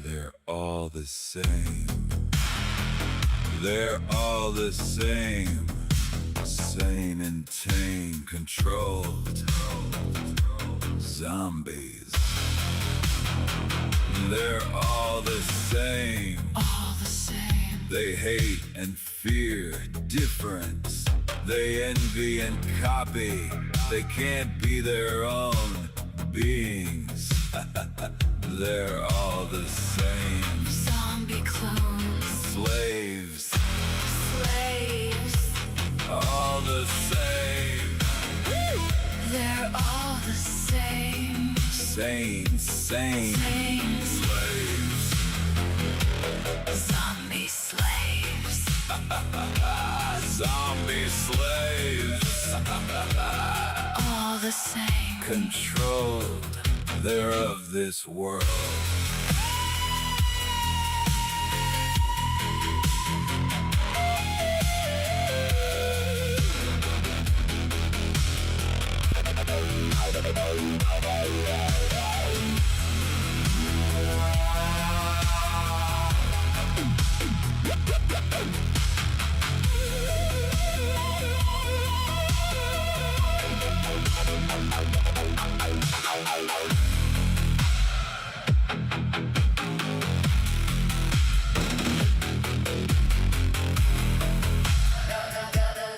They're all the same. They're all the same. Sane and tame, controlled. Zombies. They're all the same. All the same. They hate and fear difference. They envy and copy. They can't be their own beings. They're all the same. Zombie clones. Slaves. Slaves. All the same. They're all the same. Sane. Same. Slaves. Zombie slaves. Zombie slaves. All the same. Controlled. They're of this world.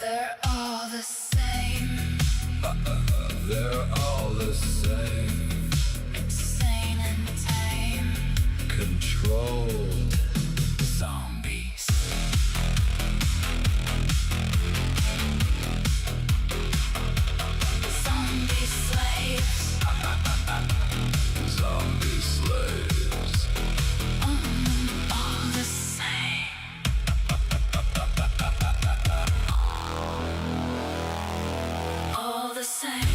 They're all the same. They're all the same. Sane and tame. Controlled. Zombies. Zombie slaves. Zombie slaves. All the same. All the same.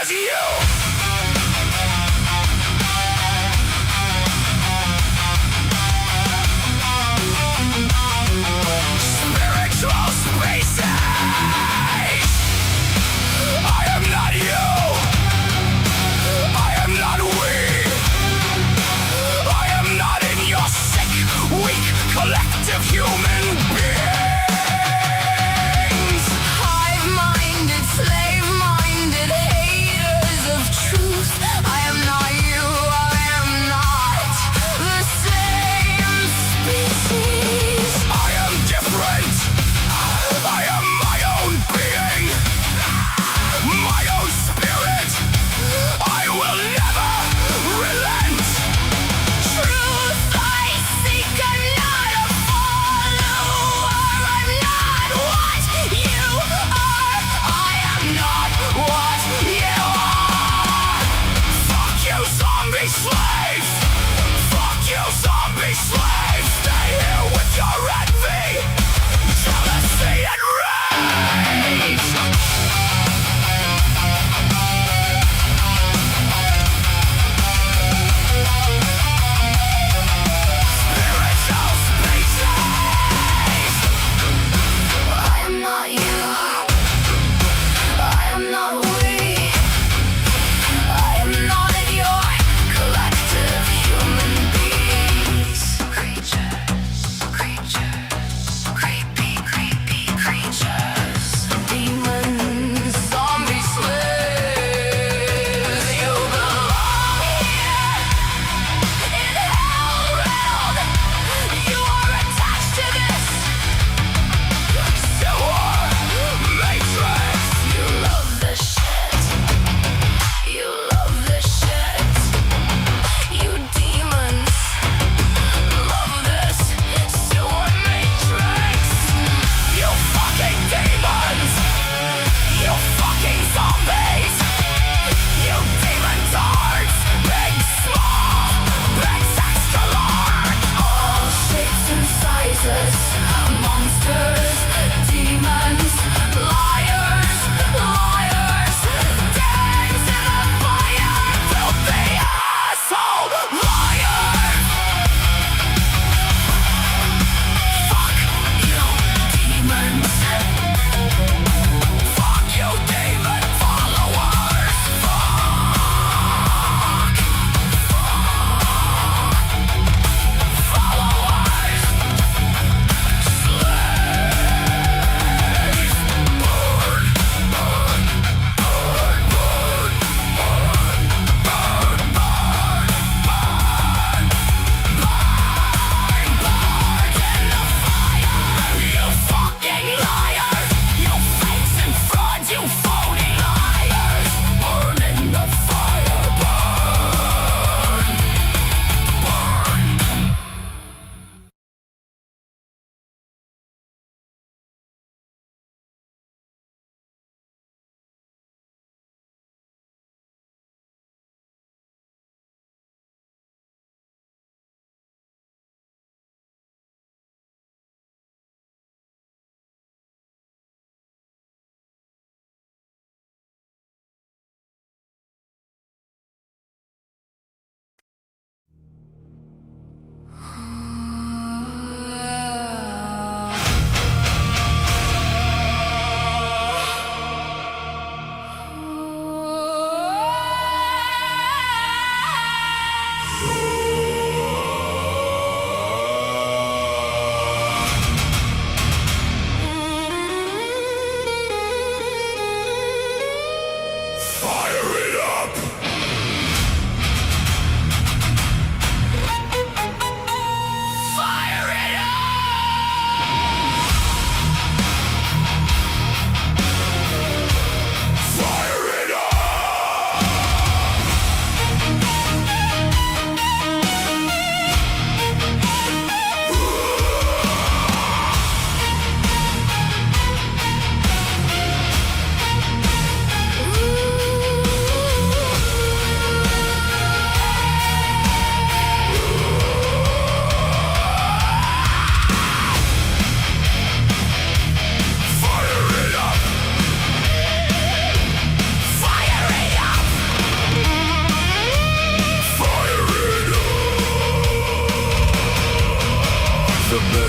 as you. Spiritual spaces. I am not you. I am not we. I am not in your sick, weak, collective human beings. Hive mind.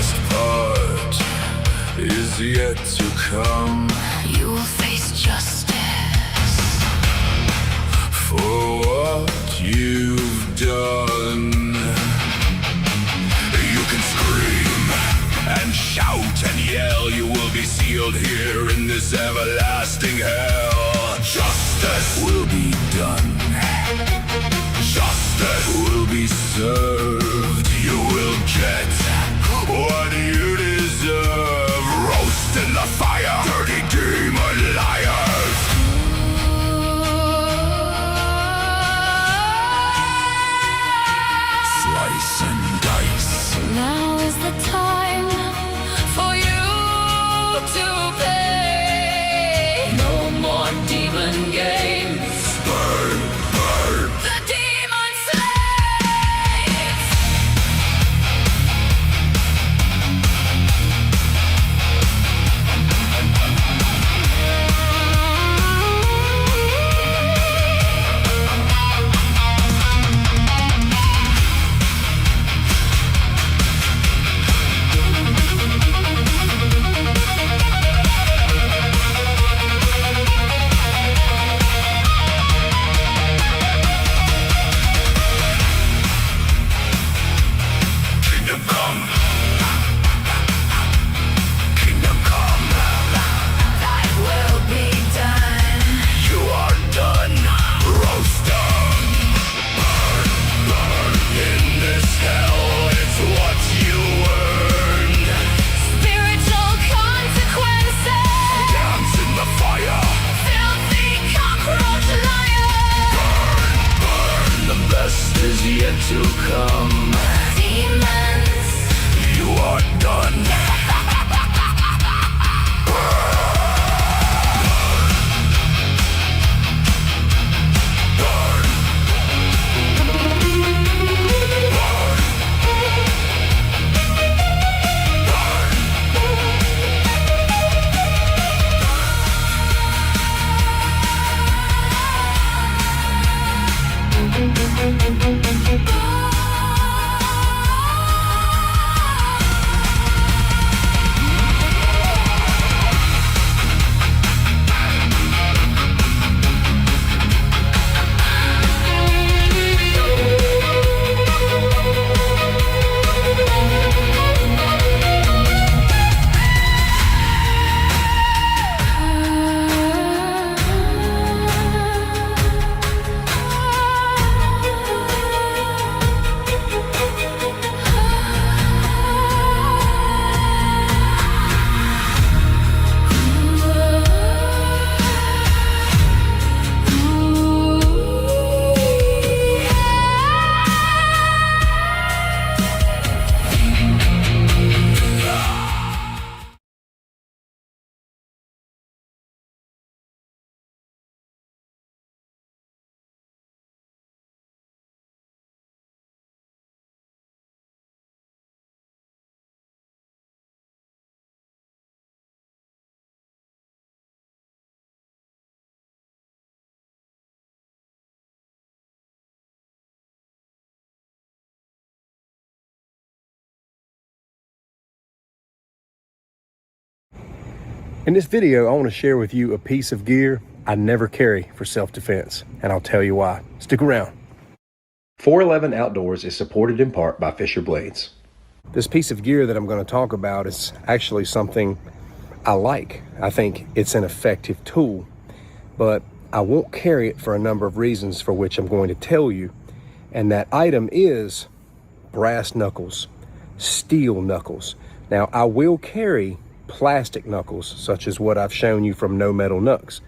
best part is yet to come. You will face justice. For what you've done, you can scream and shout and yell. You will be sealed here in this everlasting hell. Justice will be done. Justice will be served. You will get what you deserve. Roast in the fire, dirty demon liars. Slice and dice. Now is the time for you to pay. No more demon games. Burn, burn. The demon slaves. Kingdom come. Kingdom come. Thy will be done. You are done. Roast them. Burn, burn. In this hell, it's what you earned. Spiritual consequences. Dance in the fire. Filthy cockroach liar. Burn. The best is yet to come. Demons. You are done. In this video, I want to share with you a piece of gear I never carry for self-defense, and I'll tell you why. Stick around. 411 Outdoors is supported in part by Fisher Blades. This piece of gear that I'm going to talk about is actually something I like. I think it's an effective tool, but I won't carry it for a number of reasons for which I'm going to tell you. And that item is brass knuckles, steel knuckles. Now, I will carry plastic knuckles, such as what I've shown you from No Metal Knucks,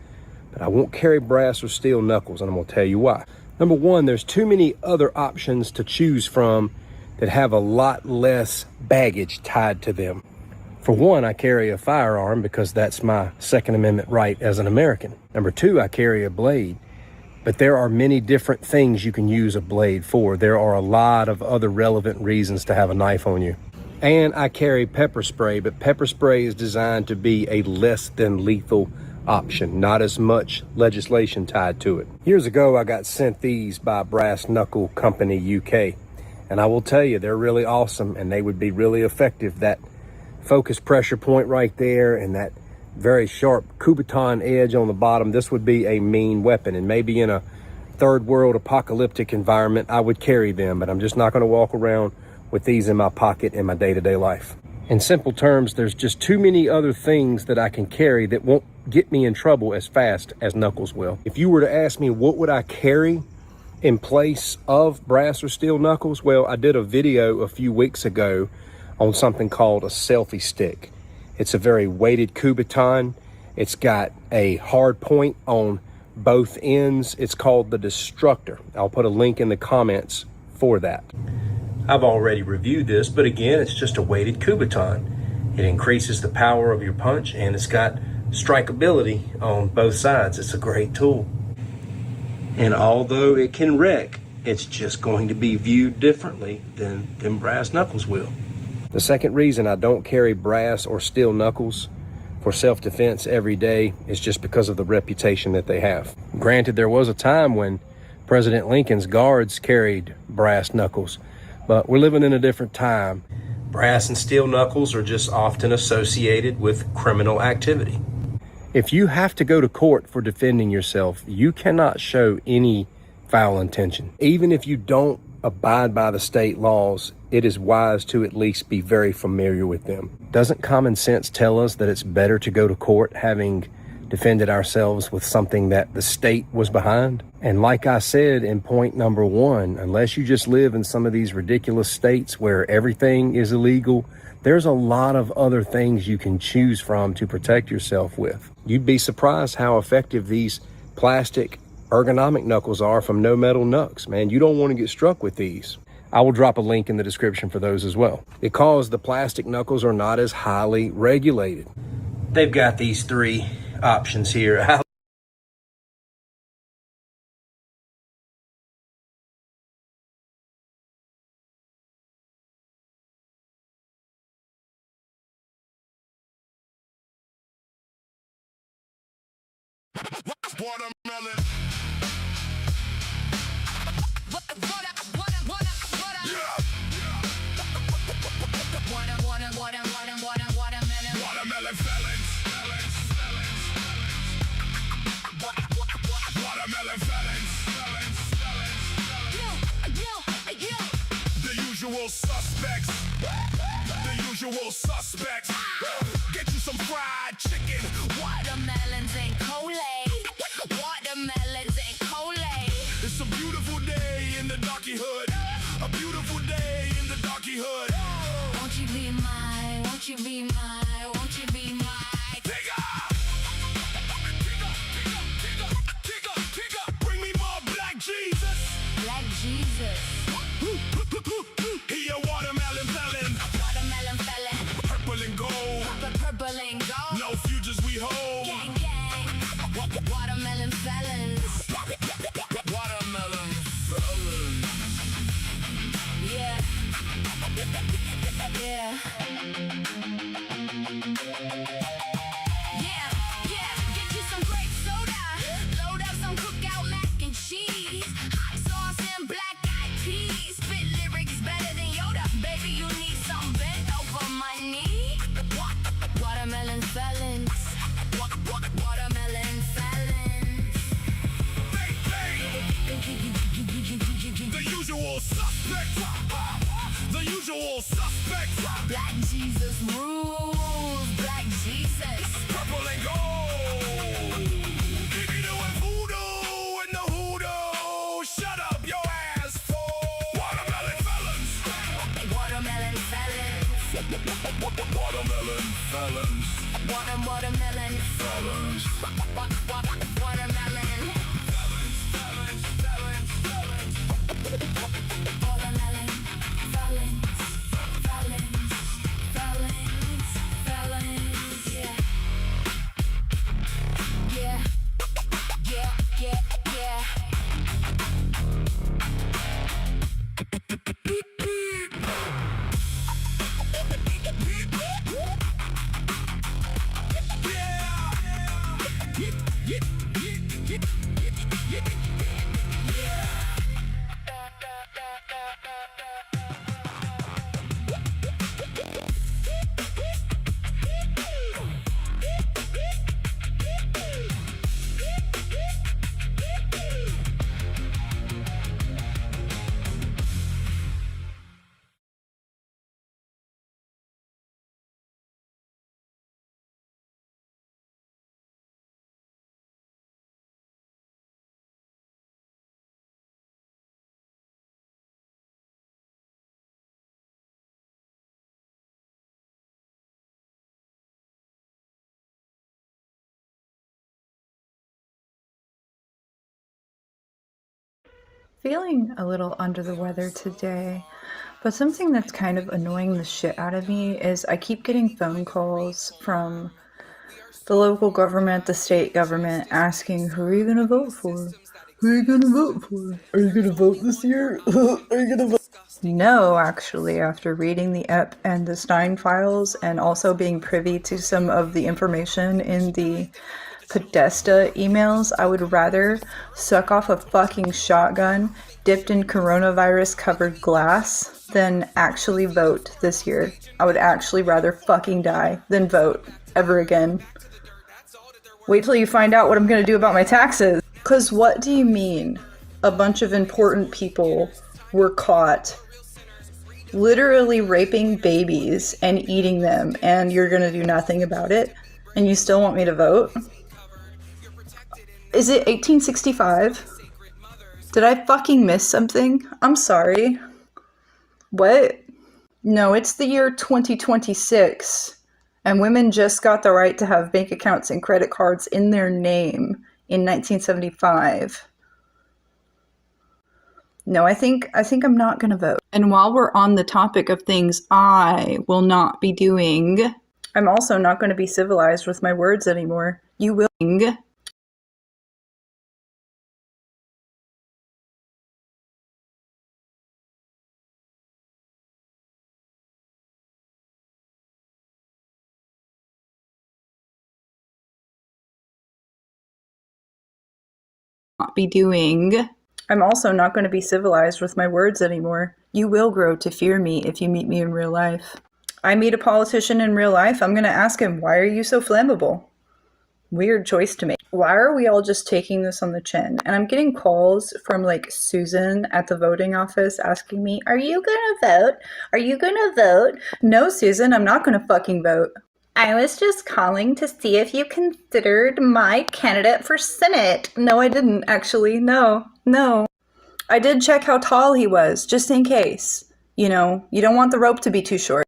but I won't carry brass or steel knuckles, and I'm going to tell you why. Number one, there's too many other options to choose from that have a lot less baggage tied to them. For one, I carry a firearm because that's my Second Amendment right as an American. Number two, I carry a blade, but there are many different things you can use a blade for. There are a lot of other relevant reasons to have a knife on you. And I carry pepper spray, but pepper spray is designed to be a less than lethal option, not as much legislation tied to it. Years ago, I got sent these by Brass Knuckle Company UK, And I will tell you, they're really awesome and they would be really effective. That focus pressure point right there and that very sharp Kubotan edge on the bottom, this would be a mean weapon. And maybe in a third world apocalyptic environment, I would carry them, but I'm just not going to walk around with these in my pocket in my day-to-day life. In simple terms, there's just too many other things that I can carry that won't get me in trouble as fast as Knuckles will. If you were to ask me what would I carry in place of brass or steel knuckles, well, I did a video a few weeks ago on something called a selfie stick. It's a very weighted Kubotan. It's got a hard point on both ends. It's called the Destructor. I'll put a link in the comments for that. I've already reviewed this, but again, it's just a weighted Kubotan. It increases the power of your punch and it's got strikeability on both sides. It's a great tool. And although it can wreck, it's just going to be viewed differently than brass knuckles will. The second reason I don't carry brass or steel knuckles for self-defense every day is just because of the reputation that they have. Granted, there was a time when President Lincoln's guards carried brass knuckles, but we're living in a different time. Brass and steel knuckles are just often associated with criminal activity. If you have to go to court for defending yourself, you cannot show any foul intention. Even if you don't abide by the state laws, it is wise to at least be very familiar with them. Doesn't common sense tell us that it's better to go to court having defended ourselves with something that the state was behind? And like I said in point number 1, unless you just live in some of these ridiculous states where everything is illegal, there's a lot of other things you can choose from to protect yourself with. You'd be surprised how effective these plastic ergonomic knuckles are from No Metal Knucks. Man, you don't want to get struck with these. I will drop a link in the description for those as well, because the plastic knuckles are not as highly regulated. They've got these 3 options here. Watermelon. Watermelon felons. Watermelon felons. The usual suspects. The usual suspects. Get you some fried chicken. Watermelons and Kool-Aid. Watermelons and Kool-Aid. It's a beautiful day in the darky hood. A beautiful day in the darky hood. Won't you be my, won't you be my, won't you be my Bring me more Black Jesus. Black Jesus. He a watermelon felon. Watermelon felon. Purple and gold. Purple and gold. No futures we hold. Gang, gang. Watermelon felons. Watermelon felons. Yeah. Yeah. Yeah, yeah, get you some grape soda. Load up some cookout mac and cheese. Hot sauce and black-eyed peas. Spit lyrics better than Yoda. Baby, you need some bent over my knee. Watermelon felons. Watermelon felons. Bang, bang. The usual suspects. The usual suspects. Black Jesus rules. Black Jesus. Purple and gold. He be doing voodoo in the hoodoo. Shut up your ass for watermelon felons. Watermelon felons. Watermelon felons. Watermelon Felons. Watermelon. Felons. Felons. Felons. Watermelon felons. Felons. Felons. Felons. Yeah. Yeah. Yeah. Yeah. Yeah. Feeling a little under the weather today, but something that's kind of annoying the shit out of me is I keep getting phone calls from the local government, the state government, asking, who are you gonna vote for? Who are you gonna vote for? Are you gonna vote this year? Are you gonna vote? No, actually, after reading the EP and the Stein files and also being privy to some of the information in the Podesta emails, I would rather suck off a fucking shotgun dipped in coronavirus covered glass than actually vote this year. I would actually rather fucking die than vote ever again. Wait till you find out what I'm gonna do about my taxes. Cause what do you mean a bunch of important people were caught literally raping babies and eating them and you're gonna do nothing about it and you still want me to vote? Is it 1865? Did I fucking miss something? I'm sorry. What? No, it's the year 2026 and women just got the right to have bank accounts and credit cards in their name in 1975. No, I think I'm not gonna vote. And while we're on the topic of things I will not be doing, I'm also not gonna be civilized with my words anymore. You will not be doing. I'm also not going to be civilized with my words anymore. You will grow to fear me if you meet me in real life. I meet a politician in real life, I'm going to ask him, why are you so flammable? Weird choice to make. Why are we all just taking this on the chin? And I'm getting calls from like Susan at the voting office asking me, are you gonna vote? Are you gonna vote? No, Susan, I'm not gonna fucking vote. I was just calling to see if you considered my candidate for Senate. No, I didn't actually. No. I did check how tall he was, just in case. You know, you don't want the rope to be too short.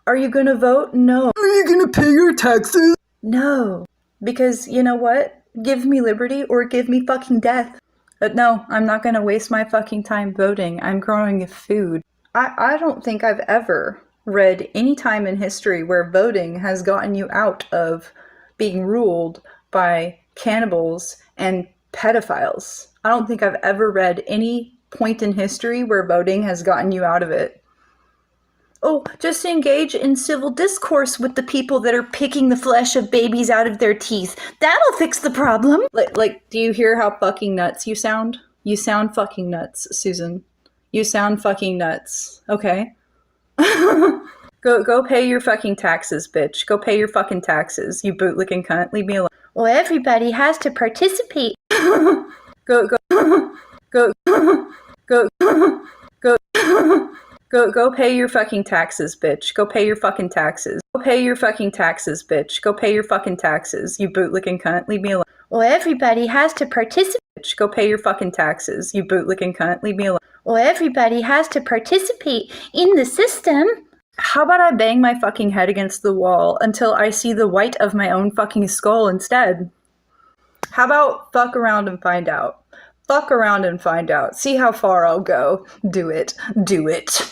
Are you gonna vote? No. Are you gonna pay your taxes? No. Because, you know what? Give me liberty or give me fucking death. But no, I'm not gonna waste my fucking time voting. I'm growing food. I don't think I've ever read any time in history where voting has gotten you out of being ruled by cannibals and pedophiles. I don't think I've ever read any point in history where voting has gotten you out of it. Oh, just engage in civil discourse with the people that are picking the flesh of babies out of their teeth. That'll fix the problem. Like, do you hear how fucking nuts you sound? You sound fucking nuts, Susan. You sound fucking nuts. Okay? Go pay your fucking taxes, bitch. Go pay your fucking taxes, you bootlicking cunt. Leave me alone. Well, everybody has to participate. Go pay your fucking taxes, bitch. Go pay your fucking taxes. Go pay your fucking taxes, bitch. Go pay your fucking taxes, you bootlicking cunt. Leave me alone. Well, everybody has to participate. Go pay your fucking taxes, you bootlicking cunt. Leave me alone. Well, everybody has to participate in the system. How about I bang my fucking head against the wall until I see the white of my own fucking skull instead? How about fuck around and find out? Fuck around and find out. See how far I'll go. Do it. Do it.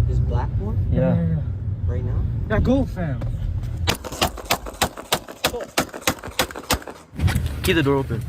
Is Blackmore? Yeah. Right now? Yeah, go, fam. Keep the door open.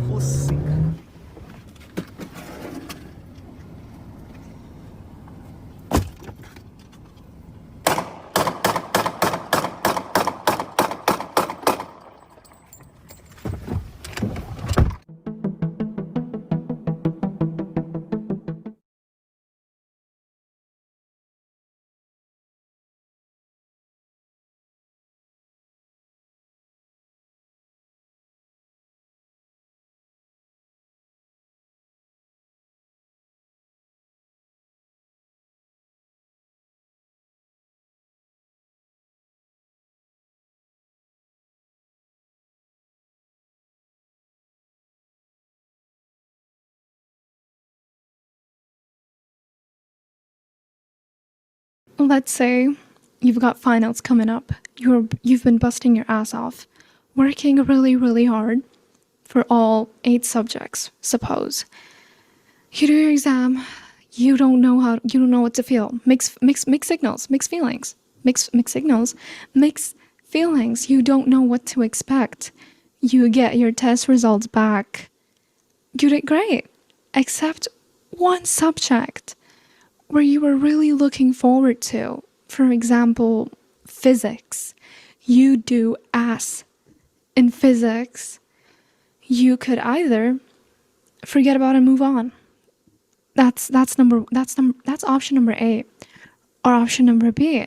Pussy. let's say you've got finals coming up. You've been busting your ass off, working really, really hard for all 8 subjects, suppose. You do your exam, you don't know what to feel. Mixed signals, mixed feelings. Mixed feelings. You don't know what to expect. You get your test results back. You did great, except one subject where you were really looking forward to. For example, physics. You do ass in physics. You could either forget about it and move on. That's option number A. Or option number B,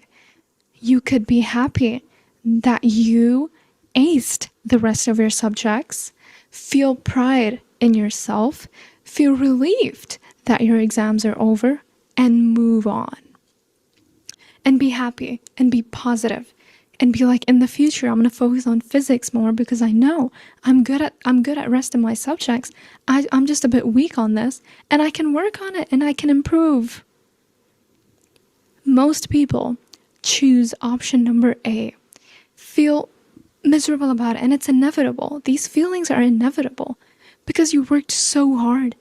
you could be happy that you aced the rest of your subjects, feel pride in yourself, feel relieved that your exams are over, and move on. And be happy and be positive and be like, in the future I'm going to focus on physics more because I know I'm good at rest of my subjects. I'm just a bit weak on this and I can work on it and I can improve. Most people choose option number A, feel miserable about it, and it's inevitable. These feelings are inevitable because you worked so hard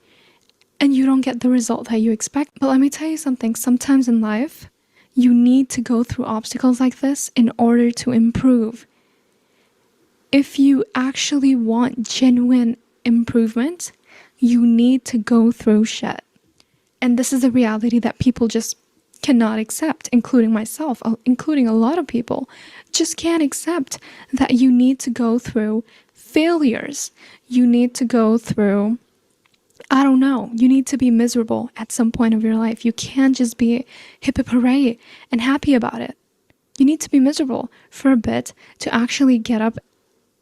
and you don't get the result that you expect. But let me tell you something, sometimes in life, you need to go through obstacles like this in order to improve. If you actually want genuine improvement, you need to go through shit. And this is a reality that people just cannot accept, including myself, including a lot of people, just can't accept that you need to go through failures. You need to go through, I don't know, you need to be miserable at some point of your life. You can't just be hip hip hooray and happy about it. You need to be miserable for a bit to actually get up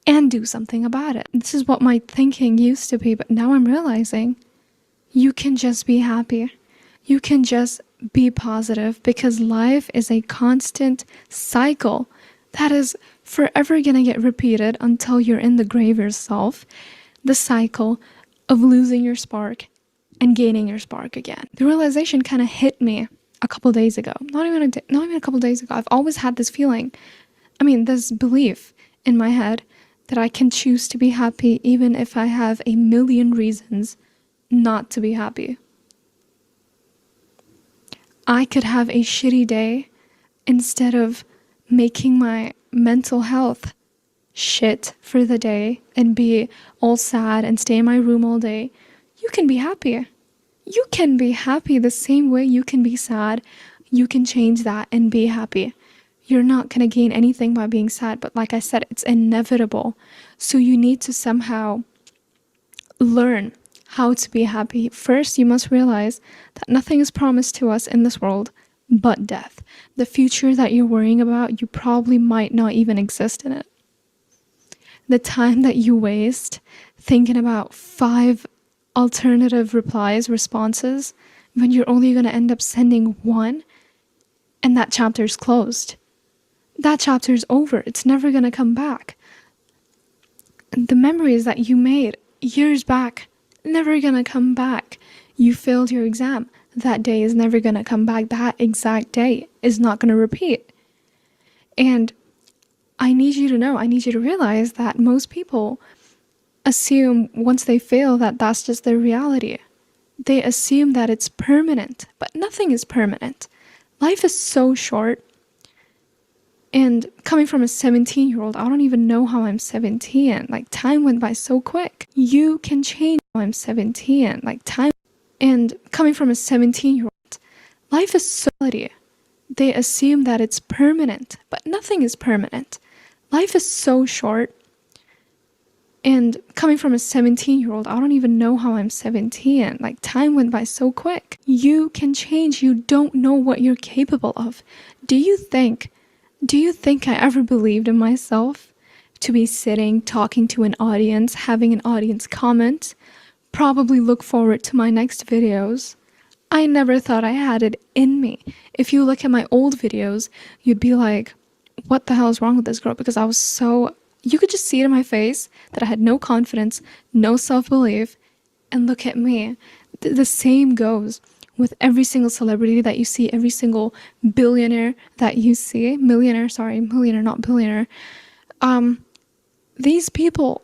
and do something about it. This is what my thinking used to be, but now I'm realizing you can just be happy. You can just be positive because life is a constant cycle that is forever gonna get repeated until you're in the grave yourself. The cycle of losing your spark and gaining your spark again. The realization kind of hit me a couple days ago. Not even a couple days ago. I've always had this feeling, this belief in my head that I can choose to be happy even if I have a million reasons not to be happy. I could have a shitty day instead of making my mental health shit for the day and be all sad and stay in my room all day. You can be happy. You can be happy the same way you can be sad. You can change that and be happy. You're not going to gain anything by being sad, but like I said, it's inevitable. So you need to somehow learn how to be happy. First, you must realize that nothing is promised to us in this world but death. The future that you're worrying about, you probably might not even exist in it. The time that you waste thinking about 5 alternative responses, when you're only going to end up sending 1, and that chapter's closed. That chapter's over. It's never going to come back. The memories that you made years back, never gonna come back. You failed your exam. That day is never gonna come back. That exact day is not gonna repeat. And I need you to realize that most people assume once they fail that that's just their reality. They assume that it's permanent, but nothing is permanent. Life is so short. And coming from a 17-year-old, I don't even know how I'm 17. Time went by so quick. You can change how I'm 17. And coming from a 17-year-old, life is so short. They assume that it's permanent, but nothing is permanent. Life is so short. And coming from a 17-year-old, I don't even know how I'm 17. Time went by so quick. You can change. You don't know what you're capable of. Do you think I ever believed in myself to be sitting, talking to an audience, having an audience comment, probably look forward to my next videos? I never thought I had it in me. If you look at my old videos, you'd be like, what the hell is wrong with this girl? Because I was you could just see it in my face that I had no confidence, no self-belief, and look at me. The same goes with every single celebrity that you see, every single billionaire that you see, millionaire, not billionaire. These people,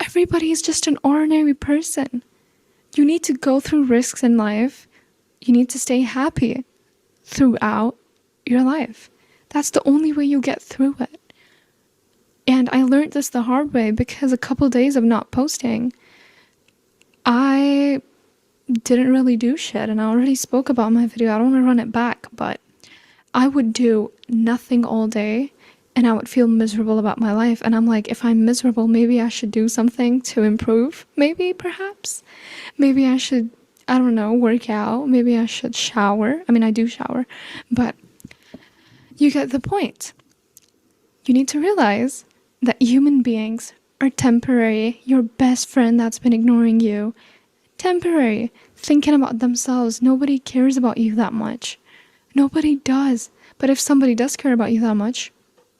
everybody is just an ordinary person. You need to go through risks in life. You need to stay happy throughout your life. That's the only way you get through it. And I learned this the hard way because a couple days of not posting, I didn't really do shit. And I already spoke about my video. I don't want to run it back, but I would do nothing all day and I would feel miserable about my life. And I'm like, if I'm miserable, maybe I should do something to improve. Maybe, perhaps. Maybe I should, I don't know, work out. Maybe I should shower. I mean, I do shower, but you get the point. You need to realize that human beings are temporary. Your best friend that's been ignoring you, temporary, thinking about themselves. Nobody cares about you that much. Nobody does. But if somebody does care about you that much,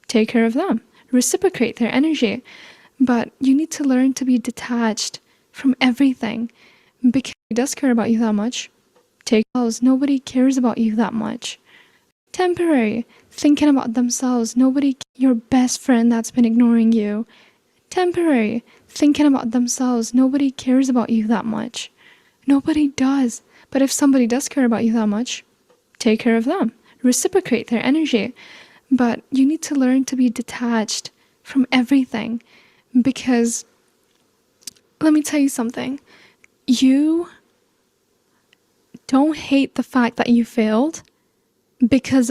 take care of them. Reciprocate their energy. But you need to learn to be detached from everything. Because he does care about you that much, take those. Nobody cares about you that much. Temporary, thinking about themselves. Nobody, your best friend that's been ignoring you, temporary, thinking about themselves. Nobody cares about you that much. Nobody does. But if somebody does care about you that much, take care of them. Reciprocate their energy. But you need to learn to be detached from everything. Because, let me tell you something. You don't hate the fact that you failed because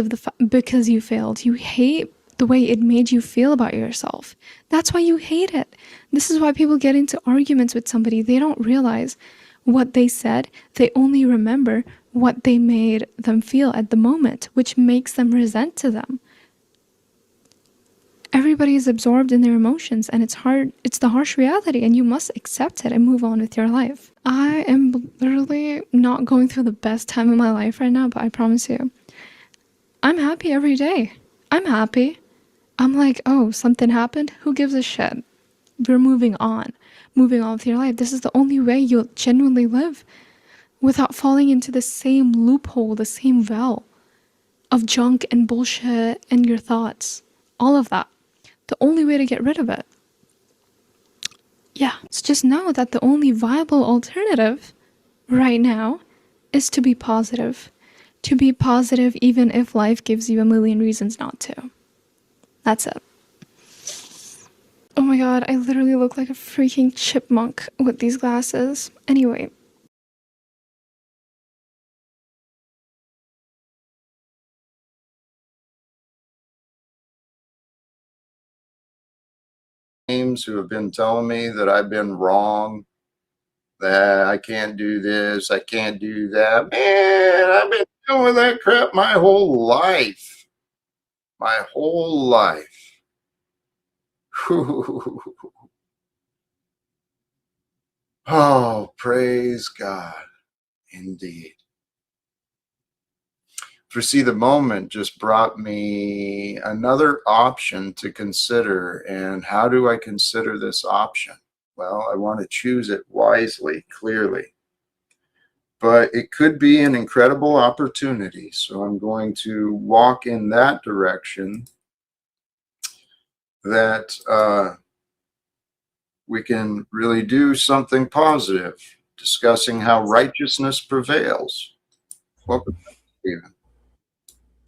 you failed. You hate the way it made you feel about yourself. That's why you hate it. This is why people get into arguments with somebody. They don't realize what they said. They only remember what they made them feel at the moment, which makes them resent to them. Everybody is absorbed in their emotions, and it's hard. It's the harsh reality, and you must accept it and move on with your life. I am literally not going through the best time of my life right now, but I promise you, I'm happy every day. I'm happy. I'm like, oh, something happened? Who gives a shit? We're moving on. Moving on with your life. This is the only way you'll genuinely live without falling into the same loophole, the same well of junk and bullshit and your thoughts. All of that. The only way to get rid of it. Yeah, so just know that the only viable alternative right now is to be positive. To be positive even if life gives you a million reasons not to. That's it. Oh my god, I literally look like a freaking chipmunk with these glasses. Anyway. Who have been telling me that I've been wrong, that I can't do this, I can't do that. Man, I've been dealing with that crap my whole life. My whole life. Oh, praise God. Indeed. For see, the moment just brought me another option to consider. And how do I consider this option? Well, I want to choose it wisely, clearly. But it could be an incredible opportunity. So I'm going to walk in that direction, that we can really do something positive, discussing how righteousness prevails. Welcome, Stephen.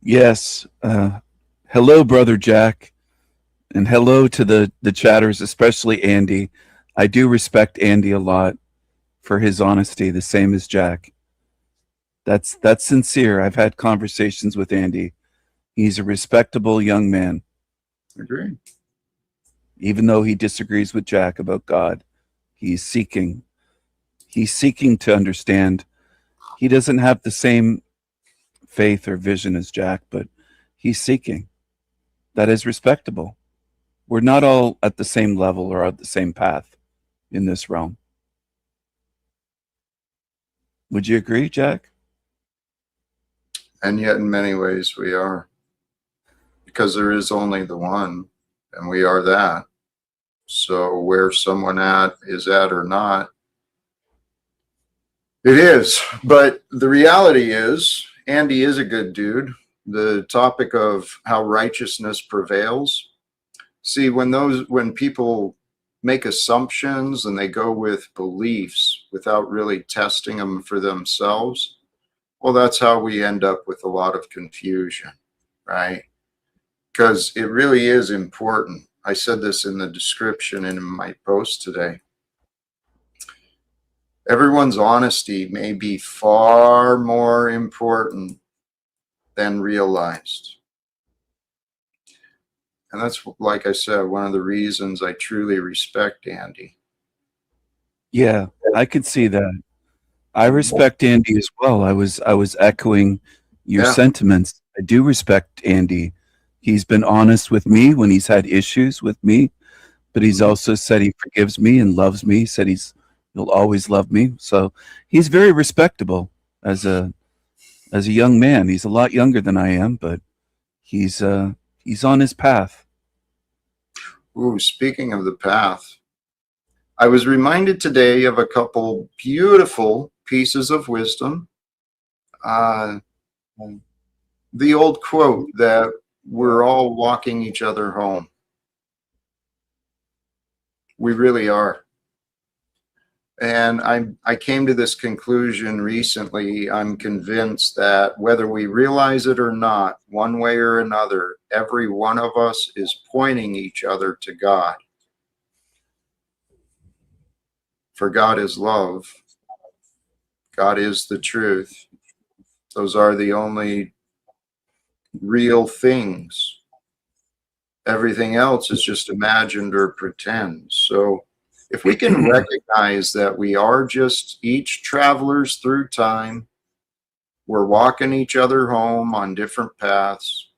Yes. Hello, Brother Jack. And hello to the chatters, especially Andy. I do respect Andy a lot for his honesty, the same as Jack. That's sincere. I've had conversations with Andy. He's a respectable young man. Agree. Even though he disagrees with Jack about God, he's seeking to understand. He doesn't have the same faith or vision as Jack, but he's seeking. That is respectable. We're not all at the same level or at the same path in this realm. Would you agree, Jack? And yet in many ways we are. Because there is only the one, and we are that. So where someone is at or not, It is, but the reality is, Andy is a good dude. The topic of how righteousness prevails. See, when people make assumptions and they go with beliefs without really testing them for themselves, well, that's how we end up with a lot of confusion, right? Because it really is important. I said this in the description in my post today. Everyone's honesty may be far more important than realized. And that's, like I said, one of the reasons I truly respect Andy. Yeah, I could see that. I respect Andy as well. I was echoing your sentiments. I do respect Andy. He's been honest with me when he's had issues with me, but he's also said he forgives me and loves me. Said he'll always love me. So he's very respectable as a young man. He's a lot younger than I am, but he's on his path. Ooh, speaking of the path, I was reminded today of a couple beautiful pieces of wisdom. The old quote that we're all walking each other home. We really are. And I came to this conclusion recently. I'm convinced that whether we realize it or not, one way or another, every one of us is pointing each other to God. For God is love. God is the truth. Those are the only real things. Everything else is just imagined or pretend. So if we can recognize that we are just each travelers through time, we're walking each other home on different paths.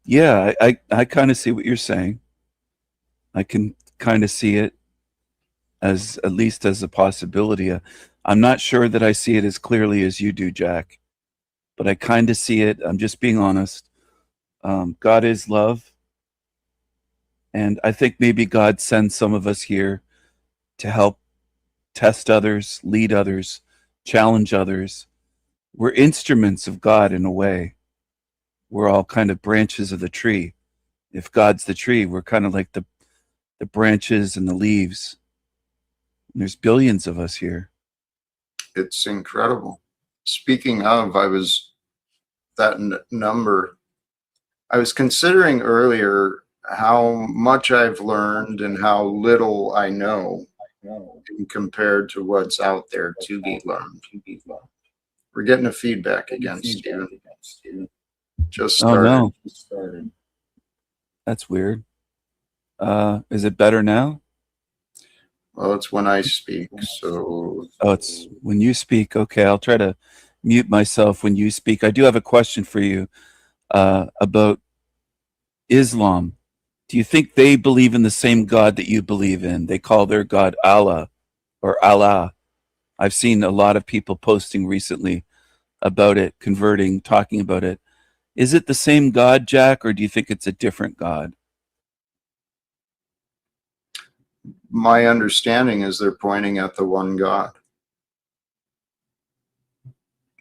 Yeah, I kind of see what you're saying. I can kind of see it as at least as a possibility. I'm not sure that I see it as clearly as you do, Jack, but I kind of see it. I'm just being honest. God is love. And I think maybe God sends some of us here to help test others, lead others, challenge others. We're instruments of God in a way. We're all kind of branches of the tree. If God's the tree, we're kind of like the branches and the leaves. And there's billions of us here. It's incredible. Speaking of, number. I was considering earlier how much I've learned and how little I know compared to what's out there to be learned. We're getting a feedback again, Stephen. Just started. Oh, no. That's weird. Is it better now? Well, it's when I speak, so... Oh, it's when you speak. Okay, I'll try to mute myself when you speak. I do have a question for you about Islam. Do you think they believe in the same God that you believe in? They call their God Allah or Allah. I've seen a lot of people posting recently about it, converting, talking about it. Is it the same God, Jack, or do you think it's a different God? My understanding is they're pointing at the one God,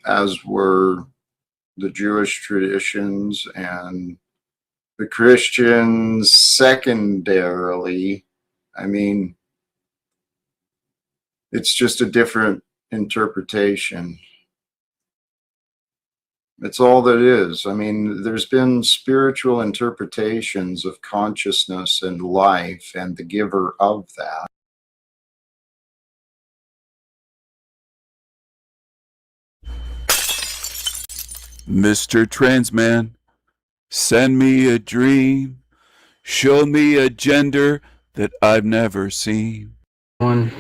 as were the Jewish traditions and the Christians secondarily. I mean, it's just a different interpretation. It's all that is. I mean, there's been spiritual interpretations of consciousness and life and the giver of that. Mr. Transman, send me a dream. Show me a gender that I've never seen. The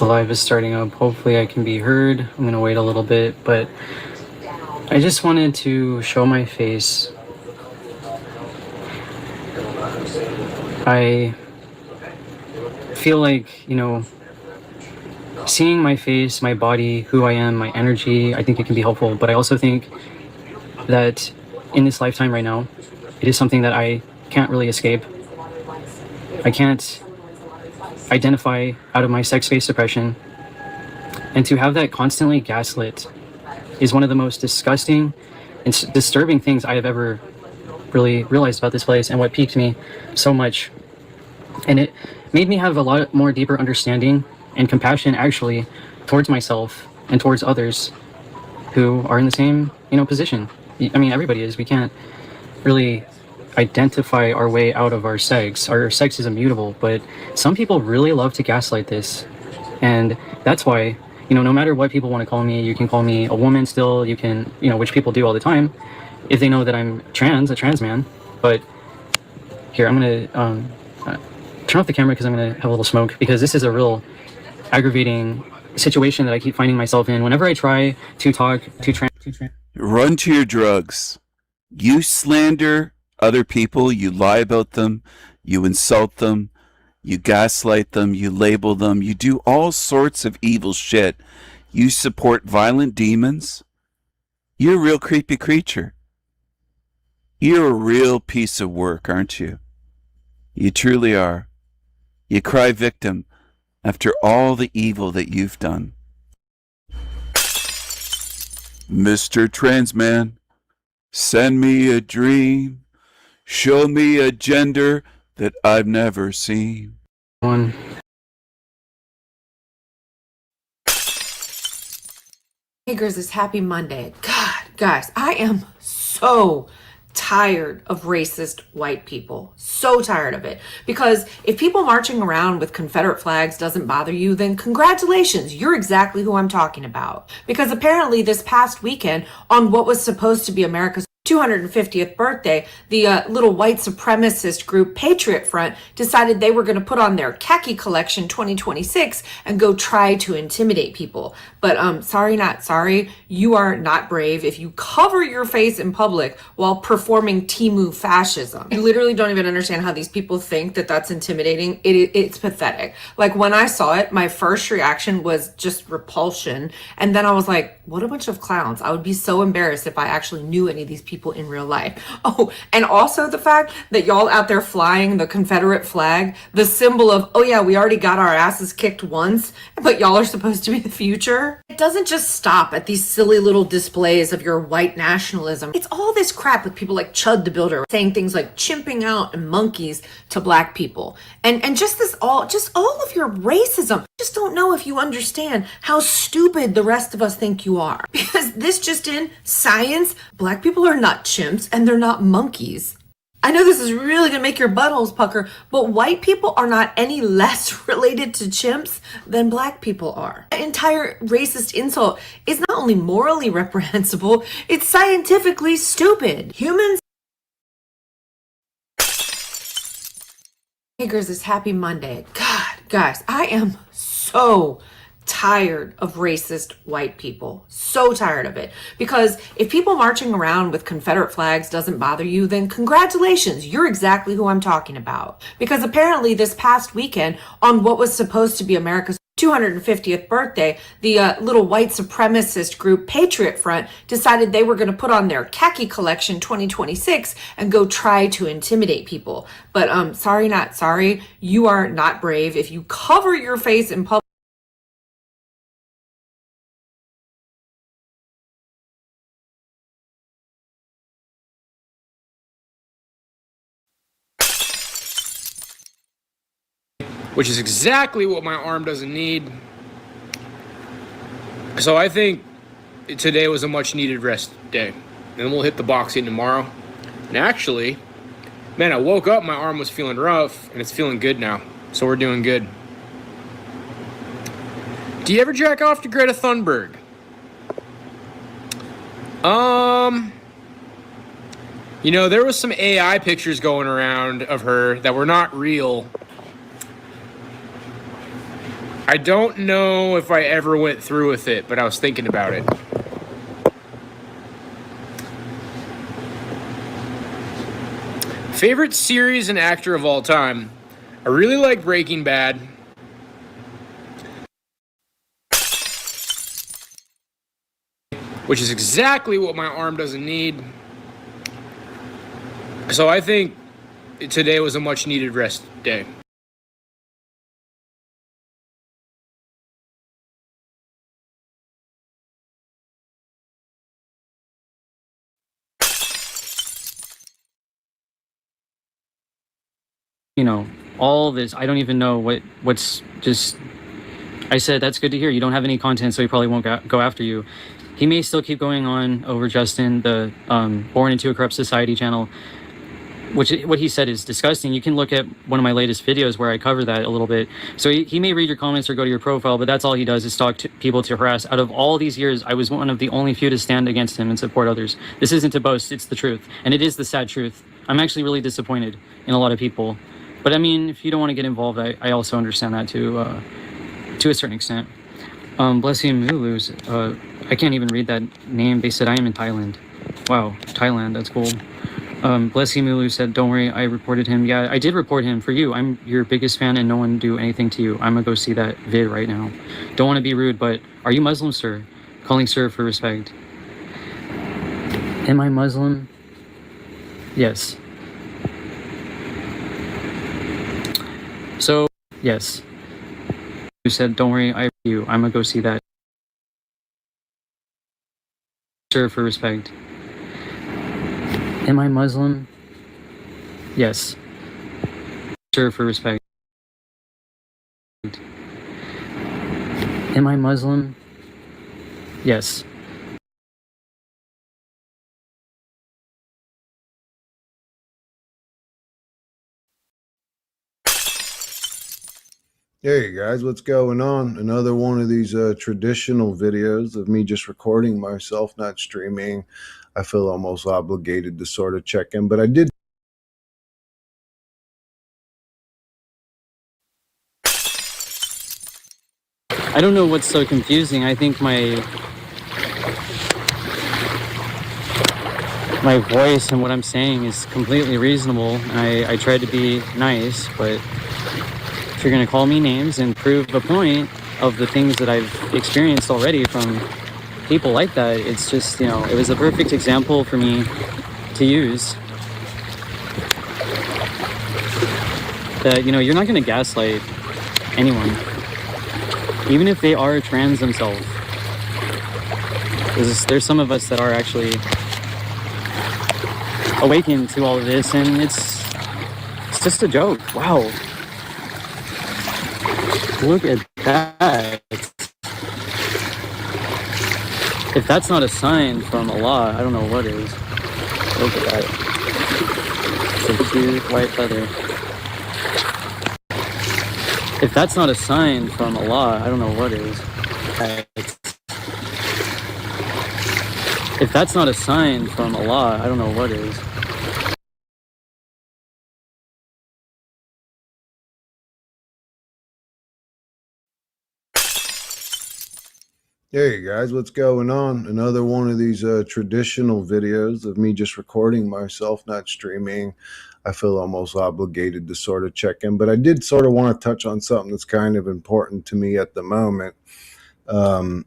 live is starting up. Hopefully I can be heard. I'm going to wait a little bit, but I just wanted to show my face. I feel like, seeing my face, my body, who I am, my energy, I think it can be helpful. But I also think that in this lifetime right now, it is something that I can't really escape. I can't identify out of my sex-based depression. And to have that constantly gaslit is one of the most disgusting and disturbing things I have ever really realized about this place, and what piqued me so much. And it made me have a lot more deeper understanding and compassion, actually, towards myself and towards others who are in the same, position. I mean, everybody is. We can't really identify our way out of our sex. Our sex is immutable, but some people really love to gaslight this. And that's why, no matter what people want to call me, you can call me a woman still, you can, which people do all the time, if they know that I'm a trans man. But here, I'm going to turn off the camera because I'm going to have a little smoke, because this is a real aggravating situation that I keep finding myself in whenever I try to talk to trans. Run to your drugs. You slander other people, you lie about them, you insult them, you gaslight them, you label them, you do all sorts of evil shit. You support violent demons. You're a real creepy creature. You're a real piece of work, aren't you? You truly are. You cry victim after all the evil that you've done. Mr. Trans Man, send me a dream. Show me a gender that I've never seen. One. Hey girls, it's Happy Monday. God, guys, I am so tired of racist white people. So tired of it. Because if people marching around with Confederate flags doesn't bother you, then congratulations, you're exactly who I'm talking about. Because apparently this past weekend, on what was supposed to be America's 250th birthday, the little white supremacist group Patriot Front decided they were going to put on their khaki collection 2026 and go try to intimidate people. But sorry, not sorry. You are not brave if you cover your face in public while performing Timu fascism. I literally don't even understand how these people think that that's intimidating. It's pathetic. Like, when I saw it, my first reaction was just repulsion. And then I was like, what a bunch of clowns. I would be so embarrassed if I actually knew any of these people in real life. Oh, and also the fact that y'all out there flying the Confederate flag, the symbol of, oh yeah, we already got our asses kicked once, but y'all are supposed to be the future. It doesn't just stop at these silly little displays of your white nationalism. It's all this crap with people like Chud the Builder saying things like chimping out and monkeys to black people. And just all of your racism. Just don't know if you understand how stupid the rest of us think you are. Because this just in, science, black people are not chimps and they're not monkeys. I know this is really gonna make your buttholes pucker, but white people are not any less related to chimps than black people are. That entire racist insult is not only morally reprehensible, it's scientifically stupid. Humans. Hey girls, it's Happy Monday. God, guys, I am so tired of racist white people. So tired of it. Because if people marching around with Confederate flags doesn't bother you, then congratulations, you're exactly who I'm talking about. Because apparently this past weekend, on what was supposed to be America's 250th birthday, the little white supremacist group Patriot Front decided they were going to put on their khaki collection 2026 and go try to intimidate people. But sorry, not sorry. You are not brave if you cover your face in public. Which is exactly what my arm doesn't need. So I think today was a much needed rest day. And then we'll hit the boxing tomorrow. And actually, man, I woke up, my arm was feeling rough, and it's feeling good now. So we're doing good. Do you ever jack off to Greta Thunberg? There was some AI pictures going around of her that were not real. I don't know if I ever went through with it, but I was thinking about it. Favorite series and actor of all time? I really like Breaking Bad. Which is exactly what my arm doesn't need. So I think today was a much needed rest day. you know, all this, I don't even know what's just, I said, that's good to hear. You don't have any content, so he probably won't go after you. He may still keep going on over Justin, the Born into a Corrupt Society channel, which what he said is disgusting. You can look at one of my latest videos where I cover that a little bit. So he may read your comments or go to your profile, but that's all he does is talk to people to harass. Out of all these years, I was one of the only few to stand against him and support others. This isn't to boast, it's the truth. And it is the sad truth. I'm actually really disappointed in a lot of people. But I mean, if you don't want to get involved, I also understand that to a certain extent. Bless you, Mulus. I can't even read that name. They said I am in Thailand. Wow, Thailand, that's cool. Blessy Mulu said, don't worry, I reported him. Yeah, I did report him for you. I'm your biggest fan and no one do anything to you. I'm gonna go see that vid right now. Don't want to be rude, but are you Muslim, sir? Calling sir for respect. Am I Muslim? Yes. So, yes. You said, don't worry, I'm gonna go see that. Sir for respect. Am I Muslim? Yes. Sir for respect. Am I Muslim? Yes. Hey guys, what's going on? Another one of these traditional videos of me just recording myself, not streaming. I feel almost obligated to sort of check in, but I did. I don't know what's so confusing. I think my voice and what I'm saying is completely reasonable. I tried to be nice, but if you're going to call me names and prove the point of the things that I've experienced already from people like that, it's just, you know, it was a perfect example for me to use. That, you know, you're not going to gaslight anyone, even if they are trans themselves. There's some of us that are actually awakened to all of this, and it's just a joke. Wow. Look at that. If that's not a sign from Allah, I don't know what is. Look at that. It's a cute white feather. If that's not a sign from Allah, I don't know what is. If that's not a sign from Allah, I don't know what is. Hey guys, what's going on? Another one of these traditional videos of me just recording myself, not streaming. I feel almost obligated to sort of check in, but I did sort of want to touch on something that's kind of important to me at the moment. So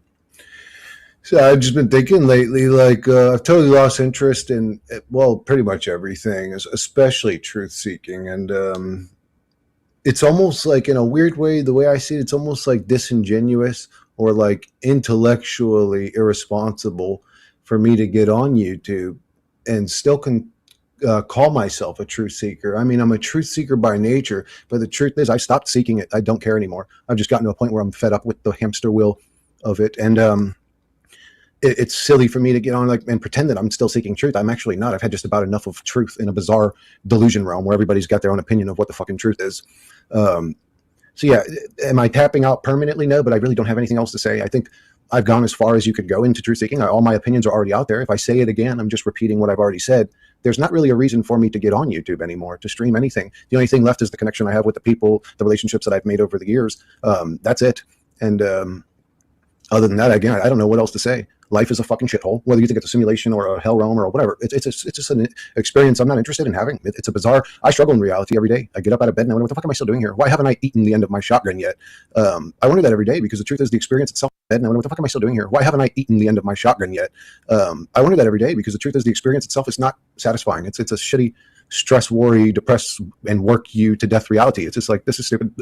I've just been thinking lately, like I've totally lost interest in, well, pretty much everything, especially truth seeking. And it's almost like, in a weird way, the way I see it, it's almost like disingenuous or like intellectually irresponsible for me to get on YouTube and still call myself a truth seeker. I mean, I'm a truth seeker by nature, but the truth is I stopped seeking it. I don't care anymore. I've just gotten to a point where I'm fed up with the hamster wheel of it. And it's silly for me to get on and pretend that I'm still seeking truth. I'm actually not. I've had just about enough of truth in a bizarre delusion realm where everybody's got their own opinion of what the fucking truth is. So yeah, am I tapping out permanently? No, but I really don't have anything else to say. I think I've gone as far as you could go into truth seeking. All my opinions are already out there. If I say it again, I'm just repeating what I've already said. There's not really a reason for me to get on YouTube anymore, to stream anything. The only thing left is the connection I have with the people, the relationships that I've made over the years. That's it. And other than that, again, I don't know what else to say. Life is a fucking shithole, whether you think it's a simulation or a hell realm or whatever. It's just an experience I'm not interested in having. It's a bizarre, I struggle in reality every day. I get up out of bed and I wonder, what the fuck am I still doing here? Why haven't I eaten the end of my shotgun yet? I wonder that every day, because the truth is the experience itself. And I wonder, what the fuck am I still doing here? Why haven't I eaten the end of my shotgun yet? I wonder that every day, because the truth is the experience itself is not satisfying. It's a shitty stress, worry, depress, and work you to death reality. It's just like, this is stupid.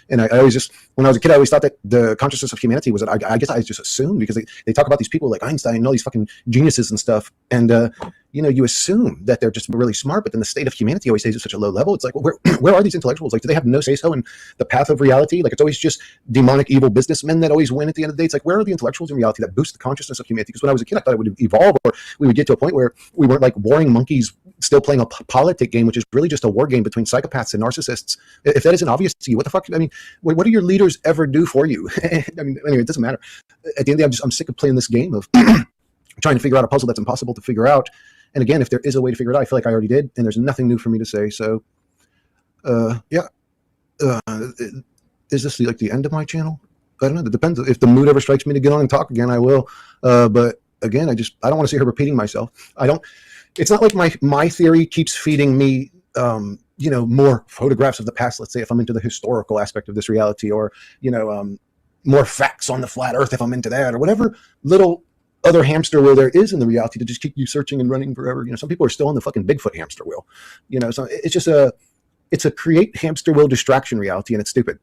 And I always just, when I was a kid, I always thought that the consciousness of humanity was, I guess I just assumed, because they talk about these people like Einstein and all these fucking geniuses and stuff. And, you know, you assume that they're just really smart, but then the state of humanity always stays at such a low level. It's like, well, where are these intellectuals? Like, do they have no say-so in the path of reality? Like, it's always just demonic, evil businessmen that always win at the end of the day. It's like, where are the intellectuals in reality that boost the consciousness of humanity? Because when I was a kid, I thought it would evolve, or we would get to a point where we weren't like warring monkeys still playing a politic game, which is really just a war game between psychopaths and narcissists. If that isn't obvious to you, what the fuck? I mean, what do your leaders ever do for you? I mean, anyway, it doesn't matter. At the end of the day, I'm sick of playing this game of trying to figure out a puzzle that's impossible to figure out. And again, if there is a way to figure it out, I feel like I already did, and there's nothing new for me to say. So, yeah. Is this like the end of my channel? I don't know. It depends. If the mood ever strikes me to get on and talk again, I will. But again, I don't want to see her repeating myself. It's not like my theory keeps feeding me, you know, more photographs of the past. Let's say if I'm into the historical aspect of this reality, or, you know, more facts on the flat earth if I'm into that, or whatever little other hamster wheel there is in the reality to just keep you searching and running forever. You know, some people are still on the fucking Bigfoot hamster wheel, you know, so it's just it's a create hamster wheel distraction reality, and it's stupid.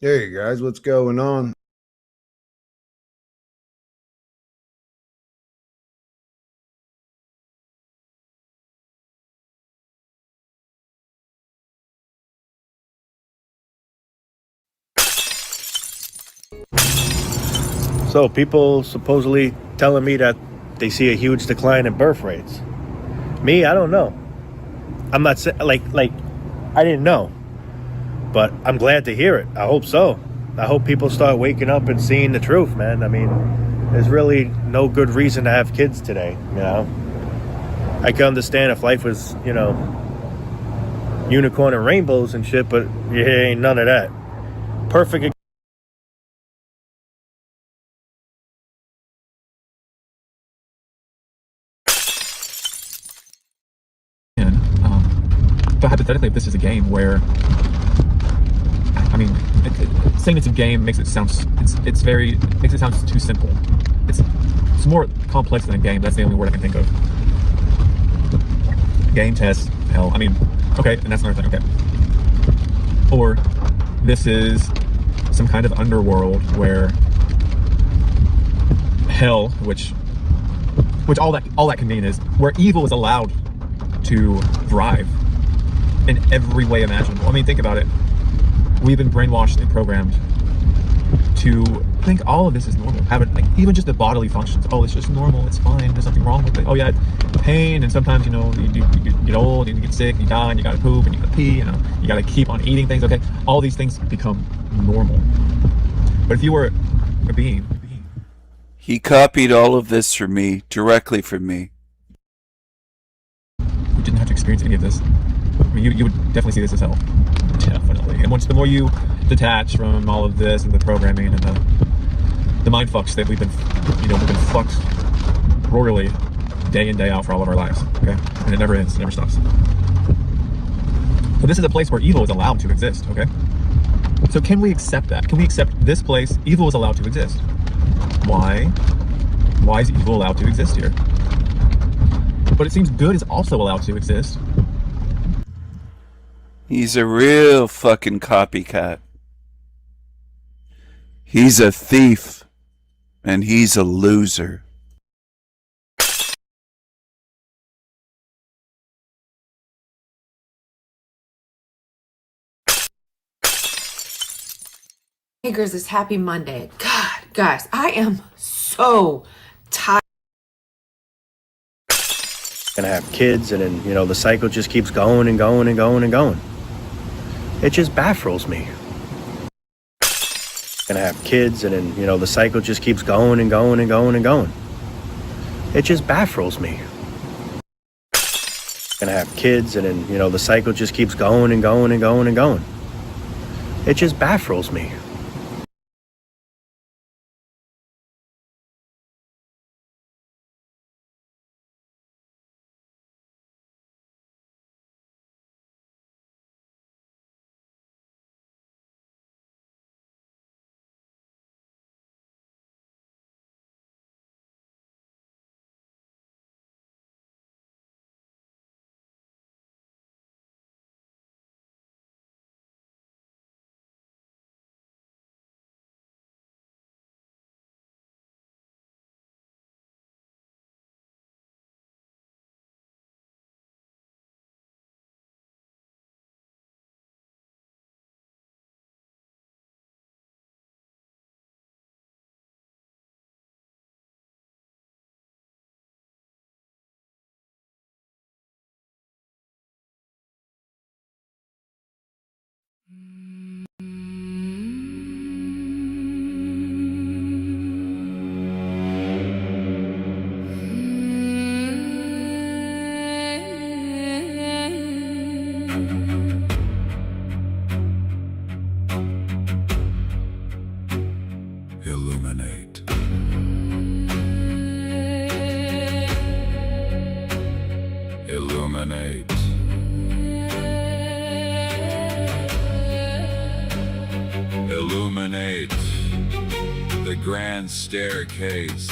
Hey guys, what's going on? So people supposedly telling me that they see a huge decline in birth rates. Me, I don't know. I'm not like I didn't know, but I'm glad to hear it. I hope so. I hope people start waking up and seeing the truth, man. I mean, there's really no good reason to have kids today, you know. I can understand if life was, you know, unicorn and rainbows and shit, but yeah, ain't none of that. Perfect. But hypothetically, if this is a game where, I mean, saying it's a game makes it sound makes it sound too simple. It's more complex than a game. That's the only word I can think of. Game, test, hell. I mean, okay, and that's another thing. Okay. Or this is some kind of underworld where hell, which all that can mean is where evil is allowed to thrive in every way imaginable. I mean, think about it. We've been brainwashed and programmed to think all of this is normal. Have it, like, even just the bodily functions. Oh, it's just normal. It's fine. There's nothing wrong with it. Oh yeah, pain, and sometimes, you know, you get old, and you get sick, and you die, and you gotta poop, and you gotta pee. You know, you gotta keep on eating things. Okay, all these things become normal. But if you were a being, he copied all of this from me, directly from me. You didn't have to experience any of this. I mean, you would definitely see this as hell. Definitely. And the more you detach from all of this and the programming and the mind fucks that we've been fucked royally day in, day out for all of our lives. Okay? And it never ends, it never stops. But this is a place where evil is allowed to exist, okay? So can we accept that? Can we accept this place, evil is allowed to exist? Why? Why is evil allowed to exist here? But it seems good is also allowed to exist. He's a real fucking copycat. He's a thief. And he's a loser. Hey girls, it's happy Monday. God, guys, I am so tired. Gonna have kids, and then, you know, the cycle just keeps going and going and going and going. It just baffles me. Gonna have kids, and then, you know, the cycle just keeps going and going and going and going. It just baffles me. Gonna have kids, and then, you know, the cycle just keeps going and going and going and going. It just baffles me. Illuminate. Illuminate. Illuminate the grand staircase.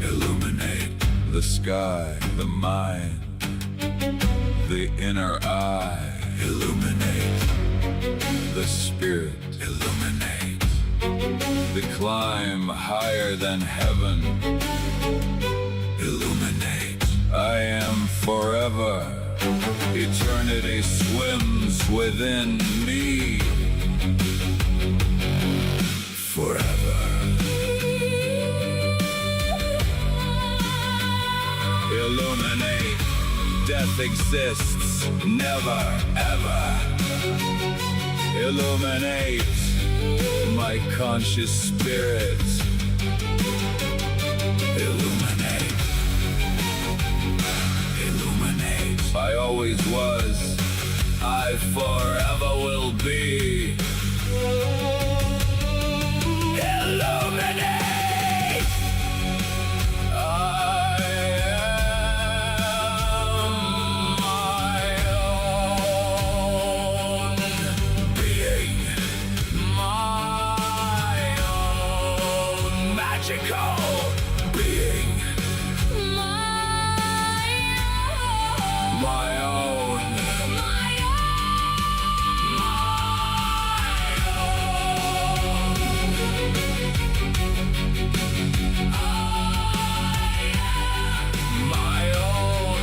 Illuminate the sky, the mind, the inner eye. Illuminate the spirit. Illuminate the climb higher than heaven. Illuminate. I am forever. Eternity swims within me. Forever. Illuminate. Death exists never, ever. Illuminate my conscious spirit. Illuminate. Illuminate. I always was. I forever will be. Illuminate. I am my own being, my own magical being, my own, my own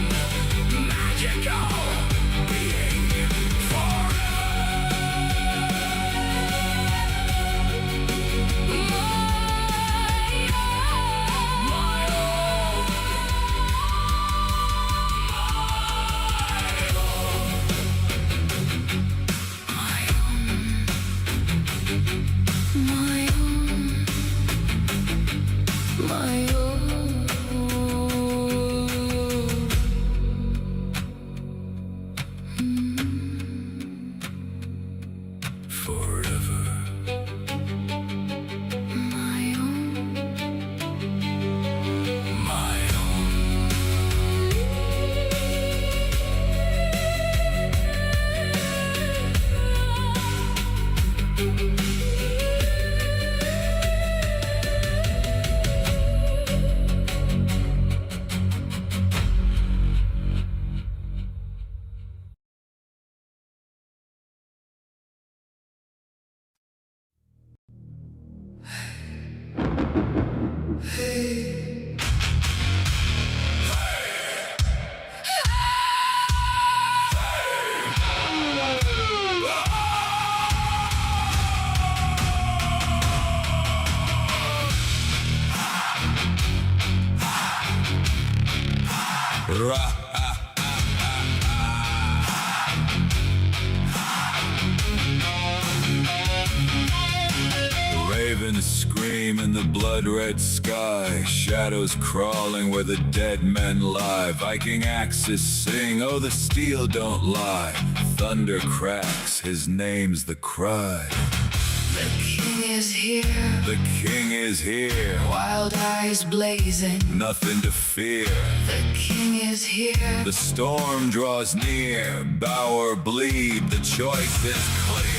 magical being forever. My own, my own. Ravens scream in the blood-red sky. Shadows crawling where the dead men lie. Viking axes sing, oh the steel don't lie. Thunder cracks, his name's the cry. The king is here, The king is here, wild eyes blazing. nothing to fear. The king is here. The storm draws near, bow or bleed, the choice is clear.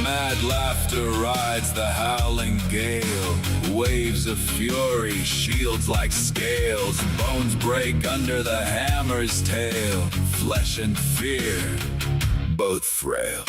Mad laughter rides the howling gale. Waves of fury, shields like scales. Bones break under the hammer's tail. Flesh and fear, both frail.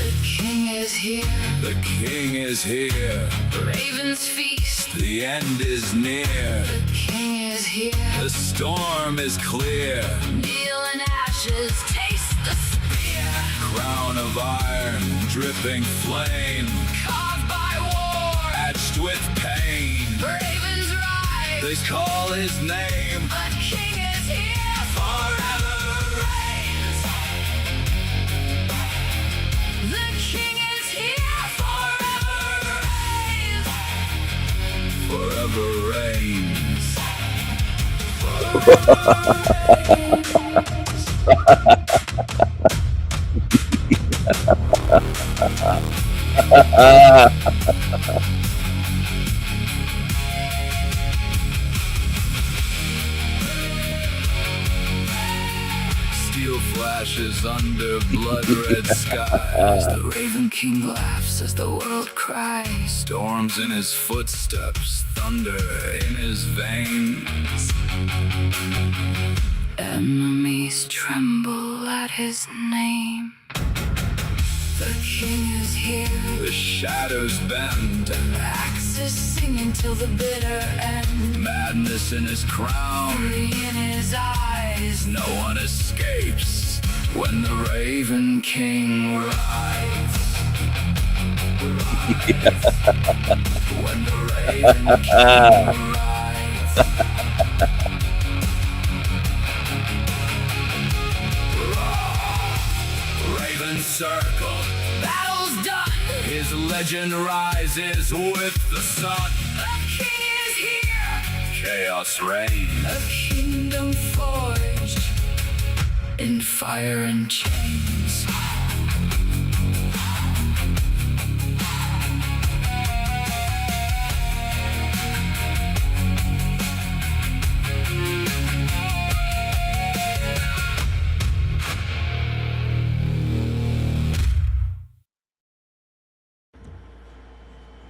The king is here. The king is here. Ravens feast. The end is near. The king is here. The storm is clear. Kneel in ashes, taste the spear. Crown of iron, dripping flame, Carved by war, etched with pain. ravens rise. They call his name. The king is here, forever reigns. The king is here, forever reigns. Forever reigns. Steel flashes under blood-red skies. The Raven King laughs as the world cries. Storms in his footsteps, thunder in his veins. Enemies tremble at his name. The king is here. The shadows bend. Axes singing till the bitter end. Madness in his crown. Fury in his eyes. No one escapes when the Raven King rides. When the Raven King rides. Raven circle, Battle's done. his legend rises with the sun. The king is here. Chaos reigns. A kingdom forged in fire and chains.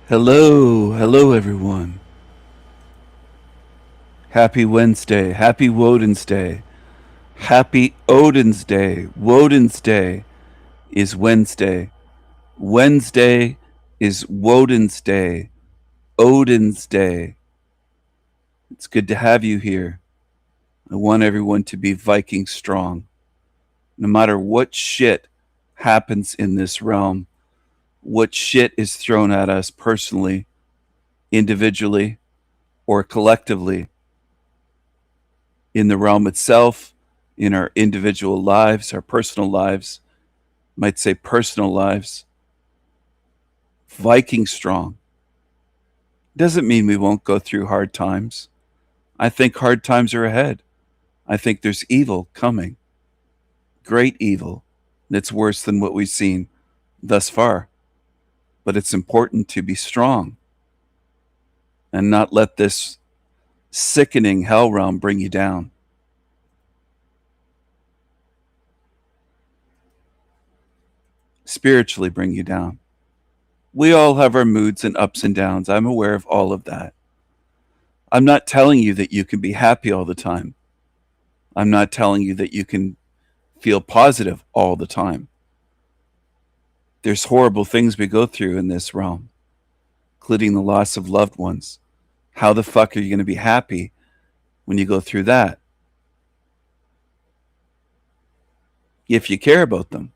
Hello everyone. Happy Wednesday, happy Woden's Day, happy Odin's Day. Woden's Day is Wednesday. Wednesday is Woden's Day, Odin's Day. It's good to have you here. I want everyone to be Viking strong. No matter what shit happens in this realm, what shit is thrown at us personally, individually, or collectively, in the realm itself, in our individual lives, our personal lives, might say personal lives, Viking strong. Doesn't mean we won't go through hard times. I think hard times are ahead. I think there's evil coming. Great evil that's worse than what we've seen thus far. But it's important to be strong and not let this sickening hell realm bring you down. Spiritually bring you down. We all have our moods and ups and downs. I'm aware of all of that. I'm not telling you that you can be happy all the time. I'm not telling you that you can feel positive all the time. There's horrible things we go through in this realm, including the loss of loved ones. How the fuck are you going to be happy when you go through that? If you care about them.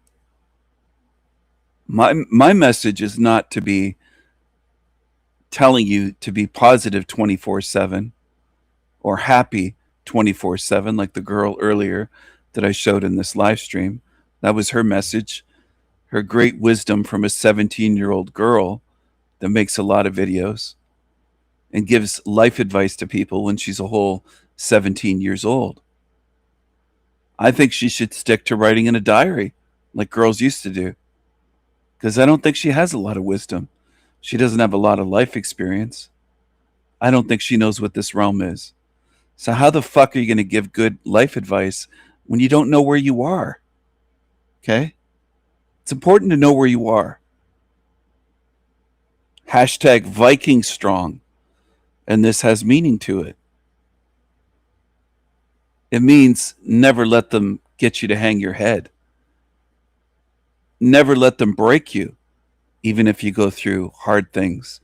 My message is not to be telling you to be positive 24/7 or happy 24/7 like the girl earlier that I showed in this live stream. That was her message. Her great wisdom from a 17-year-old girl that makes a lot of videos and gives life advice to people when she's a whole 17 years old. I think she should stick to writing in a diary like girls used to do, because I don't think she has a lot of wisdom. She doesn't have a lot of life experience. I don't think she knows what this realm is. So how the fuck are you going to give good life advice when you don't know where you are? Okay? It's important to know where you are. Hashtag Viking strong. And this has meaning to it. It means never let them get you to hang your head. Never let them break you, even if you go through hard things,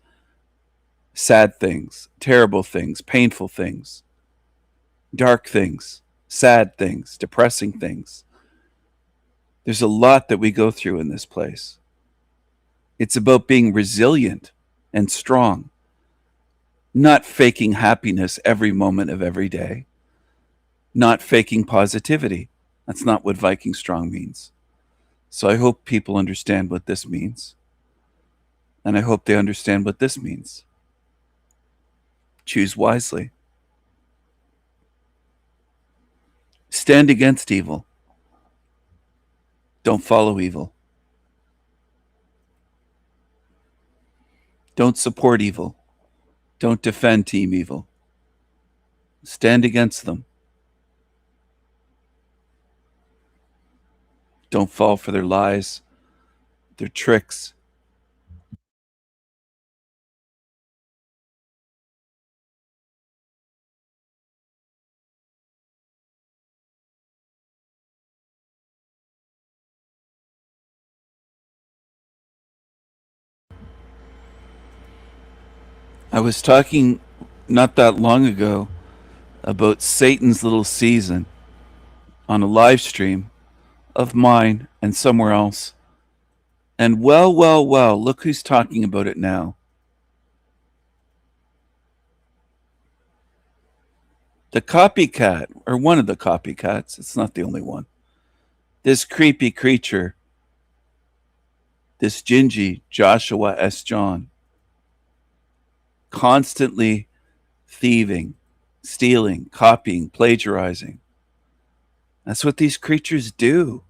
sad things, terrible things, painful things, dark things, sad things, depressing things. There's a lot that we go through in this place. It's about being resilient and strong, not faking happiness every moment of every day, not faking positivity. That's not what Viking Strong means. So I hope people understand what this means. And I hope they understand what this means. Choose wisely. Stand against evil. Don't follow evil. Don't support evil. Don't defend Team Evil. Stand against them. Don't fall for their lies, their tricks. I was talking not that long ago about Satan's little season on a live stream of mine and somewhere else. And well, look who's talking about it now. The copycat, or one of the copycats, it's not the only one. This creepy creature, this Gingy Joshua S. John, constantly thieving, stealing, copying, plagiarizing. That's what these creatures do.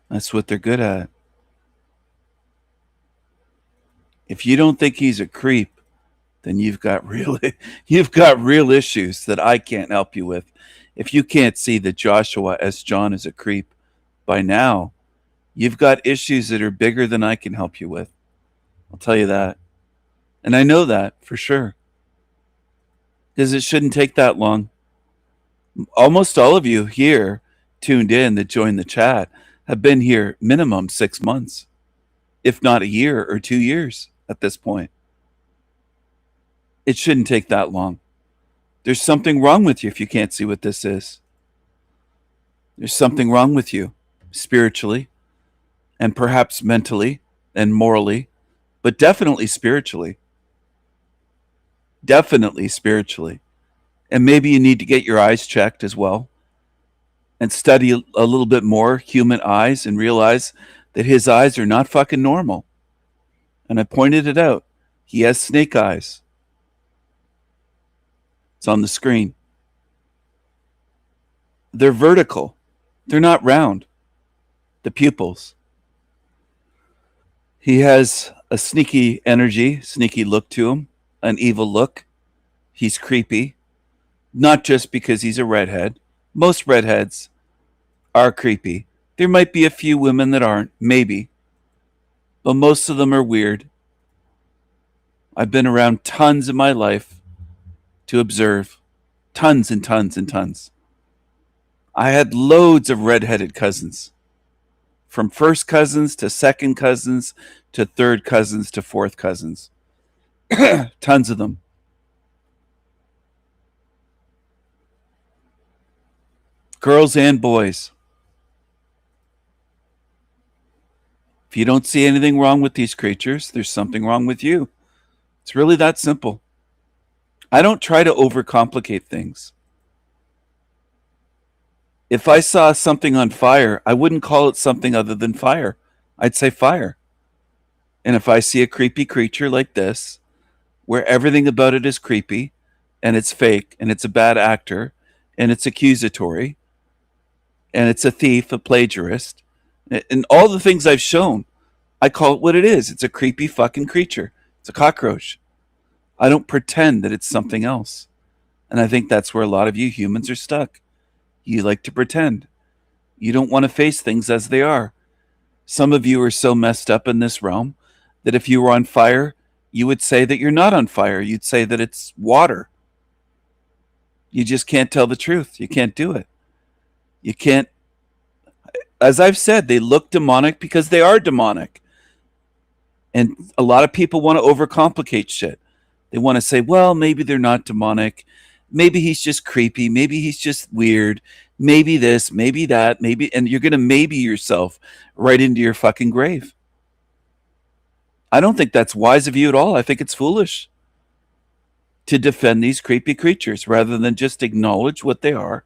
That's what they're good at. If you don't think he's a creep, then you've got real issues that I can't help you with. If you can't see that Joshua S. John is a creep by now, you've got issues that are bigger than I can help you with. I'll tell you that. And I know that for sure. Because it shouldn't take that long. Almost all of you here tuned in that joined the chat have been here minimum 6 months, if not a year or 2 years at this point. It shouldn't take that long. There's something wrong with you if you can't see what this is. There's something wrong with you spiritually and perhaps mentally and morally, but definitely spiritually. Definitely spiritually. And maybe you need to get your eyes checked as well and study a little bit more human eyes and realize that his eyes are not fucking normal. And I pointed it out. He has snake eyes. It's on the screen. They're vertical. They're not round. The pupils. He has a sneaky energy, sneaky look to him, an evil look. He's creepy. Not just because he's a redhead. Most redheads are creepy. There might be a few women that aren't, maybe. But most of them are weird. I've been around tons in my life to observe. Tons and tons and tons. I had loads of redheaded cousins. From first cousins to second cousins to third cousins to fourth cousins. Tons of them. Girls and boys. If you don't see anything wrong with these creatures, there's something wrong with you. It's really that simple. I don't try to overcomplicate things. If I saw something on fire, I wouldn't call it something other than fire. I'd say fire. And if I see a creepy creature like this, where everything about it is creepy, and it's fake, and it's a bad actor, and it's accusatory, and it's a thief, a plagiarist, and all the things I've shown, I call it what it is. It's a creepy fucking creature. It's a cockroach. I don't pretend that it's something else. And I think that's where a lot of you humans are stuck. You like to pretend. You don't want to face things as they are. Some of you are so messed up in this realm that if you were on fire, you would say that you're not on fire. You'd say that it's water. You just can't tell the truth. You can't do it. You can't as I've said, they look demonic because they are demonic. And a lot of people want to overcomplicate shit. They want to say, well, maybe they're not demonic. Maybe he's just creepy. Maybe he's just weird. Maybe this, maybe that, maybe. And you're going to maybe yourself right into your fucking grave. I don't think that's wise of you at all. I think it's foolish to defend these creepy creatures rather than just acknowledge what they are,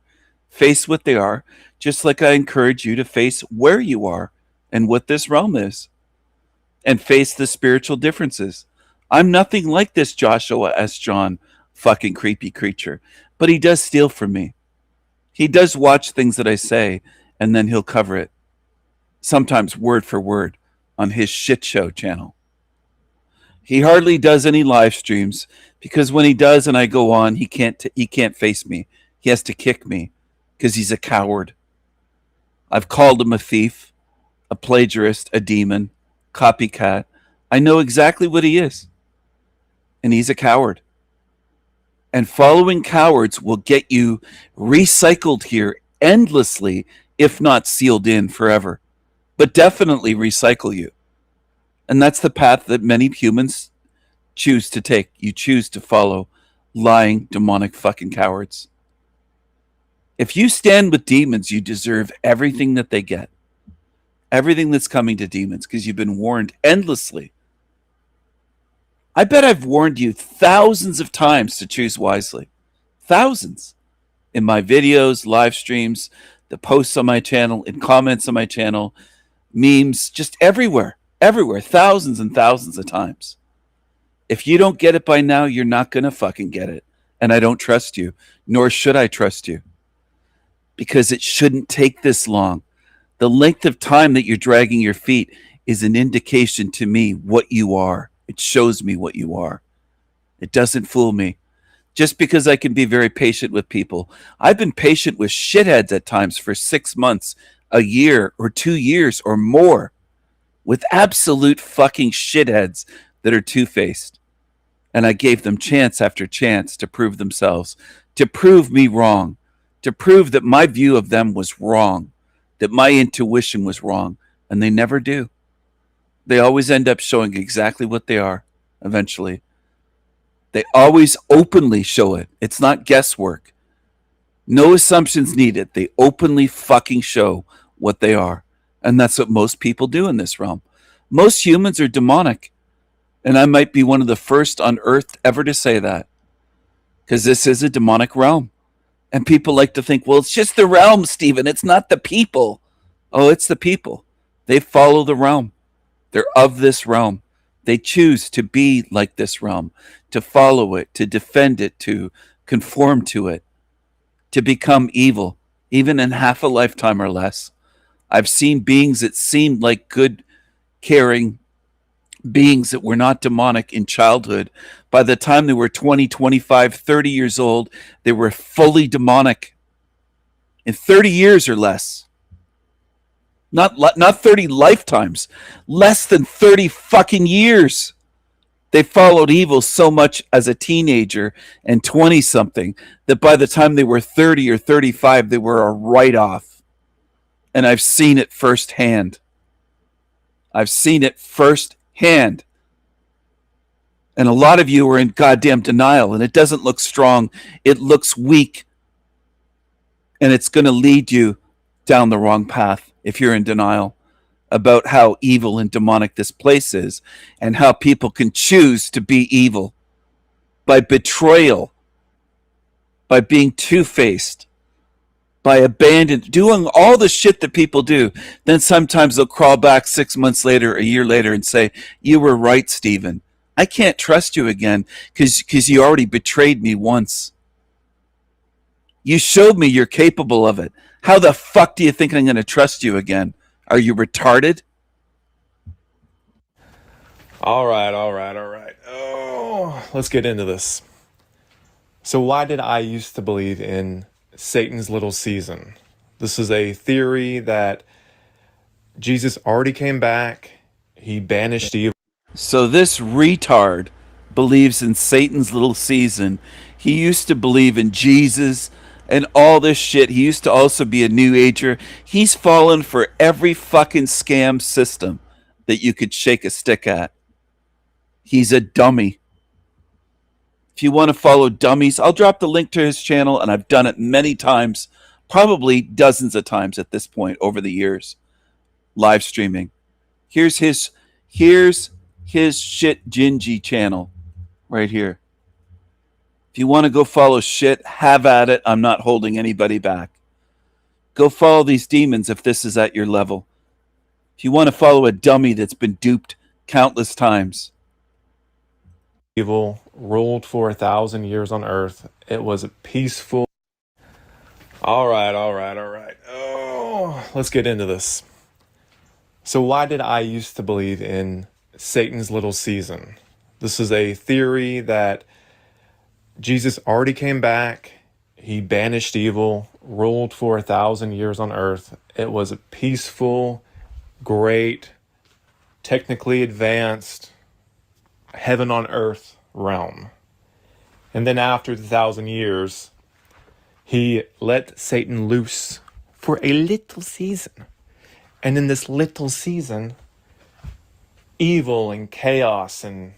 face what they are, just like I encourage you to face where you are and what this realm is, and face the spiritual differences. I'm nothing like this Joshua S. John fucking creepy creature, but he does steal from me. He does watch things that I say, and then he'll cover it, sometimes word for word, on his shit show channel. He hardly does any live streams because when he does and I go on, he can't face me. He has to kick me because he's a coward. I've called him a thief, a plagiarist, a demon, copycat. I know exactly what he is. And he's a coward. And following cowards will get you recycled here endlessly, if not sealed in forever. But definitely recycle you. And that's the path that many humans choose to take. You choose to follow lying, demonic fucking cowards. If you stand with demons, you deserve everything that they get. Everything that's coming to demons, because you've been warned endlessly. I bet I've warned you thousands of times to choose wisely. Thousands. In my videos, live streams, the posts on my channel, in comments on my channel, memes, just everywhere. Everywhere. Thousands and thousands of times. If you don't get it by now, you're not going to fucking get it. And I don't trust you, nor should I trust you. Because it shouldn't take this long. The length of time that you're dragging your feet is an indication to me what you are. It shows me what you are. It doesn't fool me. Just because I can be very patient with people. I've been patient with shitheads at times for 6 months, a year, or 2 years, or more. With absolute fucking shitheads that are two-faced. And I gave them chance after chance to prove themselves, to prove me wrong, to prove that my view of them was wrong, that my intuition was wrong, and they never do. They always end up showing exactly what they are, eventually. They always openly show it. It's not guesswork. No assumptions needed. They openly fucking show what they are. And that's what most people do in this realm. Most humans are demonic. And I might be one of the first on earth ever to say that. Because this is a demonic realm. And people like to think, well, it's just the realm, Stephen. It's not the people. Oh, it's the people. They follow the realm. They're of this realm. They choose to be like this realm, to follow it, to defend it, to conform to it, to become evil, even in half a lifetime or less. I've seen beings that seemed like good, caring beings that were not demonic in childhood. By the time they were 20, 25, 30 years old, they were fully demonic. In 30 years or less. Not 30 lifetimes. Less than 30 fucking years. They followed evil so much as a teenager and 20-something that by the time they were 30 or 35, they were a write-off. And I've seen it firsthand. I've seen it firsthand. And a lot of you are in goddamn denial, and it doesn't look strong. It looks weak. And it's going to lead you down the wrong path if you're in denial about how evil and demonic this place is and how people can choose to be evil by betrayal, by being two-faced, by abandoned, doing all the shit that people do. Then sometimes they'll crawl back 6 months later, a year later, and say, you were right, Stephen. I can't trust you again because you already betrayed me once. You showed me you're capable of it. How the fuck do you think I'm going to trust you again? Are you retarded? All right. Oh, let's get into this. So why did I used to believe in Satan's little season? This is a theory that Jesus already came back. He banished evil. So this retard believes in Satan's little season. He used to believe in Jesus and all this shit. He used to also be a New Ager. He's fallen for every fucking scam system that you could shake a stick at. He's a dummy. If you want to follow dummies, I'll drop the link to his channel, and I've done it many times, probably dozens of times at this point over the years, live streaming. Here's his shit Gingy channel right here. If you want to go follow shit, have at it. I'm not holding anybody back. Go follow these demons if this is at your level. If you want to follow a dummy that's been duped countless times. Evil ruled for 1,000 years on earth. It was peaceful. All right. Oh, let's get into this. So why did I used to believe in Satan's little season? This is a theory that Jesus already came back. He banished evil, ruled for 1,000 years on earth. It was a peaceful, great, technically advanced, heaven on earth realm. And then after the 1,000 years, he let Satan loose for a little season. And in this little season, evil and chaos and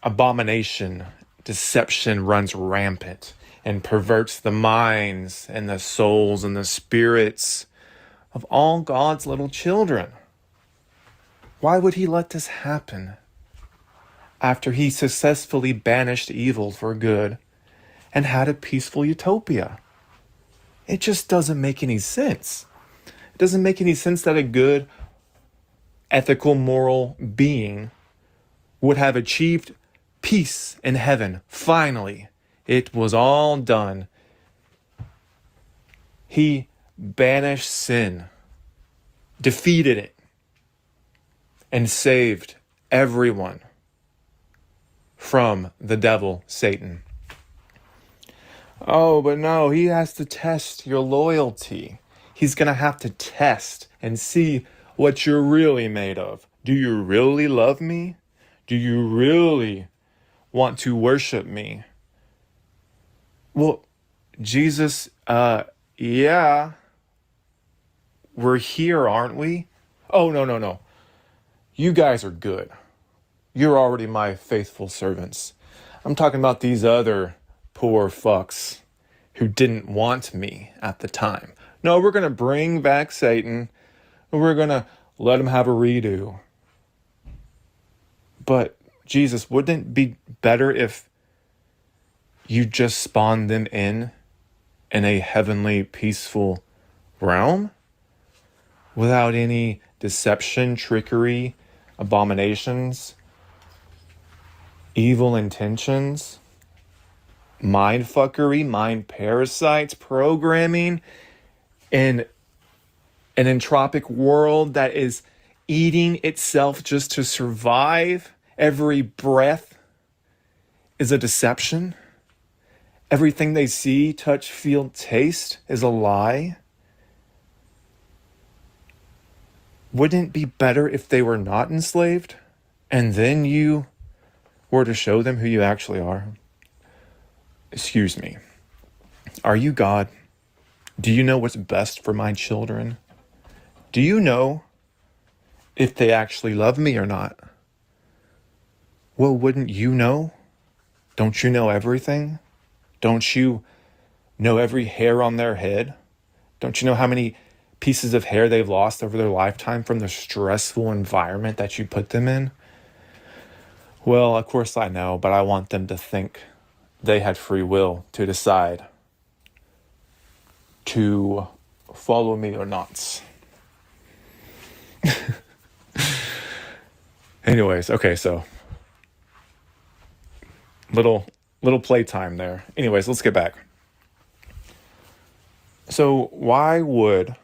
abomination, deception runs rampant and perverts the minds and the souls and the spirits of all God's little children. Why would he let this happen after he successfully banished evil for good and had a peaceful utopia? It just doesn't make any sense. It doesn't make any sense that a good, ethical, moral being would have achieved peace in heaven. Finally, it was all done. He banished sin, defeated it, and saved everyone from the devil, Satan. Oh, but no, he has to test your loyalty. He's going to have to test and see what you're really made of. Do you really love me? Do you really want to worship me? Well, Jesus, yeah, we're here, aren't we? Oh, no. You guys are good. You're already my faithful servants. I'm talking about these other poor fucks who didn't want me at the time. No, we're going to bring back Satan. We're going to let him have a redo. But Jesus, wouldn't it be better if you just spawned them in a heavenly, peaceful realm without any deception, trickery, abominations, evil intentions, mind fuckery, mind parasites, programming in an entropic world that is eating itself just to survive? Every breath is a deception. Everything they see, touch, feel, taste is a lie. Wouldn't it be better if they were not enslaved and then you were to show them who you actually are? Excuse me. Are you God? Do you know what's best for my children? Do you know if they actually love me or not? Well, wouldn't you know? Don't you know everything? Don't you know every hair on their head? Don't you know how many pieces of hair they've lost over their lifetime from the stressful environment that you put them in? Well, of course I know, but I want them to think they had free will to decide to follow me or not. Anyways, okay, so little playtime there. Anyways, let's get back. So why would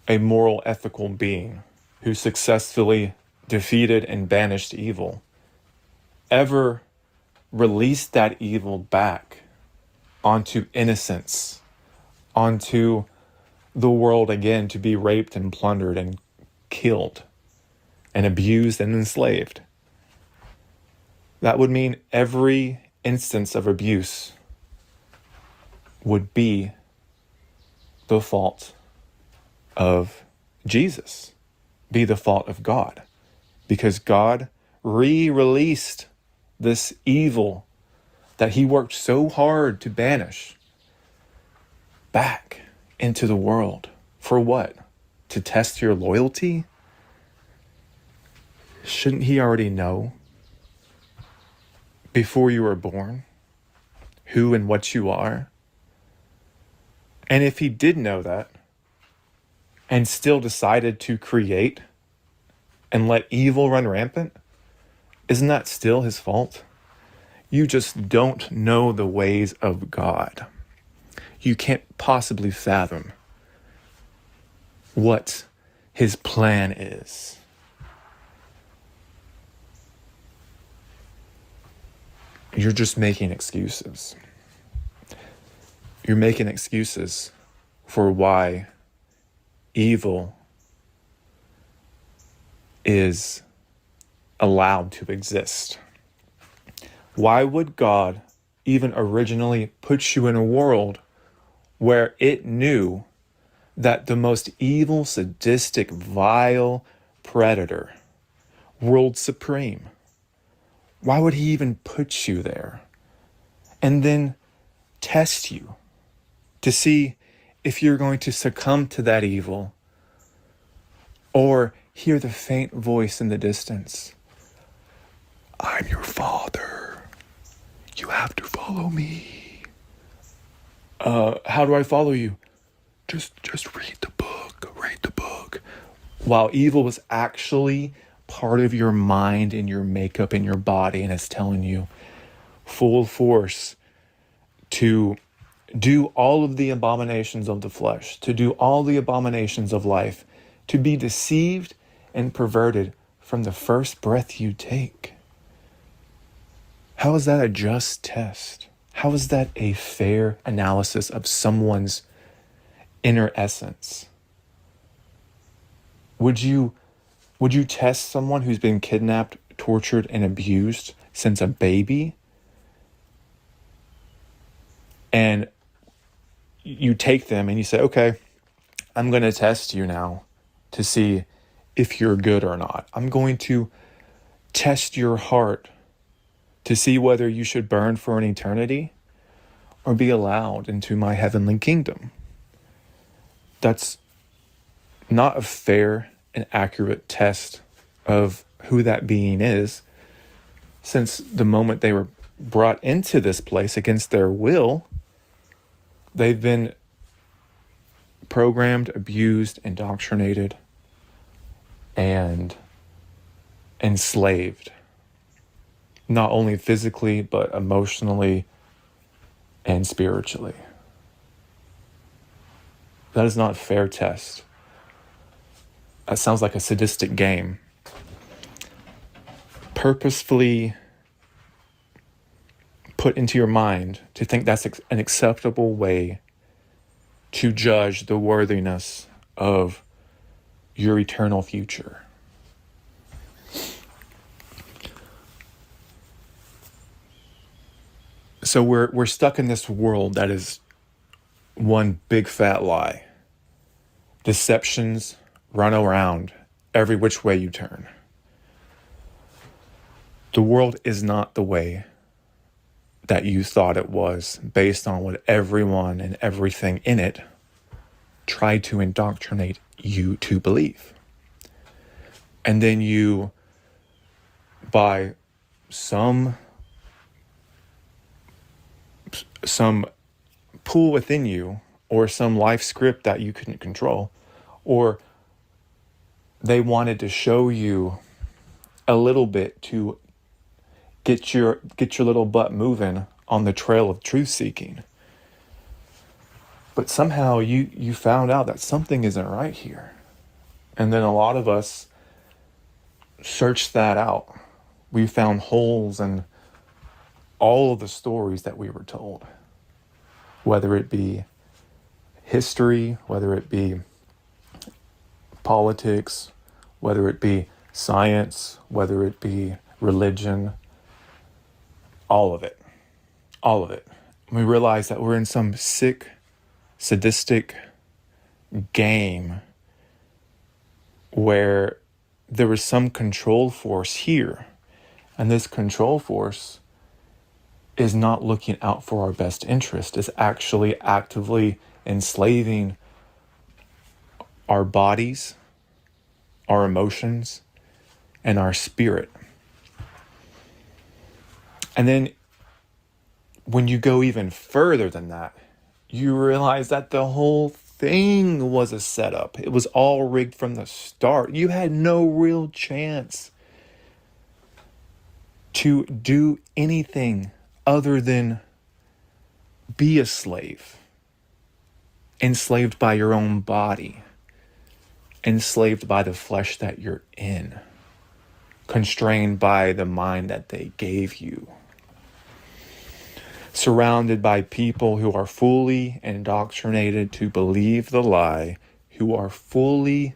a moral, ethical being who successfully defeated and banished evil ever release that evil back onto innocence, onto the world again to be raped and plundered and killed and abused and enslaved? That would mean every instance of abuse would be the fault of Jesus, be the fault of God, because God re-released this evil that he worked so hard to banish back into the world. For what? To test your loyalty? Shouldn't he already know before you were born who and what you are? And if he did know that and still decided to create and let evil run rampant, isn't that still his fault? You just don't know the ways of God. You can't possibly fathom what his plan is. You're just making excuses. You're making excuses for why evil is allowed to exist. Why would God even originally put you in a world where it knew that the most evil, sadistic, vile predator, world supreme, why would he even put you there? And then test you to see if you're going to succumb to that evil or hear the faint voice in the distance. I'm your father. You have to follow me. How do I follow you? Just read the book. Read the book. While evil was actually part of your mind and your makeup and your body, and it's telling you full force to do all of the abominations of the flesh, to do all the abominations of life, to be deceived and perverted from the first breath you take. How is that a just test? How is that a fair analysis of someone's inner essence? Would you test someone who's been kidnapped, tortured, and abused since a baby? And you take them and you say, okay, I'm going to test you now to see if you're good or not. I'm going to test your heart to see whether you should burn for an eternity or be allowed into my heavenly kingdom. That's not a fair and accurate test of who that being is, since the moment they were brought into this place against their will, they've been programmed, abused, indoctrinated, and enslaved. Not only physically, but emotionally and spiritually. That is not a fair test. That sounds like a sadistic game. Purposefully put into your mind to think that's an acceptable way to judge the worthiness of your eternal future. So we're stuck in this world that is one big fat lie. Deceptions run around every which way you turn. The world is not the way that you thought it was, based on what everyone and everything in it tried to indoctrinate you to believe. And then you, by some pull within you, or some life script that you couldn't control, or they wanted to show you a little bit to get your little butt moving on the trail of truth seeking. But somehow you found out that something isn't right here. And then a lot of us searched that out. We found holes in all of the stories that we were told, whether it be history, whether it be politics, whether it be science, whether it be religion, all of it. We realize that we're in some sick, sadistic game where there was some control force here, and this control force is not looking out for our best interest, is actually actively enslaving our bodies, our emotions, and our spirit. And then when you go even further than that, you realize that the whole thing was a setup. It was all rigged from the start. You had no real chance to do anything other than be a slave, enslaved by your own body, enslaved by the flesh that you're in, constrained by the mind that they gave you, surrounded by people who are fully indoctrinated to believe the lie, who are fully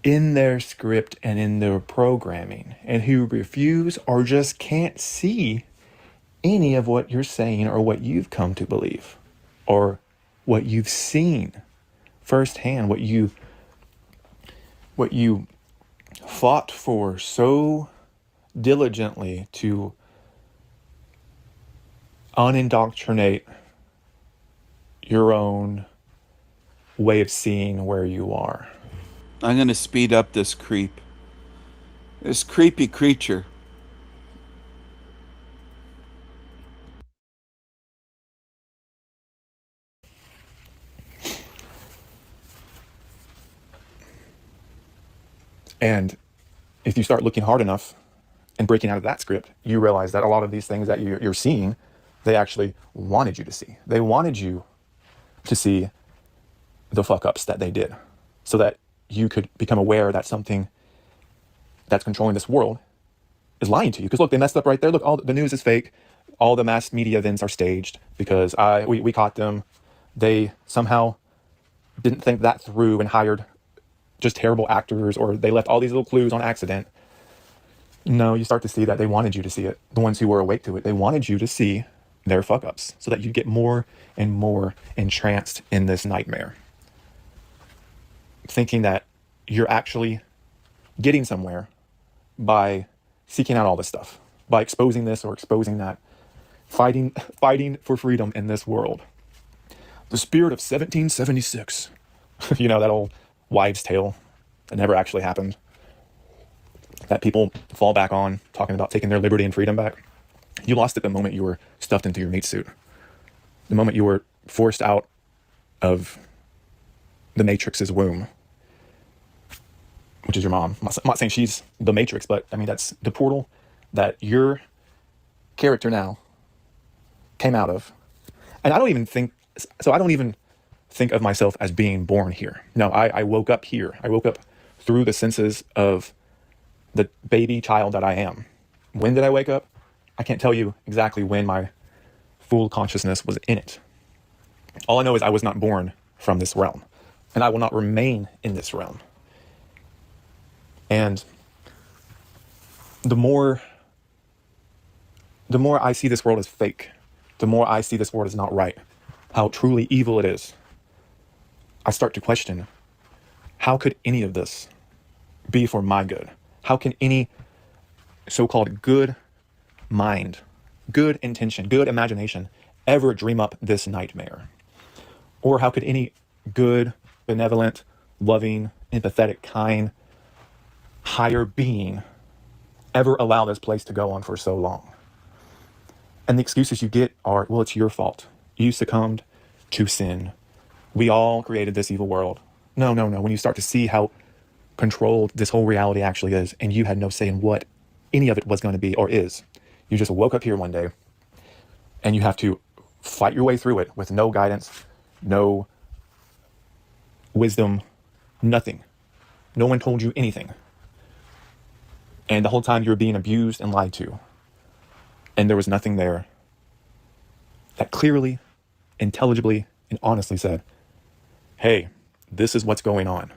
in their script and in their programming, and who refuse or just can't see any of what you're saying or what you've come to believe or what you've seen firsthand, what you fought for so diligently to unindoctrinate your own way of seeing where you are. I'm going to speed up this creepy creature. And if you start looking hard enough and breaking out of that script, you realize that a lot of these things that you're seeing, they actually wanted you to see. They wanted you to see the fuck ups that they did so that you could become aware that something that's controlling this world is lying to you. Because look, they messed up right there. Look, all the news is fake. All the mass media events are staged because we caught them. They somehow didn't think that through and hired just terrible actors, or they left all these little clues on accident. No, you start to see that they wanted you to see it. The ones who were awake to it, they wanted you to see their fuck ups so that you get more and more entranced in this nightmare, thinking that you're actually getting somewhere by seeking out all this stuff, by exposing this or exposing that, fighting for freedom in this world. The spirit of 1776. You know, that old wives' tale that never actually happened, that people fall back on, talking about taking their liberty and freedom back. You lost it the moment you were stuffed into your meat suit, the moment you were forced out of the Matrix's womb, which is your mom. I'm not saying she's the Matrix, but I mean, that's the portal that your character now came out of. And I don't even think of myself as being born here. No, I woke up here. I woke up through the senses of the baby child that I am. When did I wake up? I can't tell you exactly when my full consciousness was in it. All I know is I was not born from this realm, and I will not remain in this realm. And the more I see this world as fake, the more I see this world as not right, how truly evil it is, I start to question, how could any of this be for my good? How can any so-called good mind, good intention, good imagination ever dream up this nightmare? Or how could any good, benevolent, loving, empathetic, kind, higher being ever allow this place to go on for so long? And the excuses you get are, well, it's your fault. You succumbed to sin. We all created this evil world. No. When you start to see how controlled this whole reality actually is, and you had no say in what any of it was going to be or is. You just woke up here one day, and you have to fight your way through it with no guidance, no wisdom, nothing. No one told you anything. And the whole time you're being abused and lied to. And there was nothing there that clearly, intelligibly, and honestly said, hey, this is what's going on.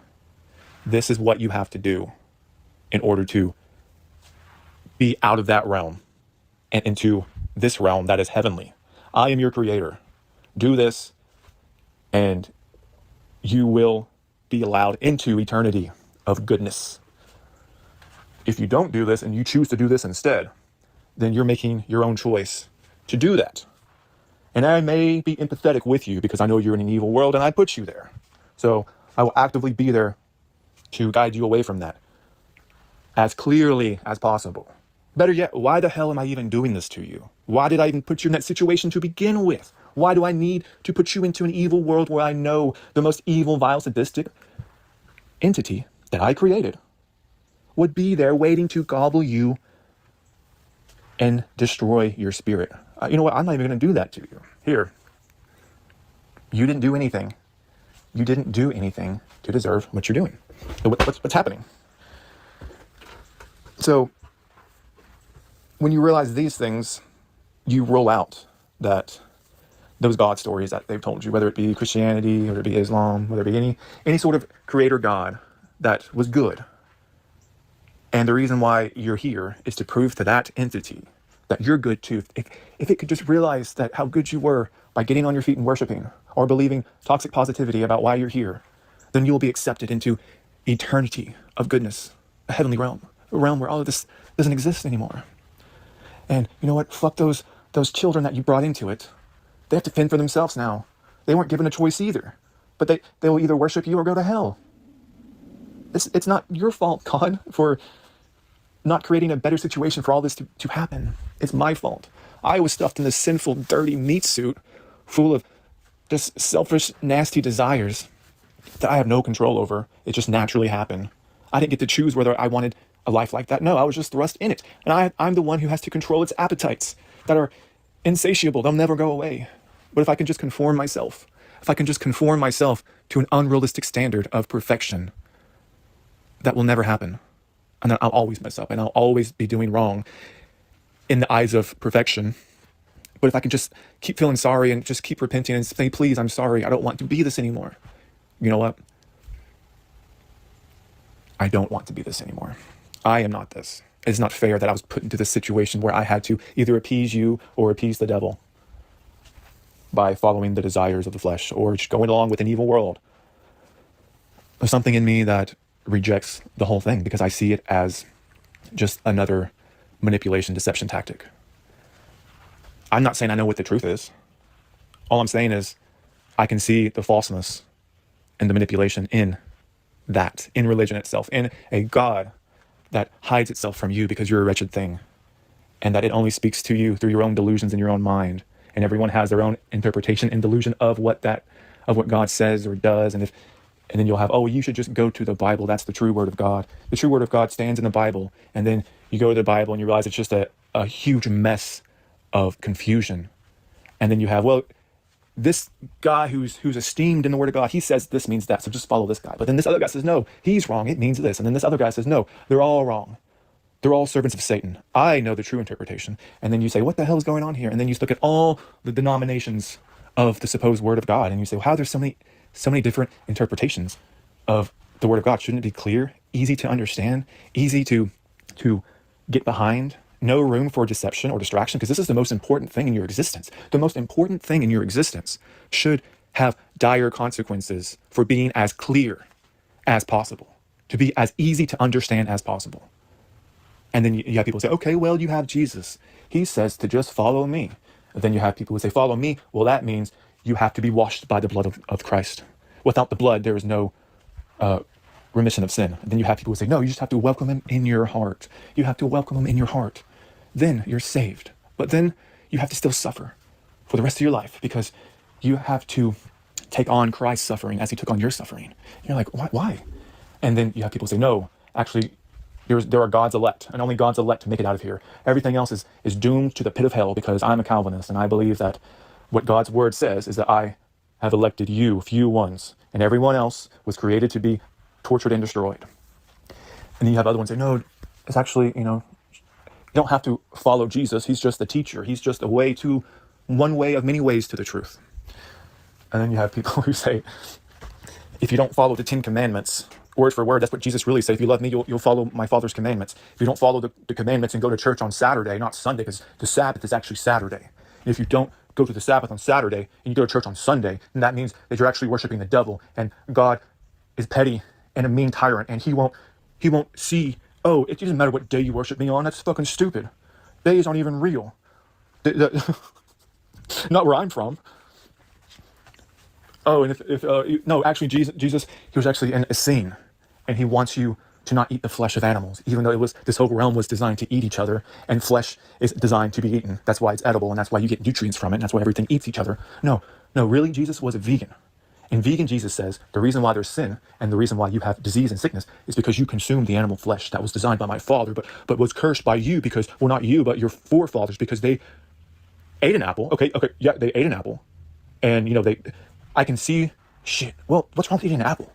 This is what you have to do in order to be out of that realm and into this realm that is heavenly. I am your creator. Do this, and you will be allowed into eternity of goodness. If you don't do this and you choose to do this instead, then you're making your own choice to do that. And I may be empathetic with you because I know you're in an evil world and I put you there. So I will actively be there to guide you away from that as clearly as possible. Better yet, why the hell am I even doing this to you? Why did I even put you in that situation to begin with? Why do I need to put you into an evil world where I know the most evil, vile, sadistic entity that I created would be there waiting to gobble you and destroy your spirit? You know what? I'm not even going to do that to you. Here. You didn't do anything. You didn't do anything to deserve what you're doing. So what's happening? So when you realize these things, you roll out those God stories that they've told you, whether it be Christianity, whether it be Islam, whether it be any sort of creator God that was good. And the reason why you're here is to prove to that entity that you're good too. If it could just realize that how good you were by getting on your feet and worshiping or believing toxic positivity about why you're here, then you will be accepted into eternity of goodness, a heavenly realm, a realm where all of this doesn't exist anymore. And you know what? Fuck those children that you brought into it. They have to fend for themselves now. They weren't given a choice either. But they will either worship you or go to hell. It's not your fault, God, for not creating a better situation for all this to happen. It's my fault. I was stuffed in this sinful, dirty meat suit full of just selfish, nasty desires that I have no control over. It just naturally happened. I didn't get to choose whether I wanted a life like that. No, I was just thrust in it. And I'm the one who has to control its appetites that are insatiable. They'll never go away. But if I can just conform myself, to an unrealistic standard of perfection, that will never happen. And then I'll always mess up and I'll always be doing wrong in the eyes of perfection. But if I can just keep feeling sorry and just keep repenting and say, please, I'm sorry, I don't want to be this anymore. You know what? I don't want to be this anymore. I am not this. It's not fair that I was put into this situation where I had to either appease you or appease the devil by following the desires of the flesh or just going along with an evil world. There's something in me that rejects the whole thing because I see it as just another manipulation, deception tactic. I'm not saying I know what the truth is. All I'm saying is I can see the falseness and the manipulation in that, in religion itself, in a God that hides itself from you because you're a wretched thing, and that it only speaks to you through your own delusions in your own mind, and everyone has their own interpretation and delusion of what God says or does, and then you'll have, oh, you should just go to the Bible. That's the true word of God. The true word of God stands in the Bible, and then you go to the Bible and you realize it's just a huge mess of confusion, and then you have, well, this guy who's esteemed in the word of God, he says this means that, so just follow this guy. But then this other guy says, no, he's wrong, it means this. And then this other guy says, no, they're all wrong. They're all servants of Satan. I know the true interpretation. And then you say, what the hell is going on here? And then you look at all the denominations of the supposed word of God, and you say, well, how there's so many different interpretations of the word of God. Shouldn't it be clear, easy to understand, easy to get behind? No room for deception or distraction, because this is the most important thing in your existence. The most important thing in your existence should have dire consequences for being as clear as possible, to be as easy to understand as possible. And then you have people say, okay, well, you have Jesus. He says to just follow me. And then you have people who say, follow me. Well, that means you have to be washed by the blood of Christ. Without the blood, there is no remission of sin. And then you have people who say, no, you just have to welcome him in your heart. You have to welcome him in your heart. Then you're saved. But then you have to still suffer for the rest of your life because you have to take on Christ's suffering as he took on your suffering. And you're like, why? And then you have people say, no, actually, there are God's elect, and only God's elect to make it out of here. Everything else is doomed to the pit of hell because I'm a Calvinist, and I believe that what God's word says is that I have elected you, few ones, and everyone else was created to be tortured and destroyed. And then you have other ones say, no, it's actually, you don't have to follow Jesus. He's just the teacher. He's just one way of many ways to the truth. And then you have people who say, if you don't follow the 10 commandments, word for word, that's what Jesus really said. If you love me, you'll follow my Father's commandments. If you don't follow the commandments and go to church on Saturday, not Sunday, because the Sabbath is actually Saturday. And if you don't go to the Sabbath on Saturday and you go to church on Sunday, and that means that you're actually worshiping the devil, and God is petty and a mean tyrant, and he won't see, oh, it doesn't matter what day you worship me on. That's fucking stupid. Days aren't even real. Not where I'm from. Oh, and no, actually, Jesus, he was actually in a scene, and he wants you to not eat the flesh of animals, even though this whole realm was designed to eat each other, and flesh is designed to be eaten. That's why it's edible, and that's why you get nutrients from it, and that's why everything eats each other. No, really, Jesus was a vegan. And vegan Jesus says the reason why there's sin and the reason why you have disease and sickness is because you consume the animal flesh that was designed by my Father, but was cursed by you because, well, not you, but your forefathers, because they ate an apple. Okay, yeah, they ate an apple, and I can see, shit, well, what's wrong with eating an apple?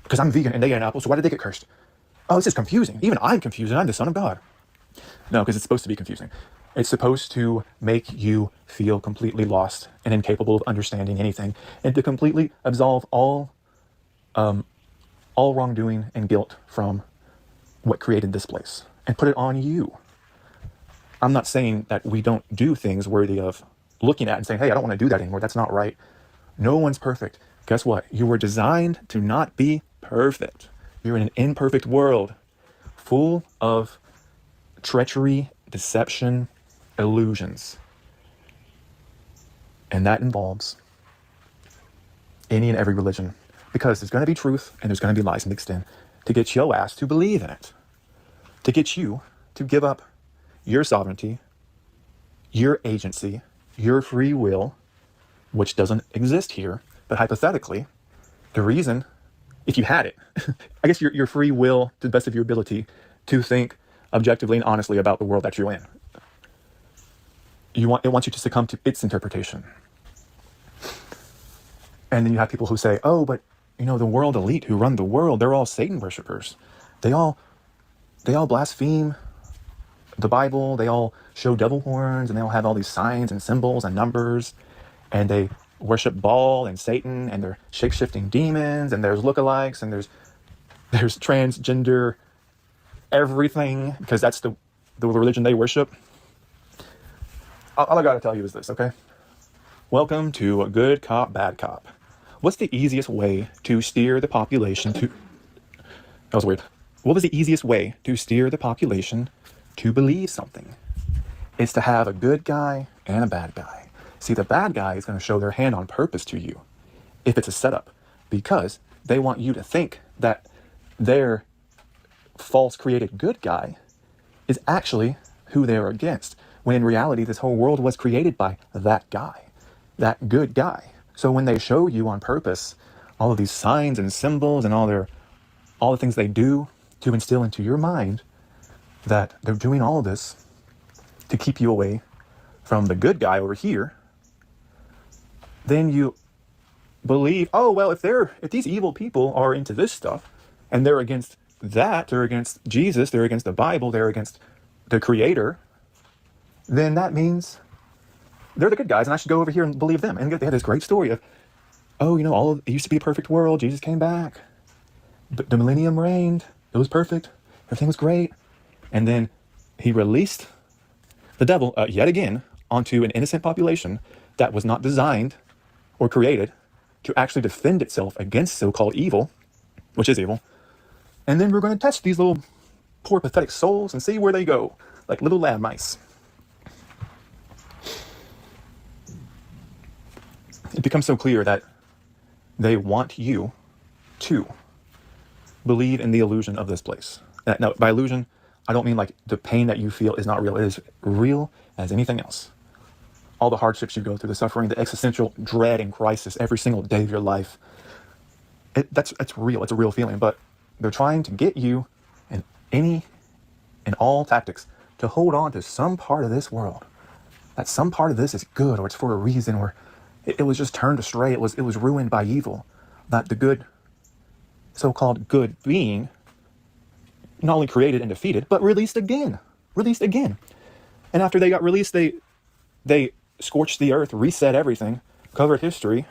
Because I'm vegan and they ate an apple, so why did they get cursed? Oh, this is confusing. Even I'm confused, and I'm the Son of God. No, because it's supposed to be confusing. It's supposed to make you feel completely lost and incapable of understanding anything, and to completely absolve all wrongdoing and guilt from what created this place, and put it on you. I'm not saying that we don't do things worthy of looking at and saying, hey, I don't want to do that anymore. That's not right. No one's perfect. Guess what? You were designed to not be perfect. You're in an imperfect world full of treachery, deception, illusions. And that involves any and every religion. Because there's going to be truth and there's going to be lies mixed in to get your ass to believe in it. To get you to give up your sovereignty, your agency, your free will, which doesn't exist here. But hypothetically, the reason, if you had it, I guess your free will to the best of your ability to think objectively and honestly about the world that you're in. It wants you to succumb to its interpretation. And then you have people who say, oh, but the world elite who run the world, they're all Satan worshipers. They all blaspheme the Bible, they all show devil horns, and they all have all these signs and symbols and numbers, and they worship Baal and Satan, and they're shape-shifting demons, and there's lookalikes, and there's transgender everything, because that's the religion they worship. All I gotta tell you is this, okay? Welcome to a good cop, bad cop. What's the easiest way to steer the population to... That was weird. What was the easiest way to steer the population to believe something? It's to have a good guy and a bad guy. See, the bad guy is going to show their hand on purpose to you if it's a setup, because they want you to think that their false created good guy is actually who they're against, when in reality this whole world was created by that guy, that good guy. So when they show you on purpose all of these signs and symbols and all the things they do to instill into your mind that they're doing all of this to keep you away from the good guy over here, then you believe, oh, well, if these evil people are into this stuff and they're against that, they're against Jesus, they're against the Bible, they're against the Creator, then that means they're the good guys and I should go over here and believe them. And they had this great story of, oh, it used to be a perfect world, Jesus came back, the millennium reigned, it was perfect, everything was great. And then he released the devil yet again onto an innocent population that was not designed or created to actually defend itself against so-called evil, which is evil. And then we're going to test these little poor pathetic souls and see where they go, like little lab mice. It becomes so clear that they want you to believe in the illusion of this place. Now, by illusion, I don't mean like the pain that you feel is not real. It is real as anything else. All the hardships you go through, the suffering, the existential dread and crisis every single day of your life. That's real. It's a real feeling. But they're trying to get you in all tactics to hold on to some part of this world. That some part of this is good, or it's for a reason, or it was just turned astray. It was ruined by evil. That the good, so-called good being, not only created and defeated, but released again. And after they got released, they scorched the earth, reset everything, covered history,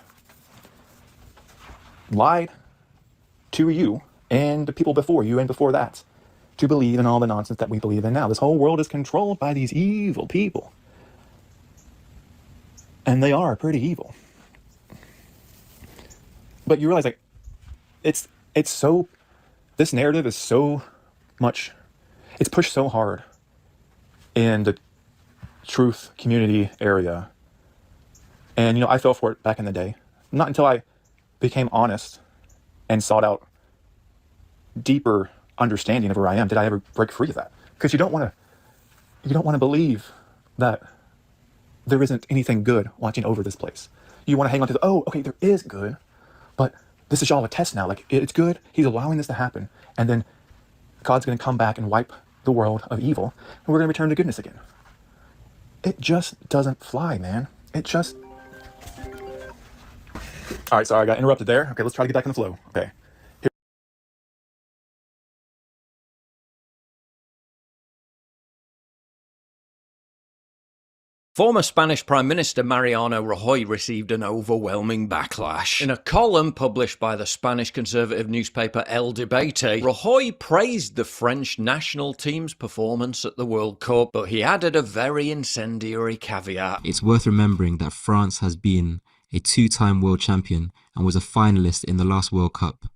lied to you and the people before you and before that to believe in all the nonsense that we believe in now. This whole world is controlled by these evil people. And they are pretty evil. But you realize, like, it's so, this narrative is so much, it's pushed so hard in the truth community area. And, you know, I fell for it back in the day. Not until I became honest and sought out deeper understanding of where I am did I ever break free of that. Because you don't want to believe that there isn't anything good watching over this place. You want to hang on to oh, okay, there is good, but this is all a test now. Like, it's good. He's allowing this to happen. And then God's going to come back and wipe the world of evil, and we're going to return to goodness again. It just doesn't fly, man. It just... All right, sorry, I got interrupted there. Okay, let's try to get back in the flow. Okay. Former Spanish Prime Minister Mariano Rajoy received an overwhelming backlash. In a column published by the Spanish conservative newspaper El Debate, Rajoy praised the French national team's performance at the World Cup, but he added a very incendiary caveat. It's worth remembering that France has been a two-time world champion and was a finalist in the last World Cup.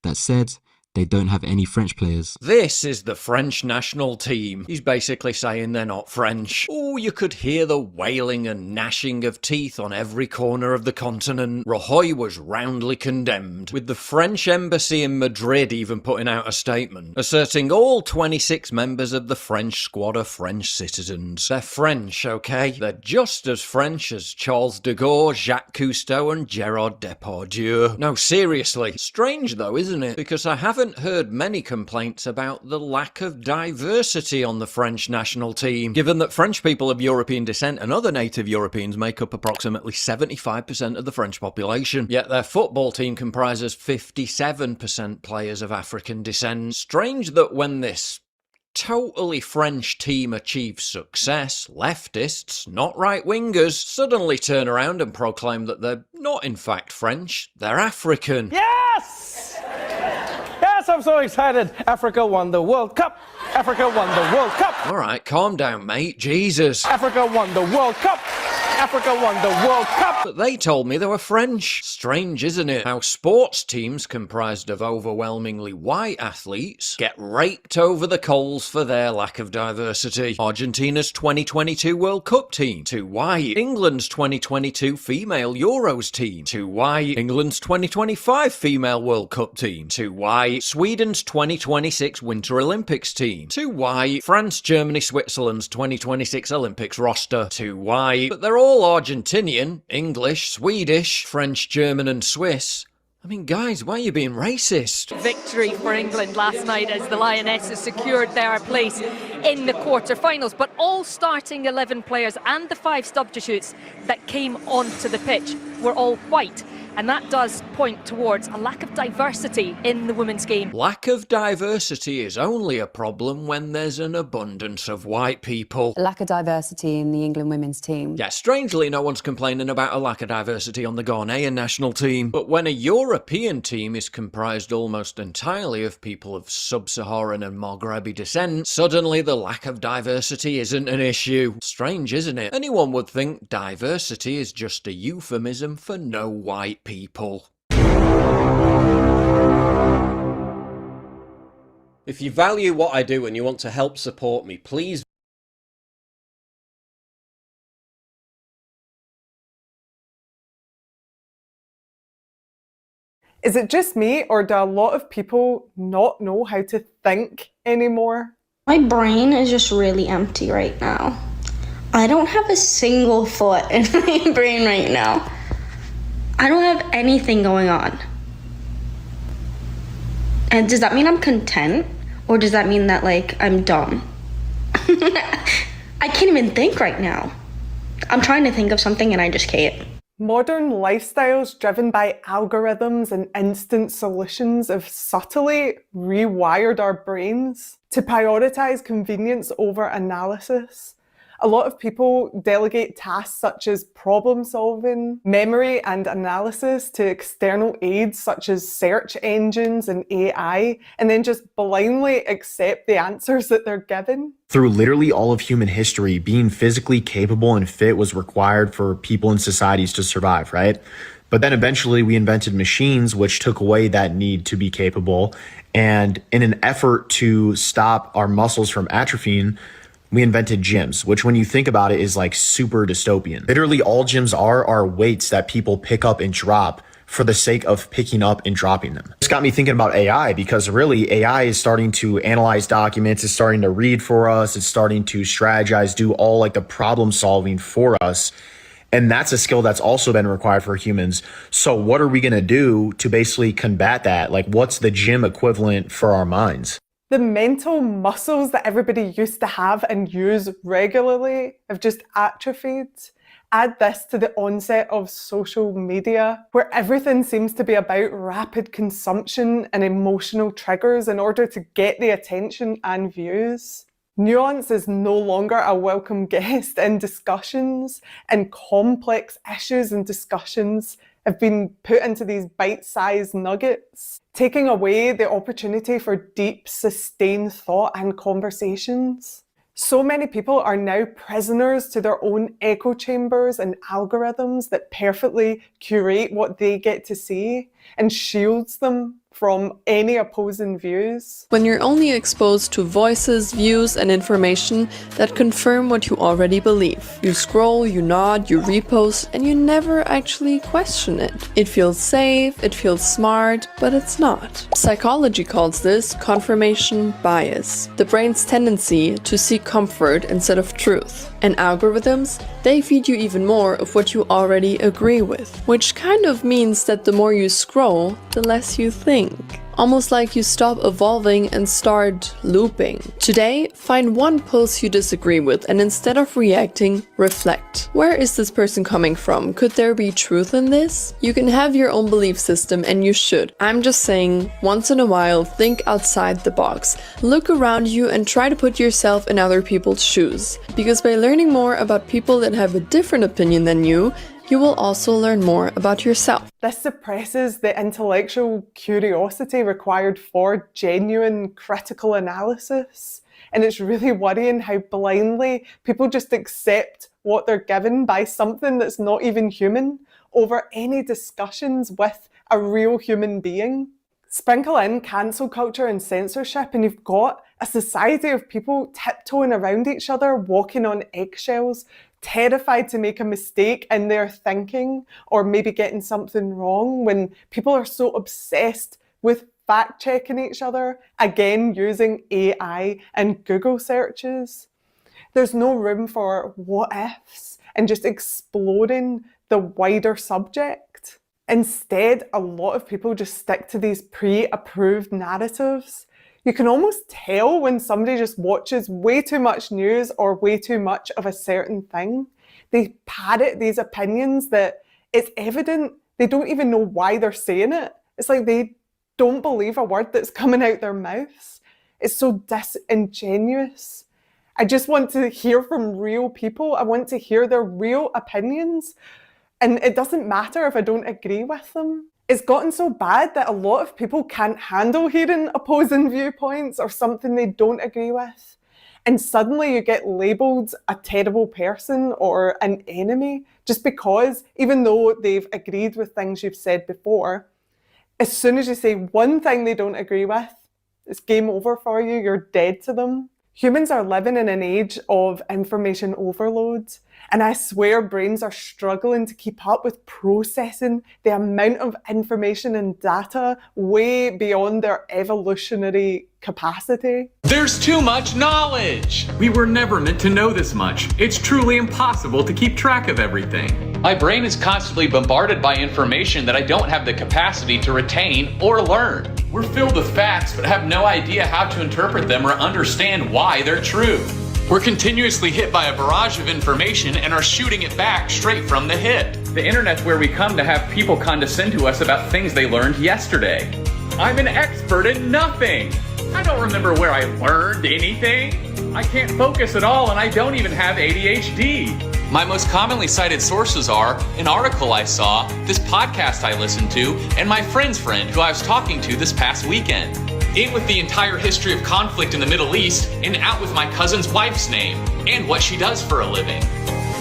That said, they don't have any French players. This is the French national team. He's basically saying they're not French. Oh, you could hear the wailing and gnashing of teeth on every corner of the continent. Rajoy was roundly condemned, with the French embassy in Madrid even putting out a statement, asserting all 26 members of the French squad are French citizens. They're French, okay? They're just as French as Charles de Gaulle, Jacques Cousteau and Gerard Depardieu. No, seriously. Strange though, isn't it? Because I haven't heard many complaints about the lack of diversity on the French national team, given that French people of European descent and other native Europeans make up approximately 75% of the French population. Yet their football team comprises 57% players of African descent. Strange that when this totally French team achieves success, leftists, not right-wingers, suddenly turn around and proclaim that they're not in fact French, they're African. Yes! Yes, I'm so excited. Africa won the World Cup. Africa won the World Cup. All right, calm down, mate. Jesus. Africa won the World Cup. Africa won the World Cup. But they told me they were French. Strange, isn't it? How sports teams comprised of overwhelmingly white athletes get raked over the coals for their lack of diversity. Argentina's 2022 World Cup team, too white. England's 2022 female Euros team, too white. England's 2025 female World Cup team, too white. Sweden's 2026 Winter Olympics team, too white. France, Germany, Switzerland's 2026 Olympics roster, too white. But they're all Argentinian, English, Swedish, French, German and Swiss. I mean, guys, why are you being racist? Victory for England last night as the Lionesses secured their place in the quarter-finals. But all starting 11 players and the 5 substitutes that came onto the pitch were all white. And that does point towards a lack of diversity in the women's game. Lack of diversity is only a problem when there's an abundance of white people. A lack of diversity in the England women's team. Yeah, strangely, no one's complaining about a lack of diversity on the Ghanaian national team. But when a European team is comprised almost entirely of people of sub-Saharan and Maghrebi descent, suddenly the lack of diversity isn't an issue. Strange, isn't it? Anyone would think diversity is just a euphemism for no white people. If you value what I do and you want to help support me, please. Is it just me, or do a lot of people not know how to think anymore? My brain is just really empty right now. I don't have a single thought in my brain right now. I don't have anything going on. And does that mean I'm content? Or does that mean that, like, I'm dumb? I can't even think right now. I'm trying to think of something and I just can't. Modern lifestyles driven by algorithms and instant solutions have subtly rewired our brains to prioritize convenience over analysis. A lot of people delegate tasks such as problem solving, memory and analysis to external aids such as search engines and AI, and then just blindly accept the answers that they're given. Through literally all of human history, being physically capable and fit was required for people and societies to survive, right? But then eventually we invented machines, which took away that need to be capable. And in an effort to stop our muscles from atrophying, we invented gyms, which when you think about it is like super dystopian. Literally all gyms are weights that people pick up and drop for the sake of picking up and dropping them. This got me thinking about AI, because really AI is starting to analyze documents, it's starting to read for us, it's starting to strategize, do all like the problem solving for us. And that's a skill that's also been required for humans. So what are we going to do to basically combat that? Like, what's the gym equivalent for our minds? The mental muscles that everybody used to have and use regularly have just atrophied. Add this to the onset of social media, where everything seems to be about rapid consumption and emotional triggers in order to get the attention and views. Nuance is no longer a welcome guest in discussions, and complex issues and discussions have been put into these bite-sized nuggets, taking away the opportunity for deep, sustained thought and conversations. So many people are now prisoners to their own echo chambers and algorithms that perfectly curate what they get to see and shields them from any opposing views. When you're only exposed to voices, views, and information that confirm what you already believe. You scroll, you nod, you repost, and you never actually question it. It feels safe, it feels smart, but it's not. Psychology calls this confirmation bias, the brain's tendency to seek comfort instead of truth. And algorithms, they feed you even more of what you already agree with, which kind of means that the more you scroll, the less you think. Almost like you stop evolving and start looping. Today, find one post you disagree with and instead of reacting, reflect. Where is this person coming from? Could there be truth in this? You can have your own belief system and you should. I'm just saying, once in a while, think outside the box. Look around you and try to put yourself in other people's shoes. Because by learning more about people that have a different opinion than you will also learn more about yourself. This suppresses the intellectual curiosity required for genuine critical analysis. And it's really worrying how blindly people just accept what they're given by something that's not even human over any discussions with a real human being. Sprinkle in cancel culture and censorship and you've got a society of people tiptoeing around each other, walking on eggshells, terrified to make a mistake in their thinking or maybe getting something wrong, when people are so obsessed with fact-checking each other, again using AI and Google searches. There's no room for what-ifs and just exploring the wider subject. Instead, a lot of people just stick to these pre-approved narratives. You can almost tell when somebody just watches way too much news or way too much of a certain thing. They parrot these opinions that it's evident they don't even know why they're saying it. It's like they don't believe a word that's coming out their mouths. It's so disingenuous. I just want to hear from real people. I want to hear their real opinions. And it doesn't matter if I don't agree with them. It's gotten so bad that a lot of people can't handle hearing opposing viewpoints or something they don't agree with. And suddenly you get labelled a terrible person or an enemy just because, even though they've agreed with things you've said before, as soon as you say one thing they don't agree with, it's game over for you, you're dead to them. Humans are living in an age of information overload, and I swear brains are struggling to keep up with processing the amount of information and data way beyond their evolutionary capacity. There's too much knowledge! We were never meant to know this much. It's truly impossible to keep track of everything. My brain is constantly bombarded by information that I don't have the capacity to retain or learn. We're filled with facts but have no idea how to interpret them or understand why they're true. We're continuously hit by a barrage of information and are shooting it back straight from the hip. The internet's where we come to have people condescend to us about things they learned yesterday. I'm an expert in nothing. I don't remember where I learned anything. I can't focus at all, and I don't even have ADHD. My most commonly cited sources are an article I saw, this podcast I listened to, and my friend's friend who I was talking to this past weekend. In with the entire history of conflict in the Middle East, and out with my cousin's wife's name, and what she does for a living.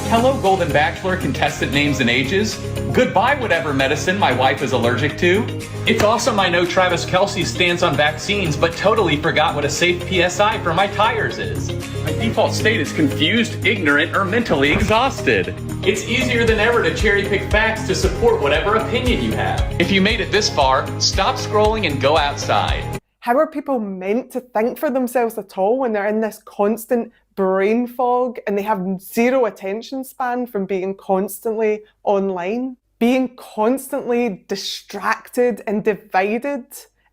Hello, Golden Bachelor contestant names and ages. Goodbye, whatever medicine my wife is allergic to. It's awesome I know Travis Kelce stands on vaccines, but totally forgot what a safe PSI for my tires is. My default state is confused, ignorant, or mentally exhausted. It's easier than ever to cherry pick facts to support whatever opinion you have. If you made it this far, stop scrolling and go outside. How are people meant to think for themselves at all when they're in this constant brain fog and they have zero attention span from being constantly online, being constantly distracted and divided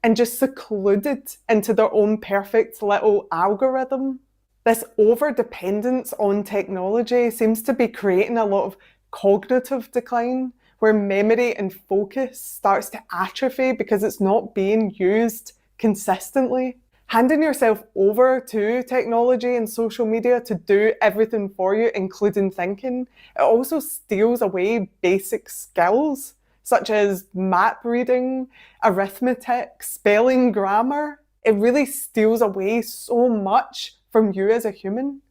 and just secluded into their own perfect little algorithm? This over-dependence on technology seems to be creating a lot of cognitive decline, where memory and focus starts to atrophy because it's not being used consistently. Handing yourself over to technology and social media to do everything for you, including thinking, it also steals away basic skills such as map reading, arithmetic, spelling, grammar. It really steals away so much from you as a human.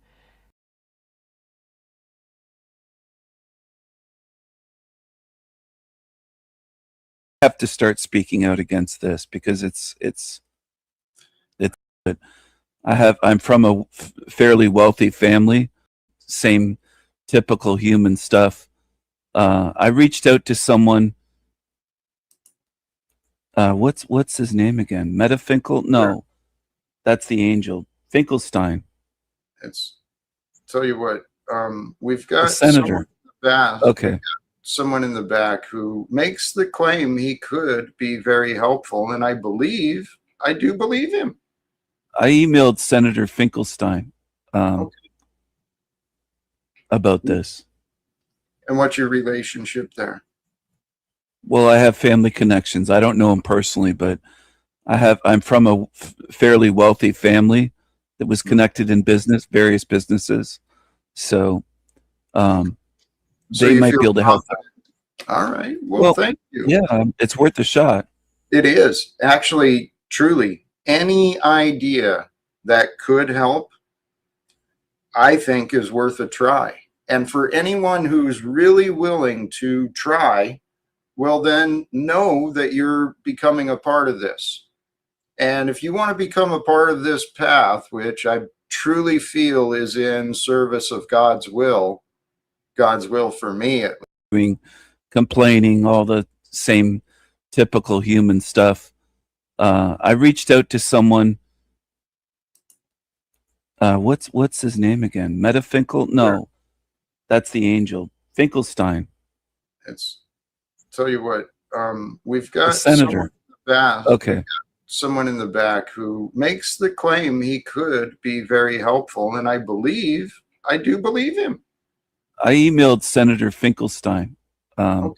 Have to start speaking out against this because it's I'm from a fairly wealthy family, same typical human stuff. I reached out to someone. What's his name again? Metafinkel? No, that's the angel. Finkelstein. Tell you what, we've got The senator. someone in the back. Okay. Someone in the back who makes the claim he could be very helpful, and I do believe him. I emailed Senator Finkelstein about this. And what's your relationship there? Well, I have family connections. I don't know him personally, but I'm from a fairly wealthy family that was connected in various businesses. So, they you might feel be able to help. All right. Well, thank you. Yeah, it's worth a shot. It is. Actually, truly, any idea that could help, I think, is worth a try. And for anyone who's really willing to try, well, then know that you're becoming a part of this. And if you want to become a part of this path, which I truly feel is in service of God's will for me at least. Complaining, all the same typical human stuff. I reached out to someone. What's his name again? Metafinkel? No, that's the angel. Finkelstein. Tell you what, we've got The senator. someone in the back. Okay. Someone in the back who makes the claim he could be very helpful, and I do believe him. I emailed Senator Finkelstein about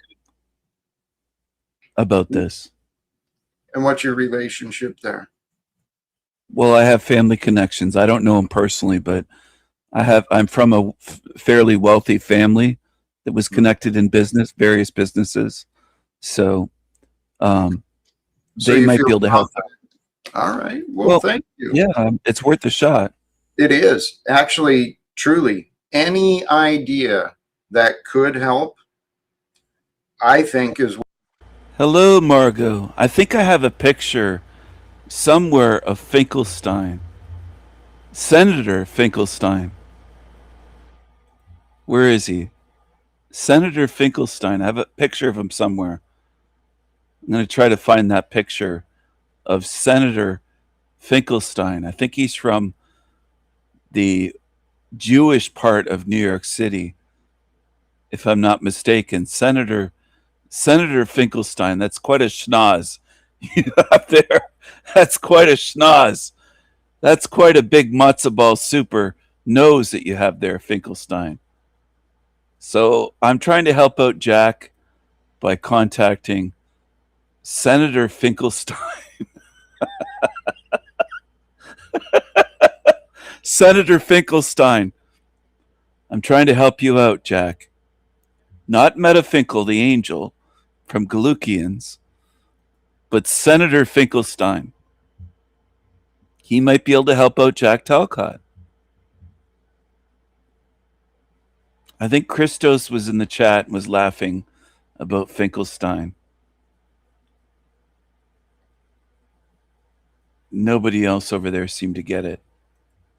this. And what's your relationship there? Well, I have family connections. I don't know him personally, but I'm from a fairly wealthy family that was connected in various businesses. So, they might be able to help. All right. Well, thank you. Yeah, it's worth a shot. It is. Actually, truly, any idea that could help, I think is. Hello, Margot. I think I have a picture somewhere of Finkelstein. Senator Finkelstein. Where is he? Senator Finkelstein. I have a picture of him somewhere. I'm going to try to find that picture of Senator Finkelstein. I think he's from the Jewish part of New York City, if I'm not mistaken. Senator Finkelstein. That's quite a schnoz you have there. That's quite a schnoz. That's quite a big matzo ball super nose that you have there, Finkelstein. So I'm trying to help out Jack by contacting Senator Finkelstein. Senator Finkelstein. I'm trying to help you out, Jack. Not Metafinkel the angel from Galukians, but Senator Finkelstein. He might be able to help out Jack Talcott. I think Christos was in the chat and was laughing about Finkelstein. Nobody else over there seemed to get it.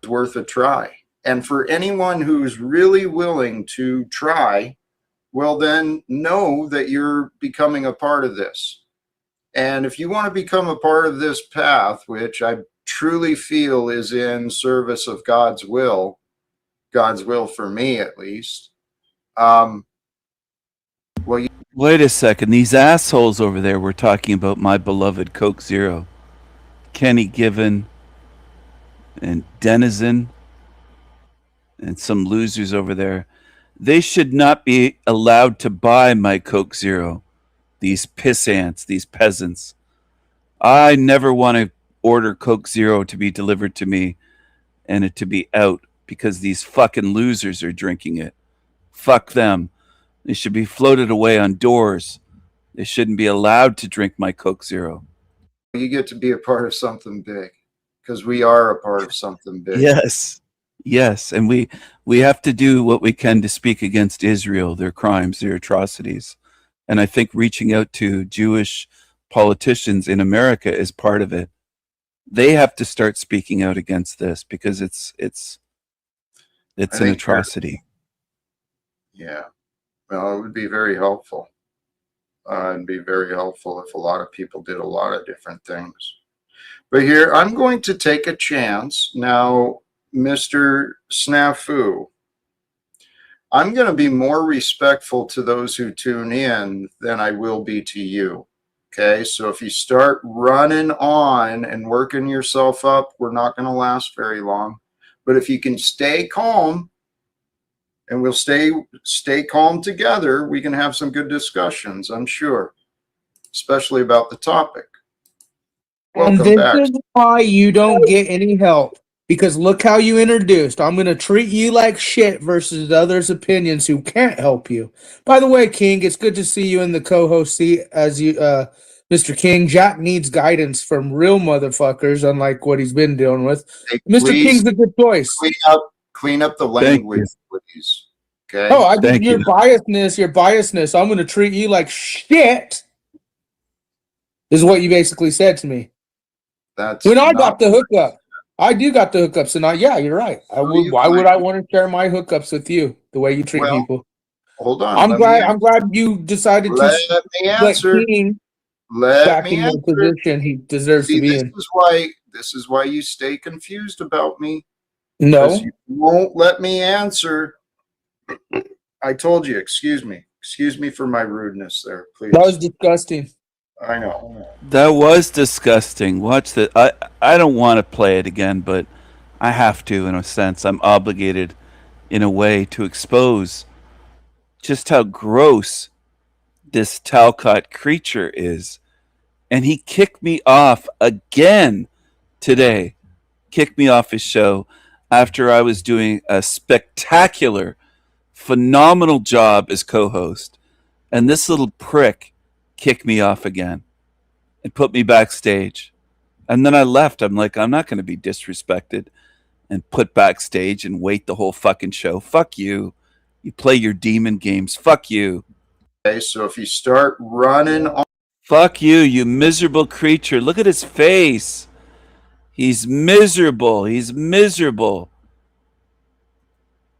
It's worth a try. And for anyone who's really willing to try, well, then know that you're becoming a part of this. And if you want to become a part of this path, which I truly feel is in service of God's will for me at least, Wait a second. These assholes over there were talking about my beloved Coke Zero. Kenny Given and Denizen and some losers over there. They should not be allowed to buy my Coke Zero. These piss ants, these peasants. I never want to order Coke Zero to be delivered to me and it to be out because these fucking losers are drinking it. Fuck them. They should be floated away on doors. They shouldn't be allowed to drink my Coke Zero. you get to be a part of something big, because we are a part of something big. Yes, and we have to do what we can to speak against Israel, their crimes, their atrocities. And I think reaching out to Jewish politicians in America is part of it. They have to start speaking out against this because it's an atrocity. Yeah. Well, it would be very helpful. It'd be very helpful if a lot of people did a lot of different things. But here, I'm going to take a chance. Now, Mr. Snafu, I'm going to be more respectful to those who tune in than I will be to you. Okay, so if you start running on and working yourself up, we're not going to last very long. But if you can stay calm, and we'll stay calm together, we can have some good discussions, I'm sure, especially about the topic. Welcome back. This is why you don't get any help. Because look how you introduced. I'm going to treat you like shit versus others' opinions who can't help you. By the way, King, it's good to see you in the co-host seat as you, Mr. King. Jack needs guidance from real motherfuckers, unlike what he's been dealing with. Hey, Mr. King's a good choice. Clean up the language, please. Okay. Oh, I think your biasness. I'm going to treat you like shit. Is what you basically said to me. That's when I got the hookup. I do got the hookups, and yeah, you're right. Why would I want to share my hookups with you the way you treat people? Hold on. I'm glad you decided to let me answer. Let me answer. The position he deserves to be in. This is why you stay confused about me. No, you won't let me answer. I told you. Excuse me. Excuse me for my rudeness there, please. That was disgusting. I know. That was disgusting. Watch that. I don't want to play it again, but I have to in a sense. I'm obligated in a way to expose just how gross this Talcott creature is. And he kicked me off again today. Kicked me off his show after I was doing a spectacular, phenomenal job as co-host. And this little prick kicked me off again and put me backstage. And then I left. I'm like, I'm not going to be disrespected and put backstage and wait the whole fucking show. Fuck you. You play your demon games. Fuck you. Okay, so if you start running on... Fuck you, you miserable creature. Look at his face. He's miserable. He's miserable.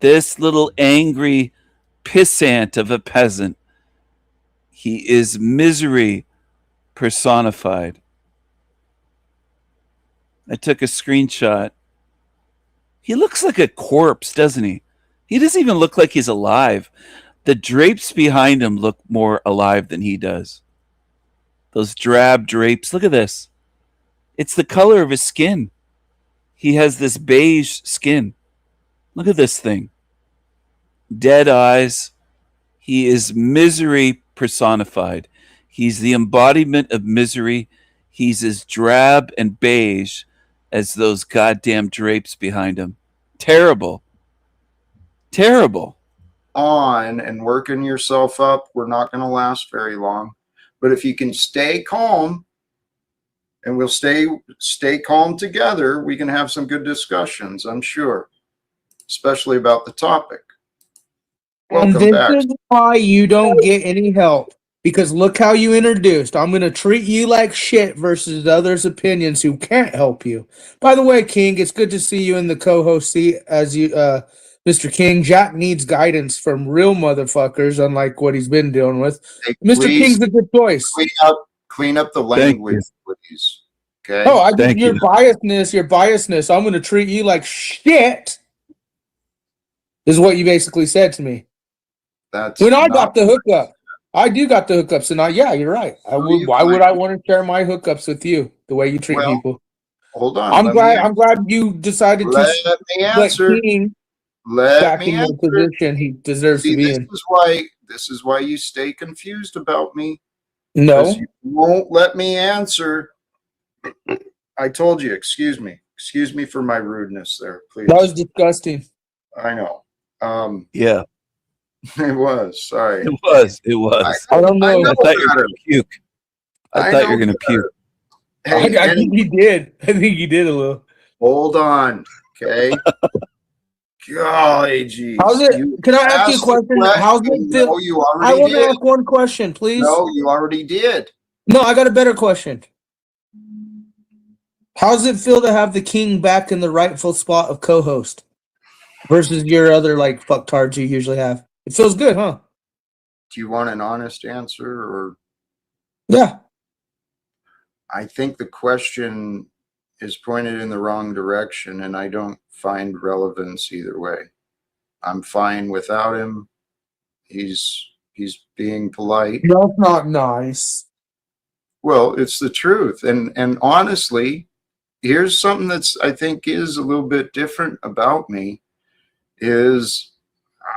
This little angry pissant of a peasant. He is misery personified. I took a screenshot. He looks like a corpse, doesn't he? He doesn't even look like he's alive. The drapes behind him look more alive than he does. Those drab drapes. Look at this. It's the color of his skin. He has this beige skin. Look at this thing. Dead eyes. He is misery personified. He's the embodiment of misery. He's as drab and beige as those goddamn drapes behind him. Terrible. Terrible. On and working yourself up, we're not going to last very long. But if you can stay calm, and we'll stay calm together, we can have some good discussions, I'm sure, especially about the topic. And Welcome this back. is why you don't get any help. Because look how you introduced. I'm going to treat you like shit versus others' opinions who can't help you. By the way, King, it's good to see you in the co-host seat as you, Mr. King. Jack needs guidance from real motherfuckers, unlike what he's been dealing with. Hey, Mr. please King's a good choice. Clean up the language, please. Okay. Oh, I think your biasness. I'm going to treat you like shit. Is what you basically said to me. That's when I not- got the hookup. I do got the hookups, and yeah, you're right. Why would I want to share my hookups with you the way you treat people? Hold on. I'm glad you decided Let to me answer. let King Let back me in answer. the position he deserves See, to be this in. is why you stay confused about me. No. 'Cause you won't let me answer. I told you, excuse me. Excuse me for my rudeness there, please. That was disgusting. I know. Yeah. It was. Sorry. It was. I don't know. I thought you were going to puke. I thought you were going to puke. Hey, I think he did. I think he did a little. Hold on. Okay. Golly, geez. How's it? Can I ask you a asked the question? How's it feel? No, you I already want to did. ask one question, please. No, you already did. No, I got a better question. How does it feel to have the King back in the rightful spot of co-host versus your other like fucktards you usually have? It feels good, huh? Do you want an honest answer or? Yeah. I think the question is pointed in the wrong direction, and I don't find relevance either way. I'm fine without him. He's being polite. That's not nice. Well, it's the truth. And honestly, here's something that's I think is a little bit different about me is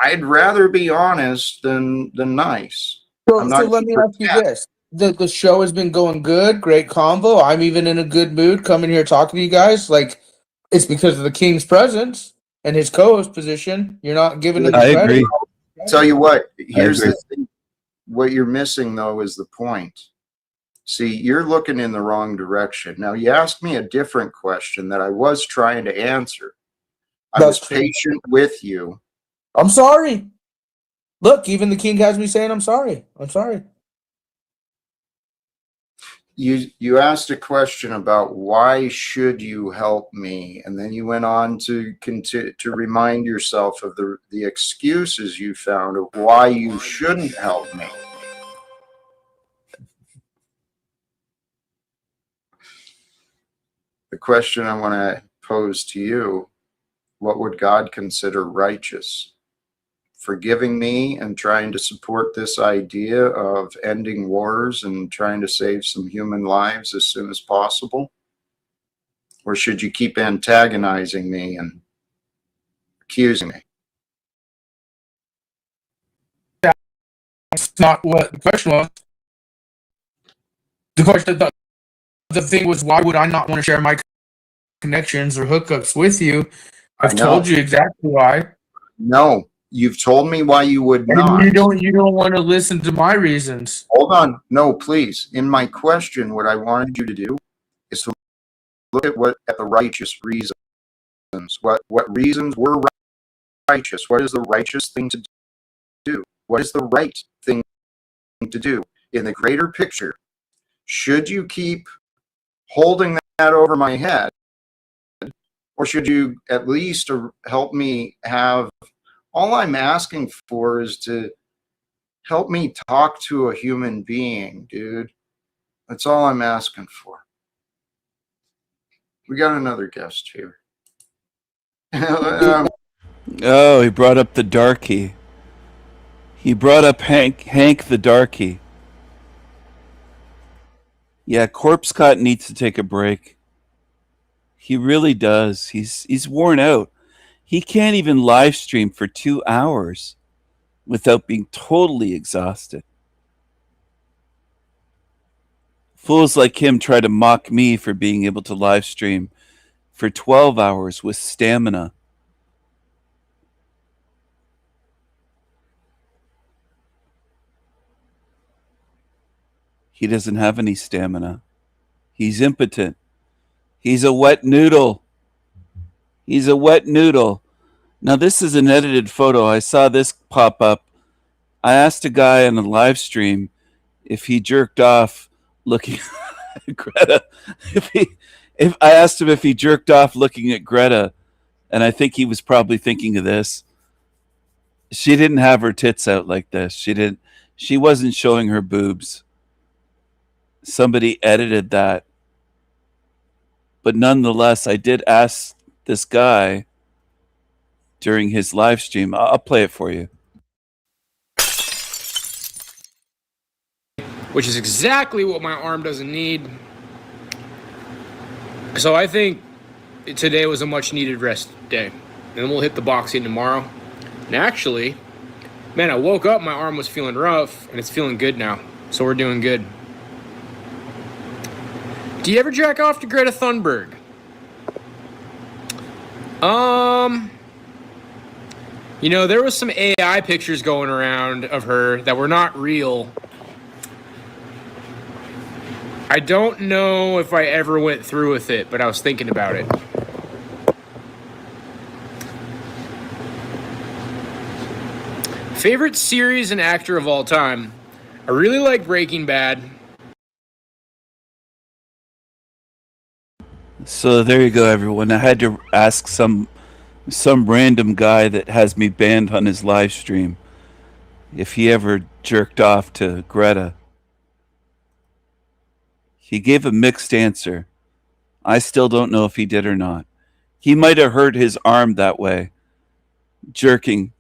I'd rather be honest than nice. So let me ask you this. The show has been going good, great convo. I'm even in a good mood coming here talking to you guys. Like, it's because of the King's presence and his co-host position. You're not giving him the I credit. agree. Tell you what, here's agree. the thing. What you're missing though is the point. See, you're looking in the wrong direction. Now you asked me a different question that I was trying to answer. I was patient with you. I'm sorry. Look, even the King has me saying I'm sorry. I'm sorry. You asked a question about why should you help me, and then you went on to remind yourself of the excuses you found of why you shouldn't help me. The question I want to pose to you, what would God consider righteous? Forgiving me and trying to support this idea of ending wars and trying to save some human lives as soon as possible? Or should you keep antagonizing me and accusing me? That's not what the question was. The question, the thing was, why would I not want to share my connections or hookups with you? I've told you exactly why. No, you've told me why you would And not. you don't want to listen to my reasons. Hold on. No, please. In my question, what I wanted you to do is to look at the righteous reasons. What reasons were righteous? What is the righteous thing to do? What is the right thing to do? In the greater picture, should you keep holding that over my head? Or should you at least help me have, all I'm asking for is to help me talk to a human being, dude. That's all I'm asking for. We got another guest here. Oh, he brought up the darky. He brought up Hank the darky. Yeah, Corpse Cot needs to take a break. He really does. He's worn out. He can't even live stream for 2 hours without being totally exhausted. Fools like him try to mock me for being able to live stream for 12 hours with stamina He doesn't have any stamina. He's impotent. He's a wet noodle. He's a wet noodle. Now, this is an edited photo. I saw this pop up. I asked a guy on a live stream if he jerked off looking at Greta. If I asked him if he jerked off looking at Greta, and I think he was probably thinking of this. She didn't have her tits out like this. She wasn't showing her boobs. Somebody edited that. But nonetheless, I did ask this guy during his live stream. I'll play it for you. Which is exactly what my arm doesn't need. So I think today was a much needed rest day. And we'll hit the boxing tomorrow. And actually, man, I woke up, my arm was feeling rough, and it's feeling good now. So we're doing good. Do you ever jack off to Greta Thunberg? You know, there was some AI pictures going around of her that were not real. I don't know if I ever went through with it, but I was thinking about it. Favorite series and actor of all time? I really like Breaking Bad. So there you go, everyone. I had to ask some random guy that has me banned on his live stream if he ever jerked off to Greta. He gave a mixed answer. I still don't know if he did or not. He might have hurt his arm that way, jerking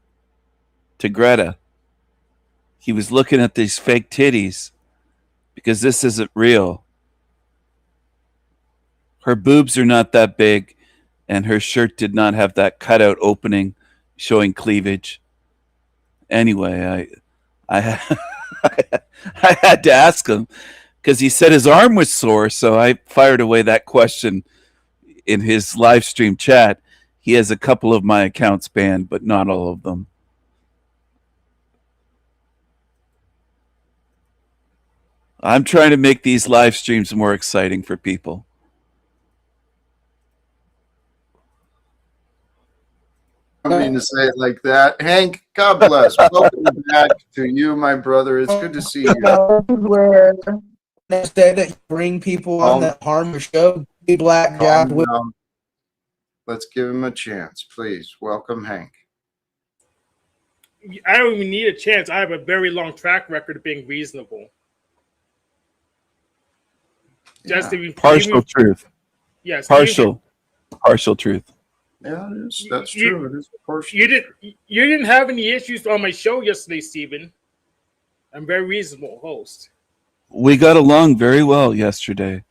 to Greta. He was looking at these fake titties because this isn't real. Her boobs are not that big, and her shirt did not have that cutout opening showing cleavage. Anyway, I had to ask him because he said his arm was sore, so I fired away that question in his live stream chat. He has a couple of my accounts banned, but not all of them. I'm trying to make these live streams more exciting for people. I don't mean to say it like that. Hank, God bless. Welcome back to you, my brother. It's good to see you. Where next day that you bring people on that harm your show, be black job with. Let's give him a chance, please. Welcome, Hank. I don't even need a chance. I have a very long track record of being reasonable. Just to be partial truth. Yes, partial truth. Yeah, that's true. It is partial. You didn't have any issues on my show yesterday, Stephen. I'm a very reasonable host. We got along very well yesterday.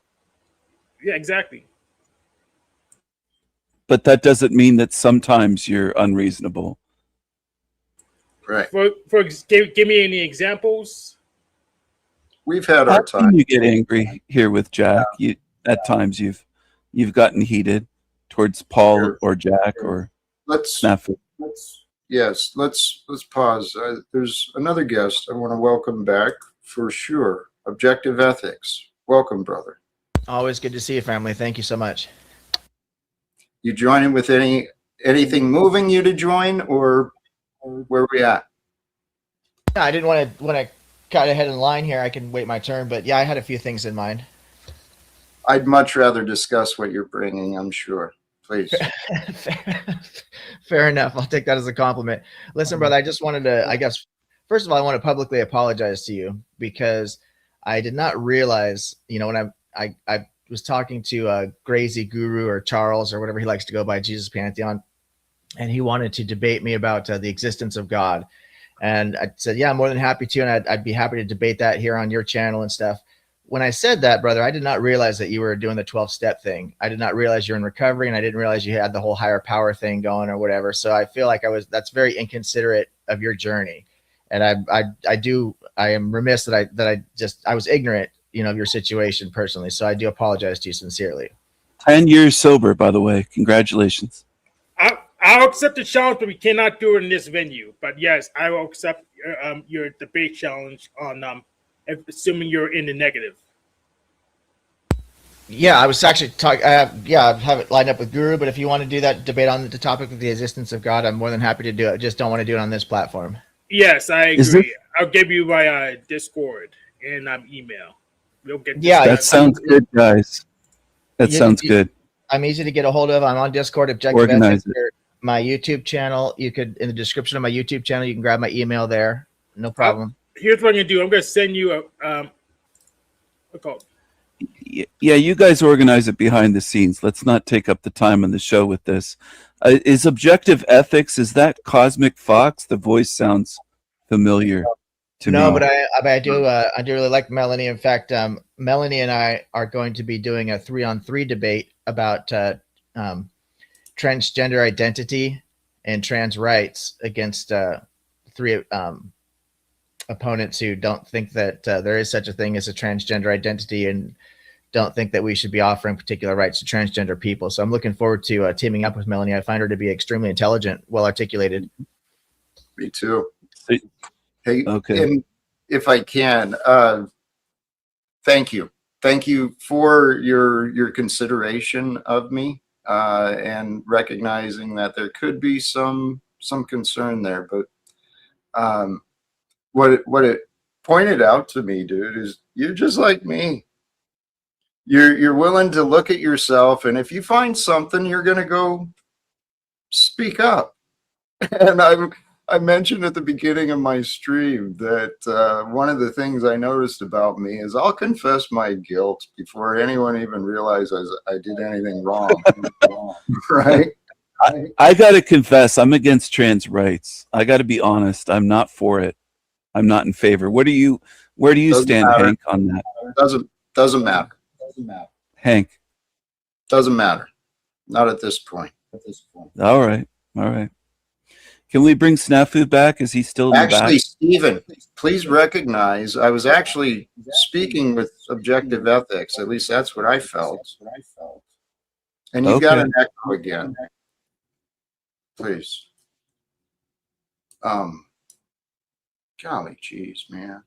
Yeah, exactly. But that doesn't mean that sometimes you're unreasonable. Right. Give me any examples. We've had our time. You get angry here with Jack. You at times you've gotten heated towards Paul or Jack or Snafu. Let's pause. There's another guest I want to welcome back for sure. Objective Ethics. Welcome, brother. Always good to see you, family. Thank you so much. You joining with anything moving you to join, or where we at? Yeah, I didn't want to cut ahead in line here. I can wait my turn, but yeah, I had a few things in mind. I'd much rather discuss what you're bringing, I'm sure. Please. Fair enough. I'll take that as a compliment. Listen, brother, I just wanted to, I guess, first of all, I want to publicly apologize to you because I did not realize, when I was talking to Grazy Guru or Charles or whatever he likes to go by, Jesus Pantheon, and he wanted to debate me about the existence of God. And I said, yeah, I'm more than happy to, and I'd be happy to debate that here on your channel and stuff. When I said that, brother, I did not realize that you were doing the 12-step thing. I did not realize you're in recovery, and I didn't realize you had the whole higher power thing going or whatever. So I feel like that's very inconsiderate of your journey. And I am remiss that I was ignorant, of your situation personally. So I do apologize to you sincerely. 10 years sober, by the way. Congratulations. I'll accept the challenge, but we cannot do it in this venue. But yes, I will accept your debate challenge on assuming you're in the negative. Yeah, I was actually talking. I have it lined up with Guru. But if you want to do that debate on the topic of the existence of God, I'm more than happy to do it. Just don't want to do it on this platform. Yes, I agree. I'll give you my Discord and email. We'll get. That sounds good, guys. That sounds good. I'm easy to get a hold of. I'm on Discord. Objective Organize Ethics, my YouTube channel. You could, in the description of my YouTube channel, you can grab my email there. No problem. Here's what I'm gonna do. I'm gonna send you a what's called. Yeah, you guys organize it behind the scenes. Let's not take up the time on the show with this. Is Objective Ethics, is that Cosmic Fox? The voice sounds familiar to me. No, but I do really like Melanie. In fact, Melanie and I are going to be doing a 3-on-3 debate about transgender identity and trans rights against three opponents who don't think that there is such a thing as a transgender identity and don't think that we should be offering particular rights to transgender people. So I'm looking forward to teaming up with Melanie. I find her to be extremely intelligent, well articulated. Me too. Hey, okay. And if I can, thank you. Thank you for your consideration of me and recognizing that there could be some concern there. But what it pointed out to me, dude, is you're just like me. You're willing to look at yourself, and if you find something, you're going to go speak up. And I mentioned at the beginning of my stream that one of the things I noticed about me is I'll confess my guilt before anyone even realizes I did anything wrong. Right? I got to confess, I'm against trans rights. I got to be honest. I'm not for it. I'm not in favor. Where do you stand, matter. Hank, on that? Doesn't matter. Hank. Doesn't matter. Not at this point. All right. Can we bring Snafu back? Is he still in the back? Actually, Stephen, please recognize I was actually speaking with Objective Ethics. At least that's what I felt. And you've got an echo again. Please. Golly geez, man.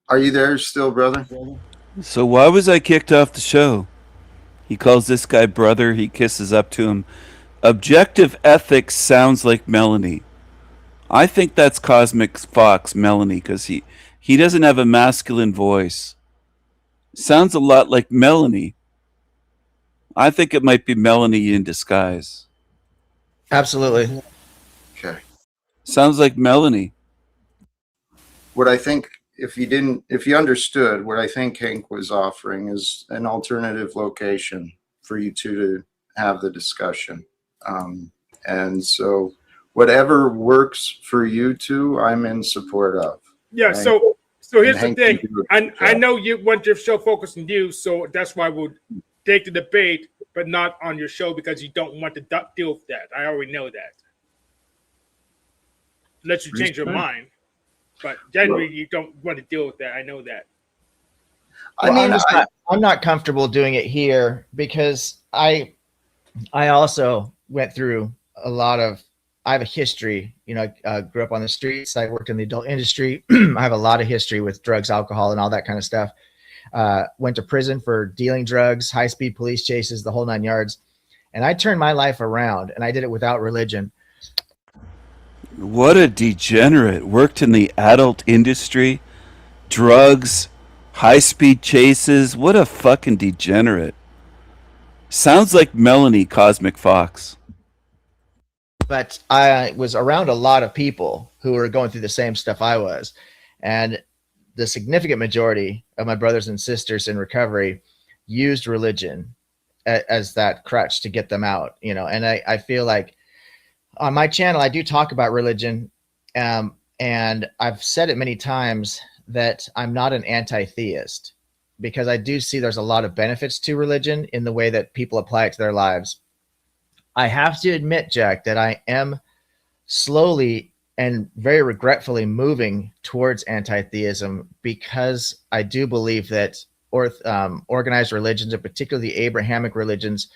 Are you there still, brother? So why was I kicked off the show? He calls this guy brother. He kisses up to him. Objective Ethics sounds like Melanie. I think that's Cosmic Fox, Melanie, because he doesn't have a masculine voice. Sounds a lot like Melanie. I think it might be Melanie in disguise. Absolutely. Okay. Sounds like Melanie. What I think, if you understood, what I think Hank was offering is an alternative location for you two to have the discussion. And so whatever works for you two, I'm in support of. Yeah, right? so here's the Hank thing. can do it. I know you want your show focused on you, so that's why we'll take the debate, but not on your show because you don't want to deal with that. I already know that. Unless you change your mind. But generally, you don't want to deal with that. I know that. I'm not comfortable doing it here because I also went through I have a history, grew up on the streets. I worked in the adult industry. I have a lot of history with drugs, alcohol, and all that kind of stuff. Went to prison for dealing drugs, high-speed police chases, the whole 9 yards. And I turned my life around, and I did it without religion. What a degenerate. Worked in the adult industry, drugs, high-speed chases. What a fucking degenerate. Sounds like Melanie, Cosmic Fox. But I was around a lot of people who were going through the same stuff I was. And the significant majority of my brothers and sisters in recovery used religion as that crutch to get them out, and I feel like on my channel, I do talk about religion. And I've said it many times that I'm not an anti-theist because I do see there's a lot of benefits to religion in the way that people apply it to their lives. I have to admit, Jack, that I am slowly and very regretfully moving towards anti-theism because I do believe that organized religions, and particularly the Abrahamic religions,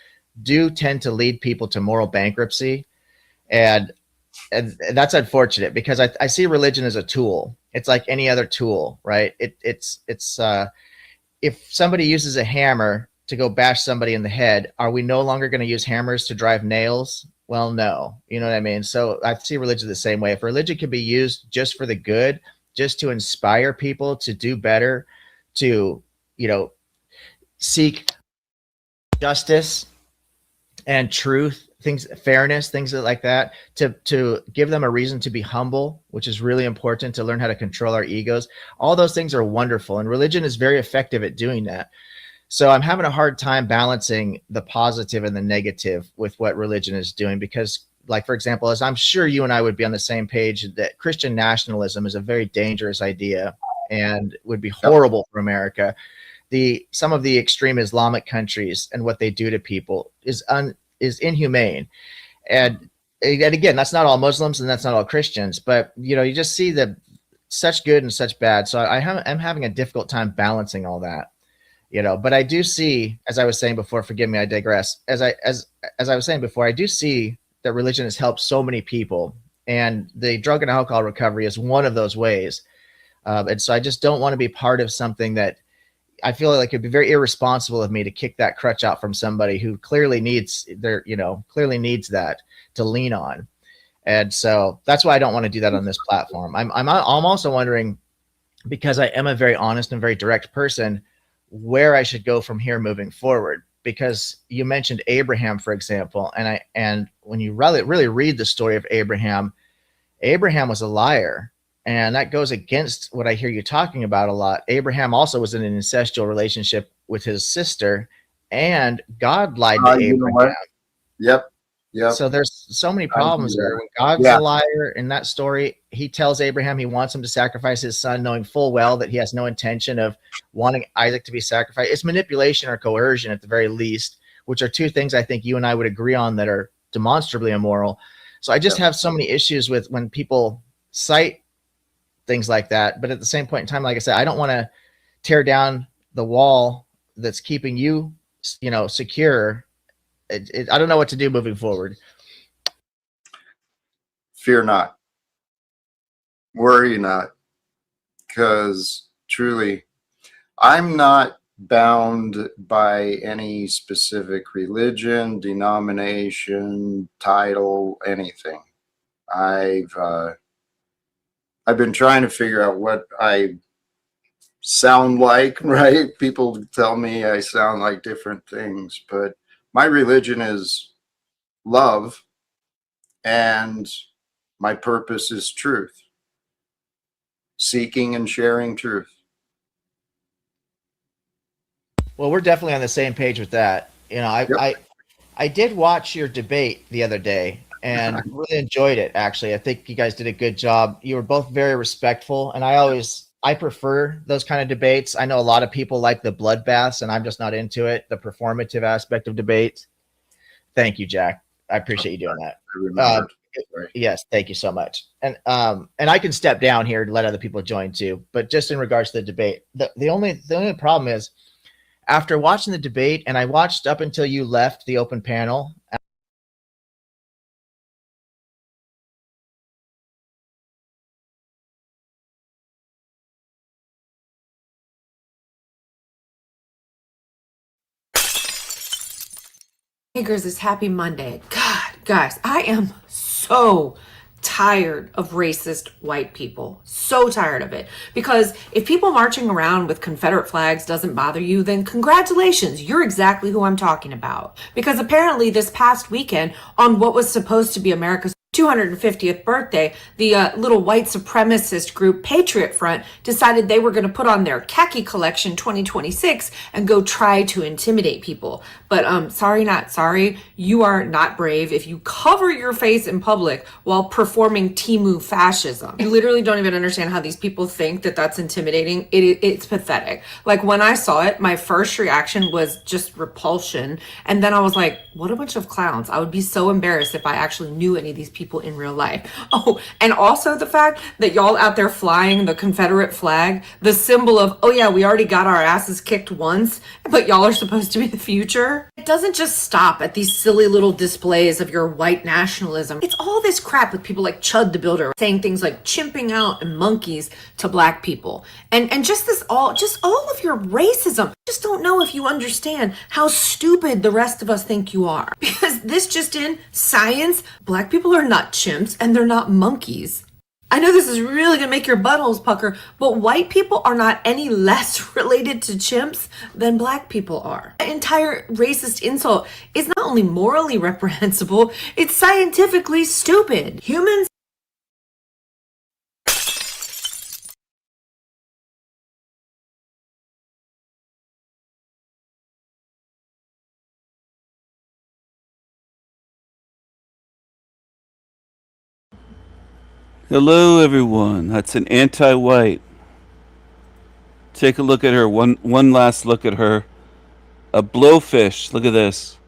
do tend to lead people to moral bankruptcy. And and that's unfortunate because I see religion as a tool. It's like any other tool, right? It's if somebody uses a hammer to go bash somebody in the head, are we no longer going to use hammers to drive nails? Well, no. You know what I mean? So I see religion the same way. If religion can be used just for the good, just to inspire people to do better, to, seek justice and truth, things, fairness, things like that, to give them a reason to be humble, which is really important, to learn how to control our egos. All those things are wonderful, and religion is very effective at doing that. So I'm having a hard time balancing the positive and the negative with what religion is doing because, like, for example, as I'm sure you and I would be on the same page, that Christian nationalism is a very dangerous idea and would be horrible for America. Some of the extreme Islamic countries and what they do to people is inhumane. And again, that's not all Muslims and that's not all Christians, but you just see such good and such bad. So I'm having a difficult time balancing all that. But I do see, as I was saying before, forgive me, I digress. As I was saying before, I do see that religion has helped so many people, and the drug and alcohol recovery is one of those ways. And so I just don't want to be part of something that I feel like it'd be very irresponsible of me to kick that crutch out from somebody who clearly needs that to lean on. And so that's why I don't want to do that on this platform. I'm also wondering, because I am a very honest and very direct person, where I should go from here moving forward. Because you mentioned Abraham, for example, and when you really read the story of Abraham was a liar, and that goes against what I hear you talking about a lot. Abraham also was in an incestual relationship with his sister, and God lied to Abraham. Yep. So there's so many problems there. When God's a liar in that story, he tells Abraham he wants him to sacrifice his son, knowing full well that he has no intention of wanting Isaac to be sacrificed. It's manipulation or coercion at the very least, which are two things I think you and I would agree on that are demonstrably immoral. So I just have so many issues with when people cite things like that. But at the same point in time, like I said, I don't want to tear down the wall that's keeping you, secure. I don't know what to do moving forward. Fear not. Worry not. Because truly, I'm not bound by any specific religion, denomination, title, anything. I've been trying to figure out what I sound like, right? People tell me I sound like different things, but my religion is love, and my purpose is truth. Seeking and sharing truth. Well, we're definitely on the same page with that. I did watch your debate the other day and really enjoyed it, actually. I think you guys did a good job. You were both very respectful, and I prefer those kind of debates. I know a lot of people like the bloodbaths, and I'm just not into it, the performative aspect of debates. Thank you, Jack. I appreciate you doing that. Yes, thank you so much. And I can step down here to let other people join too. But just in regards to the debate, the only problem is, after watching the debate, and I watched up until you left the open panel. It's happy Monday. God, guys, I am so tired of racist white people. So tired of it. Because if people marching around with Confederate flags doesn't bother you, then congratulations, you're exactly who I'm talking about. Because apparently this past weekend, on what was supposed to be America's 250th birthday, the little white supremacist group Patriot Front decided they were going to put on their khaki collection 2026 and go try to intimidate people. But sorry, not sorry. You are not brave if you cover your face in public while performing Timu fascism. You literally don't even understand how these people think that that's intimidating. It's pathetic. Like, when I saw it, my first reaction was just repulsion. And then I was like, what a bunch of clowns. I would be so embarrassed if I actually knew any of these people people in real life. Oh, and also the fact that y'all out there flying the Confederate flag, the symbol of, oh yeah, we already got our asses kicked once, but y'all are supposed to be the future. It doesn't just stop at these silly little displays of your white nationalism. It's all this crap with people like Chud the Builder saying things like chimping out and monkeys to black people. And just all of your racism. Just don't know if you understand how stupid the rest of us think you are. Because this just in, science, black people are not chimps and they're not monkeys. I know this is really gonna make your buttholes pucker, but white people are not any less related to chimps than black people are. The entire racist insult is not only morally reprehensible, it's scientifically stupid. Humans. Hello, everyone. That's an anti-white. Take a look at her. One last look at her. A blowfish. Look at this.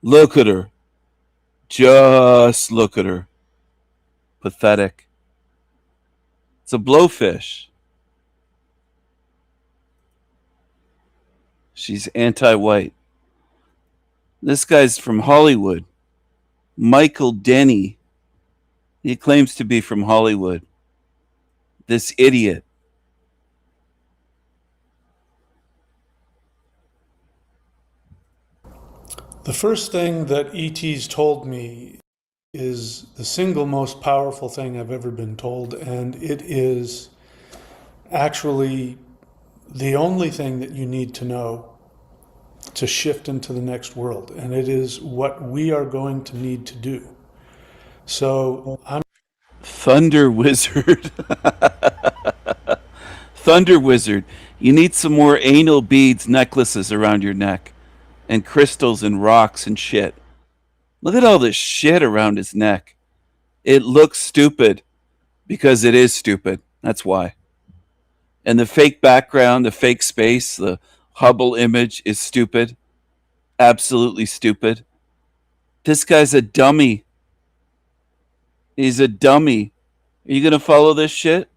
Look at her. Just look at her. Pathetic. It's a blowfish. She's anti-white. This guy's from Hollywood. Michael Denny. He claims to be from Hollywood. This idiot. The first thing that ET's told me is the single most powerful thing I've ever been told, and it is actually the only thing that you need to know to shift into the next world, and it is what we are going to need to do. So I'm Thunder Wizard. Thunder Wizard. You need some more anal beads necklaces around your neck. And crystals and rocks and shit. Look at all this shit around his neck. It looks stupid. Because it is stupid. That's why. And the fake background, the fake space, the Hubble image is stupid. Absolutely stupid. This guy's a dummy. He's a dummy. Are you going to follow this shit?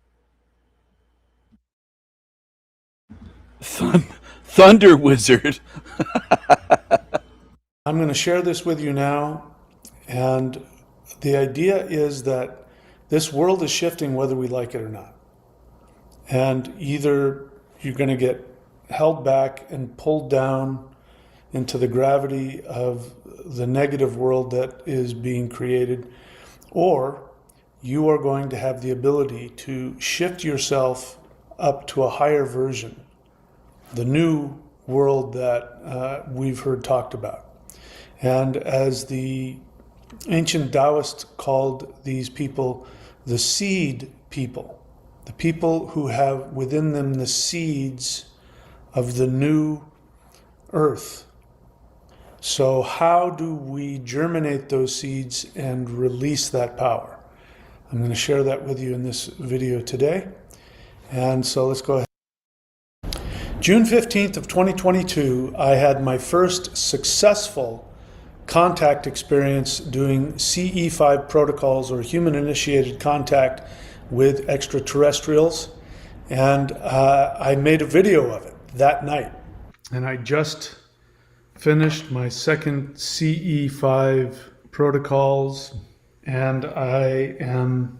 Thunder Wizard. I'm going to share this with you now, and the idea is that this world is shifting whether we like it or not. And either you're going to get held back and pulled down into the gravity of the negative world that is being created, or you are going to have the ability to shift yourself up to a higher version, the new world that we've heard talked about. And as the ancient Taoists called these people the seed people, the people who have within them the seeds of the new earth. So how do we germinate those seeds and release that power? I'm going to share that with you in this video today. And so let's go ahead. June 15th of 2022, I had my first successful contact experience doing CE5 protocols, or human-initiated contact, with extraterrestrials. And I made a video of it that night. And I just finished my second CE5 protocols, and I'm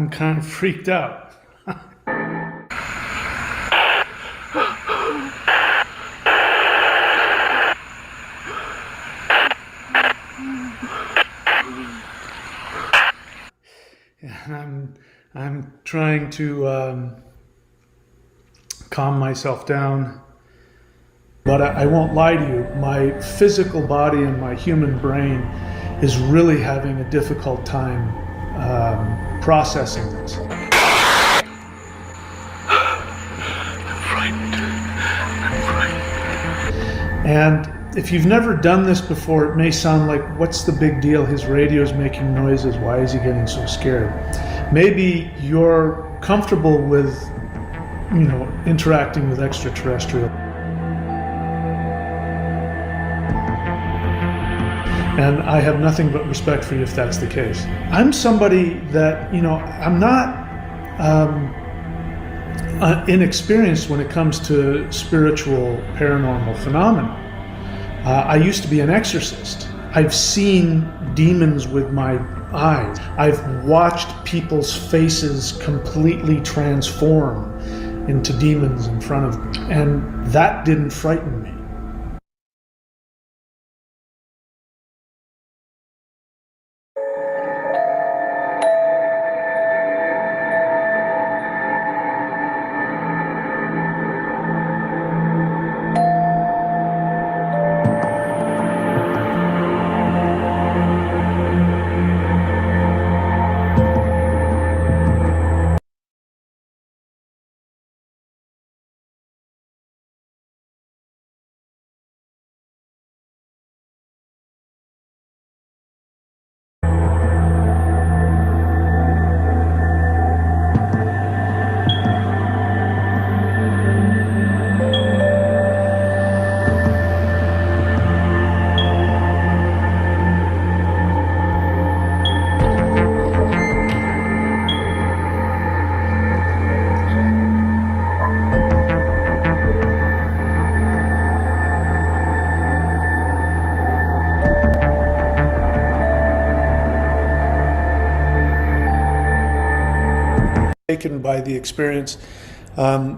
kind of freaked out. And I'm trying to calm myself down, but I won't lie to you, my physical body and my human brain is really having a difficult time processing this. And if you've never done this before, it may sound like, what's the big deal? His radio's making noises. Why is he getting so scared? Maybe you're comfortable with, interacting with extraterrestrial. And I have nothing but respect for you if that's the case. I'm somebody that, I'm not inexperienced when it comes to spiritual paranormal phenomena. I used to be an exorcist. I've seen demons with my eyes. I've watched people's faces completely transform into demons in front of me, and that didn't frighten me. Taken by the experience.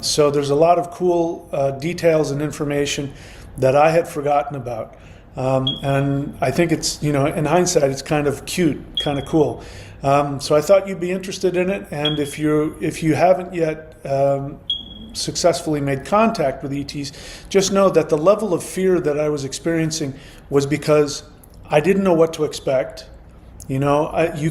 So there's a lot of cool details and information that I had forgotten about. And I think it's, in hindsight, it's kind of cute, kind of cool. So I thought you'd be interested in it. And if you haven't yet successfully made contact with ETs, just know that the level of fear that I was experiencing was because I didn't know what to expect. You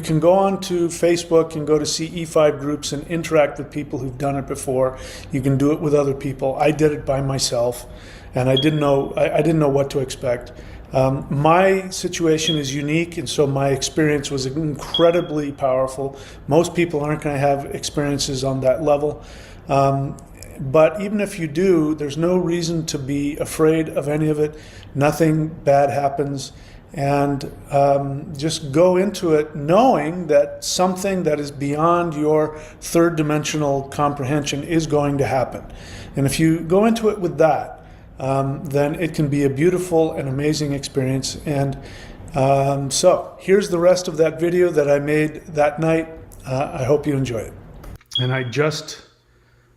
can go on to Facebook and go to CE5 groups and interact with people who've done it before. You can do it with other people. I did it by myself, and I didn't know what to expect. My situation is unique, and so my experience was incredibly powerful. Most people aren't going to have experiences on that level. But even if you do, there's no reason to be afraid of any of it. Nothing bad happens. And just go into it knowing that something that is beyond your third dimensional comprehension is going to happen. And if you go into it with that, then it can be a beautiful and amazing experience. And so here's the rest of that video that I made that night. I hope you enjoy it. And I just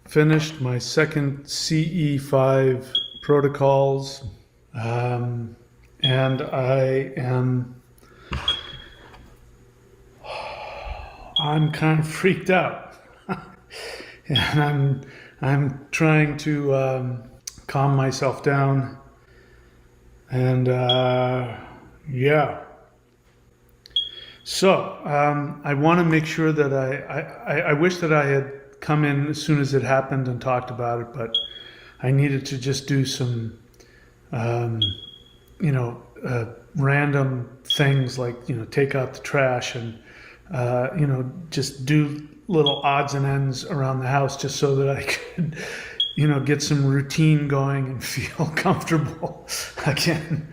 finished my second CE5 protocols. And I'm kind of freaked out. And I'm trying to calm myself down. And yeah. So I want to make sure that I wish that I had come in as soon as it happened and talked about it, but I needed to just do some random things like, take out the trash and, just do little odds and ends around the house just so that I could, get some routine going and feel comfortable again.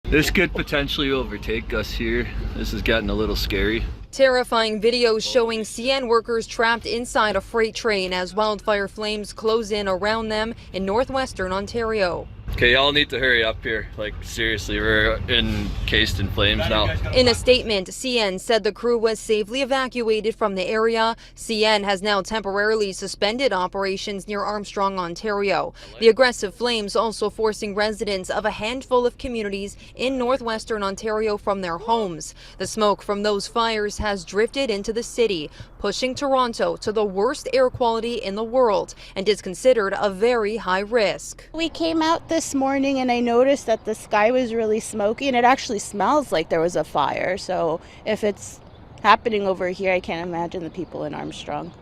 This could potentially overtake us here. This is getting a little scary. Terrifying videos showing CN workers trapped inside a freight train as wildfire flames close in around them in northwestern Ontario. Okay, y'all need to hurry up here. Like, seriously, we're encased in flames now. In a statement, CN said the crew was safely evacuated from the area. CN has now temporarily suspended operations near Armstrong, Ontario. The aggressive flames also forcing residents of a handful of communities in northwestern Ontario from their homes. The smoke from those fires has drifted into the city, pushing Toronto to the worst air quality in the world and is considered a very high risk. We came out this morning and I noticed that the sky was really smoky and it actually smells like there was a fire. So if it's happening over here, I can't imagine the people in Armstrong.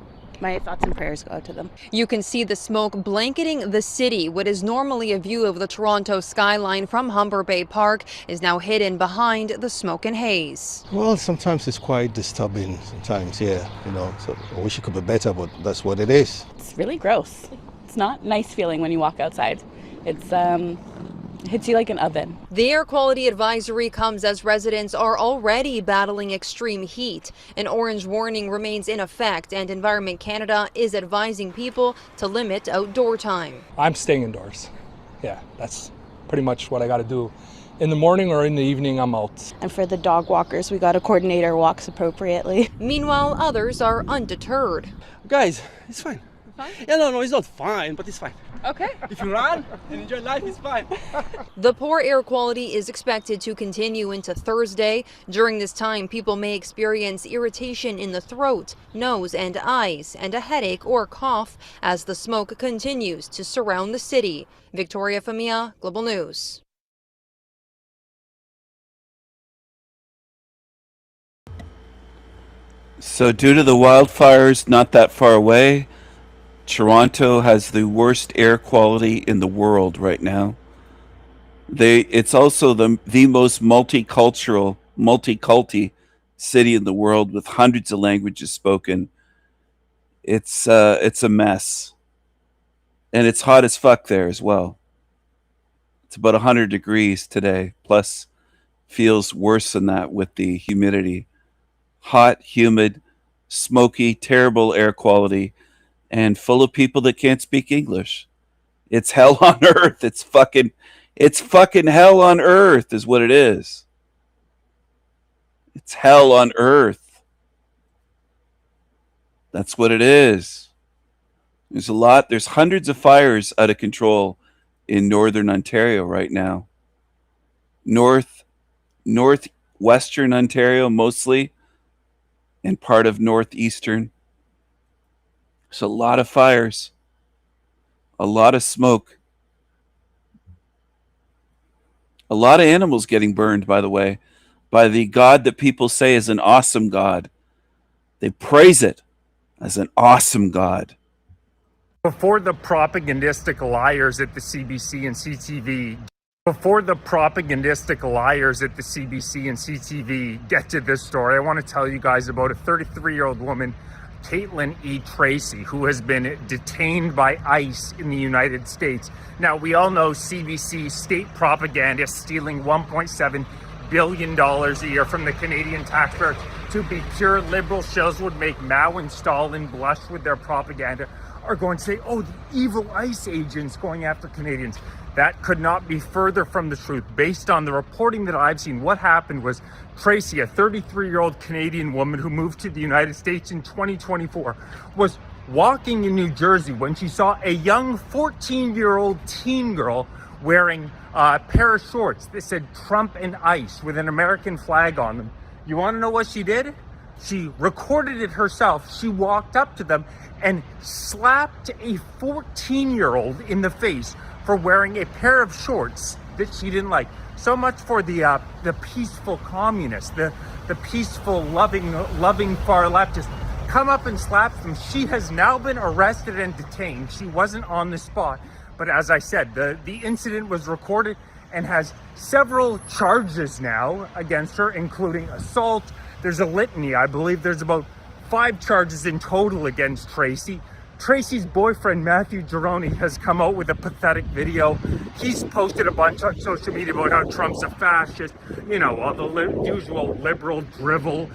My thoughts and prayers go out to them. You can see the smoke blanketing the city. What is normally a view of the Toronto skyline from Humber Bay Park is now hidden behind the smoke and haze. Well, sometimes it's quite disturbing. Sometimes, yeah, So I wish it could be better, but that's what it is. It's really gross. It's not a nice feeling when you walk outside. It's hits you like an oven. The air quality advisory comes as residents are already battling extreme heat. An orange warning remains in effect, and Environment Canada is advising people to limit outdoor time. I'm staying indoors. Yeah, that's pretty much what I got to do. In the morning or in the evening, I'm out. And for the dog walkers, we got to coordinate our walks appropriately. Meanwhile, others are undeterred. Guys, it's fine. Fine? Yeah, no, it's not fine, but it's fine. Okay. If you run and enjoy life, it's fine. The poor air quality is expected to continue into Thursday. During this time, people may experience irritation in the throat, nose, and eyes, and a headache or cough as the smoke continues to surround the city. Victoria Famia, Global News. So due to the wildfires not that far away, Toronto has the worst air quality in the world right now. It's also the most multicultural, multiculti city in the world with hundreds of languages spoken. It's a mess. And it's hot as fuck there as well. It's about 100 degrees today, plus feels worse than that with the humidity. Hot, humid, smoky, terrible air quality, and full of people that can't speak English. It's hell on earth. It's fucking hell on earth is what it is. It's hell on earth. That's what it is. There's hundreds of fires out of control in northern Ontario right now. Northwestern Ontario mostly, and part of northeastern. There's a lot of fires, a lot of smoke, a lot of animals getting burned, by the way, by the God that people say is an awesome God. They praise it as an awesome God. Before the propagandistic liars at the CBC and CTV get to this story, I want to tell you guys about a 33-year-old woman, Caitlin E. Tracy, who has been detained by ICE in the United States. Now, we all know CBC state propaganda stealing $1.7 billion a year from the Canadian taxpayer to be pure liberal shows would make Mao and Stalin blush with their propaganda, are going to say, oh, the evil ICE agents going after Canadians. That could not be further from the truth. Based on the reporting that I've seen, what happened was Tracy, a 33-year-old Canadian woman who moved to the United States in 2024, was walking in New Jersey when she saw a young 14-year-old teen girl wearing a pair of shorts that said Trump and ICE with an American flag on them. You want to know what she did? She recorded it herself. She walked up to them and slapped a 14-year-old in the face for wearing a pair of shorts that she didn't like. So much for the peaceful communists, the peaceful, loving far leftists. Come up and slap them. She has now been arrested and detained. She wasn't on the spot, but as I said, the incident was recorded and has several charges now against her, including assault. There's a litany. I believe there's about 5 charges in total against Tracy. Tracy's boyfriend, Matthew Gironi, has come out with a pathetic video. He's posted a bunch on social media about how Trump's a fascist, all the usual liberal drivel.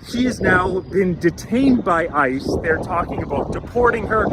She has now been detained by ICE. They're talking about deporting her.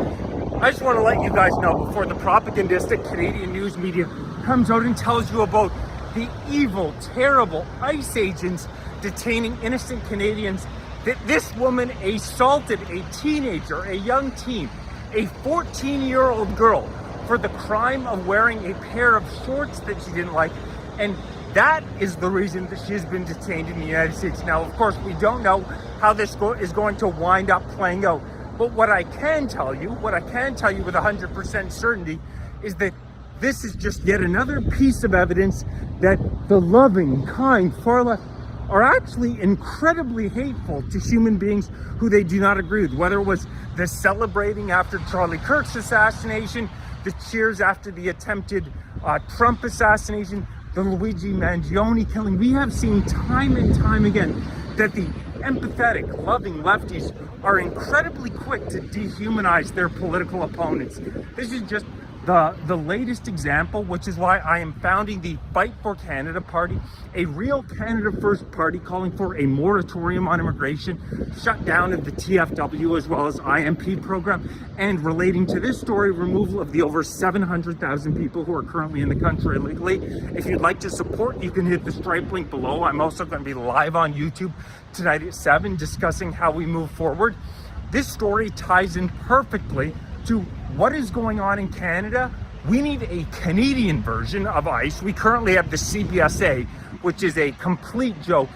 I just want to let you guys know before the propagandistic Canadian news media comes out and tells you about the evil, terrible ICE agents detaining innocent Canadians, that this woman assaulted a teenager, a young teen, a 14-year-old girl, for the crime of wearing a pair of shorts that she didn't like. And that is the reason that she has been detained in the United States. Now, of course, we don't know how this is going to wind up playing out. But what I can tell you with 100% certainty, is that this is just yet another piece of evidence that the loving, kind, far left are actually incredibly hateful to human beings who they do not agree with, whether it was the celebrating after Charlie Kirk's assassination, the cheers after the attempted Trump assassination, the Luigi Mangione killing. We have seen time and time again that the empathetic, loving lefties are incredibly quick to dehumanize their political opponents. This is just the latest example, which is why I am founding the Fight for Canada Party, a real Canada First party calling for a moratorium on immigration, shutdown of the TFW as well as IMP program, and relating to this story, removal of the over 700,000 people who are currently in the country illegally. If you'd like to support, you can hit the Stripe link below. I'm also going to be live on YouTube tonight at 7 discussing how we move forward. This story ties in perfectly to what is going on in Canada. We need a Canadian version of ICE. We currently have the CBSA, which is a complete joke.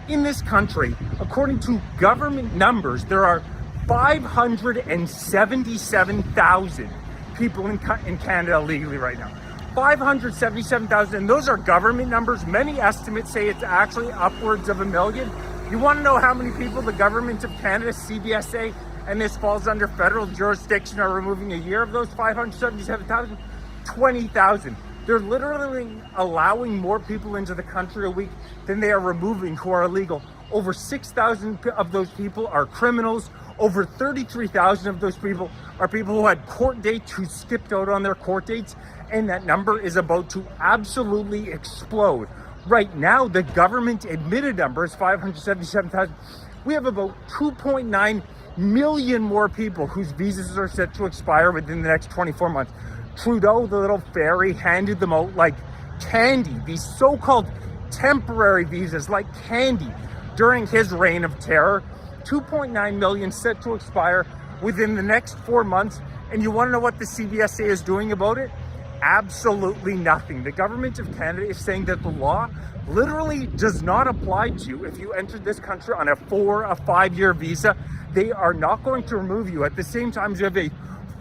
In this country, according to government numbers, there are 577,000 people in Canada illegally right now. 577,000, and those are government numbers. Many estimates say it's actually upwards of 1 million. You want to know how many people the government of Canada, CBSA, and this falls under federal jurisdiction are removing a year of those 577,000? 20,000. They're literally allowing more people into the country a week than they are removing who are illegal. Over 6,000 of those people are criminals. Over 33,000 of those people are people who had court dates, who skipped out on their court dates, and that number is about to absolutely explode. Right now, the government admitted number is 577,000. We have about 2.9 million more people whose visas are set to expire within the next 24 months. Trudeau, the little fairy, handed them out like candy, these so-called temporary visas like candy during his reign of terror. 2.9 million set to expire within the next 4 months. And you want to know what the CBSA is doing about it? Absolutely nothing. The government of Canada is saying that the law literally does not apply to you if you entered this country on a 4 or 5 year visa. They are not going to remove you. At the same time, you have a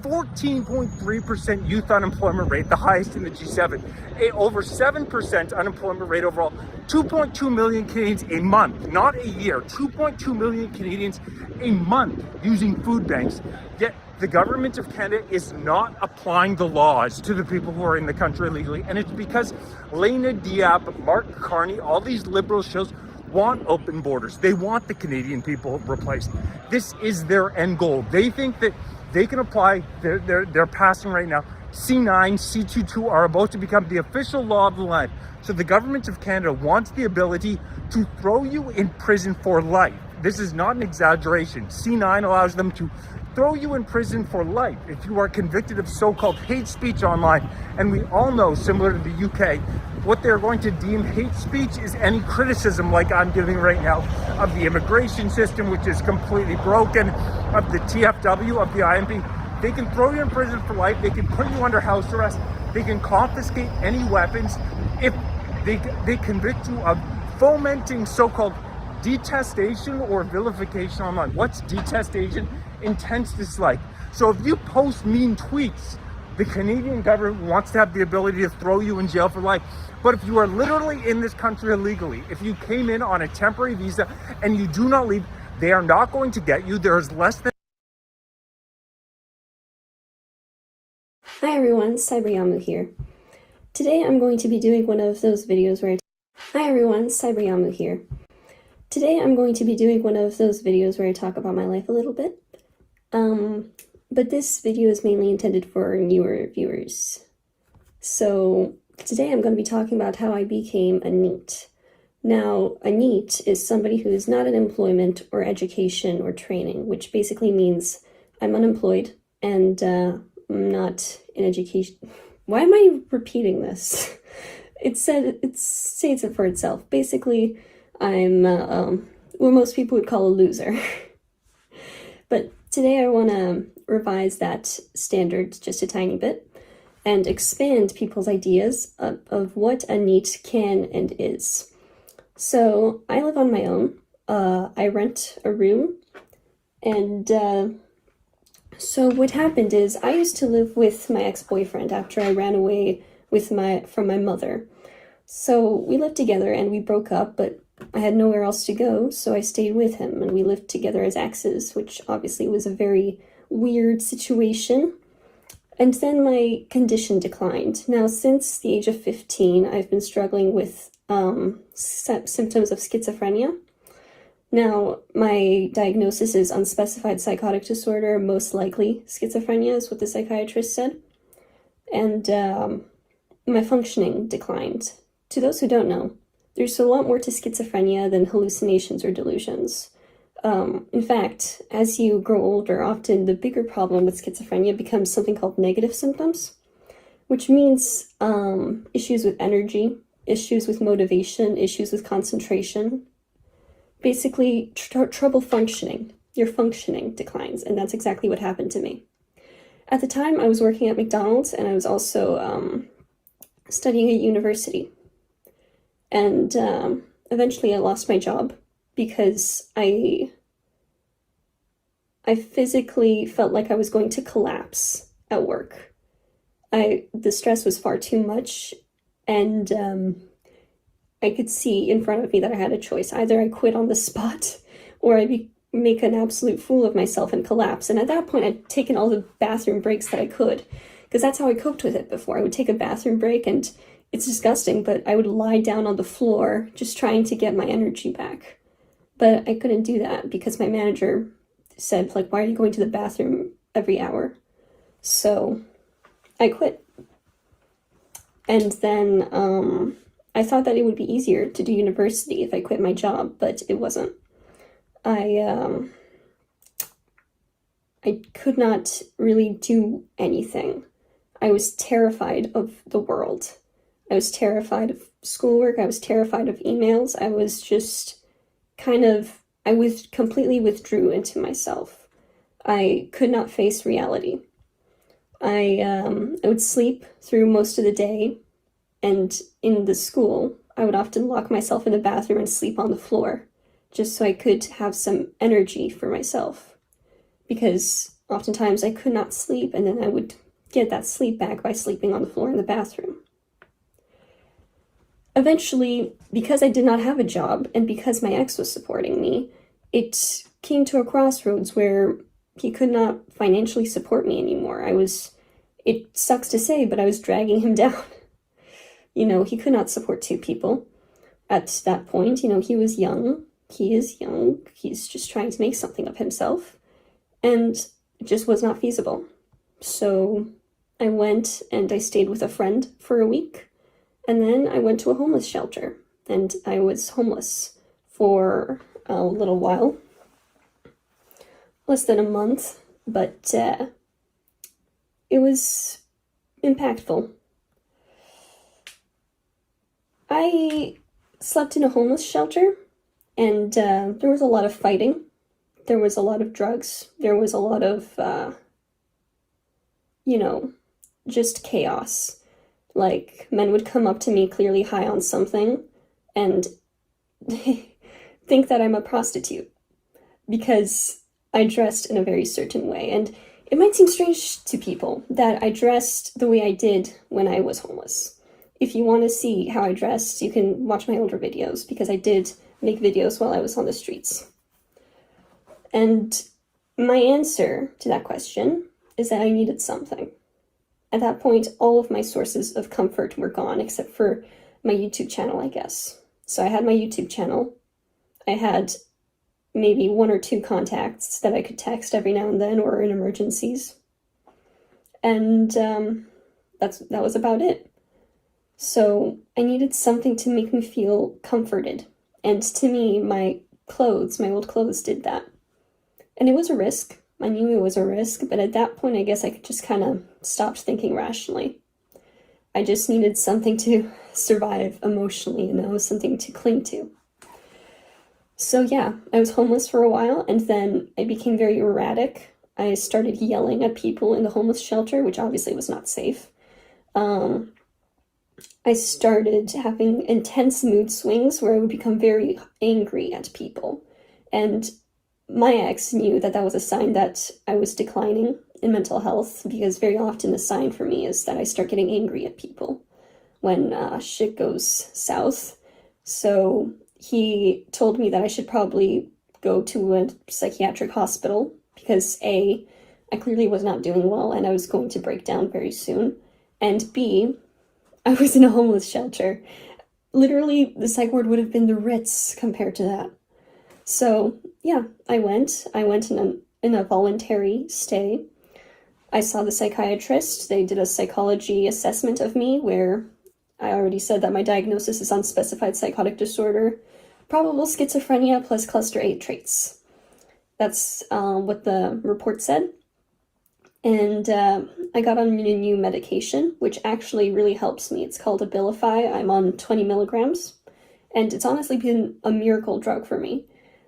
14.3% youth unemployment rate, the highest in the G7, over 7% unemployment rate overall, 2.2 million Canadians a month, not a year, 2.2 million Canadians a month using food banks. Yet the government of Canada is not applying the laws to the people who are in the country illegally. And it's because Lena Diab, Mark Carney, all these liberal shows want open borders. They want the Canadian people replaced. This is their end goal. They think that they can apply, they're passing right now, C9, C22 are about to become the official law of the land. So the government of Canada wants the ability to throw you in prison for life. This is not an exaggeration. C9 allows them to throw you in prison for life if you are convicted of so-called hate speech online. And we all know, similar to the UK, what they're going to deem hate speech is any criticism like I'm giving right now of the immigration system, which is completely broken, of the TFW, of the IMP. They can throw you in prison for life. They can put you under house arrest. They can confiscate any weapons if they convict you of fomenting so-called detestation or vilification online. What's detestation? Intense dislike. So if you post mean tweets, the Canadian government wants to have the ability to throw you in jail for life. But if you are literally in this country illegally, if you came in on a temporary visa and you do not leave, they are not going to get you. There is less than... Hi everyone, Cyberyamu here. Today I'm going to be doing one of those videos where I talk about my life a little bit. But this video is mainly intended for newer viewers. So today I'm going to be talking about how I became a NEET. Now, a NEET is somebody who is not in employment or education or training, which basically means I'm unemployed and I'm not in education. Why am I repeating this? It states it for itself. Basically, I'm what most people would call a loser. But today I want to revise that standard just a tiny bit and expand people's ideas of what a NEET can and is. So I live on my own. I rent a room, and so what happened is I used to live with my ex-boyfriend after I ran away from my mother. So we lived together and we broke up, but I had nowhere else to go, so I stayed with him, and we lived together as exes, which obviously was a very weird situation. And then my condition declined. Now, since the age of 15, I've been struggling with symptoms of schizophrenia. Now, my diagnosis is unspecified psychotic disorder, most likely schizophrenia is what the psychiatrist said. And my functioning declined. To those who don't know, there's a lot more to schizophrenia than hallucinations or delusions. In fact, as you grow older, often the bigger problem with schizophrenia becomes something called negative symptoms, which means issues with energy, issues with motivation, issues with concentration. Basically, trouble functioning. Your functioning declines, and that's exactly what happened to me. At the time, I was working at McDonald's, and I was also studying at university. And eventually I lost my job because I physically felt like I was going to collapse at work. The stress was far too much, and I could see in front of me that I had a choice. Either I quit on the spot, or I make an absolute fool of myself and collapse. And at that point, I'd taken all the bathroom breaks that I could, because that's how I coped with it before. I would take a bathroom break, and it's disgusting, but I would lie down on the floor just trying to get my energy back. But I couldn't do that because my manager said, like, why are you going to the bathroom every hour? So I quit. And then I thought that it would be easier to do university if I quit my job, but it wasn't. I could not really do anything. I was terrified of the world. I was terrified of schoolwork. I was terrified of emails. I was just I completely withdrew into myself. I could not face reality. I would sleep through most of the day, and in the school, I would often lock myself in the bathroom and sleep on the floor, just so I could have some energy for myself. Because oftentimes I could not sleep, and then I would get that sleep back by sleeping on the floor in the bathroom. Eventually, because I did not have a job, and because my ex was supporting me, it came to a crossroads where he could not financially support me anymore. It sucks to say, but I was dragging him down. He could not support two people at that point. He was young. He is young. He's just trying to make something of himself. And it just was not feasible. So I went and I stayed with a friend for a week. And then I went to a homeless shelter, and I was homeless for a little while, less than a month, but it was impactful. I slept in a homeless shelter, and there was a lot of fighting. There was a lot of drugs. There was a lot of, just chaos. Like, men would come up to me clearly high on something and think that I'm a prostitute because I dressed in a very certain way. And it might seem strange to people that I dressed the way I did when I was homeless. If you want to see how I dressed, you can watch my older videos, because I did make videos while I was on the streets. And my answer to that question is that I needed something. At that point, all of my sources of comfort were gone, except for my YouTube channel, I guess. So I had my YouTube channel. I had maybe 1 or 2 contacts that I could text every now and then, or in emergencies. And that was about it. So I needed something to make me feel comforted. And to me, my old clothes did that. And it was a risk. I knew it was a risk, but at that point, I guess I could just kind of stopped thinking rationally. I just needed something to survive emotionally, something to cling to. So yeah, I was homeless for a while, and then I became very erratic. I started yelling at people in the homeless shelter, which obviously was not safe. I started having intense mood swings where I would become very angry at people. And my ex knew that was a sign that I was declining in mental health, because very often the sign for me is that I start getting angry at people when shit goes south. So he told me that I should probably go to a psychiatric hospital because A, I clearly was not doing well and I was going to break down very soon, and B, I was in a homeless shelter. Literally, the psych ward would have been the Ritz compared to that. So, yeah, I went in a voluntary stay. I saw the psychiatrist. They did a psychology assessment of me where I already said that my diagnosis is unspecified psychotic disorder, probable schizophrenia plus cluster 8 traits. That's what the report said. And I got on a new medication, which actually really helps me. It's called Abilify. I'm on 20 milligrams. And it's honestly been a miracle drug for me.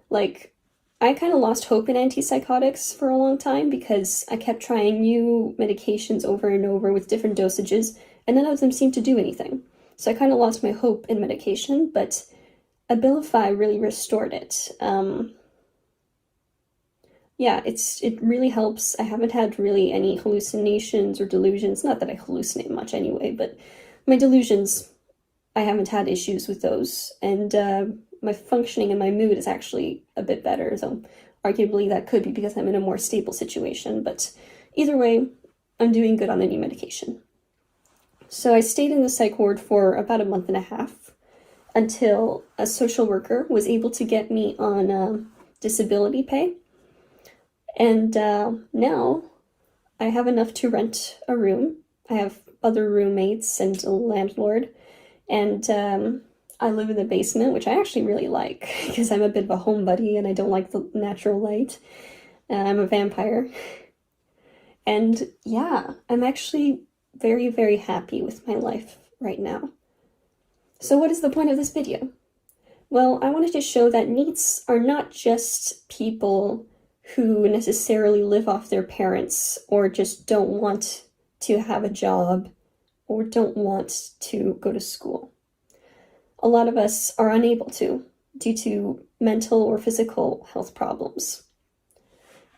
Like, I kind of lost hope in antipsychotics for a long time because I kept trying new medications over and over with different dosages, and none of them seemed to do anything. So I kind of lost my hope in medication, but Abilify really restored it. Yeah, it really helps. I haven't had really any hallucinations or delusions. Not that I hallucinate much anyway, but my delusions, I haven't had issues with those. And my functioning and my mood is actually a bit better, though arguably that could be because I'm in a more stable situation. But either way, I'm doing good on the new medication. So I stayed in the psych ward for about a month and a half until a social worker was able to get me on disability pay. And now I have enough to rent a room. I have other roommates and a landlord. And I live in the basement, which I actually really like because I'm a bit of a homebody and I don't like the natural light. I'm a vampire. And yeah, I'm actually very, very happy with my life right now. So what is the point of this video? Well, I wanted to show that NEETs are not just people who necessarily live off their parents or just don't want to have a job or don't want to go to school. A lot of us are unable to due to mental or physical health problems.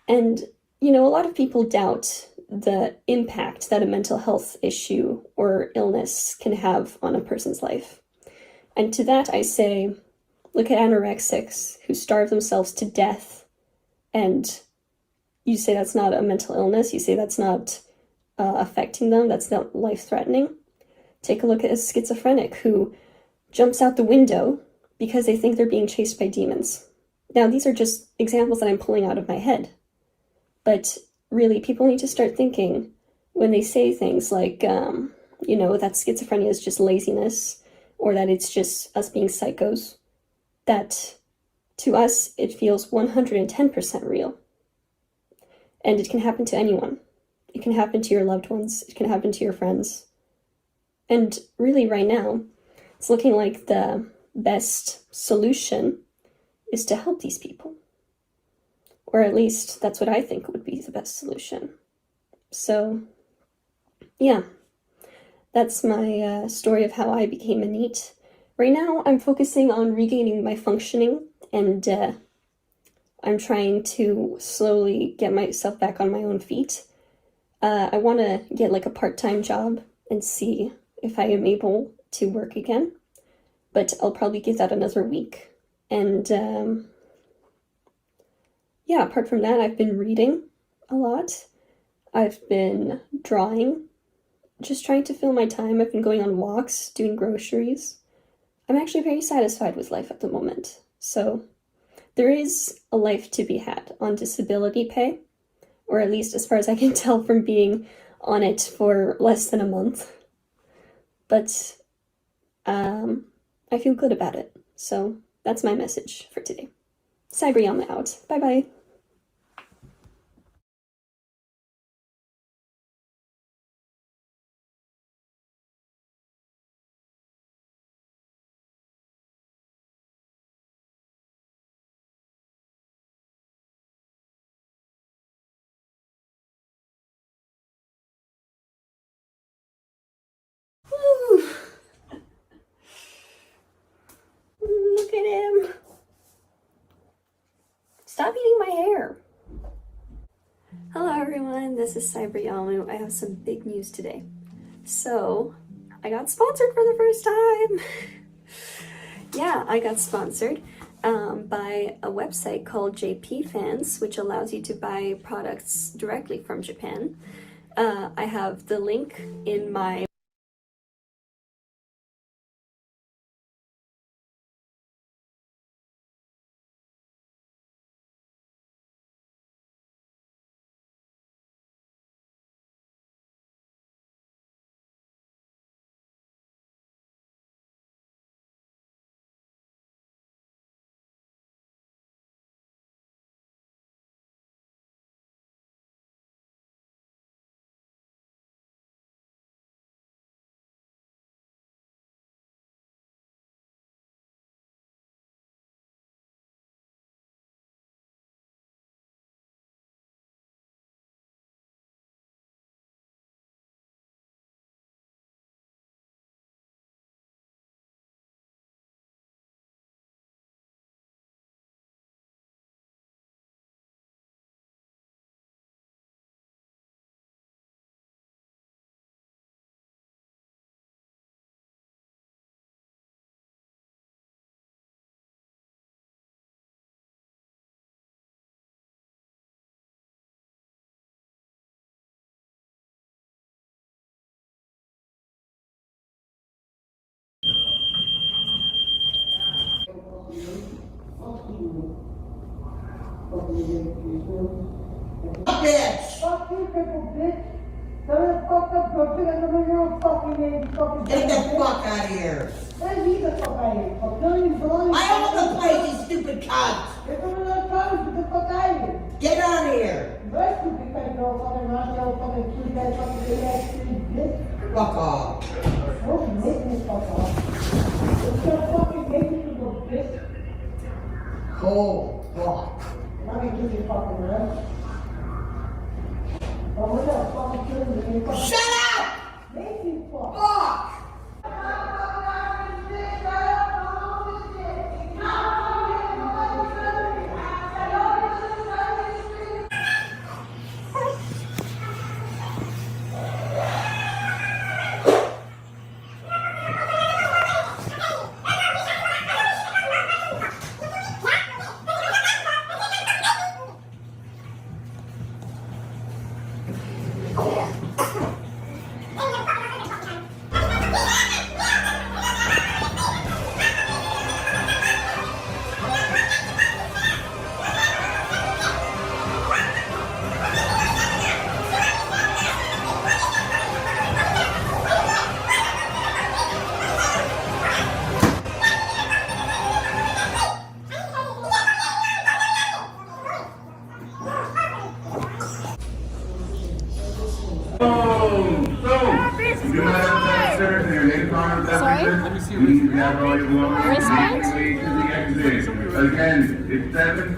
And, you know, a lot of people doubt the impact that a mental health issue or illness can have on a person's life. And to that I say, look at anorexics who starve themselves to death. And you say that's not a mental illness, you say that's not affecting them, that's not life-threatening. Take a look at a schizophrenic who jumps out the window because they think they're being chased by demons. Now, these are just examples that I'm pulling out of my head. But really, people need to start thinking when they say things like, you know, that schizophrenia is just laziness, or that it's just us being psychos, that to us, it feels 110% real. And it can happen to anyone. It can happen to your loved ones. It can happen to your friends. And really right now, it's looking like the best solution is to help these people. Or at least that's what I think would be the best solution. So, yeah, that's my story of how I became a NEET. Right now, I'm focusing on regaining my functioning, and I'm trying to slowly get myself back on my own feet. I want to get like a part-time job and see if I am able to work again, but I'll probably give that another week. And yeah, apart from that, I've been reading a lot. I've been drawing, just trying to fill my time. I've been going on walks, doing groceries. I'm actually very satisfied with life at the moment. So there is a life to be had on disability pay, or at least as far as I can tell from being on it for less than a month. But I feel good about it. So that's my message for today. Cyberyama out. Bye-bye. Look at him. Stop eating my hair. Hello everyone, this is Cyberyamu. I have some big news today. So, I got sponsored for the first time. Yeah, I got sponsored by a website called JP Fans, which allows you to buy products directly from Japan. I have the link in my Bitch! Fuck you, people, bitch! Get the fuck out of here! I own the place, you stupid cunt! Get out of here! Fuck off! Oh, fuck! Shut up! Fuck!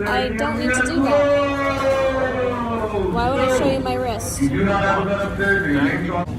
I don't need to do that. Why would I show you my wrist? You do not have a gun upstairs.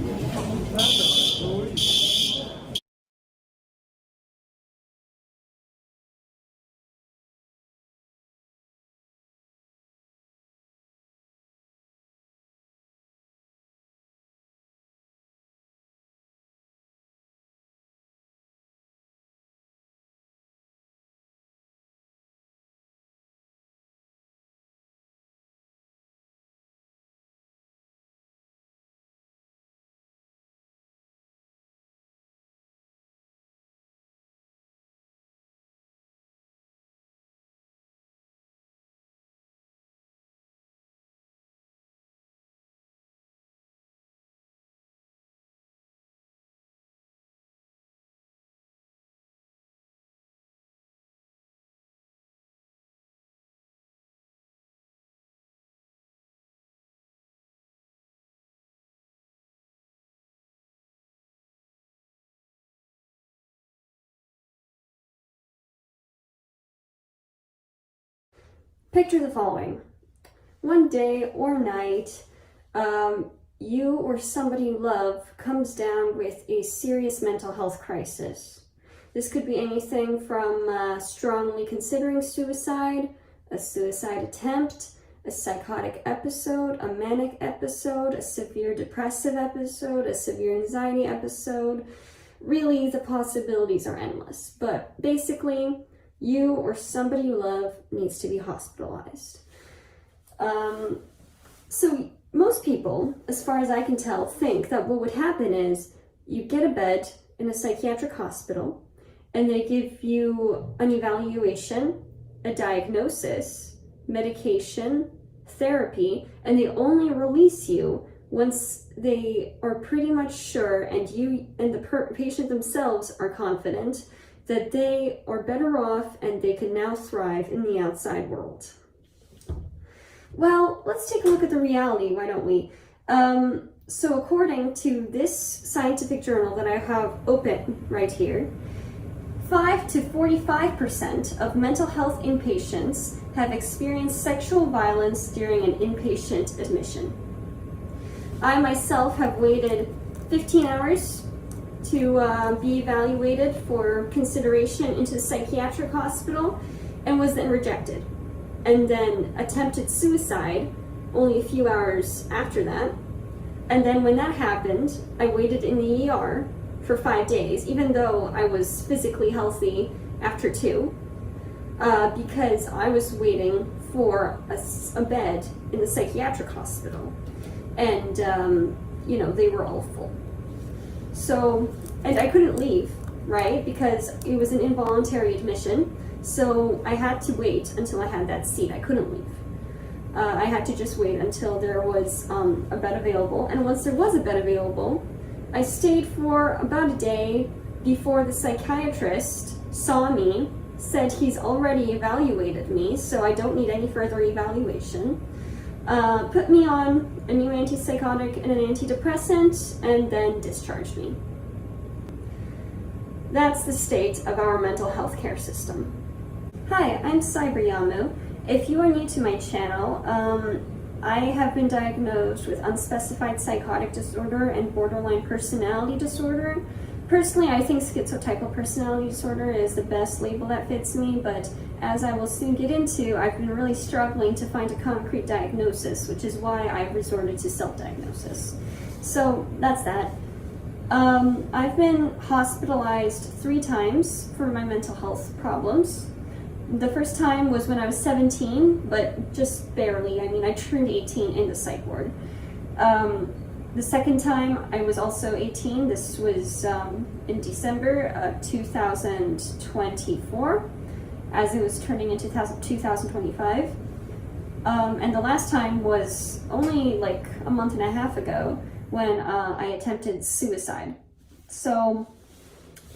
Picture the following. One day or night, you or somebody you love comes down with a serious mental health crisis. This could be anything from strongly considering suicide, a suicide attempt, a psychotic episode, a manic episode, a severe depressive episode, a severe anxiety episode, really the possibilities are endless. But basically, you or somebody you love needs to be hospitalized. So most people, as far as I can tell, think that what would happen is you get a bed in a psychiatric hospital and they give you an evaluation, a diagnosis, medication, therapy, and they only release you once they are pretty much sure and you and the patient themselves are confident that they are better off and they can now thrive in the outside world. Well, let's take a look at the reality, why don't we? So according to this scientific journal that I have open right here, 5 to 45% of mental health inpatients have experienced sexual violence during an inpatient admission. I myself have waited 15 hours to be evaluated for consideration into the psychiatric hospital and was then rejected. And then attempted suicide only a few hours after that. And then when that happened, I waited in the ER for 5 days, even though I was physically healthy after 2, because I was waiting for a bed in the psychiatric hospital. And, you know, they were all full. So, and I couldn't leave, right? Because it was an involuntary admission. So I had to wait until I had that seat. I couldn't leave. I had to just wait until there was a bed available. And once there was a bed available, I stayed for about a day before the psychiatrist saw me, said he's already evaluated me, so I don't need any further evaluation, put me on a new antipsychotic and an antidepressant, and then discharged me. That's the state of our mental health care system. Hi, I'm Cyberyamu. If you are new to my channel, I have been diagnosed with unspecified psychotic disorder and borderline personality disorder. Personally, I think schizotypal personality disorder is the best label that fits me, but as I will soon get into, I've been really struggling to find a concrete diagnosis, which is why I've resorted to self-diagnosis. So that's that. I've been hospitalized 3 times for my mental health problems. The first time was when I was 17, but just barely. I mean, I turned 18 in the psych ward. The second time I was also 18. This was in December 2024, as it was turning into 2025. And the last time was only like a month and a half ago when I attempted suicide. So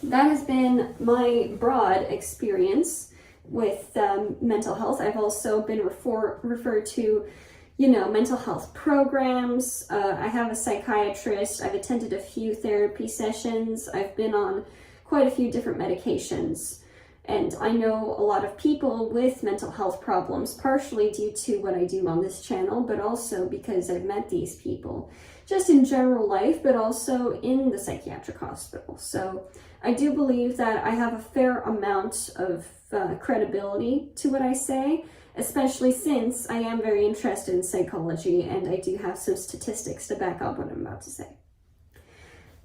that has been my broad experience with mental health. I've also been referred to, you know, mental health programs. I have a psychiatrist. I've attended a few therapy sessions. I've been on quite a few different medications. And I know a lot of people with mental health problems, partially due to what I do on this channel, but also because I've met these people just in general life, but also in the psychiatric hospital. So I do believe that I have a fair amount of credibility to what I say, especially since I am very interested in psychology and I do have some statistics to back up what I'm about to say.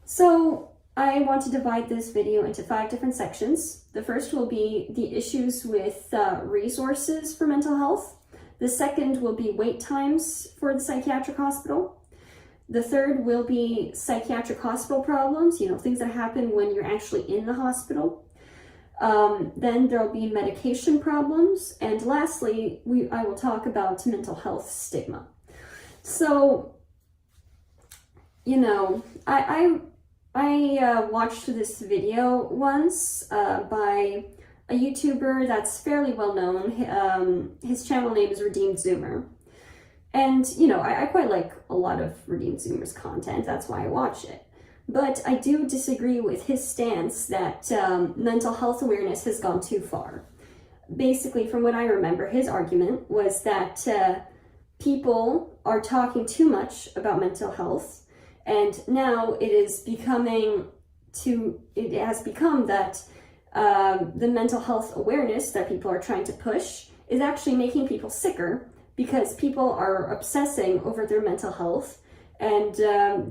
So I want to divide this video into 5 different sections. The first will be the issues with resources for mental health. The second will be wait times for the psychiatric hospital. The third will be psychiatric hospital problems, you know, things that happen when you're actually in the hospital. Then there'll be medication problems. And lastly, I will talk about mental health stigma. So, you know, I watched this video once by a YouTuber that's fairly well known. His channel name is Redeemed Zoomer. And, you know, I quite like a lot of Redeemed Zoomer's content. That's why I watch it. But I do disagree with his stance that mental health awareness has gone too far. Basically, from what I remember, his argument was that people are talking too much about mental health, and now it has become that the mental health awareness that people are trying to push is actually making people sicker, because people are obsessing over their mental health and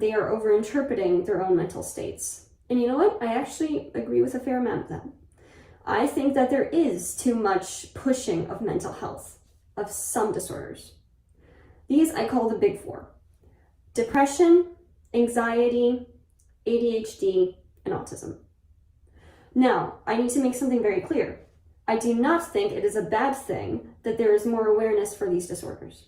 they are overinterpreting their own mental states. And you know what? I actually agree with a fair amount of that. I think that there is too much pushing of mental health, of some disorders. These I call the big four: depression, anxiety, ADHD, and autism. Now, I need to make something very clear. I do not think it is a bad thing that there is more awareness for these disorders.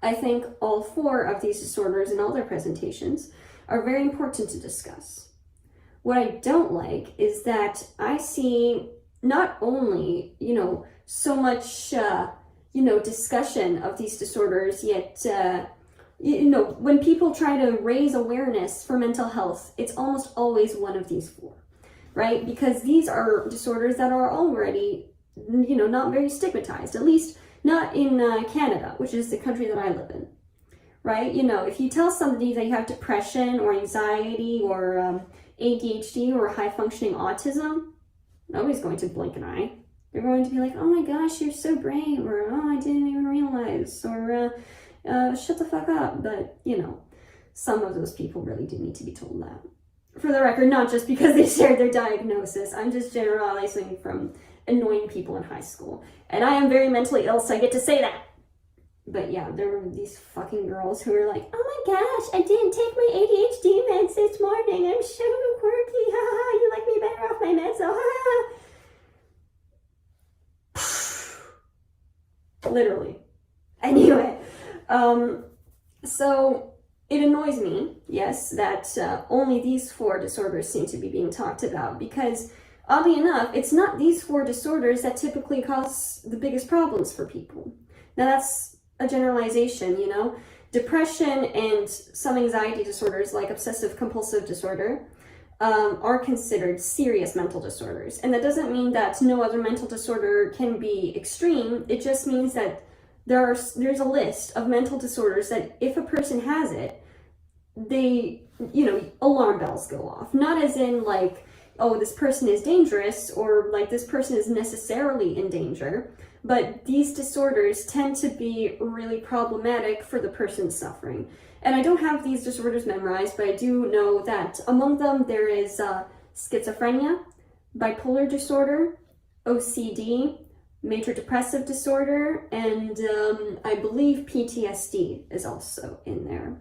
I think all four of these disorders and all their presentations are very important to discuss. What I don't like is that I see not only, so much, discussion of these disorders, yet, when people try to raise awareness for mental health, it's almost always one of these four, right? Because these are disorders that are already, not very stigmatized, at least not in Canada, which is the country that I live in, right? If you tell somebody that you have depression or anxiety or ADHD or high functioning autism, nobody's going to blink an eye. They're going to be like, oh my gosh, you're so brave, or oh, I didn't even realize, or shut the fuck up. But, some of those people really do need to be told that. For the record, not just because they shared their diagnosis. I'm just generalizing from annoying people in high school. And I am very mentally ill, so I get to say that. But yeah, there were these fucking girls who were like, oh my gosh, I didn't take my ADHD meds this morning. I'm so quirky. Ha, you like me better off my meds, so ha. Literally. Anyway, so it annoys me, yes, that only these four disorders seem to be being talked about, because oddly enough, it's not these four disorders that typically cause the biggest problems for people. Now that's a generalization, Depression and some anxiety disorders like obsessive compulsive disorder are considered serious mental disorders. And that doesn't mean that no other mental disorder can be extreme. It just means that there's a list of mental disorders that if a person has it, they, alarm bells go off. Not as in like, oh, this person is dangerous, or like this person is necessarily in danger, but these disorders tend to be really problematic for the person suffering. And I don't have these disorders memorized, but I do know that among them there is schizophrenia, bipolar disorder, OCD, major depressive disorder, and I believe PTSD is also in there.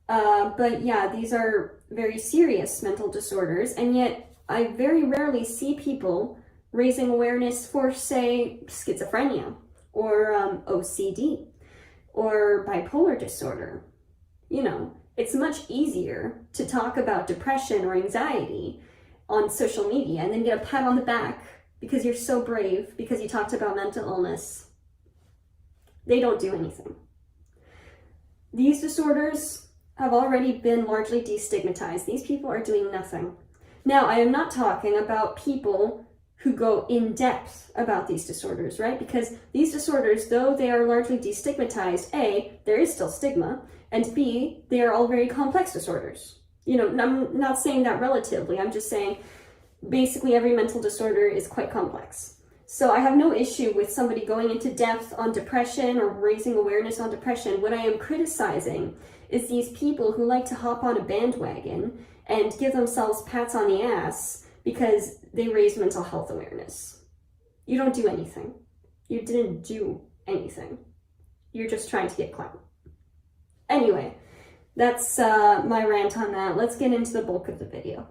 But yeah, these are very serious mental disorders, and yet I very rarely see people raising awareness for, say, schizophrenia or OCD or bipolar disorder. It's much easier to talk about depression or anxiety on social media and then get a pat on the back because you're so brave because you talked about mental illness. They don't do anything. These disorders have already been largely destigmatized. These people are doing nothing. Now, I am not talking about people who go in depth about these disorders, right? Because these disorders, though they are largely destigmatized, A, there is still stigma, and B, they are all very complex disorders. I'm not saying that relatively, I'm just saying basically every mental disorder is quite complex. So I have no issue with somebody going into depth on depression or raising awareness on depression. What I am criticizing is these people who like to hop on a bandwagon and give themselves pats on the ass because they raise mental health awareness. You don't do anything. You didn't do anything. You're just trying to get clout. Anyway, that's my rant on that. Let's get into the bulk of the video.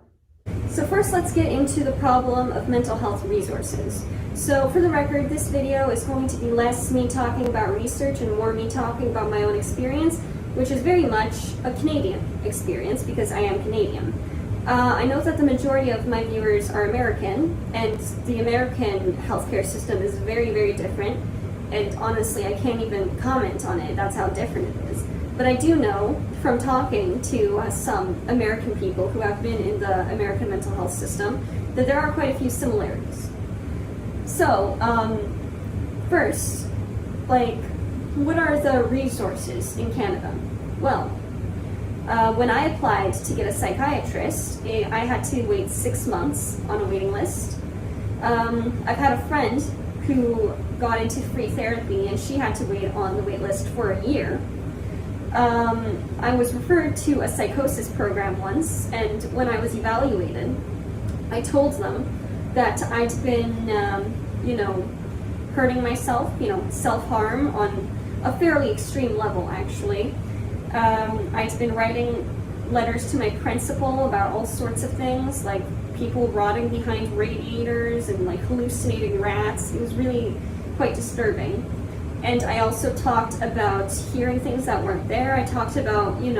So first, let's get into the problem of mental health resources. So for the record, this video is going to be less me talking about research and more me talking about my own experience, which is very much a Canadian experience because I am Canadian. I know that the majority of my viewers are American, and the American healthcare system is very, very different, and honestly, I can't even comment on it. That's how different it is. But I do know from talking to some American people who have been in the American mental health system that there are quite a few similarities. So, first, what are the resources in Canada? Well, when I applied to get a psychiatrist, I had to wait 6 months on a waiting list. I've had a friend who got into free therapy and she had to wait on the wait list for a year. I was referred to a psychosis program once, and when I was evaluated, I told them that I'd been, hurting myself, self-harm on a fairly extreme level, actually. I'd been writing letters to my principal about all sorts of things, like people rotting behind radiators and like hallucinating rats. It was really quite disturbing. And I also talked about hearing things that weren't there. I talked about, being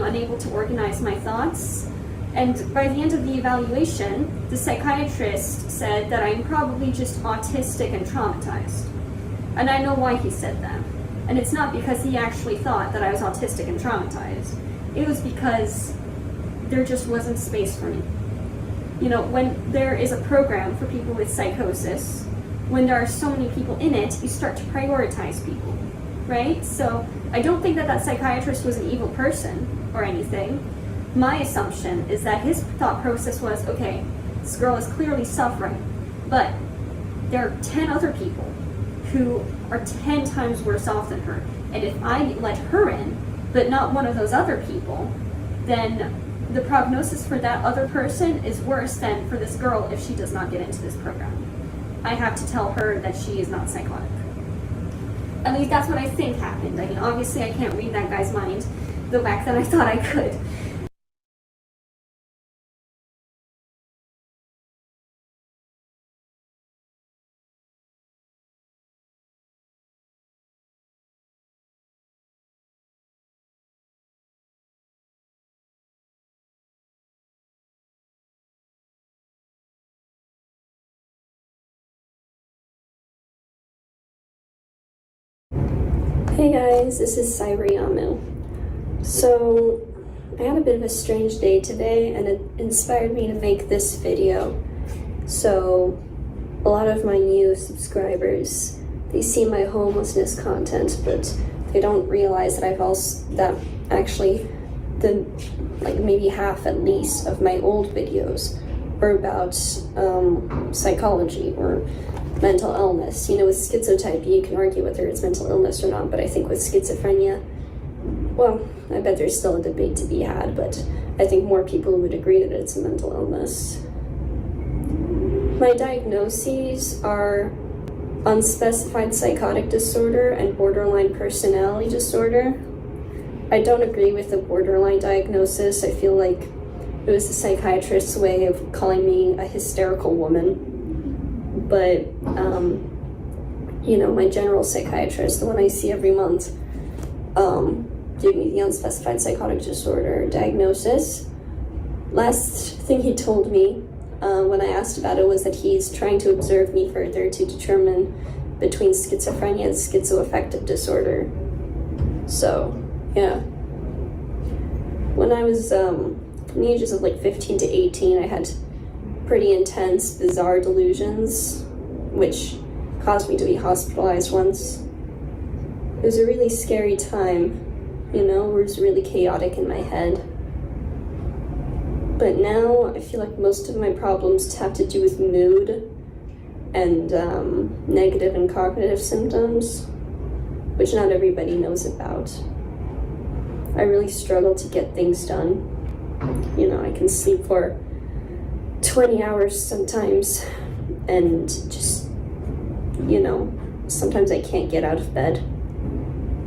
unable to organize my thoughts. And by the end of the evaluation, the psychiatrist said that I'm probably just autistic and traumatized. And I know why he said that. And it's not because he actually thought that I was autistic and traumatized. It was because there just wasn't space for me. When there is a program for people with psychosis, when there are so many people in it, you start to prioritize people, right? So I don't think that psychiatrist was an evil person or anything. My assumption is that his thought process was, okay, this girl is clearly suffering, but there are 10 other people who are 10 times worse off than her. And if I let her in, but not one of those other people, then the prognosis for that other person is worse than for this girl if she does not get into this program. I have to tell her that she is not psychotic. At least that's what I think happened. I mean, obviously I can't read that guy's mind the back then I thought I could. Hey guys, this is Cyriamu. So, I had a bit of a strange day today and it inspired me to make this video. So, a lot of my new subscribers, they see my homelessness content, but they don't realize that maybe half at least of my old videos were about psychology or mental illness. With schizotypy, you can argue whether it's mental illness or not, but I think with schizophrenia, well, I bet there's still a debate to be had, but I think more people would agree that it's a mental illness. My diagnoses are unspecified psychotic disorder and borderline personality disorder. I don't agree with the borderline diagnosis. I feel like it was the psychiatrist's way of calling me a hysterical woman. But, my general psychiatrist, the one I see every month, gave me the unspecified psychotic disorder diagnosis. Last thing he told me when I asked about it was that he's trying to observe me further to determine between schizophrenia and schizoaffective disorder. So, yeah. When I was in the ages of 15 to 18, I had pretty intense, bizarre delusions, which caused me to be hospitalized once. It was a really scary time, it was really chaotic in my head. But now I feel like most of my problems have to do with mood and negative and cognitive symptoms, which not everybody knows about. I really struggle to get things done. I can sleep for 20 hours sometimes, and just, sometimes I can't get out of bed.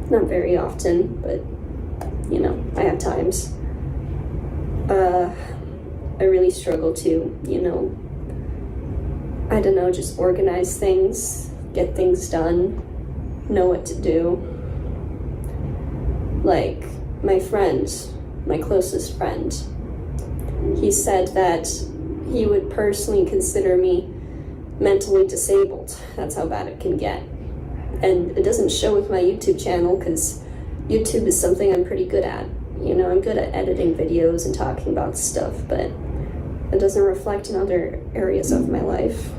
Not very often, but, I have times. I really struggle to, just organize things, get things done, know what to do. Like, my friend, my closest friend, he said that he would personally consider me mentally disabled. That's how bad it can get. And it doesn't show with my YouTube channel because YouTube is something I'm pretty good at. I'm good at editing videos and talking about stuff, but it doesn't reflect in other areas of my life.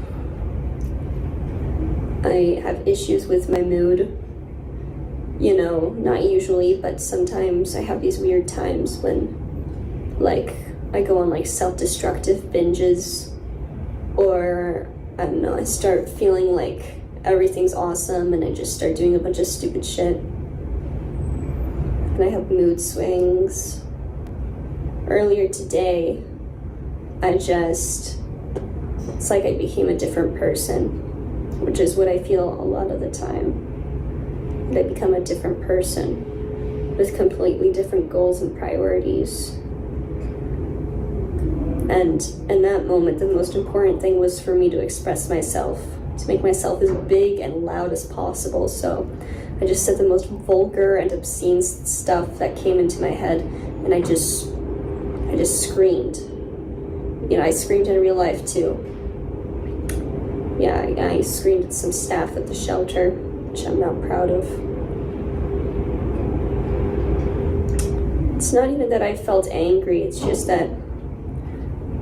I have issues with my mood. Not usually, but sometimes I have these weird times when, I go on self-destructive binges, or I don't know, I start feeling like everything's awesome and I just start doing a bunch of stupid shit. and I have mood swings. Earlier today, it's like I became a different person, which is what I feel a lot of the time. And I become a different person with completely different goals and priorities. And in that moment, the most important thing was for me to express myself, to make myself as big and loud as possible. So I just said the most vulgar and obscene stuff that came into my head, and I just screamed. You know, I screamed in real life too. Yeah, I screamed at some staff at the shelter, which I'm not proud of. It's not even that I felt angry, it's just that,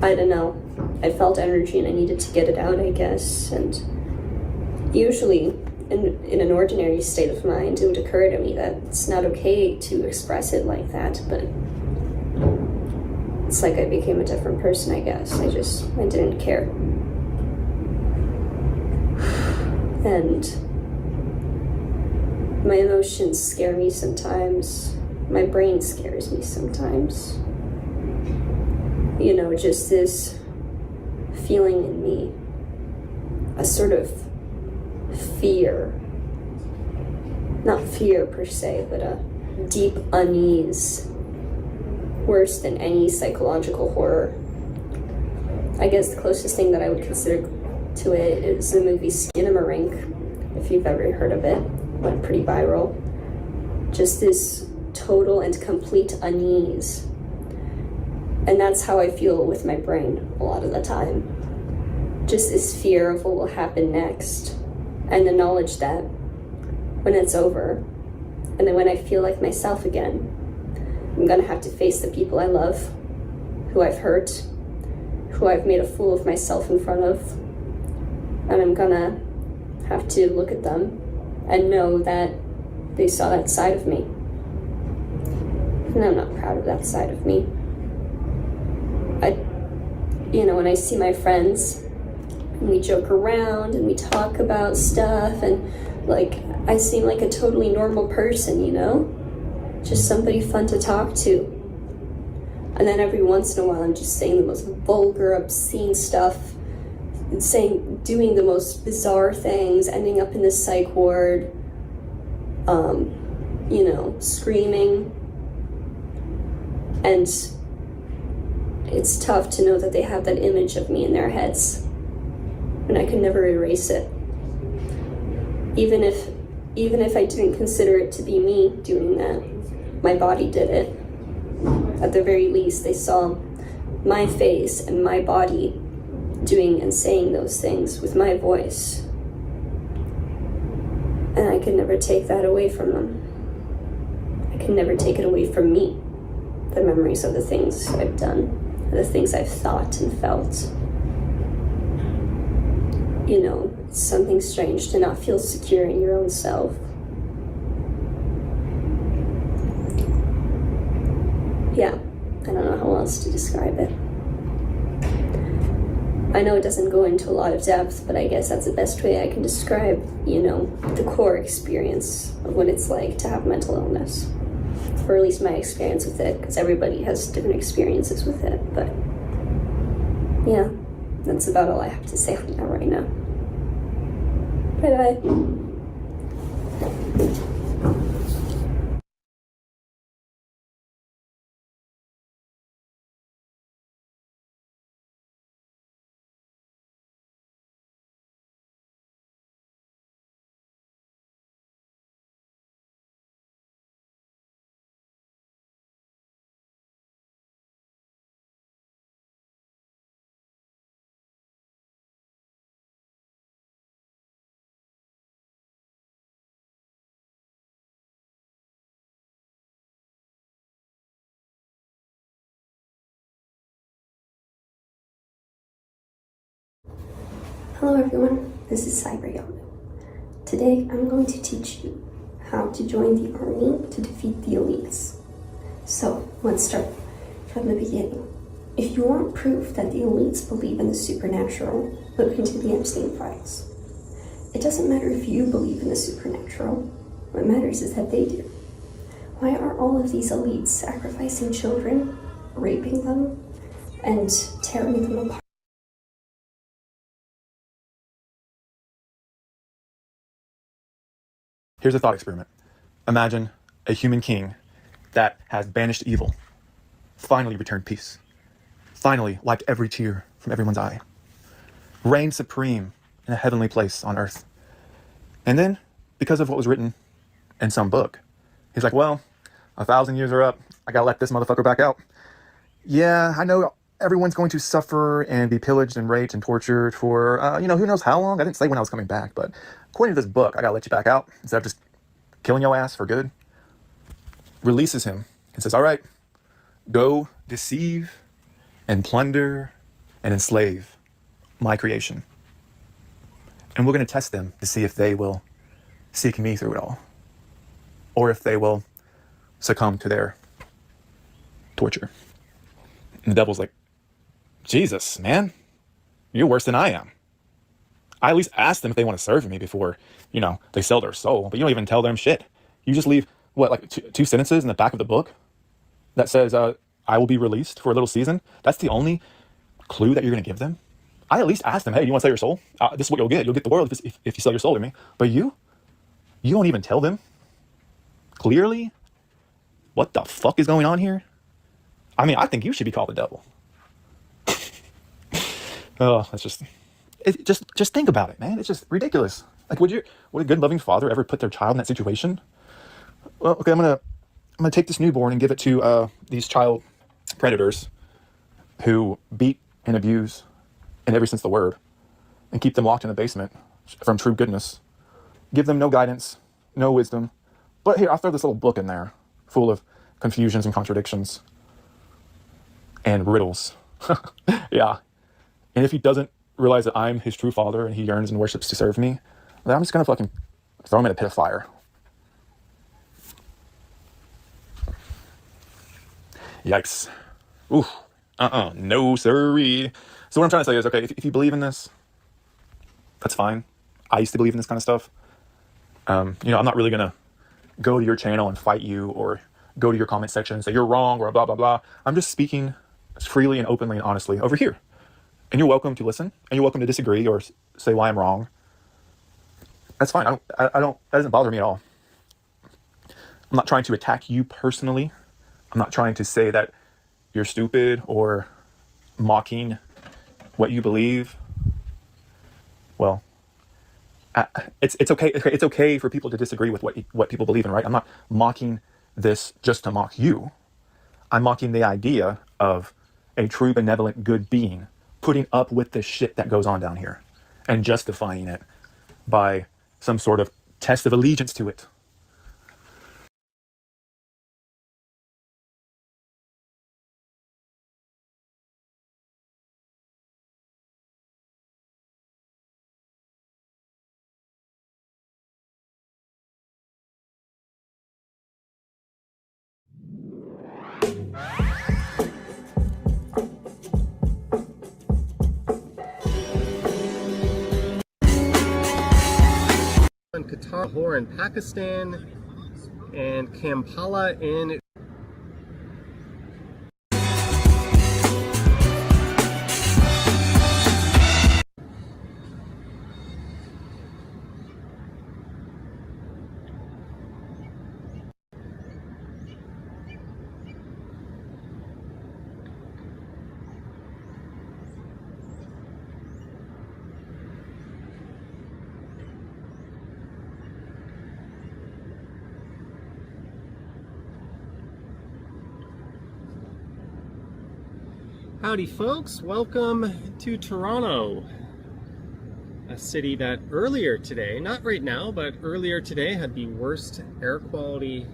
I don't know, I felt energy and I needed to get it out, I guess. And usually, in an ordinary state of mind, it would occur to me that it's not okay to express it like that, but it's like I became a different person, I guess. I didn't care. And my emotions scare me sometimes. My brain scares me sometimes. You know, just this feeling in me, a sort of fear. Not fear per se, but a deep unease. Worse than any psychological horror. I guess the closest thing that I would consider to it is the movie Skinamarink, if you've ever heard of it. Went pretty viral. Just this total and complete unease. And that's how I feel with my brain a lot of the time. Just this fear of what will happen next. And the knowledge that when it's over, and then when I feel like myself again, I'm gonna have to face the people I love, who I've hurt, who I've made a fool of myself in front of. And I'm gonna have to look at them and know that they saw that side of me. And I'm not proud of that side of me. When I see my friends, and we joke around and we talk about stuff, and like, I seem like a totally normal person, you know? Just somebody fun to talk to. And then every once in a while I'm just saying the most vulgar, obscene stuff, and doing the most bizarre things, ending up in the psych ward, screaming. And it's tough to know that they have that image of me in their heads, and I can never erase it. Even if I didn't consider it to be me doing that, my body did it. At the very least, they saw my face and my body doing and saying those things with my voice. And I could never take that away from them. I can never take it away from me. The memories of the things I've done, the things I've thought and felt. You know, it's something strange to not feel secure in your own self. Yeah, I don't know how else to describe it. I know it doesn't go into a lot of depth, but I guess that's the best way I can describe, the core experience of what it's like to have mental illness. Or at least my experience with it, because everybody has different experiences with it. But yeah, that's about all I have to say on that right now. Bye-bye. Hello everyone, this is Cyberyono. Today I'm going to teach you how to join the army to defeat the elites. So let's start from the beginning. If you want proof that the elites believe in the supernatural, look into the Epstein files. It doesn't matter if you believe in the supernatural, what matters is that they do. Why are all of these elites sacrificing children, raping them, and tearing them apart? Here's a thought experiment. Imagine a human king that has banished evil, finally returned peace, finally wiped every tear from everyone's eye, reigned supreme in a heavenly place on earth. And then, because of what was written in some book, he's like, well, 1,000 years are up. I gotta let this motherfucker back out. Yeah, I know everyone's going to suffer and be pillaged and raped and tortured for, who knows how long. I didn't say when I was coming back, but according to this book, I gotta let you back out instead of just killing your ass for good. Releases him and says, all right, go deceive and plunder and enslave my creation. And we're going to test them to see if they will seek me through it all, or if they will succumb to their torture. And the devil's like, Jesus, man, you're worse than I am. I at least ask them if they want to serve me before, they sell their soul. But you don't even tell them shit. You just leave, two sentences in the back of the book that says, I will be released for a little season. That's the only clue that you're going to give them. I at least ask them, hey, you want to sell your soul? This is what you'll get. You'll get the world if you sell your soul to me. But you don't even tell them clearly what the fuck is going on here. I mean, I think you should be called the devil. Oh, that's just think about it, man. It's just ridiculous. Like, would a good loving father ever put their child in that situation? Well, okay, I'm gonna take this newborn and give it to these child predators who beat and abuse in every sense of the word, and keep them locked in a basement from true goodness. Give them no guidance, no wisdom. But here, I'll throw this little book in there full of confusions and contradictions and riddles. Yeah. And if he doesn't realize that I'm his true father and he yearns and worships to serve me, then I'm just going to fucking throw him in a pit of fire. Yikes. Ooh. No sirree. So what I'm trying to say is, okay, if you believe in this, that's fine. I used to believe in this kind of stuff. I'm not really going to go to your channel and fight you or go to your comment section and say you're wrong or blah, blah, blah. I'm just speaking freely and openly and honestly over here. And you're welcome to listen, and you're welcome to disagree or say why I'm wrong. That's fine. I don't, that doesn't bother me at all. I'm not trying to attack you personally. I'm not trying to say that you're stupid or mocking what you believe. Well, it's okay. It's okay for people to disagree with what people believe in, right? I'm not mocking this just to mock you. I'm mocking the idea of a true, benevolent, good being putting up with the shit that goes on down here and justifying it by some sort of test of allegiance to it. Qatar, Lahore in Pakistan, and Kampala in Howdy folks, welcome to Toronto, a city that earlier today, not right now, but earlier today had the worst air quality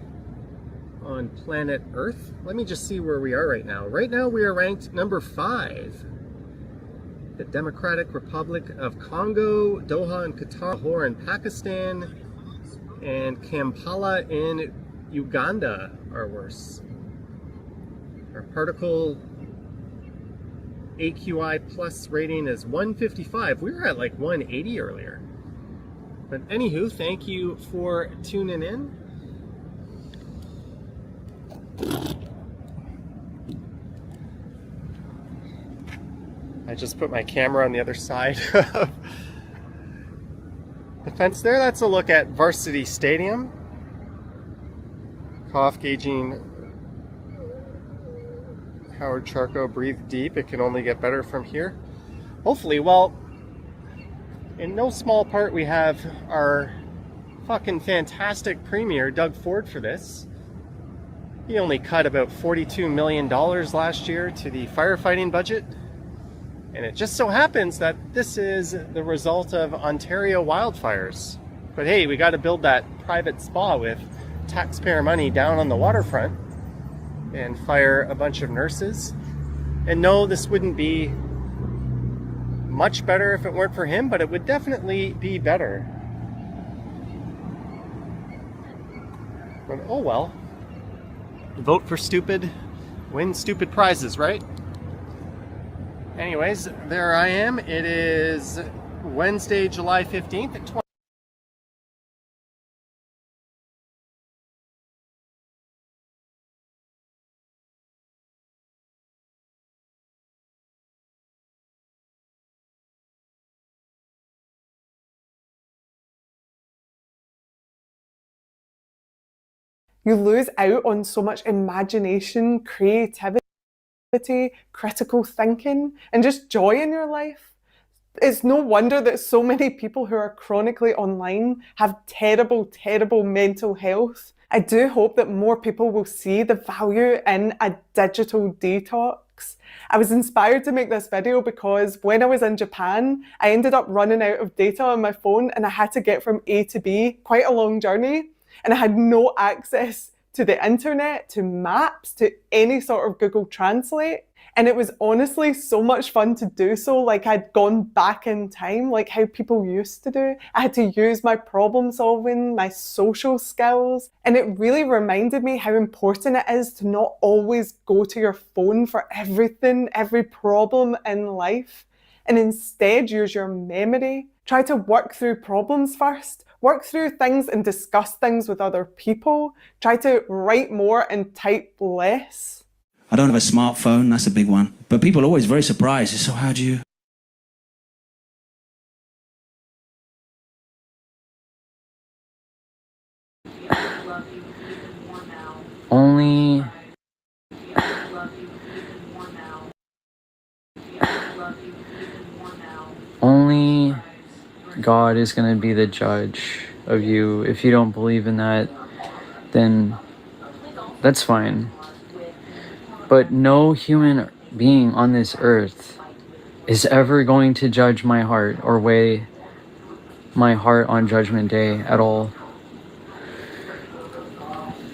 on planet Earth. Let me just see where we are right now. Right now we are ranked number 5. The Democratic Republic of Congo, Doha in Qatar, Lahore in Pakistan, and Kampala in Uganda are worse. Our particle AQI plus rating is 155. We were at like 180 earlier. But anywho, thank you for tuning in. I just put my camera on the other side of the fence there. That's a look at Varsity Stadium. Cough gauging Howard Charco, breathe deep. It can only get better from here. Hopefully, well, in no small part we have our fucking fantastic premier, Doug Ford, for this. He only cut about $42 million last year to the firefighting budget. And it just so happens that this is the result of Ontario wildfires. But hey, we got to build that private spa with taxpayer money down on the waterfront and fire a bunch of nurses. And no, this wouldn't be much better if it weren't for him, but it would definitely be better. But oh well. Vote for stupid, win stupid prizes, right? Anyways, there I am. It is Wednesday, July 15th at 20. You lose out on so much imagination, creativity, critical thinking, and just joy in your life. It's no wonder that so many people who are chronically online have terrible, terrible mental health. I do hope that more people will see the value in a digital detox. I was inspired to make this video because when I was in Japan, I ended up running out of data on my phone and I had to get from A to B, quite a long journey. And I had no access to the internet, to maps, to any sort of Google Translate. And it was honestly so much fun to do so, like I'd gone back in time, like how people used to do. I had to use my problem solving, my social skills. And it really reminded me how important it is to not always go to your phone for everything, every problem in life. And instead use your memory. Try to work through problems first. Work through things and discuss things with other people. Try to write more and type less. I don't have a smartphone, that's a big one. But people are always very surprised. So how do you... Only... Only God is going to be the judge of you. If you don't believe in that, then that's fine. But no human being on this earth is ever going to judge my heart or weigh my heart on Judgment Day at all.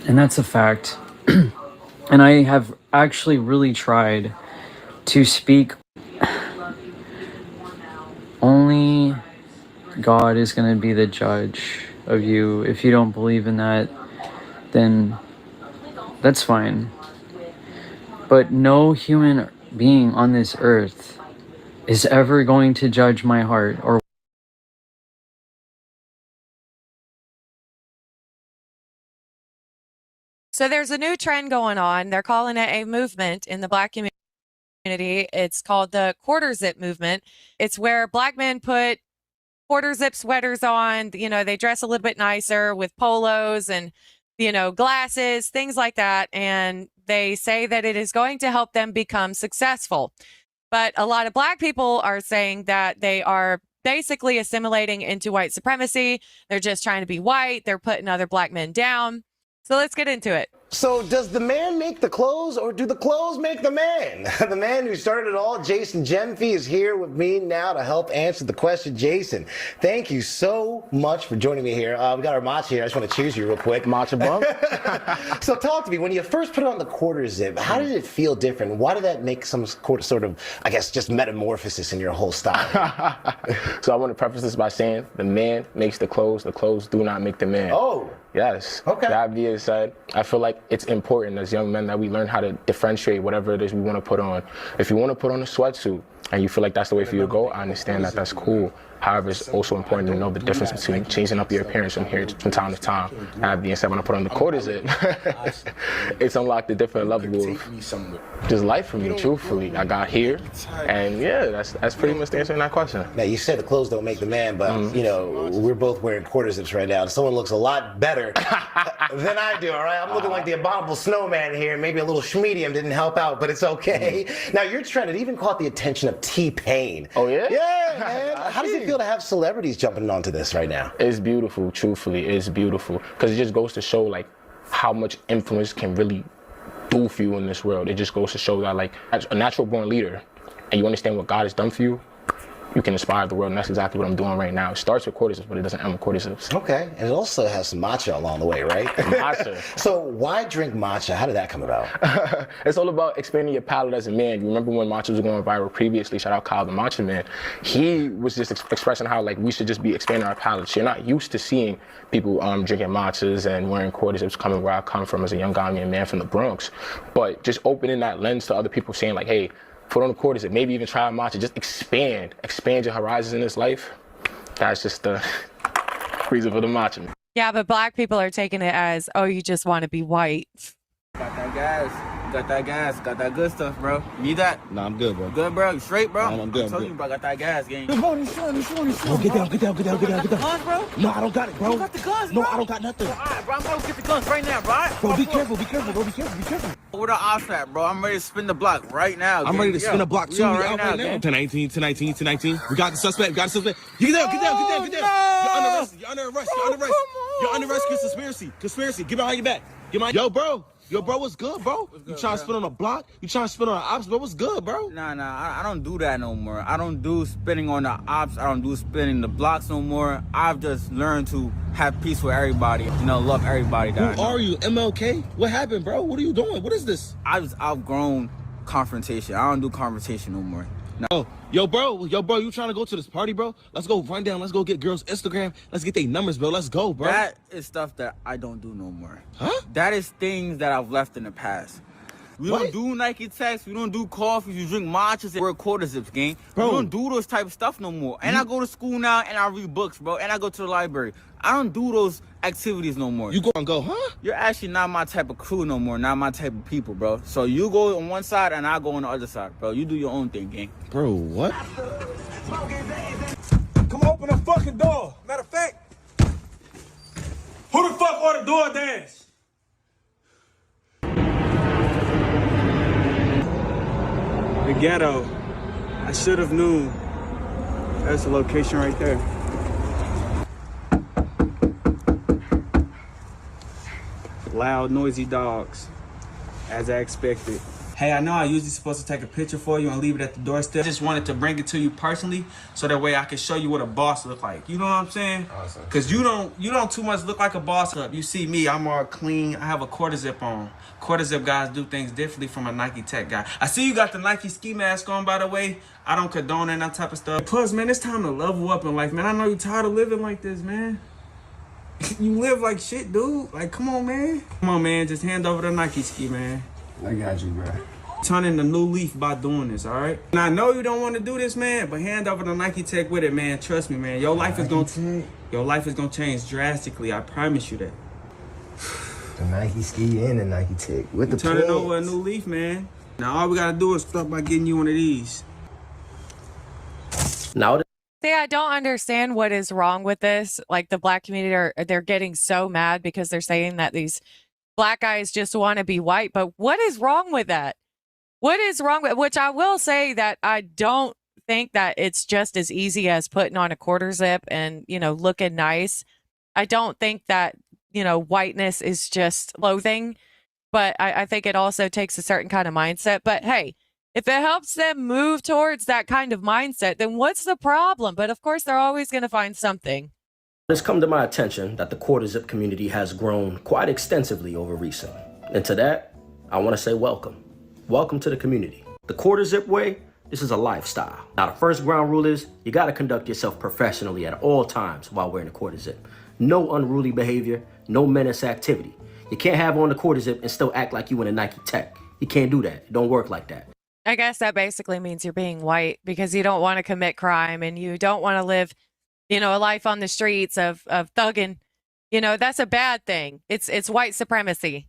And that's a fact. And I have actually really tried to speak. Only God is going to be the judge of you. If you don't believe in that, then that's fine. But no human being on this earth is ever going to judge my heart or So there's a new trend going on. They're calling it a movement in the Black community. It's called the quarter zip movement. It's where Black men put quarter zip sweaters on. You know, they dress a little bit nicer with polos and, you know, glasses, things like that. And they say that it is going to help them become successful. But a lot of Black people are saying that they are basically assimilating into white supremacy. They're just trying to be white. They're putting other Black men down. So let's get into it. So does the man make the clothes or do the clothes make the man? The man who started it all, Jason Gemfy, is here with me now to help answer the question. Jason, thank you so much for joining me here. We got our matcha here. I just want to cheers you real quick. Matcha bump. So talk to me. When you first put on the quarter zip, how did it feel different? Why did that make some sort of, I guess, just metamorphosis in your whole style? So I want to preface this by saying the man makes the clothes do not make the man. Oh. Yes. Okay. That being said, I feel like it's important as young men that we learn how to differentiate whatever it is we want to put on. If you want to put on a sweatsuit and you feel like that's the way for you to go, I understand that. That's cool. However, it's also important to know the difference between changing up your appearance from time to time. That being said, when I put on the quarter zip, it's unlocked a different level of just life for me, truthfully. I got here, and yeah, that's pretty much the answer to that question. Now, you said the clothes don't make the man, but, you know, we're both wearing quarter zips right now. Someone looks a lot better than I do, all right? I'm looking like the abominable snowman here. Maybe a little schmedium didn't help out, but it's okay. Now, your trend, it even caught the attention of T-Pain. Oh, yeah? Yeah, man. How does it feel to have celebrities jumping onto this right now? It's beautiful, truthfully. It's beautiful. Because it just goes to show, like, how much influence can really do for you in this world. It just goes to show that, like, as a natural born leader, and you understand what God has done for you, you can inspire the world, and that's exactly what I'm doing right now. It starts with quarter zips, but it doesn't end with quarter zips. Okay, and it also has some matcha along the way, right? Matcha. So why drink matcha? How did that come about? It's all about expanding your palate as a man. You remember when matcha was going viral previously? Shout out Kyle the Matcha Man. He was just expressing how, like, we should just be expanding our palates. You're not used to seeing people drinking matchas and wearing quarter zips coming where I come from as a young Ghanaian man from the Bronx. But just opening that lens to other people saying, like, hey, put on the quarter zip, maybe even try a matcha, just expand your horizons in this life. That's just the reason for the matcha. Yeah, but black people are taking it as, oh, you just want to be white. Got that gas. Got that gas. Got that good stuff, bro. You need that? Nah, I'm good, bro. Good, bro? You straight, bro? I'm good. I told you, bro. I got that gas, gang. Bro, get down. Guns, bro? No, I don't got it, bro. You got the guns, bro? No, I don't got nothing. All right, bro. I'm going to get the guns right now, bro. Bro, be careful, bro. Be careful. Where the ops at, bro? I'm ready to spin the block right now, I'm ready to spin a block, too. We right now, gang. 10-19. We got the suspect. Get down. No. You're under arrest. You're under arrest. Conspiracy. Get behind your back. Yo, bro, what's good, bro? You trying to spin on a block? You trying to spin on the ops, bro? What's good, bro? Nah, I don't do that no more. I don't do spinning on the ops. I don't do spinning the blocks no more. I've just learned to have peace with everybody. You know, love everybody. Who are you, MLK? What happened, bro? What are you doing? What is this? I've just outgrown confrontation. I don't do confrontation no more. No. Oh, yo, bro, you trying to go to this party, bro? Let's go run down. Let's go get girls' Instagram. Let's get their numbers, bro. Let's go, bro. That is stuff that I don't do no more. Huh? That is things that I've left in the past. We don't do Nike Techs. We don't do coffees. You drink matchas and wear quarter zips, gang. Bro. We don't do those type of stuff no more. And I go to school now and I read books, bro. And I go to the library. I don't do those activities no more. You gonna go, huh? You're actually not my type of crew no more. Not my type of people, bro. So you go on one side and I go on the other side, bro. You do your own thing, gang. Bro, what? Come open the fucking door. Matter of fact, who the fuck ordered DoorDash? The ghetto. I should have known. That's the location right there. Loud, noisy dogs, as I expected. Hey, I know I usually supposed to take a picture for you and leave it at the doorstep. I just wanted to bring it to you personally, so that way I can show you what a boss look like. You know what I'm saying? Awesome. Cause you don't too much look like a boss up. You see me, I'm all clean. I have a quarter zip on. Quarter zip guys do things differently from a Nike Tech guy. I see you got the Nike ski mask on, by the way. I don't condone that type of stuff. Plus, man, it's time to level up in life, man. I know you're tired of living like this, man. You live like shit, dude. Like, come on, man. Come on, man. Just hand over the Nike ski, man. I got you, bro. Turning a new leaf by doing this, all right? And I know you don't want to do this, man, but hand over the Nike Tech with it, man. Trust me, man. Your life is gonna change drastically. I promise you that. The Nike ski and the Nike Tech with the turning over a new leaf, man. Now all we gotta do is start by getting you one of these. Now. See, I don't understand what is wrong with this. Like, the black community they're getting so mad because they're saying that these black guys just want to be white. But what is wrong with that? What is wrong with, which I will say that I don't think that it's just as easy as putting on a quarter zip and, you know, looking nice. I don't think that, you know, whiteness is just clothing, but I think it also takes a certain kind of mindset. But hey, if it helps them move towards that kind of mindset, then what's the problem? But of course, they're always going to find something. It's come to my attention that the quarter zip community has grown quite extensively over recent. And to that, I want to say welcome. Welcome to the community. The quarter zip way, this is a lifestyle. Now, the first ground rule is you got to conduct yourself professionally at all times while wearing a quarter zip. No unruly behavior, no menace activity. You can't have on the quarter zip and still act like you in a Nike Tech. You can't do that. It don't work like that. I guess that basically means you're being white because you don't want to commit crime and you don't want to live a life on the streets of thugging. That's a bad thing. It's white supremacy.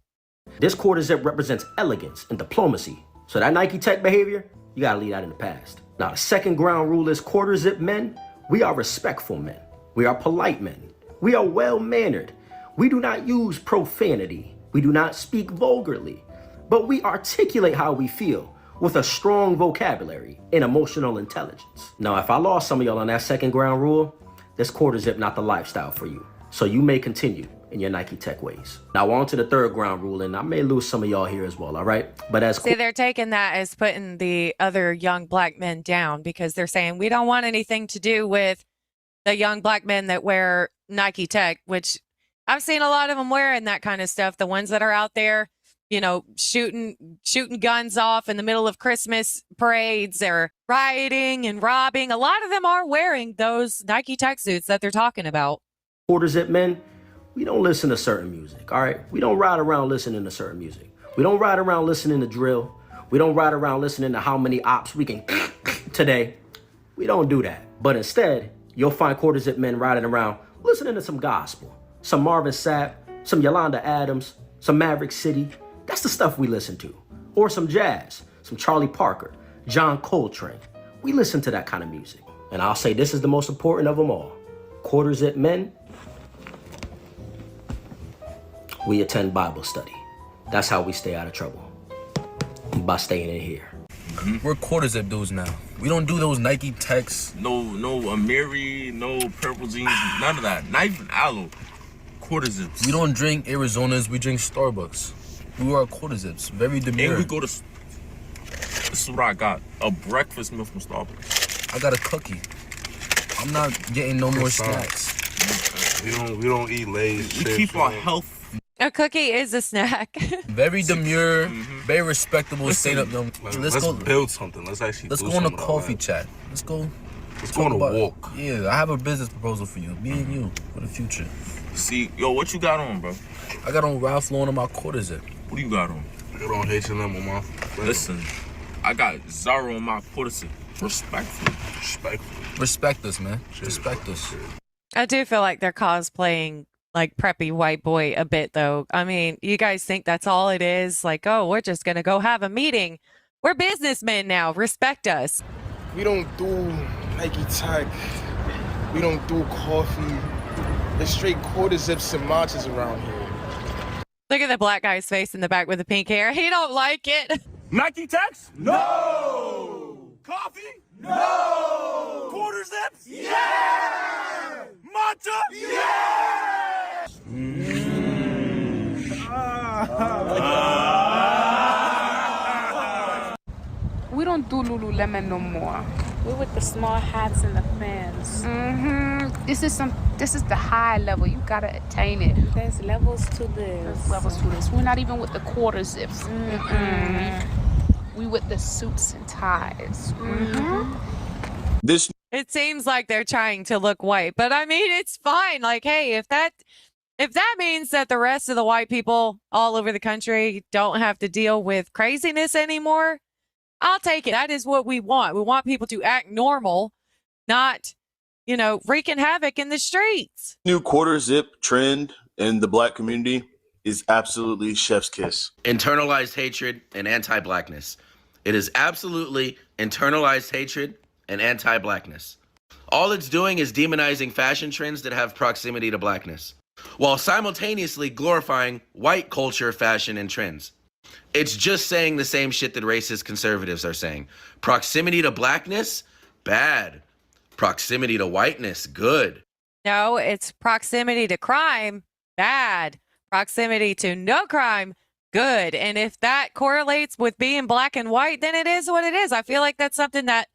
This quarter zip represents elegance and diplomacy. So that Nike Tech behavior, you gotta leave that in the past. Now, the second ground rule is quarter zip men. We are respectful men. We are polite men. We are well-mannered. We do not use profanity. We do not speak vulgarly. But we articulate how we feel with a strong vocabulary and emotional intelligence. Now, if I lost some of y'all on that second ground rule, this quarter zip not the lifestyle for you. So you may continue in your Nike Tech ways. Now on to the third ground rule, and I may lose some of y'all here as well, all right? But as See, they're taking that as putting the other young black men down because they're saying we don't want anything to do with the young black men that wear Nike Tech, which I've seen a lot of them wearing that kind of stuff. The ones that are out there, shooting guns off in the middle of Christmas parades or rioting and robbing. A lot of them are wearing those Nike Tech suits that they're talking about. quarter zip men, we don't listen to certain music, all right? We don't ride around listening to certain music. We don't ride around listening to drill. We don't ride around listening to how many ops we can today. We don't do that. But instead, you'll find quarter zip men riding around listening to some gospel, some Marvin Sapp, some Yolanda Adams, some Maverick City. That's the stuff we listen to. Or some jazz, some Charlie Parker, John Coltrane. We listen to that kind of music. And I'll say this is the most important of them all. Quarter zip men, we attend Bible study. That's how we stay out of trouble. By staying in here. We're quarter zip dudes now. We don't do those Nike Techs. No Amiri, no purple jeans, none of that. Not even aloe. Quarter zips. We don't drink Arizonas, we drink Starbucks. We are quarter zips. Very demure. And we go to... This is what I got. A breakfast meal from Starbucks. I got a cookie. I'm not getting no more snacks. We don't eat Lay's. We keep our health. A cookie is a snack. Very demure, very respectable. Listen, let's go build something. Let's actually. Let's go on a coffee chat. Let's go on a walk. Yeah, I have a business proposal for you. Me and you for the future. See, yo, what you got on, bro? I got on Ralph Lauren on my quarter zip. What do you got on? I got on H&M on my. Listen, I got Zara on my quarter zip. Respectfully. Respect us, man. Respect us. I do feel like they're cosplaying like preppy white boy a bit, though. I mean, you guys think that's all it is? Like, oh, we're just going to go have a meeting. We're businessmen now. Respect us. We don't do Nike Tech. We don't do coffee. There's straight quarter zips and marches around here. Look at the black guy's face in the back with the pink hair. He don't like it. Nike Techs? No! Coffee? No! Quarter zips? Yeah! Matcha? Yeah! We don't do Lululemon no more. We're with the small hats and the fans. This is the high level. You gotta attain it. There's levels to this. We're not even with the quarter zips. We with the suits and ties. It seems like they're trying to look white, but I mean, it's fine. Like, hey, if that means that the rest of the white people all over the country don't have to deal with craziness anymore, I'll take it. That is what we want. We want people to act normal, not, wreaking havoc in the streets. New quarter zip trend in the black community is absolutely chef's kiss. Internalized hatred and anti-blackness. It is absolutely internalized hatred and anti-blackness. All it's doing is demonizing fashion trends that have proximity to blackness, while simultaneously glorifying white culture, fashion, and trends. It's just saying the same shit that racist conservatives are saying. Proximity to blackness, bad. Proximity to whiteness, good. No, it's proximity to crime, bad. Proximity to no crime, good. And if that correlates with being black and white, then it is what it is. I feel like that's something that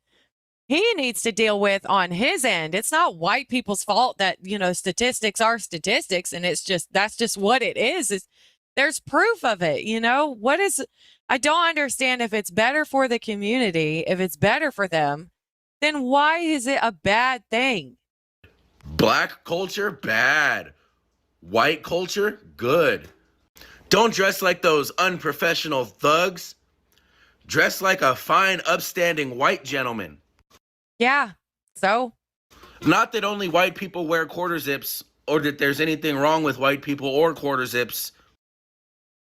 he needs to deal with on his end. It's not white people's fault that, statistics are statistics, and that's just what it is. There's proof of it, I don't understand if it's better for the community, if it's better for them, then why is it a bad thing? Black culture, bad. White culture, good. Don't dress like those unprofessional thugs. Dress like a fine, upstanding white gentleman. Yeah, so? Not that only white people wear quarter zips or that there's anything wrong with white people or quarter zips.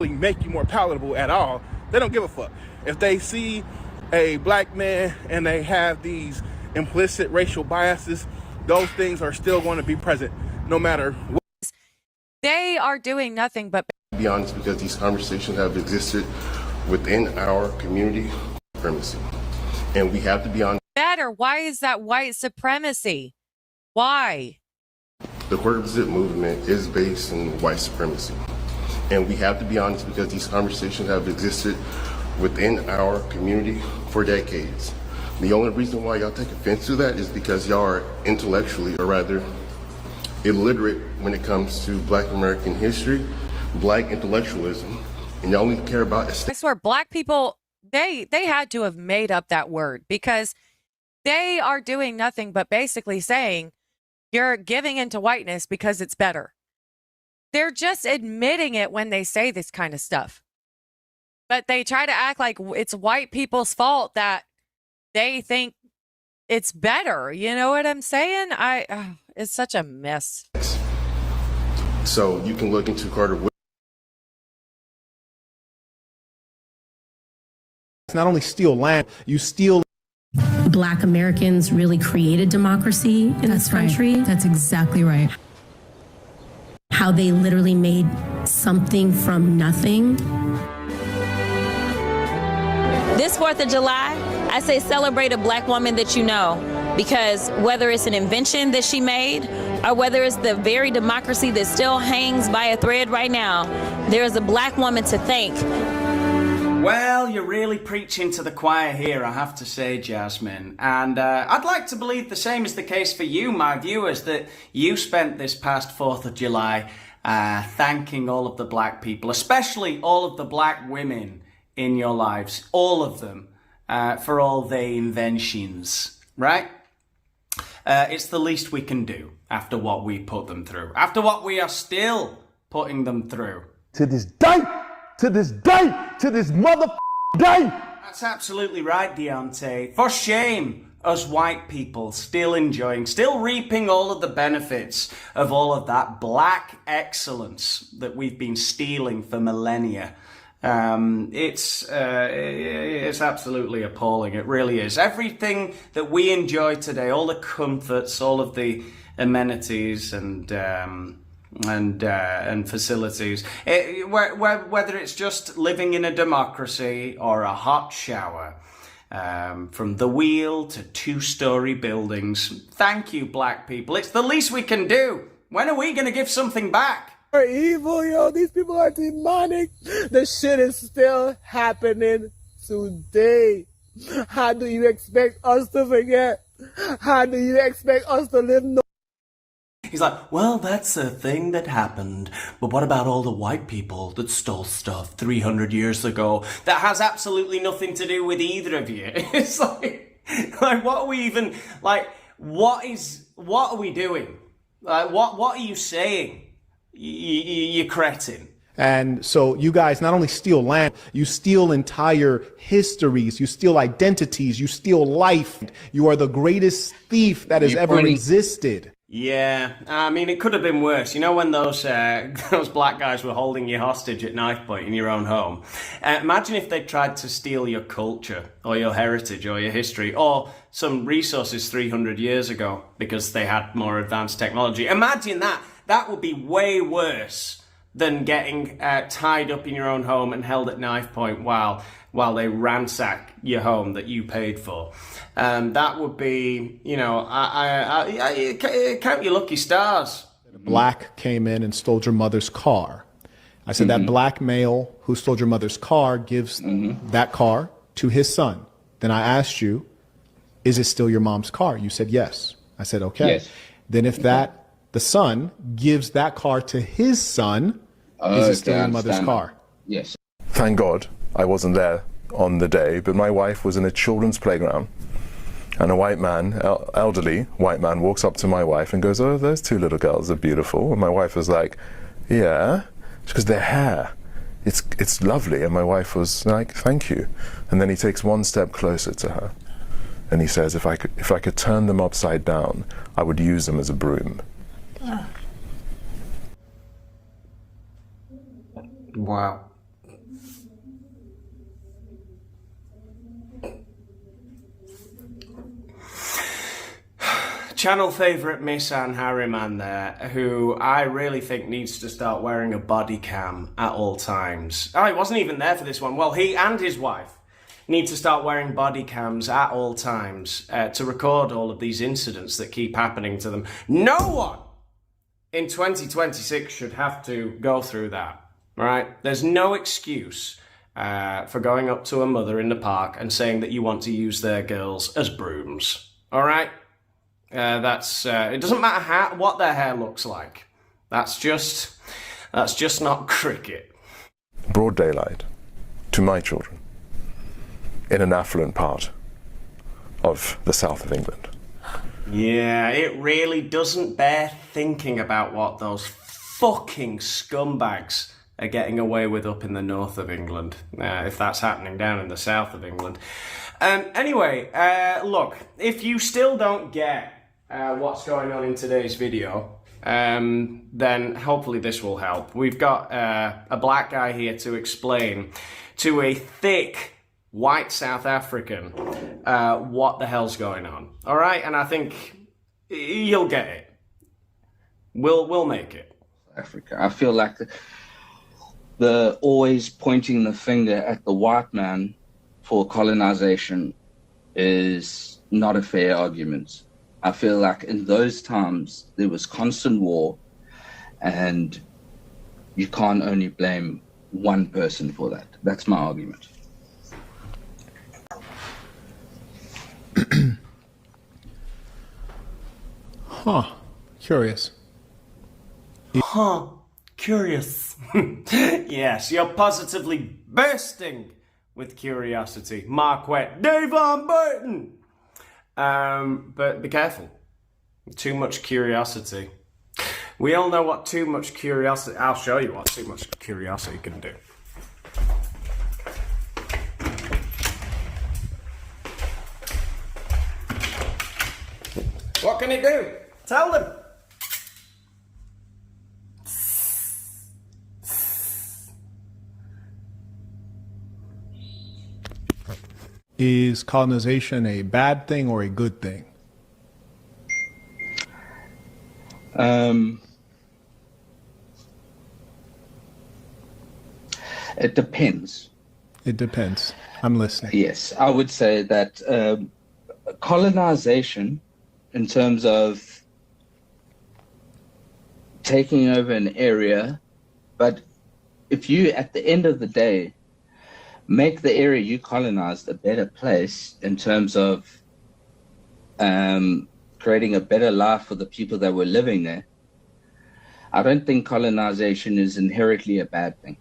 Make you more palatable at all. They don't give a fuck. If they see a black man and they have these implicit racial biases, those things are still going to be present no matter what. They are doing nothing but To be honest, because these conversations have existed within our community supremacy. And we have to be honest. better. Why is that white supremacy? Why? The quarter zip movement is based in white supremacy. And we have to be honest because these conversations have existed within our community for decades. The only reason why y'all take offense to that is because y'all are intellectually, or rather illiterate when it comes to Black American history, Black intellectualism, and y'all only care about... I swear, Black people, they had to have made up that word because they are doing nothing but basically saying you're giving into whiteness because it's better. They're just admitting it when they say this kind of stuff. But they try to act like it's white people's fault that they think it's better. You know what I'm saying? It's such a mess. So you can look into Carter. It's not only steal land, you steal. Black Americans really created democracy in this country. Right. That's exactly right. How they literally made something from nothing. This 4th of July, I say celebrate a Black woman that you know, because whether it's an invention that she made or whether it's the very democracy that still hangs by a thread right now, there is a Black woman to thank. Well, you're really preaching to the choir here, I have to say, Jasmine. And I'd like to believe the same is the case for you, my viewers, that you spent this past 4th of July thanking all of the Black people, especially all of the Black women in your lives, all of them, for all their inventions, right? It's the least we can do after what we put them through, after what we are still putting them through. To this day, to this day, to this mother day. That's absolutely right, Deontay. For shame, us white people still enjoying, still reaping all of the benefits of all of that Black excellence that we've been stealing for millennia. It's absolutely appalling. It really is. Everything that we enjoy today, all the comforts, all of the amenities and facilities, whether it's just living in a democracy or a hot shower, from the wheel to 2-story buildings. Thank you, Black people. It's the least we can do. When are we going to give something back? Are evil, yo. These people are demonic. The shit is still happening today. How do you expect us to forget? How do you expect us to live no? He's like, well, that's a thing that happened. But what about all the white people that stole stuff 300 years ago? That has absolutely nothing to do with either of you. It's like what are we even, like, what are we doing? What are you saying? You cretin. And so you guys not only steal land, you steal entire histories, you steal identities, you steal life. You are the greatest thief that has ever existed. Yeah, I mean, it could have been worse. You know when those black guys were holding you hostage at knife point in your own home? Imagine if they tried to steal your culture or your heritage or your history or some resources 300 years ago because they had more advanced technology. Imagine that. That would be way worse than getting tied up in your own home and held at knife point while they ransack your home that you paid for. That would be, you know, count your lucky stars. Black came in and stole your mother's car. I said that black male who stole your mother's car gives that car to his son. Then I asked you, is it still your mom's car? You said yes. I said, okay. Yes. Then if the son gives that car to his son, is it still your mother's car? Yes. Thank God I wasn't there on the day, but my wife was in a children's playground and a white man, elderly white man, walks up to my wife and goes, oh, those 2 little girls are beautiful. And my wife was like, yeah, because their hair, it's lovely. And my wife was like, thank you. And then he takes one step closer to her And he says, if I could turn them upside down, I would use them as a broom. Wow. Channel favourite Miss Anne Harriman there, who I really think needs to start wearing a body cam at all times. Oh, he wasn't even there for this one. Well, he and his wife need to start wearing body cams at all times to record all of these incidents that keep happening to them. No one in 2026 should have to go through that, right? There's no excuse for going up to a mother in the park and saying that you want to use their girls as brooms, all right? It doesn't matter what their hair looks like. That's just not cricket. Broad daylight to my children in an affluent part of the south of England. Yeah, it really doesn't bear thinking about what those fucking scumbags are getting away with up in the north of England, if that's happening down in the south of England. Anyway, look, if you still don't get what's going on in today's video, then hopefully this will help. We've got a black guy here to explain to a thick white South African what the hell's going on. All right, and I think you'll get it. We'll make it. Africa. I feel like the always pointing the finger at the white man for colonization is not a fair argument. I feel like in those times there was constant war, and you can't only blame one person for that. That's my argument. Huh. Curious. Huh. Curious. Yes, you're positively bursting with curiosity. Marquette, Davon Burton. But be careful. Too much curiosity. We all know what too much curiosity... I'll show you what too much curiosity can do. What can it do? Tell them. Is colonization a bad thing or a good thing? It depends. It depends. I'm listening. Yes, I would say that colonization, in terms of taking over an area, but if you, at the end of the day, make the area you colonized a better place in terms of creating a better life for the people that were living there, I don't think colonization is inherently a bad thing.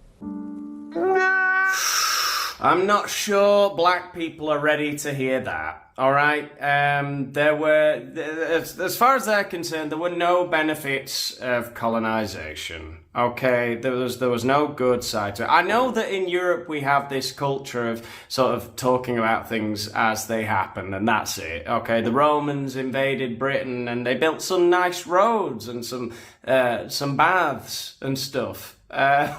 I'm not sure black people are ready to hear that. All right. There were, as far as they're concerned, there were no benefits of colonization. Okay, there was no good side to it. I know that in Europe we have this culture of sort of talking about things as they happen, and that's it. Okay, the Romans invaded Britain and they built some nice roads and some baths and stuff. I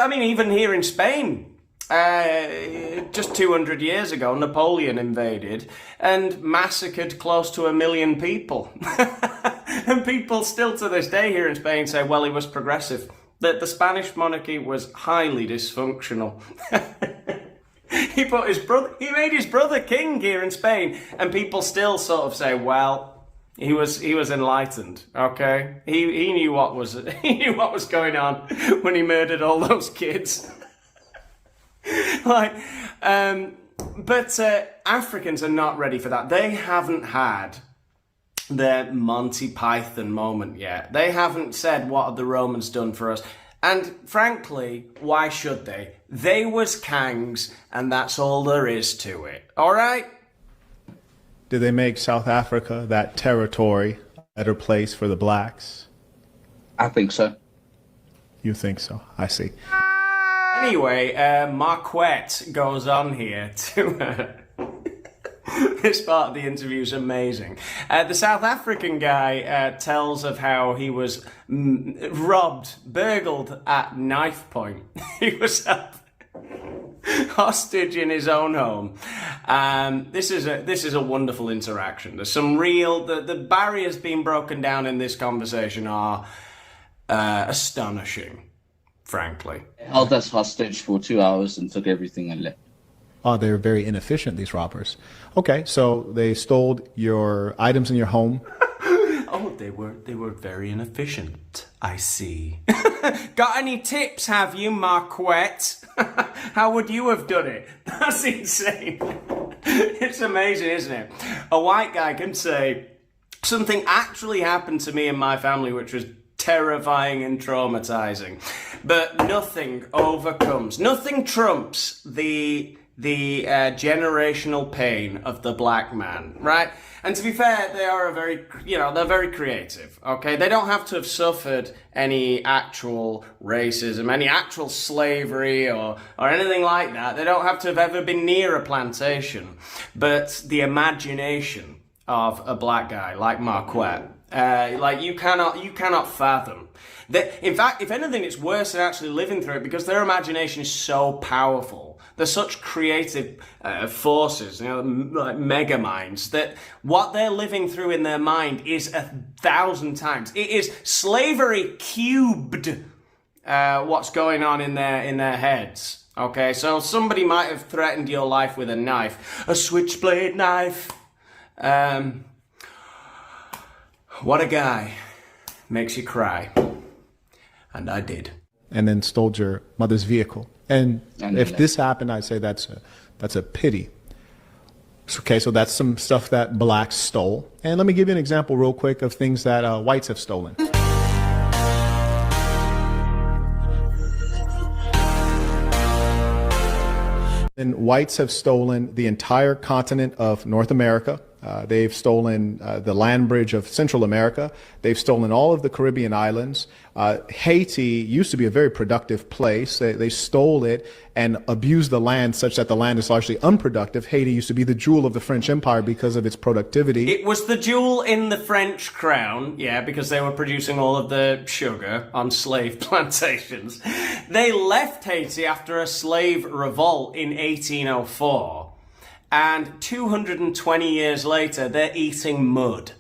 mean, even here in Spain. Just 200 years ago, Napoleon invaded and massacred close to 1 million people. And people still to this day here in Spain say, well, he was progressive. That the Spanish monarchy was highly dysfunctional. He made his brother king here in Spain, and people still sort of say, well, he was enlightened, okay? He knew what was going on when he murdered all those kids. But Africans are not ready for that. They haven't had their Monty Python moment yet. They haven't said, what have the Romans done for us? And frankly, why should they? They was kangs, and that's all there is to it. All right? Did they make South Africa, that territory, a better place for the blacks? I think so. You think so? I see. Anyway, Marquette goes on here to This part of the interview is amazing. The South African guy tells of how he was robbed, burgled at knife point. He was held hostage in his own home. This is a wonderful interaction. There's some real the barriers being broken down in this conversation are astonishing, frankly. Held us hostage for 2 hours and took everything and left. Oh, they're very inefficient, these robbers. Okay, so they stole your items in your home. Oh, they were very inefficient. I see. Got any tips, have you, Marquette? How would you have done it? That's insane. It's amazing, isn't it? A white guy can say, something actually happened to me and my family which was terrifying and traumatizing. But nothing overcomes, nothing trumps the generational pain of the black man, right? And to be fair, they are they're very creative, okay? They don't have to have suffered any actual racism, any actual slavery or anything like that. They don't have to have ever been near a plantation. But the imagination of a black guy like Marquette, you cannot fathom. In fact, if anything, it's worse than actually living through it because their imagination is so powerful. They're such creative forces, like mega minds, that what they're living through in their mind is 1,000 times. It is slavery cubed, what's going on in their heads. Okay, so somebody might have threatened your life with a knife, a switchblade knife. What a guy. Makes you cry. And I did. And then stole your mother's vehicle. And if this happened, I'd say that's a pity. Okay, so that's some stuff that blacks stole. And let me give you an example real quick of things that whites have stolen. And whites have stolen the entire continent of North America. They've stolen the land bridge of Central America. They've stolen all of the Caribbean islands. Haiti used to be a very productive place. They stole it and abused the land such that the land is largely unproductive. Haiti used to be the jewel of the French Empire because of its productivity. It was the jewel in the French crown, yeah, because they were producing all of the sugar on slave plantations. They left Haiti after a slave revolt in 1804. And 220 years later, they're eating mud.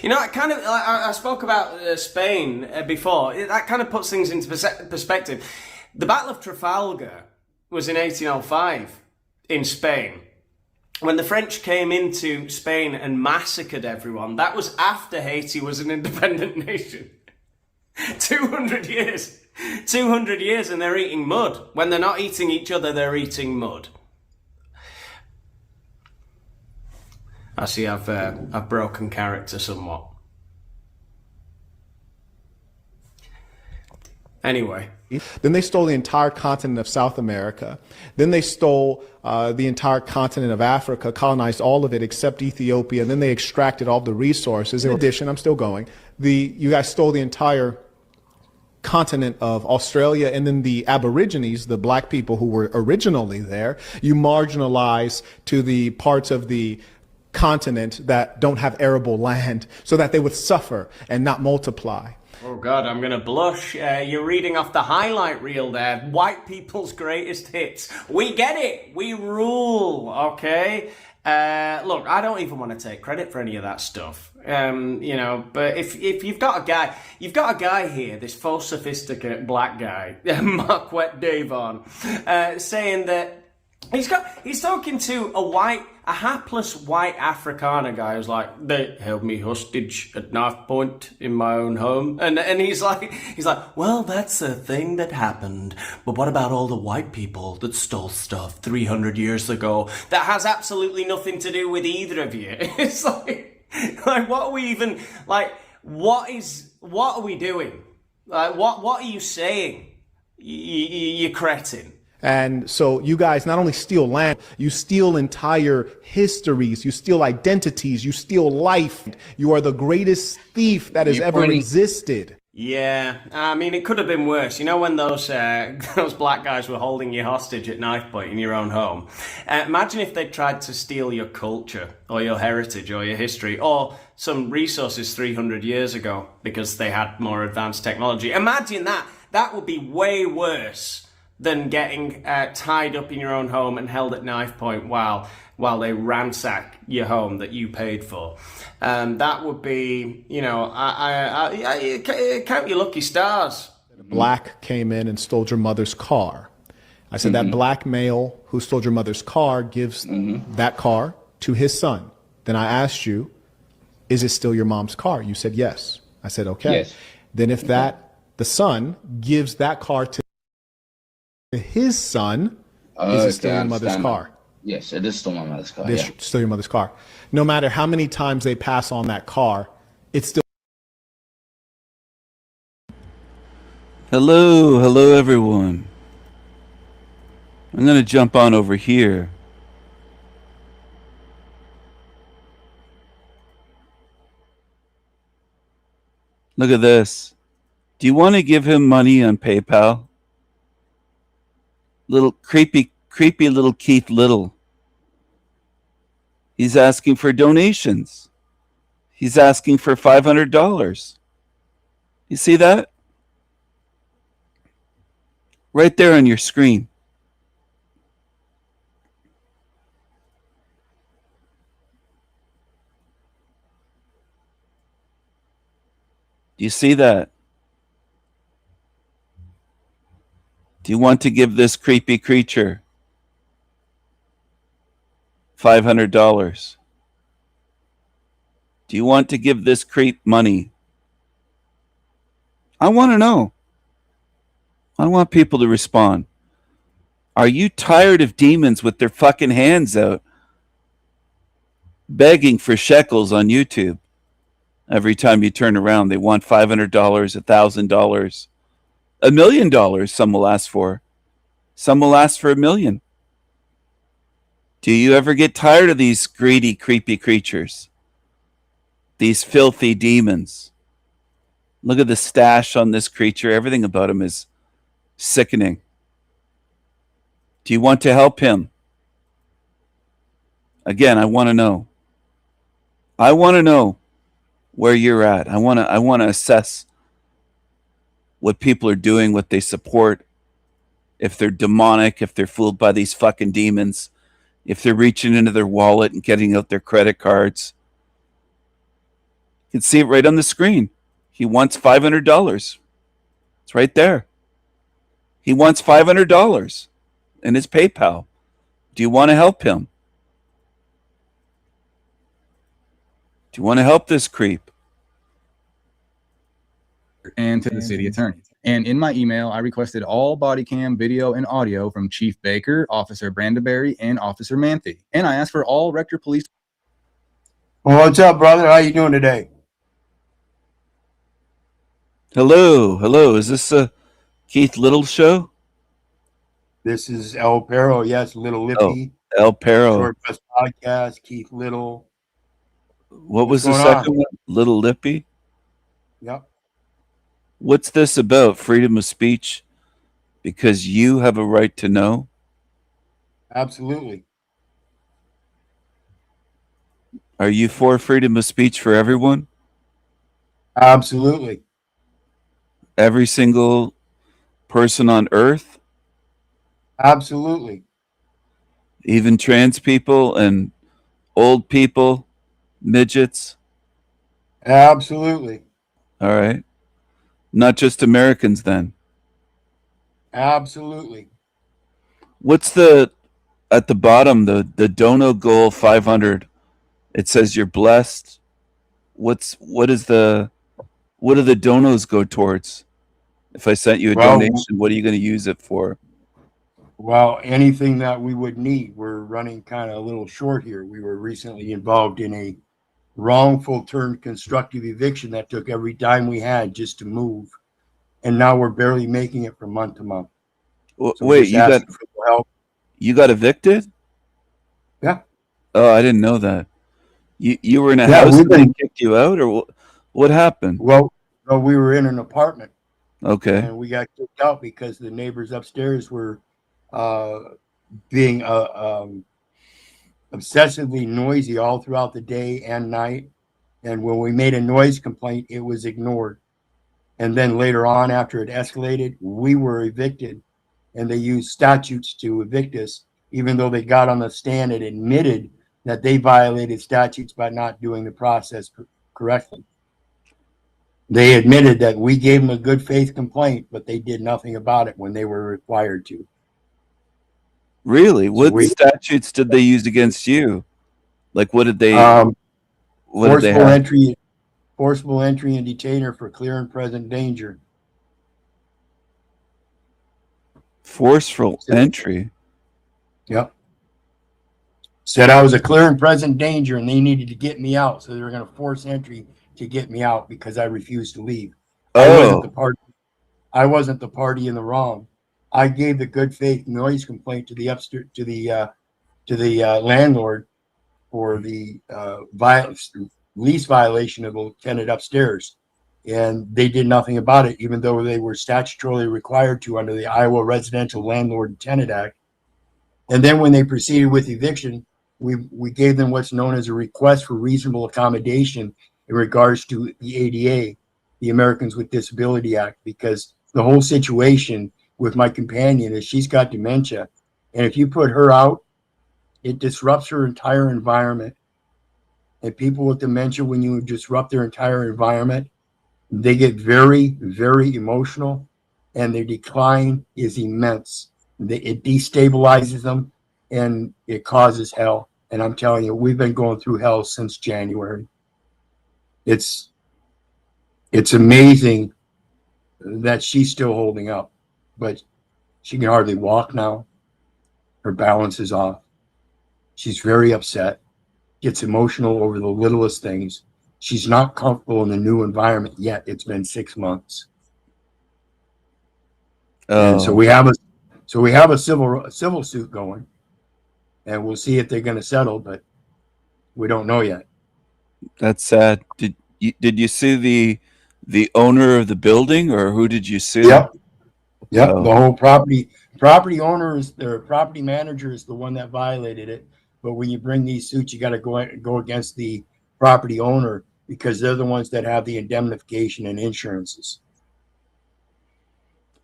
You know, I spoke about Spain before. That kind of puts things into perspective. The Battle of Trafalgar was in 1805 in Spain. When the French came into Spain and massacred everyone, that was after Haiti was an independent nation. 200 years. 200 years and they're eating mud. When they're not eating each other, they're eating mud. I see I've broken character somewhat. Anyway. Then they stole the entire continent of South America. Then they stole the entire continent of Africa, colonized all of it except Ethiopia. And then they extracted all the resources. In addition, I'm still going. You guys stole the entire continent of Australia, and then the Aborigines, the black people who were originally there, you marginalized to the parts of the continent that don't have arable land so that they would suffer and not multiply. Oh God, I'm gonna blush. You're reading off the highlight reel there. White people's greatest hits. We get it. We rule, okay? Look, I don't even want to take credit for any of that stuff. But if you've got a guy here, this faux sophisticate black guy, Marquette Davon, saying that he's talking to a hapless white Afrikaner guy who's like, they held me hostage at knife point in my own home. And he's like, well, that's a thing that happened. But what about all the white people that stole stuff 300 years ago? That has absolutely nothing to do with either of you. It's like what are we even, like, what are we doing? Like, what are you saying? You cretin. And so you guys not only steal land, you steal entire histories, you steal identities, you steal life. You are the greatest thief that has ever existed. Yeah, I mean, it could have been worse. You know when those black guys were holding you hostage at knife point in your own home? Imagine if they tried to steal your culture or your heritage or your history or some resources 300 years ago because they had more advanced technology. Imagine that. That would be way worse than getting tied up in your own home and held at knife point while they ransack your home that you paid for. That would be, you know, I count your lucky stars. Black came in and stole your mother's car. I said that black male who stole your mother's car gives that car to his son. Then I asked you, is it still your mom's car? You said yes. I said, okay. Yes. Then if the son gives that car to his son, is it still your mother's car? Yes, it is still my mother's car. It's still your mother's car. No matter how many times they pass on that car, it's still. Hello everyone. I'm going to jump on over here. Look at this. Do you want to give him money on PayPal? Little creepy little Keith Little. He's asking for donations. He's asking for $500. You see that? Right there on your screen. Do you see that? Do you want to give this creepy creature $500? Do you want to give this creep money? I want to know. I want people to respond. Are you tired of demons with their fucking hands out begging for shekels on YouTube? Every time you turn around, they want $500, $1,000, $1 million. Some will ask for. Some will ask for $1 million. Do you ever get tired of these greedy, creepy creatures? These filthy demons. Look at the stash on this creature. Everything about him is sickening. Do you want to help him? Again, I want to know. I want to know where you're at. I want to assess what people are doing, what they support, if they're demonic, if they're fooled by these fucking demons, if they're reaching into their wallet and getting out their credit cards. You can see it right on the screen. He wants $500. It's right there. He wants $500 in his PayPal. Do you want to help him? Do you want to help this creep? And to the city attorney. And in my email, I requested all body cam video and audio from Chief Baker, Officer Brandenberry, and Officer Manthe. And I asked for all Rector Police. Well, what's up, brother? How you doing today? Hello. Is this a Keith Little show? This is El Perro. Yes, Little Lippy. Oh, El Perro. Short Press Podcast, Keith Little. What was the second one? Little Lippy? Yep. What's this about? Freedom of speech? Because you have a right to know? Absolutely. Are you for freedom of speech for everyone? Absolutely. Every single person on earth? Absolutely. Even trans people and old people, midgets? Absolutely. All right. Not just Americans then? Absolutely. What's at the bottom, the Dono Goal 500? It says you're blessed. What do the donos go towards? If I sent you a donation, what are you going to use it for? Well, anything that we would need. We're running kind of a little short here. We were recently involved in a wrongful turned constructive eviction that took every dime we had just to move. And now we're barely making it from month to month. So wait, you got evicted? Yeah. Oh, I didn't know that. You were in a house and they kicked you out, or what happened? Well, no, we were in an apartment. Okay. And we got kicked out because the neighbors upstairs were being obsessively noisy all throughout the day and night. And when we made a noise complaint, it was ignored. And then later on, after it escalated, we were evicted, and they used statutes to evict us, even though they got on the stand and admitted that they violated statutes by not doing the process correctly. They admitted that we gave them a good faith complaint, but they did nothing about it when they were required to. Really? What statutes did they use against you? Like, what did they? What did they have? Forcible entry and detainer for clear and present danger. Forceful entry. Yep. Said I was a clear and present danger, and they needed to get me out, so they were going to force entry to get me out because I refused to leave. I wasn't the party in the wrong. I gave the good faith noise complaint to the landlord for the lease violation of the tenant upstairs, and they did nothing about it, even though they were statutorily required to under the Iowa Residential Landlord and Tenant Act. And then when they proceeded with eviction, we gave them what's known as a request for reasonable accommodation in regards to the ADA, the Americans with Disability Act, because the whole situation with my companion is she's got dementia, and if you put her out, it disrupts her entire environment. And people with dementia, when you disrupt their entire environment, they get very, very emotional, and their decline is immense. It destabilizes them, and it causes hell. And I'm telling you, we've been going through hell since January. It's amazing that she's still holding up, but she can hardly walk now. Her balance is off. She's very upset, gets emotional over the littlest things. She's not comfortable in the new environment yet. It's been 6 months. And so we have a civil suit going, and we'll see if they're going to settle, but we don't know yet. That's sad. Did you sue the owner of the building, or who did you sue? Yep. The whole property owner is their property manager is the one that violated it. But when you bring these suits, you got to go against the property owner because they're the ones that have the indemnification and insurances.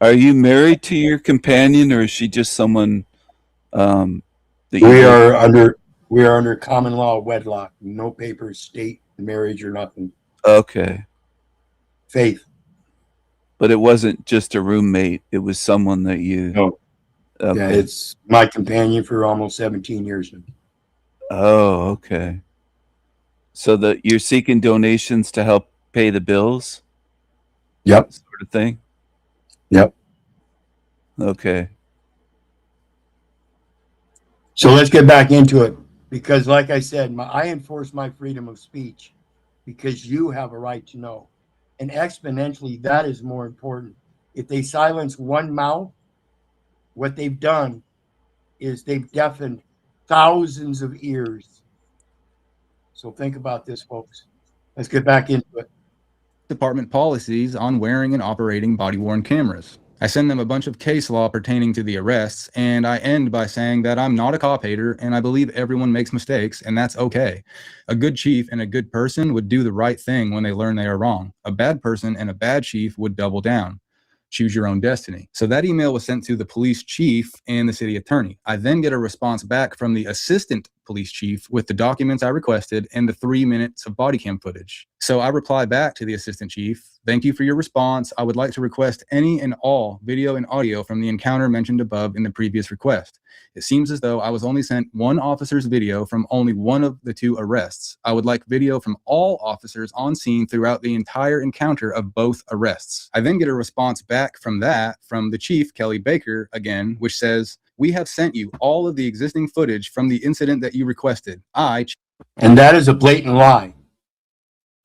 Are you married to your companion, or is she just someone that we are under common law wedlock, no papers, state marriage or nothing. Okay. Faith. But it wasn't just a roommate; it was someone that you. No. Okay. Yeah, it's my companion for almost 17 years now. Oh, okay. So that you're seeking donations to help pay the bills? Yep. Sort of thing? Yep. Okay. So let's get back into it, because like I said, I enforce my freedom of speech because you have a right to know. And exponentially, that is more important. If they silence one mouth, what they've done is they've deafened thousands of ears. So think about this, folks. Let's get back into it. Department policies on wearing and operating body-worn cameras. I send them a bunch of case law pertaining to the arrests, and I end by saying that I'm not a cop hater, and I believe everyone makes mistakes, and that's okay. A good chief and a good person would do the right thing when they learn they are wrong. A bad person and a bad chief would double down. Choose your own destiny. So that email was sent to the police chief and the city attorney. I then get a response back from the assistant police chief with the documents I requested and the 3 minutes of body cam footage. So I reply back to the assistant chief, "Thank you for your response. I would like to request any and all video and audio from the encounter mentioned above in the previous request. It seems as though I was only sent one officer's video from only one of the 2 arrests. I would like video from all officers on scene throughout the entire encounter of both arrests." I then get a response back from the chief, Kelly Baker, again, which says, "We have sent you all of the existing footage from the incident that you requested. And that is a blatant lie.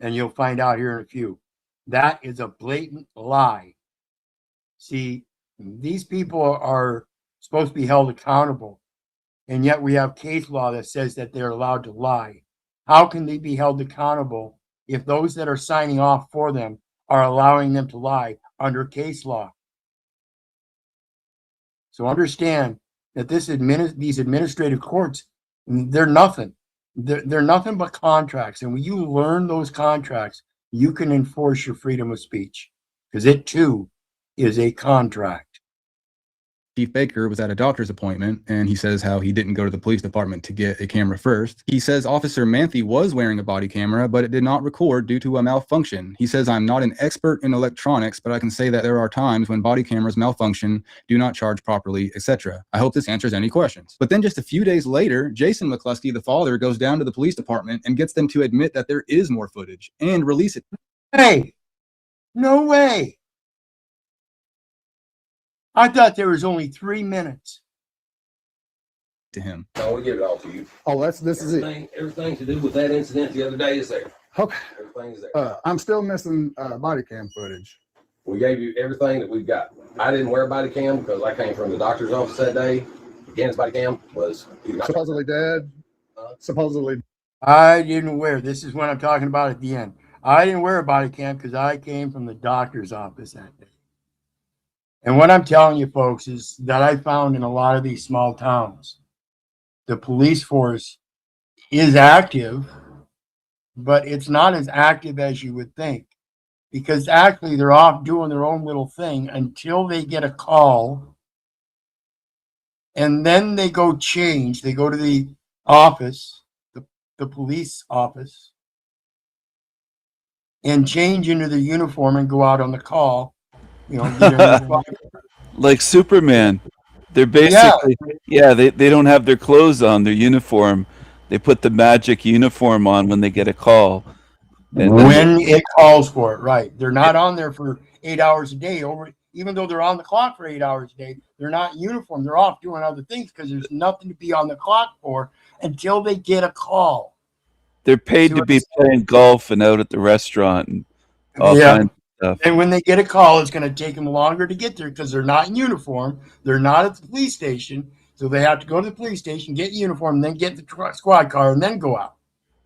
And you'll find out here in a few. That is a blatant lie. See, these people are supposed to be held accountable, and yet we have case law that says that they're allowed to lie. How can they be held accountable if those that are signing off for them are allowing them to lie under case law? So understand that these administrative courts They're nothing. They're nothing but contracts. And when you learn those contracts, you can enforce your freedom of speech, because it too is a contract. Chief Baker was at a doctor's appointment, and he says how he didn't go to the police department to get a camera first. He says Officer Manthe was wearing a body camera, but it did not record due to a malfunction. He says, I'm not an expert in electronics, but I can say that there are times when body cameras malfunction, do not charge properly, etc. I hope this answers any questions. But then just a few days later, Jason McCluskey, the father, goes down to the police department and gets them to admit that there is more footage and release it. Hey, no way. I thought there was only 3 minutes. To him. No, we give it all to you. Oh, this is it. Everything to do with that incident the other day is there. Okay. Everything's there. I'm still missing body cam footage. We gave you everything that we've got. I didn't wear a body cam because I came from the doctor's office that day. Again's body cam was supposedly dead. Supposedly. I didn't wear. This is what I'm talking about at the end. I didn't wear a body cam because I came from the doctor's office that day. And what I'm telling you, folks, is that I found in a lot of these small towns, the police force is active, but it's not as active as you would think, because actually they're off doing their own little thing until they get a call, and then they go change. They go to the office, the police office, and change into their uniform and go out on the call. You know, like Superman. They're basically, they don't have their clothes on, their uniform. They put the magic uniform on when they get a call. And when it calls for it, right. They're not on there for 8 hours a day. Even though they're on the clock for 8 hours a day, they're not in uniform. They're off doing other things because there's nothing to be on the clock for until they get a call. They're paid to be playing golf and out at the restaurant and all kinds of stuff. And when they get a call, it's going to take them longer to get there because they're not in uniform. They're not at the police station. So they have to go to the police station, get uniform, and then get the squad car and then go out.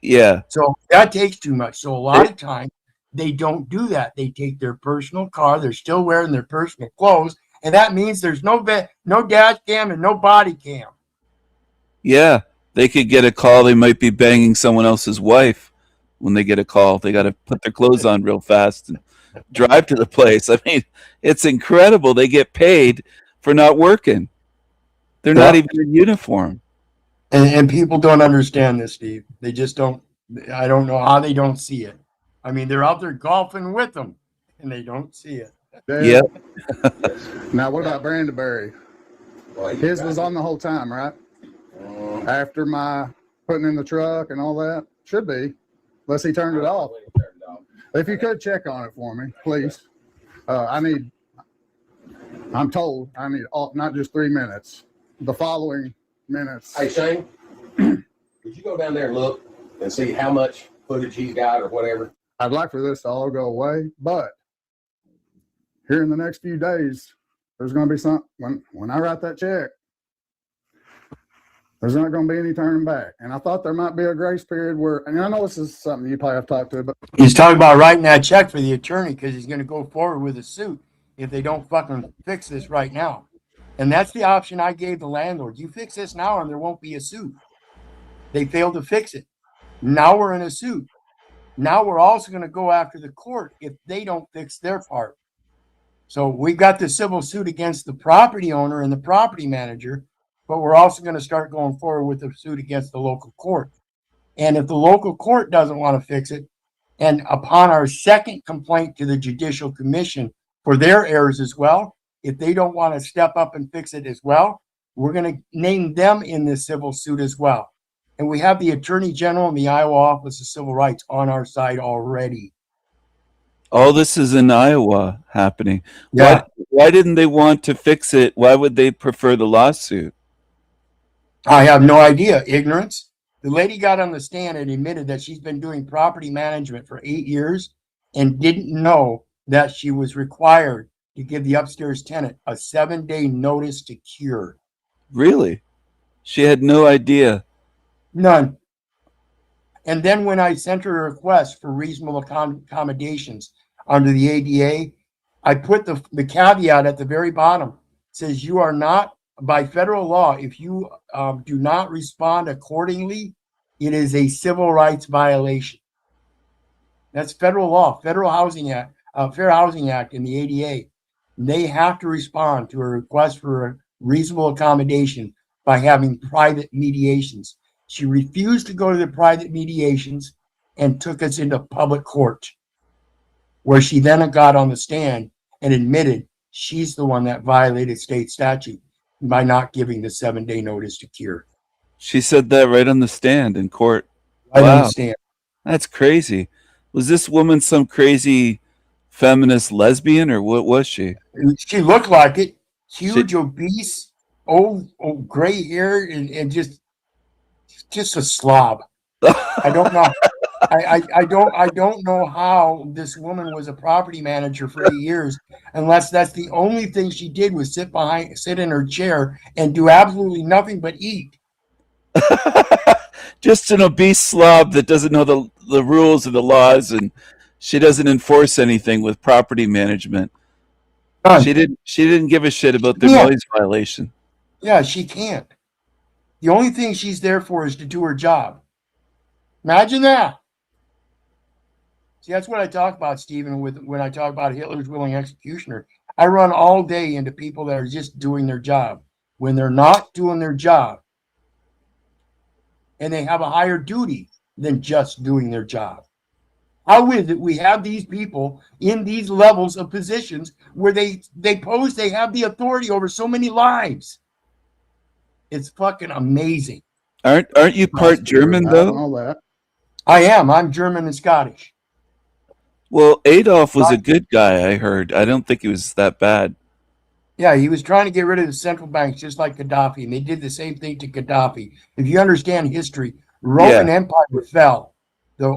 Yeah. So that takes too much. So a lot of times they don't do that. They take their personal car. They're still wearing their personal clothes. And that means there's no dash cam and no body cam. Yeah. They could get a call. They might be banging someone else's wife when they get a call. They got to put their clothes on real fast and drive to the place. I mean, it's incredible. They get paid for not working. They're not even in uniform. And people don't understand this, Steve. They just don't. I don't know how they don't see it. I mean, they're out there golfing with them, and they don't see it. Yeah. Now, what about Brandenburg? His was on the whole time, right? After my putting in the truck and all that? Should be, unless he turned it off. If you could check on it for me, please. I'm told I need not just 3 minutes, the following minutes. Hey, Shane, could you go down there and look and see how much footage he's got or whatever? I'd like for this to all go away, but here in the next few days, there's going to be some, when I write that check, there's not going to be any turning back. And I thought there might be a grace period where, and I know this is something you probably have talked to, but he's talking about writing that check for the attorney because he's going to go forward with a suit if they don't fucking fix this right now. And that's the option I gave the landlord. You fix this now and there won't be a suit. They failed to fix it. Now we're in a suit. Now we're also going to go after the court if they don't fix their part. So we've got the civil suit against the property owner and the property manager, but we're also going to start going forward with the suit against the local court. And if the local court doesn't want to fix it, and upon our second complaint to the Judicial Commission for their errors as well, if they don't want to step up and fix it as well, we're going to name them in this civil suit as well. And we have the Attorney General and the Iowa Office of Civil Rights on our side already. All this is in Iowa happening. Yeah. Why didn't they want to fix it? Why would they prefer the lawsuit? I have no idea. Ignorance. The lady got on the stand and admitted that she's been doing property management for 8 years and didn't know that she was required to give the upstairs tenant a 7-day notice to cure. Really? She had no idea. None. And then when I sent her a request for reasonable accommodations under the ADA, I put the caveat at the very bottom. It says you are not by federal law, if you do not respond accordingly, it is a civil rights violation. That's federal law, Federal Housing Act, Fair Housing Act in the ADA. They have to respond to a request for a reasonable accommodation by having private mediations. She refused to go to the private mediations and took us into public court, where she then got on the stand and admitted she's the one that violated state statute by not giving the 7-day notice to cure. She said that right on the stand in court. Right on Wow. the stand. That's crazy. Was this woman some crazy feminist lesbian, or what was she? She looked like it. Huge, obese, old gray hair, and just a slob. I don't know. I don't know how this woman was a property manager for 8 years, unless that's the only thing she did was sit in her chair and do absolutely nothing but eat. Just an obese slob that doesn't know the rules and the laws, and she doesn't enforce anything with property management. She didn't give a shit about the noise violation. Yeah, she can't. The only thing she's there for is to do her job. Imagine that. See, that's what I talk about, Stephen, when I talk about Hitler's willing executioner. I run all day into people that are just doing their job. When they're not doing their job, and they have a higher duty than just doing their job. How is it we have these people in these levels of positions where they have the authority over so many lives? It's fucking amazing. Aren't you part German though? I am. I'm German and Scottish. Well, Adolf was a good guy, I heard. I don't think he was that bad. Yeah, he was trying to get rid of the central banks just like Gaddafi, and they did the same thing to Gaddafi. If you understand history, Roman Empire fell. The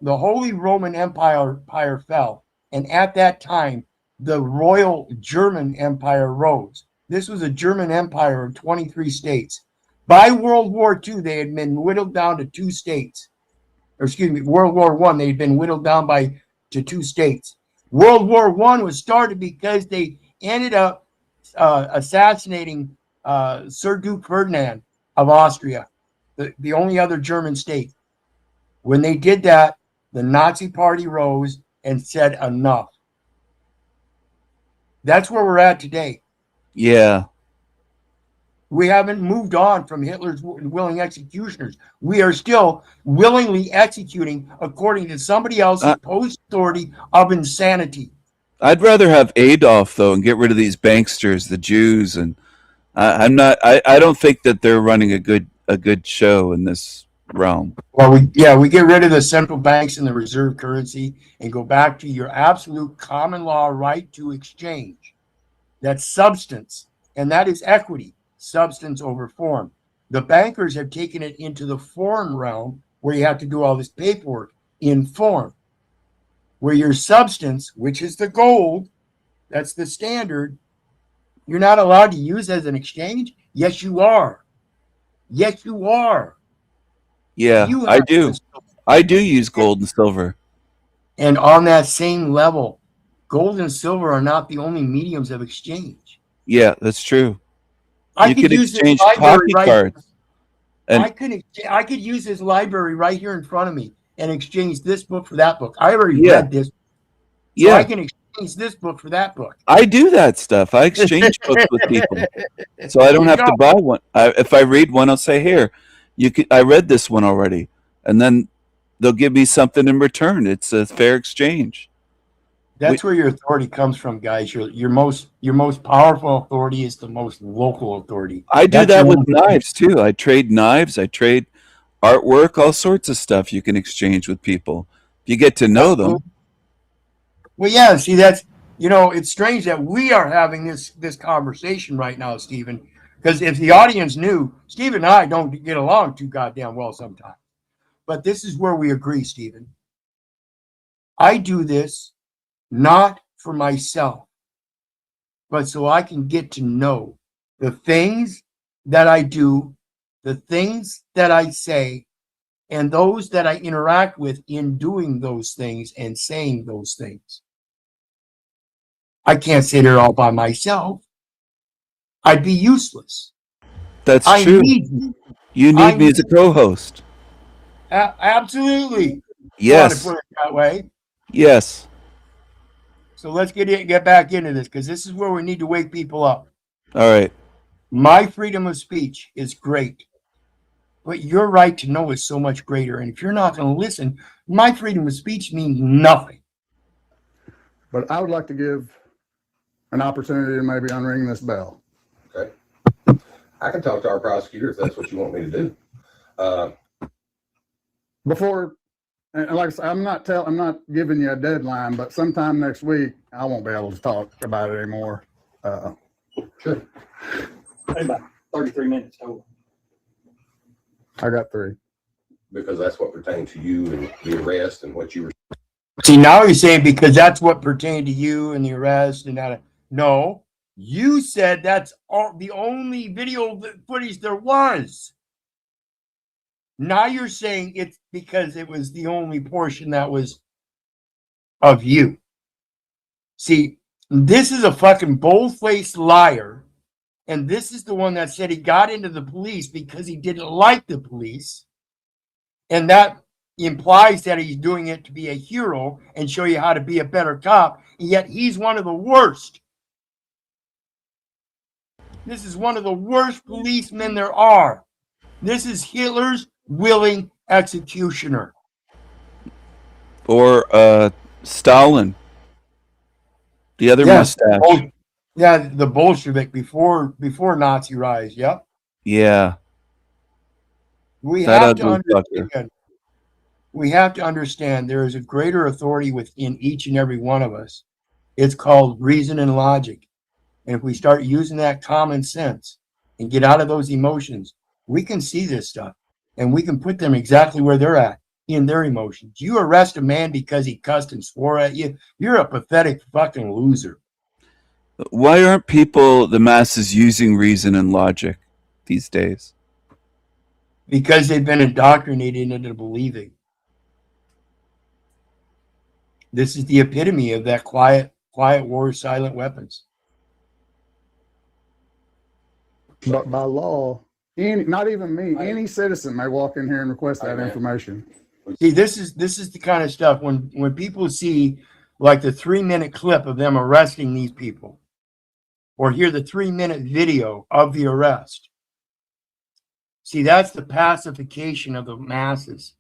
Holy Roman Empire fell, and at that time, the Royal German Empire rose. This was a German empire of 23 states. By World War II, they had been whittled down to 2 states. Or excuse me, World War I, they had been whittled down to 2 states. World War I was started because they ended up assassinating Sir Duke Ferdinand of Austria, the only other German state. When they did that, the Nazi Party rose and said enough. That's where we're at today. Yeah. We haven't moved on from Hitler's willing executioners. We are still willingly executing according to somebody else's imposed authority of insanity. I'd rather have Adolf though and get rid of these banksters, the Jews, and I don't think that they're running a good show in this realm. Well, we get rid of the central banks and the reserve currency and go back to your absolute common law right to exchange. That's substance, and that is equity, substance over form. The bankers have taken it into the form realm where you have to do all this paperwork in form, where your substance, which is the gold, that's the standard, you're not allowed to use as an exchange. Yes, you are. Yes, you are. Yeah, I do. I do use gold and silver. And on that same level, gold and silver are not the only mediums of exchange. Yeah, that's true. I You could could use this exchange library pocket cards. And I could use this library right here in front of me and exchange this book for that book. I already Yeah. read this. So Yeah. I can exchange this book for that book. I do that stuff. I exchange books with people, so I don't You have to know. buy one. If I read one, I'll say, "Here, I read this one already," and then they'll give me something in return. It's a fair exchange. That's where your authority comes from, guys. Your most powerful authority is the most local authority. I do That's that the with only- knives too. I trade knives. I trade artwork, all sorts of stuff you can exchange with people. If you get to know them. Well, yeah. See, that's it's strange that we are having this conversation right now, Stephen. Because if the audience knew, Stephen and I don't get along too goddamn well sometimes. But this is where we agree, Stephen. I do this not for myself, but so I can get to know the things that I do, the things that I say, and those that I interact with in doing those things and saying those things. I can't sit here all by myself. I'd be useless. That's I true. need you. You need me as a co-host. Absolutely. Yes. You want to put it that way. Yes. So let's get back into this, because this is where we need to wake people up. All right. My freedom of speech is great, but your right to know is so much greater. And if you're not going to listen, my freedom of speech means nothing. But I would like to give an opportunity to maybe unring this bell. Okay. I can talk to our prosecutor if that's what you want me to do. Before, and like I said, I'm not giving you a deadline, but sometime next week I won't be able to talk about it anymore. Sure. About 33 minutes total. I got 3. Because that's what pertained to you and the arrest and what you were. See, now you're saying because that's what pertained to you and the arrest and that. No, you said that's the only video footage there was. Now you're saying it's because it was the only portion that was of you. See, this is a fucking bold-faced liar. And this is the one that said he got into the police because he didn't like the police. And that implies that he's doing it to be a hero and show you how to be a better cop. And yet he's one of the worst. This is one of the worst policemen there are. This is Hitler's willing executioner. Or Stalin. The other mustache. Yeah, the Bolshevik before Nazi rise. Yep. Yeah. We That have to ugly understand. We have to understand there is a greater authority within each and every one of us. It's called reason and logic. And if we start using that common sense and get out of those emotions, we can see this stuff and we can put them exactly where they're at in their emotions. You arrest a man because he cussed and swore at you, you're a pathetic fucking loser. Why aren't people, the masses, using reason and logic these days? Because they've been indoctrinated into believing. This is the epitome of that quiet war, silent weapons. But by law, not even me, any citizen may walk in here and request that information. See, this is the kind of stuff when people see like the 3-minute clip of them arresting these people, or hear the 3-minute video of the arrest. See, that's the pacification of the masses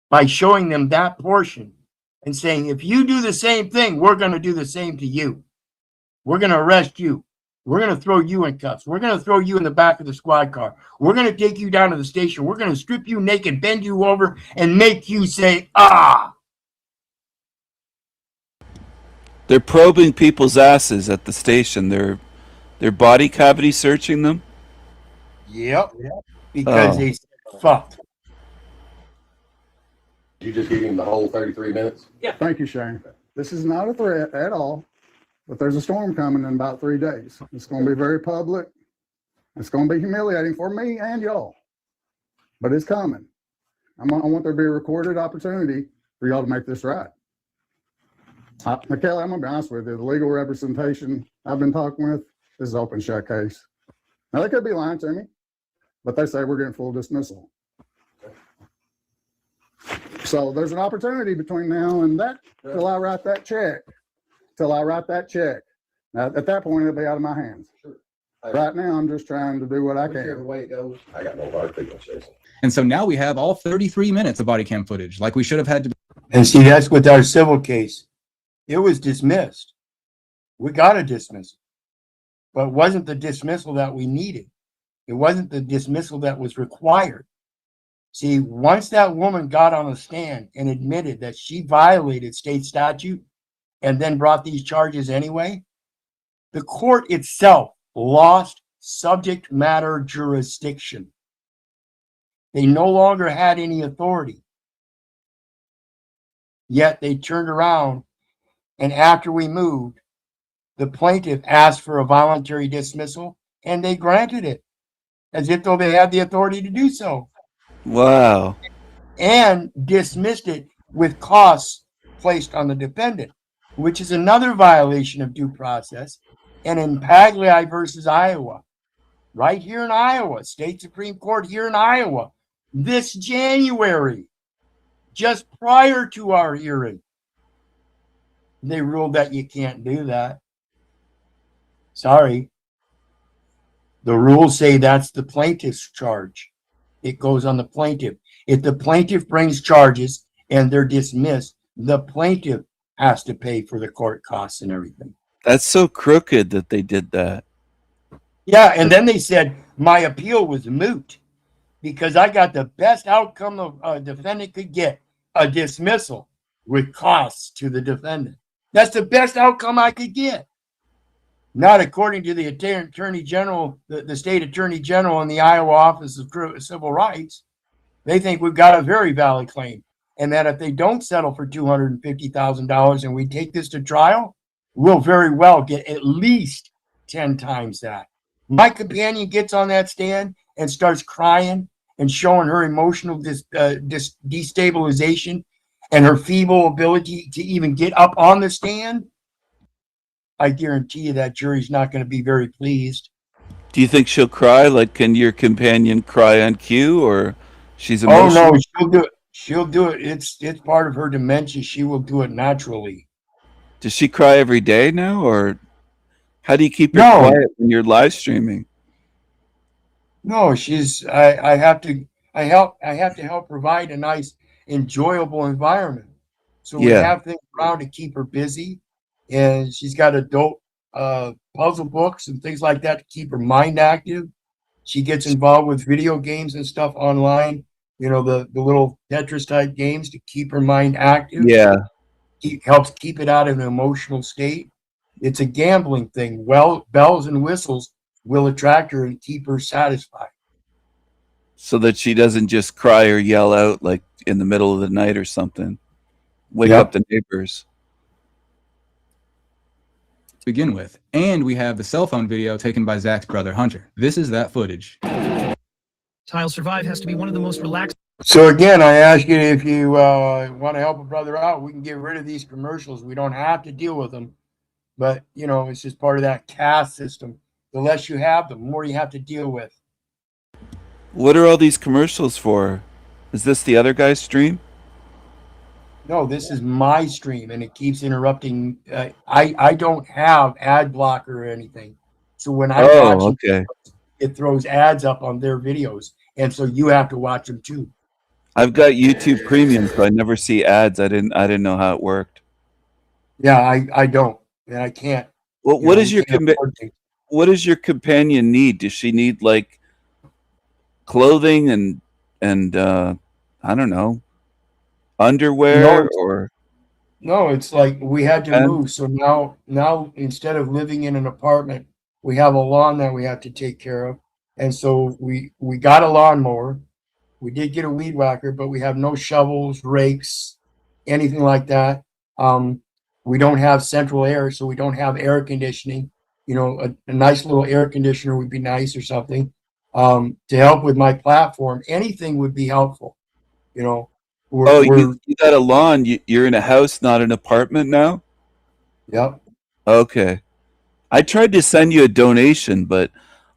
by showing them that portion and saying, if you do the same thing, we're going to do the same to you. We're going to arrest you. We're going to throw you in cuffs. We're going to throw you in the back of the squad car. We're going to take you down to the station. We're going to strip you naked, bend you over, and make you say, ah. They're probing people's asses at the station. They're body cavity searching them. Yep. Because they said fuck. You just give him the whole 33 minutes? Yeah. Thank you, Shane. This is not a threat at all, but there's a storm coming in about 3 days. It's going to be very public. It's going to be humiliating for me and y'all, but it's coming. I want there to be a recorded opportunity for y'all to make this right. Kelly, I'm going to be honest with you. The legal representation I've been talking with, this is an open shut case. Now, they could be lying to me, but they say we're getting full dismissal. So there's an opportunity between now and that till I write that check. Now, at that point, it'll be out of my hands. Sure. Right now, I'm just trying to do what I Whichever can. way it goes, I got no hard feelings, Jason. And so now we have all 33 minutes of body cam footage, like we should have had to. And see, that's with our civil case. It was dismissed. We got a dismissal, but it wasn't the dismissal that we needed. It wasn't the dismissal that was required. See, once that woman got on the stand and admitted that she violated state statute and then brought these charges anyway, the court itself lost subject matter jurisdiction. They no longer had any authority. Yet they turned around, and after we moved, the plaintiff asked for a voluntary dismissal, and they granted it, as if though they had the authority to do so. Wow. And dismissed it with costs placed on the defendant, which is another violation of due process. And in Pagliai versus Iowa, right here in Iowa, state Supreme Court here in Iowa, this January, just prior to our hearing. They ruled that you can't do that. Sorry. The rules say that's the plaintiff's charge. It goes on the plaintiff. If the plaintiff brings charges and they're dismissed, the plaintiff has to pay for the court costs and everything. That's so crooked that they did that. Yeah, and then they said my appeal was moot because I got the best outcome a defendant could get, a dismissal with costs to the defendant. That's the best outcome I could get. Not according to the Attorney General, the state Attorney General and the Iowa Office of Civil Rights. They think we've got a very valid claim, and that if they don't settle for $250,000 and we take this to trial, we'll very well get at least 10 times that. My companion gets on that stand and starts crying and showing her emotional destabilization and her feeble ability to even get up on the stand. I guarantee you that jury's not going to be very pleased. Do you think she'll cry? Like, can your companion cry on cue, or she's emotional? Oh no, she'll do it. She'll do it. It's part of her dementia. She will do it naturally. Does she cry every day now, or how do you keep her quiet when you're live streaming? No, she's. I have to help provide a nice, enjoyable environment. So we have things around to keep her busy, and she's got adult puzzle books and things like that to keep her mind active. She gets involved with video games and stuff online. You know, the little Tetris type games to keep her mind active. Yeah. Helps keep it out of an emotional state. It's a gambling thing. Well, bells and whistles will attract her and keep her satisfied. So that she doesn't just cry or yell out like in the middle of the night or something. Wake up the neighbors. To begin with. And we have the cell phone video taken by Zach's brother Hunter. This is that footage. Tile Survive has to be one of the most relaxed. So again, I ask you, if you want to help a brother out, we can get rid of these commercials. We don't have to deal with them. But, you know, it's just part of that caste system. The less you have, the more you have to deal with. What are all these commercials for? Is this the other guy's stream? No, this is my stream, and it keeps interrupting. I don't have ad blocker or anything. So when I watch it throws ads up on their videos. And so you have to watch them too. I've got YouTube Premium, so I never see ads. I didn't know how it worked. Yeah, I don't, and I can't. Well, what does your companion need? Does she need like clothing and I don't know, underwear or? No, it's like we had to move. So now instead of living in an apartment, we have a lawn that we have to take care of. And so we got a lawnmower. We did get a weed whacker, but we have no shovels, rakes, anything like that. We don't have central air, so we don't have air conditioning. You know, a nice little air conditioner would be nice or something. To help with my platform, anything would be helpful. You know. You got a lawn. You're in a house, not an apartment now? Yep. Okay. I tried to send you a donation, but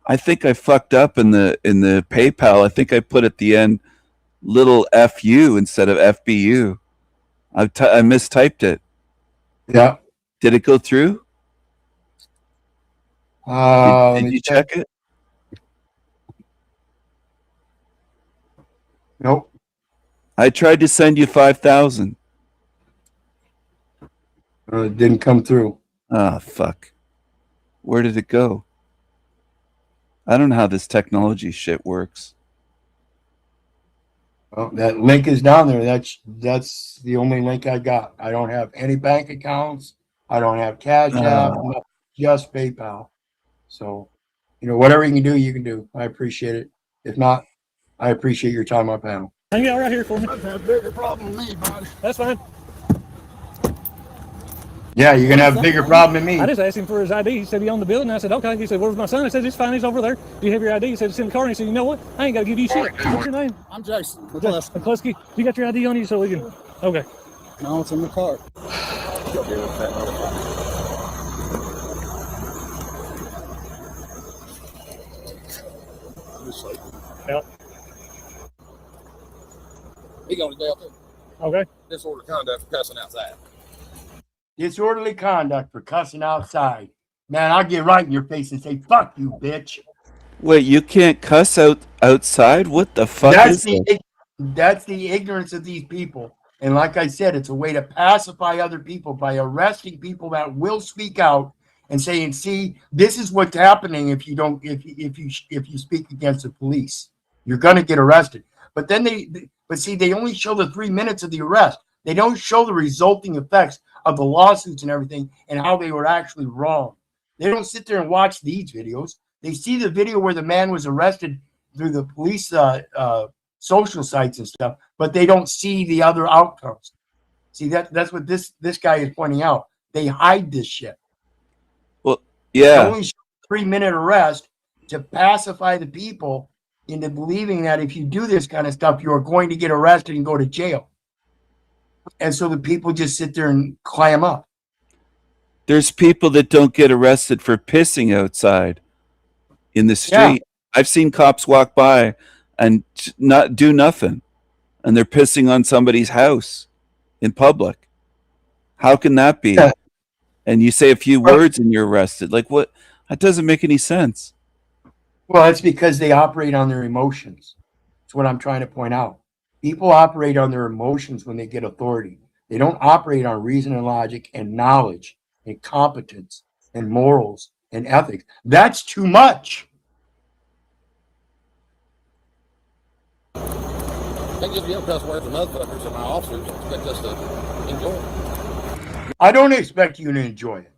I think I fucked up in the PayPal. I think I put at the end little FU instead of FBU. I mistyped it. Yeah. Did it go through? Did you check it? Nope. I tried to send you 5,000. It didn't come through. Ah, fuck. Where did it go? I don't know how this technology shit works. Well, that link is down there. That's the only link I got. I don't have any bank accounts. I don't have Cash App. Just PayPal. So, you know, whatever you can do, you can do. I appreciate it. If not, I appreciate your time on my panel. Hang out right here for me. I have a bigger problem than me, buddy. That's fine. Yeah, you're gonna have a bigger problem than me. I just asked him for his ID. He said he owned the building. I said, okay. He said, where's my son? I said, it's fine. He's over there. Do you have your ID? He said, it's in the car. And he said, you know what? I ain't got to give you shit. What's your name? I'm Jason. McCluskey. You got your ID on you so we can... Okay. No, it's in the car. He going to jail too. Okay. Disorderly conduct for cussing outside. Disorderly conduct for cussing outside. Man, I'll get right in your face and say, fuck you, bitch. Wait, you can't cuss outside? What the fuck is that? That's the ignorance of these people. And like I said, it's a way to pacify other people by arresting people that will speak out and saying, see, this is what's happening if you don't, if you speak against the police. You're going to get arrested. But then they only show the 3 minutes of the arrest. They don't show the resulting effects of the lawsuits and everything and how they were actually wrong. They don't sit there and watch these videos. They see the video where the man was arrested through the police social sites and stuff, but they don't see the other outcomes. See, that's what this guy is pointing out. They hide this shit. Well, yeah. They only show a 3-minute arrest to pacify the people into believing that if you do this kind of stuff, you're going to get arrested and go to jail. And so the people just sit there and clam up. There's people that don't get arrested for pissing outside in the street. Yeah. I've seen cops walk by and not do nothing, and they're pissing on somebody's house in public. How can that be? Yeah. And you say a few words and you're arrested. Like, what? That doesn't make any sense. Well, it's because they operate on their emotions. That's what I'm trying to point out. People operate on their emotions when they get authority. They don't operate on reason and logic and knowledge and competence and morals and ethics. That's too much. They give you cuss words and motherfuckers, and my officers expect us to enjoy it. I don't expect you to enjoy it,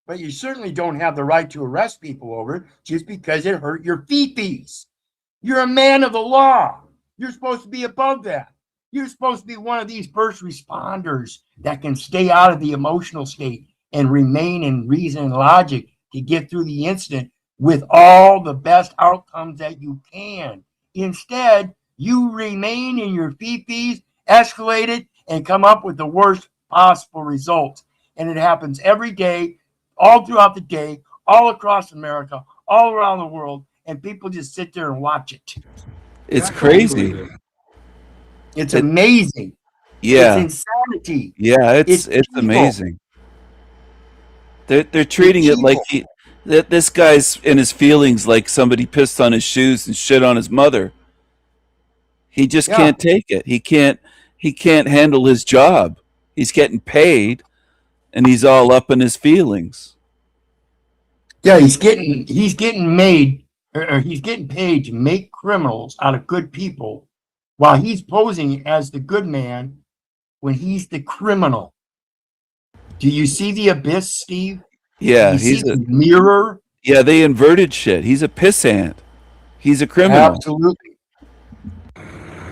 but you certainly don't have the right to arrest people over it just because it hurt your fee-fees. You're a man of the law. You're supposed to be above that. You're supposed to be one of these first responders that can stay out of the emotional state and remain in reason and logic to get through the incident with all the best outcomes that you can. Instead, you remain in your fee-fees, escalate it, and come up with the worst possible results. And it happens every day, all throughout the day, all across America, all around the world, and people just sit there and watch it. It's crazy. It's amazing. Yeah. It's insanity. Yeah, it's evil. amazing. They're treating it like this guy's in his feelings like somebody pissed on his shoes and shit on his mother. He just can't take it. He can't handle his job. He's getting paid and he's all up in his feelings. Yeah, he's getting paid to make criminals out of good people while he's posing as the good man when he's the criminal. Do you see the abyss, Steve? Yeah, he's a mirror. Yeah, they inverted shit. He's a pissant. He's a criminal. Absolutely.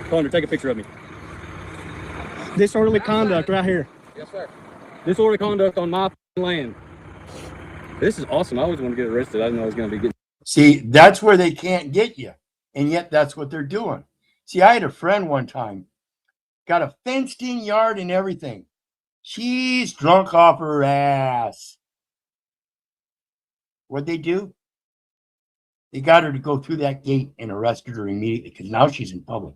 Connor, take a picture of me. Disorderly conduct right here. Yes, sir. Disorderly conduct on my land. This is awesome. I always want to get arrested. I didn't know I was going to be getting. See, that's where they can't get you. And yet that's what they're doing. See, I had a friend one time, got a fenced in yard and everything. She's drunk off her ass. What'd they do? They got her to go through that gate and arrested her immediately because now she's in public.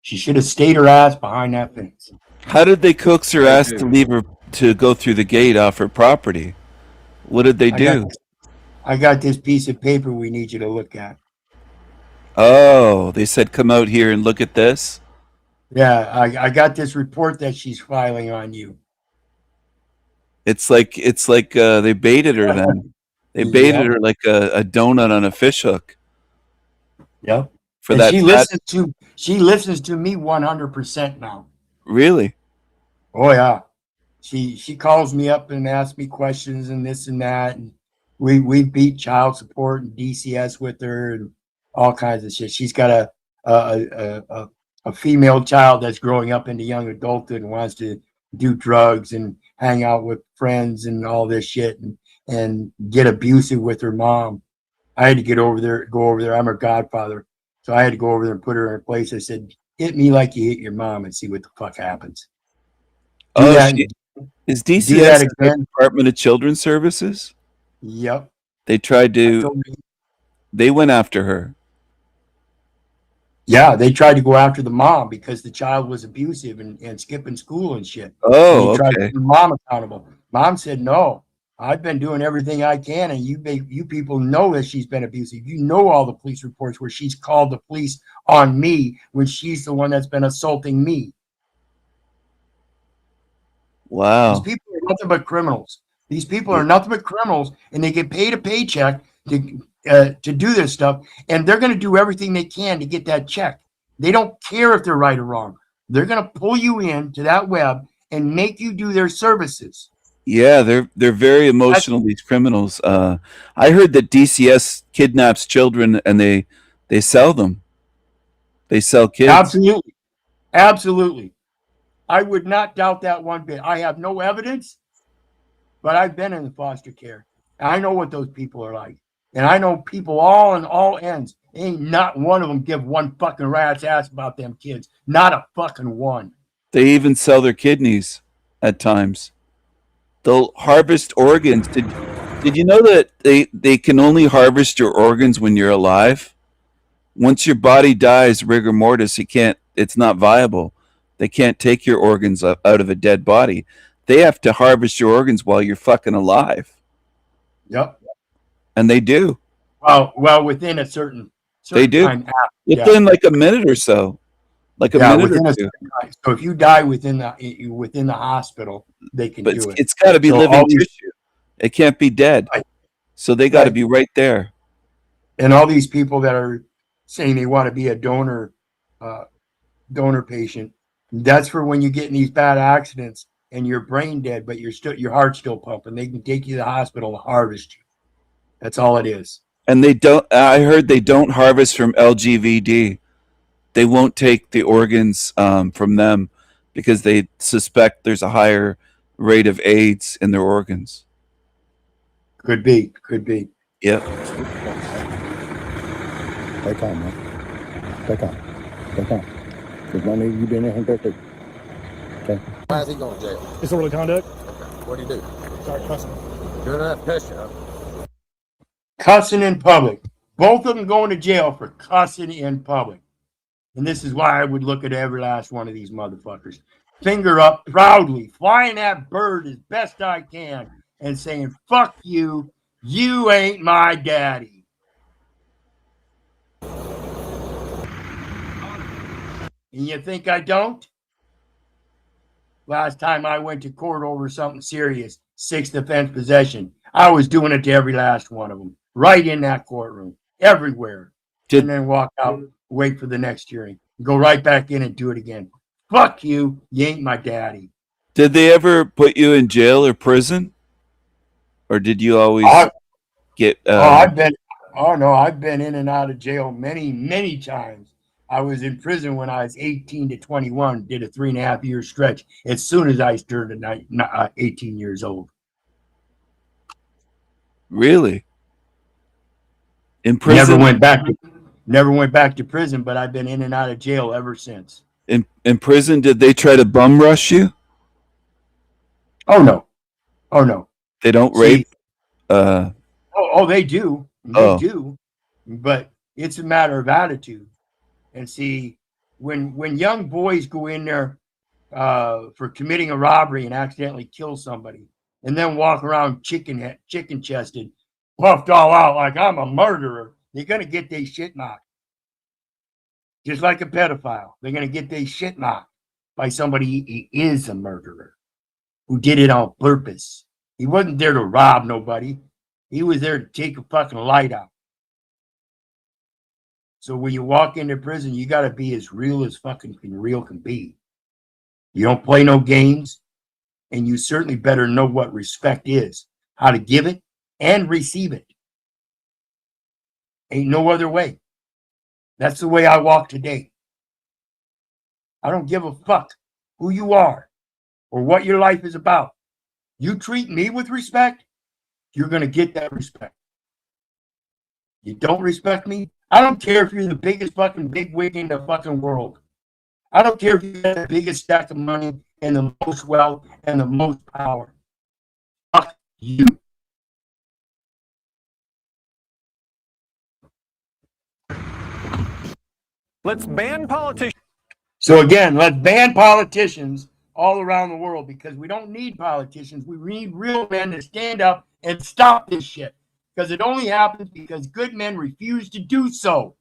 She should have stayed her ass behind that fence. How did they coax her ass to leave her to go through the gate off her property? What did they do? I got this piece of paper we need you to look at. Oh, they said come out here and look at this? Yeah, I got this report that she's filing on you. It's like they baited her then. They baited her like a donut on a fish hook. Yep. For and that, she listens to me 100% now. Really? Oh yeah. She calls me up and asks me questions and this and that, and we beat child support and DCS with her and all kinds of shit. She's got a female child that's growing up into young adulthood and wants to do drugs and hang out with friends and all this shit and get abusive with her mom. I had to go over there. I'm her godfather. So I had to go over there and put her in her place. I said, hit me like you hit your mom and see what the fuck happens. Is DCS the Department of Children's Services? Yep. They tried to, they went after her. Yeah, they tried to go after the mom because the child was abusive and skipping school and shit. Oh, and he tried to okay. keep the mom accountable. Mom said, "No, I've been doing everything I can, and you people know that she's been abusive. You know all the police reports where she's called the police on me when she's the one that's been assaulting me." Wow. These people are nothing but criminals. These people are nothing but criminals, and they get paid a paycheck to do this stuff, and they're going to do everything they can to get that check. They don't care if they're right or wrong. They're going to pull you into that web and make you do their services. Yeah, they're very emotional, these criminals. I heard that DCS kidnaps children and they sell them. They sell kids. Absolutely. Absolutely. I would not doubt that one bit. I have no evidence, but I've been in the foster care. I know what those people are like. And I know people all on all ends. Ain't not one of them give one fucking rat's ass about them kids. Not a fucking one. They even sell their kidneys at times. They'll harvest organs. Did you know that they can only harvest your organs when you're alive? Once your body dies, rigor mortis, it's not viable. They can't take your organs out of a dead body. They have to harvest your organs while you're fucking alive. Yep. And they do. Well, within a certain They do. time after, Within like a minute or so. Like a minute within or a two. certain time. So if you die within the hospital, they can But do it. it's got to be So living all these- tissue. It can't be dead. So they got to be right there. And all these people that are saying they want to be a donor patient, that's for when you get in these bad accidents and you're brain dead, but your heart's still pumping. They can take you to the hospital and harvest you. That's all it is. And they don't. I heard they don't harvest from LGVD. They won't take the organs from them because they suspect there's a higher rate of AIDS in their organs. Could be. Yep. Stay calm, man. Stay calm. Stay calm. There's no need you being anything dirty. Okay. Why is he going to jail? Disorderly conduct. What do you do? Start cussing. Doing that piss up. Cussing in public. Both of them going to jail for cussing in public. And this is why I would look at every last one of these motherfuckers. Finger up proudly, flying that bird as best I can and saying, "Fuck you. You ain't my daddy." And you think I don't? Last time I went to court over something serious, 6th offense possession, I was doing it to every last one of them, right in that courtroom, everywhere. And then walk out, wait for the next hearing, go right back in and do it again. Fuck you. You ain't my daddy. Did they ever put you in jail or prison? Or did you always get... I've been in and out of jail many, many times. I was in prison when I was 18 to 21, did a 3.5 year stretch as soon as I turned 18 years old. Really? In prison? Never went back to prison, but I've been in and out of jail ever since. In prison, did they try to bum rush you? Oh no. They don't rape? They do. They do. But it's a matter of attitude. And see, when young boys go in there for committing a robbery and accidentally kill somebody, and then walk around chicken chested, puffed all out like I'm a murderer, they're gonna get their shit knocked. Just like a pedophile, they're gonna get their shit knocked by somebody who is a murderer, who did it on purpose. He wasn't there to rob nobody. He was there to take a fucking light out. So when you walk into prison, you got to be as real as fucking real can be. You don't play no games, and you certainly better know what respect is, how to give it and receive it. Ain't no other way. That's the way I walk today. I don't give a fuck who you are or what your life is about. You treat me with respect, you're going to get that respect. You don't respect me, I don't care if you're the biggest fucking bigwig in the fucking world. I don't care if you have the biggest stack of money and the most wealth and the most power. Fuck you. Let's ban politicians. So again, let's ban politicians all around the world because we don't need politicians. We need real men to stand up and stop this shit. Because it only happens because good men refuse to do so.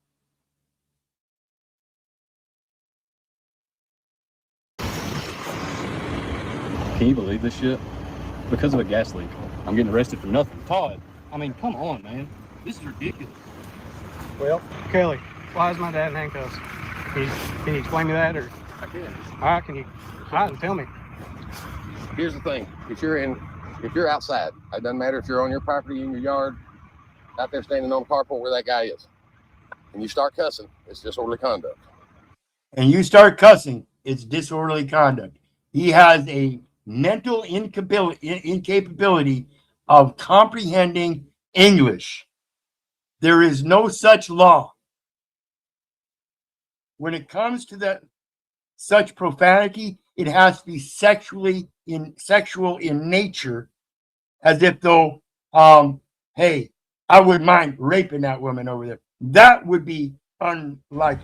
Can you believe this shit? Because of a gas leak, I'm getting arrested for nothing. Todd, I mean, come on, man. This is ridiculous. Well, Kelly, why is my dad in handcuffs? Can you explain me that, or? I can. All right, can you? All right, tell me. Here's the thing: if you're outside, it doesn't matter if you're on your property, in your yard, out there standing on the carport where that guy is, and you start cussing, it's disorderly conduct. And you start cussing, it's disorderly conduct. He has a mental incapability of comprehending English. There is no such law. When it comes to such profanity, it has to be sexual in nature, as if though, hey, I wouldn't mind raping that woman over there. That would be unlike.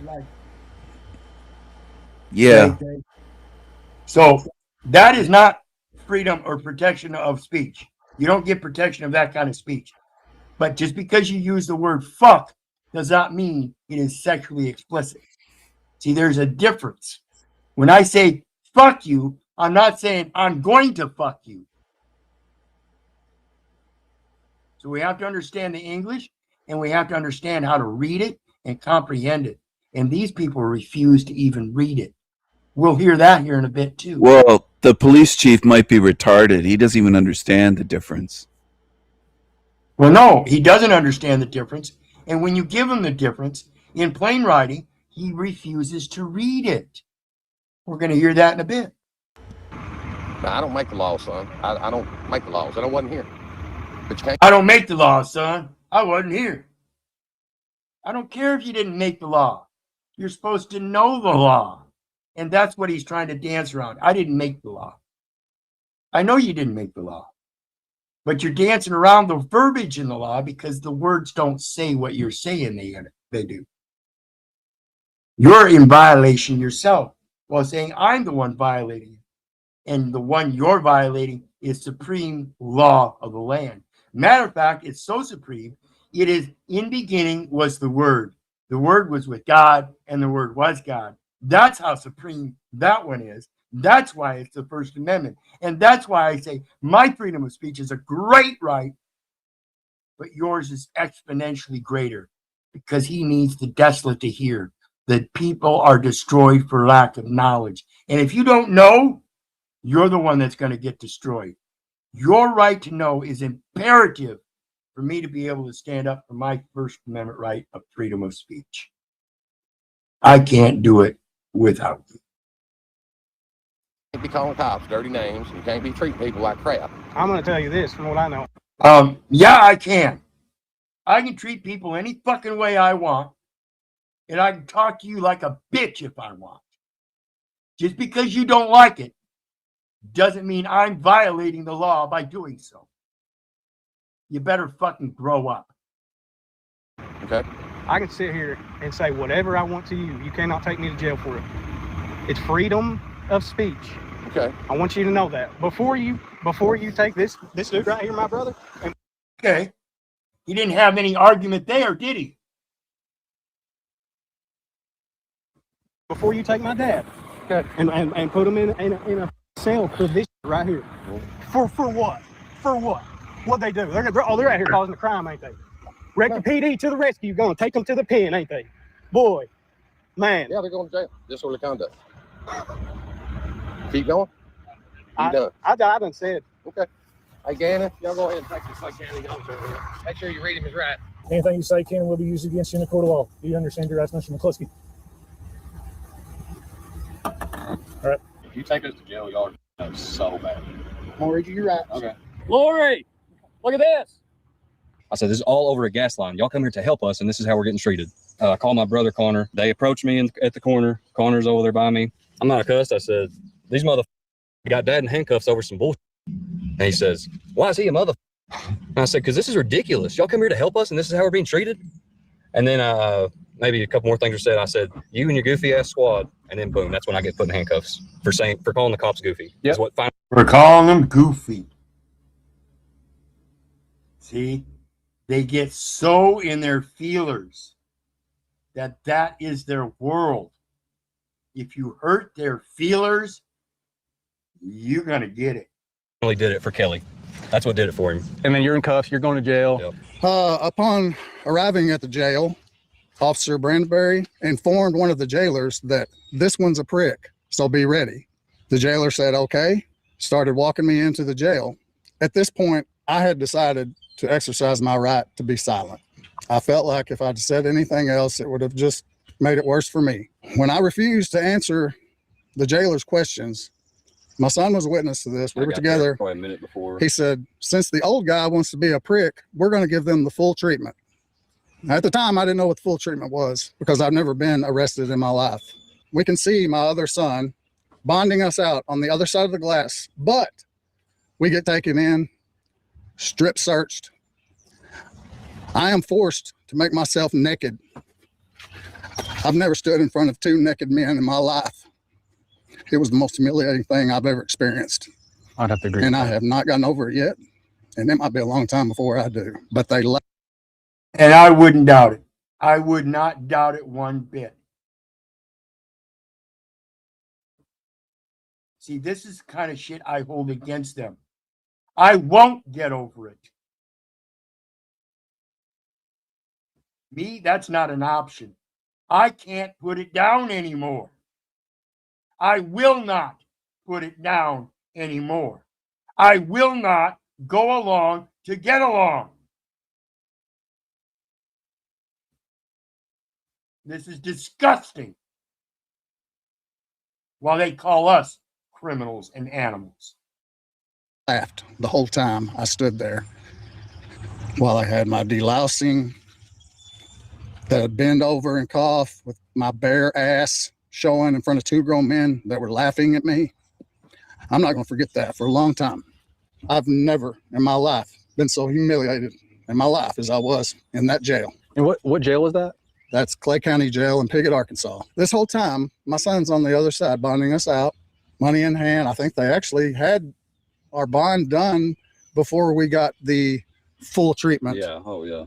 Yeah. Okay? So that is not freedom or protection of speech. You don't get protection of that kind of speech. But just because you use the word fuck does not mean it is sexually explicit. See, there's a difference. When I say fuck you, I'm not saying I'm going to fuck you. So we have to understand the English, and we have to understand how to read it and comprehend it. And these people refuse to even read it. We'll hear that here in a bit too. Well, the police chief might be retarded. He doesn't even understand the difference. Well, no, he doesn't understand the difference. And when you give him the difference in plain writing, he refuses to read it. We're going to hear that in a bit. Now, I don't make the laws, son. I don't make the laws, and I wasn't here. But you can't. I don't make the law, son. I wasn't here. I don't care if you didn't make the law. You're supposed to know the law. And that's what he's trying to dance around. I didn't make the law. I know you didn't make the law. But you're dancing around the verbiage in the law because the words don't say what you're saying they do. You're in violation yourself while saying I'm the one violating it. And the one you're violating is supreme law of the land. Matter of fact, it's so supreme, it is in beginning was the Word. The Word was with God, and the Word was God. That's how supreme that one is. That's why it's the First Amendment. And that's why I say my freedom of speech is a great right, but yours is exponentially greater because he needs the desolate to hear that people are destroyed for lack of knowledge. And if you don't know, you're the one that's going to get destroyed. Your right to know is imperative for me to be able to stand up for my First Amendment right of freedom of speech. I can't do it without you. You can't be calling cops dirty names. You can't be treating people like crap. I'm going to tell you this from what I know. Yeah, I can. I can treat people any fucking way I want, and I can talk to you like a bitch if I want. Just because you don't like it doesn't mean I'm violating the law by doing so. You better fucking grow up. Okay. I can sit here and say whatever I want to you. You cannot take me to jail for it. It's freedom of speech. Okay. I want you to know that. Before you take this dude right here, my brother. Okay. He didn't have any argument there, did he? Before you take my dad. Okay. And put him in a cell for this right here. For what? For what? What'd they do? They're out here causing a crime, ain't they? Rector PD to the rescue. Gonna take them to the pen, ain't they? Boy, man. Yeah, they're going to jail. Disorderly conduct. Keep going. You done. I done said. Okay. Hey, Gannon, y'all go ahead and take this like Gannon goes over here. Make sure you read him is right. Anything you say can will be used against you in the court of law. Do you understand your rights, Mr. McCluskey? All right. If you take us to jail, y'all are so bad. Lori, you're right. Okay. Lori, look at this. I said, this is all over a gas line. Y'all come here to help us, and this is how we're getting treated. I called my brother, Connor. They approached me at the corner. Connor's over there by me. I'm not cussed. I said, these motherfuckers got dad in handcuffs over some bullshit. And he says, why is he a motherfucker? And I said, because this is ridiculous. Y'all come here to help us, and this is how we're being treated? And then maybe a couple more things were said. I said, "You and your goofy ass squad," and then boom, that's when I get put in handcuffs for calling the cops goofy. Yep. Is what finally. We're calling them goofy. See, they get so in their feelers that is their world. If you hurt their feelers, you're gonna get it. Really did it for Kelly. That's what did it for him. And then you're in cuffs. You're going to jail. Yep. Upon arriving at the jail, Officer Brandberry informed one of the jailers that this one's a prick, so be ready. The jailer said, okay, started walking me into the jail. At this point, I had decided to exercise my right to be silent. I felt like if I'd said anything else, it would have just made it worse for me. When I refused to answer the jailer's questions, my son was a witness to this. We were together. Probably a minute before. He said, since the old guy wants to be a prick, we're going to give them the full treatment. At the time, I didn't know what the full treatment was because I've never been arrested in my life. We can see my other son bonding us out on the other side of the glass, but we get taken in, strip searched. I am forced to make myself naked. I've never stood in front of two naked men in my life. It was the most humiliating thing I've ever experienced. I'd have to agree. And I have not gotten over it yet. And it might be a long time before I do. But they left. And I wouldn't doubt it. I would not doubt it one bit. See, this is the kind of shit I hold against them. I won't get over it. Me, that's not an option. I can't put it down anymore. I will not put it down anymore. I will not go along to get along. This is disgusting. While they call us criminals and animals. Laughed the whole time I stood there while I had my delousing, that I'd bend over and cough with my bare ass showing in front of two grown men that were laughing at me. I'm not going to forget that for a long time. I've never in my life been so humiliated in my life as I was in that jail. And what jail was that? That's Clay County Jail in Piggott, Arkansas. This whole time, my son's on the other side bonding us out, money in hand. I think they actually had our bond done before we got the full treatment. Yeah. Oh, yeah.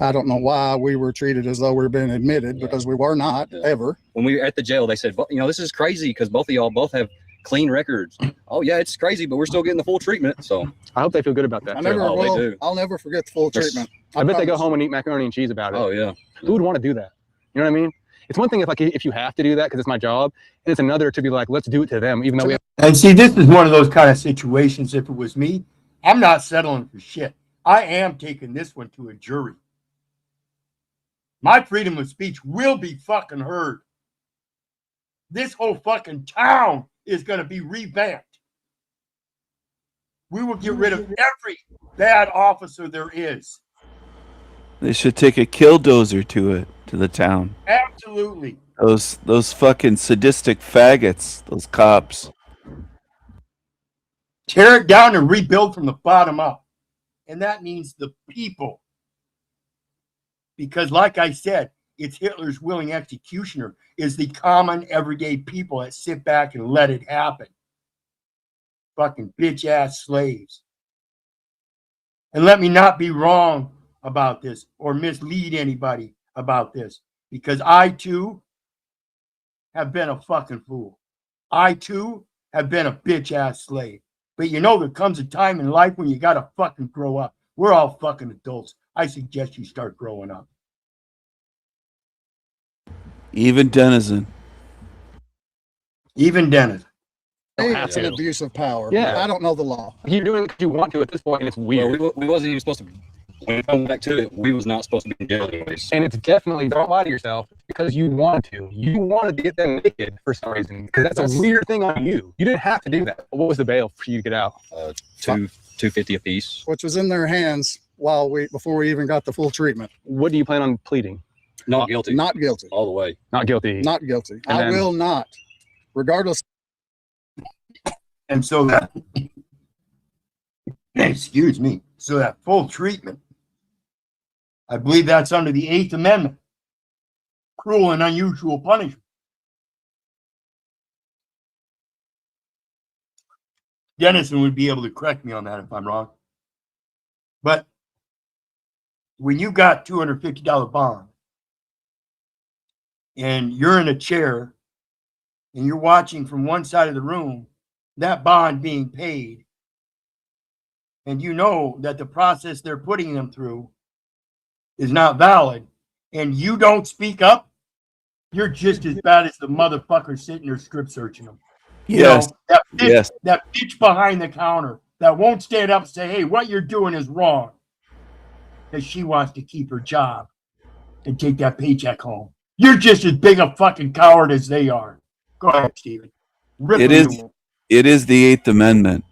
I don't know why we were treated as though we were being admitted because we were not ever. When we were at the jail, they said, this is crazy because both of y'all both have clean records. Oh yeah, it's crazy, but we're still getting the full treatment. So I hope they feel good about that. I'll never forget the full treatment. I bet they go home and eat macaroni and cheese about it. Oh yeah. Who would want to do that? You know what I mean? It's one thing if you have to do that because it's my job, and it's another to be like, let's do it to them, even though we have. And see, this is one of those kind of situations. If it was me, I'm not settling for shit. I am taking this one to a jury. My freedom of speech will be fucking heard. This whole fucking town is going to be revamped. We will get rid of every bad officer there is. They should take a killdozer to the town. Absolutely. Those fucking sadistic faggots, those cops. Tear it down and rebuild from the bottom up. And that means the people. Because like I said, it's Hitler's willing executioner is the common everyday people that sit back and let it happen. Fucking bitch ass slaves. And let me not be wrong about this or mislead anybody about this, because I too have been a fucking fool. I too have been a bitch ass slave. But you know, there comes a time in life when you gotta fucking grow up. We're all fucking adults. I suggest you start growing up. Even Denizen. Even Denizen. It's an abuse of power. Yeah. I don't know the law. You're doing it because you want to at this point, and it's weird. Well, we wasn't even supposed to. When we come back to it, we was not supposed to be in jail anyways. And it's definitely, don't lie to yourself, because you wanted to. You wanted to get them naked for some reason, because that's a weird thing on you. You didn't have to do that. What was the bail for you to get out? $250 a piece. Which was in their hands before we even got the full treatment. What do you plan on pleading? Not guilty. Not guilty. All the way. Not guilty. Not guilty. I will not, regardless. And so that, excuse me, so that full treatment, I believe that's under the 8th Amendment. cruel and unusual punishment. Dennison would be able to correct me on that if I'm wrong. But when you got $250 bond and you're in a chair and you're watching from one side of the room that bond being paid, and you know that the process they're putting them through is not valid, and you don't speak up, you're just as bad as the motherfucker sitting there strip searching them. Yes. That bitch behind the counter that won't stand up and say, hey, what you're doing is wrong. Because she wants to keep her job and take that paycheck home. You're just as big a fucking coward as they are. Go ahead, Stephen. It is the 8th Amendment.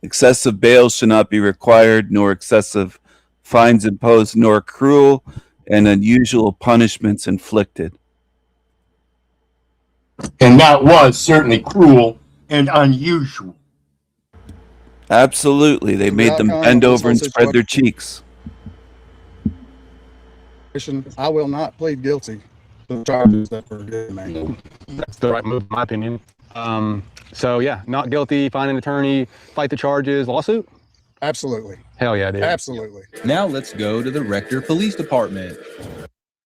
Excessive bail should not be required, nor excessive fines imposed, nor cruel and unusual punishments inflicted. And that was certainly cruel and unusual. Absolutely. They made them bend over and spread their cheeks. I will not plead guilty to the charges that were given me. That's the right move, in my opinion. So yeah, not guilty, find an attorney, fight the charges, lawsuit? Absolutely. Hell yeah, dude. Absolutely. Now let's go to the Rector Police Department.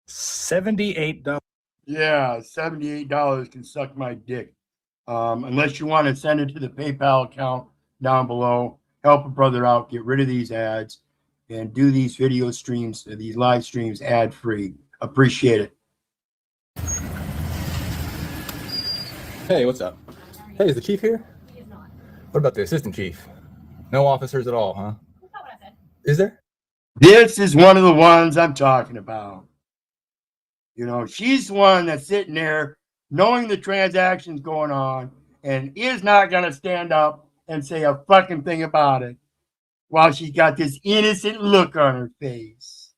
$78. Yeah, $78 can suck my dick. Unless you want to send it to the PayPal account down below, help a brother out, get rid of these ads, and do these video streams, these live streams ad-free. Appreciate it. Hey, what's up? Hey, is the chief here? He is not. What about the assistant chief? No officers at all, huh? That's not what I said. Is there? This is one of the ones I'm talking about. You know, she's the one that's sitting there knowing the transaction's going on and is not going to stand up and say a fucking thing about it while she's got this innocent look on her face.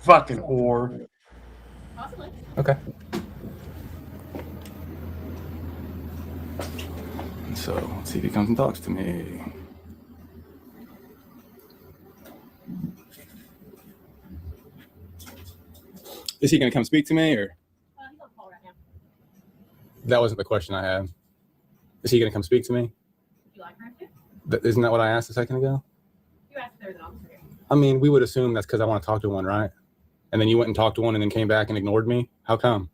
Fucking whore. Possibly. Okay. So, let's see if he comes and talks to me. Is he going to come speak to me, or? He's on call right now. That wasn't the question I had. Is he going to come speak to me? Would you like for him to? Isn't that what I asked a second ago? You asked if there was an officer here. I mean, we would assume that's because I want to talk to one, right? And then you went and talked to one and then came back and ignored me? How come?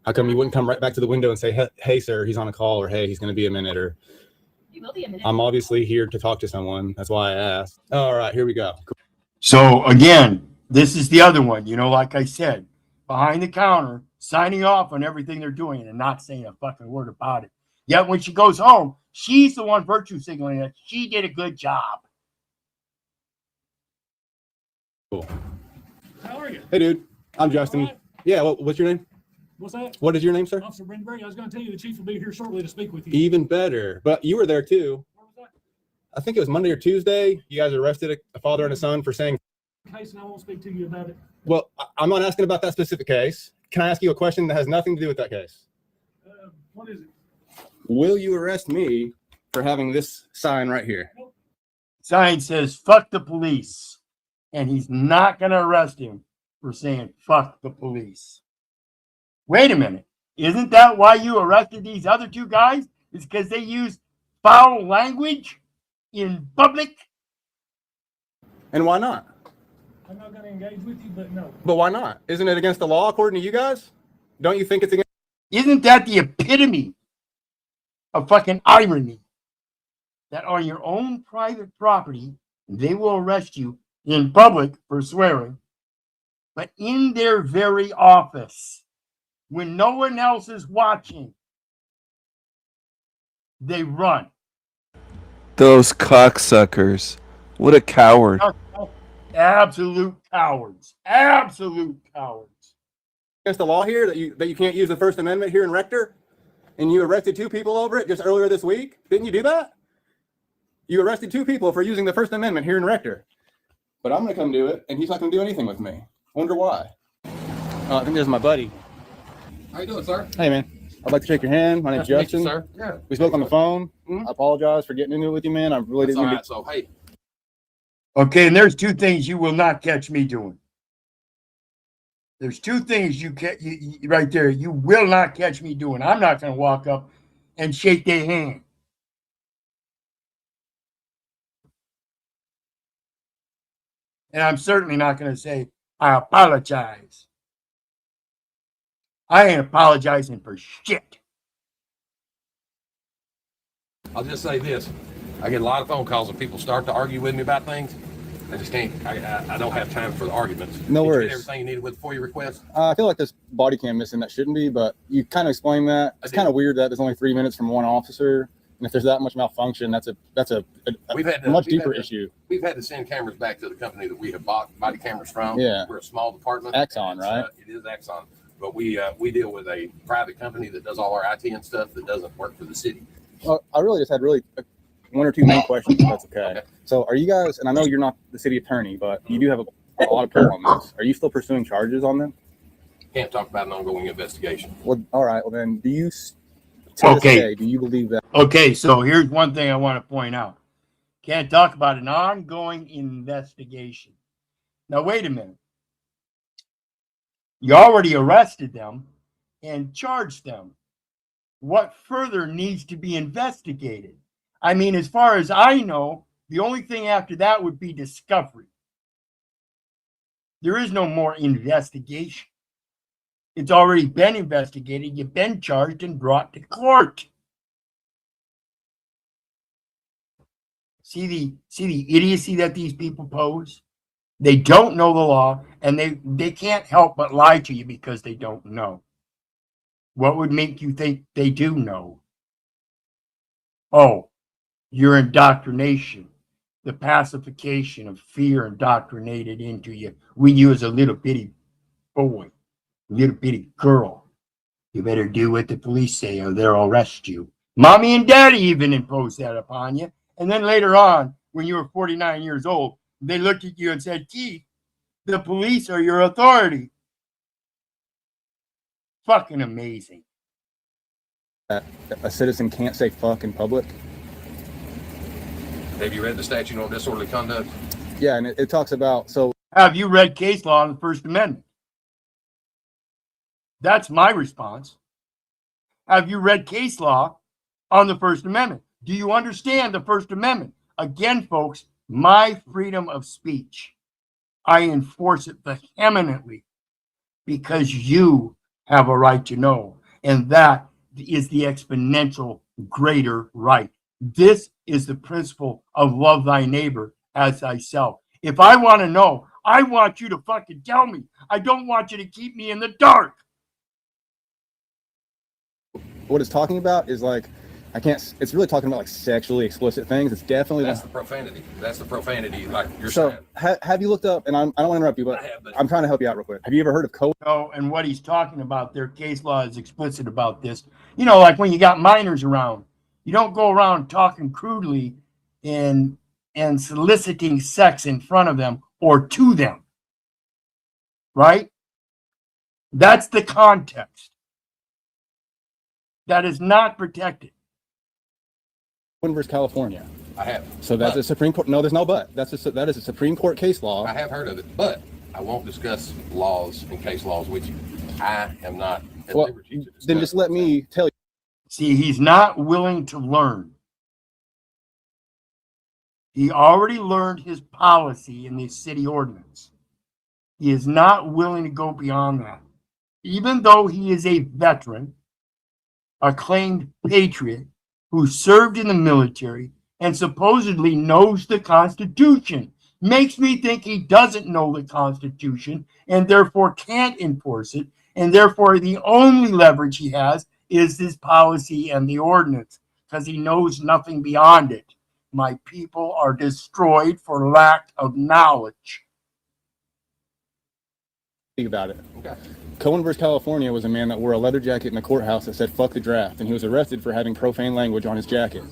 How come you wouldn't come right back to the window and say, hey sir, he's on a call, or hey, he's going to be a minute, or he will be a minute. I'm obviously here to talk to someone. That's why I asked. All right, here we go. So again, this is the other one, you know, like I said, behind the counter, signing off on everything they're doing and not saying a fucking word about it. Yet when she goes home, she's the one virtue signaling that she did a good job. Cool. How are you? Hey, dude. I'm Justin. Right. Yeah, what's your name? What's that? What is your name, sir? Officer Brendan. I was going to tell you the chief will be here shortly to speak with you. Even better. But you were there too. Where was that? I think it was Monday or Tuesday. You guys arrested a father and a son for saying. Case, and I won't speak to you about it. Well, I'm not asking about that specific case. Can I ask you a question that has nothing to do with that case? What is it? Will you arrest me for having this sign right here? Nope. Sign says, fuck the police. And he's not going to arrest him for saying, fuck the police. Wait a minute. Isn't that why you arrested these other two guys? It's because they used foul language in public? And why not? I'm not going to engage with you, but no. But why not? Isn't it against the law according to you guys? Don't you think it's against? Isn't that the epitome of fucking irony? That on your own private property, they will arrest you in public for swearing, but in their very office, when no one else is watching, they run. Those cocksuckers. What a coward. Absolute cowards. Absolute cowards. Against the law here that you can't use the First Amendment here in Rector? And you arrested 2 people over it just earlier this week? Didn't you do that? You arrested 2 people for using the First Amendment here in Rector. But I'm going to come do it, and he's not going to do anything with me. Wonder why. I think there's my buddy. How you doing, sir? Hey, man. I'd like to shake your hand. My name's Nice to Justin. meet you, sir. Yeah. We spoke on the phone. I apologize for getting into it with you, man. I really didn't mean to. So, hey. Okay, and there's 2 things you will not catch me doing. There's two things right there. You will not catch me doing. I'm not going to walk up and shake their hand. And I'm certainly not going to say, I apologize. I ain't apologizing for shit. I'll just say this. I get a lot of phone calls when people start to argue with me about things. I just can't. I don't have time for the arguments. No Did you worries. get everything you needed with FOIA request? I feel like there's body cam missing that shouldn't be, but you kind of explained that. It's kind of weird that there's only 3 minutes from one officer, and if there's that much malfunction, that's a much deeper issue. We've had to send cameras back to the company that we have bought body cameras from. Yeah. We're a small department. Axon, right? It is Axon, but we deal with a private company that does all our IT and stuff that doesn't work for the city. Well, I really just had one or two main questions, if that's okay. So are you guys, and I know you're not the city attorney, but you do have a lot of pull on this. Are you still pursuing charges on them? Can't talk about an ongoing investigation. Well, all right. Well, then do you, to this day, do you believe that? Okay, so here's one thing I want to point out. Can't talk about an ongoing investigation. Now, wait a minute. You already arrested them and charged them. What further needs to be investigated? I mean, as far as I know, the only thing after that would be discovery. There is no more investigation. It's already been investigated. You've been charged and brought to court. See the idiocy that these people pose? They don't know the law, and they can't help but lie to you because they don't know. What would make you think they do know? Oh, your indoctrination, the pacification of fear indoctrinated into you when you was a little bitty boy, little bitty girl. You better do what the police say or they'll arrest you. Mommy and daddy even imposed that upon you. And then later on, when you were 49 years old, they looked at you and said, Keith, the police are your authority. Fucking amazing. A citizen can't say fuck in public? Have you read the statute on disorderly conduct? Yeah, and it talks about, so. Have you read case law on the First Amendment? That's my response. Have you read case law on the First Amendment? Do you understand the First Amendment? Again, folks, my freedom of speech. I enforce it vehemently because you have a right to know. And that is the exponential greater right. This is the principle of love thy neighbor as thyself. If I want to know, I want you to fucking tell me. I don't want you to keep me in the dark. What it's talking about is like, it's really talking about like sexually explicit things. It's definitely That's the profanity. That's the profanity, like you're so saying. Have you looked up, and I don't want to interrupt you, but I'm trying to help you out real quick. Have you ever heard of code? Oh, and what he's talking about, their case law is explicit about this. You know, like when you got minors around, you don't go around talking crudely and soliciting sex in front of them or to them. Right? That's the context. That is not protected. Versus California. I have. So that's a Supreme Court. No, there's no but. That is a Supreme Court case law. I have heard of it, but I won't discuss laws and case laws with you. I am not at liberty to discuss. Then just let me tell you. See, he's not willing to learn. He already learned his policy in the city ordinance. He is not willing to go beyond that. Even though he is a veteran, acclaimed patriot, who served in the military and supposedly knows the Constitution, makes me think he doesn't know the Constitution and therefore can't enforce it. And therefore, the only leverage he has is this policy and the ordinance because he knows nothing beyond it. My people are destroyed for lack of knowledge. Think about it. Okay. Cohen versus California was a man that wore a leather jacket in a courthouse that said "fuck the draft," and he was arrested for having profane language on his jacket.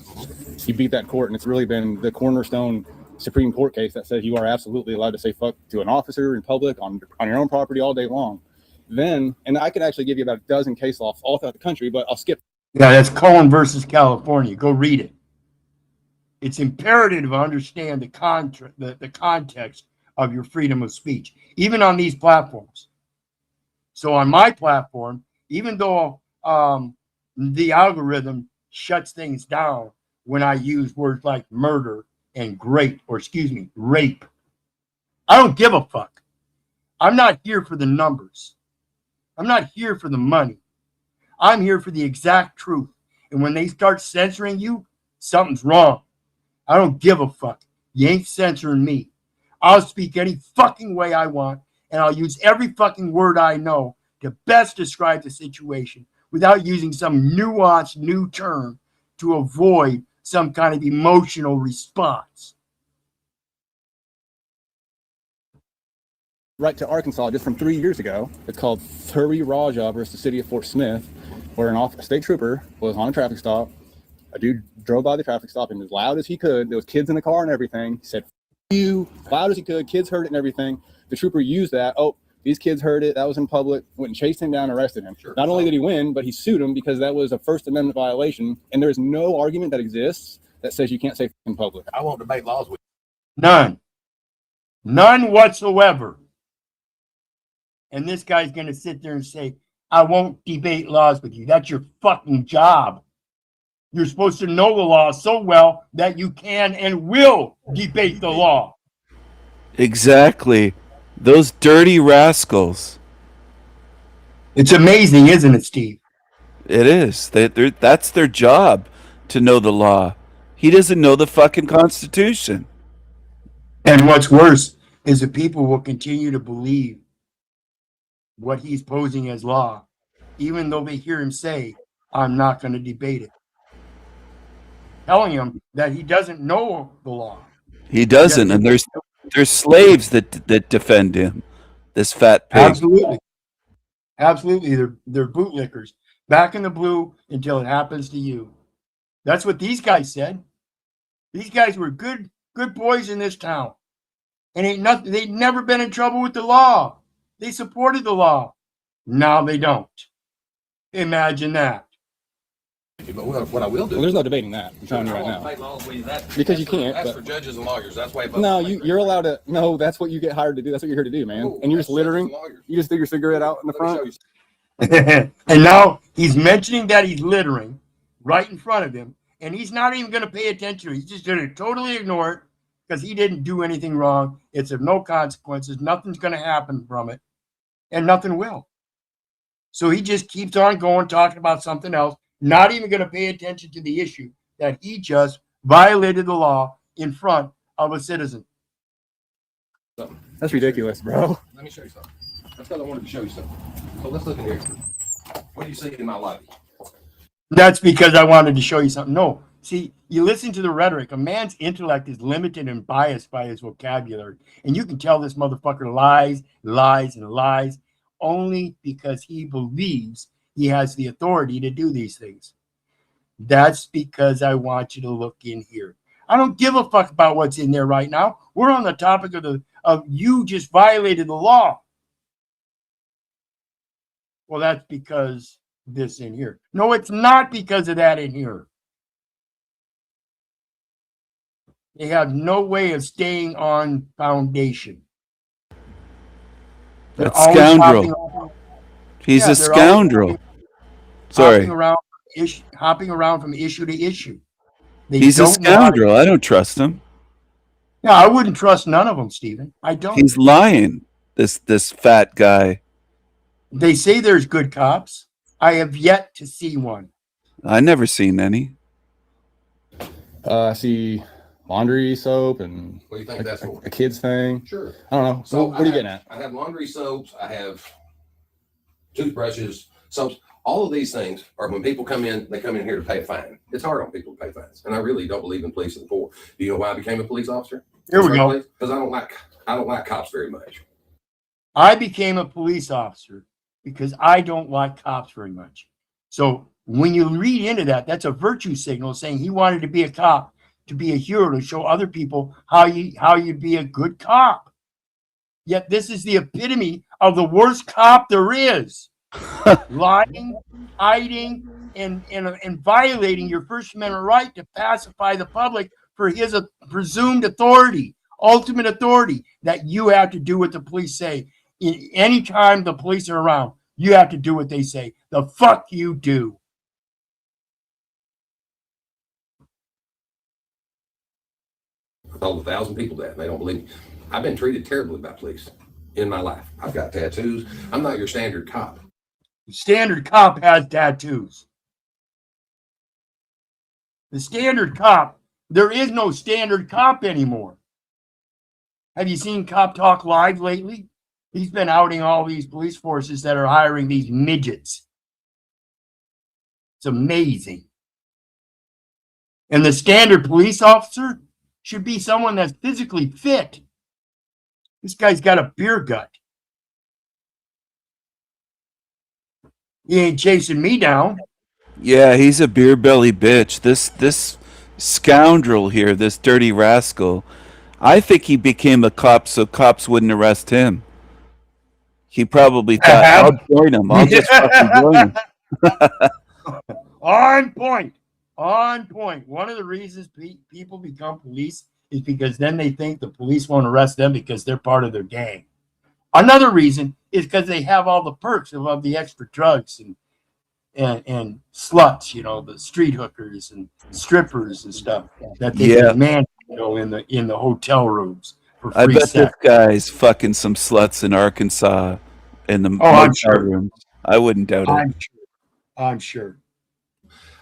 He beat that court, and it's really been the cornerstone Supreme Court case that says you are absolutely allowed to say "fuck" to an officer in public on your own property all day long. Then, and I could actually give you about a dozen case laws all throughout the country, but I'll skip. Yeah, that's Cohen versus California. Go read it. It's imperative to understand the context of your freedom of speech, even on these platforms. So on my platform, even though the algorithm shuts things down when I use words like murder and rape, I don't give a fuck. I'm not here for the numbers. I'm not here for the money. I'm here for the exact truth. And when they start censoring you, something's wrong. I don't give a fuck. You ain't censoring me. I'll speak any fucking way I want, and I'll use every fucking word I know to best describe the situation without using some nuanced new term to avoid some kind of emotional response. Right to Arkansas just from 3 years ago. It's called Thurry Raja versus the city of Fort Smith, where a state trooper was on a traffic stop. A dude drove by the traffic stop and as loud as he could. There was kids in the car and everything. He said, "F you," loud as he could. Kids heard it and everything. The trooper used that. Oh, these kids heard it. That was in public. Went and chased him down, arrested him. Sure. Not only did he win, but he sued him because that was a First Amendment violation. And there's no argument that exists that says you can't say in public. I won't debate laws with you. None whatsoever. And this guy's going to sit there and say, I won't debate laws with you. That's your fucking job. You're supposed to know the law so well that you can and will debate the law. Exactly. Those dirty rascals. It's amazing, isn't it, Steve? It is. That's their job, to know the law. He doesn't know the fucking Constitution. And what's worse is that people will continue to believe what he's posing as law, even though they hear him say, I'm not going to debate it. Telling him that he doesn't know the law. He doesn't, and there's slaves that defend him. This fat pig. Absolutely. They're bootlickers. Back in the blue until it happens to you. That's what these guys said. These guys were good boys in this town. And they'd never been in trouble with the law. They supported the law. Now they don't. Imagine that. But what I will do. Well, there's no debating that. I'm telling you right now. Because you can't. That's for judges and lawyers. That's why. No, you're allowed to. No, that's what you get hired to do. That's what you're here to do, man. Ooh, and you're just littering. You just threw your cigarette out in the front. And now he's mentioning that he's littering right in front of him. And he's not even going to pay attention. He's just going to totally ignore it because he didn't do anything wrong. It's of no consequences. Nothing's going to happen from it. And nothing will. So he just keeps on going, talking about something else, not even going to pay attention to the issue that he just violated the law in front of a citizen. That's ridiculous, bro. Let me show you something. That's because I wanted to show you something. So let's look in here. What do you see in my lobby? That's because I wanted to show you something. No, see, you listen to the rhetoric. A man's intellect is limited and biased by his vocabulary. And you can tell this motherfucker lies, and lies only because he believes he has the authority to do these things. That's because I want you to look in here. I don't give a fuck about what's in there right now. We're on the topic of you just violated the law. Well, that's because this in here. No, it's not because of that in here. They have no way of staying on foundation. That scoundrel. He's a scoundrel. Sorry. Hopping around from issue to issue. He's a scoundrel. I don't trust him. No, I wouldn't trust none of them, Stephen. I don't. He's lying. This fat guy. They say there's good cops. I have yet to see one. I never seen any. I see laundry soap and what do you think that's for? A kid's thing. Sure. I don't know. So what are you getting at? I have laundry soaps. I have toothbrushes, soaps. All of these things are when people come in, they come in here to pay a fine. It's hard on people to pay fines. And I really don't believe in police and the poor. Do you know why I became a police officer? Here we go. Because I don't like cops very much. I became a police officer because I don't like cops very much. So when you read into that, that's a virtue signal saying he wanted to be a cop, to be a hero, to show other people how you'd be a good cop. Yet this is the epitome of the worst cop there is. Lying, hiding, and violating your First Amendment right to pacify the public for his presumed authority, ultimate authority that you have to do what the police say. Anytime the police are around, You have to do what they say. The fuck you do. I told 1,000 people that, and they don't believe me. I've been treated terribly by police in my life. I've got tattoos. I'm not your standard cop. The standard cop has tattoos. The standard cop, there is no standard cop anymore. Have you seen Cop Talk Live lately? He's been outing all these police forces that are hiring these midgets. It's amazing. And the standard police officer should be someone that's physically fit. This guy's got a beer gut. He ain't chasing me down. Yeah, he's a beer belly bitch. This scoundrel here, this dirty rascal. I think he became a cop so cops wouldn't arrest him. He probably thought, I'll join him. I'll just fucking join him. On point. On point. One of the reasons people become police is because then they think the police won't arrest them because they're part of their gang. Another reason is because they have all the perks of the extra drugs and sluts, you know, the street hookers and strippers and stuff that they demand, you know, in the hotel rooms for free I bet sex. this guy's fucking some sluts in Arkansas in the I'm motel sure. rooms. I wouldn't doubt it. I'm sure.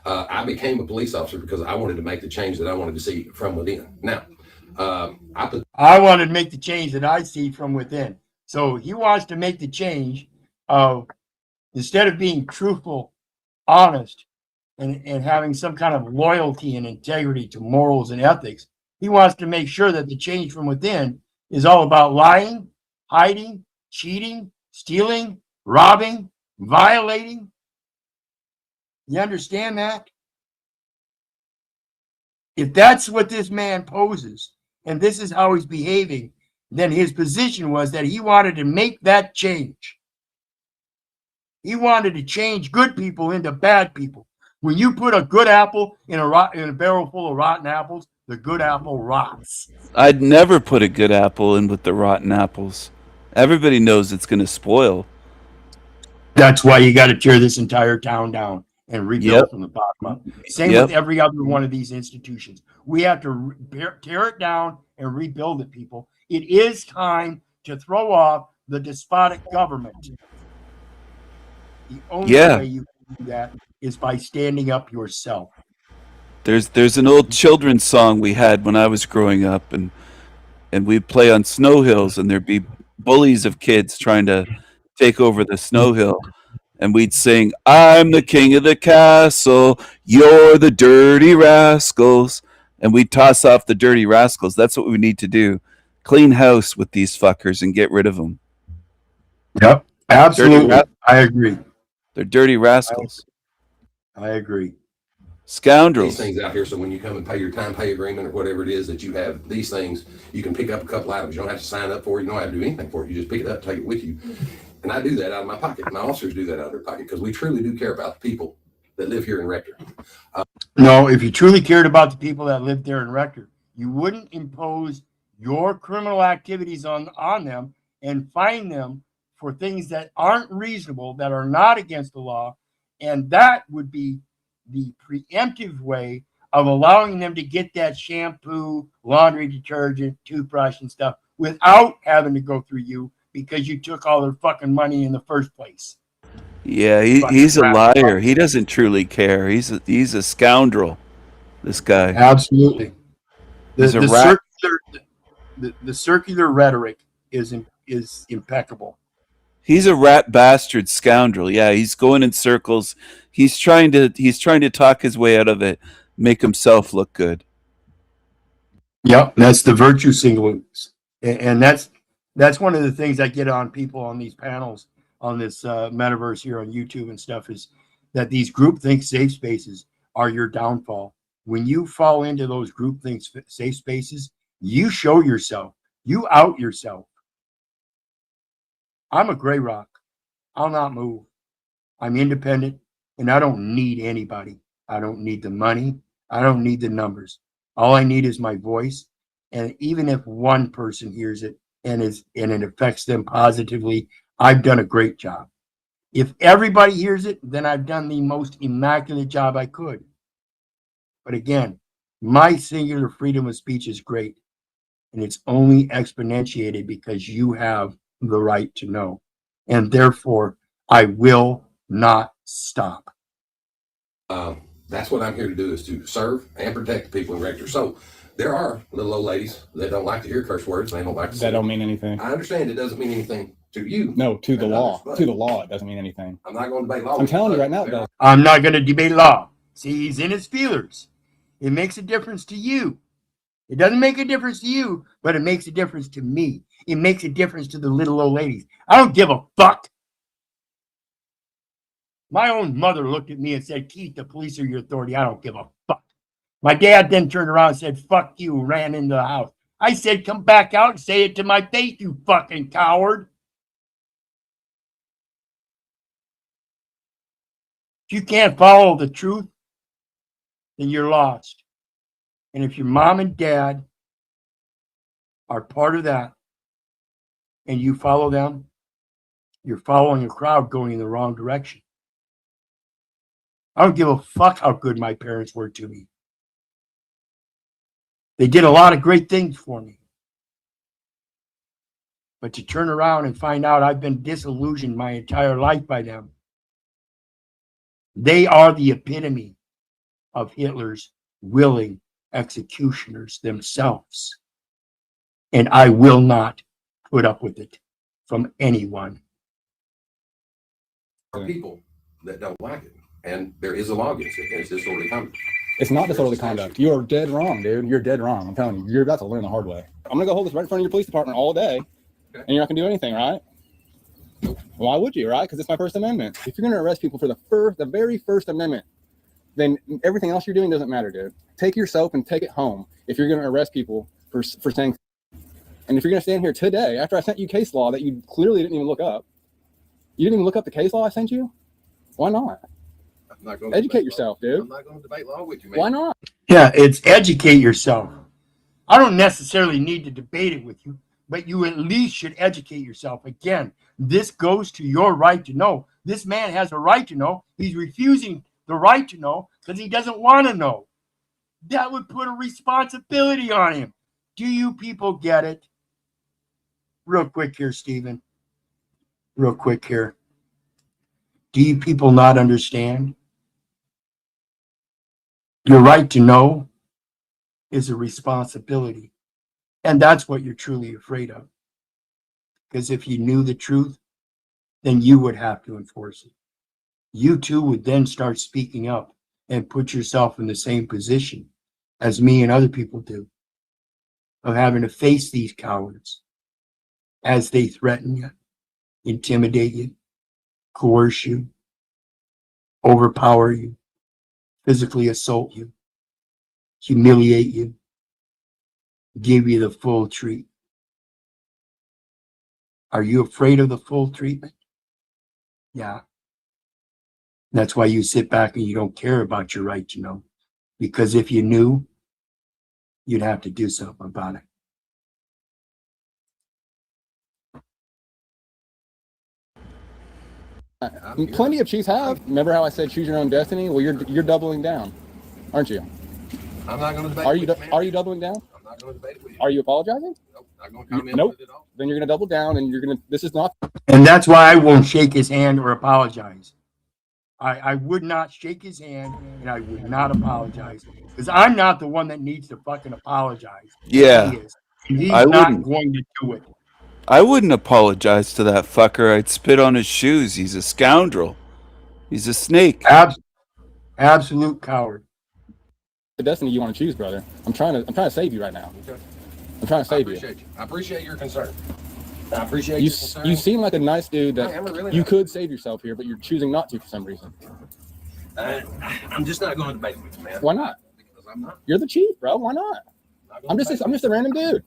I became a police officer because I wanted to make the change that I wanted to see from within. Now, I wanted to make the change that I see from within. So he wants to make the change of, instead of being truthful, honest, and having some kind of loyalty and integrity to morals and ethics, he wants to make sure that the change from within is all about lying, hiding, cheating, stealing, robbing, violating. You understand that? If that's what this man poses, and this is how he's behaving, then his position was that he wanted to make that change. He wanted to change good people into bad people. When you put a good apple in a barrel full of rotten apples, the good apple rots. I'd never put a good apple in with the rotten apples. Everybody knows it's going to spoil. That's why you got to tear this entire town down and rebuild from the bottom up. Same with every other one of these institutions. We have to tear it down and rebuild it, people. It is time to throw off the despotic government. The only way you can do that is by standing up yourself. There's an old children's song we had when I was growing up, and we'd play on snow hills, and there'd be bullies of kids trying to take over the snow hill, and we'd sing, "I'm the king of the castle, you're the dirty rascals," and we'd toss off the dirty rascals. That's what we need to do. Clean house with these fuckers and get rid of them. Yep, absolutely. I agree. They're dirty rascals. I agree. Scoundrels. These things out here, so when you come and pay your time pay agreement or whatever it is that you have, these things, you can pick up a couple items. You don't have to sign up for it. You don't have to do anything for it. You just pick it up, take it with you. And I do that out of my pocket. My officers do that out of their pocket because we truly do care about the people that live here in Rector. No, if you truly cared about the people that live there in Rector, you wouldn't impose your criminal activities on them and fine them for things that aren't reasonable, that are not against the law. And that would be the preemptive way of allowing them to get that shampoo, laundry detergent, toothbrush and stuff without having to go through you because you took all their fucking money in the first place. Yeah, he's a liar. He doesn't truly care. He's a scoundrel. This guy. Absolutely. He's a rat. The circular rhetoric is impeccable. He's a rat bastard scoundrel. Yeah, he's going in circles. He's trying to talk his way out of it, make himself look good. Yep, that's the virtue signaling, and that's one of the things I get on people on these panels on this metaverse here on YouTube and stuff, is that these groupthink safe spaces are your downfall. When you fall into those groupthink safe spaces, you show yourself, you out yourself. I'm a gray rock. I'll not move. I'm independent, and I don't need anybody. I don't need the money. I don't need the numbers. All I need is my voice. And even if one person hears it and it affects them positively, I've done a great job. If everybody hears it, then I've done the most immaculate job I could. But again, my singular freedom of speech is great. And it's only exponentiated because you have the right to know. And therefore, I will not stop. That's what I'm here to do, is to serve and protect the people in Rector. So there are little old ladies that don't like to hear curse words. They don't like to. That don't mean anything. I understand it doesn't mean anything to you. No, to the and law. others, but To the law, it doesn't mean anything. I'm not going to debate law. I'm telling you right now, it does. I'm not going to debate law. See, he's in his feelers. It makes a difference to you. It doesn't make a difference to you, but it makes a difference to me. It makes a difference to the little old ladies. I don't give a fuck. My own mother looked at me and said, Keith, the police are your authority. I don't give a fuck. My dad then turned around and said, fuck you, ran into the house. I said, come back out and say it to my face, you fucking coward. If you can't follow the truth, then you're lost. And if your mom and dad are part of that and you follow them, you're following a crowd going in the wrong direction. I don't give a fuck how good my parents were to me. They did a lot of great things for me. But to turn around and find out I've been disillusioned my entire life by them, they are the epitome of Hitler's willing executioners themselves. And I will not put up with it from anyone. There are people that don't like it. And there is a law against it. And it's disorderly conduct. It's not disorderly conduct. You are dead wrong, dude. You're dead wrong. I'm telling you, you're about to learn the hard way. I'm gonna go hold this right in front of your police department all day, and you're not gonna do anything, right? Why would you, right? Because it's my First Amendment. If you're gonna arrest people for the very First Amendment, then everything else you're doing doesn't matter, dude. Take yourself and take it home if you're gonna arrest people for saying. And if you're gonna stand here today after I sent you case law that you clearly didn't even look up, you didn't even look up the case law I sent you. Why not? I'm not going to educate yourself, dude. I'm not going to debate law with you, man. Why not? Yeah, it's educate yourself. I don't necessarily need to debate it with you, but you at least should educate yourself. Again, this goes to your right to know. This man has a right to know. He's refusing the right to know because he doesn't want to know. That would put a responsibility on him. Do you people get it? Real quick here, Stephen. Real quick here. Do you people not understand? Your right to know is a responsibility. And that's what you're truly afraid of. Because if you knew the truth, then you would have to enforce it. You too would then start speaking up and put yourself in the same position as me and other people do, of having to face these cowards as they threaten you, intimidate you, coerce you, overpower you, physically assault you, humiliate you, give you the full treat. Are you afraid of the full treatment? Yeah. That's why you sit back and you don't care about your right to know. Because if you knew, you'd have to do something about it. Plenty of chiefs have. Remember how I said choose your own destiny? Well, you're doubling down, aren't you? I'm not going to debate. Are you doubling down? I'm not going to debate with you. Are you apologizing? Nope. Not going to comment nope. with it at all. Then you're going to double down, and you're going to. This is not. And that's why I won't shake his hand or apologize. I would not shake his hand, and I would not apologize because I'm not the one that needs to fucking apologize. Yeah, he is. And he's I not wouldn't. going to do it. I wouldn't apologize to that fucker. I'd spit on his shoes. He's a scoundrel. He's a snake. Absolute coward. The destiny you want to choose, brother. I'm trying to save you right now. Okay. I'm trying to save you. I appreciate your concern. I appreciate You your concern. you seem like a nice dude I am that really you nice. could save yourself here, but you're choosing not to for some reason. I'm just not going to debate with you, man. Why not? Because I'm not. You're the chief, bro. Why not? I'm just a random dude.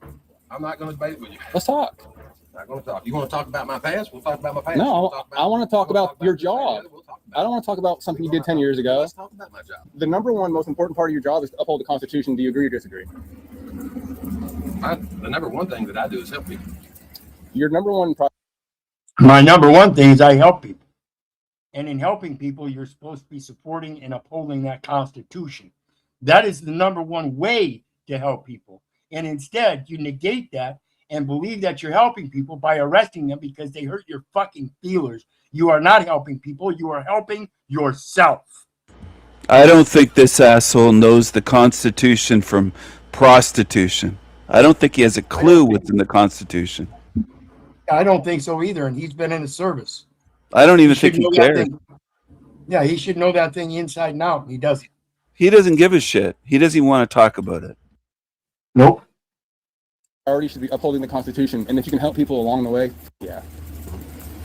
I'm not going to debate with you. Let's talk. Not going to talk. You want to talk about my past? We'll talk about my past. No, We'll talk about, I want to talk about your this, that, and the job. other. We'll talk I don't want to talk about something you did 10 years ago. Let's talk about my job. The number one most important part of your job is to uphold the Constitution. Do you agree or disagree? The number one thing that I do is help people. Your number one. My number one thing is I help people. And in helping people, you're supposed to be supporting and upholding that Constitution. That is the number one way to help people. And instead, you negate that and believe that you're helping people by arresting them because they hurt your fucking feelers. You are not helping people. You are helping yourself. I don't think this asshole knows the Constitution from prostitution. I don't think he has a clue what's in the Constitution. I don't think so either. And he's been in the service. I don't even He think should he know that cares. thing. Yeah, he should know that thing inside and out. And he doesn't. He doesn't give a shit. He doesn't even want to talk about it. Nope. Already should be upholding the Constitution, and if you can help people along the way, yeah.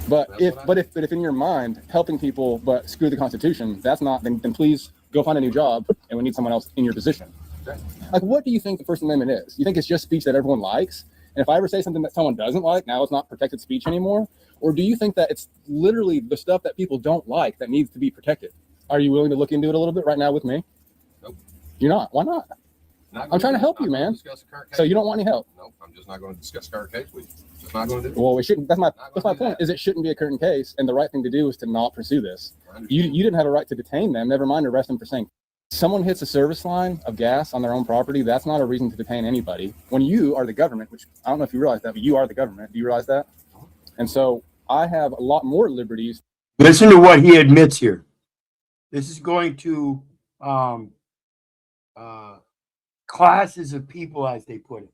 But if in your mind helping people but screw the Constitution, that's not, then please go find a new job, and we need someone else in your position. Like, what do you think the First Amendment is? You think it's just speech that everyone likes? And if I ever say something that someone doesn't like, now it's not protected speech anymore? Or do you think that it's literally the stuff that people don't like that needs to be protected? Are you willing to look into it a little bit right now with me? Nope. You're not. Why not? I'm trying to help you, man. So you don't want any help? Nope. I'm just not going to discuss current case with you. Just not going to do it. Well, we shouldn't. That's my point. Is it shouldn't be a current case, and the right thing to do is to not pursue this. You didn't have a right to detain them. Never mind arrest them for saying. Someone hits a service line of gas on their own property. That's not a reason to detain anybody. When you are the government, which I don't know if you realize that, but you are the government. Do you realize that? And so I have a lot more liberties. Listen to what he admits here. This is going to classes of people, as they put it.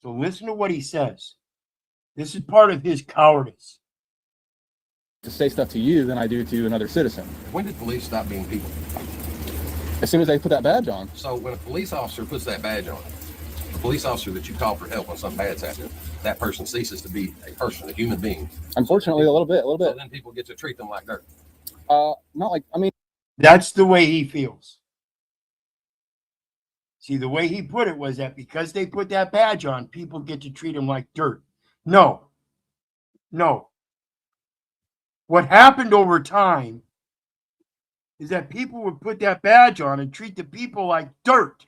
So listen to what he says. This is part of his cowardice. To say stuff to you than I do to another citizen. When did police stop being people? As soon as they put that badge on. So when a police officer puts that badge on, the police officer that you call for help when something bad's happening, that person ceases to be a person, a human being. Unfortunately, a little bit. So then people get to treat them like dirt. Not like, I mean. That's the way he feels. See, the way he put it was that because they put that badge on, people get to treat him like dirt. No. What happened over time is that people would put that badge on and treat the people like dirt.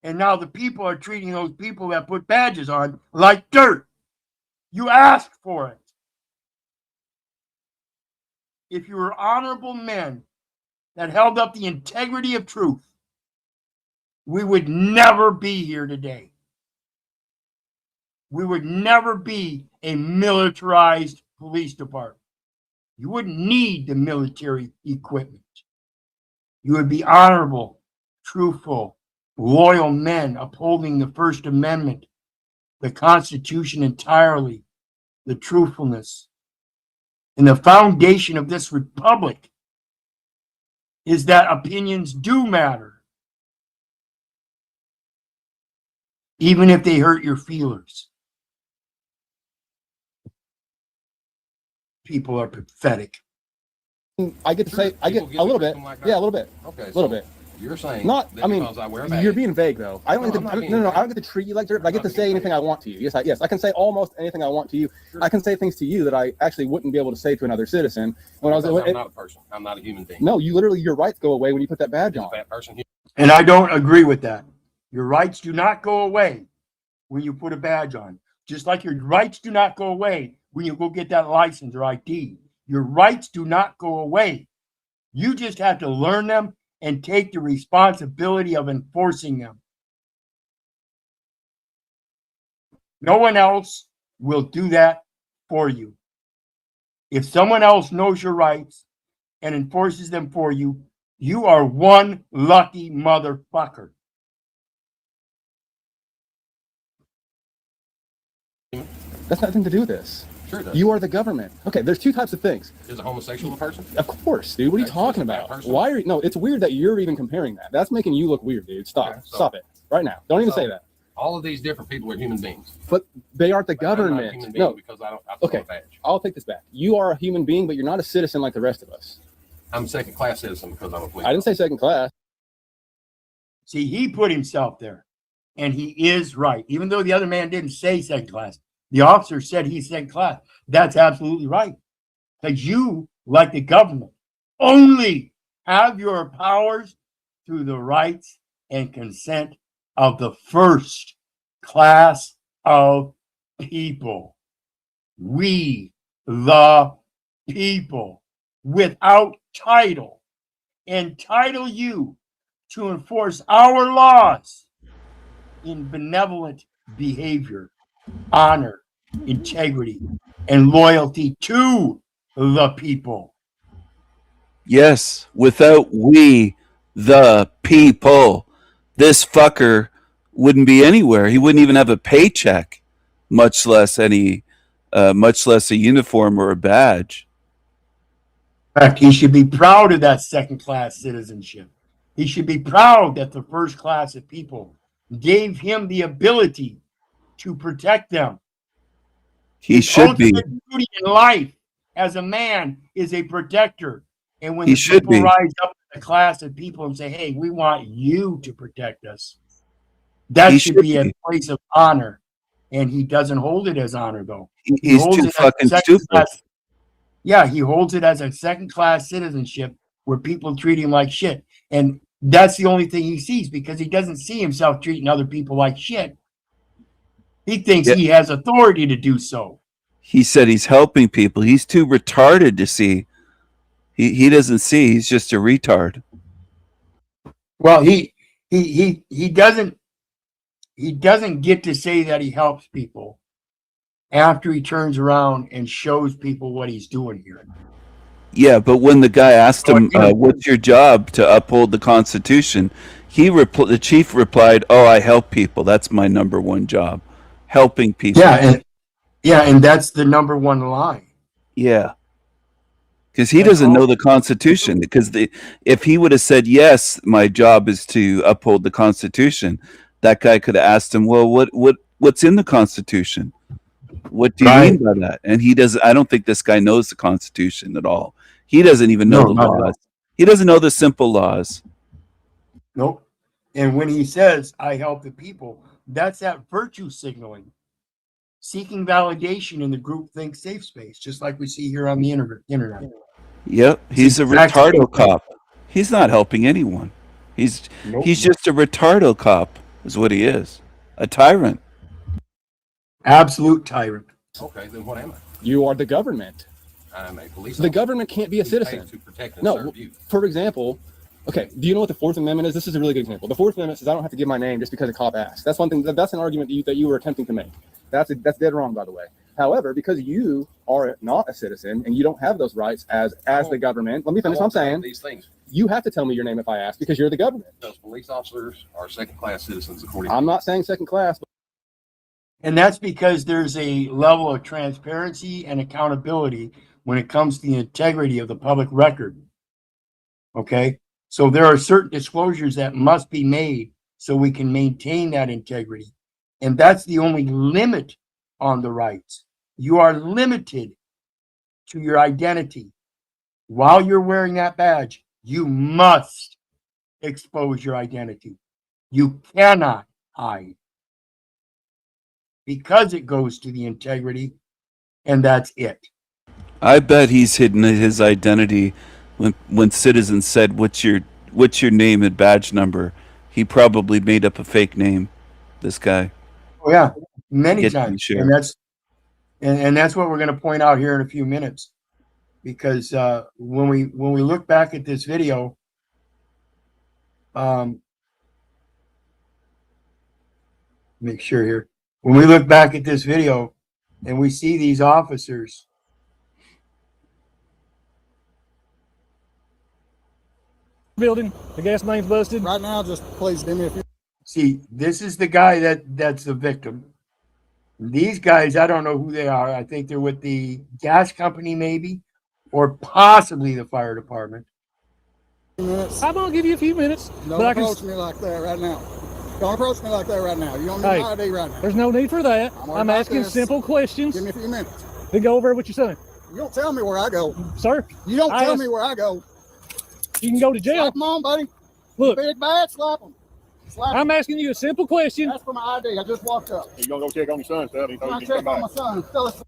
And now the people are treating those people that put badges on like dirt. You asked for it. If you were honorable men that held up the integrity of truth, we would never be here today. We would never be a militarized police department. You wouldn't need the military equipment. You would be honorable, truthful, loyal men upholding the First Amendment, the Constitution entirely, the truthfulness. And the foundation of this republic is that opinions do matter, even if they hurt your feelers. People are pathetic. I get to say, I get a little bit. Yeah, a little bit. Okay, a little bit. You're saying not. that I mean, because I wear a badge. you're being vague though. I don't. No, get I'm to, not being no. vague. I don't get to treat you like dirt. But I get to say anything I want to you. Yes, I can say almost anything I want to you. I can say things to you that I actually wouldn't be able to say to another citizen. When I was, I'm not a person. I'm not a human being. No, you literally, your rights go away when you put that badge on. That person here. And I don't agree with that. Your rights do not go away when you put a badge on. Just like your rights do not go away when you go get that license or ID. Your rights do not go away. You just have to learn them and take the responsibility of enforcing them. No one else will do that for you. If someone else knows your rights and enforces them for you, you are one lucky motherfucker. That's nothing to do with this. Sure does. You are the government. Okay, there's two types of things. Is a homosexual a person? Of course, dude. What are you talking about? Why are you? No, it's weird that you're even comparing that. That's making you look weird, dude. Stop. Okay, so- Stop it. Right now. Don't even say that. All of these different people are human beings. But they aren't the But I'm not a government. human being No. because I don't wear Okay. a badge. I'll take this back. You are a human being, but you're not a citizen like the rest of us. I'm a second class citizen because I'm a police. I didn't say second class. See, he put himself there, and he is right. Even though the other man didn't say second class, the officer said he's second class. That's absolutely right. Because you, like the government, only have your powers through the rights and consent of the first class of people. We, the people. without title entitle you to enforce our laws in benevolent behavior, honor, integrity, and loyalty to the people. Yes, without we, the people, this fucker wouldn't be anywhere. He wouldn't even have a paycheck, much less a uniform or a badge. In fact, he should be proud of that second-class citizenship. He should be proud that the first class of people gave him the ability to protect them. He should be. Ultimate duty in life as a man is a protector. And when He the should people be. rise up in the class of people and say, hey, we want you to protect us, that He should should be a be. place of honor. And he doesn't hold it as honor, though. He He's holds too it as fucking second stupid. class. Yeah, he holds it as a second-class citizenship where people treat him like shit. And that's the only thing he sees, because he doesn't see himself treating other people like shit. He thinks Yeah. he has authority to do so. He said he's helping people. He's too retarded to see. He doesn't see. He's just a retard. Well, he doesn't get to say that he helps people after he turns around and shows people what he's doing here. Yeah, but when the guy asked him, "What's your job?" to uphold the Constitution, the chief replied, "Oh, I help people. That's my number one job, helping people." And that's the number one lie. Yeah. Because he doesn't know the Constitution. Because if he would have said, yes, my job is to uphold the Constitution, that guy could have asked him, well, what's in the Constitution? What do you mean by that? And he doesn't. I don't think this guy knows the Constitution at all. He doesn't even know the laws. He doesn't know the simple laws. Nope. And when he says, I help the people, that's that virtue signaling. Seeking validation in the groupthink safe space, just like we see here on the internet. Yep, he's a retardo cop. He's not helping anyone. He's just a retardo cop, is what he is. A tyrant. Absolute tyrant. Okay, then what am I? You are the government. I'm a police The officer. government can't be a Paid citizen. to protect and No, serve you. for example, okay, do you know what the Fourth Amendment is? This is a really good example. The Fourth Amendment says I don't have to give my name just because a cop asks. That's one thing. That's an argument that you were attempting to make. That's dead wrong, by the way. However, because you are not a citizen and you don't have those rights as the government, let me finish what I'm saying. These things. You have to tell me your name if I ask because you're the government. Those police officers are second-class citizens according I'm not saying second class. And that's because there's a level of transparency and accountability when it comes to the integrity of the public record. Okay? So there are certain disclosures that must be made so we can maintain that integrity. And that's the only limit on the rights. You are limited to your identity. While you're wearing that badge, you must expose your identity. You cannot hide. Because it goes to the integrity, and that's it. I bet he's hidden his identity when citizens said, what's your name and badge number? He probably made up a fake name, this guy. Oh yeah, many Get times. sure. And that's what we're going to point out here in a few minutes. Because when we look back at this video, make sure here. When we look back at this video and we see these officers building, the gas main's busted. Right now, just please give me a few. see, this is the guy that's the victim. These guys, I don't know who they are. I think they're with the gas company, maybe, or possibly the fire department. Minutes. I'm gonna give you a few minutes. Don't but I can, approach me like that right now. Don't approach me like that right now. You don't need Hey, my ID right now. there's no need for that. worried I'm about asking this. simple questions. Give me a few minutes. Then go over what you're saying. You don't tell me where I go. Sir, You don't I tell asked- me where I go. you can go to jail. Slap 'em on, buddy. Look, Big bad, slap 'em. Slap 'em. I'm asking you a simple question. That's for my ID. I just walked up. You gonna go check on your son, stuff? I checked on my son. Tell us.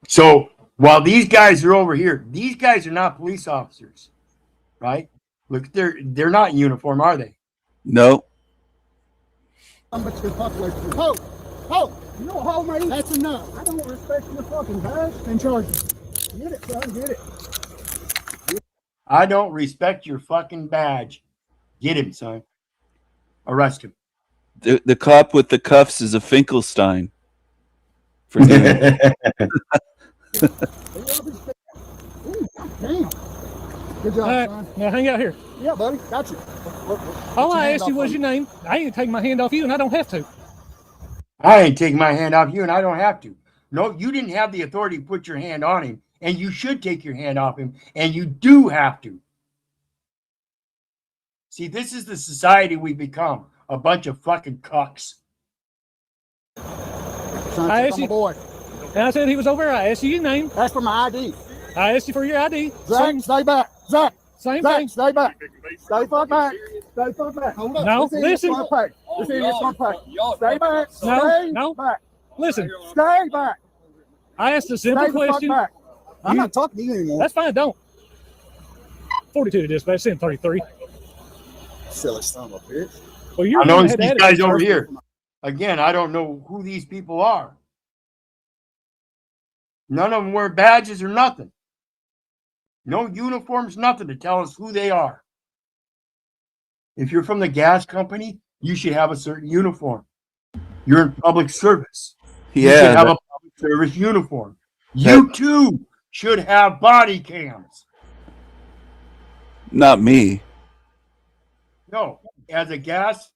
So while these guys are over here, these guys are not police officers, right? Look, they're not in uniform, are they? No. But your population. Ho! Ho! You know what, mate? That's enough. I don't respect your fucking badge and charge you. Get it, son. Get it. I don't respect your fucking badge. Get him, son. Arrest him. The cop with the cuffs is a Finkelstein. For doing- Good job, All right, son. now hang out here. Yeah, buddy. Got you. All I asked you was your name. I ain't taking my hand off you, and I don't have to. I ain't taking my hand off you, and I don't have to. No, you didn't have the authority to put your hand on him, and you should take your hand off him, and you do have to. See, this is the society we become. A bunch of fucking cucks. Son, I I'm asked a you, boy. and I said he was over there. I asked you your name. That's for my ID. I asked you for your ID. Zach, stay back. Zach, Same Zach, thing. stay back. Stay fuck back. Stay fuck back. Hold up. No, This idiot's listen. gonna pay. This idiot's gonna pay. Stay back. No, Stay no. back. Listen, Stay back. I asked a simple Stay the fuck question. back. I'm You- not talking to you anymore. That's fine. Don't. 42 to dispatch. Send 33. Silly son of a bitch. Well, you're I the know one these that had guys it, over sir. here. Again, I don't know who these people are. None of them wear badges or nothing. No uniforms, nothing to tell us who they are. If you're from the gas company, you should have a certain uniform. You're in public service. You should Yeah, have that- a public service uniform. You too should have body cams. not me. No, as a gas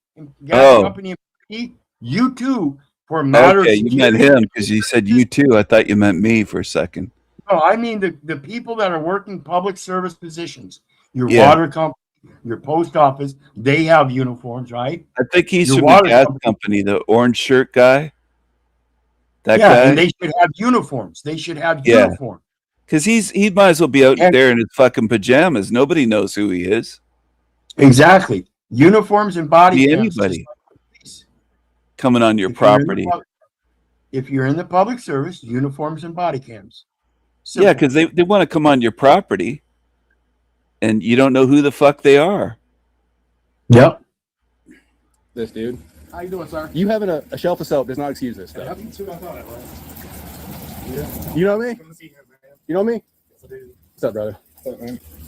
Oh. company employee, you too, for a matter Okay, of you security. meant him because you said you too. I thought you meant me for a second. No, I mean the people that are working public service positions. Your Yeah. water company, your post office, they have uniforms, right? I think he's Your from the water gas company- company, the orange shirt guy. That yeah, guy. and they should have uniforms. They should have Yeah. uniforms. Because he might as well be out there in his fucking pajamas. Nobody knows who he is. Exactly. Uniforms and body Be cams. anybody coming on your If you're in the property. If you're in the public service, uniforms and body cams. Yeah, because they want to come on your property, and you don't know who the fuck they are. Yep. This dude. How you doing, sir? You having a shelf of soap does not excuse this stuff. You know me? You know me? What's up, brother?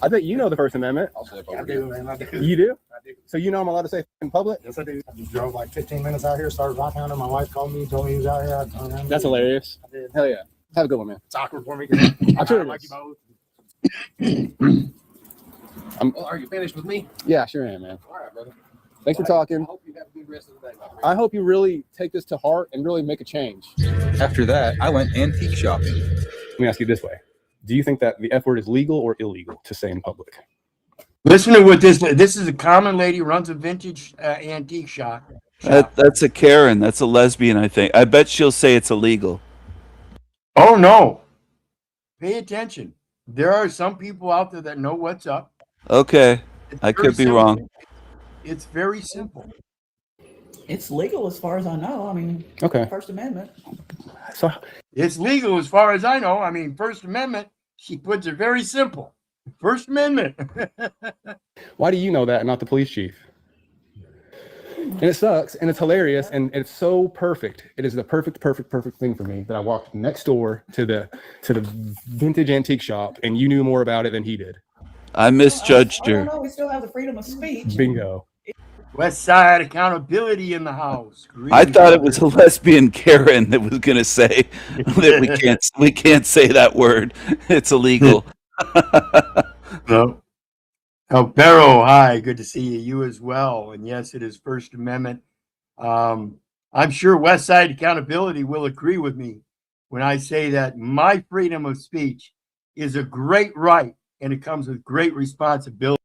I bet you know the First Amendment. I do, man. I do. You do? I do. So you know I'm allowed to say in public? Yes, I do. I just drove like 15 minutes out here, started rock hounding. My wife called me, told me he was out here. I turned around. That's hilarious. I did. Hell yeah. Have a good one, man. It's awkward for me. I'm sure it like is. you both. Well, are you finished with me? Yeah, sure am, man. All right, brother. Thanks for talking. I hope you have a good rest of the day, my friend. I hope you really take this to heart and really make a change. After that, I went antique shopping. Let me ask you this way. Do you think that the F word is legal or illegal to say in public? Listen to what this is a common lady runs a vintage antique shop. That's a Karen. That's a lesbian, I think. I bet she'll say it's illegal. Oh no. Pay attention. There are some people out there that know what's up. Okay, I very could be simple. wrong. It's very simple. It's legal as far as I know. I mean, Okay. First Amendment. So It's legal as far as I know. I mean, First Amendment, she puts it very simple. First Amendment. why do you know that and not the police chief? And it sucks and it's hilarious and it's so perfect. It is the perfect thing for me that I walked next door to the vintage antique shop and you knew more about it than he did. I misjudged I don't her. know. We still have the freedom of speech. Bingo. West Side accountability in the house. I thought it was a lesbian Karen that was going to say that we can't say that word. It's illegal. No. El Perro, hi, good to see you. You as well. And yes, it is First Amendment. I'm sure West Side Accountability will agree with me when I say that my freedom of speech is a great right and it comes with great responsibility.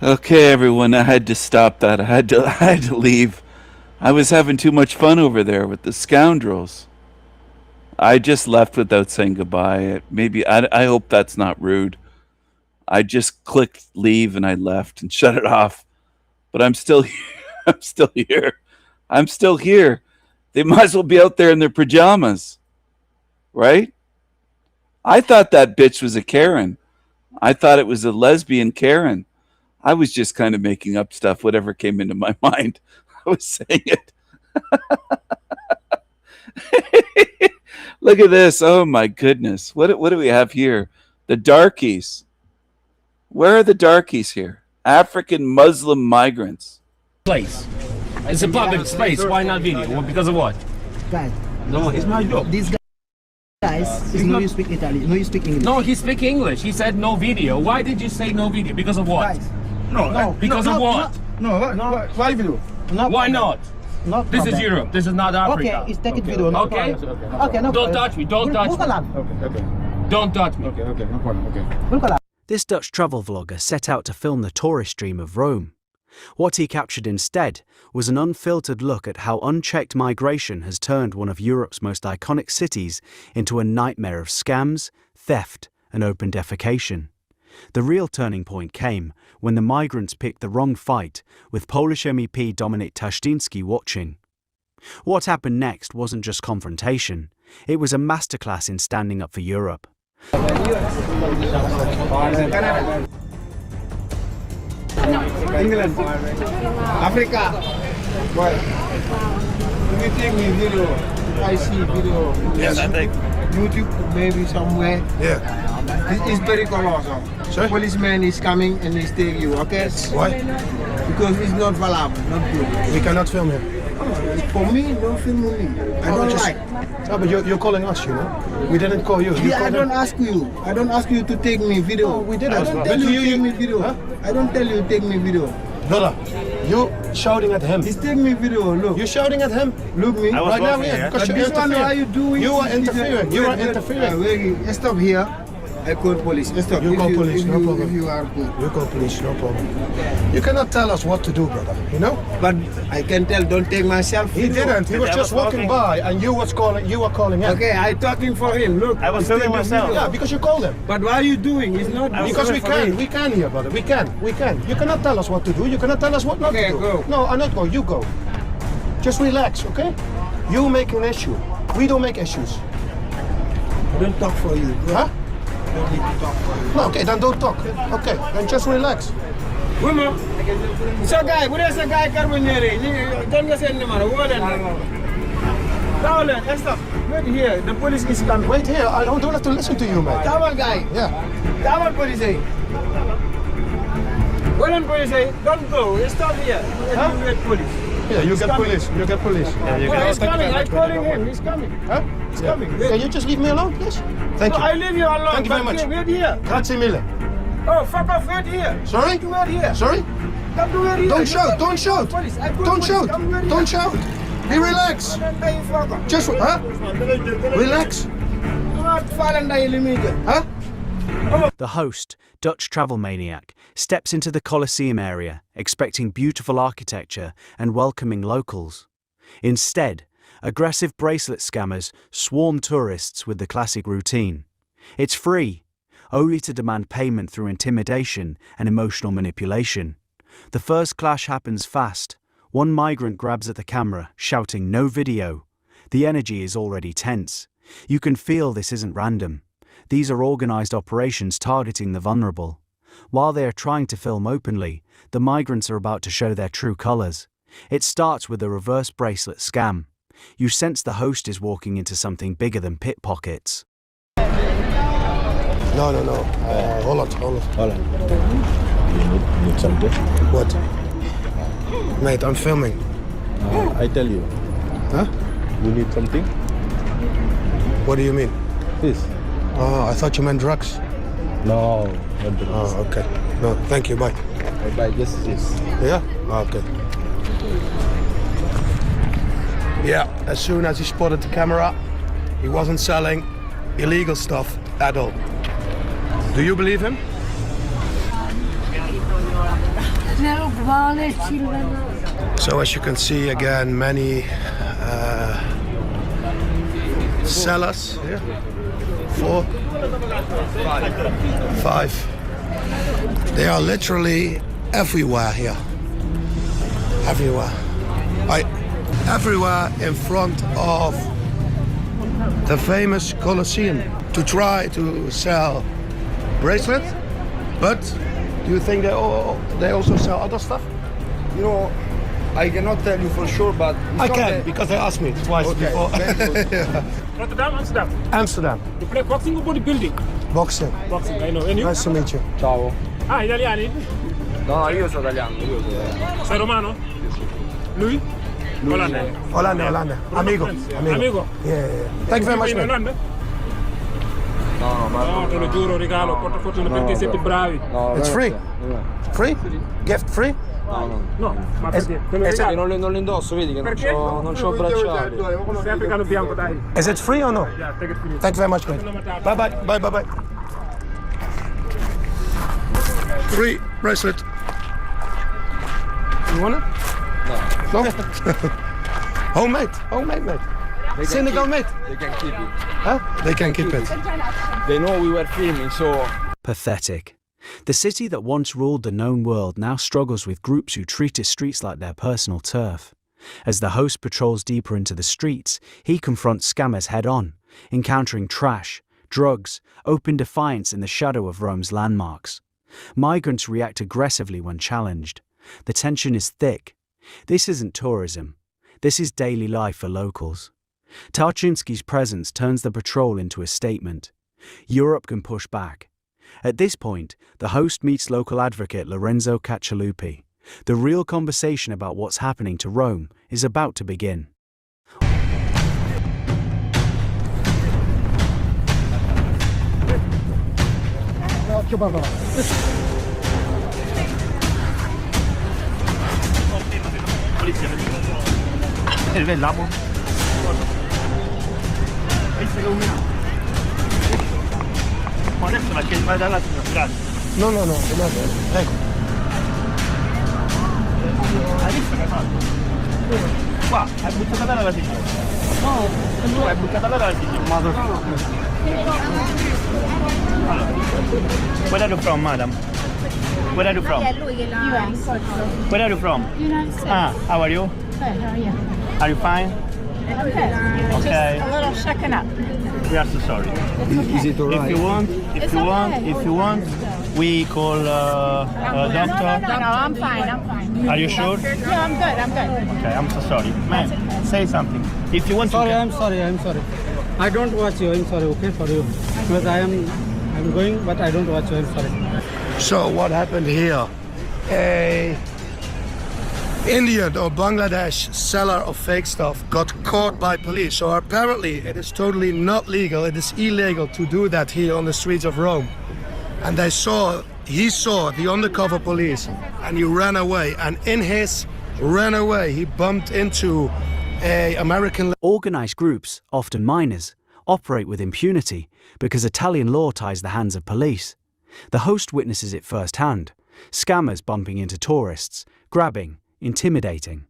Okay, everyone, I had to stop that. I had to leave. I was having too much fun over there with the scoundrels. I just left without saying goodbye. Maybe I hope that's not rude. I just clicked leave and I left and shut it off. But I'm still here. I'm still here. I'm still here. They might as well be out there in their pajamas. Right? I thought that bitch was a Karen. I thought it was a lesbian Karen. I was just kind of making up stuff, whatever came into my mind. I was saying it. Look at this. Oh my goodness. What do we have here? The darkies. Where are the darkies here? African Muslim migrants. Place. It's a public space. Why not video? Because of what? Guys. No, it's my job. This guys, you speak Italian. No, you speak English. No, he speak English. He said no video. Why did you say no video? Because of what? Guys. No. Because of what? Why video? Why not? This is Europe. This is not Africa. Okay, it's take it video. No Okay? problem. Okay, no Don't problem. touch me. Don't touch me. Okay. Don't touch me. Okay, no problem. Okay. This Dutch travel vlogger set out to film the tourist dream of Rome. What he captured instead was an unfiltered look at how unchecked migration has turned one of Europe's most iconic cities into a nightmare of scams, theft, and open defecation. The real turning point came when the migrants picked the wrong fight, with Polish MEP Dominik Tasztyński watching. What happened next wasn't just confrontation, it was a masterclass in standing up for Europe. England, Africa. What? You take me video. I see video. Yes, I think. YouTube, maybe somewhere. Yeah. It's very colossal. Sorry? Policeman is coming and they take you. Okay? Why? Because it's not valid, not good. We cannot film here. For me, don't film me. I don't like. No, but you're calling us, you know. We didn't call you. Yeah, I don't ask you. I don't ask you to take me video. No, we didn't. I don't tell you take me video. Huh? I don't tell you take me video. Brother, you shouting at him. He's taking me video. Look. You're shouting at him. Look me. Right now, yeah, because you're interfering. You do it. You are interfering. You are interfering. Stop here. I call police. Stop. You call police, no problem. If you are good. You call police, no problem. You cannot tell us what to do, brother. You know. But I can tell. Don't take myself. He didn't. He was just walking by, and you were calling him. Okay, I talking for him. Look. I was filming myself. Yeah, because you called him. But what are you doing? It's not because we can. We can here, brother. We can. You cannot tell us what to do. You cannot tell us what not to do. Go. No, I not go. You go. Just relax, okay? You make an issue. We don't make issues. I don't talk for you. Huh? Don't need to talk for you. No, okay, then don't talk. Okay, then just relax. Woman, so guy, what is a guy coming here? Don't get any money. What then? Stop. Wait here. The police is coming. Wait here. I don't have to listen to you, man. Come on, guy. Yeah. Come on, police. Well on, police. Don't go. Stop here. Huh? You get police. Yeah, you get police. You get police. Yeah, he's coming. I'm calling him. He's coming. Huh? He's coming. Can you just leave me alone, please? Thank No, you. I leave you alone. Thank you very much. Wait here. Grazie mille. Oh, fuck off. Wait here. Sorry? Come to wait here. Sorry? Come to wait here. Don't shout. Don't shout. Police. Don't shout. Don't shout. Be relaxed. Just, huh? Relax. Huh? The host, Dutch travel maniac, steps into the Colosseum area, expecting beautiful architecture and welcoming locals. Instead, aggressive bracelet scammers swarm tourists with the classic routine. It's free, only to demand payment through intimidation and emotional manipulation. The first clash happens fast. One migrant grabs at the camera, shouting "no video." The energy is already tense. You can feel this isn't random. These are organized operations targeting the vulnerable. While they are trying to film openly, the migrants are about to show their true colors. It starts with a reverse bracelet scam. You sense the host is walking into something bigger than pickpockets. No. Holland. You need something? What? Mate, I'm filming. I tell you. Huh? You need something? What do you mean? This. Oh, I thought you meant drugs. No, not drugs. Oh, okay. No, thank you. Bye. Bye. Just this. Yeah? Okay. Yeah, as soon as he spotted the camera, he wasn't selling illegal stuff at all. Do you believe him? So as you can see again, many sellers here. 4, 5. They are literally everywhere here. Everywhere. Everywhere in front of the famous Colosseum to try to sell bracelets. But do you think they also sell other stuff? You know, I cannot tell you for sure, but I can because they asked me twice before. Rotterdam, Amsterdam. Amsterdam. You play boxing or bodybuilding? Boxing. Boxing, I know. And you? Nice to meet you. Ciao. Ah, italiani? No, io sono italiano. Sei romano? Lui? Hollanda. Hollanda. Amigo. Yeah. Thank you very much, in man. Hollanda? No, te lo giuro, regalo, porta fortuna perché siete bravi. It's free. Free? Gift free? No, ma perché? Te lo regalo. non lo indosso, vedi che non c'ho bracciali. Sei africano bianco, dai. Is it free or no? Yeah, take it free. Thank you very much, man. Bye. Free bracelet. You want it? No. Homemade, mate. Senegal made. They can keep it. Huh? They can keep it. They know we were filming, so... Pathetic. The city that once ruled the known world now struggles with groups who treat its streets like their personal turf. As the host patrols deeper into the streets, he confronts scammers head-on, encountering trash, drugs, open defiance in the shadow of Rome's landmarks. Migrants react aggressively when challenged. The tension is thick. This isn't tourism. This is daily life for locals. Tarczynski's presence turns the patrol into a statement. Europe can push back. At this point, the host meets local advocate Lorenzo Caccialupi. The real conversation about what's happening to Rome is about to begin. No, prego. Hai visto che fa? Qua, hai buttato bene la sigla. No, tu hai buttato bene la sigla. Where are you from, madam? Where are you from? US. Where are you from? United States. Ah, how are you? Good, how are you? Are you fine? Okay. Okay. Just a little shaken up. We are so sorry. Is it alright? It's okay. If you want, we call doctor. No, I'm fine. Are you sure? Yeah, I'm good. Okay, I'm so sorry. Man, say something. If you want Sorry, to. I'm sorry. I don't watch you. I'm sorry, okay, for you. Because I'm going, but I don't watch you. I'm sorry. So what happened here? A Indian or Bangladesh seller of fake stuff got caught by police. So apparently it is totally not legal. It is illegal to do that here on the streets of Rome. And he saw the undercover police and he ran away. And in his ran away, he bumped into a American. Organized groups, often minors, operate with impunity because Italian law ties the hands of police. The host witnesses it firsthand. Scammers bumping into tourists, grabbing, intimidating.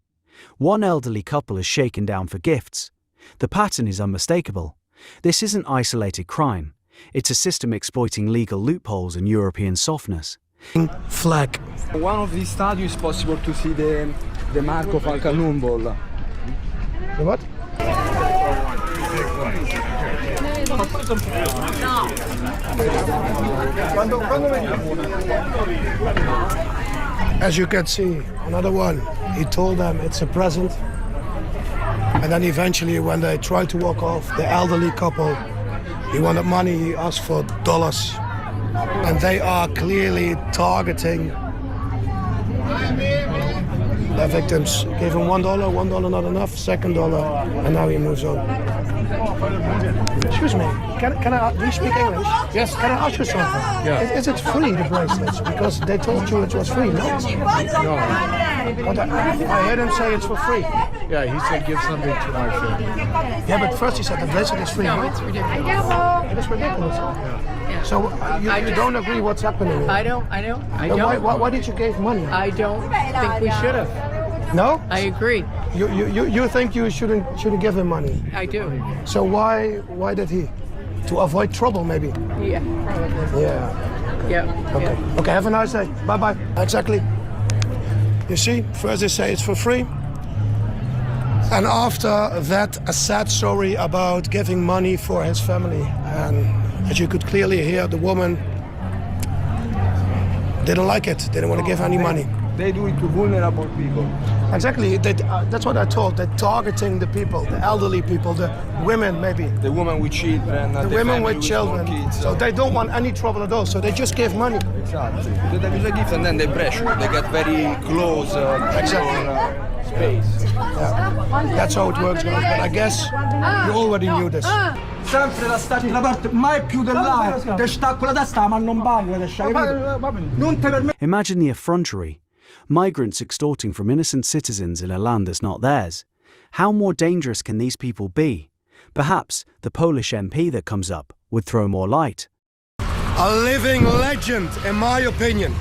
One elderly couple is shaken down for gifts. The pattern is unmistakable. This isn't isolated crime. It's a system exploiting legal loopholes and European softness. Flag. One of these statues is possible to see the mark of a cannonball. The what? As you can see, another one. He told them it's a present. And then eventually when they tried to walk off, the elderly couple, he wanted money, he asked for dollars. And they are clearly targeting their victims. Gave him $1 not enough, second dollar, and now he moves on. Excuse me, do you speak English? Yes. Can I ask you something? Yeah. Is it free, the bracelets? Because they told you it was free, no? No. But I heard him say it's for free. Yeah, he said give something to my friend. Yeah, but first he said the bracelet is free. No, it's ridiculous. It is ridiculous. Yeah. So you don't agree what's happening? I don't. Why did you give money? I don't think we should have. No? I agree. You think you shouldn't give him money? I do. So why did he? To avoid trouble, maybe? Yeah. Yeah. Yeah. Okay. Yeah. Okay, have a nice day. Bye-bye. Exactly. You see, first they say it's for free. And after that, a sad story about giving money for his family. And as you could clearly hear, the woman didn't like it, didn't want to give any money. They do it to vulnerable people. Exactly. That's what I told. They're targeting the people, the elderly people, the women maybe. The women with children. The women with children. Kids, so they don't want any trouble at all. So they just give money. Exactly. They use a gift and then they pressure. They get very close. Space. Yeah. That's how it works, guys. But I guess you already knew this. Sempre da starti la parte, mai più dell'aria. Te stacco la testa, ma non Bangladesh. Non te permetto. Imagine the effrontery. Migrants extorting from innocent citizens in a land that's not theirs. How more dangerous can these people be? Perhaps the Polish MP that comes up would throw more light. A living legend, in my opinion.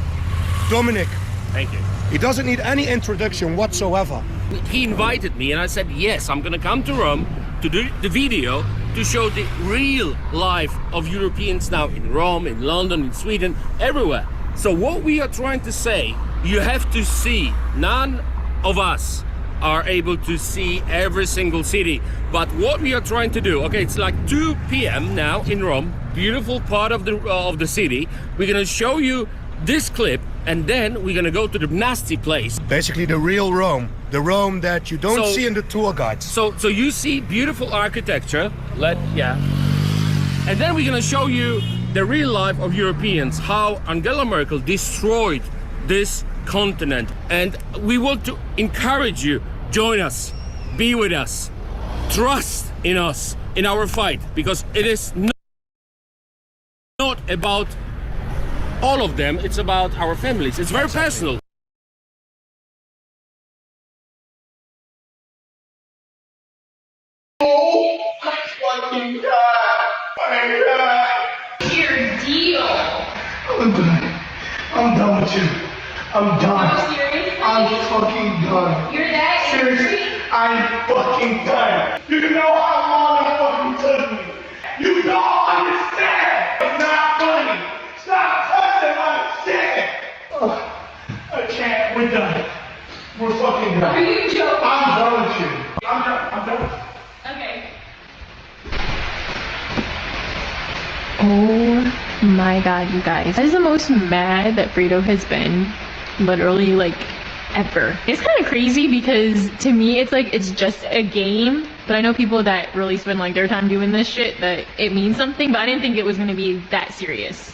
Dominic. Thank you. He doesn't need any introduction whatsoever. He invited me and I said, yes, I'm going to come to Rome to do the video to show the real life of Europeans now in Rome, in London, in Sweden, everywhere. So what we are trying to say, you have to see. None of us are able to see every single city. But what we are trying to do, okay, it's like 2 p.m. now in Rome, beautiful part of the city. We're going to show you this clip and then we're going to go to the nasty place. Basically the real Rome. The Rome that you don't see in the tour guides. So you see beautiful architecture. And then we're going to show you the real life of Europeans, how Angela Merkel destroyed this continent. And we want to encourage you, join us, be with us, trust in us, in our fight, because it is not about all of them, it's about our families. It's very personal. Oh my fucking God! Your deal. I'm done. I'm done with you. I'm done. No, seriously? I'm fucking done. You're that seriously? angry? I'm fucking done. You know how long it fucking took me. You don't understand. It's not funny. Stop touching my shit. Oh, I can't. We're done. We're fucking done. Are you joking? I'm done with you. I'm done. I'm done. Okay. Oh my God, you guys. That is the most mad that Fredo has been, literally, like, ever. It's kind of crazy because to me it's like it's just a game, but I know people that really spend like their time doing this shit that it means something, but I didn't think it was going to be that serious.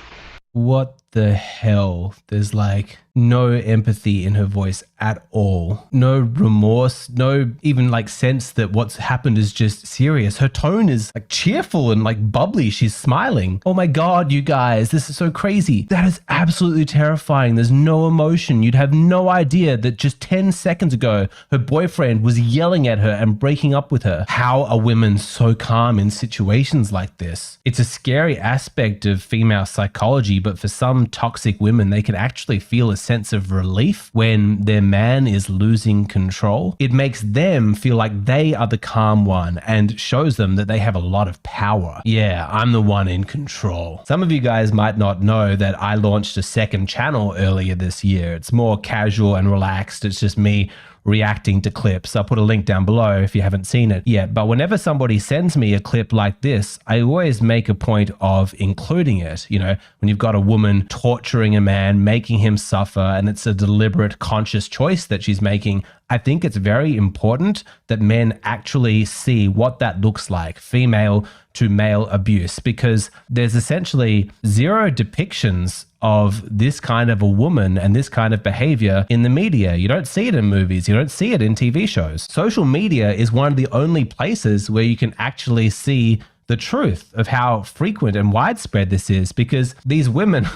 What the hell? There's like no empathy in her voice at all. No remorse, no even like sense that what's happened is just serious. Her tone is like cheerful and like bubbly. She's smiling. Oh my God, you guys, this is so crazy. That is absolutely terrifying. There's no emotion. You'd have no idea that just 10 seconds ago, her boyfriend was yelling at her and breaking up with her. How are women so calm in situations like this? It's a scary aspect of female psychology, but for some toxic women, they can actually feel a sense of relief when their man is losing control. It makes them feel like they are the calm one and shows them that they have a lot of power. Yeah, I'm the one in control. Some of you guys might not know that I launched a second channel earlier this year. It's more casual and relaxed. It's just me reacting to clips. I'll put a link down below if you haven't seen it yet. But whenever somebody sends me a clip like this, I always make a point of including it. You know, when you've got a woman torturing a man, making him suffer, and it's a deliberate, conscious choice that she's making, I think it's very important that men actually see what that looks like, female to male abuse, because there's essentially zero depictions of this kind of a woman and this kind of behavior in the media. You don't see it in movies. You don't see it in TV shows. Social media is one of the only places where you can actually see the truth of how frequent and widespread this is, because these women,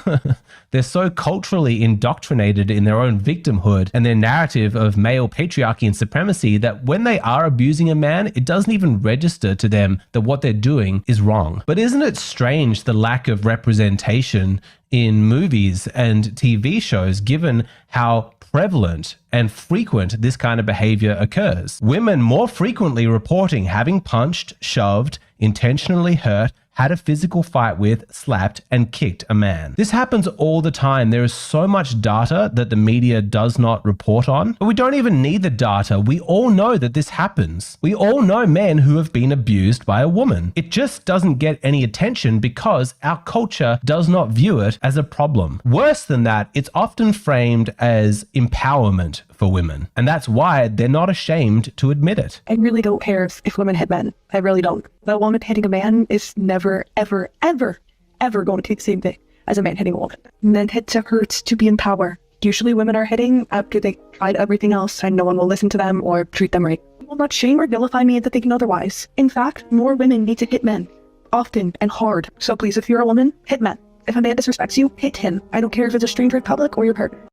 they're so culturally indoctrinated in their own victimhood and their narrative of male patriarchy and supremacy that when they are abusing a man, it doesn't even register to them that what they're doing is wrong. But isn't it strange, the lack of representation in movies and TV shows, given how prevalent and frequent this kind of behavior occurs? Women more frequently reporting having punched, shoved, intentionally hurt, had a physical fight with, slapped, and kicked a man. This happens all the time. There is so much data that the media does not report on, but we don't even need the data. We all know that this happens. We all know men who have been abused by a woman. It just doesn't get any attention because our culture does not view it as a problem. Worse than that, it's often framed as empowerment for women, and that's why they're not ashamed to admit it. I really don't care if women hit men. I really don't. A woman hitting a man is never, ever, ever, ever going to be the same thing as a man hitting a woman. Men hit to hurt to be in power. Usually women are hitting after they tried everything else and no one will listen to them or treat them right. You will not shame or vilify me into thinking otherwise. In fact, more women need to hit men, often and hard. So please, if you're a woman, hit men. If a man disrespects you, hit him. I don't care if it's a stranger in public or your partner.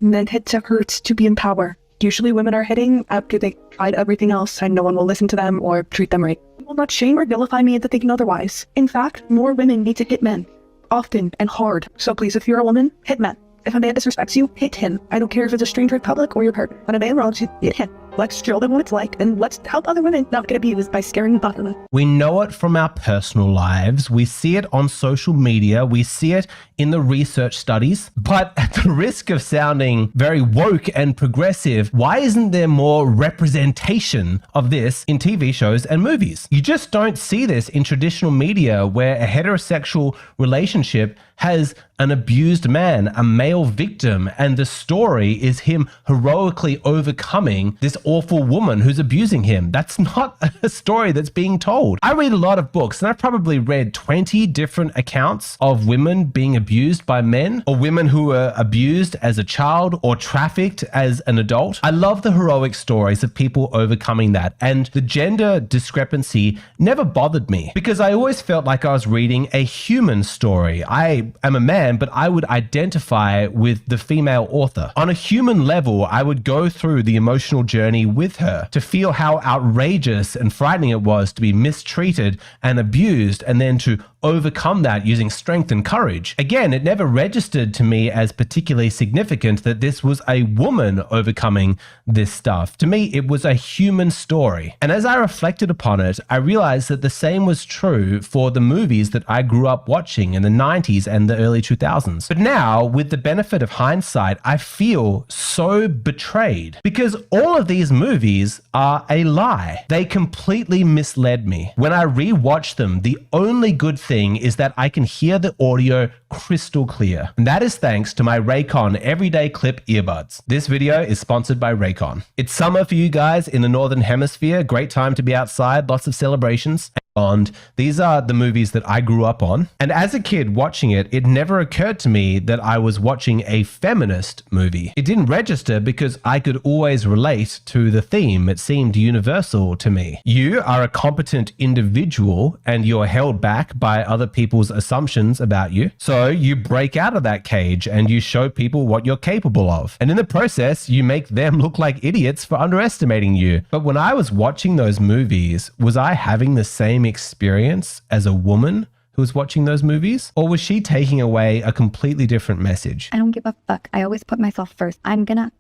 Men hit to hurt to be in power. Usually women are hitting after they tried everything else and no one will listen to them or treat them right. You will not shame or vilify me into thinking otherwise. In fact, more women need to hit men, often and hard. So please, if you're a woman, hit men. If a man disrespects you, hit him. I don't care if it's a stranger in public or your partner. When a man wrongs you, hit him. Let's show them what it's like, and let's help other women not get abused by scaring the fuck out of them. We know it from our personal lives. We see it on social media. We see it in the research studies. But at the risk of sounding very woke and progressive, why isn't there more representation of this in TV shows and movies? You just don't see this in traditional media where a heterosexual relationship has an abused man, a male victim, and the story is him heroically overcoming this awful woman who's abusing him. That's not a story that's being told. I read a lot of books, and I've probably read 20 different accounts of women being abused by men, or women who were abused as a child or trafficked as an adult. I love the heroic stories of people overcoming that, and the gender discrepancy never bothered me because I always felt like I was reading a human story. I am a man, but I would identify with the female author. On a human level, I would go through the emotional journey with her to feel how outrageous and frightening it was to be mistreated and abused, and then to overcome that using strength and courage. Again, it never registered to me as particularly significant that this was a woman overcoming this stuff. To me, it was a human story. And as I reflected upon it, I realized that the same was true for the movies that I grew up watching in the 90s and the early 2000s. But now, with the benefit of hindsight, I feel so betrayed because all of these movies are a lie. They completely misled me. When I rewatch them, the only good thing is that I can hear the audio crystal clear. And that is thanks to my Raycon Everyday Clip earbuds. This video is sponsored by Raycon. It's summer for you guys in the Northern Hemisphere. Great time to be outside, lots of celebrations. And these are the movies that I grew up on. And as a kid watching it, it never occurred to me that I was watching a feminist movie. It didn't register because I could always relate to the theme. It seemed universal to me. You are a competent individual and you're held back by other people's assumptions about you. So you break out of that cage and you show people what you're capable of. And in the process, you make them look like idiots for underestimating you. But when I was watching those movies, was I having the same experience as a woman who was watching those movies? Or was she taking away a completely different message? I don't give a fuck. I always put myself first. I'm gonna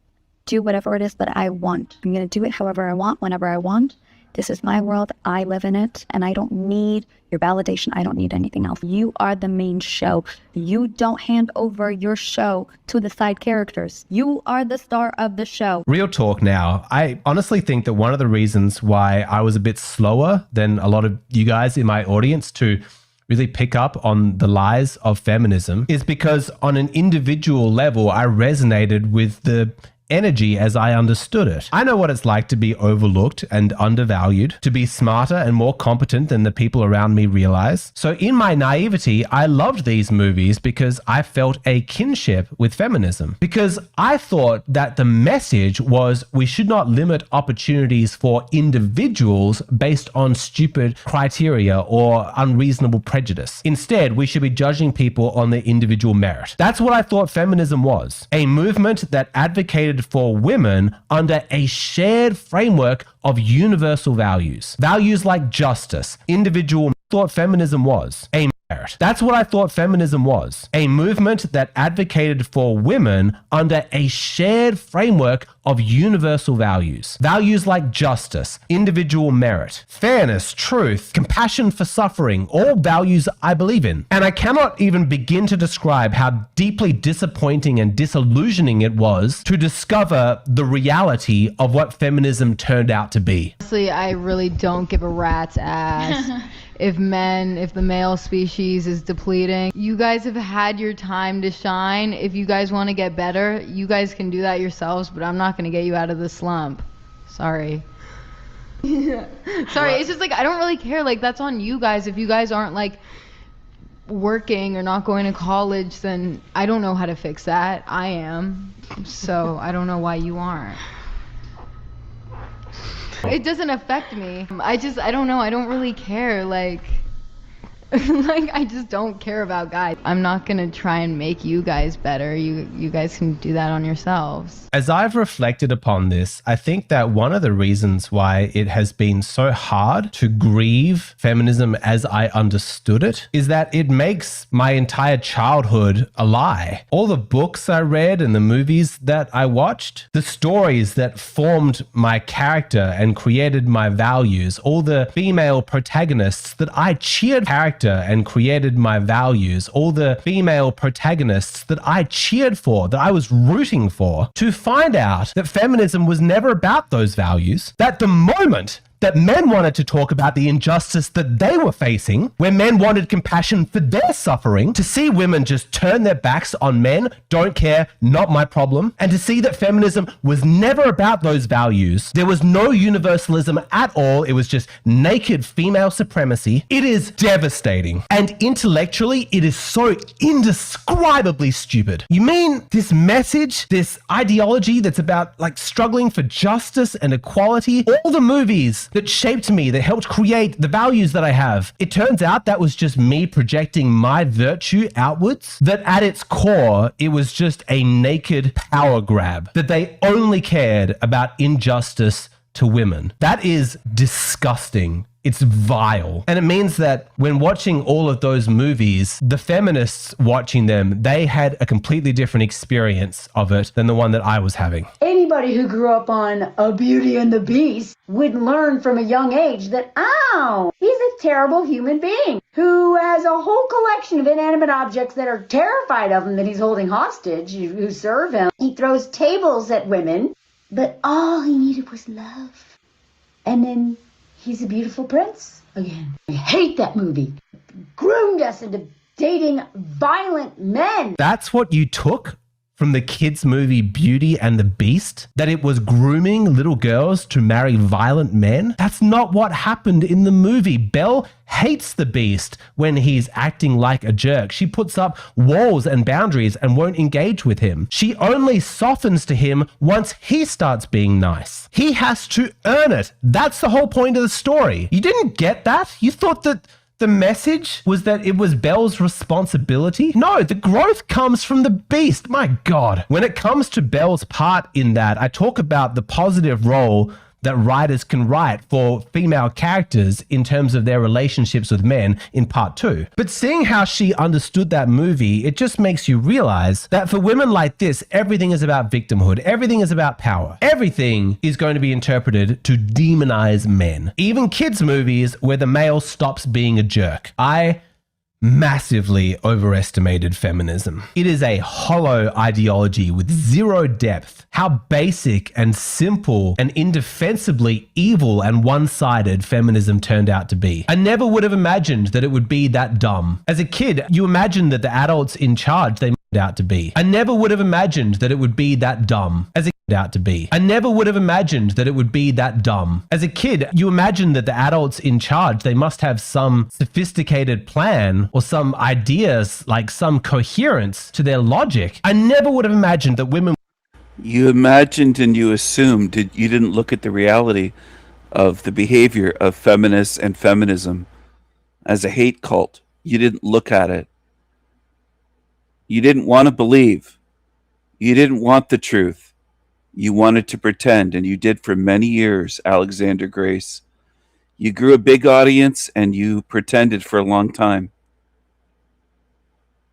do whatever it is that I want. I'm gonna do it however I want, whenever I want. This is my world. I live in it, and I don't need your validation. I don't need anything else. You are the main show. You don't hand over your show to the side characters. You are the star of the show. Real talk now. I honestly think that one of the reasons why I was a bit slower than a lot of you guys in my audience to really pick up on the lies of feminism is because on an individual level, I resonated with the energy as I understood it. I know what it's like to be overlooked and undervalued, to be smarter and more competent than the people around me realize. So in my naivety, I loved these movies because I felt a kinship with feminism. Because I thought that the message was we should not limit opportunities for individuals based on stupid criteria or unreasonable prejudice. Instead, we should be judging people on their individual merit. That's what I thought feminism was. A movement that advocated for women under a shared framework of universal values. Values like justice, individual. Thought feminism was a That's what I thought feminism was. A movement that advocated for women under a shared framework of universal values. Values like justice, individual merit, fairness, truth, compassion for suffering, all values I believe in. And I cannot even begin to describe how deeply disappointing and disillusioning it was to discover the reality of what feminism turned out to be. Honestly, I really don't give a rat's ass if the male species is depleting. You guys have had your time to shine. If you guys want to get better, you guys can do that yourselves, but I'm not going to get you out of the slump. Sorry. Sorry, it's just like, I don't really care. Like, that's on you guys. If you guys aren't like working or not going to college, then I don't know how to fix that. I am. So I don't know why you aren't. It doesn't affect me. I don't know. I don't really care. Like, I just don't care about guys. I'm not gonna try and make you guys better. You guys can do that on yourselves. As I've reflected upon this, I think that one of the reasons why it has been so hard to grieve feminism as I understood it is that it makes my entire childhood a lie. All the books I read and the movies that I watched, the stories that formed my character and created my values, all the female protagonists that I cheered character and created my values, all the female protagonists that I cheered for, that I was rooting for, to find out that feminism was never about those values, that the moment that men wanted to talk about the injustice that they were facing, where men wanted compassion for their suffering, to see women just turn their backs on men, don't care, not my problem, and to see that feminism was never about those values. There was no universalism at all. It was just naked female supremacy. It is devastating. And intellectually, it is so indescribably stupid. You mean this message, this ideology that's about like struggling for justice and equality, all the movies that shaped me, that helped create the values that I have. It turns out that was just me projecting my virtue outwards, that at its core, it was just a naked power grab, that they only cared about injustice to women. That is disgusting. It's vile. And it means that when watching all of those movies, the feminists watching them, they had a completely different experience of it than the one that I was having. Anybody who grew up on A Beauty and the Beast would learn from a young age that, oh, he's a terrible human being who has a whole collection of inanimate objects that are terrified of him that he's holding hostage, who serve him. He throws tables at women, but all he needed was love. And then he's a beautiful prince again. I hate that movie. It groomed us into dating violent men. That's what you took from the kids' movie Beauty and the Beast? That it was grooming little girls to marry violent men? That's not what happened in the movie. Belle hates the Beast when he's acting like a jerk. She puts up walls and boundaries and won't engage with him. She only softens to him once he starts being nice. He has to earn it. That's the whole point of the story. You didn't get that? You thought that the message was that it was Belle's responsibility? No, the growth comes from the Beast. My God. When it comes to Belle's part in that, I talk about the positive role that writers can write for female characters in terms of their relationships with men in part 2. But seeing how she understood that movie, it just makes you realize that for women like this, everything is about victimhood. Everything is about power. Everything is going to be interpreted to demonize men. Even kids' movies where the male stops being a jerk. I massively overestimated feminism. It is a hollow ideology with zero depth. How basic and simple and indefensibly evil and one-sided feminism turned out to be. I never would have imagined that it would be that dumb. As a kid, you imagined that the adults in charge they out to be. I never would have imagined that it would be that dumb. As a out to be. I never would have imagined that it would be that dumb. As a kid, you imagine that the adults in charge, they must have some sophisticated plan or some ideas, like some coherence to their logic. I never would have imagined that women... You imagined and you assumed, you didn't look at the reality of the behavior of feminists and feminism as a hate cult. You didn't look at it. You didn't want to believe. You didn't want the truth. You wanted to pretend, and you did for many years, Alexander Grace. You grew a big audience, and you pretended for a long time.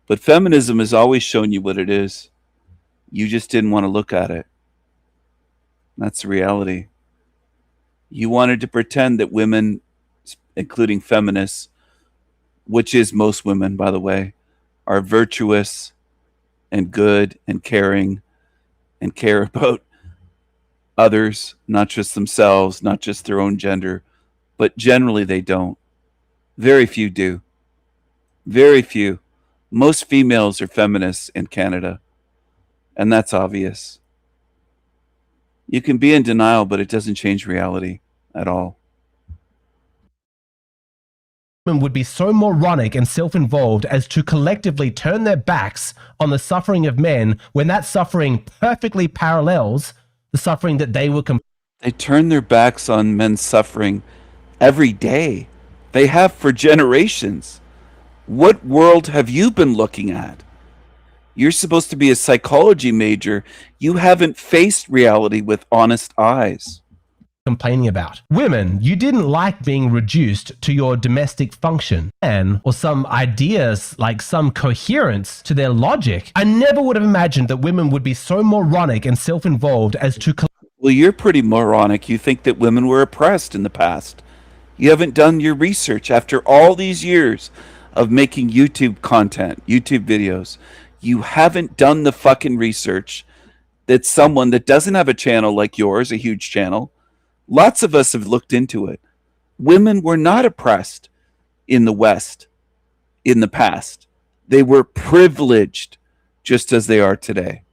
But feminism has always shown you what it is. You just didn't want to look at it. That's the reality. You wanted to pretend that women, including feminists, which is most women, by the way, are virtuous and good and caring and care about others, not just themselves, not just their own gender, but generally they don't. Very few do. Very few. Most females are feminists in Canada, and that's obvious. You can be in denial, but it doesn't change reality at all. Women would be so moronic and self-involved as to collectively turn their backs on the suffering of men when that suffering perfectly parallels the suffering that they were. They turn their backs on men's suffering every day. They have for generations. What world have you been looking at? You're supposed to be a psychology major. You haven't faced reality with honest eyes. Complaining about. Women, you didn't like being reduced to your domestic function or some ideas like some coherence to their logic. I never would have imagined that women would be so moronic and self-involved as to... Well, you're pretty moronic. You think that women were oppressed in the past. You haven't done your research after all these years of making YouTube content, YouTube videos. You haven't done the fucking research that someone that doesn't have a channel like yours, a huge channel, lots of us have looked into it. Women were not oppressed in the West in the past. They were privileged just as they are today.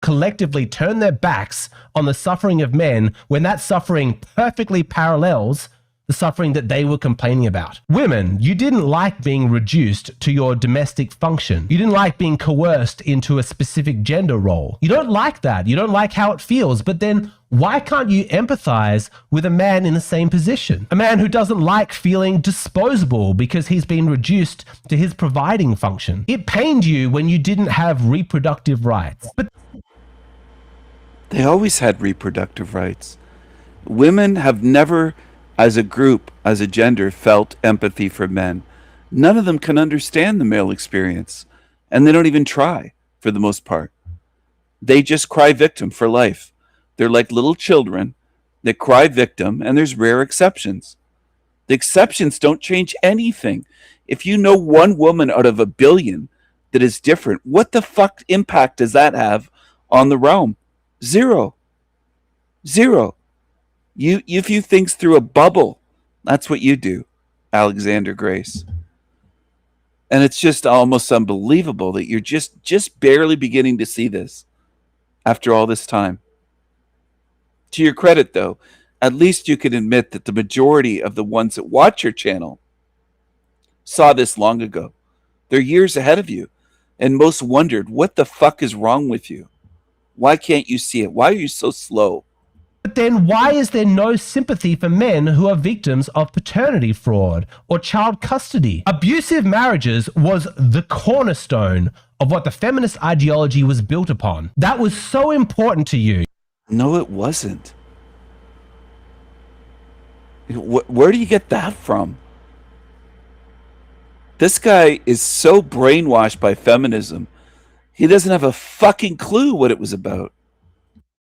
Collectively turn their backs on the suffering of men when that suffering perfectly parallels the suffering that they were complaining about. Women, you didn't like being reduced to your domestic function. You didn't like being coerced into a specific gender role. You don't like that. You don't like how it feels. But then why can't you empathize with a man in the same position? A man who doesn't like feeling disposable because he's been reduced to his providing function. It pained you when you didn't have reproductive rights. But they always had reproductive rights. Women have never, as a group, as a gender, felt empathy for men. None of them can understand the male experience, and they don't even try for the most part. They just cry victim for life. They're like little children that cry victim, and there's rare exceptions. The exceptions don't change anything. If you know one woman out of a billion that is different, what the fuck impact does that have on the realm? Zero. Zero. You view things through a bubble. That's what you do, Alexander Grace. And it's just almost unbelievable that you're just barely beginning to see this after all this time. To your credit, though, at least you can admit that the majority of the ones that watch your channel saw this long ago. They're years ahead of you, and most wondered, what the fuck is wrong with you? Why can't you see it? Why are you so slow? But then why is there no sympathy for men who are victims of paternity fraud or child custody? Abusive marriages was the cornerstone of what the feminist ideology was built upon. That was so important to you. No, it wasn't. Where do you get that from? This guy is so brainwashed by feminism, he doesn't have a fucking clue what it was about.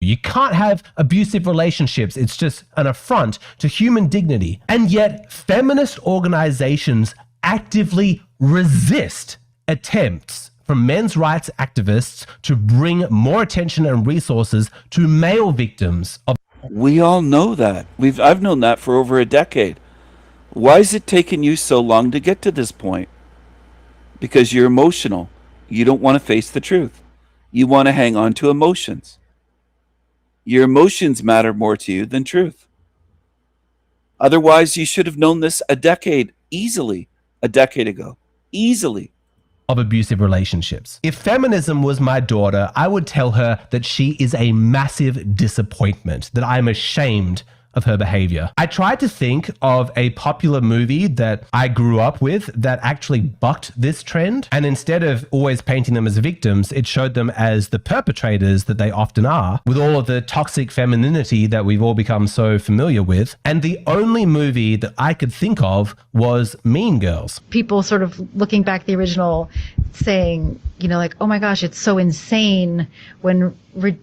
You can't have abusive relationships. It's just an affront to human dignity. And yet, feminist organizations actively resist attempts from men's rights activists to bring more attention and resources to male victims of... We all know that. I've known that for over a decade. Why is it taking you so long to get to this point? Because you're emotional. You don't want to face the truth. You want to hang on to emotions. Your emotions matter more to you than truth. Otherwise, you should have known this a decade ago. Easily. Of abusive relationships. If feminism was my daughter, I would tell her that she is a massive disappointment, that I'm ashamed of her behavior. I tried to think of a popular movie that I grew up with that actually bucked this trend, and instead of always painting them as victims, it showed them as the perpetrators that they often are, with all of the toxic femininity that we've all become so familiar with. And the only movie that I could think of was Mean Girls. People sort of looking back at the original saying, you know, like, oh my gosh, it's so insane when,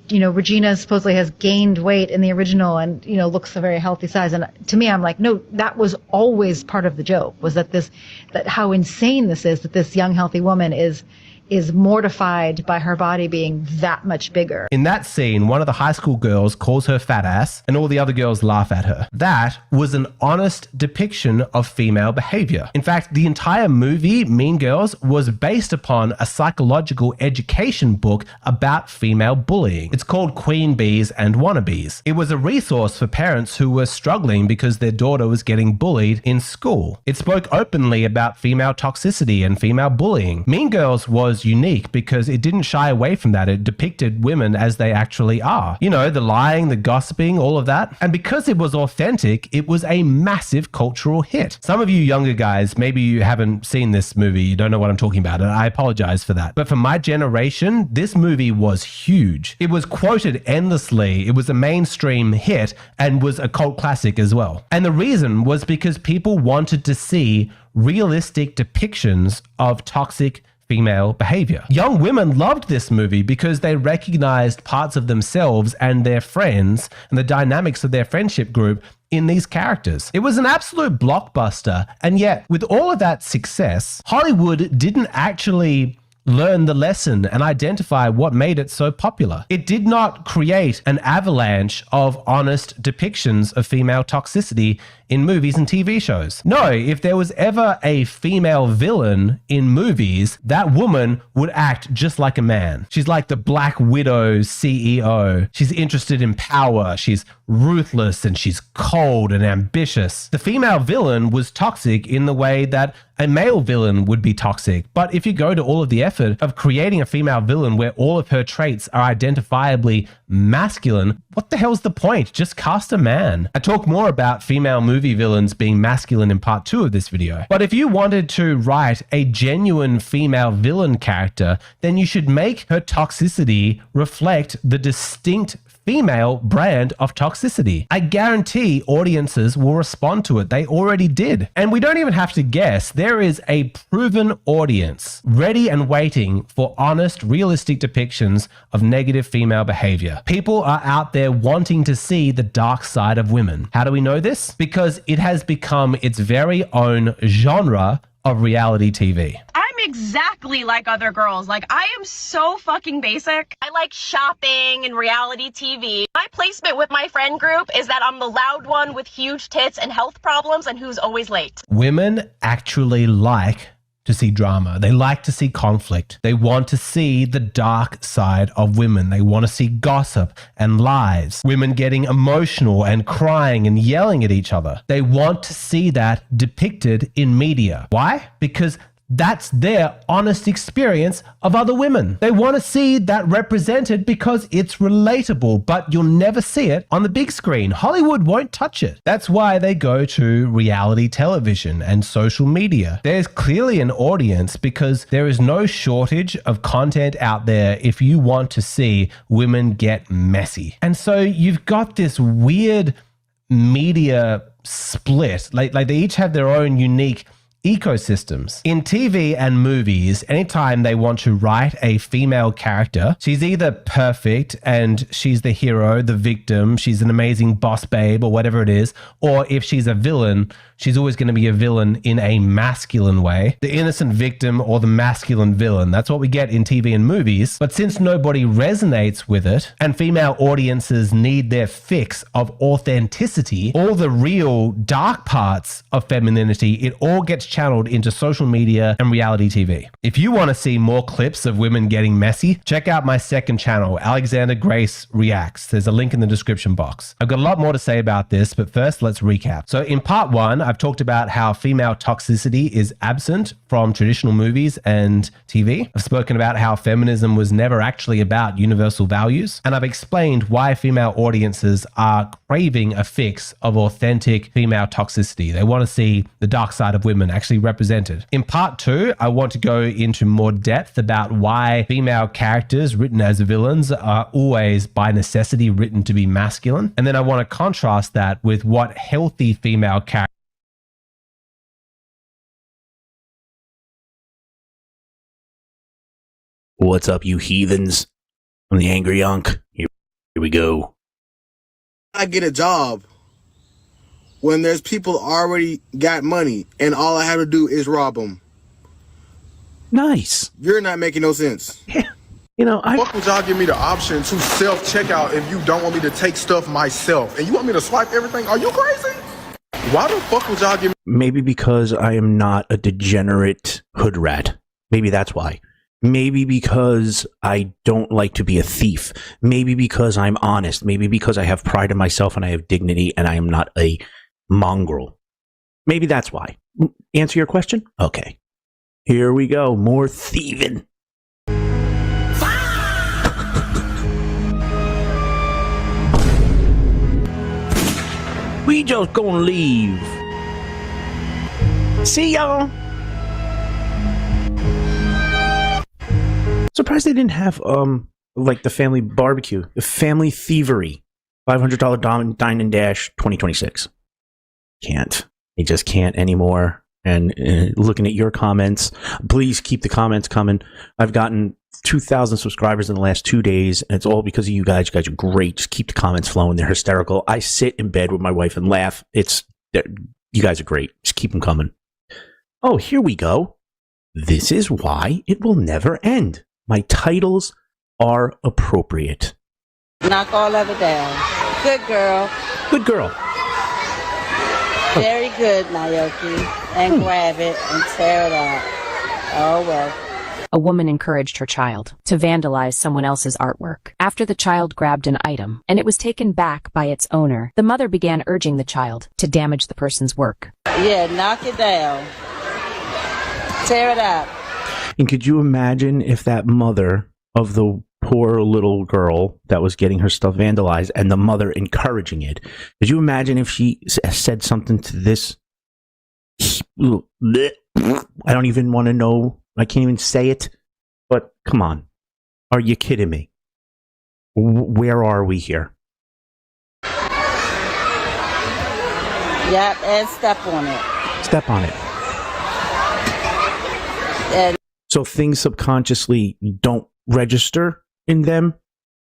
you know, Regina supposedly has gained weight in the original and, you know, looks a very healthy size. And to me, I'm like, no, that was always part of the joke, was that that how insane this is, that this young, healthy woman is mortified by her body being that much bigger. In that scene, one of the high school girls calls her fat ass and all the other girls laugh at her. That was an honest depiction of female behavior. In fact, the entire movie, Mean Girls, was based upon a psychological education book about female bullying. It's called Queen Bees and Wannabes. It was a resource for parents who were struggling because their daughter was getting bullied in school. It spoke openly about female toxicity and female bullying. Mean Girls was unique because it didn't shy away from that. It depicted women as they actually are. You know, the lying, the gossiping, all of that. And because it was authentic, it was a massive cultural hit. Some of you younger guys, maybe you haven't seen this movie, you don't know what I'm talking about, and I apologize for that. But for my generation, this movie was huge. It was quoted endlessly. It was a mainstream hit and was a cult classic as well. And the reason was because people wanted to see realistic depictions of toxic female behavior. Young women loved this movie because they recognized parts of themselves and their friends and the dynamics of their friendship group in these characters. It was an absolute blockbuster, and yet with all of that success, Hollywood didn't actually learn the lesson and identify what made it so popular. It did not create an avalanche of honest depictions of female toxicity in movies and TV shows. No, if there was ever a female villain in movies, that woman would act just like a man. She's like the Black Widow CEO. She's interested in power. She's ruthless and she's cold and ambitious. The female villain was toxic in the way that a male villain would be toxic. But if you go to all of the effort of creating a female villain where all of her traits are identifiably masculine, what the hell's the point? Just cast a man. I talk more about female movie villains being masculine in part 2 of this video. But if you wanted to write a genuine female villain character, then you should make her toxicity reflect the distinct female brand of toxicity. I guarantee audiences will respond to it. They already did. And we don't even have to guess. There is a proven audience ready and waiting for honest, realistic depictions of negative female behavior. People are out there wanting to see the dark side of women. How do we know this? Because it has become its very own genre of reality TV. I'm exactly like other girls. Like, I am so fucking basic. I like shopping and reality TV. My placement with my friend group is that I'm the loud one with huge tits and health problems and who's always late. Women actually like to see drama. They like to see conflict. They want to see the dark side of women. They want to see gossip and lies. Women getting emotional and crying and yelling at each other. They want to see that depicted in media. Why? Because that's their honest experience of other women. They want to see that represented because it's relatable, but you'll never see it on the big screen. Hollywood won't touch it. That's why they go to reality television and social media. There's clearly an audience because there is no shortage of content out there if you want to see women get messy. And so you've got this weird media split. Like they each have their own unique ecosystems. In TV and movies, anytime they want to write a female character, she's either perfect and she's the hero, the victim, she's an amazing boss babe or whatever it is, or if she's a villain, she's always going to be a villain in a masculine way. The innocent victim or the masculine villain. That's what we get in TV and movies. But since nobody resonates with it and female audiences need their fix of authenticity, all the real dark parts of femininity, it all gets channeled into social media and reality TV. If you want to see more clips of women getting messy, check out my second channel, Alexander Grace Reacts. There's a link in the description box. I've got a lot more to say about this, but first let's recap. So in part 1, I've talked about how female toxicity is absent from traditional movies and TV. I've spoken about how feminism was never actually about universal values. And I've explained why female audiences are craving a fix of authentic female toxicity. They want to see the dark side of women actually represented. In part 2, I want to go into more depth about why female characters written as villains are always by necessity written to be masculine. And then I want to contrast that with what healthy female characters. What's up, you heathens? I'm the Angry Unc. Here we go. I get a job when there's people already got money and all I have to do is rob them. Nice. You're not making no sense. You know, Fuck would y'all give me the option to self-checkout if you don't want me to take stuff myself? And you want me to swipe everything? Are you crazy? Why the fuck would y'all give me... Maybe because I am not a degenerate hood rat. Maybe that's why. Maybe because I don't like to be a thief. Maybe because I'm honest. Maybe because I have pride in myself and I have dignity and I am not a mongrel. Maybe that's why. Answer your question? Okay. Here we go. More thieving. We just gonna leave. See y'all. Surprised they didn't have like the family barbecue, the family thievery, $500 dine and dash 2026. Can't. They just can't anymore. And looking at your comments, please keep the comments coming. I've gotten 2,000 subscribers in the last 2 days, and it's all because of you guys. You guys are great. Just keep the comments flowing. They're hysterical. I sit in bed with my wife and laugh. You guys are great. Just keep them coming. Oh, here we go. This is why it will never end. My titles are appropriate. Knock all of it down. Good girl. Good girl. Very good, Naoki. And grab it and tear it out. Oh, well. A woman encouraged her child to vandalize someone else's artwork. After the child grabbed an item and it was taken back by its owner, the mother began urging the child to damage the person's work. Yeah, knock it down. Tear it out. And could you imagine if that mother of the poor little girl that was getting her stuff vandalized and the mother encouraging it? Could you imagine if she said something to this? I don't even want to know. I can't even say it. But come on. Are you kidding me? Where are we here? Yep, and step on it. Step on it. And so things subconsciously don't register in them.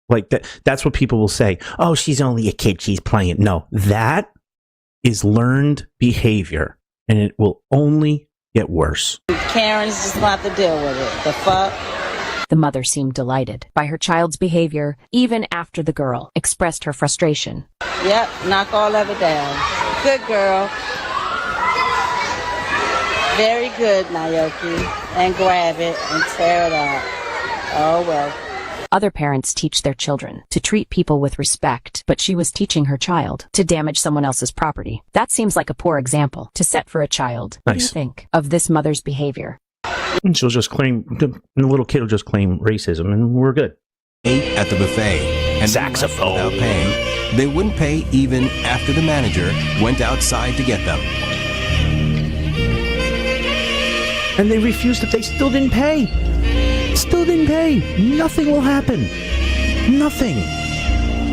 Like that's what people will say. Oh, she's only a kid. She's playing. No, that is learned behavior, and it will only get worse. Karen's just gonna have to deal with it. The fuck? The mother seemed delighted by her child's behavior, even after the girl expressed her frustration. Yep, knock all of it down. Good girl. Very good, Naoki. And grab it and tear it out. Oh, well. Other parents teach their children to treat people with respect, but she was teaching her child to damage someone else's property. That seems like a poor example to set for a child. Nice. What do you think of this mother's behavior? And she'll just claim, the little kid will just claim racism, and we're good. Ate at the buffet and saxophone without paying. They wouldn't pay even after the manager went outside to get them. And they refused it. They still didn't pay. Still didn't pay. Nothing will happen. Nothing.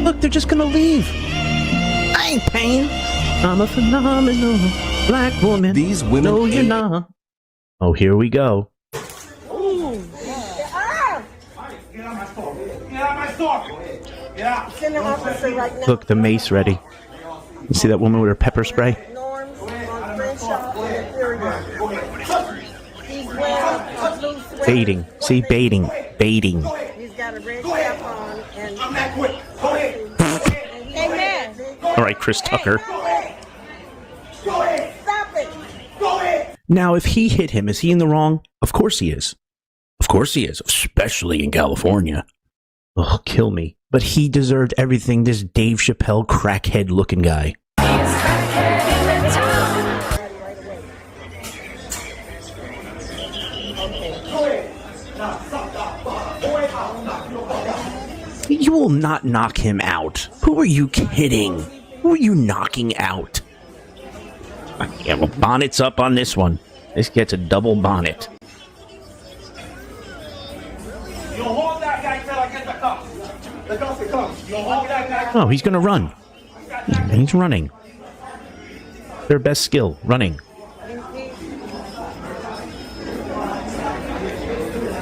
Look, they're just gonna leave. I ain't paying. I'm a phenomenal black woman. These women. No, you're not. Oh, here we go. Look, the mace ready. You see that woman with her pepper spray? Baiting. See, baiting. Baiting. He's got a red cap on and... I'm not quick. Go ahead. Amen. All right, Chris Tucker. Go ahead. Stop it. Go ahead. Now, if he hit him, is he in the wrong? Of course he is. Of course he is, especially in California. Oh, kill me. But he deserved everything, this Dave Chappelle crackhead looking guy. will not knock him out. Who are you kidding? Who are you knocking out? Yeah, well, bonnet's up on this one. This gets a double bonnet. You hold that guy till I get the cup. The coffee comes. You hold that guy. Oh, he's gonna run. He's running. Their best skill, running.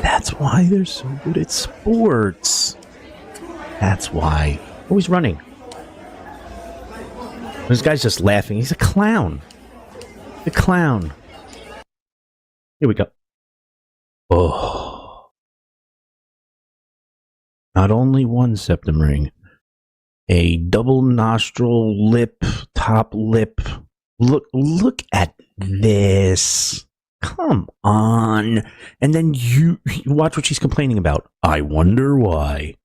That's why they're so good at sports. That's why. Oh, he's running. This guy's just laughing. He's a clown. The clown. Here we go. Oh. Not only one septum ring. A double nostril lip, top lip. Look at this. Come on. And then you watch what she's complaining about. I wonder why.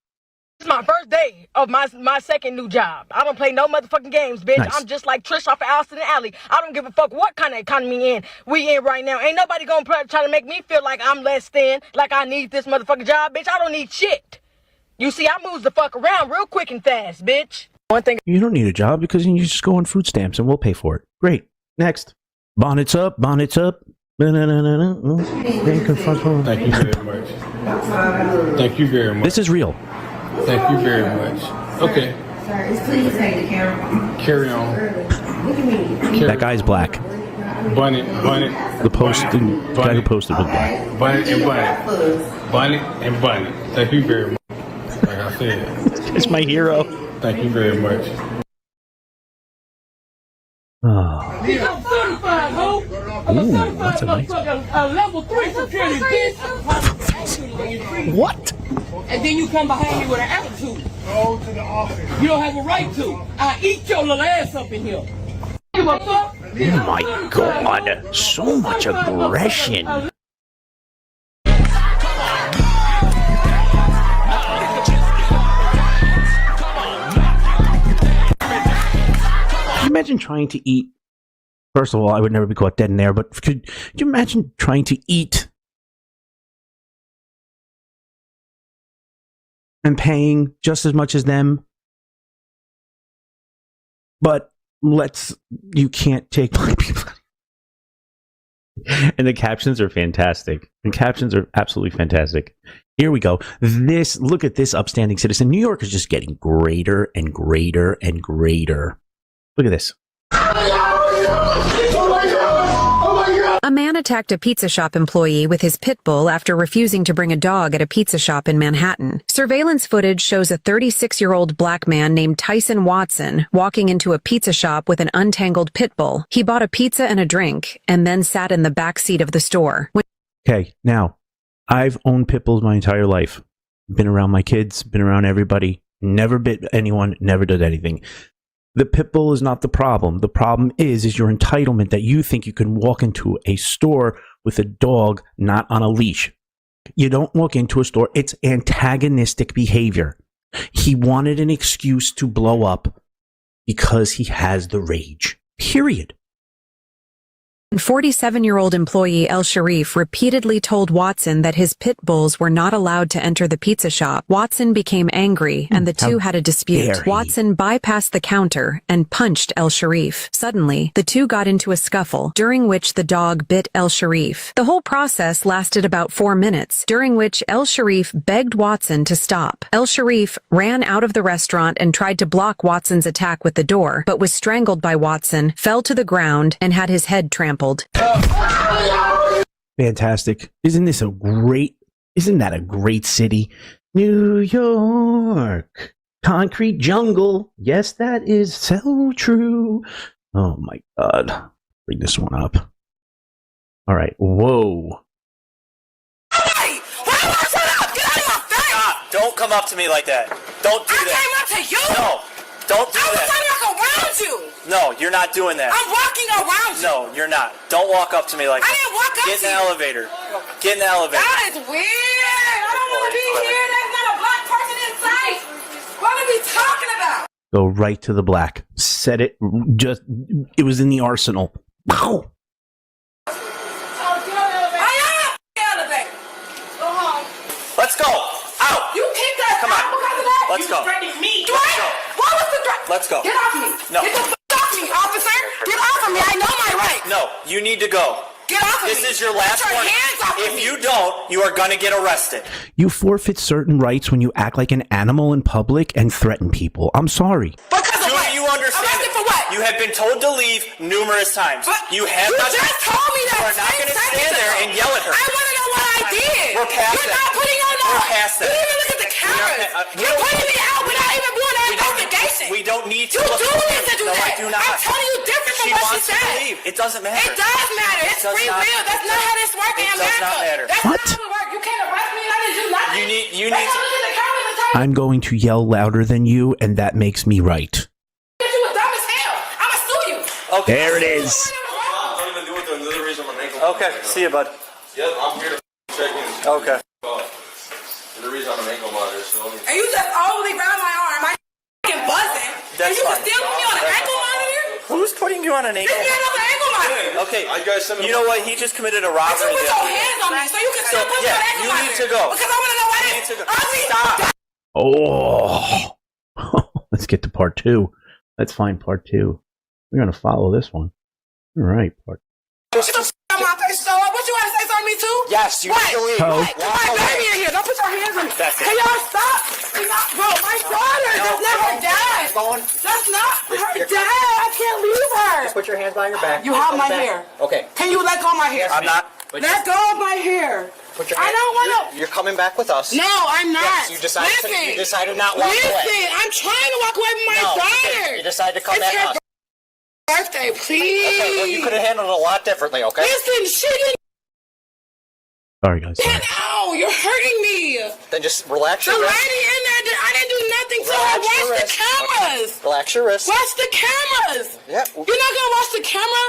It's my first day of my second new job. I don't play no motherfucking games, bitch. Nice. I'm just like Trish off of Alice in the Alley. I don't give a fuck what kind of economy we in right now. Ain't nobody gonna try to make me feel like I'm less than, like I need this motherfucking job, bitch. I don't need shit. You see, I moves the fuck around real quick and fast, bitch. One thing. You don't need a job because you just go on food stamps and we'll pay for it. Great. Next. Bonnets up, bonnets up. Thank you very much. Thank you very much. This is real. Thank you very much. Okay. Please take the camera. Carry on. That guy's black. Bunny. The guy who posted was black. Bunny. Thank you very much. Like I said. It's my hero. Thank you very much. Oh. I'm certified, ho. I'm a certified motherfucker. A level 3 security, bitch. What? And then you come behind me with an attitude. Go to the office. You don't have a right to. I eat your little ass up in here. Give a fuck. Oh my god. So much aggression. Imagine trying to eat. First of all, I would never be caught dead in there, but could you imagine trying to eat and paying just as much as them? But you can't take my people. And the captions are fantastic. The captions are absolutely fantastic. Here we go. Look at this upstanding citizen. New York is just getting greater and greater and greater. Look at this. A man attacked a pizza shop employee with his pit bull after refusing to bring a dog at a pizza shop in Manhattan. Surveillance footage shows a 36-year-old black man named Tyson Watson walking into a pizza shop with an untangled pit bull. He bought a pizza and a drink and then sat in the back seat of the store. Okay, now, I've owned pit bulls my entire life. Been around my kids, been around everybody, never bit anyone, never did anything. The pit bull is not the problem. The problem is your entitlement that you think you can walk into a store with a dog not on a leash. You don't walk into a store. It's antagonistic behavior. He wanted an excuse to blow up because he has the rage. Period. 47-year-old employee El Sharif repeatedly told Watson that his pit bulls were not allowed to enter the pizza shop. Watson became angry, and the two had a dispute. Watson bypassed the counter and punched El Sharif. Suddenly, the two got into a scuffle, during which the dog bit El Sharif. The whole process lasted about 4 minutes, during which El Sharif begged Watson to stop. El Sharif ran out of the restaurant and tried to block Watson's attack with the door, but was strangled by Watson, fell to the ground, and had his head trampled. Fantastic. Isn't that a great city? New York. Concrete jungle. Yes, that is so true. Oh my god. Bring this one up. All right. Whoa. Hey! Stop! Don't come up to me like that. Don't do that. I came up to you! No! Don't do that. I was walking around you! No, you're not doing that. I'm walking around you! No, you're not. Don't walk up to me like that. I didn't walk up to you! Get in the elevator. Get in the elevator. That is weird! I don't want to be here! There's not a black person in sight! What are we talking about? Go right to the black. Set it. It was in the arsenal. Pow! Let's go. Out. You kicked us Come on. out because of that. Let's you go. threatening me. Let's go. What was the threat? Let's go. Get off me. No. Get the fuck off me, officer. Get off of me. I know my rights. No, you need to go. Get off of This me. is your last Get your warning. hands off of If me. you don't, you are gonna get arrested. You forfeit certain rights when you act like an animal in public and threaten people. I'm sorry. Do you understand? Arrested for what? You have been told to leave numerous times. You have You not. just told me that. You are not 10 going to seconds stand there ago. and yell at her. I want to know what I did. We're past You're that. not putting on We're past that. You didn't even look at the cameras. You're putting me out without even doing an investigation. We don't need to. You look do at need to do no, that. I do not. I'm telling you different from She what she wants you to said. leave. It doesn't matter. It does matter. It's does free not will. That's not how this works in It does America. not matter. That's What? not how it works. You can't arrest me and I didn't do nothing. You need They to. don't look at the cameras and tell me I'm going to yell louder than you, and that makes me right. that you was dumb as hell. I'ma sue you. Okay. There it is. Okay. See you, bud. Yep, I'm here to check in. Okay. The reason I'm an ankle monitor, so And you just overly grabbed my arm. I fucking buzzing. That's and you fine. can still put me on an ankle monitor? Who's putting you on an ankle? Just get on the ankle monitor. Okay. You know what? He just committed a But you robbery. put your hands on me so you can still put me on an ankle you monitor. need to go. Because I want to know why You need to go. ugly. Stop. Oh, let's get to part 2. Let's find part 2. We're going to follow this one. All right, part. Get the f*** out my face, show up. What you want to say something to me too? Yes, you what? need to leave. Oh. What? Put my baby in here. Don't put your hands on me. That's it. Can y'all stop? Bro, my daughter. That's not her dad. That's not her dad. I can't leave her. Just put your hands behind your back. You have my hair. Okay. Can you let go of my hair? I'm not. Let go of my hair. Put your I don't want to. You're coming back with us. No, I'm not. Yes, you decided. Listen. You decided not walk Listen, away. I'm trying to walk away from my No, daughter. you decided to come It's at her us. birthday, please. Okay, well, you could have handled it a lot differently, okay? Listen, she didn't. Sorry, guys. Sorry. Ow, you're hurting me. Then just relax The your lady wrist. in there, I didn't do nothing to her. Relax your Watch the wrist. cameras. Relax your wrist. Watch the cameras. Yeah. You're not gonna watch the camera?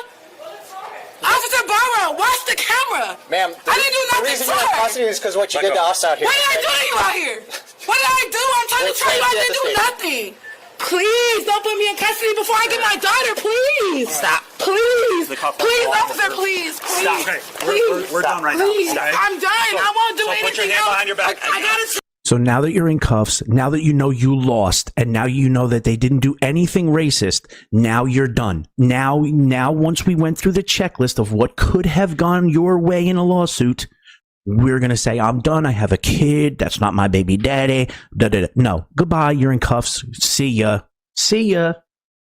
Officer Barrow, watch the camera. Ma'am, I didn't do the nothing reason to you're in her. custody is because what you did to us out here. What did I do to you out here? What did I do? I'm trying to tell you I didn't do nothing. Please don't put me in custody before I get my daughter, please. Stop. Please. The cuff Please, won't go officer, off. please. Please. Stop. Okay, Please. we're done right now. Please. Stop. I'm done. I won't do anything put your hand else. behind your back. I gotta. So now that you're in cuffs, now that you know you lost, and now you know that they didn't do anything racist, now you're done. Now, once we went through the checklist of what could have gone your way in a lawsuit, we're going to say, I'm done. I have a kid. That's not my baby daddy. Da, da, da. No. Goodbye. You're in cuffs. See ya. See ya.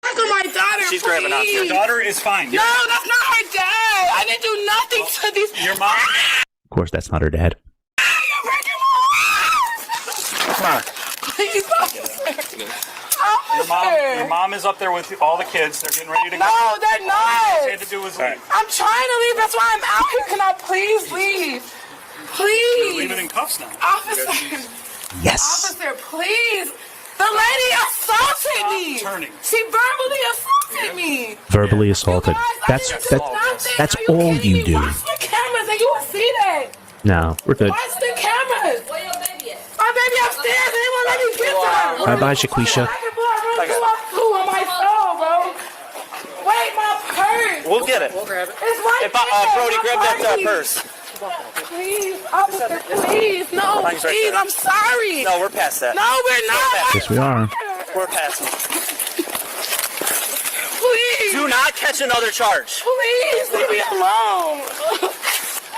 Look at my daughter, She's please. grabbing onto Your daughter is fine. No, that's not her dad. I didn't do nothing to these. Your mom. Of course, that's not her dad. You're breaking my heart. Come on. Please, officer. Your mom is up there with all the kids. They're getting ready to go. No, they're All not. you had to do was leave. I'm trying to leave. That's why I'm out here. Can I please leave? Please. You're leaving in cuffs now. Officer. Yes. Officer, please. The lady assaulted me. Turning. She verbally assaulted me. Verbally assaulted. That's all you do. Watch the cameras and you will see that. No, we're good. Watch the cameras. Where your baby at? My baby upstairs. They won't let me get to her. Bye bye, Shaquisha. I can put her on my phone, bro. Wait, my purse. We'll get it. It's right there. Brody, grab that purse. Please, officer, please. No, Mine's right please. there. I'm sorry. No, we're past that. No, we're not. Yes, we are. We're past it. Please. Do not catch another charge. Please, leave me alone.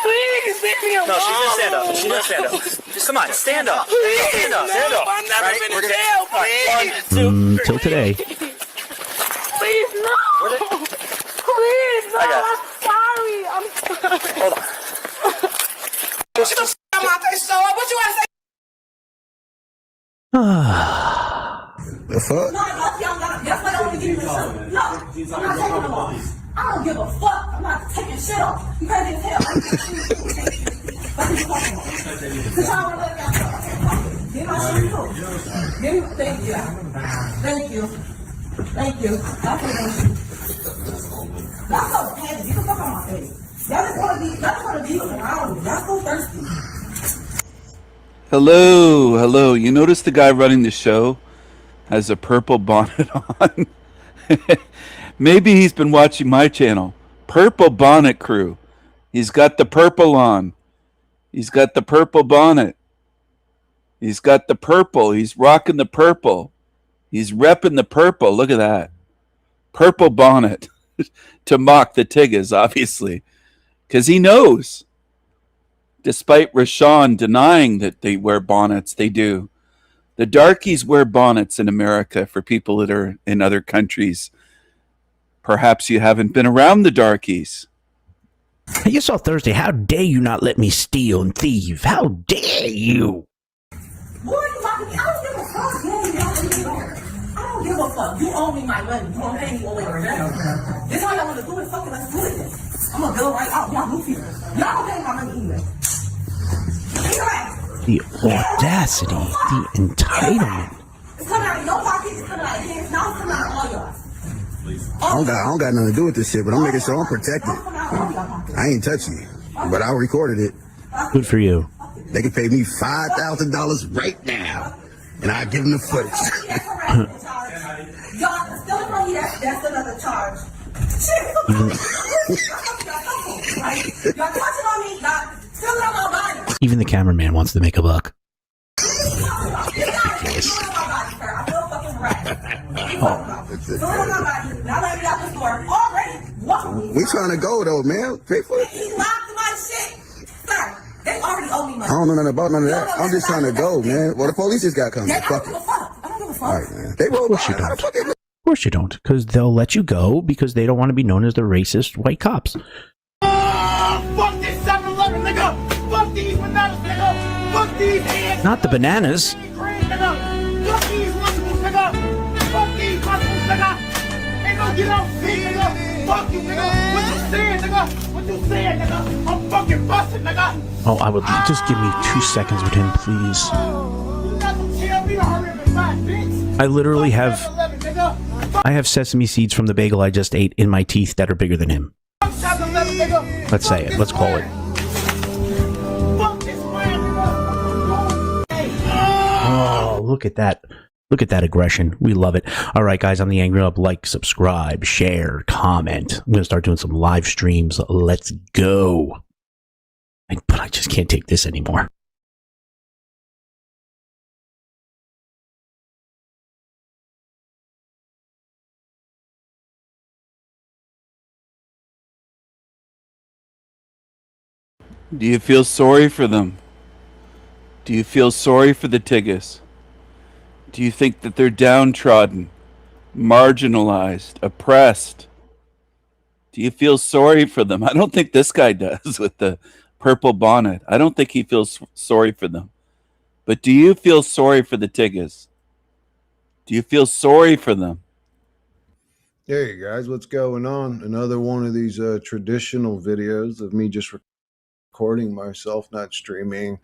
Please, leave me alone. No, she's gonna stand up. She's gonna stand up. Just come on, stand up. Please, Stand up. Stand no, up. I've never Right? been We're in gonna- jail. All right, Please. Till today. Please, no. Please, no. I got it. I'm sorry. I'm sorry. Hold on. Get the f*** out my face, show up. What you want to say? The fuck? No, y'all got that's why I don't want to give you the shit. No, I'm not taking no more. I don't give a fuck. I'm not taking shit off. You crazy as hell. What are you talking about? Cause I want to let y'all talk. Get my shit too. Give me, thank you. Thank you. Thank you. That's so petty. Get the fuck out of my face. Y'all just want to be around. Y'all so thirsty. Hello. You notice the guy running the show has a purple bonnet on? Maybe he's been watching my channel. Purple Bonnet Crew. He's got the purple on. He's got the purple bonnet. He's got the purple. He's rocking the purple. He's repping the purple. Look at that. Purple bonnet to mock the Tiggas, obviously. Because he knows. Despite Rashawn denying that they wear bonnets, they do. The darkies wear bonnets in America for people that are in other countries. Perhaps you haven't been around the darkies. You saw Thursday. How dare you not let me steal and thieve? How dare you? Boy, you talking to me? I don't give a fuck. You owe me money. I don't give a fuck. You owe me my money. You don't pay me over now. This all y'all want to do is fucking let's do it. I'm gonna go right out. Y'all move here. Y'all don't pay my money either. The audacity, the entitlement. It's coming out of your pocket. It's coming out of his. Now it's coming out of all y'all. I don't got nothing to do with this shit, but I'm making sure I'm protected. I ain't touching you, but I recorded it. Good for you. They can pay me $5,000 right now, and I give them the footage. Y'all stealing from me. That's another charge. Shit. Y'all touching on me. Y'all stealing on my body. Even the cameraman wants to make a buck. We trying to go though, man. Pay for it. He locked my shit. Sir, they already owe me money. I don't know nothing about none of that. I'm just trying to go, man. Well, the police just got coming. I Fuck don't it. give a fuck. I don't give a fuck. All right, man. They roll Of course you don't. Of course you don't. Because they'll let you go because they don't want to be known as the racist white cops. Fuck this 7-Eleven, nigga! Fuck these bananas, nigga! Fuck these eggs! Not the bananas. Cream, nigga! Fuck these Lunchables, nigga! Fuck these Lunchables, nigga! Ain't no get out seat, nigga! Fuck you, nigga! What you saying, nigga? What you saying, nigga? I'm fucking busted, nigga! Oh, I would just give me 2 seconds with him, please. You got some TLB to hurry up and buy, bitch! I literally have 7-Eleven, nigga! I have sesame seeds from the bagel I just ate in my teeth that are bigger than him. 7-Eleven, nigga! Let's say it. Let's call it. Fuck this brand, nigga! Oh, look at that. Look at that aggression. We love it. All right, guys, I'm the Angry Up. Like, subscribe, share, comment. I'm going to start doing some live streams. Let's go. But I just can't take this anymore. Do you feel sorry for them? Do you feel sorry for the Tigges? Do you think that they're downtrodden, marginalized, oppressed? Do you feel sorry for them? I don't think this guy does with the purple bonnet. I don't think he feels sorry for them. But do you feel sorry for the Tigges? Do you feel sorry for them? Hey guys, what's going on? Another one of these traditional videos of me just recording myself, not streaming.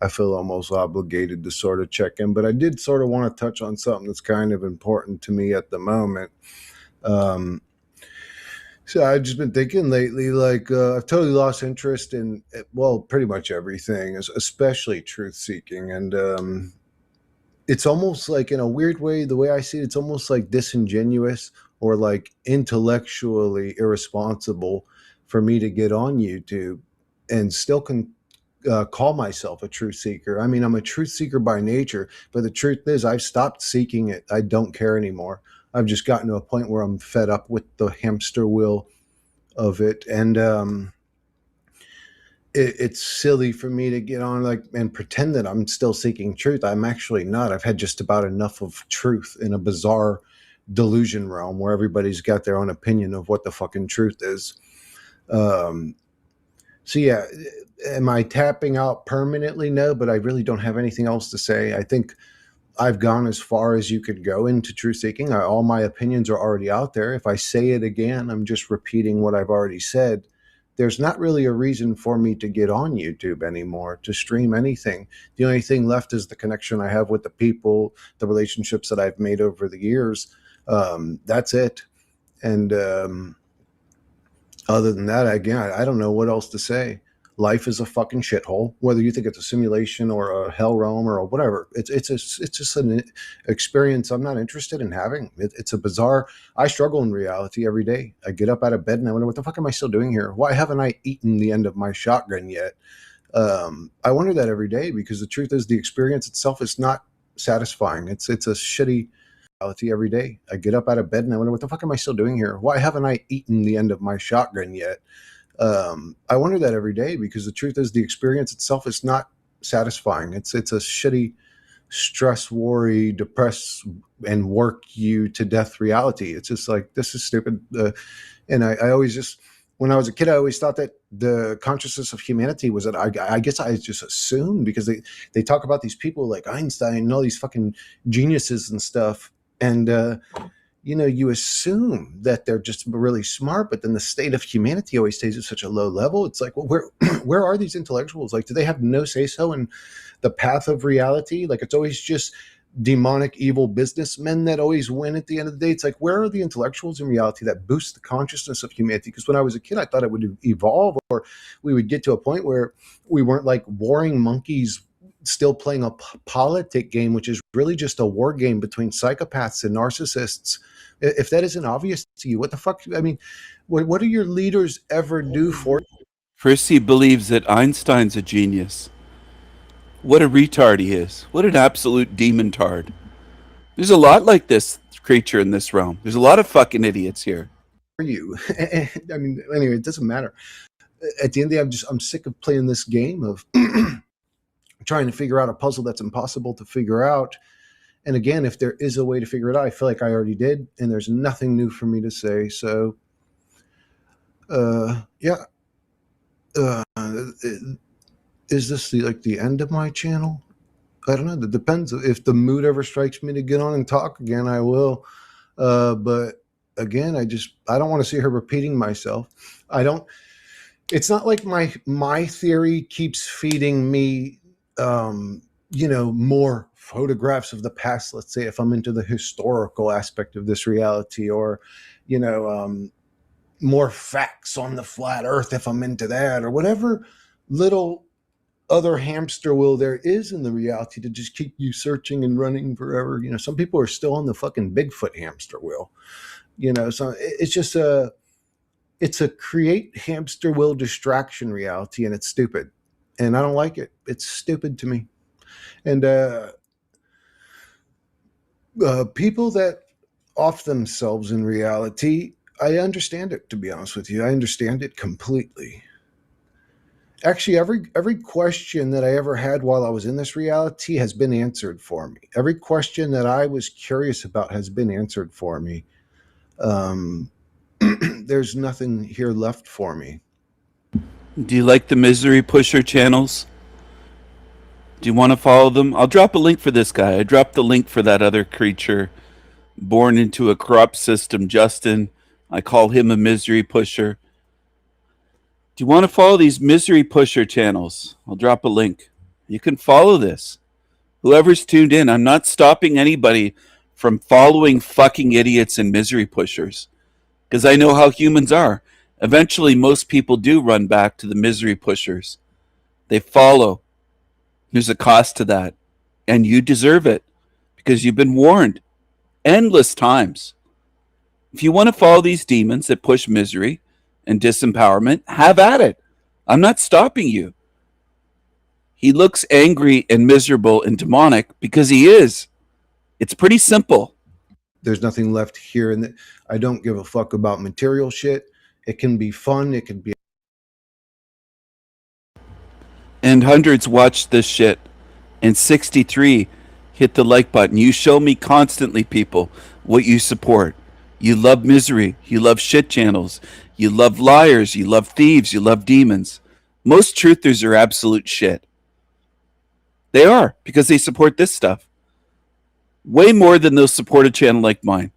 I feel almost obligated to sort of check in, but I did sort of want to touch on something that's kind of important to me at the moment. So I've just been thinking lately, like I've totally lost interest in, well, pretty much everything, especially truth seeking. And it's almost like, in a weird way, the way I see it, it's almost like disingenuous or like intellectually irresponsible for me to get on YouTube and still call myself a truth seeker. I mean, I'm a truth seeker by nature, but the truth is I've stopped seeking it. I don't care anymore. I've just gotten to a point where I'm fed up with the hamster wheel of it. And it's silly for me to get on and pretend that I'm still seeking truth. I'm actually not. I've had just about enough of truth in a bizarre delusion realm where everybody's got their own opinion of what the fucking truth is. So yeah, am I tapping out permanently? No, but I really don't have anything else to say. I think I've gone as far as you could go into truth seeking. All my opinions are already out there. If I say it again, I'm just repeating what I've already said. There's not really a reason for me to get on YouTube anymore, to stream anything. The only thing left is the connection I have with the people, the relationships that I've made over the years. That's it. And other than that, again, I don't know what else to say. Life is a fucking shithole, whether you think it's a simulation or a hell realm or whatever. It's just an experience I'm not interested in having. It's a bizarre. I struggle in reality every day. I get up out of bed and I wonder, what the fuck am I still doing here? Why haven't I eaten the end of my shotgun yet? I wonder that every day, because the truth is the experience itself is not satisfying. It's a shitty reality every day. I get up out of bed and I wonder, what the fuck am I still doing here? Why haven't I eaten the end of my shotgun yet? I wonder that every day, because the truth is the experience itself is not satisfying. It's a shitty, stress, worry, depress, and work you to death reality. It's just like, this is stupid. And I always just, when I was a kid, I always thought that the consciousness of humanity was that I guess I just assumed, because they talk about these people like Einstein and all these fucking geniuses and stuff. And, you know, you assume that they're just really smart, but then the state of humanity always stays at such a low level. It's like, well, where are these intellectuals? Like, do they have no say-so in the path of reality? Like, it's always just demonic, evil businessmen that always win at the end of the day. It's like, where are the intellectuals in reality that boost the consciousness of humanity? Because when I was a kid, I thought it would evolve, or we would get to a point where we weren't like warring monkeys still playing a politic game, which is really just a war game between psychopaths and narcissists. If that isn't obvious to you, what the fuck? I mean, what do your leaders ever do for you? First, he believes that Einstein's a genius. What a retard he is. What an absolute demon-tard. There's a lot like this creature in this realm. There's a lot of fucking idiots here. You. I mean, anyway, it doesn't matter. At the end of the day, I'm sick of playing this game of trying to figure out a puzzle that's impossible to figure out. And again, if there is a way to figure it out, I feel like I already did, and there's nothing new for me to say. So, yeah. Is this the end of my channel? I don't know. It depends. If the mood ever strikes me to get on and talk again, I will. But again, I don't want to see her repeating myself. It's not like my theory keeps feeding me, more photographs of the past. Let's say if I'm into the historical aspect of this reality, or, more facts on the flat earth if I'm into that, or whatever little other hamster wheel there is in the reality to just keep you searching and running forever. Some people are still on the fucking Bigfoot hamster wheel, so it's just it's a create hamster wheel distraction reality, and it's stupid, and I don't like it. It's stupid to me. And people that off themselves in reality, I understand it, to be honest with you. I understand it completely. Actually, every question that I ever had while I was in this reality has been answered for me. Every question that I was curious about has been answered for me. There's nothing here left for me. Do you like the Misery Pusher channels? Do you want to follow them? I'll drop a link for this guy. I dropped the link for that other creature born into a corrupt system, Justin. I call him a Misery Pusher. Do you want to follow these Misery Pusher channels? I'll drop a link. You can follow this. Whoever's tuned in, I'm not stopping anybody from following fucking idiots and misery pushers, because I know how humans are. Eventually, most people do run back to the misery pushers. They follow. There's a cost to that. And you deserve it, because you've been warned endless times. If you want to follow these demons that push misery and disempowerment, have at it. I'm not stopping you. He looks angry and miserable and demonic because he is. It's pretty simple. There's nothing left here, and I don't give a fuck about material shit. It can be fun. It can be. And hundreds watch this shit, and 63 hit the like button. You show me constantly, people, what you support. You love misery. You love shit channels. You love liars. You love thieves. You love demons. Most truthers are absolute shit. They are, because they support this stuff. Way more than they'll support a channel like mine.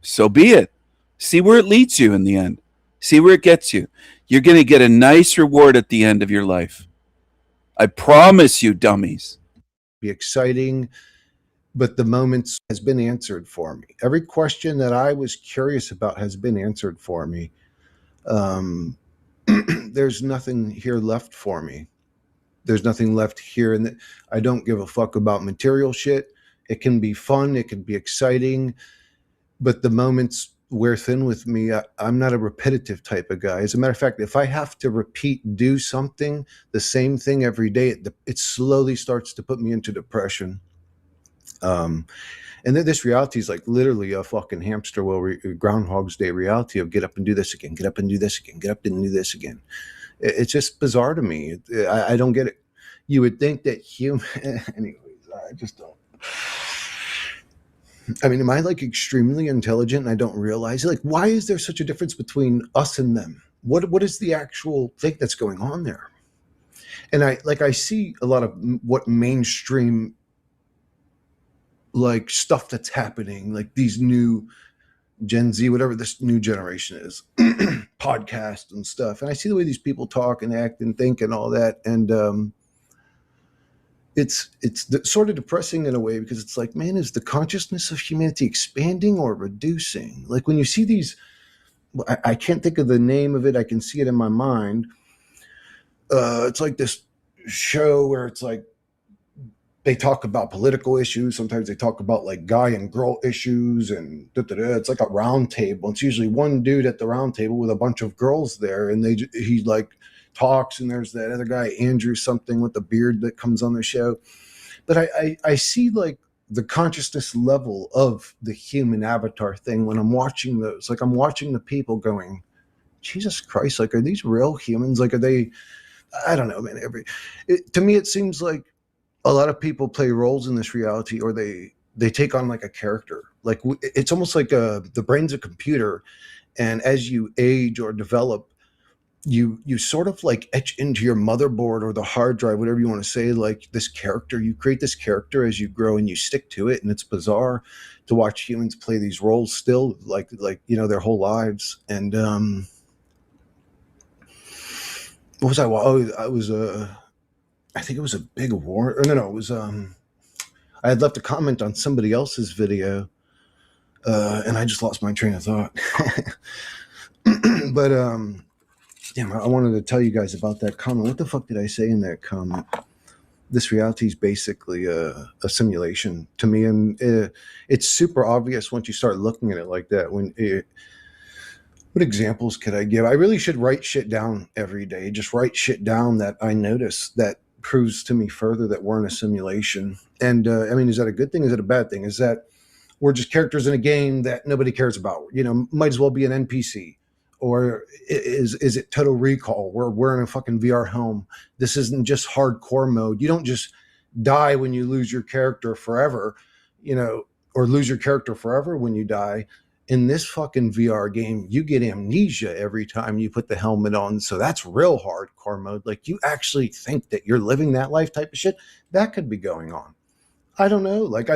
So be it. See where it leads you in the end. See where it gets you. You're going to get a nice reward at the end of your life. I promise you, dummies. Be exciting, but the moments has been answered for me. Every question that I was curious about has been answered for me. There's nothing here left for me. There's nothing left here, and I don't give a fuck about material shit. It can be fun. It can be exciting, but the moments wear thin with me. I'm not a repetitive type of guy. As a matter of fact, if I have to do something, the same thing every day, it slowly starts to put me into depression. And then this reality is like literally a fucking hamster wheel, Groundhog's Day reality of get up and do this again, get up and do this again, get up and do this again. It's just bizarre to me. I don't get it. You would think that anyways, I just don't. I mean, am I like extremely intelligent and I don't realize it? Like, why is there such a difference between us and them? What is the actual thing that's going on there? And I see a lot of what mainstream like stuff that's happening, like these new Gen Z, whatever this new generation is, podcasts and stuff. And I see the way these people talk and act and think and all that. And it's sort of depressing in a way, because it's like, man, is the consciousness of humanity expanding or reducing? Like when you see these, I can't think of the name of it. I can see it in my mind. It's like this show where it's like, they talk about political issues. Sometimes they talk about like guy and girl issues and it's like a round table. It's usually one dude at the round table with a bunch of girls there. And he like talks, and there's that other guy, Andrew something with the beard, that comes on the show. But I see like the consciousness level of the human avatar thing when I'm watching those. Like I'm watching the people going, Jesus Christ, like, are these real humans? Like, are they, I don't know, man. To me, it seems like a lot of people play roles in this reality, or they take on like a character. Like it's almost like the brain's a computer, and as you age or develop, you sort of like etch into your motherboard or the hard drive, whatever you want to say, like this character. You create this character as you grow and you stick to it. And it's bizarre to watch humans play these roles still, like their whole lives. And what was I? Oh, I was I think it was a big award. Or no, it was I had left a comment on somebody else's video, and I just lost my train of thought. But damn, I wanted to tell you guys about that comment. What the fuck did I say in that comment? This reality is basically a simulation to me, and it's super obvious once you start looking at it like that. What examples could I give? I really should write shit down every day. Just write shit down that I notice that proves to me further that we're in a simulation. And I mean, is that a good thing? Is it a bad thing? Is that we're just characters in a game that nobody cares about? Might as well be an NPC. Or is it Total Recall where we're in a fucking VR home? This isn't just hardcore mode. You don't just die when you lose your character forever, or lose your character forever when you die. In this fucking VR game, you get amnesia every time you put the helmet on. So that's real hardcore mode. Like you actually think that you're living that life type of shit. That could be going on. I don't know. Like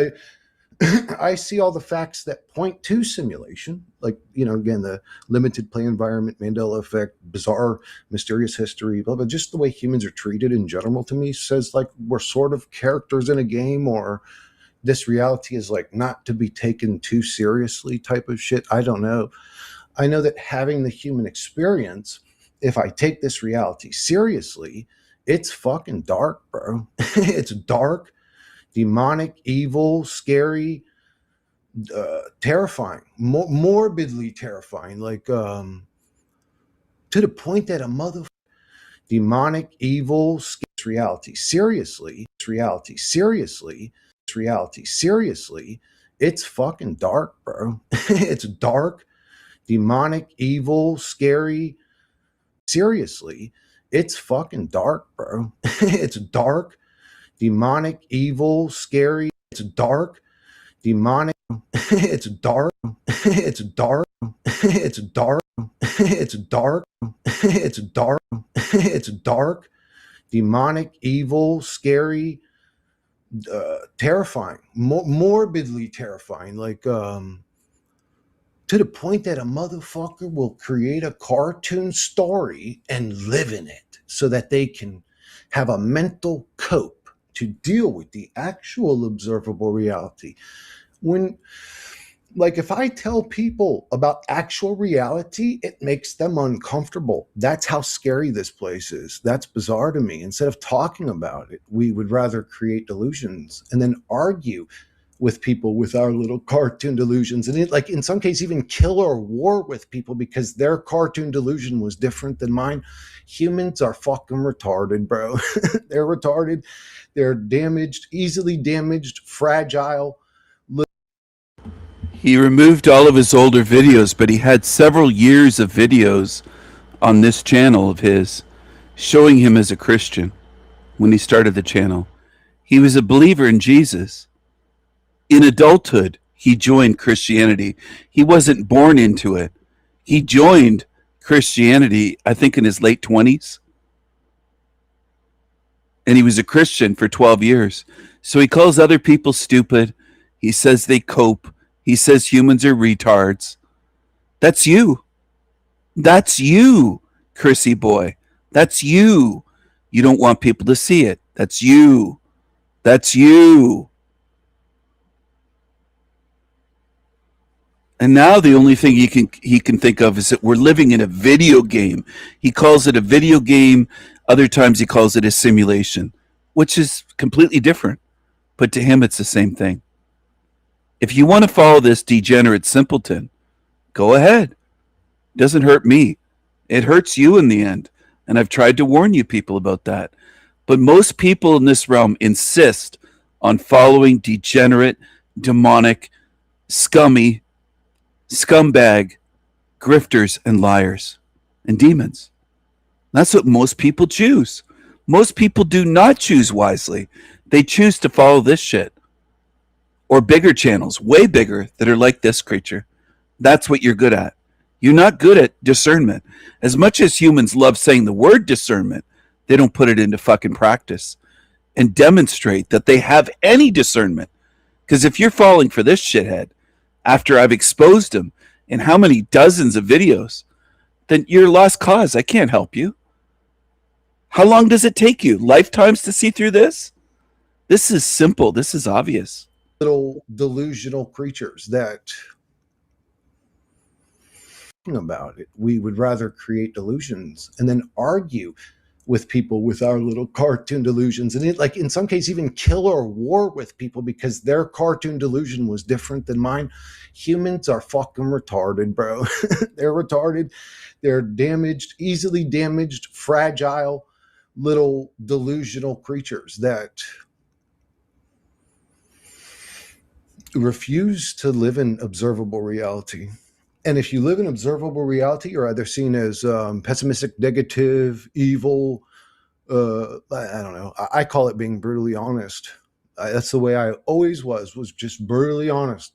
I see all the facts that point to simulation. Like, again, the limited play environment, Mandela effect, bizarre, mysterious history, blah, blah. Just the way humans are treated in general to me says like we're sort of characters in a game, or this reality is like not to be taken too seriously type of shit. I don't know. I know that having the human experience, if I take this reality seriously, it's fucking dark, bro. It's dark, demonic, evil, scary, terrifying, morbidly terrifying, like to the point that a demonic, evil, reality seriously, it's fucking dark, bro. It's dark, demonic, evil, scary. Seriously, it's fucking dark, bro. It's dark, demonic, evil, scary. It's dark, demonic. It's dark. It's dark. It's dark. It's dark. It's dark. It's dark, demonic, evil, scary, terrifying, morbidly terrifying, like to the point that a motherfucker will create a cartoon story and live in it so that they can have a mental cope to deal with the actual observable reality. When, like, if I tell people about actual reality, it makes them uncomfortable. That's how scary this place is. That's bizarre to me. Instead of talking about it, we would rather create delusions and then argue with people with our little cartoon delusions, and it, like, in some cases even kill or war with people because their cartoon delusion was different than mine. Humans are fucking retarded, bro. They're retarded. They're damaged, easily damaged, fragile. He removed all of his older videos, but he had several years of videos on this channel of his showing him as a Christian when he started the channel. He was a believer in Jesus. In adulthood, he joined Christianity. He wasn't born into it. He joined Christianity, I think, in his late 20s. And he was a Christian for 12 years. So he calls other people stupid. He says they cope. He says humans are retards. That's you. That's you, Chrissy boy. That's you. You don't want people to see it. That's you. That's you. And now the only thing he can think of is that we're living in a video game. He calls it a video game. Other times he calls it a simulation, which is completely different. But to him, it's the same thing. If you want to follow this degenerate simpleton, go ahead. It doesn't hurt me. It hurts you in the end. And I've tried to warn you people about that. But most people in this realm insist on following degenerate, demonic, scummy, scumbag, grifters, and liars, and demons. That's what most people choose. Most people do not choose wisely. They choose to follow this shit. Or bigger channels, way bigger, that are like this creature. That's what you're good at. You're not good at discernment. As much as humans love saying the word discernment, they don't put it into fucking practice and demonstrate that they have any discernment. Because if you're falling for this shithead, after I've exposed him in how many dozens of videos, then you're lost cause. I can't help you. How long does it take you? Lifetimes to see through this? This is simple. This is obvious. Little delusional creatures that about it. We would rather create delusions and then argue with people with our little cartoon delusions, and it, like, in some cases even kill or war with people because their cartoon delusion was different than mine. Humans are fucking retarded, bro. They're retarded. They're damaged, easily damaged, fragile, little delusional creatures that refuse to live in observable reality. And if you live in observable reality, you're either seen as pessimistic, negative, evil. I don't know. I call it being brutally honest. That's the way I always was just brutally honest.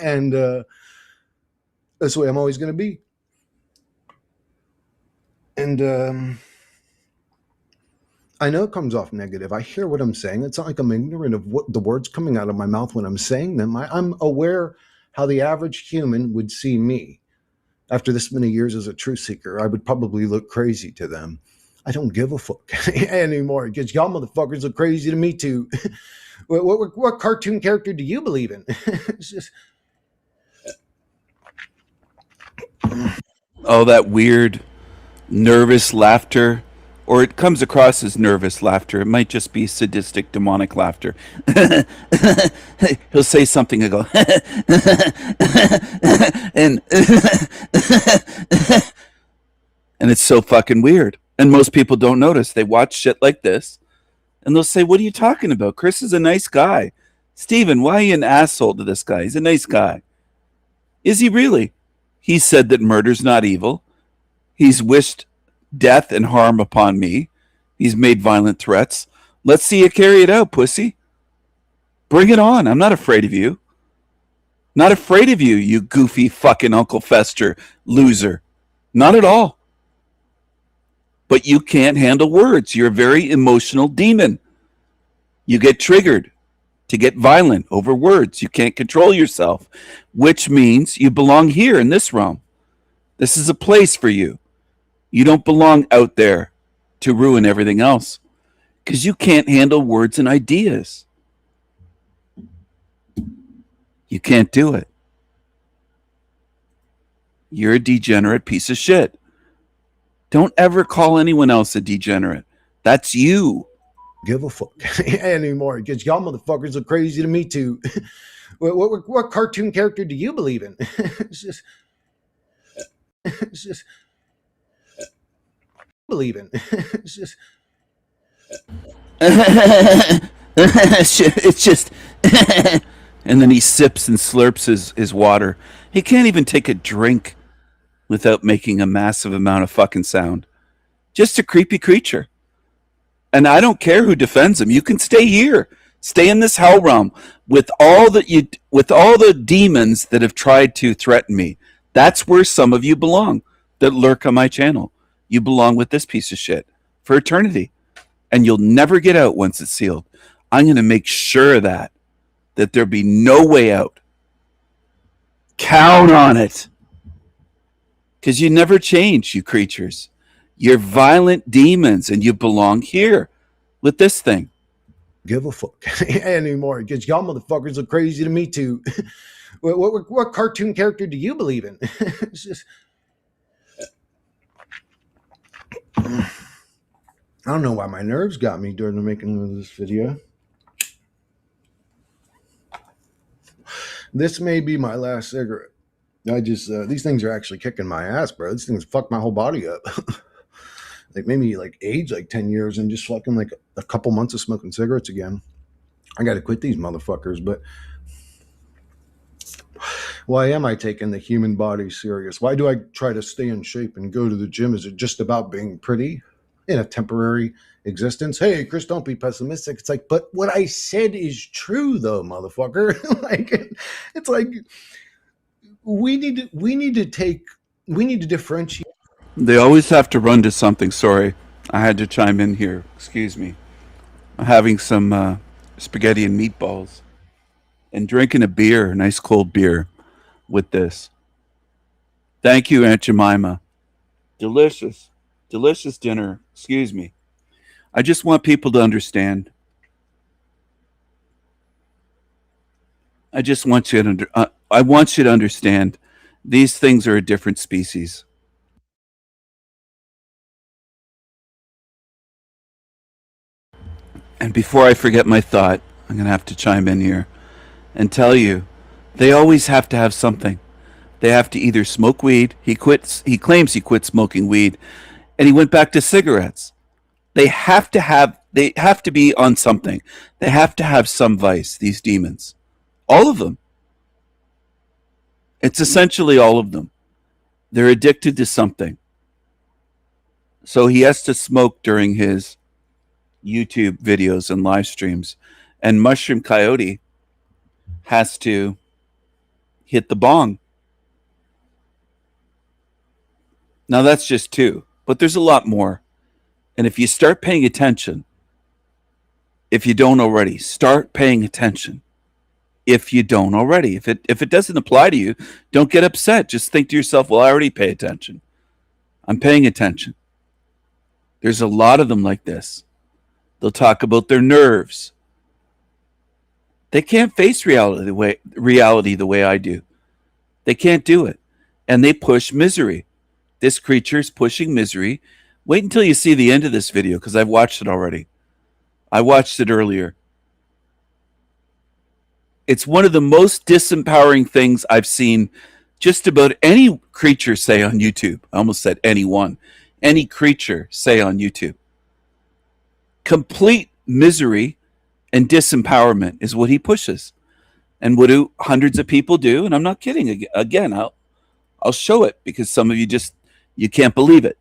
And that's the way I'm always going to be. And I know it comes off negative. I hear what I'm saying. It's not like I'm ignorant of what the words coming out of my mouth when I'm saying them. I'm aware how the average human would see me. After this many years as a truth seeker, I would probably look crazy to them. I don't give a fuck anymore because y'all motherfuckers look crazy to me too. What cartoon character do you believe in? It's just... Oh, that weird, nervous laughter. Or it comes across as nervous laughter. It might just be sadistic, demonic laughter. He'll say something and go, and it's so fucking weird. And most people don't notice. They watch shit like this, and they'll say, "What are you talking about? Chris is a nice guy. Steven, why are you an asshole to this guy? He's a nice guy." Is he really? He said that murder's not evil. He's wished death and harm upon me. He's made violent threats. Let's see you carry it out, pussy. Bring it on. I'm not afraid of you. Not afraid of you, you goofy fucking Uncle Fester loser. Not at all. But you can't handle words. You're a very emotional demon. You get triggered to get violent over words. You can't control yourself, which means you belong here in this realm. This is a place for you. You don't belong out there to ruin everything else because you can't handle words and ideas. You can't do it. You're a degenerate piece of shit. Don't ever call anyone else a degenerate. That's you. give a fuck anymore because y'all motherfuckers look crazy to me too. What cartoon character do you believe in? it's just believe in. It's just it's just and then he sips and slurps his water. He can't even take a drink without making a massive amount of fucking sound. Just a creepy creature. And I don't care who defends him. You can stay here. Stay in this hell realm with all the demons that have tried to threaten me. That's where some of you belong that lurk on my channel. You belong with this piece of shit for eternity. And you'll never get out once it's sealed. I'm going to make sure of that there'll be no way out. Count on it. Because you never change, you creatures. You're violent demons, and you belong here with this thing. Give a fuck anymore because y'all motherfuckers look crazy to me too. What cartoon character do you believe in? It's just I don't know why my nerves got me during the making of this video. This may be my last cigarette. I just these things are actually kicking my ass, bro. These things fucked my whole body up. Like made me like age like 10 years and just fucking like a couple months of smoking cigarettes again. I got to quit these motherfuckers. But why am I taking the human body serious? Why do I try to stay in shape and go to the gym? Is it just about being pretty in a temporary existence? Hey, Chris, don't be pessimistic. It's like, but what I said is true though, motherfucker. Like, it's like we need to differentiate. They always have to run to something. Sorry, I had to chime in here. Excuse me. I'm having some spaghetti and meatballs and drinking a beer, a nice cold beer with this. Thank you, Aunt Jemima. Delicious, delicious dinner. Excuse me. I just want people to understand. I want you to understand these things are a different species. And before I forget my thought, I'm going to have to chime in here and tell you, they always have to have something. They have to either smoke weed. He claims he quit smoking weed, and he went back to cigarettes. They have to be on something. They have to have some vice, these demons. All of them. It's essentially all of them. They're addicted to something. So he has to smoke during his YouTube videos and live streams, and Mushroom Coyote has to hit the bong. Now that's just two, but there's a lot more. And if you start paying attention, if you don't already, start paying attention. If you don't already, if it doesn't apply to you, don't get upset. Just think to yourself, well, I already pay attention. I'm paying attention. There's a lot of them like this. They'll talk about their nerves. They can't face reality the way I do. They can't do it. And they push misery. This creature's pushing misery. Wait until you see the end of this video, because I've watched it already. I watched it earlier. It's one of the most disempowering things I've seen just about any creature say on YouTube. I almost said anyone. Any creature say on YouTube. Complete misery and disempowerment is what he pushes. And what do hundreds of people do? And I'm not kidding. Again, I'll show it because some of you can't believe it.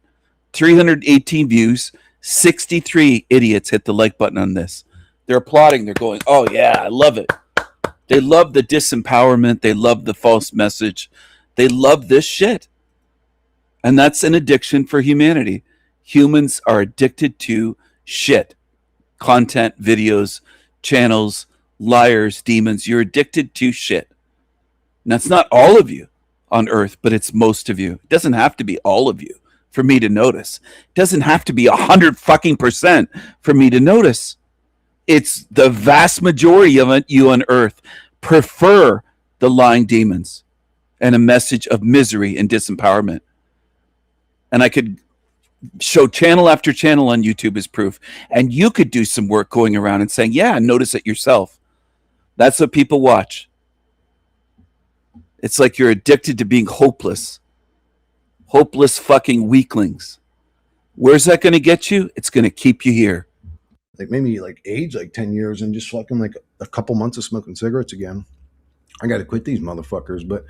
318 views, 63 idiots hit the like button on this. They're applauding. They're going, oh yeah, I love it. They love the disempowerment. They love the false message. They love this shit. And that's an addiction for humanity. Humans are addicted to shit. Content, videos, channels, liars, demons. You're addicted to shit. And that's not all of you on earth, but it's most of you. It doesn't have to be all of you for me to notice. It doesn't have to be 100% for me to notice. It's the vast majority of you on earth prefer the lying demons and a message of misery and disempowerment. And I could show channel after channel on YouTube as proof. And you could do some work going around and saying, yeah, notice it yourself. That's what people watch. It's like you're addicted to being hopeless. Hopeless fucking weaklings. Where's that going to get you? It's going to keep you here. Like maybe like age like 10 years and just fucking like a couple months of smoking cigarettes again. I got to quit these motherfuckers, but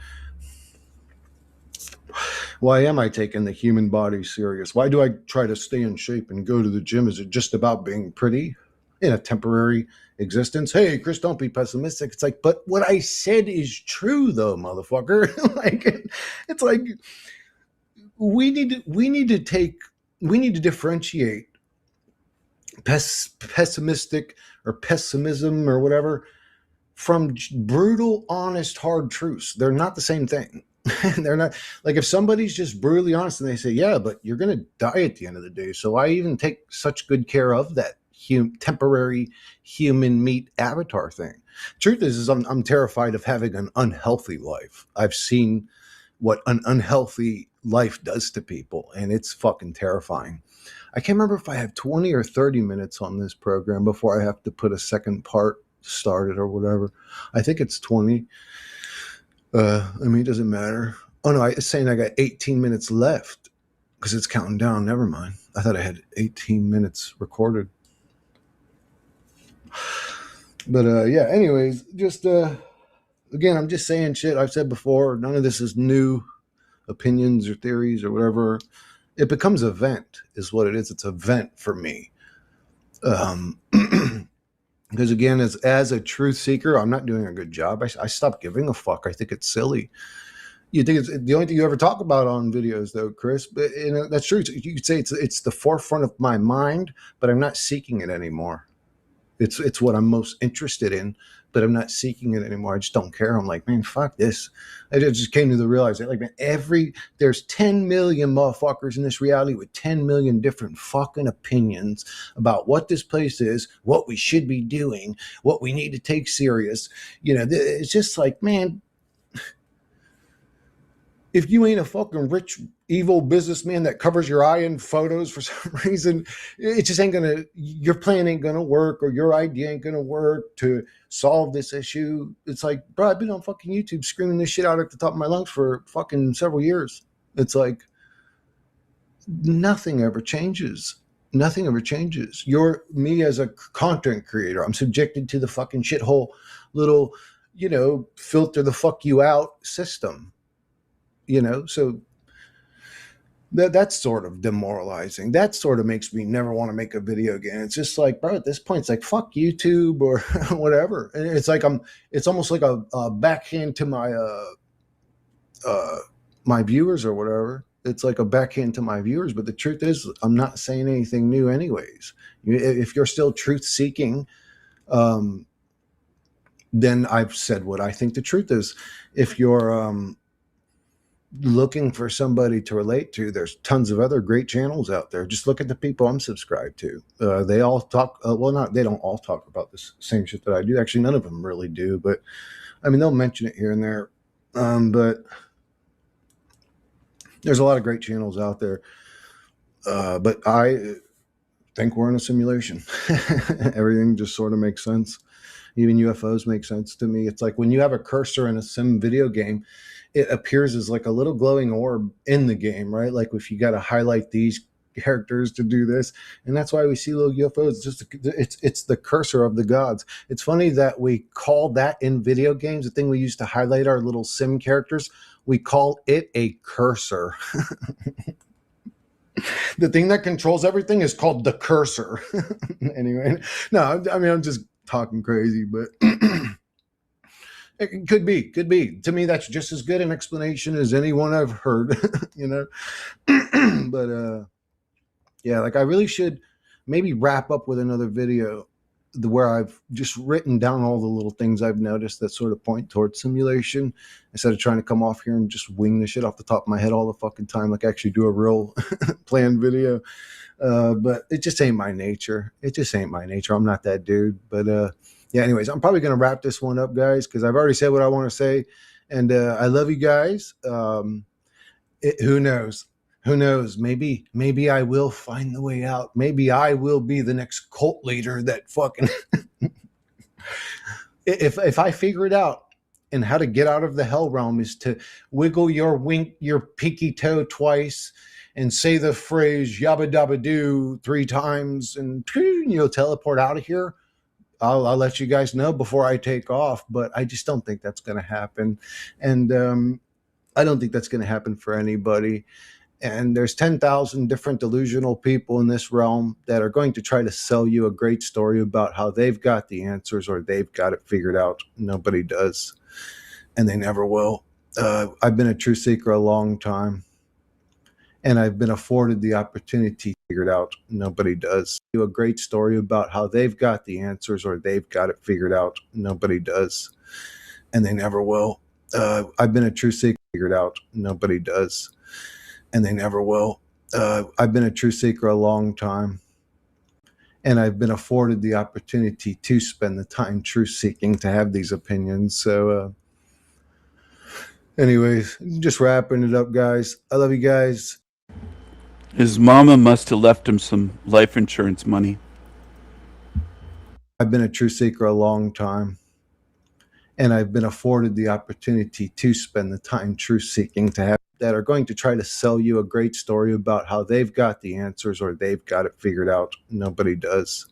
why am I taking the human body serious? Why do I try to stay in shape and go to the gym? Is it just about being pretty in a temporary existence? Hey, Chris, don't be pessimistic. It's like, but what I said is true though, motherfucker. Like, it's like we need to differentiate pessimistic or pessimism or whatever from brutal, honest, hard truths. They're not the same thing. They're not. Like if somebody's just brutally honest and they say, yeah, but you're going to die at the end of the day. So I even take such good care of that temporary human meat avatar thing. Truth is I'm terrified of having an unhealthy life. I've seen what an unhealthy life does to people, and it's fucking terrifying. I can't remember if I have 20 or 30 minutes on this program before I have to put a second part started or whatever. I think it's 20. I mean, it doesn't matter. Oh no, it's saying I got 18 minutes left because it's counting down. Never mind. I thought I had 18 minutes recorded. But yeah, anyways, just again, I'm just saying shit I've said before. None of this is new opinions or theories or whatever. It becomes a vent is what it is. It's a vent for me. Because again, as a truth seeker, I'm not doing a good job. I stopped giving a fuck. I think it's silly. You think it's the only thing you ever talk about on videos, though, Chris. But that's true. You could say it's the forefront of my mind, but I'm not seeking it anymore. It's what I'm most interested in, but I'm not seeking it anymore. I just don't care. I'm like, man, fuck this. I just came to the realization, like, man, there's 10 million motherfuckers in this reality with 10 million different fucking opinions about what this place is, what we should be doing, what we need to take serious. You know, it's just like, man, if you ain't a fucking rich, evil businessman that covers your eye in photos for some reason, it just ain't gonna, your plan ain't gonna work or your idea ain't gonna work to solve this issue. It's like, bro, I've been on fucking YouTube screaming this shit out at the top of my lungs for fucking several years. It's like, nothing ever changes. Nothing ever changes. Me as a content creator, I'm subjected to the fucking shithole little, filter the fuck you out system. So that's sort of demoralizing. That sort of makes me never want to make a video again. It's just like, bro, at this point, it's like, fuck YouTube or whatever. And it's like, it's almost like a backhand to my, my viewers or whatever. It's like a backhand to my viewers. But the truth is, I'm not saying anything new anyways. If you're still truth seeking, then I've said what I think the truth is. If you're, looking for somebody to relate to, there's tons of other great channels out there. Just look at the people I'm subscribed to. They all talk, they don't all talk about this same shit that I do. Actually, none of them really do, but I mean, they'll mention it here and there. But there's a lot of great channels out there. But I think we're in a simulation. Everything just sort of makes sense. Even UFOs make sense to me. It's like when you have a cursor in a sim video game, it appears as like a little glowing orb in the game, right? Like if you got to highlight these characters to do this, and that's why we see little UFOs. It's the cursor of the gods. It's funny that we call that in video games, the thing we used to highlight our little sim characters, we call it a cursor. The thing that controls everything is called the cursor. Anyway, no, I mean, I'm just talking crazy, but it could be. To me, that's just as good an explanation as anyone I've heard, But yeah, like I really should maybe wrap up with another video where I've just written down all the little things I've noticed that sort of point towards simulation, instead of trying to come off here and just wing the shit off the top of my head all the fucking time, like actually do a real planned video. But it just ain't my nature. I'm not that dude. But yeah, anyways, I'm probably going to wrap this one up, guys, because I've already said what I want to say. And I love you guys. Who knows? Who knows? Maybe I will find the way out. Maybe I will be the next cult leader that fucking if I figure it out, and how to get out of the hell realm is to wiggle your pinky toe twice and say the phrase yabba dabba doo 3 times and teleport out of here. I'll let you guys know before I take off, but I just don't think that's going to happen. And I don't think that's going to happen for anybody. And there's 10,000 different delusional people in this realm that are going to try to sell you a great story about how they've got the answers or they've got it figured out. Nobody does. And they never will. I've been a truth seeker a long time. And I've been afforded the opportunity to figure it out. Nobody does. A great story about how they've got the answers or they've got it figured out. Nobody does. And they never will. I've been a truth seeker figured out. Nobody does. And they never will. I've been a truth seeker a long time. And I've been afforded the opportunity to spend the time truth seeking to have these opinions. So anyways, just wrapping it up, guys. I love you guys. His mama must have left him some life insurance money. I've been a truth seeker a long time. And I've been afforded the opportunity to spend the time truth seeking to have that are going to try to sell you a great story about how they've got the answers or they've got it figured out. Nobody does.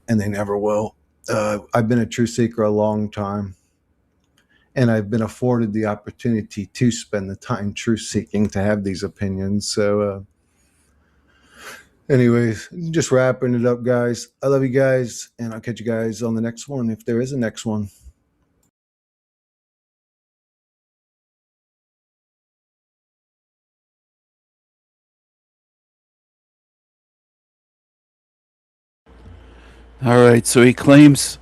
And they never will. I've been a truth seeker a long time. And I've been afforded the opportunity to spend the time truth seeking to have these opinions. So anyways, just wrapping it up, guys. I love you guys. And I'll catch you guys on the next one if there is a next one. All right, so he claims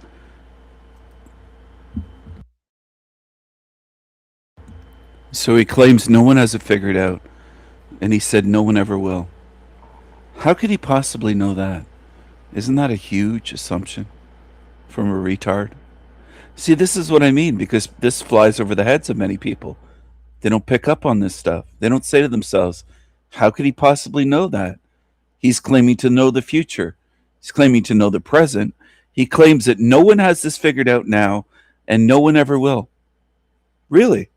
no one has it figured out, and he said no one ever will. How could he possibly know that? Isn't that a huge assumption from a retard? See, this is what I mean, because this flies over the heads of many people. They don't pick up on this stuff. They don't say to themselves, how could he possibly know that? He's claiming to know the future. He's claiming to know the present. He claims that no one has this figured out now, and no one ever will. Really?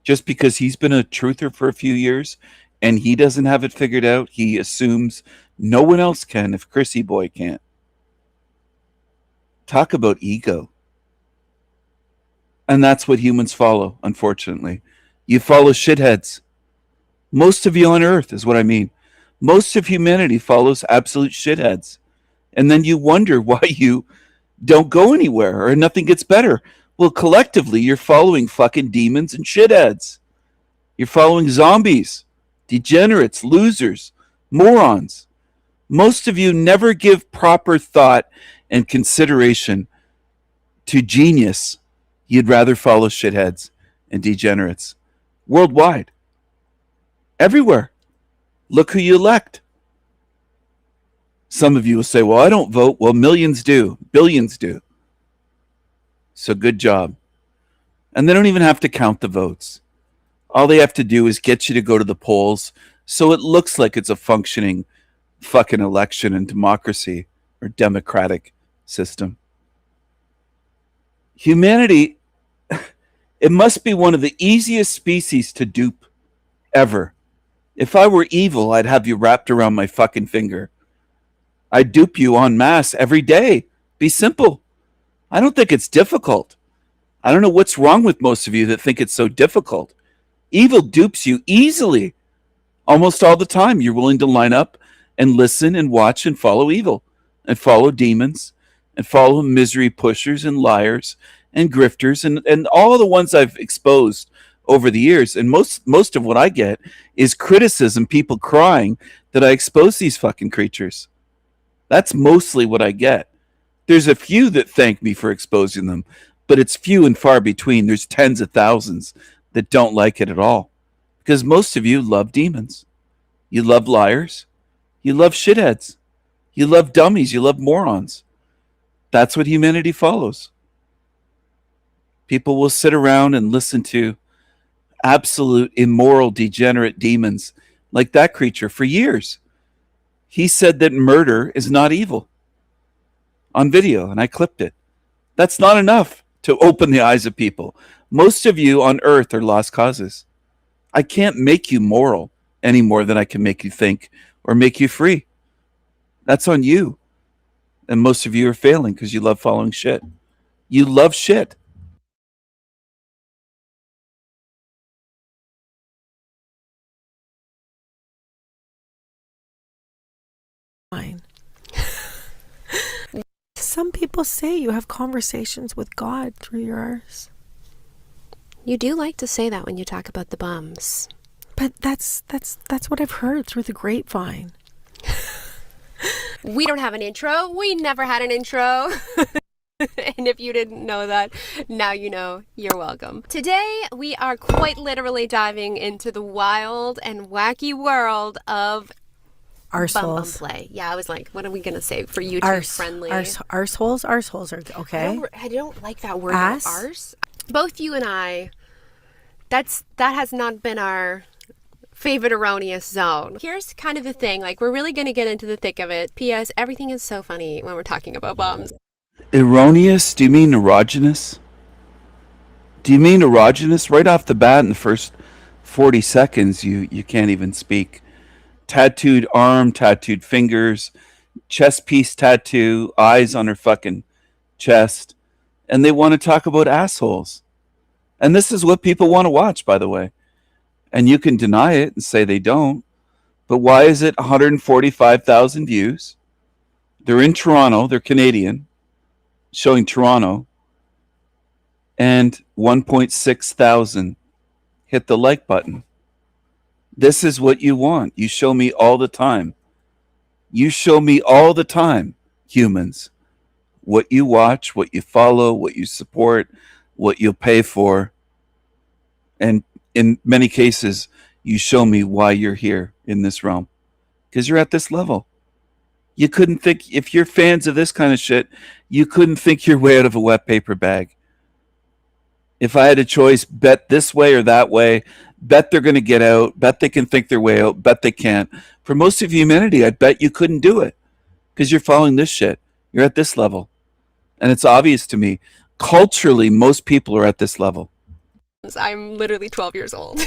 Just because he's been a truther for a few years, and he doesn't have it figured out, he assumes no one else can if Chrissy Boy can't. Talk about ego. And that's what humans follow, unfortunately. You follow shitheads. Most of you on Earth is what I mean. Most of humanity follows absolute shitheads. And then you wonder why you don't go anywhere or nothing gets better. Well, collectively, you're following fucking demons and shitheads. You're following zombies, degenerates, losers, morons. Most of you never give proper thought and consideration to genius. You'd rather follow shitheads and degenerates. Worldwide. Everywhere. Look who you elect. Some of you will say, well, I don't vote. Well, millions do. Billions do. So good job. And they don't even have to count the votes. All they have to do is get you to go to the polls so it looks like it's a functioning fucking election and democracy or democratic system. Humanity, it must be one of the easiest species to dupe ever. If I were evil, I'd have you wrapped around my fucking finger. I'd dupe you en masse every day. Be simple. I don't think it's difficult. I don't know what's wrong with most of you that think it's so difficult. Evil dupes you easily. Almost all the time, you're willing to line up and listen and watch and follow evil and follow demons and follow misery pushers and liars and grifters and all the ones I've exposed over the years. And most of what I get is criticism, people crying that I expose these fucking creatures. That's mostly what I get. There's a few that thank me for exposing them, but it's few and far between. There's tens of thousands that don't like it at all. Because most of you love demons. You love liars. You love shitheads. You love dummies. You love morons. That's what humanity follows. People will sit around and listen to absolute immoral, degenerate demons like that creature for years. He said that murder is not evil on video, and I clipped it. That's not enough to open the eyes of people. Most of you on earth are lost causes. I can't make you moral any more than I can make you think or make you free. That's on you. And most of you are failing because you love following shit. You love shit. Fine. Some people say you have conversations with God through yours. You do like to say that when you talk about the bums. But that's what I've heard through the grapevine. We don't have an intro. We never had an intro. And if you didn't know that, now you know. You're welcome. Today, we are quite literally diving into the wild and wacky world of arseholes. Bum play. Yeah, I was like, what are we going to say for YouTube friendly? Arseholes are okay. I don't like that word. Ass? Arse. Both you and I, that has not been our favorite erroneous zone. Here's kind of the thing, like we're really going to get into the thick of it. P.S. Everything is so funny when we're talking about bums. Erroneous? Do you mean erogenous? Do you mean erogenous? Right off the bat in the first 40 seconds, you can't even speak. Tattooed arm, tattooed fingers, chest piece tattoo, eyes on her fucking chest. And they want to talk about assholes. And this is what people want to watch, by the way. And you can deny it and say they don't. But why is it 145,000 views? They're in Toronto. They're Canadian. Showing Toronto. And 1.6 thousand hit the like button. This is what you want. You show me all the time. You show me all the time, humans. What you watch, what you follow, what you support, what you'll pay for. And in many cases, you show me why you're here in this realm. Because you're at this level. You couldn't think, if you're fans of this kind of shit, you couldn't think your way out of a wet paper bag. If I had a choice, bet this way or that way, bet they're going to get out, bet they can think their way out, bet they can't. For most of humanity, I'd bet you couldn't do it. Because you're following this shit. You're at this level. And it's obvious to me. Culturally, most people are at this level. I'm literally 12 years old.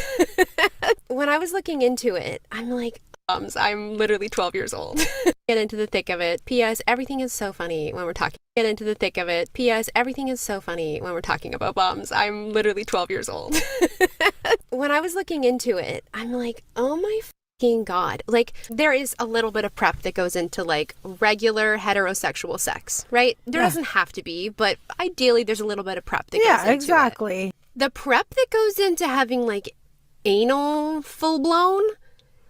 When I was looking into it, I'm like, I'm literally 12 years old. Get into the thick of it. P.S. Everything is so funny when we're talking. Get into the thick of it. P.S. Everything is so funny when we're talking about bums. I'm literally 12 years old. When I was looking into it, I'm like, oh my fucking God. Like, there is a little bit of prep that goes into like regular heterosexual sex, right? There doesn't have to be, but ideally there's a little bit of prep that goes into exactly. it. The prep that goes into having like anal full blown,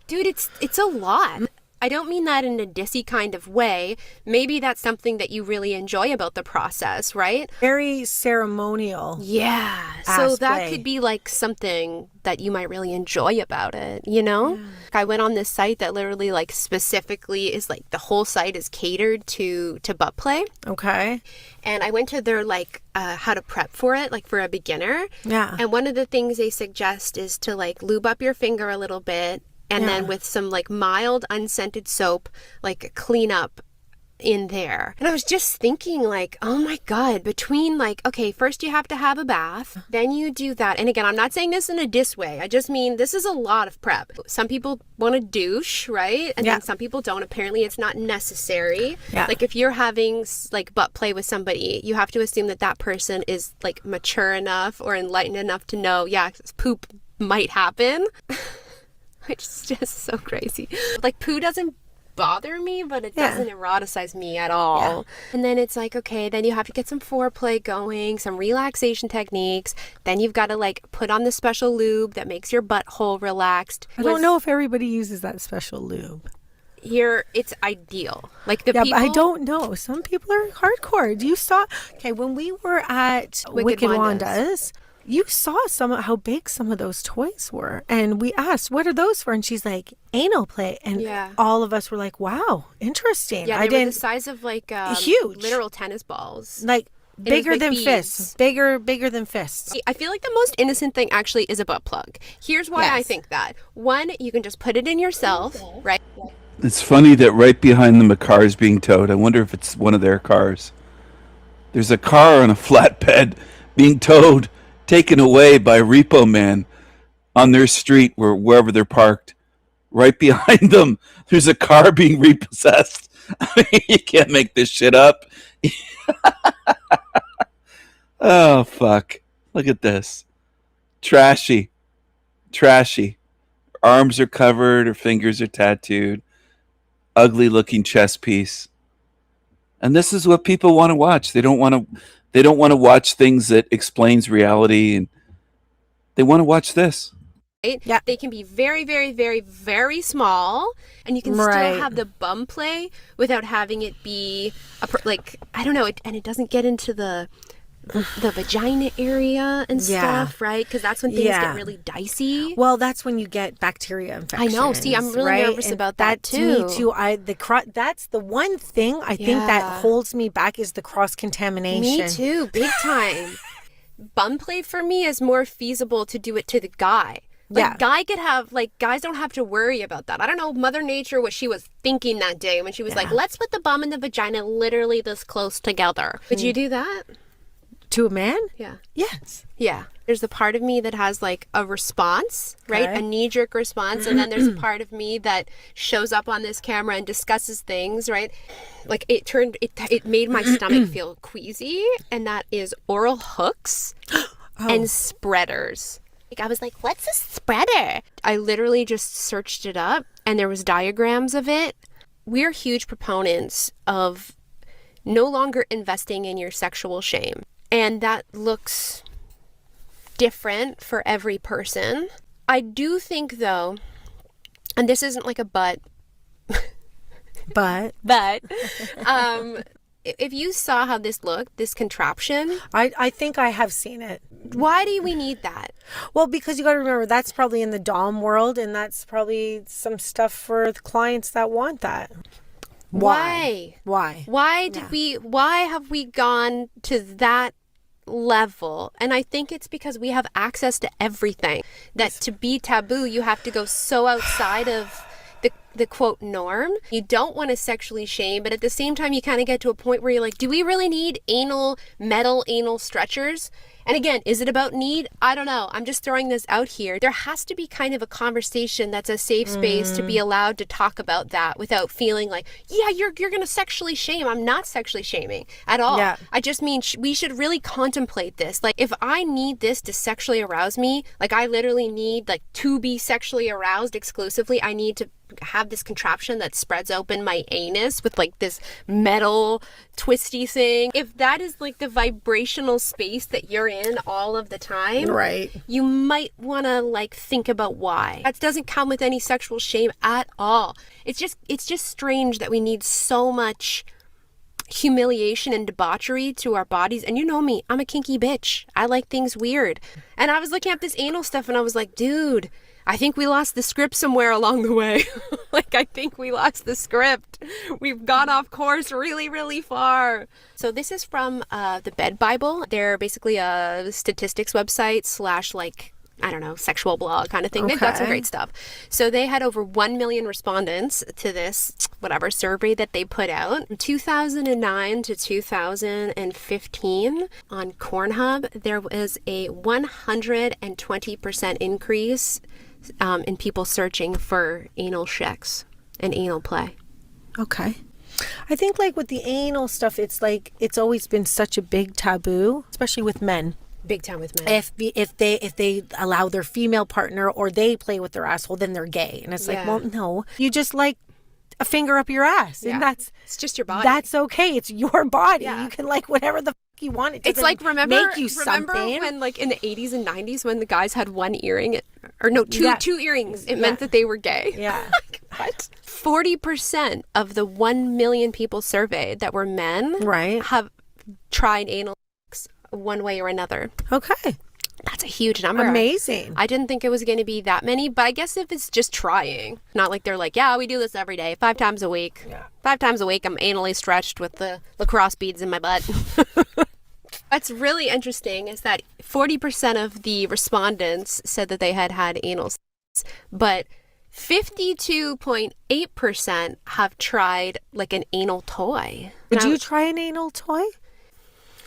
dude, it's a lot. I don't mean that in a dissy kind of way. Maybe that's something that you really enjoy about the process, right? Very ceremonial. Yeah. So that could be like something that you might really enjoy about it, you know? Yeah. I went on this site that literally like specifically is like the whole site is catered to butt play. Okay. And I went to their like how to prep for it, like for a beginner. Yeah. And one of the things they suggest is to like lube up your finger a little bit. And then with some like mild unscented soap, like clean up in there. And I was just thinking like, oh my God, between like, okay, first you have to have a bath, then you do that. And again, I'm not saying this in a diss way. I just mean this is a lot of prep. Some people want to douche, right? And then some people don't. Apparently it's not necessary. Yeah. Like if you're having like butt play with somebody, you have to assume that that person is like mature enough or enlightened enough to know, poop might happen. Which is just so crazy. Like poo doesn't bother me, but it doesn't eroticize me at all. Yeah. And then it's like, okay, then you have to get some foreplay going, some relaxation techniques. Then you've got to like put on the special lube that makes your butthole relaxed. I don't know if everybody uses that special lube. Here, it's ideal. Like the people. But I don't know. Some people are hardcore. You saw, when we were at Wicked Wanda's, you saw how big some of those toys were. And we asked, what are those for? And she's like, anal play. And all of us were like, wow, interesting. Yeah, they were the size of like huge literal tennis balls. Like It was Bigger my than fees. fists. Bigger than fists. I feel like the most innocent thing actually is a butt plug. Here's why I think that. One, you can just put it in yourself, right? It's funny that right behind them a car is being towed. I wonder if it's one of their cars. There's a car on a flatbed being towed, taken away by Repo Man on their street wherever they're parked. Right behind them, there's a car being repossessed. I mean, you can't make this shit up. Oh, fuck. Look at this. Trashy. Trashy. Her arms are covered. Her fingers are tattooed. Ugly looking chest piece. And this is what people want to watch. They don't want to watch things that explains reality, and they want to watch this. Right? Yeah. They can be very, very, very, very small, and you can still have the bum play without having it be I don't know, and it doesn't get into the vagina area and stuff, right? Because that's when things get really dicey. Well, that's when you get bacteria infections. I know. See, I'm really nervous And about that too. Me too. That's the one thing I think that holds me back is the cross contamination. Me too, big time. Bum play for me is more feasible to do it to the guy. Guy could have, guys don't have to worry about that. I don't know, Mother Nature, what she was thinking that day when she was like, let's put the bum and the vagina literally this close together. Would you do that? To a man? Yeah. Yes. Yeah. There's the part of me that has a response, right? A knee-jerk response. And then there's a part of me that shows up on this camera and discusses things, right? It made my stomach feel queasy. And that is oral hooks and spreaders. I was like, what's a spreader? I literally just searched it up and there was diagrams of it. We're huge proponents of no longer investing in your sexual shame. And that looks different for every person. I do think, though, and this isn't like a but, if you saw how this looked, this contraption. I think I have seen it. Why do we need that? Well, because you got to remember, that's probably in the dom world, and that's probably some stuff for the clients that want that. Why? Why have we gone to that level? And I think it's because we have access to everything. That to be taboo, you have to go so outside of the quote norm. You don't want to sexually shame, but at the same time you kind of get to a point where you're like, do we really need metal anal stretchers? And again, is it about need? I don't know. I'm just throwing this out here. There has to be kind of a conversation that's a safe space to be allowed to talk about that without feeling like, yeah, you're going to sexually shame. I'm not sexually shaming at all. Yeah. I just mean we should really contemplate this. If I need this to sexually arouse me, I literally need to be sexually aroused exclusively, I need to have this contraption that spreads open my anus with this metal twisty thing. If that is the vibrational space that you're in all of the time, right, you might want to think about why. That doesn't come with any sexual shame at all. It's just strange that we need so much humiliation and debauchery to our bodies. And you know me, I'm a kinky bitch. I like things weird. And I was looking at this anal stuff and I was like, dude, I think we lost the script somewhere along the way. I think we lost the script. We've gone off course really, really far. So this is from the Bed Bible. They're basically a statistics website / I don't know, sexual blog kind of thing. They've got some great stuff. So they had over 1 million respondents to this, survey that they put out. From 2009 to 2015 on Pornhub, there was a 120% increase in people searching for anal sex and anal play. Okay. I think with the anal stuff, it's always been such a big taboo, especially with men. Big time with men. If they allow their female partner or they play with their asshole, then they're gay. And it's well, no, you just like a finger up your ass, and it's just your body. That's okay. It's your body. Yeah. You can whatever the you want. It it's remember when in the 80s and 90s when the guys had one earring or two earrings, it meant that they were gay. Yeah. What? 40% of the 1 million people surveyed that were men have tried anal sex one way or another. Okay. That's a huge number. Amazing. I didn't think it was going to be that many, but I guess if it's just trying, not like they're we do this every day, 5 times a week. Yeah. 5 times a week, I'm anally stretched with the lacrosse beads in my butt. What's really interesting is that 40% of the respondents said that they had had anal sex, but 52.8% have tried like an anal toy. Would you try an anal toy?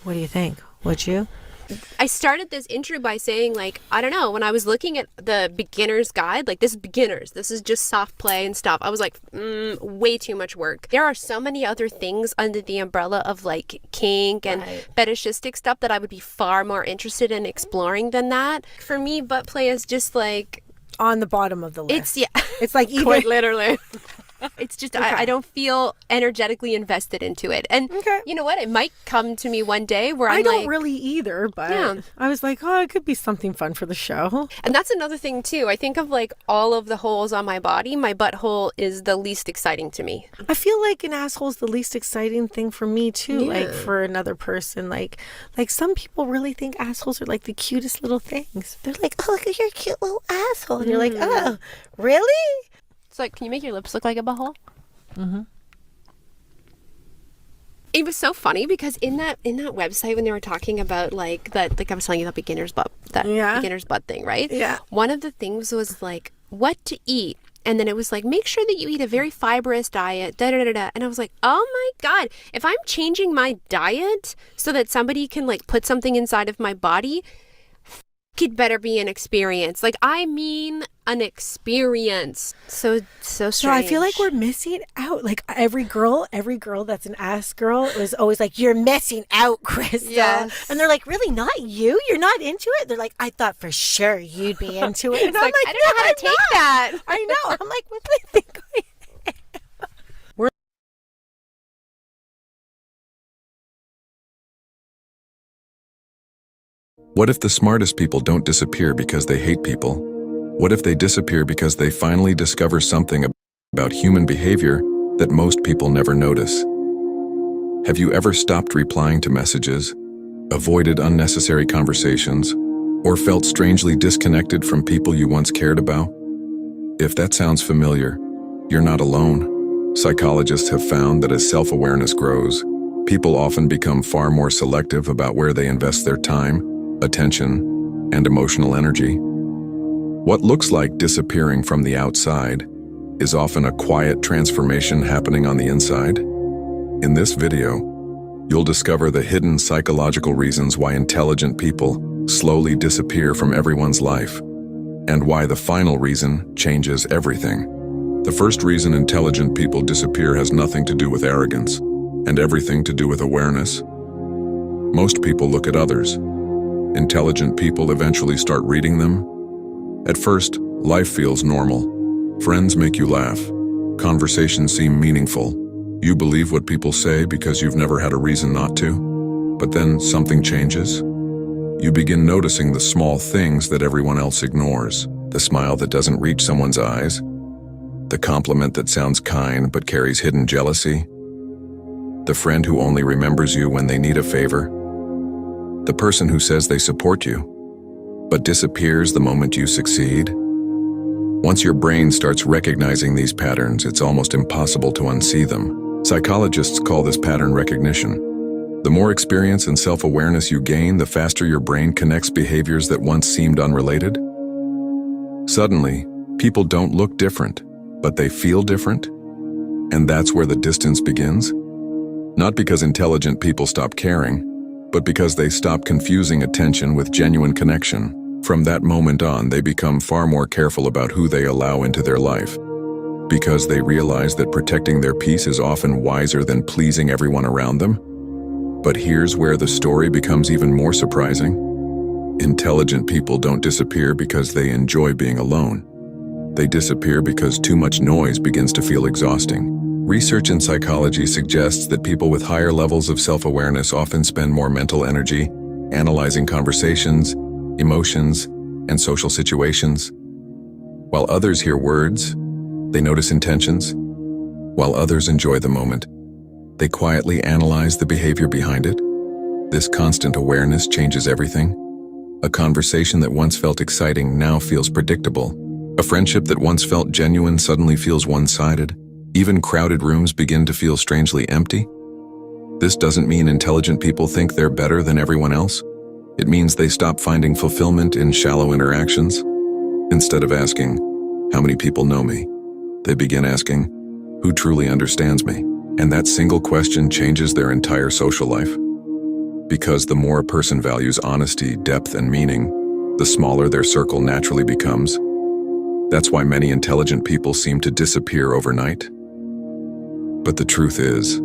What do you think? Would you? I started this intro by saying, like, I don't know, when I was looking at the beginner's guide, like, this is beginners, this is just soft play and stuff, I was like, way too much work. There are so many other things under the umbrella of, like, kink and fetishistic stuff that I would be far more interested in exploring than that. For me, butt play is just, like... on the bottom of the list. It's like either... Quite literally. It's just, I don't feel energetically invested into it. And you know what? It might come to me one day where I don't really either, but Yeah. I was like, oh, it could be something fun for the show. And that's another thing, too. I think of, like, all of the holes on my body, my butthole is the least exciting to me. I feel like an asshole is the least exciting thing for me, too, like, for another person. Like some people really think assholes are, like, the cutest little things. They're like, oh, look at your cute little asshole. And you're like, oh, really? It's like, can you make your lips look like a butthole? Mm-hmm. It was so funny because in that website when they were talking about like that, like I was telling you, that beginner's butt thing, right? Yeah. One of the things was like what to eat, and then it was like make sure that you eat a very fibrous diet. And I was like, oh my god, if I'm changing my diet so that somebody can like put something inside of my body, it better be an experience. Like, I mean an experience. So strange. So I feel like we're missing out. Like every girl that's an ass girl is always like, you're missing out, Krista. Yes. And they're like, really, not you? You're not into it? They're like, I thought for sure you'd be into it. And It's I'm like, like, I don't know how to take that. I know. I'm like, what do they think I am? What if the smartest people don't disappear because they hate people? What if they disappear because they finally discover something about human behavior that most people never notice? Have you ever stopped replying to messages, avoided unnecessary conversations, or felt strangely disconnected from people you once cared about? If that sounds familiar, you're not alone. Psychologists have found that as self-awareness grows, people often become far more selective about where they invest their time, attention, and emotional energy. What looks like disappearing from the outside is often a quiet transformation happening on the inside. In this video, you'll discover the hidden psychological reasons why intelligent people slowly disappear from everyone's life, and why the final reason changes everything. The first reason intelligent people disappear has nothing to do with arrogance, and everything to do with awareness. Most people look at others. Intelligent people eventually start reading them. At first, life feels normal. Friends make you laugh. Conversations seem meaningful. You believe what people say because you've never had a reason not to. But then something changes. You begin noticing the small things that everyone else ignores. The smile that doesn't reach someone's eyes. The compliment that sounds kind but carries hidden jealousy. The friend who only remembers you when they need a favor. The person who says they support you, but disappears the moment you succeed. Once your brain starts recognizing these patterns, it's almost impossible to unsee them. Psychologists call this pattern recognition. The more experience and self-awareness you gain, the faster your brain connects behaviors that once seemed unrelated. Suddenly, people don't look different, but they feel different. And that's where the distance begins. Not because intelligent people stop caring, but because they stop confusing attention with genuine connection. From that moment on, they become far more careful about who they allow into their life, because they realize that protecting their peace is often wiser than pleasing everyone around them. But here's where the story becomes even more surprising. Intelligent people don't disappear because they enjoy being alone. They disappear because too much noise begins to feel exhausting. Research in psychology suggests that people with higher levels of self-awareness often spend more mental energy analyzing conversations, emotions, and social situations. While others hear words, they notice intentions. While others enjoy the moment, they quietly analyze the behavior behind it. This constant awareness changes everything. A conversation that once felt exciting now feels predictable. A friendship that once felt genuine suddenly feels one-sided. Even crowded rooms begin to feel strangely empty. This doesn't mean intelligent people think they're better than everyone else. It means they stop finding fulfillment in shallow interactions. Instead of asking, how many people know me? They begin asking, who truly understands me? And that single question changes their entire social life. Because the more a person values honesty, depth, and meaning, the smaller their circle naturally becomes. That's why many intelligent people seem to disappear overnight. But the truth is,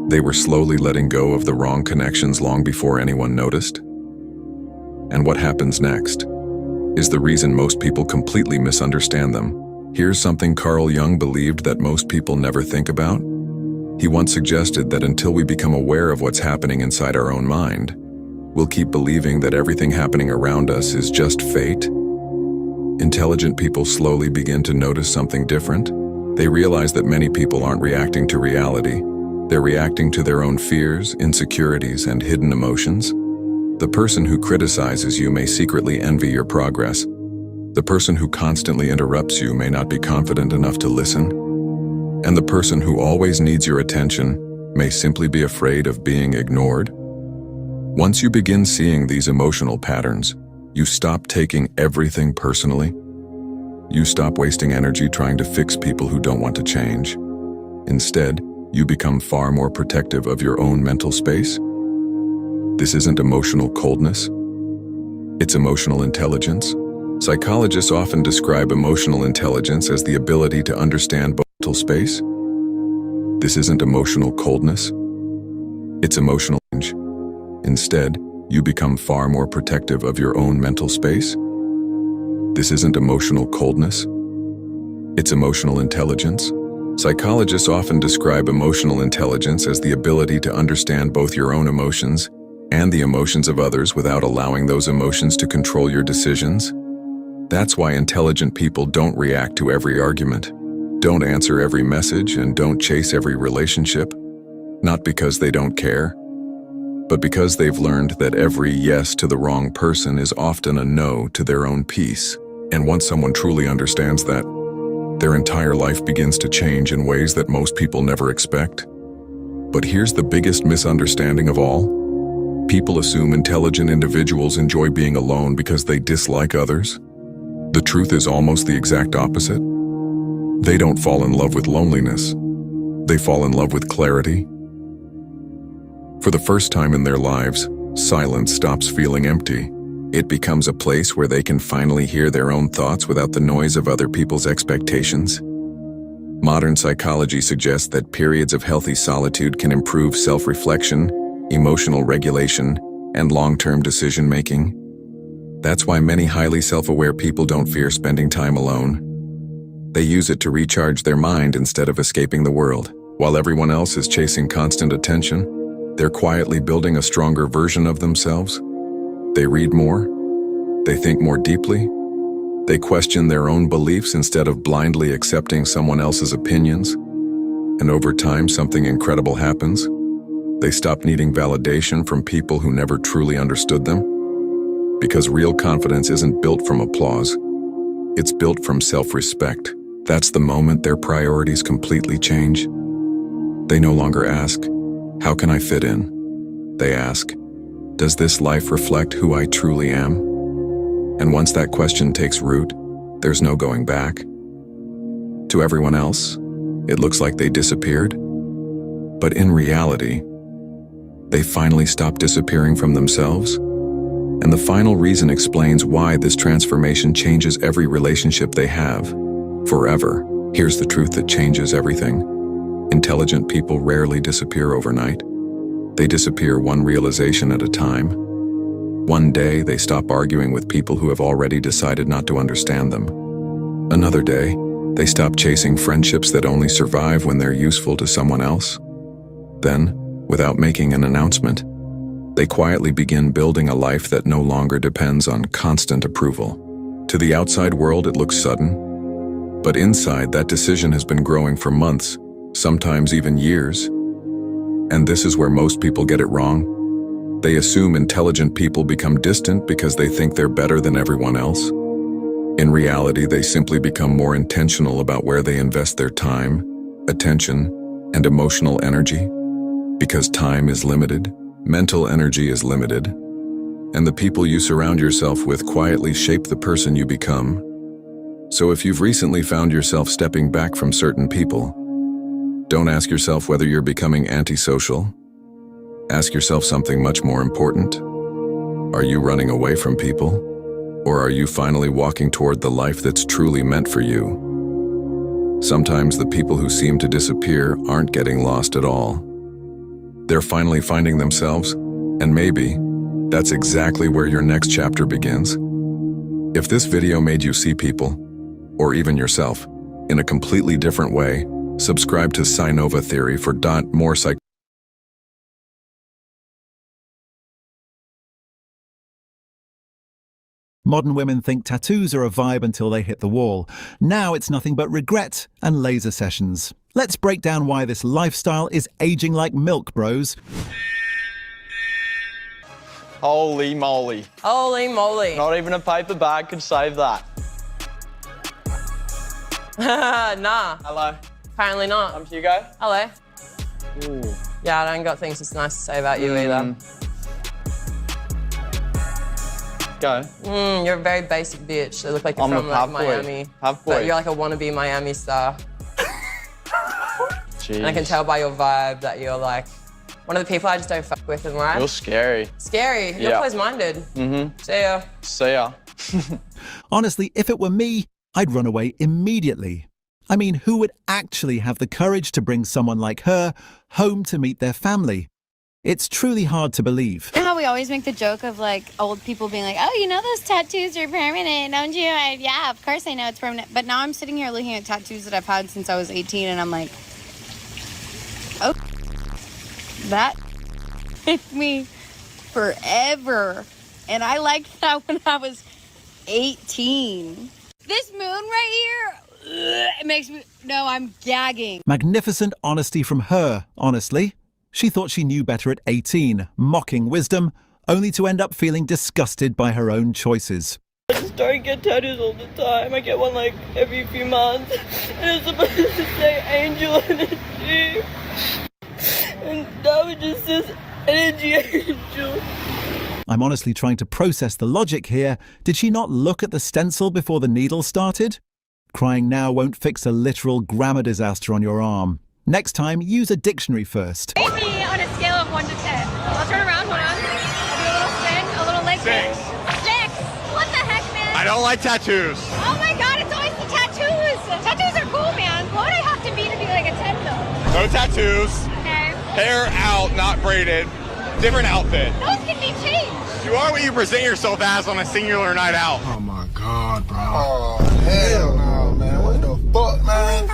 they were slowly letting go of the wrong connections long before anyone noticed. And what happens next is the reason most people completely misunderstand them. Here's something Carl Jung believed that most people never think about. He once suggested that until we become aware of what's happening inside our own mind, we'll keep believing that everything happening around us is just fate. Intelligent people slowly begin to notice something different. They realize that many people aren't reacting to reality. They're reacting to their own fears, insecurities, and hidden emotions. The person who criticizes you may secretly envy your progress. The person who constantly interrupts you may not be confident enough to listen. And the person who always needs your attention may simply be afraid of being ignored. Once you begin seeing these emotional patterns, you stop taking everything personally. You stop wasting energy trying to fix people who don't want to change. Instead, you become far more protective of your own mental space. This isn't emotional coldness. It's emotional intelligence. Psychologists often describe emotional intelligence as the ability to understand both mental space. This isn't emotional coldness. It's emotional change. Instead, you become far more protective of your own mental space. This isn't emotional coldness. It's emotional intelligence. Psychologists often describe emotional intelligence as the ability to understand both your own emotions and the emotions of others without allowing those emotions to control your decisions. That's why intelligent people don't react to every argument, don't answer every message, and don't chase every relationship. Not because they don't care, but because they've learned that every yes to the wrong person is often a no to their own peace. And once someone truly understands that, their entire life begins to change in ways that most people never expect. But here's the biggest misunderstanding of all. People assume intelligent individuals enjoy being alone because they dislike others. The truth is almost the exact opposite. They don't fall in love with loneliness. They fall in love with clarity. For the first time in their lives, silence stops feeling empty. It becomes a place where they can finally hear their own thoughts without the noise of other people's expectations. Modern psychology suggests that periods of healthy solitude can improve self-reflection, emotional regulation, and long-term decision-making. That's why many highly self-aware people don't fear spending time alone. They use it to recharge their mind instead of escaping the world. While everyone else is chasing constant attention, they're quietly building a stronger version of themselves. They read more. They think more deeply. They question their own beliefs instead of blindly accepting someone else's opinions. And over time, something incredible happens. They stop needing validation from people who never truly understood them. Because real confidence isn't built from applause. It's built from self-respect. That's the moment their priorities completely change. They no longer ask, how can I fit in? They ask, does this life reflect who I truly am? And once that question takes root, there's no going back. To everyone else, it looks like they disappeared. But in reality, they finally stopped disappearing from themselves. And the final reason explains why this transformation changes every relationship they have, forever. Here's the truth that changes everything. Intelligent people rarely disappear overnight. They disappear one realization at a time. One day, they stop arguing with people who have already decided not to understand them. Another day, they stop chasing friendships that only survive when they're useful to someone else. Then, without making an announcement, they quietly begin building a life that no longer depends on constant approval. To the outside world, it looks sudden. But inside, that decision has been growing for months, sometimes even years. And this is where most people get it wrong. They assume intelligent people become distant because they think they're better than everyone else. In reality, they simply become more intentional about where they invest their time, attention, and emotional energy. Because time is limited, mental energy is limited, and the people you surround yourself with quietly shape the person you become. So if you've recently found yourself stepping back from certain people, don't ask yourself whether you're becoming antisocial. Ask yourself something much more important. Are you running away from people? Or are you finally walking toward the life that's truly meant for you? Sometimes the people who seem to disappear aren't getting lost at all. They're finally finding themselves, and maybe that's exactly where your next chapter begins. If this video made you see people, or even yourself, in a completely different way, subscribe to Sinova Theory for more psych. Modern women think tattoos are a vibe until they hit the wall. Now it's nothing but regret and laser sessions. Let's break down why this lifestyle is aging like milk, bros. Holy moly. Holy moly. Not even a paper bag could save that. Nah. Hello. Apparently not. I'm Hugo. Hello. Ooh. Yeah, I don't got things that's nice to say about you either. Go. You're a very basic bitch. They look like you're I'm from a like, half boy. Miami. Half boy. But you're like a wannabe Miami star. Jeez. And I can tell by your vibe that you're like one of the people I just don't fuck with in life. You're scary. Scary. You're Yeah. close-minded. Mm-hmm. See ya. See ya. Honestly, if it were me, I'd run away immediately. I mean, who would actually have the courage to bring someone like her home to meet their family? It's truly hard to believe. You know how we always make the joke of like old people being like, oh, you know those tattoos are permanent, don't you? Yeah, of course I know it's permanent. But now I'm sitting here looking at tattoos that I've had since I was 18 and I'm like, oh, that hit me forever. And I liked that when I was 18. This moon right here, it makes me, no, I'm gagging. Magnificent honesty from her, honestly. She thought she knew better at 18, mocking wisdom, only to end up feeling disgusted by her own choices. I just don't get tattoos all the time. I get one like every few months. And it's supposed to say angel energy. And that was just says energy angel. I'm honestly trying to process the logic here. Did she not look at the stencil before the needle started? Crying now won't fix a literal grammar disaster on your arm. Next time, use a dictionary first. Rate me on a scale of 1 to 10. I'll turn around, hold on. I'll do a little spin, a little leg kick. 6. What the heck, man? I don't like tattoos. Oh my god, it's always the tattoos. Tattoos are cool, man. What would I have to be like a 10 though? No tattoos. Okay. Hair out, not braided. Different outfit. Those can be changed. You are what you present yourself as on a singular night out. Oh my god, bro. Oh, hell no, man. What the fuck, man?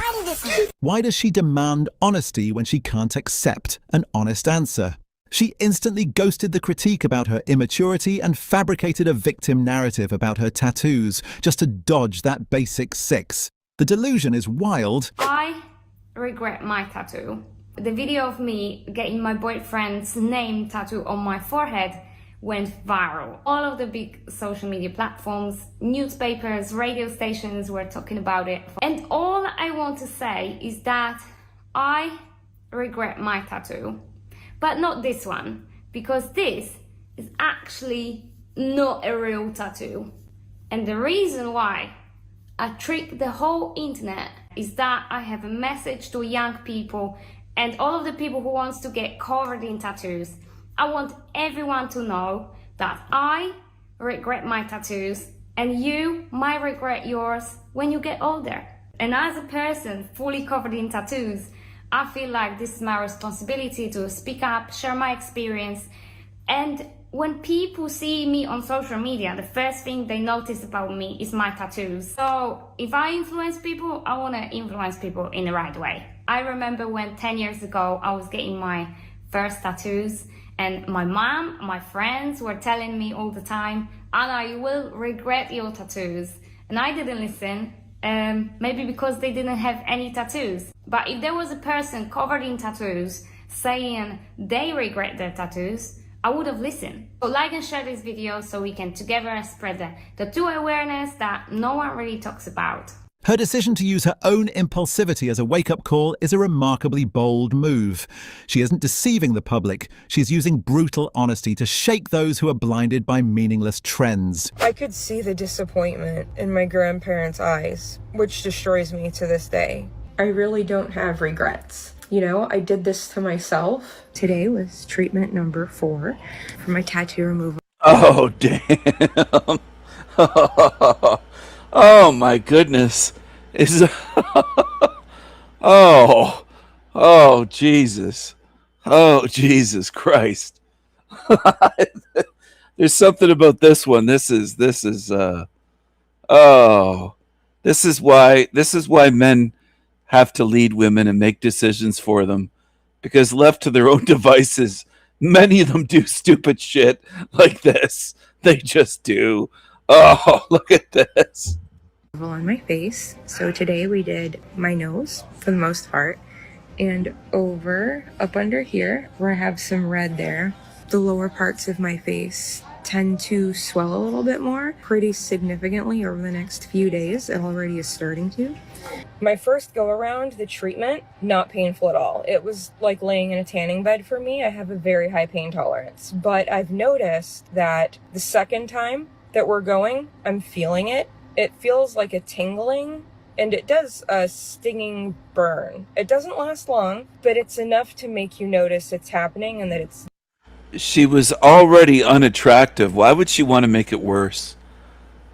Why does she demand honesty when she can't accept an honest answer? She instantly ghosted the critique about her immaturity and fabricated a victim narrative about her tattoos just to dodge that basic 6. The delusion is wild. I regret my tattoo. The video of me getting my boyfriend's name tattooed on my forehead went viral. All of the big social media platforms, newspapers, radio stations were talking about it. And all I want to say is that I regret my tattoo, but not this one, because this is actually not a real tattoo. And the reason why I trick the whole internet is that I have a message to young people and all of the people who wants to get covered in tattoos. I want everyone to know that I regret my tattoos and you might regret yours when you get older. And as a person fully covered in tattoos, I feel like this is my responsibility to speak up, share my experience. And when people see me on social media, the first thing they notice about me is my tattoos. So if I influence people, I want to influence people in the right way. I remember when 10 years ago, I was getting my first tattoos and my mom, my friends were telling me all the time, Anna, you will regret your tattoos. And I didn't listen, maybe because they didn't have any tattoos. But if there was a person covered in tattoos saying they regret their tattoos, I would have listened. So like and share this video so we can together spread the tattoo awareness that no one really talks about. Her decision to use her own impulsivity as a wake-up call is a remarkably bold move. She isn't deceiving the public. She's using brutal honesty to shake those who are blinded by meaningless trends. I could see the disappointment in my grandparents' eyes, which destroys me to this day. I really don't have regrets. You know, I did this to myself. Today was treatment number 4 for my tattoo removal. Oh, damn. Oh, my goodness. Oh, Jesus. Oh, Jesus Christ. There's something about this one. This is why men have to lead women and make decisions for them, because left to their own devices, many of them do stupid shit like this. They just do. Oh, look at this. On my face. So today we did my nose for the most part, and up under here where I have some red there, the lower parts of my face tend to swell a little bit more, pretty significantly over the next few days. It already is starting to. My first go around, the treatment, not painful at all. It was like laying in a tanning bed for me. I have a very high pain tolerance, but I've noticed that the second time that we're going, I'm feeling it. It feels like a tingling, and it does a stinging burn. It doesn't last long, but it's enough to make you notice it's happening and that it's... She was already unattractive. Why would she want to make it worse?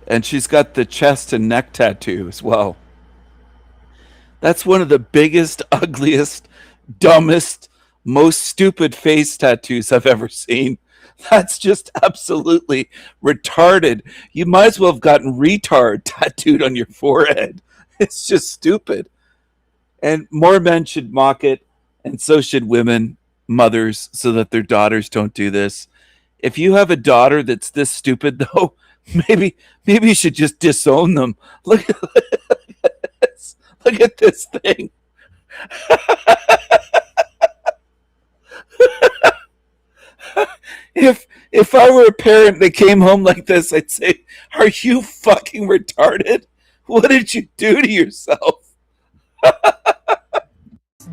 And she's got the chest and neck tattoo as well. That's one of the biggest, ugliest, dumbest, most stupid face tattoos I've ever seen. That's just absolutely retarded. You might as well have gotten retard tattooed on your forehead. It's just stupid. And more men should mock it, and so should women, mothers, so that their daughters don't do this. If you have a daughter that's this stupid, though, maybe you should just disown them. Look at this. Look at this thing. If I were a parent that came home like this, I'd say, "Are you fucking retarded? What did you do to yourself?"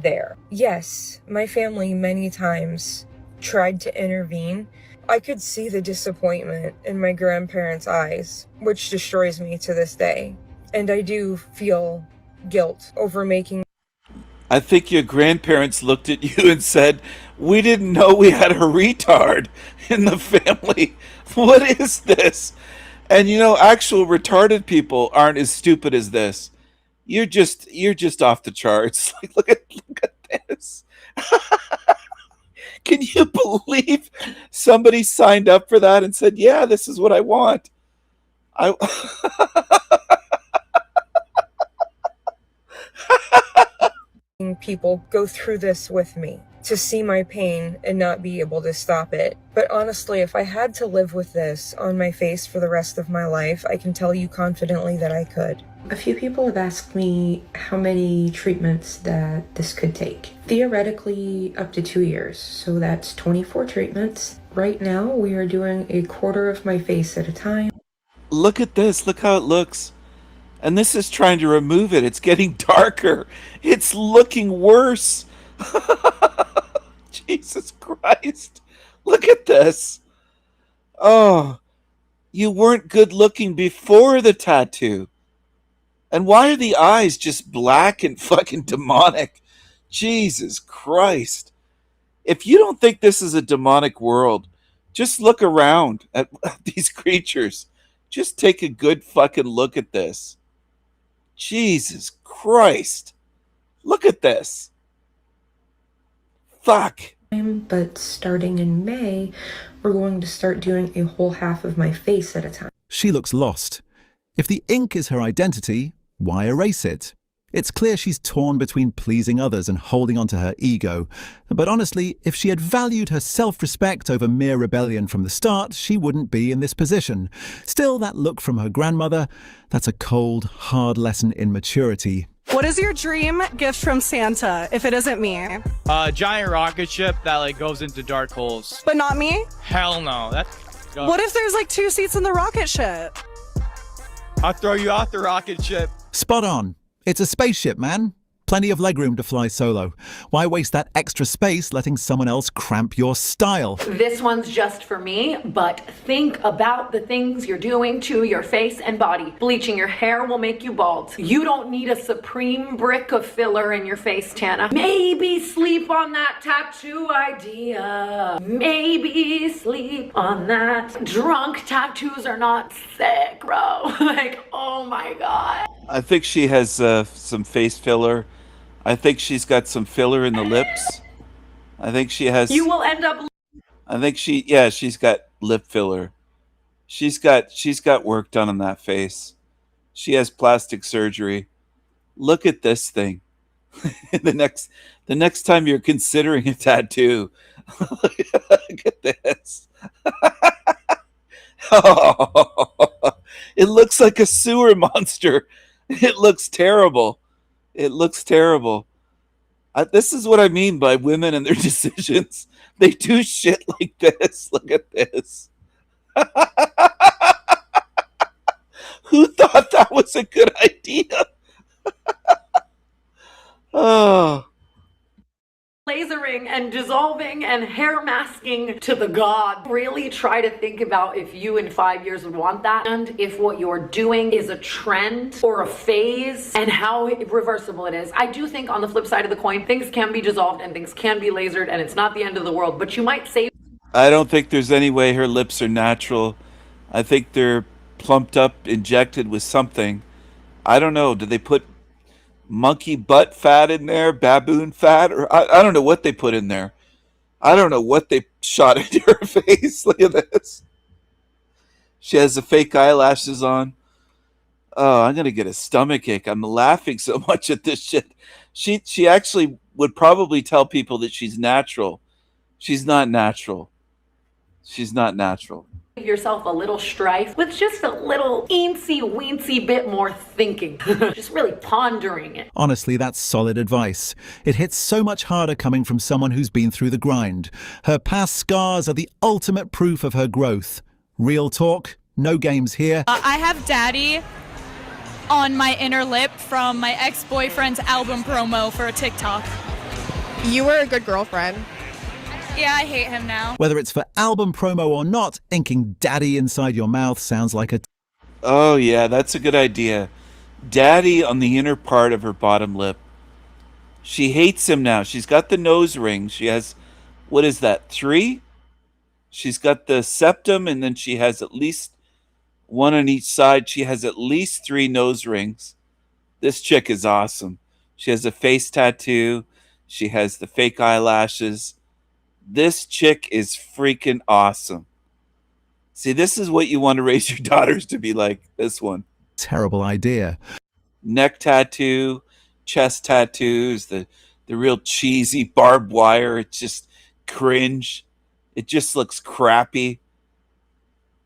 There. Yes, my family many times tried to intervene. I could see the disappointment in my grandparents' eyes, which destroys me to this day. And I do feel guilt over making... I think your grandparents looked at you and said, "We didn't know we had a retard in the family. What is this?" And you know, actual retarded people aren't as stupid as this. You're just off the charts. Like, look at this. Can you believe somebody signed up for that and said, "Yeah, this is what I want"? People go through this with me to see my pain and not be able to stop it. But honestly, if I had to live with this on my face for the rest of my life, I can tell you confidently that I could. A few people have asked me how many treatments that this could take. Theoretically, up to 2 years. So that's 24 treatments. Right now, we are doing a quarter of my face at a time. Look at this. Look how it looks. And this is trying to remove it. It's getting darker. It's looking worse. Jesus Christ. Look at this. Oh, you weren't good looking before the tattoo. And why are the eyes just black and fucking demonic? Jesus Christ. If you don't think this is a demonic world, just look around at these creatures. Just take a good fucking look at this. Jesus Christ. Look at this. Fuck. But starting in May, we're going to start doing a whole half of my face at a time. She looks lost. If the ink is her identity, why erase it? It's clear she's torn between pleasing others and holding onto her ego. But honestly, if she had valued her self-respect over mere rebellion from the start, she wouldn't be in this position. Still, that look from her grandmother, that's a cold, hard lesson in maturity. What is your dream gift from Santa, if it isn't me? A giant rocket ship that goes into dark holes. But not me? Hell no. What if there's 2 seats in the rocket ship? I'll throw you off the rocket ship. Spot on. It's a spaceship, man. Plenty of legroom to fly solo. Why waste that extra space letting someone else cramp your style? This one's just for me, but think about the things you're doing to your face and body. Bleaching your hair will make you bald. You don't need a supreme brick of filler in your face, Tana. Maybe sleep on that tattoo idea. Maybe sleep on that. Drunk tattoos are not sick, bro. Like, oh my God. I think she has some face filler. I think she's got some filler in the lips. I think she has. You will end up. I think she's got lip filler. She's got work done on that face. She has plastic surgery. Look at this thing. the next time you're considering a tattoo, look at this. Oh, it looks like a sewer monster. It looks terrible. It looks terrible. This is what I mean by women and their decisions. They do shit like this. Look at this. Who thought that was a good idea? Oh. Lasering and dissolving and hair masking to the god. Really try to think about if you in 5 years would want that, and if what you're doing is a trend or a phase, and how reversible it is. I do think on the flip side of the coin, things can be dissolved and things can be lasered, and it's not the end of the world, but you might save. I don't think there's any way her lips are natural. I think they're plumped up, injected with something. I don't know. Did they put monkey butt fat in there, baboon fat, or I don't know what they put in there. I don't know what they shot into her face. Look at this. She has the fake eyelashes on. Oh, I'm gonna get a stomach ache. I'm laughing so much at this shit. She actually would probably tell people that she's natural. She's not natural. She's not natural. Yourself a little strife with just a little eensy weensy bit more thinking. Just really pondering it. Honestly, that's solid advice. It hits so much harder coming from someone who's been through the grind. Her past scars are the ultimate proof of her growth. Real talk, no games here. I have daddy on my inner lip from my ex-boyfriend's album promo for a TikTok. You were a good girlfriend. Yeah, I hate him now. Whether it's for album promo or not, inking daddy inside your mouth sounds like a... Oh yeah, that's a good idea. Daddy on the inner part of her bottom lip. She hates him now. She's got the nose ring. She has, what is that, 3? She's got the septum, and then she has at least one on each side. She has at least 3 nose rings. This chick is awesome. She has a face tattoo. She has the fake eyelashes. This chick is freaking awesome. See, this is what you want to raise your daughters to be like. This one. Terrible idea. Neck tattoo, chest tattoos, the real cheesy barbed wire. It's just cringe. It just looks crappy.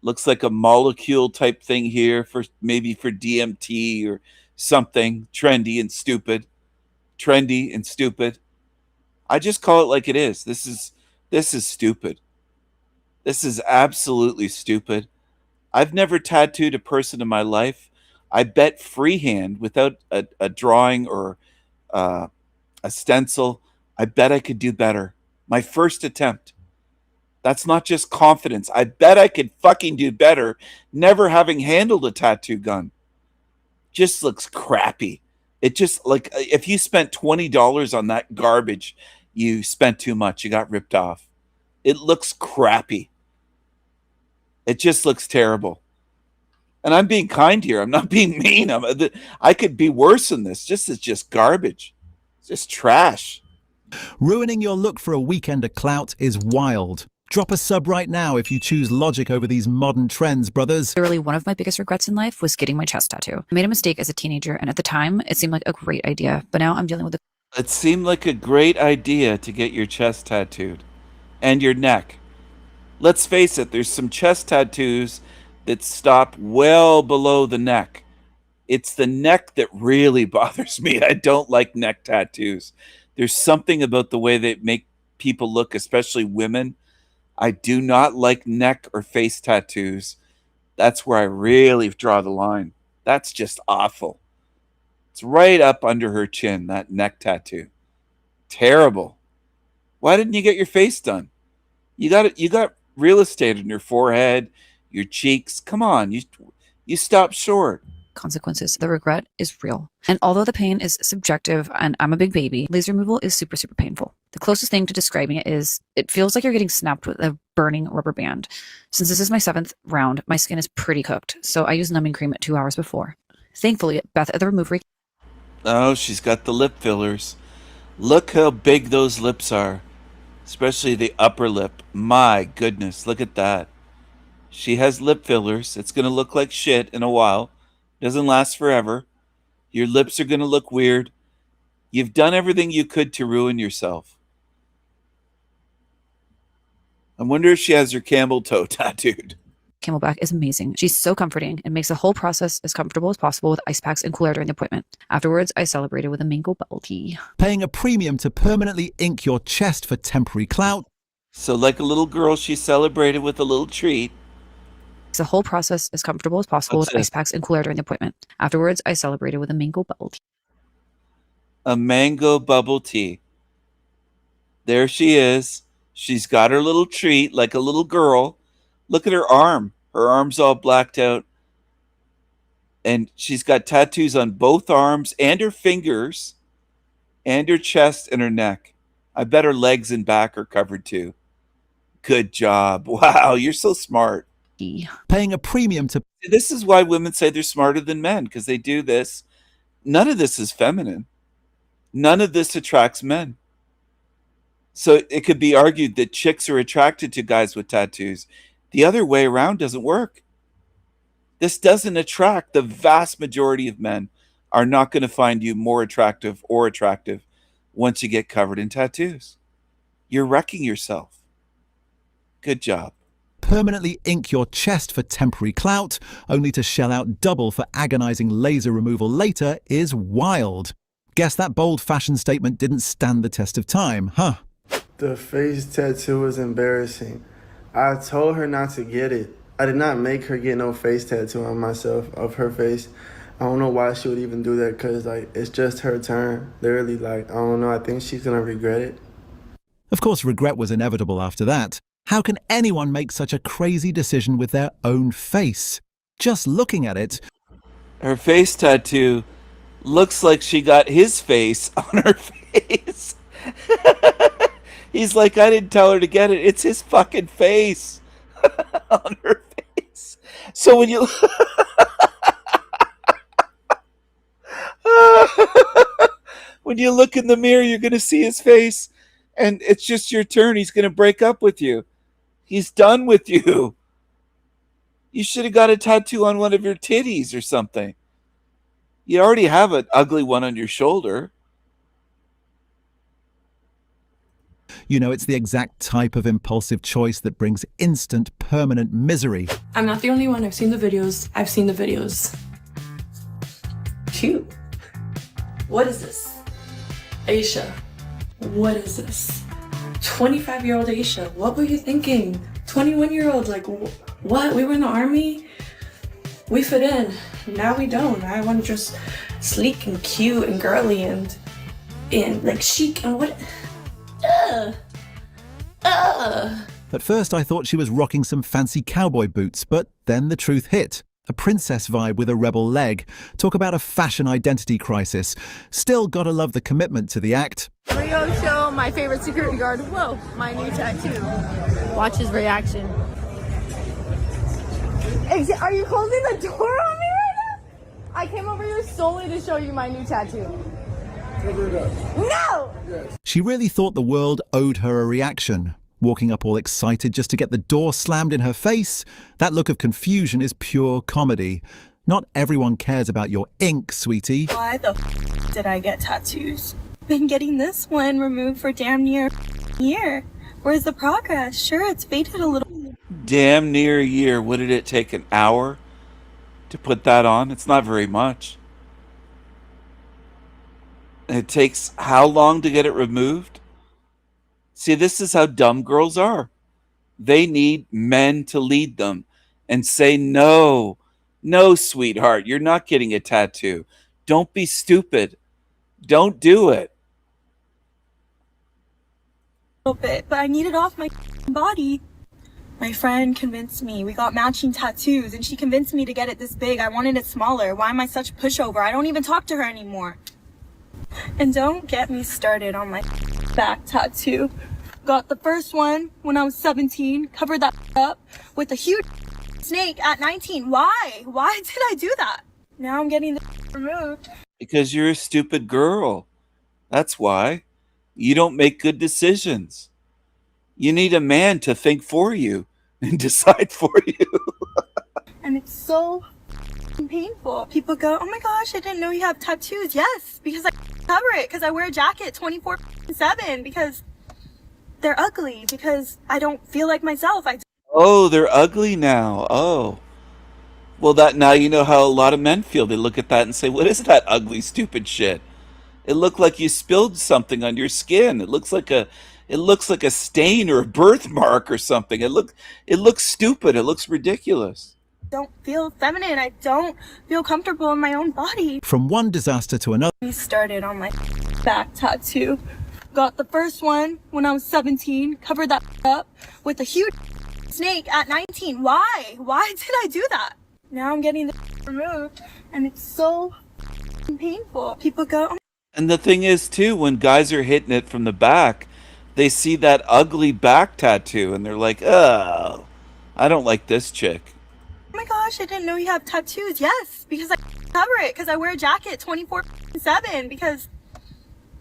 Looks like a molecule type thing here for maybe for DMT or something trendy and stupid. Trendy and stupid. I just call it like it is. This is stupid. This is absolutely stupid. I've never tattooed a person in my life. I bet freehand without a drawing or a stencil, I bet I could do better. My first attempt. That's not just confidence. I bet I could fucking do better never having handled a tattoo gun. Just looks crappy. It just, like, if you spent $20 on that garbage, you spent too much. You got ripped off. It looks crappy. It just looks terrible. And I'm being kind here. I'm not being mean. I could be worse than this. It's just garbage. It's just trash. Ruining your look for a weekend of clout is wild. Drop a sub right now if you choose logic over these modern trends, brothers. Literally, one of my biggest regrets in life was getting my chest tattoo. I made a mistake as a teenager, and at the time, it seemed like a great idea. But now I'm dealing with It seemed like a great idea to get your chest tattooed. And your neck. Let's face it, there's some chest tattoos that stop well below the neck. It's the neck that really bothers me. I don't like neck tattoos. There's something about the way they make people look, especially women. I do not like neck or face tattoos. That's where I really draw the line. That's just awful. It's right up under her chin, that neck tattoo. Terrible. Why didn't you get your face done? You got real estate on your forehead, your cheeks. Come on, you stopped short. Consequences. The regret is real. And although the pain is subjective and I'm a big baby, laser removal is super, super painful. The closest thing to describing it is it feels like you're getting snapped with a burning rubber band. Since this is my 7th round, my skin is pretty cooked, so I use numbing cream at 2 hours before. Thankfully, Beth at the removery. Oh, she's got the lip fillers. Look how big those lips are, especially the upper lip. My goodness, look at that. She has lip fillers. It's going to look like shit in a while. Doesn't last forever. Your lips are going to look weird. You've done everything you could to ruin yourself. I wonder if she has her camel toe tattooed. Camelback is amazing. She's so comforting and makes the whole process as comfortable as possible with ice packs and cool air during the appointment. Afterwards, I celebrated with a mango bubble tea. Paying a premium to permanently ink your chest for temporary clout. So like a little girl, she celebrated with a little treat. The whole process as comfortable as possible What's with ice packs and cool air during the appointment. Afterwards, I celebrated with a mango bubble tea. A mango bubble tea. There she is. She's got her little treat like a little girl. Look at her arm. Her arm's all blacked out. And she's got tattoos on both arms and her fingers and her chest and her neck. I bet her legs and back are covered too. Good job. Wow, you're so smart. Paying a premium to... This is why women say they're smarter than men, because they do this. None of this is feminine. None of this attracts men. So it could be argued that chicks are attracted to guys with tattoos. The other way around doesn't work. This doesn't attract. The vast majority of men are not going to find you more attractive or attractive once you get covered in tattoos. You're wrecking yourself. Good job. Permanently ink your chest for temporary clout, only to shell out double for agonizing laser removal later, is wild. Guess that bold fashion statement didn't stand the test of time, huh? The face tattoo was embarrassing. I told her not to get it. I did not make her get no face tattoo on myself of her face. I don't know why she would even do that, because it's just her turn. Literally, I don't know. I think she's going to regret it. Of course, regret was inevitable after that. How can anyone make such a crazy decision with their own face? Just looking at it... Her face tattoo looks like she got his face on her face. He's like, I didn't tell her to get it. It's his fucking face on her face. So when you... when you look in the mirror, you're going to see his face. And it's just your turn. He's going to break up with you. He's done with you. You should have got a tattoo on one of your titties or something. You already have an ugly one on your shoulder. You know, it's the exact type of impulsive choice that brings instant, permanent misery. I'm not the only one. I've seen the videos. Cute. What is this? Aisha. What is this? 25-year-old Aisha. What were you thinking? 21-year-old, what? We were in the army? We fit in. Now we don't. I want just sleek and cute and girly and chic and what? At first I thought she was rocking some fancy cowboy boots, but then the truth hit. A princess vibe with a rebel leg. Talk about a fashion identity crisis. Still gotta love the commitment to the act. I'm gonna go show my favorite security guard, whoa, my new tattoo. Watch his reaction. Are you closing the door on me right now? I came over here solely to show you my new tattoo. No! She really thought the world owed her a reaction. Walking up all excited just to get the door slammed in her face. That look of confusion is pure comedy. Not everyone cares about your ink, sweetie. Why the did I get tattoos? Been getting this one removed for damn near a year. Where's the progress? Sure, it's faded a little. Damn near a year. What did it take, an hour to put that on? It's not very much. It takes how long to get it removed? See, this is how dumb girls are. They need men to lead them and say, no, No, sweetheart, you're not getting a tattoo. Don't be stupid. Don't do it. A little bit, but I need it off my body. My friend convinced me. We got matching tattoos, and she convinced me to get it this big. I wanted it smaller. Why am I such a pushover? I don't even talk to her anymore. And don't get me started on my back tattoo. Got the first one when I was 17, covered that up with a huge snake at 19. Why? Why did I do that? Now I'm getting the removed. Because you're a stupid girl. That's why. You don't make good decisions. You need a man to think for you and decide for you. And it's so painful. People go, oh my gosh, I didn't know you have tattoos. Yes, because I cover it, because I wear a jacket 24/7, because they're ugly, because I don't feel like myself. Oh, they're ugly now. Oh. Well, that now you know how a lot of men feel. They look at that and say, what is that ugly, stupid shit? It looked like you spilled something on your skin. It looks like a stain or a birthmark or something. It looks stupid. It looks ridiculous. Don't feel feminine. I don't feel comfortable in my own body. From one disaster to another. We started on my back tattoo. Got the first one when I was 17, covered that up with a huge snake at 19. Why? Why did I do that? Now I'm getting the removed, and it's so painful. People go, oh. And the thing is, too, when guys are hitting it from the back, they see that ugly back tattoo, and they're like, oh, I don't like this chick. Oh my gosh, I didn't know you have tattoos. Yes, because I cover it, because I wear a jacket 24/7, because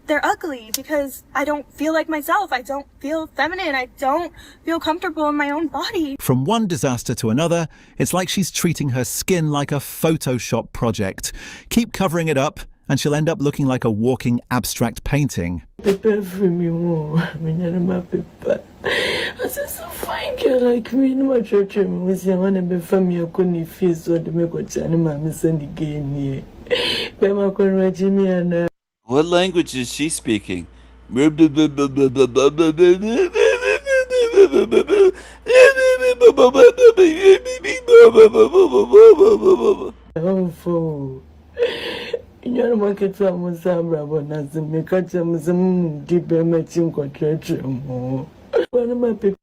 they're ugly, because I don't feel like myself. I don't feel feminine. I don't feel comfortable in my own body. From one disaster to another, it's like she's treating her skin like a Photoshop project. Keep covering it up, and she'll end up looking like a walking abstract painting. Paper for me, my paper. I said, so fine girl like me, no matter what you was I want to be from your couldn't feel so to make what China send again here. Pema con Jimmy and What language is she speaking? Oh, fool. You're market from Sambra, but nothing make a some deep matching contraction.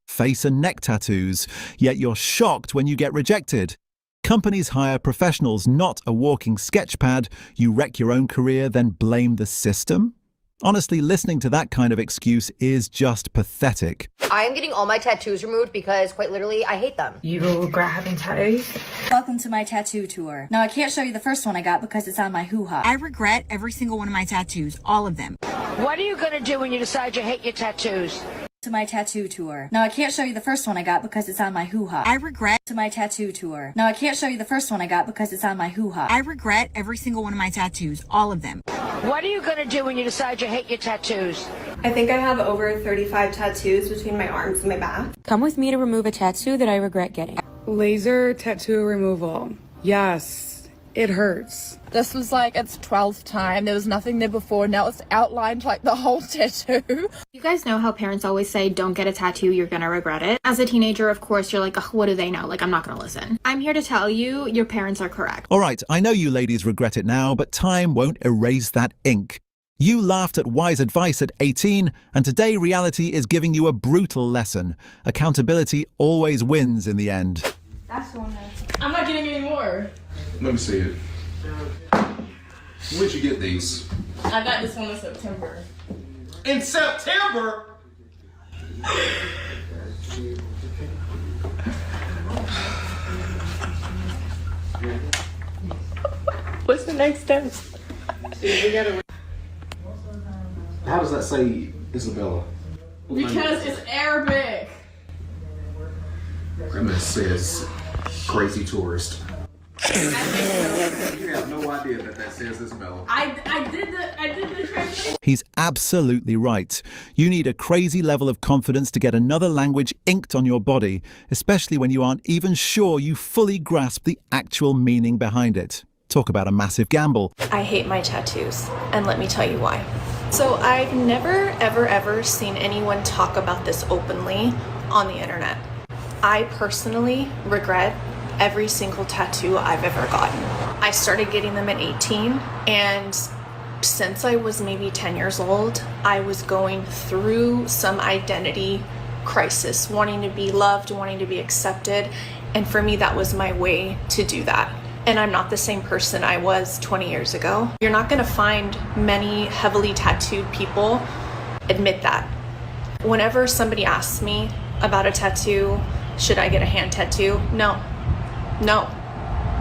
Face and neck tattoos, yet you're shocked when you get rejected. Companies hire professionals, not a walking sketchpad. You wreck your own career, then blame the system? Honestly, listening to that kind of excuse is just pathetic. I am getting all my tattoos removed because, quite literally, I hate them. You will regret having tattoos? Welcome to my tattoo tour. Now, I can't show you the first one I got because it's on my hoo-ha. I regret every single one of my tattoos, all of them. What are you gonna do when you decide you hate your tattoos? To my tattoo tour. Now, I can't show you the first one I got because it's on my hoo-ha. I regret to my tattoo tour. Now, I can't show you the first one I got because it's on my hoo-ha. I regret every single one of my tattoos, all of them. What are you gonna do when you decide you hate your tattoos? I think I have over 35 tattoos between my arms and my back. Come with me to remove a tattoo that I regret getting. Laser tattoo removal. Yes, it hurts. This was like its 12th time. There was nothing there before. Now it's outlined like the whole tattoo. You guys know how parents always say, don't get a tattoo, you're gonna regret it. As a teenager, of course, you're like, oh, what do they know? Like, I'm not gonna listen. I'm here to tell you, your parents are correct. All right, I know you ladies regret it now, but time won't erase that ink. You laughed at wise advice at 18, and today reality is giving you a brutal lesson. Accountability always wins in the end. That's the one. I'm not getting any more. Let me see it. Where'd you get these? I got this one in September. In September? What's the next step? How does that say Isabella? Because it's Arabic. That man says crazy tourist. You have no idea that says Isabella. I did the translation. He's absolutely right. You need a crazy level of confidence to get another language inked on your body, especially when you aren't even sure you fully grasp the actual meaning behind it. Talk about a massive gamble. I hate my tattoos, and let me tell you why. So I've never, ever seen anyone talk about this openly on the internet. I personally regret every single tattoo I've ever gotten. I started getting them at 18, and since I was maybe 10 years old, I was going through some identity crisis, wanting to be loved, wanting to be accepted, and for me that was my way to do that. And I'm not the same person I was 20 years ago. You're not gonna find many heavily tattooed people admit that. Whenever somebody asks me about a tattoo, should I get a hand tattoo? No,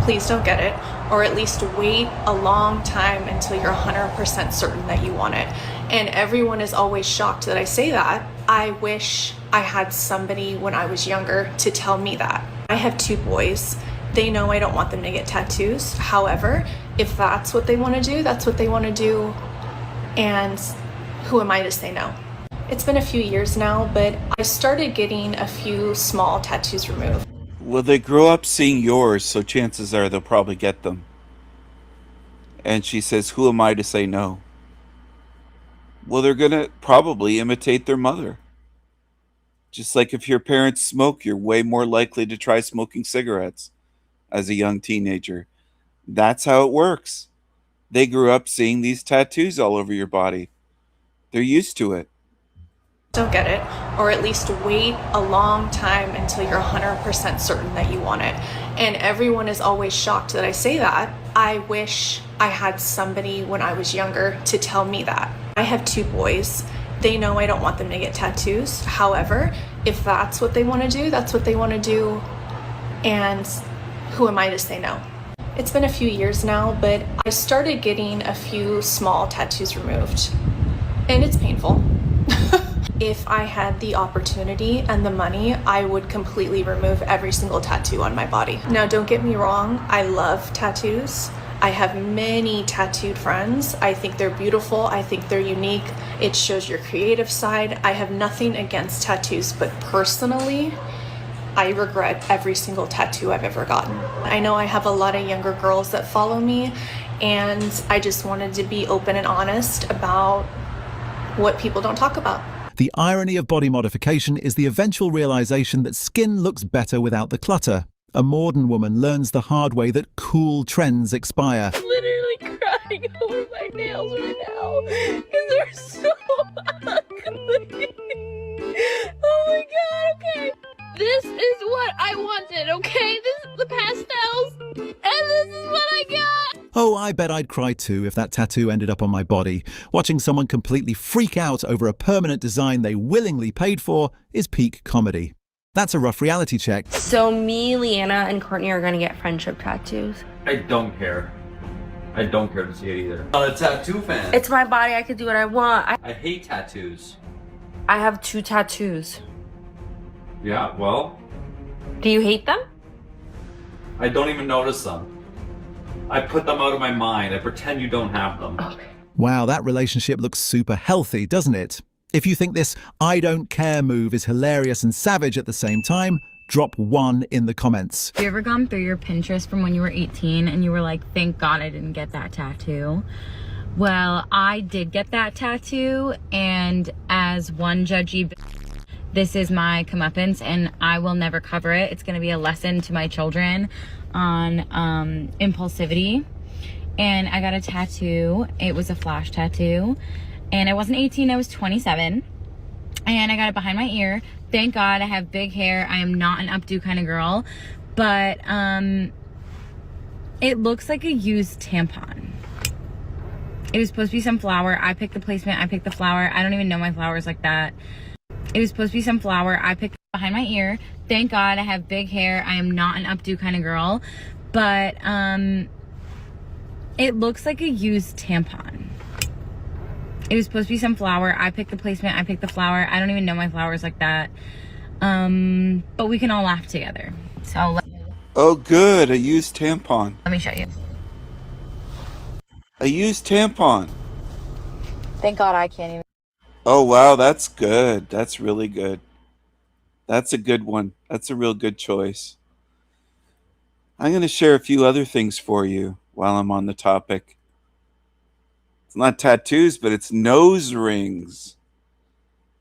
please don't get it, or at least wait a long time until you're 100% certain that you want it. And everyone is always shocked that I say that. I wish I had somebody when I was younger to tell me that. I have 2 boys. They know I don't want them to get tattoos. However, if that's what they want to do, that's what they want to do. And who am I to say no? It's been a few years now, but I started getting a few small tattoos removed. Well, they grow up seeing yours, so chances are they'll probably get them. And she says, who am I to say no? Well, they're going to probably imitate their mother. Just like if your parents smoke, you're way more likely to try smoking cigarettes as a young teenager. That's how it works. They grew up seeing these tattoos all over your body. They're used to it. Don't get it, or at least wait a long time until you're 100% certain that you want it. And everyone is always shocked that I say that. I wish I had somebody when I was younger to tell me that. I have 2 boys. They know I don't want them to get tattoos. However, if that's what they want to do, that's what they want to do. And who am I to say no? It's been a few years now, but I started getting a few small tattoos removed. And it's painful. If I had the opportunity and the money, I would completely remove every single tattoo on my body. Now, don't get me wrong, I love tattoos. I have many tattooed friends. I think they're beautiful. I think they're unique. It shows your creative side. I have nothing against tattoos, but personally, I regret every single tattoo I've ever gotten. I know I have a lot of younger girls that follow me, and I just wanted to be open and honest about what people don't talk about. The irony of body modification is the eventual realization that skin looks better without the clutter. A Morden woman learns the hard way that cool trends expire. I'm literally crying over my nails right now because they're so ugly. Oh my god, okay. This is what I wanted, okay? This is the pastels, and this is what I got. Oh, I bet I'd cry too if that tattoo ended up on my body. Watching someone completely freak out over a permanent design they willingly paid for is peak comedy. That's a rough reality check. So me, Leanna, and Courtney are gonna get friendship tattoos. I don't care. I don't care to see it either. I'm a tattoo fan. It's my body, I can do what I want. I hate tattoos. I have 2 tattoos. Yeah, well, Do you hate them? I don't even notice them. I put them out of my mind. I pretend you don't have them. Wow, that relationship looks super healthy, doesn't it? If you think this I don't care move is hilarious and savage at the same time, drop 1 in the comments. Have you ever gone through your Pinterest from when you were 18 and you were like, thank God I didn't get that tattoo? Well, I did get that tattoo, and as one judgy, this is my comeuppance and I will never cover it. It's gonna be a lesson to my children on impulsivity. And I got a tattoo. It was a flash tattoo. And I wasn't 18, I was 27. And I got it behind my ear. Thank God I have big hair. I am not an updo kind of girl. But it looks like a used tampon. It was supposed to be some flower. I picked the placement, I picked the flower. I don't even know my flowers like that. It was supposed to be some flower. I picked it behind my ear. Thank God I have big hair. I am not an updo kind of girl. But it looks like a used tampon. It was supposed to be some flower. I picked the placement, I picked the flower. I don't even know my flowers like that. But we can all laugh together. So Oh, good. A used tampon. let me show you. A used tampon. Thank God I can't even. Oh, wow. That's good. That's really good. That's a good one. That's a real good choice. I'm going to share a few other things for you while I'm on the topic. It's not tattoos, but it's nose rings.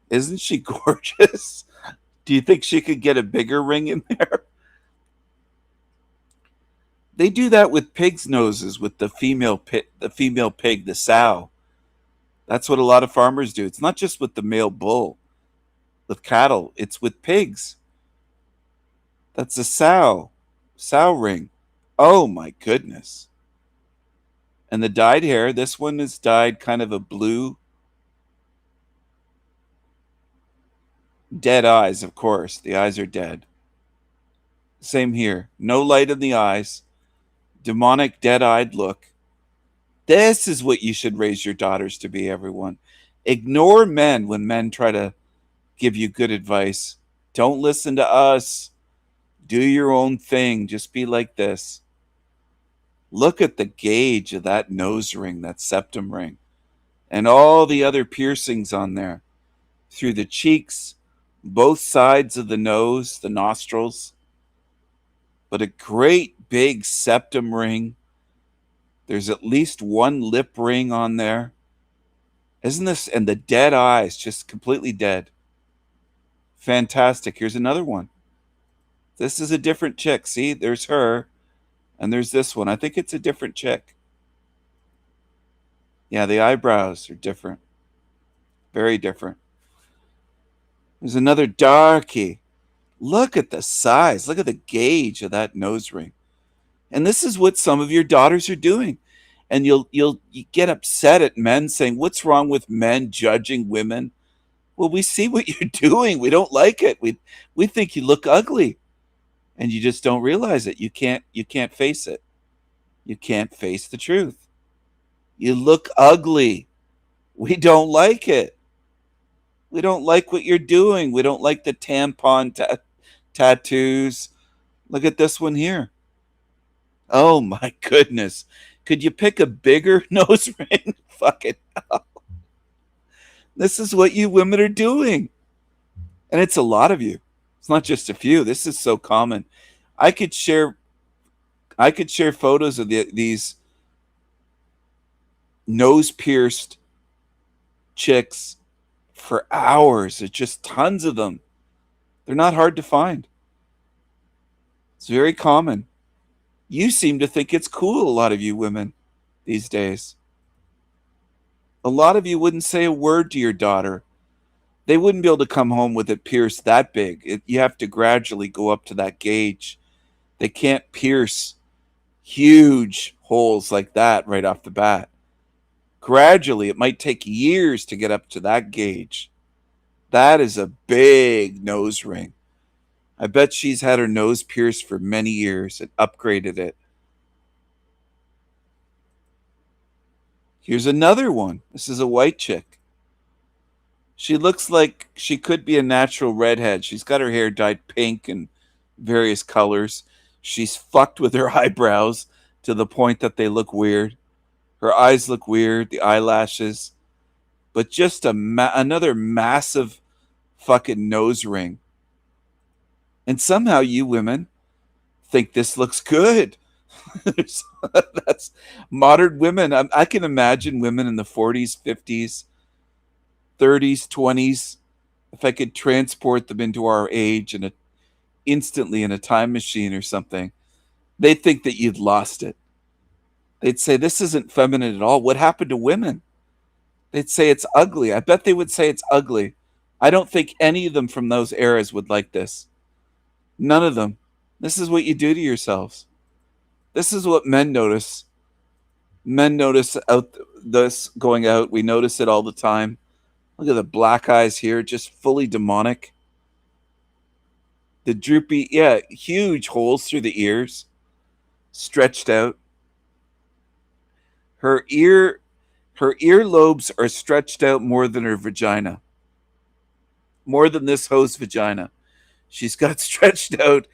Isn't she gorgeous? Do you think she could get a bigger ring in there? They do that with pigs' noses with the female pig, the sow. That's what a lot of farmers do. It's not just with the male bull, with cattle. It's with pigs. That's a sow ring. Oh my goodness. And the dyed hair, this one is dyed kind of a blue. Dead eyes, of course. The eyes are dead. Same here. No light in the eyes. Demonic, dead-eyed look. This is what you should raise your daughters to be, everyone. Ignore men when men try to give you good advice. Don't listen to us. Do your own thing. Just be like this. Look at the gauge of that nose ring, that septum ring, and all the other piercings on there. Through the cheeks, both sides of the nose, the nostrils. But a great big septum ring. There's at least one lip ring on there. Isn't this? And the dead eyes, just completely dead. Fantastic. Here's another one. This is a different chick. See, there's her. And there's this one. I think it's a different chick. Yeah, the eyebrows are different. Very different. There's another darkie. Look at the size. Look at the gauge of that nose ring. And this is what some of your daughters are doing. And you get upset at men saying, what's wrong with men judging women? Well, we see what you're doing. We don't like it. We think you look ugly. And you just don't realize it. You can't face it. You can't face the truth. You look ugly. We don't like it. We don't like what you're doing. We don't like the tampon tattoos. Look at this one here. Oh my goodness. Could you pick a bigger nose ring? Fucking hell. This is what you women are doing. And it's a lot of you. It's not just a few. This is so common. I could share photos of these nose pierced chicks for hours. There's just tons of them. They're not hard to find. It's very common. You seem to think it's cool, a lot of you women these days. A lot of you wouldn't say a word to your daughter. They wouldn't be able to come home with it pierced that big. You have to gradually go up to that gauge. They can't pierce huge holes like that right off the bat. Gradually, it might take years to get up to that gauge. That is a big nose ring. I bet she's had her nose pierced for many years and upgraded it. Here's another one. This is a white chick. She looks like she could be a natural redhead. She's got her hair dyed pink and various colors. She's fucked with her eyebrows to the point that they look weird. Her eyes look weird, the eyelashes. But just another massive fucking nose ring. And somehow you women think this looks good. That's modern women. I can imagine women in the 40s, 50s, 30s, 20s. If I could transport them into our age and instantly in a time machine or something, they'd think that you'd lost it. They'd say, this isn't feminine at all. What happened to women? They'd say it's ugly. I bet they would say it's ugly. I don't think any of them from those eras would like this. None of them. This is what you do to yourselves. This is what men notice. Men notice this going out. We notice it all the time. Look at the black eyes here, just fully demonic. The droopy, huge holes through the ears, stretched out. Her earlobes are stretched out more than her vagina. More than this hoe's vagina. She's got stretched out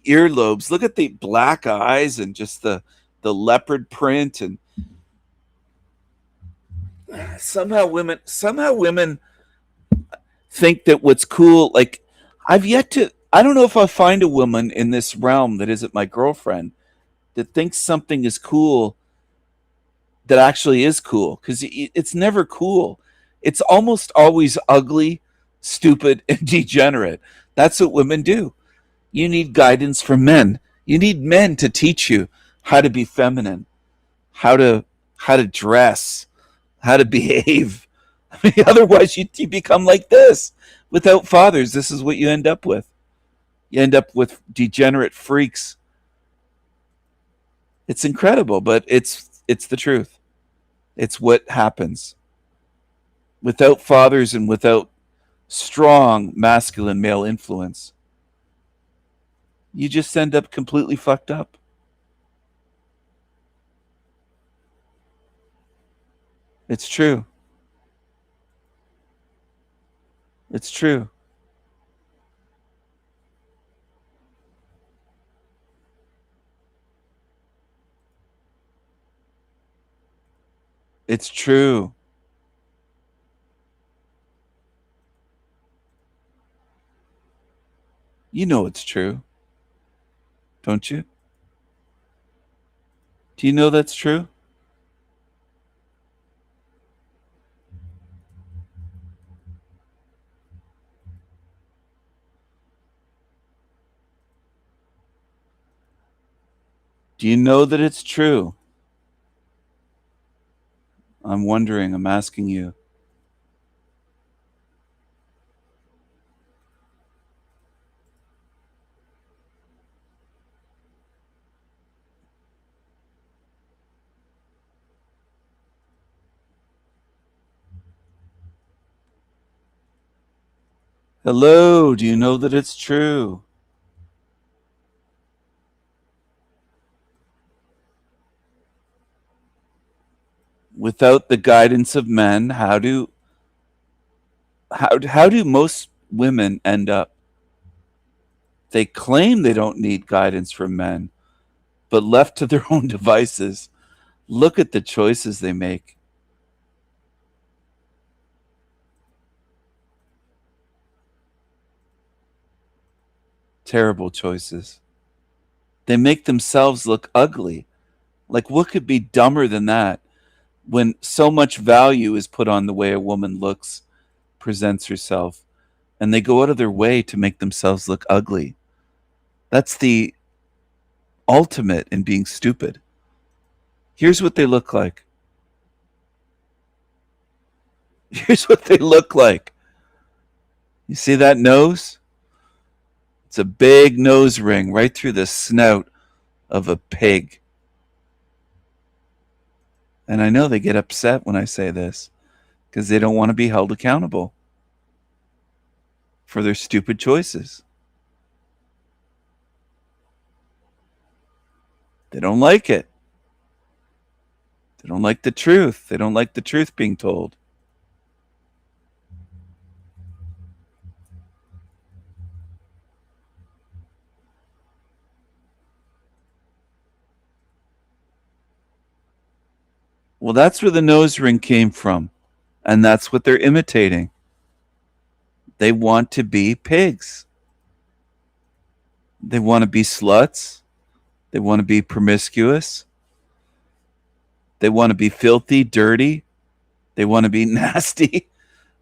earlobes. Look at the black eyes and just the leopard print. And somehow women think that what's cool, like I don't know if I'll find a woman in this realm that isn't my girlfriend that thinks something is cool that actually is cool, because it's never cool. It's almost always ugly, stupid, and degenerate. That's what women do. You need guidance from men. You need men to teach you how to be feminine, how to dress, how to behave. I mean, otherwise you become like this. Without fathers, this is what you end up with. You end up with degenerate freaks. It's incredible, but it's the truth. It's what happens. Without fathers and without strong masculine male influence, you just end up completely fucked up. It's true. It's true. It's true. You know it's true, don't you? Do you know that's true? Do you know that it's true? I'm wondering, I'm asking you. Hello, do you know that it's true? Without the guidance of men, how do most women end up? They claim they don't need guidance from men, but left to their own devices, look at the choices they make. Terrible choices. They make themselves look ugly. Like, what could be dumber than that when so much value is put on the way a woman looks, presents herself, and they go out of their way to make themselves look ugly? That's the ultimate in being stupid. Here's what they look like. Here's what they look like. You see that nose? It's a big nose ring right through the snout of a pig. And I know they get upset when I say this because they don't want to be held accountable for their stupid choices. They don't like it. They don't like the truth. They don't like the truth being told. Well, that's where the nose ring came from. And that's what they're imitating. They want to be pigs. They want to be sluts. They want to be promiscuous. They want to be filthy, dirty. They want to be nasty.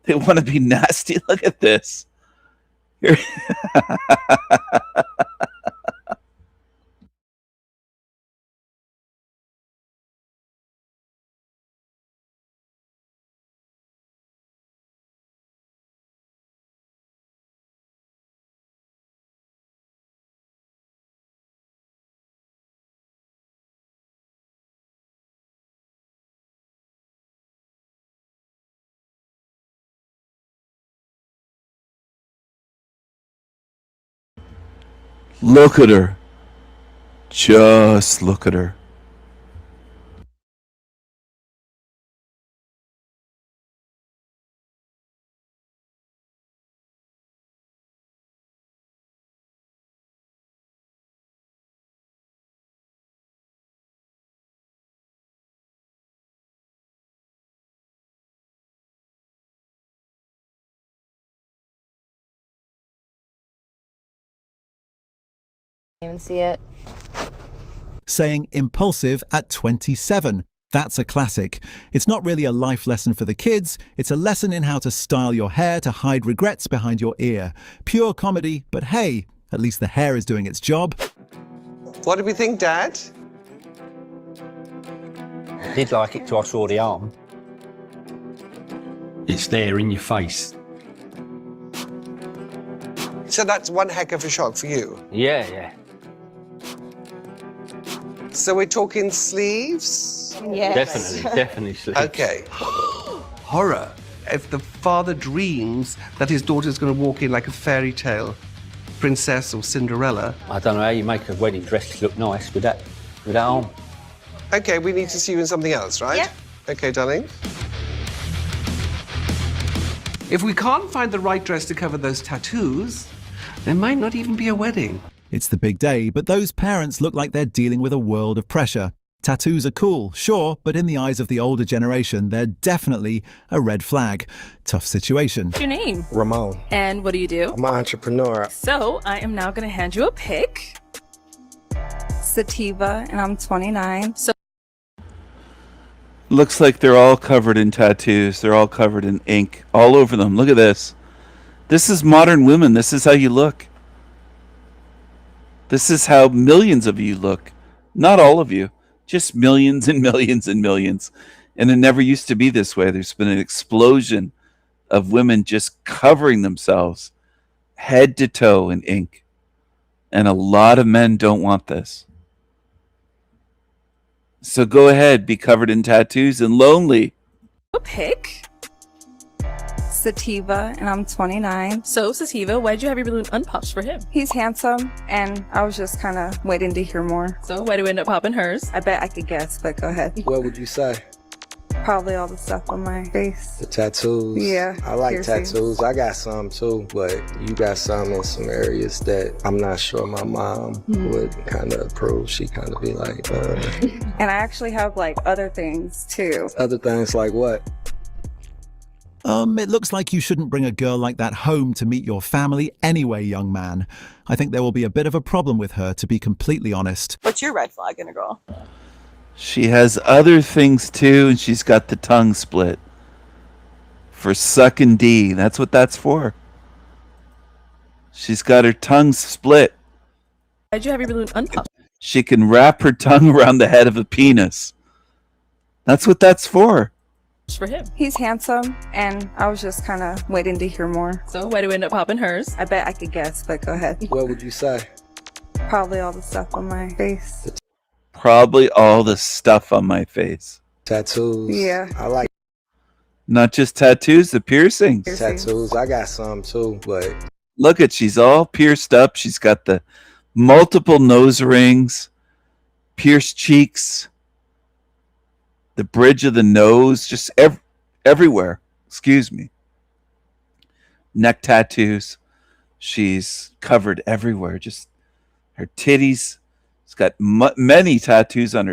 They want to be nasty. Look at this. Here. Look at her. Just look at her. Even see it. Saying impulsive at 27. That's a classic. It's not really a life lesson for the kids. It's a lesson in how to style your hair to hide regrets behind your ear. Pure comedy, but hey, at least the hair is doing its job. What do we think, Dad? I did like it till I saw the arm. It's there in your face. So that's one heck of a shock for you. Yeah, yeah. So we're talking sleeves? Yes. Definitely sleeves. Okay. Horror. If the father dreams that his daughter's going to walk in like a fairy tale princess or Cinderella. I don't know how you make a wedding dress look nice with that arm. Okay, we need to see you in something else, right? Yeah. Okay, darling. If we can't find the right dress to cover those tattoos, there might not even be a wedding. It's the big day, but those parents look like they're dealing with a world of pressure. Tattoos are cool, sure, but in the eyes of the older generation, they're definitely a red flag. Tough situation. What's your name? Ramon. And what do you do? I'm an entrepreneur. So, I am now going to hand you a pic. Sativa, and I'm 29. So, Looks like they're all covered in tattoos. They're all covered in ink all over them. Look at this. This is modern women. This is how you look. This is how millions of you look. Not all of you. Just millions and millions and millions. And it never used to be this way. There's been an explosion of women just covering themselves head to toe in ink. And a lot of men don't want this. So go ahead, be covered in tattoos and lonely. a pic. Sativa, and I'm 29. So, Sativa, why'd you have your balloon unpopped for him? He's handsome, and I was just kind of waiting to hear more. So, why do we end up popping hers? I bet I could guess, but go ahead. What would you say? Probably all the stuff on my face. The tattoos. Yeah. I like piercings. tattoos. I got some too, but you got some in some areas that I'm not sure my mom would kind of approve. She kind of be like, And I actually have like other things too. Other things like what? It looks like you shouldn't bring a girl like that home to meet your family anyway, young man. I think there will be a bit of a problem with her, to be completely honest. What's your red flag in a girl? She has other things too, and she's got the tongue split. For sucking D. That's what that's for. She's got her tongue split. Why'd you have your balloon unpopped? She can wrap her tongue around the head of a penis. That's what that's for. For him. He's handsome, and I was just kind of waiting to hear more. So, why do we end up popping hers? I bet I could guess, but go ahead. What would you say? Probably all the stuff on my face. Probably all the stuff on my face. Tattoos. Yeah. I like Not just tattoos, the piercings. tattoos. I got some too, but Look at, she's all pierced up. She's got the multiple nose rings, pierced cheeks, the bridge of the nose, just everywhere. Excuse me. Neck tattoos. She's covered everywhere. Just her titties. She's got many tattoos on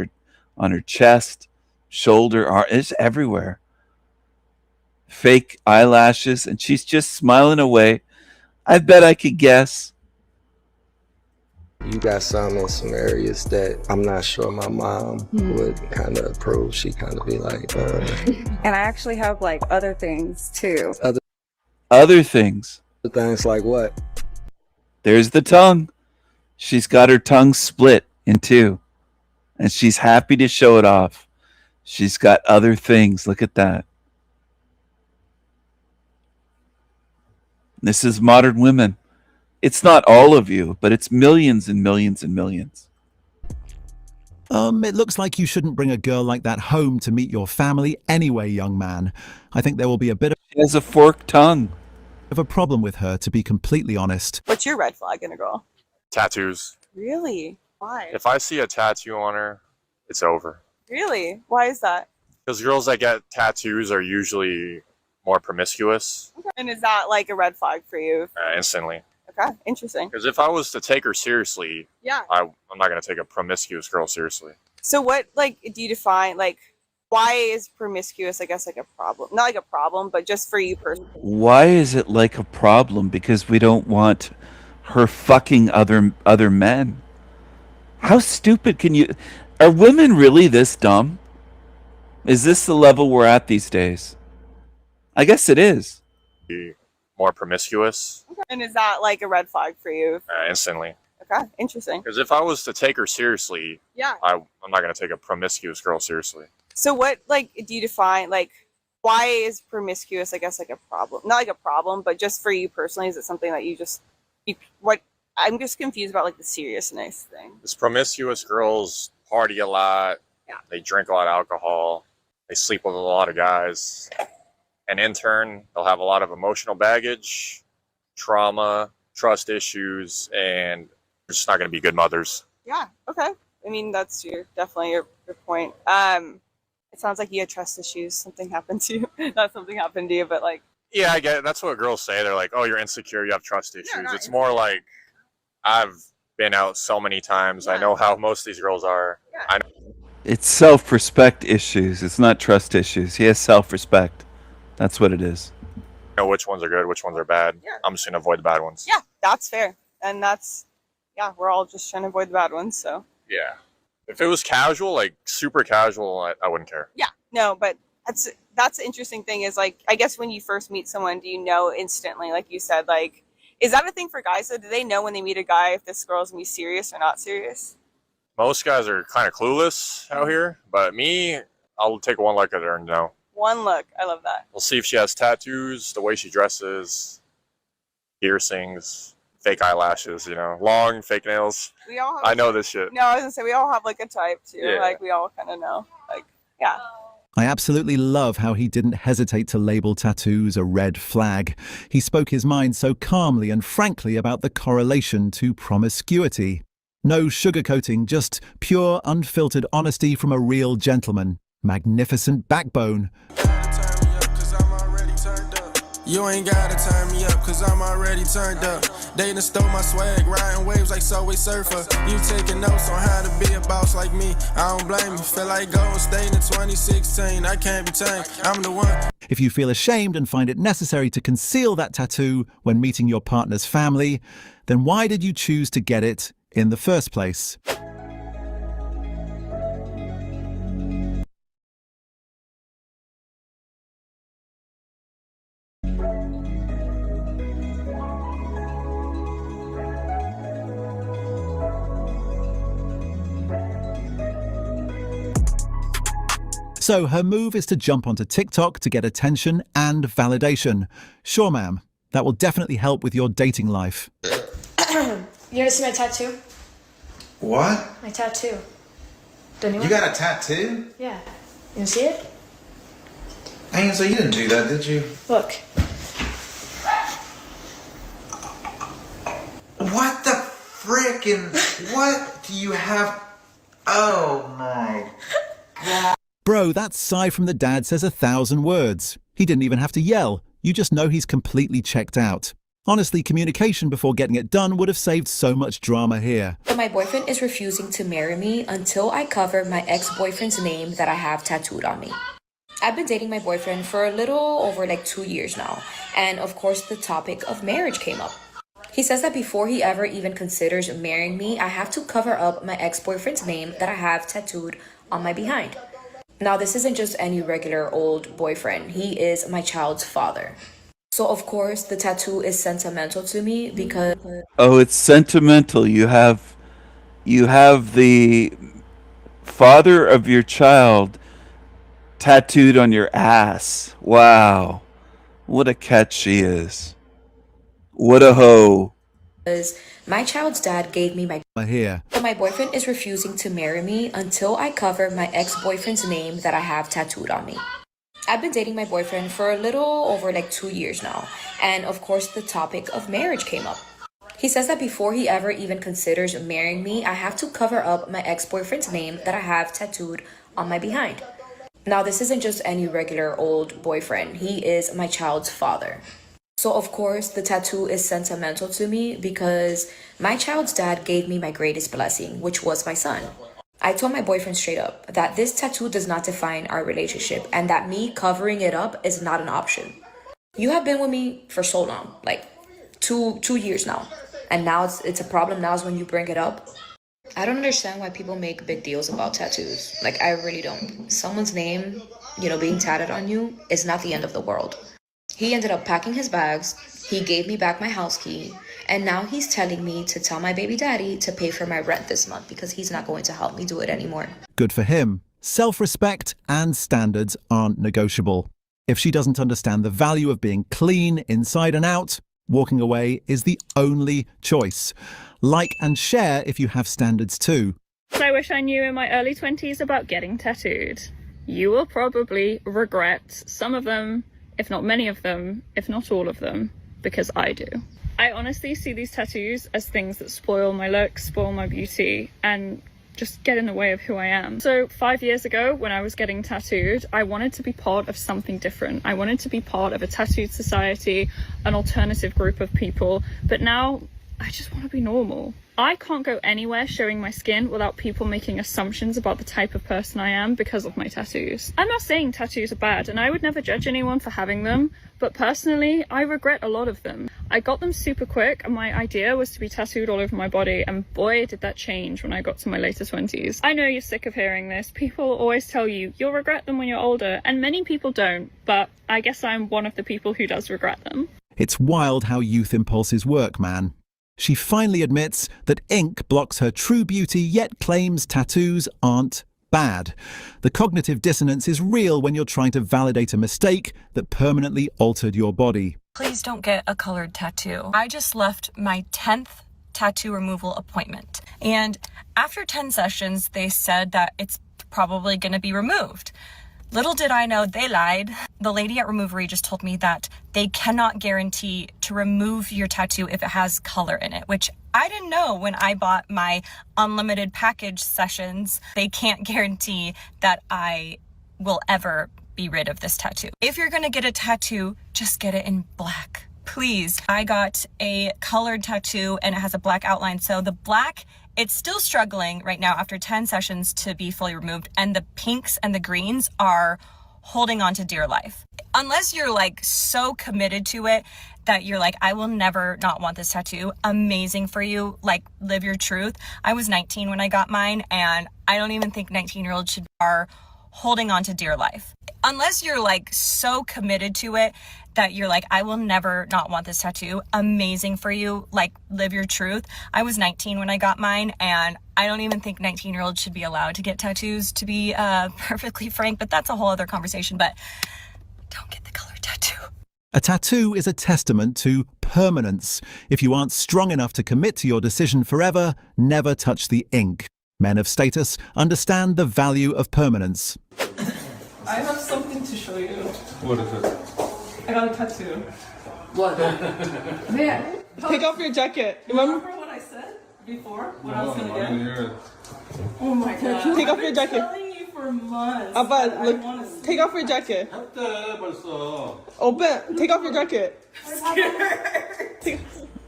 her chest, shoulder, arm. It's everywhere. Fake eyelashes, and she's just smiling away. I bet I could guess. you got some in some areas that I'm not sure my mom would kind of approve. She kind of be like, And I actually have like other things too. Other things. Things like what? There's the tongue. She's got her tongue split in two, and she's happy to show it off. She's got other things. Look at that. This is modern women. It's not all of you, but it's millions and millions and millions. It looks like you shouldn't bring a girl like that home to meet your family anyway, young man. I think there will be a bit She has a forked tongue. of a problem with her, to be completely honest. What's your red flag in a girl? Tattoos. Really? Why? If I see a tattoo on her, it's over. Really? Why is that? Because girls that get tattoos are usually more promiscuous And is that like a red flag for you? instantly. Okay, interesting. Because if I was to take her seriously, Yeah. I'm not going to take a promiscuous girl seriously. So what like do you define like why is promiscuous, I guess, like a problem? Not like a problem, but just for you personally. Why is it like a problem? Because we don't want her fucking other men. How stupid can you... Are women really this dumb? Is this the level we're at these days? I guess it is. Be more promiscuous And is that like a red flag for you? instantly. Okay, interesting. Because if I was to take her seriously, Yeah. I'm not going to take a promiscuous girl seriously. So what, like, do you define, like, why is promiscuous, I guess, like a problem? Not like a problem, but just for you personally, is it something that I'm just confused about, like, the seriousness thing. This promiscuous girls party a lot. Yeah. They drink a lot of alcohol. They sleep with a lot of guys. And in turn, they'll have a lot of emotional baggage, trauma, trust issues, and they're just not going to be good mothers. Yeah, okay. I mean, that's definitely your point. It sounds like you had trust issues. Something happened to you. Not something happened to you, but like. Yeah, I get it. That's what girls say. They're like, oh, you're insecure, you have trust issues. No, It's more like, I've been out so many times. Yeah. I know how most of these girls are. Yeah. It's self-respect issues. It's not trust issues. He has self-respect. That's what it is. I know which ones are good, which ones are bad. Yeah. I'm just going to avoid the bad ones. Yeah, that's fair. And we're all just trying to avoid the bad ones, so. Yeah. If it was casual, like super casual, I wouldn't care. Yeah, no, but that's the interesting thing is, like, I guess when you first meet someone, do you know instantly, like you said, like, is that a thing for guys? So do they know when they meet a guy if this girl's gonna be serious or not serious? Most guys are kind of clueless out here, but me, I'll take one look at her and know. One look, I love that. We'll see if she has tattoos, the way she dresses, piercings, fake eyelashes, long fake nails. We all have I know this shit. No, I was gonna say we all have like a type too. Yeah. Like we all kind of know. Like, yeah. I absolutely love how he didn't hesitate to label tattoos a red flag. He spoke his mind so calmly and frankly about the correlation to promiscuity. No sugarcoating, just pure, unfiltered honesty from a real gentleman. Magnificent backbone. You ain't gotta turn me up, cause I'm already turned up. They done stole my swag, riding waves like Subway Surfer. You taking notes on how to be a boss like me. I don't blame you. Feel like Golden State in 2016. I can't be tamed. I'm the one. If you feel ashamed and find it necessary to conceal that tattoo when meeting your partner's family, then why did you choose to get it in the first place? So her move is to jump onto TikTok to get attention and validation. Sure, ma'am, that will definitely help with your dating life. You wanna see my tattoo? What? My tattoo. Don't you You got a tattoo? Yeah. You wanna see it? Hey, so you didn't do that, did you? Look. What the frickin'? What do you have? Oh my God. Bro, that sigh from the dad says 1,000 words. He didn't even have to yell. You just know he's completely checked out. Honestly, communication before getting it done would have saved so much drama here. But my boyfriend is refusing to marry me until I cover my ex-boyfriend's name that I have tattooed on me. I've been dating my boyfriend for a little over 2 years now. And of course, the topic of marriage came up. He says that before he ever even considers marrying me, I have to cover up my ex-boyfriend's name that I have tattooed on my behind. Now, this isn't just any regular old boyfriend. He is my child's father. So, of course, the tattoo is sentimental to me because... Oh, it's sentimental. You have the father of your child tattooed on your ass. Wow. What a catch she is. What a hoe. Because my child's dad gave me my... Here. But my boyfriend is refusing to marry me until I cover my ex-boyfriend's name that I have tattooed on me. I've been dating my boyfriend for a little over 2 years now. And of course, the topic of marriage came up. He says that before he ever even considers marrying me, I have to cover up my ex-boyfriend's name that I have tattooed on my behind. Now, this isn't just any regular old boyfriend. He is my child's father. So, of course, the tattoo is sentimental to me because my child's dad gave me my greatest blessing, which was my son. I told my boyfriend straight up that this tattoo does not define our relationship and that me covering it up is not an option. You have been with me for so long, 2 years now. And now it's a problem now is when you bring it up. I don't understand why people make big deals about tattoos. I really don't. Someone's name, being tatted on you is not the end of the world. He ended up packing his bags, he gave me back my house key, and now he's telling me to tell my baby daddy to pay for my rent this month because he's not going to help me do it anymore. Good for him. self-respect and standards aren't negotiable. If she doesn't understand the value of being clean inside and out, walking away is the only choice. Like and share if you have standards too. I wish I knew in my early 20s about getting tattooed. You will probably regret some of them, if not many of them, if not all of them, because I do. I honestly see these tattoos as things that spoil my look, spoil my beauty, and just get in the way of who I am. So 5 years ago, when I was getting tattooed, I wanted to be part of something different. I wanted to be part of a tattooed society, an alternative group of people, but now I just want to be normal. I can't go anywhere showing my skin without people making assumptions about the type of person I am because of my tattoos. I'm not saying tattoos are bad, and I would never judge anyone for having them, but personally, I regret a lot of them. I got them super quick, and my idea was to be tattooed all over my body, and boy, did that change when I got to my later 20s. I know you're sick of hearing this. People always tell you you'll regret them when you're older, and many people don't, but I guess I'm one of the people who does regret them. It's wild how youth impulses work, man. She finally admits that ink blocks her true beauty, yet claims tattoos aren't bad. The cognitive dissonance is real when you're trying to validate a mistake that permanently altered your body. Please don't get a colored tattoo. I just left my 10th tattoo removal appointment. And after 10 sessions, they said that it's probably going to be removed. Little did I know they lied. The lady at Removery just told me that they cannot guarantee to remove your tattoo if it has color in it, which I didn't know when I bought my unlimited package sessions. They can't guarantee that I will ever be rid of this tattoo. If you're gonna get a tattoo, just get it in black, please. I got a colored tattoo and it has a black outline, so the black, it's still struggling right now after 10 sessions to be fully removed, and the pinks and the greens are holding on to dear life. Unless you're like so committed to it that you're like, I will never not want this tattoo, amazing for you, like live your truth. I was 19 when I got mine, and I don't even think 19-year-olds should are holding on to dear life. Unless you're like so committed to it that you're like, I will never not want this tattoo, amazing for you, like live your truth. I was 19 when I got mine, and I don't even think 19-year-olds should be allowed to get tattoos, to be perfectly frank, but that's a whole other conversation. But don't get the colored tattoo. A tattoo is a testament to permanence. If you aren't strong enough to commit to your decision forever, never touch the ink. Men of status understand the value of permanence. I have something to show you. What is it? I got a tattoo. What? Man, take off your jacket. Remember what I said before? What I was gonna get? Oh my god. Take off your jacket. I've been telling you for months. But look, take off your jacket. Open. Take off your jacket.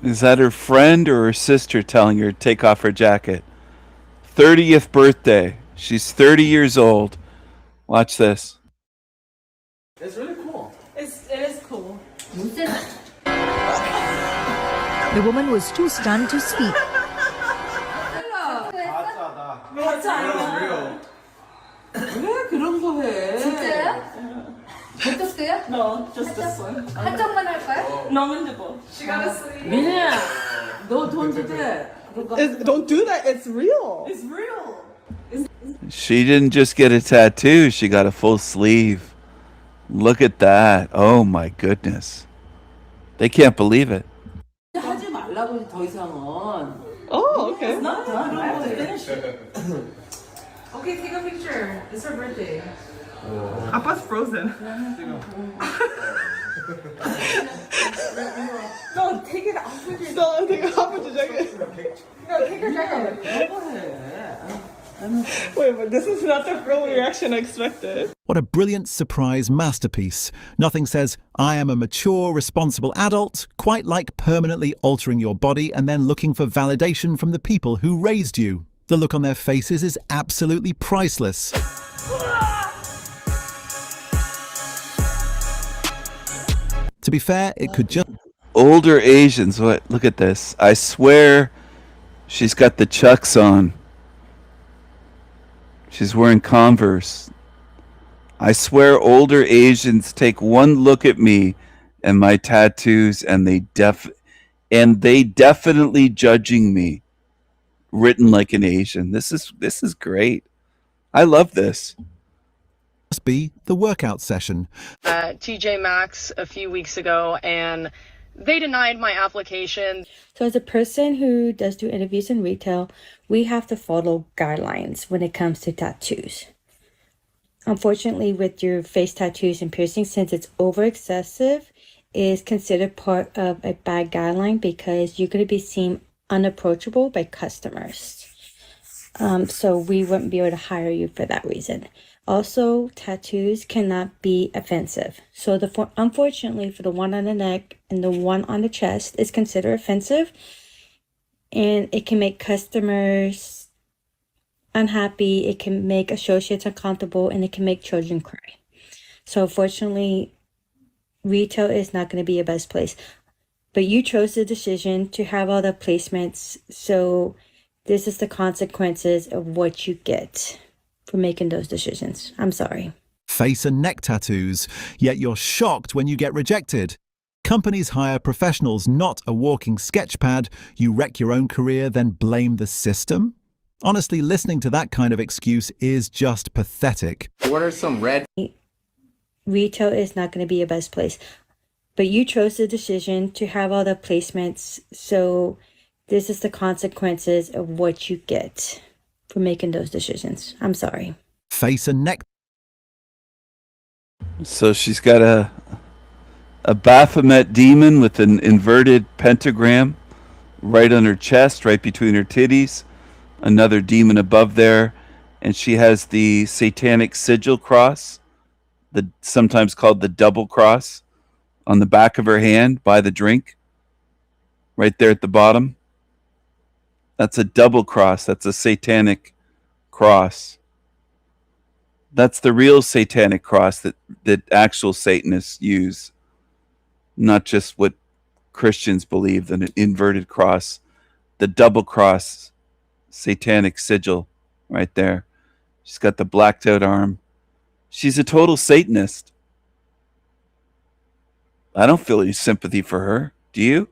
Is that her friend or her sister telling her to take off her jacket? 30th birthday. She's 30 years old. Watch this. It's really cool. It is cool. The woman was too stunned to speak. 왜 그런 거 해? 진짜요? 보톡스요? No, just this one. 한쪽만 할 거야? 너무 예뻐. She gotta sleep. 민혜야, 너 돈 주대. Don't do that. It's real. It's real. She didn't just get a tattoo, she got a full sleeve. Look at that. Oh my goodness. They can't believe it. 하지 말라고 더 이상은. Oh, okay. It's not done. I have to finish it. Okay, take a picture. It's her birthday. 아빠's frozen. No, take it off with your. No, take it off with your jacket. No, take your jacket. Wait, but this is not the real reaction I expected. What a brilliant surprise masterpiece. Nothing says, I am a mature, responsible adult, quite like permanently altering your body and then looking for validation from the people who raised you. The look on their faces is absolutely priceless. To be fair, it could just... Older Asians, what? Look at this. I swear she's got the Chucks on. She's wearing Converse. I swear older Asians take one look at me and my tattoos and they definitely judging me. Written like an Asian. This is great. I love this. Must be the workout session. TJ Maxx a few weeks ago, and they denied my application. So as a person who does do interviews in retail, we have to follow guidelines when it comes to tattoos. Unfortunately, with your face tattoos and piercings, since it's over excessive, is considered part of a bad guideline because you're going to be seen unapproachable by customers. So we wouldn't be able to hire you for that reason. Also, tattoos cannot be offensive. So unfortunately, for the one on the neck and the one on the chest is considered offensive, and it can make customers unhappy, it can make associates uncomfortable, and it can make children cry. So unfortunately, retail is not going to be your best place. But you chose the decision to have all the placements, so this is the consequences of what you get for making those decisions. I'm sorry. Face and neck tattoos, yet you're shocked when you get rejected. Companies hire professionals, not a walking sketch pad. You wreck your own career, then blame the system? Honestly, listening to that kind of excuse is just pathetic. What are some red... Retail is not going to be your best place. But you chose the decision to have all the placements, so this is the consequences of what you get for making those decisions. I'm sorry. Face and neck. So she's got a Baphomet demon with an inverted pentagram right on her chest, right between her titties. Another demon above there. And she has the satanic sigil cross, sometimes called the double cross, on the back of her hand by the drink. Right there at the bottom. That's a double cross. That's a satanic cross. That's the real satanic cross that actual Satanists use. Not just what Christians believe, an inverted cross. The double cross satanic sigil right there. She's got the blacked out arm. She's a total Satanist. I don't feel any sympathy for her. Do you?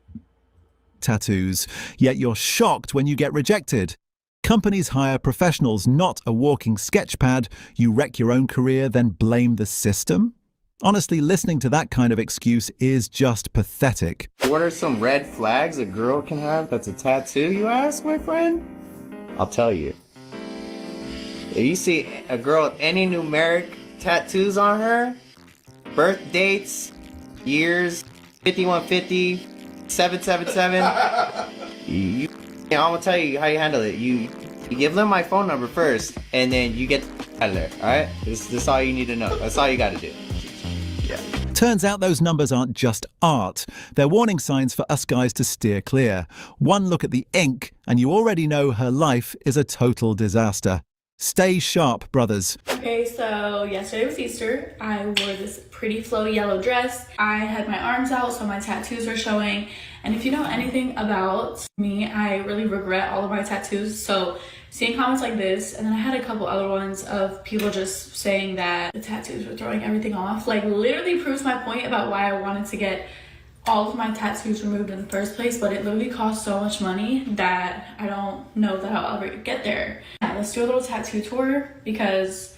Tattoos, yet you're shocked when you get rejected. Companies hire professionals, not a walking sketch pad. You wreck your own career, then blame the system? Honestly, listening to that kind of excuse is just pathetic. What are some red flags a girl can have that's a tattoo, you ask, my friend? I'll tell you. If you see a girl with any numeric tattoos on her, birth dates, years, 5150, 777, I'm gonna tell you how you handle it. You give them my phone number first, and then you get out of there, alright? This is all you need to know. That's all you gotta do. Yeah. Turns out those numbers aren't just art. They're warning signs for us guys to steer clear. One look at the ink, and you already know her life is a total disaster. Stay sharp, brothers. Okay, so yesterday was Easter. I wore this pretty flowy yellow dress. I had my arms out, so my tattoos were showing. And if you know anything about me, I really regret all of my tattoos. So seeing comments like this, and then I had a couple other ones of people just saying that the tattoos were throwing everything off, like literally proves my point about why I wanted to get all of my tattoos removed in the first place, but it literally costs so much money that I don't know that I'll ever get there. Yeah, let's do a little tattoo tour, because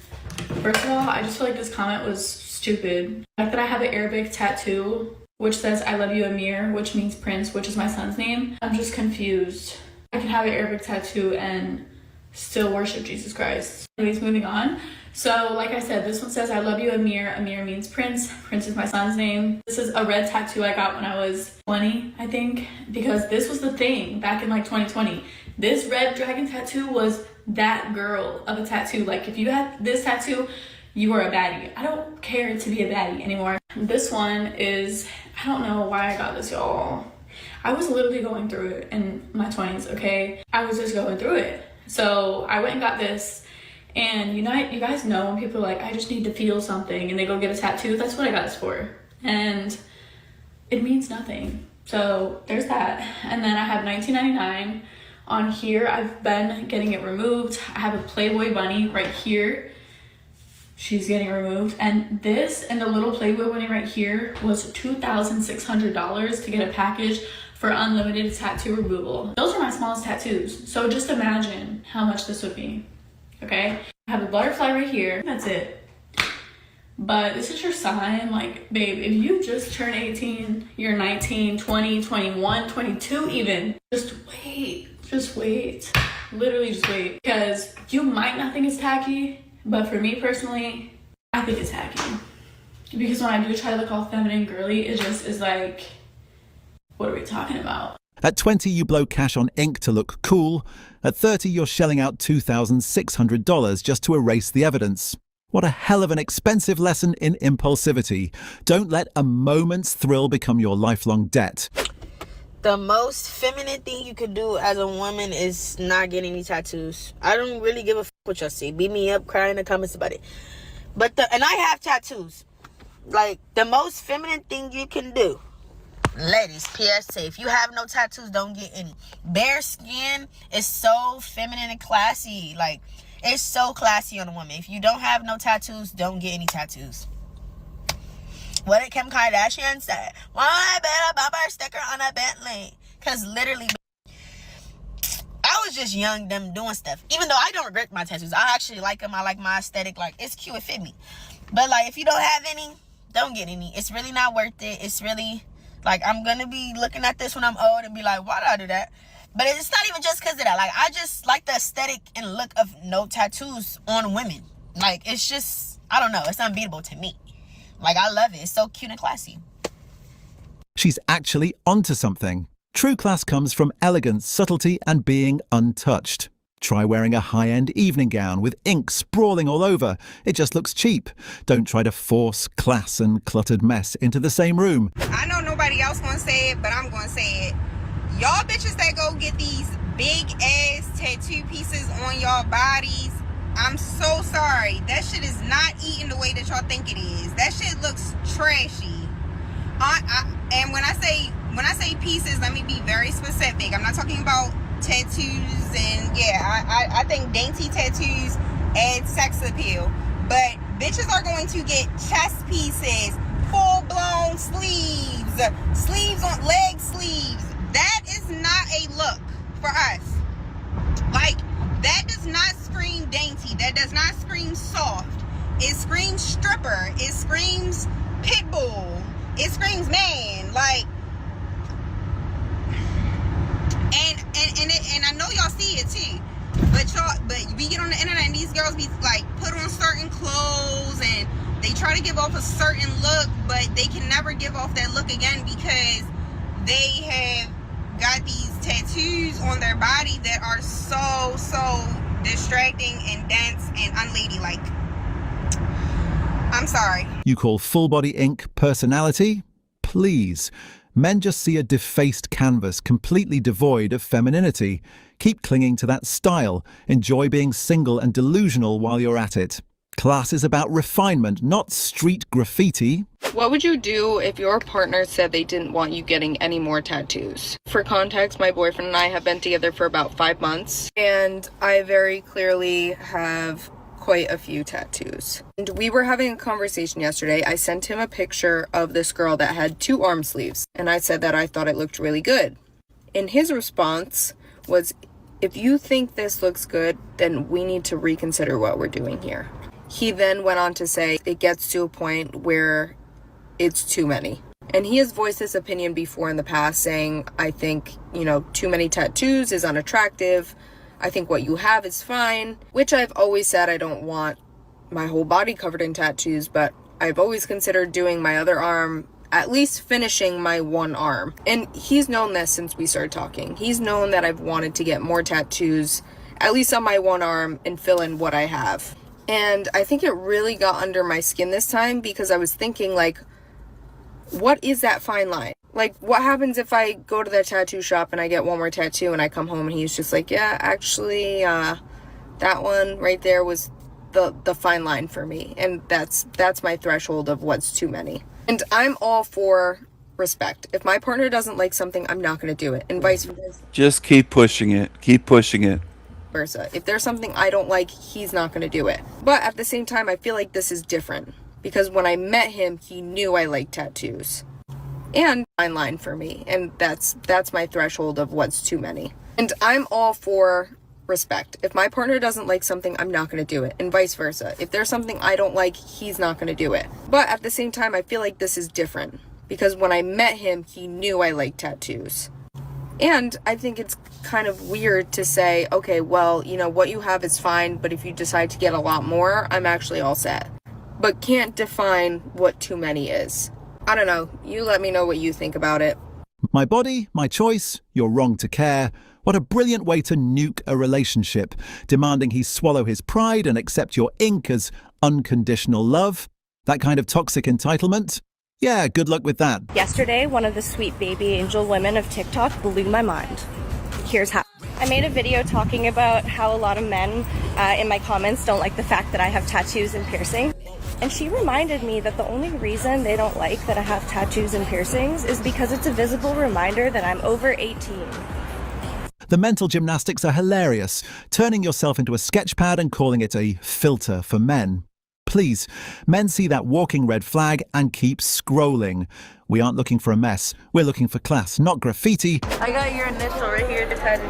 first of all, I just feel like this comment was stupid. The fact that I have an Arabic tattoo which says I love you Amir, which means Prince, which is my son's name. I'm just confused. I can have an Arabic tattoo and still worship Jesus Christ. Anyways, moving on. So like I said, this one says I love you Amir. Amir means Prince. Prince is my son's name. This is a red tattoo I got when I was 20, I think, because this was the thing back in like 2020. This red dragon tattoo was that girl of a tattoo. Like if you had this tattoo, you were a baddie. I don't care to be a baddie anymore. This one is, I don't know why I got this, y'all. I was literally going through it in my 20s, okay? I was just going through it. So I went and got this, and you guys know when people are like, I just need to feel something, and they go get a tattoo. That's what I got this for. And it means nothing. So there's that. And then I have $19.99 on here. I've been getting it removed. I have a Playboy bunny right here. She's getting removed. And this and the little Playboy bunny right here was $2,600 to get a package for unlimited tattoo removal. Those are my smallest tattoos. So just imagine how much this would be. okay? I have a butterfly right here. That's it. But this is your sign. Like, babe, if you just turn 18, you're 19, 20, 21, 22 even, just wait. Just wait. Literally just wait. Because you might not think it's tacky, but for me personally, I think it's tacky. Because when I do try to look all feminine girly, it just is like, what are we talking about? At 20, you blow cash on ink to look cool. At 30, you're shelling out $2,600 just to erase the evidence. What a hell of an expensive lesson in impulsivity. Don't let a moment's thrill become your lifelong debt. The most feminine thing you could do as a woman is not get any tattoos. I don't really give a fuck what y'all say. Beat me up, cry in the comments about it. And I have tattoos. Like, the most feminine thing you can do. Ladies, PSA, if you have no tattoos, don't get any. Bare skin is so feminine and classy. Like, it's so classy on a woman. If you don't have no tattoos, don't get any tattoos. What did Kim Kardashian say? Why I bet a bumper sticker on a Bentley? Because literally, I was just young, them doing stuff. Even though I don't regret my tattoos. I actually like them. I like my aesthetic. Like, it's cute. It fit me. But, like, if you don't have any, don't get any. It's really not worth it. It's really, like, I'm going to be looking at this when I'm old and be like, why did I do that? But it's not even just because of that. Like, I just like the aesthetic and look of no tattoos on women. Like, it's just, I don't know. It's unbeatable to me. Like, I love it. It's so cute and classy. She's actually onto something. True class comes from elegance, subtlety, and being untouched. Try wearing a high-end evening gown with ink sprawling all over. It just looks cheap. Don't try to force class and cluttered mess into the same room. I know nobody else gonna say it, but I'm gonna say it. Y'all bitches that go get these big-ass tattoo pieces on y'all bodies, I'm so sorry. That shit is not eating the way that y'all think it is. That shit looks trashy. And when I say pieces, let me be very specific. I'm not talking about tattoos and I think dainty tattoos add sex appeal. But bitches are going to get chest pieces, full-blown sleeves, sleeves on leg sleeves. That is not a look for us. Like, that does not scream dainty. That does not scream soft. It screams stripper. It screams pitbull. It screams man. Like, and I know y'all see it too. But we get on the internet and these girls be like put on certain clothes and they try to give off a certain look, but they can never give off that look again because they have got these tattoos on their body that are so distracting and dense and unladylike. I'm sorry. You call full body ink personality? Please. Men just see a defaced canvas completely devoid of femininity. Keep clinging to that style. Enjoy being single and delusional while you're at it. Class is about refinement, not street graffiti. What would you do if your partner said they didn't want you getting any more tattoos? For context, my boyfriend and I have been together for about 5 months, and I very clearly have quite a few tattoos. And we were having a conversation yesterday. I sent him a picture of this girl that had 2 arm sleeves, and I said that I thought it looked really good. And his response was, if you think this looks good, then we need to reconsider what we're doing here. He then went on to say it gets to a point where it's too many. And he has voiced this opinion before in the past, saying, I think, too many tattoos is unattractive. I think what you have is fine, which I've always said I don't want my whole body covered in tattoos, but I've always considered doing my other arm, at least finishing my one arm. And he's known this since we started talking. He's known that I've wanted to get more tattoos, at least on my one arm, and fill in what I have. And I think it really got under my skin this time because I was thinking, like, what is that fine line? Like, what happens if I go to the tattoo shop and I get one more tattoo and I come home and he's just like, yeah, actually, that one right there was the fine line for me. And that's my threshold of what's too many. And I'm all for respect. If my partner doesn't like something, I'm not going to do it. And vice versa. Just keep pushing it. Keep pushing it. If there's something I don't like, he's not going to do it. But at the same time, I feel like this is different because when I met him, he knew I liked tattoos. And fine line for me. And that's my threshold of what's too many. And I'm all for respect. If my partner doesn't like something, I'm not going to do it, and vice versa. If there's something I don't like, he's not going to do it. But at the same time, I feel like this is different because when I met him, he knew I liked tattoos. And I think it's kind of weird to say, okay, well, you know, what you have is fine, but if you decide to get a lot more, I'm actually all set. But can't define what too many is. I don't know. You let me know what you think about it. My body, my choice, you're wrong to care. What a brilliant way to nuke a relationship, demanding he swallow his pride and accept your ink as unconditional love. That kind of toxic entitlement? Yeah, good luck with that. Yesterday, one of the sweet baby angel women of TikTok blew my mind. Here's how. I made a video talking about how a lot of men in my comments don't like the fact that I have tattoos and piercing. And she reminded me that the only reason they don't like that I have tattoos and piercings is because it's a visible reminder that I'm over 18. The mental gymnastics are hilarious, turning yourself into a sketch pad and calling it a filter for men. Please, men see that walking red flag and keep scrolling. We aren't looking for a mess. We're looking for class, not graffiti. I got your initial right here, depending.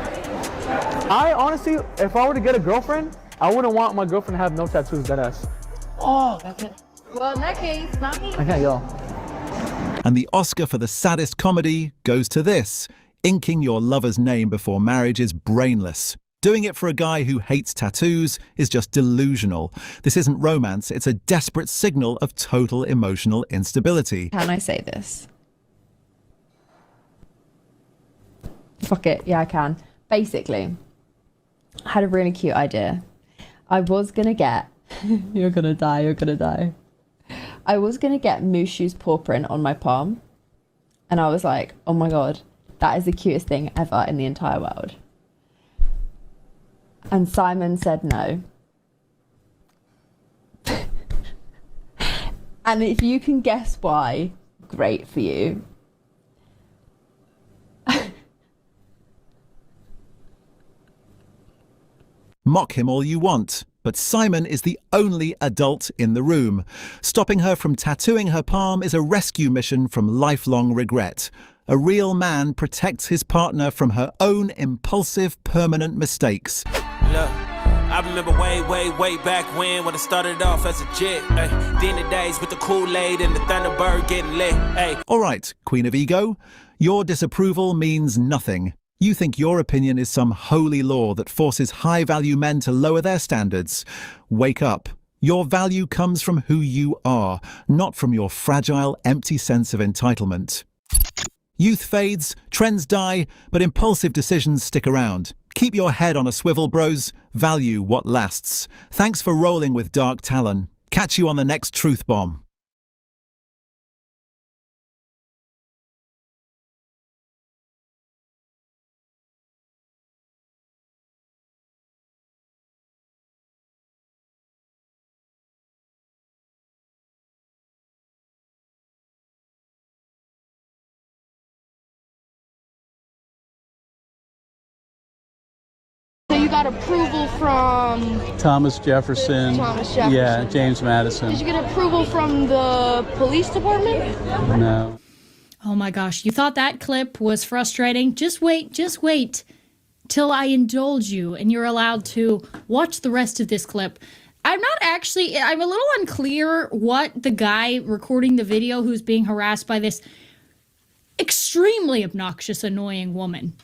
I honestly, if I were to get a girlfriend, I wouldn't want my girlfriend to have no tattoos, deadass. Oh, that's it. Well, in that case, not me. I can't yell. And the Oscar for the saddest comedy goes to this. Inking your lover's name before marriage is brainless. Doing it for a guy who hates tattoos is just delusional. This isn't romance, it's a desperate signal of total emotional instability. Can I say this? Fuck it, yeah I can. Basically, I had a really cute idea. I was gonna get, you're gonna die. I was gonna get Mushu's paw print on my palm. And I was like, oh my god, that is the cutest thing ever in the entire world. And Simon said no. And if you can guess why, great for you. Mock him all you want, but Simon is the only adult in the room. Stopping her from tattooing her palm is a rescue mission from lifelong regret. A real man protects his partner from her own impulsive, permanent mistakes. Look, I remember way back when I started off as a jit. Dinner days with the Kool-Aid and the Thunderbird getting lit. All right, Queen of Ego, your disapproval means nothing. You think your opinion is some holy law that forces high-value men to lower their standards. Wake up. Your value comes from who you are, not from your fragile, empty sense of entitlement. Youth fades, trends die, but impulsive decisions stick around. Keep your head on a swivel, bros. Value what lasts. Thanks for rolling with Dark Talon. Catch you on the next Truth Bomb. So you got approval from Thomas Jefferson. Yeah, James Madison. Did you get approval from the police department? No. Oh my gosh, you thought that clip was frustrating? Just wait till I indulge you and you're allowed to watch the rest of this clip. I'm a little unclear what the guy recording the video who's being harassed by this extremely obnoxious, annoying woman.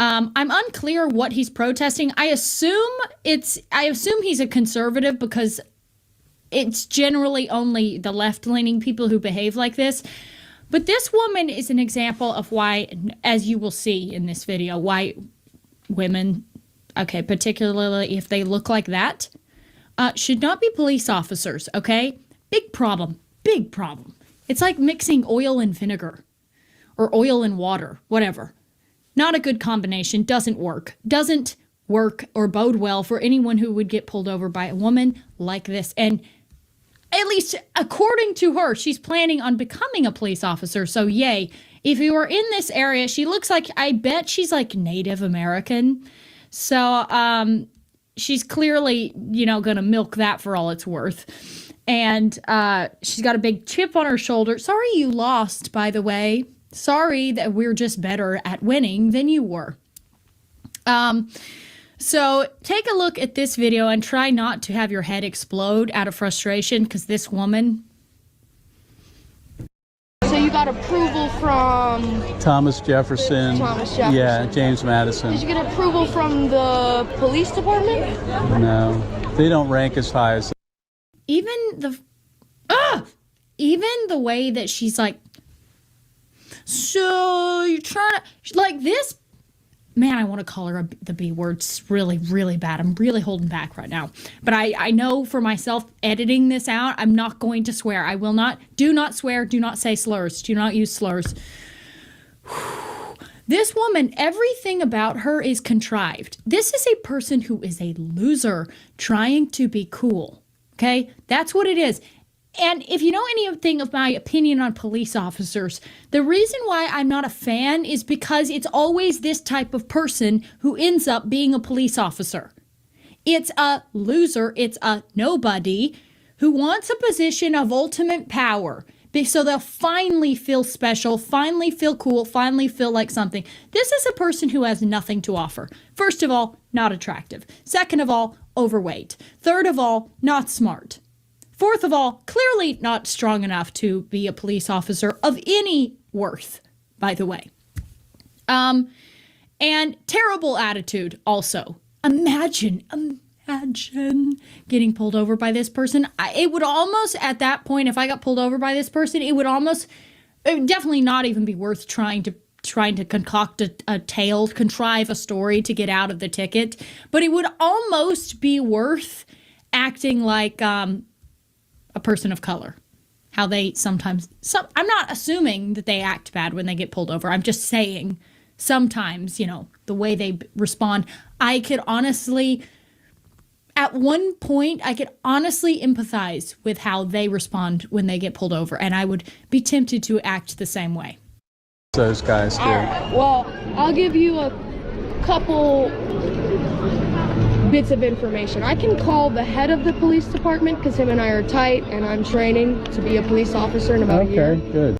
I'm unclear what he's protesting. I assume he's a conservative because it's generally only the left-leaning people who behave like this. But this woman is an example of why, as you will see in this video, why women, okay, particularly if they look like that, should not be police officers, okay? Big problem. It's like mixing oil and vinegar or oil and water, whatever. Not a good combination, doesn't work or bode well for anyone who would get pulled over by a woman like this. And at least according to her, she's planning on becoming a police officer. So yay. If you are in this area, she looks like, I bet she's like Native American. So she's clearly, gonna milk that for all it's worth. And she's got a big chip on her shoulder. Sorry you lost, by the way. Sorry that we're just better at winning than you were. So take a look at this video and try not to have your head explode out of frustration, because this woman... So you got approval from Thomas Jefferson. Thomas Jefferson. Yeah, James Madison. Did you get approval from the police department? No, they don't rank as high as. Even the way that she's like, so you're trying to, like this, man, I want to call her the B word. It's really, really bad. I'm really holding back right now. But I know for myself, editing this out, I'm not going to swear. I will not, do not swear, do not say slurs, do not use slurs. This woman, everything about her is contrived. This is a person who is a loser trying to be cool. Okay? That's what it is. And if you know anything of my opinion on police officers, the reason why I'm not a fan is because it's always this type of person who ends up being a police officer. It's a loser, it's a nobody who wants a position of ultimate power. So they'll finally feel special, finally feel cool, finally feel like something. This is a person who has nothing to offer. First of all, not attractive. Second of all, overweight. Third of all, not smart. Fourth of all, clearly not strong enough to be a police officer of any worth, by the way. And terrible attitude also. Imagine getting pulled over by this person. It would almost, at that point, if I got pulled over by this person, it would definitely not even be worth trying to concoct a tale, contrive a story to get out of the ticket. But it would almost be worth acting like a person of color. How they sometimes, I'm not assuming that they act bad when they get pulled over. I'm just saying sometimes, the way they respond. At one point, I could honestly empathize with how they respond when they get pulled over, and I would be tempted to act the same way. Those guys do. All right. Well, I'll give you a couple bits of information. I can call the head of the police department because him and I are tight, and I'm training to be a police officer in about a year. Okay, good.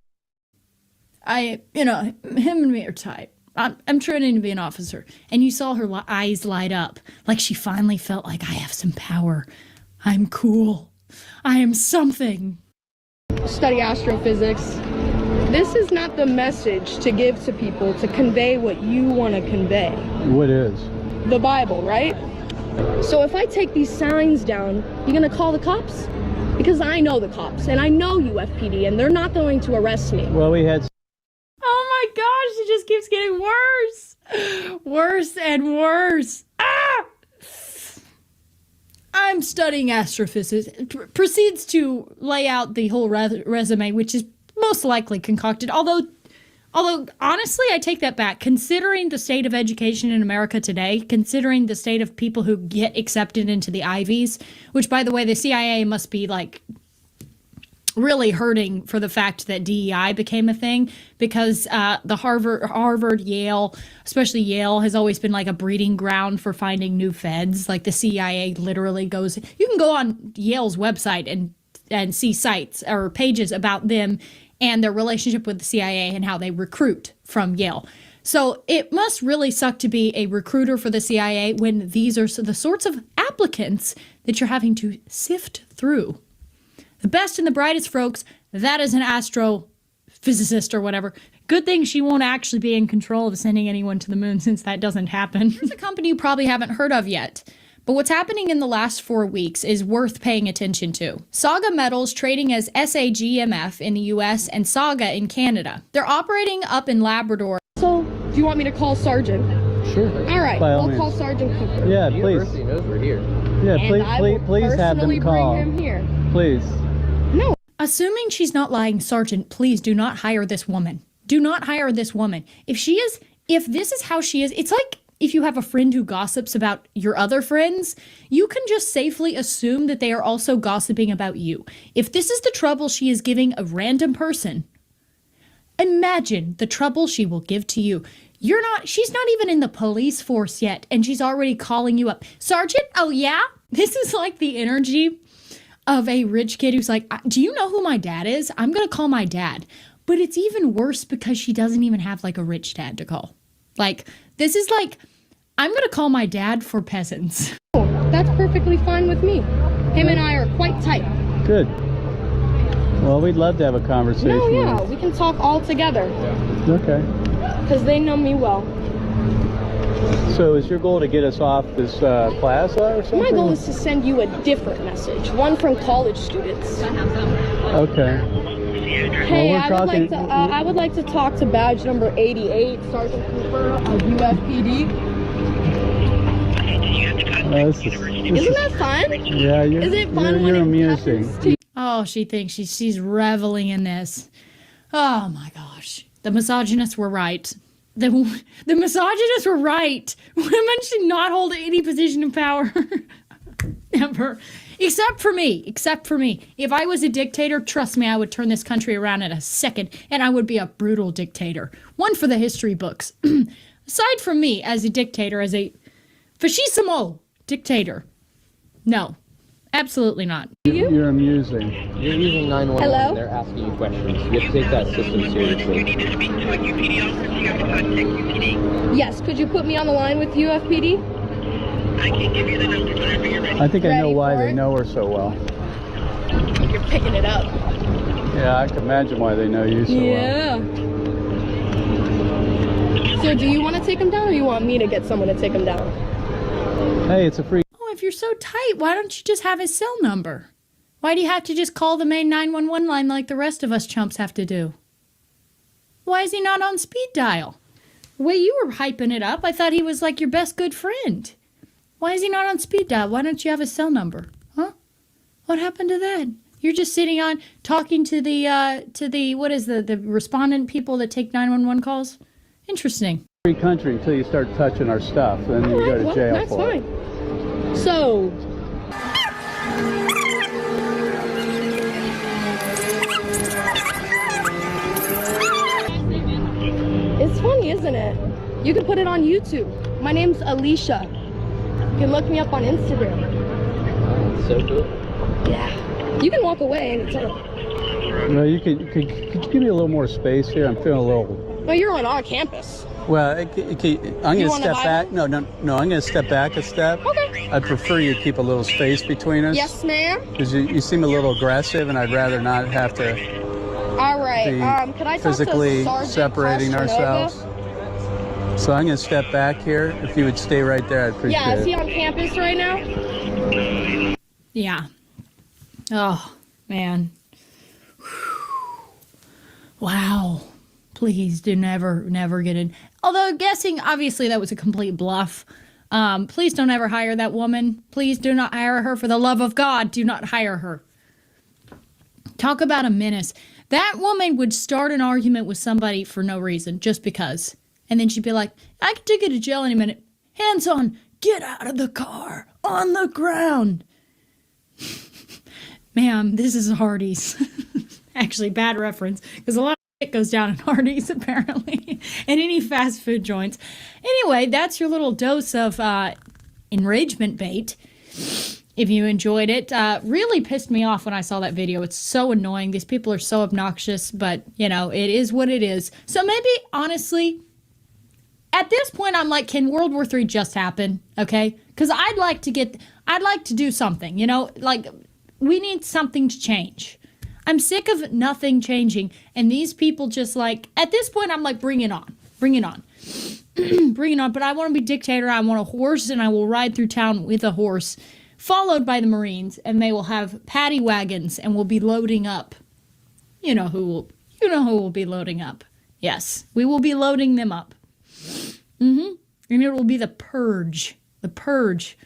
Him and me are tight. I'm training to be an officer. And you saw her eyes light up. Like she finally felt like, I have some power. I'm cool. I am something. Study astrophysics. This is not the message to give to people to convey what you want to convey. What is? The Bible, right? So if I take these signs down, you're gonna call the cops? Because I know the cops, and I know UFPD, and they're not going to arrest me. Well, we had... Oh my gosh, it just keeps getting worse. Worse and worse. I'm studying astrophysics. Proceeds to lay out the whole resume, which is most likely concocted. Although honestly, I take that back. Considering the state of education in America today, considering the state of people who get accepted into the Ivies, which, by the way, the CIA must be like really hurting for the fact that DEI became a thing, because the Harvard, Yale, especially Yale, has always been like a breeding ground for finding new feds. Like the CIA literally goes, you can go on Yale's website and see sites or pages about them and their relationship with the CIA and how they recruit from Yale. So it must really suck to be a recruiter for the CIA when these are the sorts of applicants that you're having to sift through. The best and the brightest, folks, that is an astrophysicist or whatever. Good thing she won't actually be in control of sending anyone to the moon, since that doesn't happen. Here's a company you probably haven't heard of yet. But what's happening in the last 4 weeks is worth paying attention to. Saga Metals, trading as SAGMF in the US and Saga in Canada. They're operating up in Labrador. So, do you want me to call Sergeant? Sure. All right, By all I'll means. call Sergeant Cooper. Yeah, please. University knows we're here. Yeah, And please have them call. bring him here. Please. No. Assuming she's not lying, Sergeant, please do not hire this woman. Do not hire this woman. If this is how she is, it's like if you have a friend who gossips about your other friends, you can just safely assume that they are also gossiping about you. If this is the trouble she is giving a random person, imagine the trouble she will give to you. She's not even in the police force yet, and she's already calling you up. Sergeant, oh yeah? This is like the energy of a rich kid who's like, do you know who my dad is? I'm going to call my dad. But it's even worse because she doesn't even have like a rich dad to call. Like, this is like, I'm going to call my dad for peasants. That's perfectly fine with me. Him and I are quite tight. Good. Well, we'd love to have a conversation. No, yeah, with we can talk all together. you. Okay. Because they know me well. So is your goal to get us off this plaza or something? My goal is to send you a different message, one from college students. Okay. Hey, Well, I would like to talk to badge number 88, Sergeant Cooper of UFPD. Isn't that fun? Yeah, Is it fun when you're it amusing. happens to Oh, she thinks she's reveling in this. Oh my gosh. The misogynists were right. The misogynists were right. Women should not hold any position of power. Ever. Except for me. Except for me. If I was a dictator, trust me, I would turn this country around in a second, and I would be a brutal dictator. One for the history books. Aside from me as a dictator, as a fascismo dictator. No. Absolutely not. You're amusing. You're using 911 Hello? and they're asking you questions. You have to take that system seriously. Yes, could you put me on the line with UFPD? I think I know Ready why for they it? know her so well. You're picking it up. Yeah, I can imagine why they know you so well. Yeah. So do you want to take him down or you want me to get someone to take him down? Hey, it's a free... Oh, if you're so tight, why don't you just have his cell number? Why do you have to just call the main 911 line like the rest of us chumps have to do? Why is he not on speed dial? The way you were hyping it up, I thought he was like your best good friend. Why is he not on speed dial? Why don't you have his cell number? Huh? What happened to that? You're just sitting on talking to the what is the respondent people that take 911 calls? Interesting. Free country until you start touching our stuff. Then you go to jail That's for it. fine. So, it's funny, isn't it? You can put it on YouTube. My name's Alicia. You can look me up on Instagram. So cool. Yeah. You can walk away anytime. No, could you give me a little more space here? I'm feeling a little... Well, you're on our campus. Well, I'm going to want a step Bible? back. No, I'm going to step back a step. Okay. I'd prefer you keep a little space between us. Yes, ma'am. Because you seem a little aggressive, and I'd rather not have to All right. be Could I talk physically to Sergeant separating Castronova? ourselves. So I'm going to step back here. If you would stay right there, I'd appreciate Yeah, is he it. on campus right now? Yeah. Oh, man. Wow. Please do never get in. Although guessing, obviously, that was a complete bluff. Please don't ever hire that woman. Please do not hire her. For the love of God, do not hire her. Talk about a menace. That woman would start an argument with somebody for no reason, just because. And then she'd be like, I can take you to jail any minute. Hands on. Get out of the car. On the ground. Ma'am, this is Hardee's. Actually, bad reference. Because a lot of shit goes down in Hardee's, apparently. And any fast food joints. Anyway, that's your little dose of enragement bait. If you enjoyed it. Really pissed me off when I saw that video. It's so annoying. These people are so obnoxious. But, you know, it is what it is. So maybe, honestly... At this point, I'm like, can World War III just happen? Okay? Because I'd like to do something, you know? Like, we need something to change. I'm sick of nothing changing. And these people just like, at this point, I'm like, bring it on. Bring it on. Bring it on. But I want to be dictator. I want a horse, and I will ride through town with a horse, followed by the Marines, and they will have paddy wagons, and we'll be loading up. You know who will be loading up. Yes, we will be loading them up. And it will be the purge. The purge.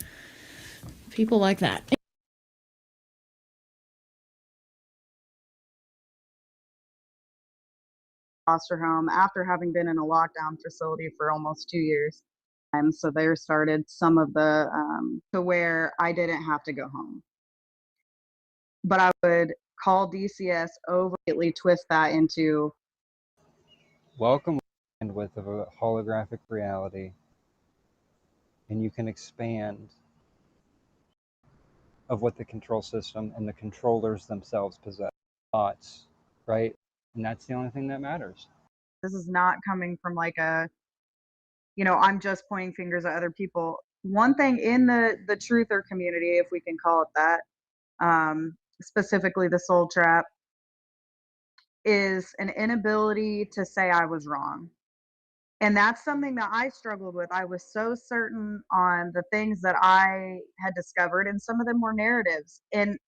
People like that. Foster home after having been in a lockdown facility for almost 2 years. So there started some of the to where I didn't have to go home. But I would call DCS over, twist that into Welcome with a holographic reality, and you can expand of what the control system and the controllers themselves possess. Thoughts, right? And that's the only thing that matters. this is not coming from like a I'm just pointing fingers at other people. One thing in the truther community, if we can call it that, specifically the soul trap, is an inability to say I was wrong. And that's something that I struggled with. I was so certain on the things that I had discovered, and some of them were narratives. And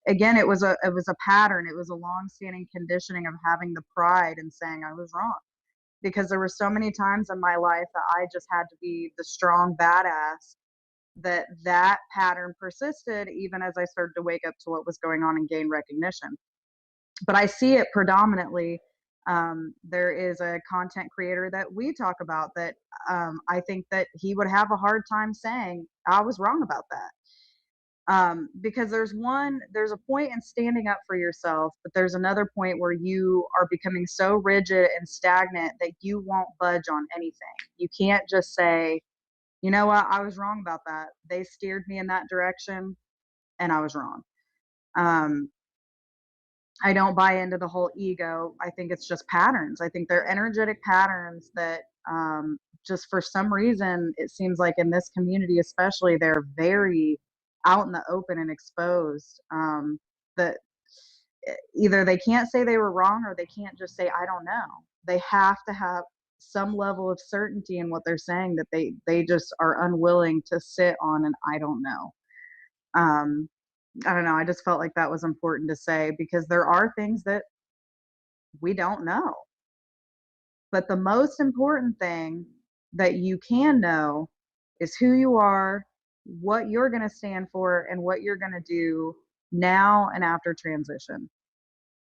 again, it was a pattern. It was a long-standing conditioning of having the pride and saying I was wrong. Because there were so many times in my life that I just had to be the strong badass, that pattern persisted even as I started to wake up to what was going on and gain recognition. But I see it predominantly. There is a content creator that we talk about that I think that he would have a hard time saying I was wrong about that. Because there's a point in standing up for yourself, but there's another point where you are becoming so rigid and stagnant that you won't budge on anything. You can't just say, you know what, I was wrong about that. They steered me in that direction and I was wrong. I don't buy into the whole ego. I think it's just patterns. I think they're energetic patterns that just for some reason, it seems like in this community, especially, they're very out in the open and exposed. That either they can't say they were wrong or they can't just say, I don't know. They have to have some level of certainty in what they're saying, that they just are unwilling to sit on an I don't know. I don't know. I just felt like that was important to say because there are things that we don't know. But the most important thing that you can know is who you are, what you're going to stand for, and what you're going to do now and after transition.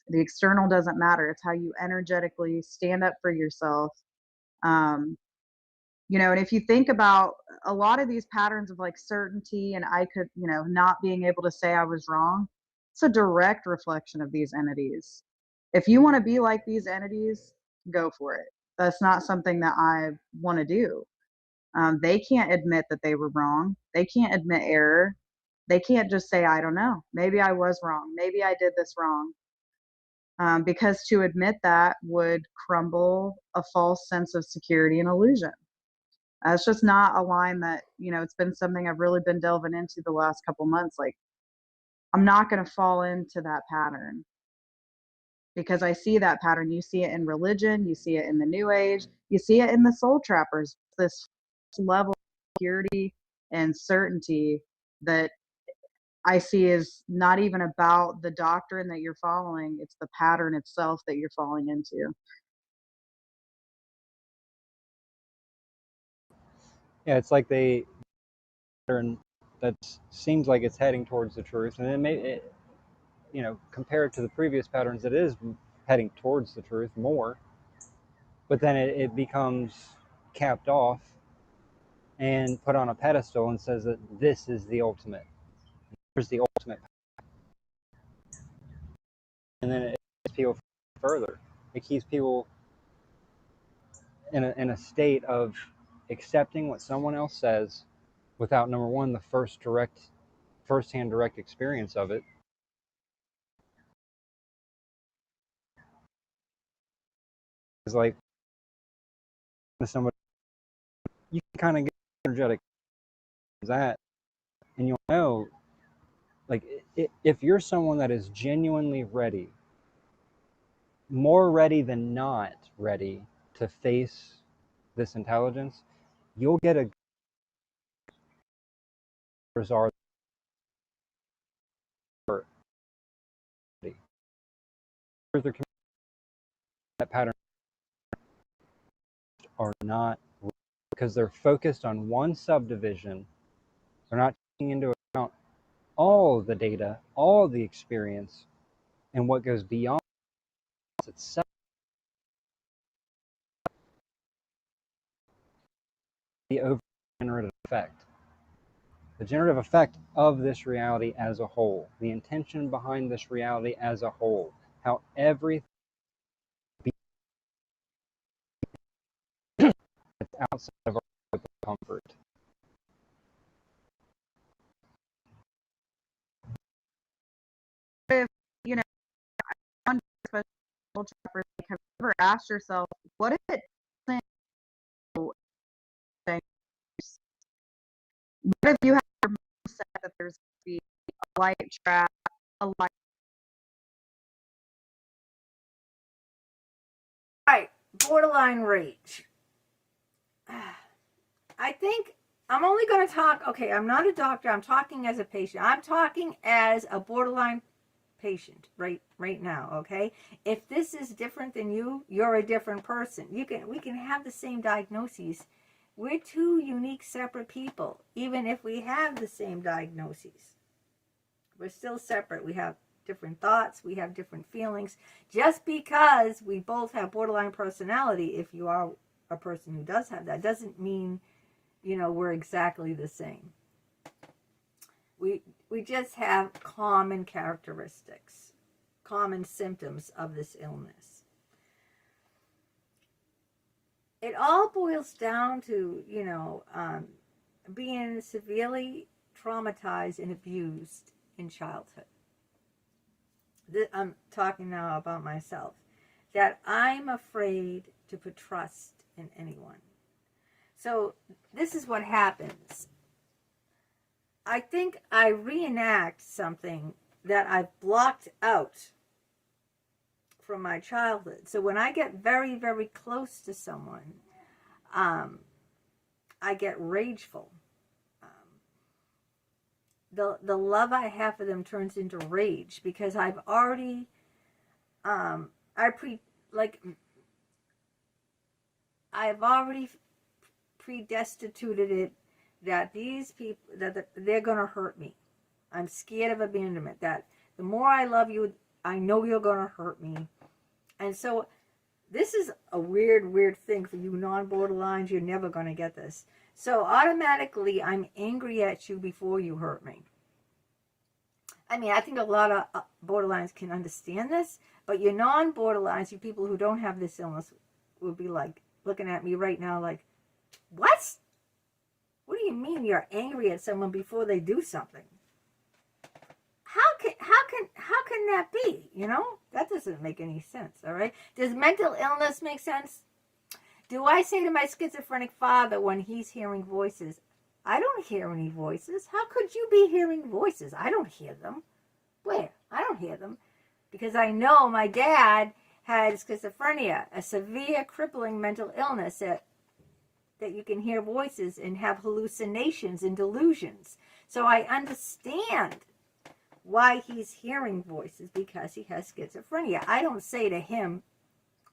The external doesn't matter. It's how you energetically stand up for yourself. And if you think about a lot of these patterns of like certainty and I could, not being able to say I was wrong, it's a direct reflection of these entities. If you want to be like these entities, go for it. That's not something that I want to do. They can't admit that they were wrong. They can't admit error. They can't just say, I don't know. Maybe I was wrong. Maybe I did this wrong. Because to admit that would crumble a false sense of security and illusion. It's just not a line that, it's been something I've really been delving into the last couple months. Like, I'm not going to fall into that pattern because I see that pattern. You see it in religion, you see it in the new age, you see it in the soul trappers, this level of security and certainty that I see is not even about the doctrine that you're following. It's the pattern itself that you're falling into. Yeah, it's like they pattern that seems like it's heading towards the truth, and compare it to the previous patterns, it is heading towards the truth more, but then it becomes capped off and put on a pedestal and says that this is the ultimate. Here's the ultimate. And then it keeps people further. It keeps people in a state of accepting what someone else says without, number one, the first-hand direct experience of it. It's like somebody, you can kind of get energetic as that, and you'll know, like, if you're someone that is genuinely ready, more ready than not ready to face this intelligence, you'll get a result. That pattern are not, because they're focused on one subdivision. They're not taking into account all the data, all the experience, and what goes beyond itself. The over-generative effect. The generative effect of this reality as a whole. The intention behind this reality as a whole. How everything is outside of our comfort. If, have you ever asked yourself, what if it What if you have your mindset that there's going to be a light trap, a light. Right, borderline rage. I think I'm only going to talk, okay, I'm not a doctor, I'm talking as a patient. I'm talking as a borderline patient right now, okay? If this is different than you, you're a different person. We can have the same diagnoses. We're two unique, separate people, even if we have the same diagnoses. We're still separate. We have different thoughts, we have different feelings. Just because we both have borderline personality, if you are a person who does have that, doesn't mean, you know, we're exactly the same. We just have common characteristics, common symptoms of this illness. It all boils down to, you know, being severely traumatized and abused in childhood. I'm talking now about myself, that I'm afraid to put trust in anyone. So this is what happens. I think I reenact something that I've blocked out from my childhood. So when I get very, very close to someone, I get rageful. The love I have for them turns into rage because I've already, I've already predestinated it that these people, that they're going to hurt me. I'm scared of abandonment, that the more I love you, I know you're going to hurt me. And so this is a weird thing for you non-borderlines. You're never going to get this. So automatically, I'm angry at you before you hurt me. I mean, I think a lot of borderlines can understand this, but your non-borderlines, you people who don't have this illness, will be like looking at me right now like, what? What do you mean you're angry at someone before they do something? How can that be? You know, that doesn't make any sense. All right. Does mental illness make sense? Do I say to my schizophrenic father when he's hearing voices, I don't hear any voices. How could you be hearing voices? I don't hear them. Where? I don't hear them. Because I know my dad had schizophrenia, a severe crippling mental illness that you can hear voices and have hallucinations and delusions. So I understand why he's hearing voices, because he has schizophrenia. I don't say to him,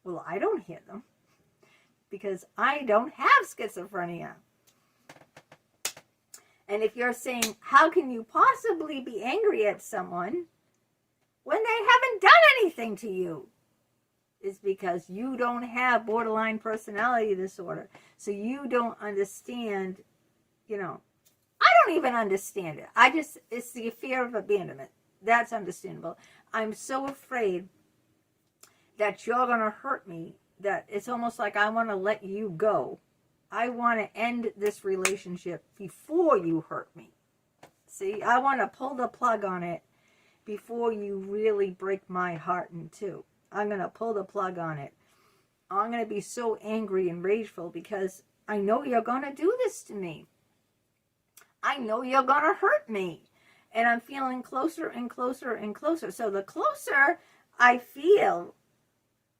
well, I don't hear them, because I don't have schizophrenia. And if you're saying, how can you possibly be angry at someone when they haven't done anything to you? It's because you don't have borderline personality disorder. So you don't understand, you know, I don't even understand it. It's the fear of abandonment. That's understandable. I'm so afraid that you're going to hurt me that it's almost like I want to let you go. I want to end this relationship before you hurt me. See, I want to pull the plug on it before you really break my heart in two. I'm going to pull the plug on it. I'm going to be so angry and rageful because I know you're going to do this to me. I know you're going to hurt me. And I'm feeling closer and closer and closer. So the closer I feel,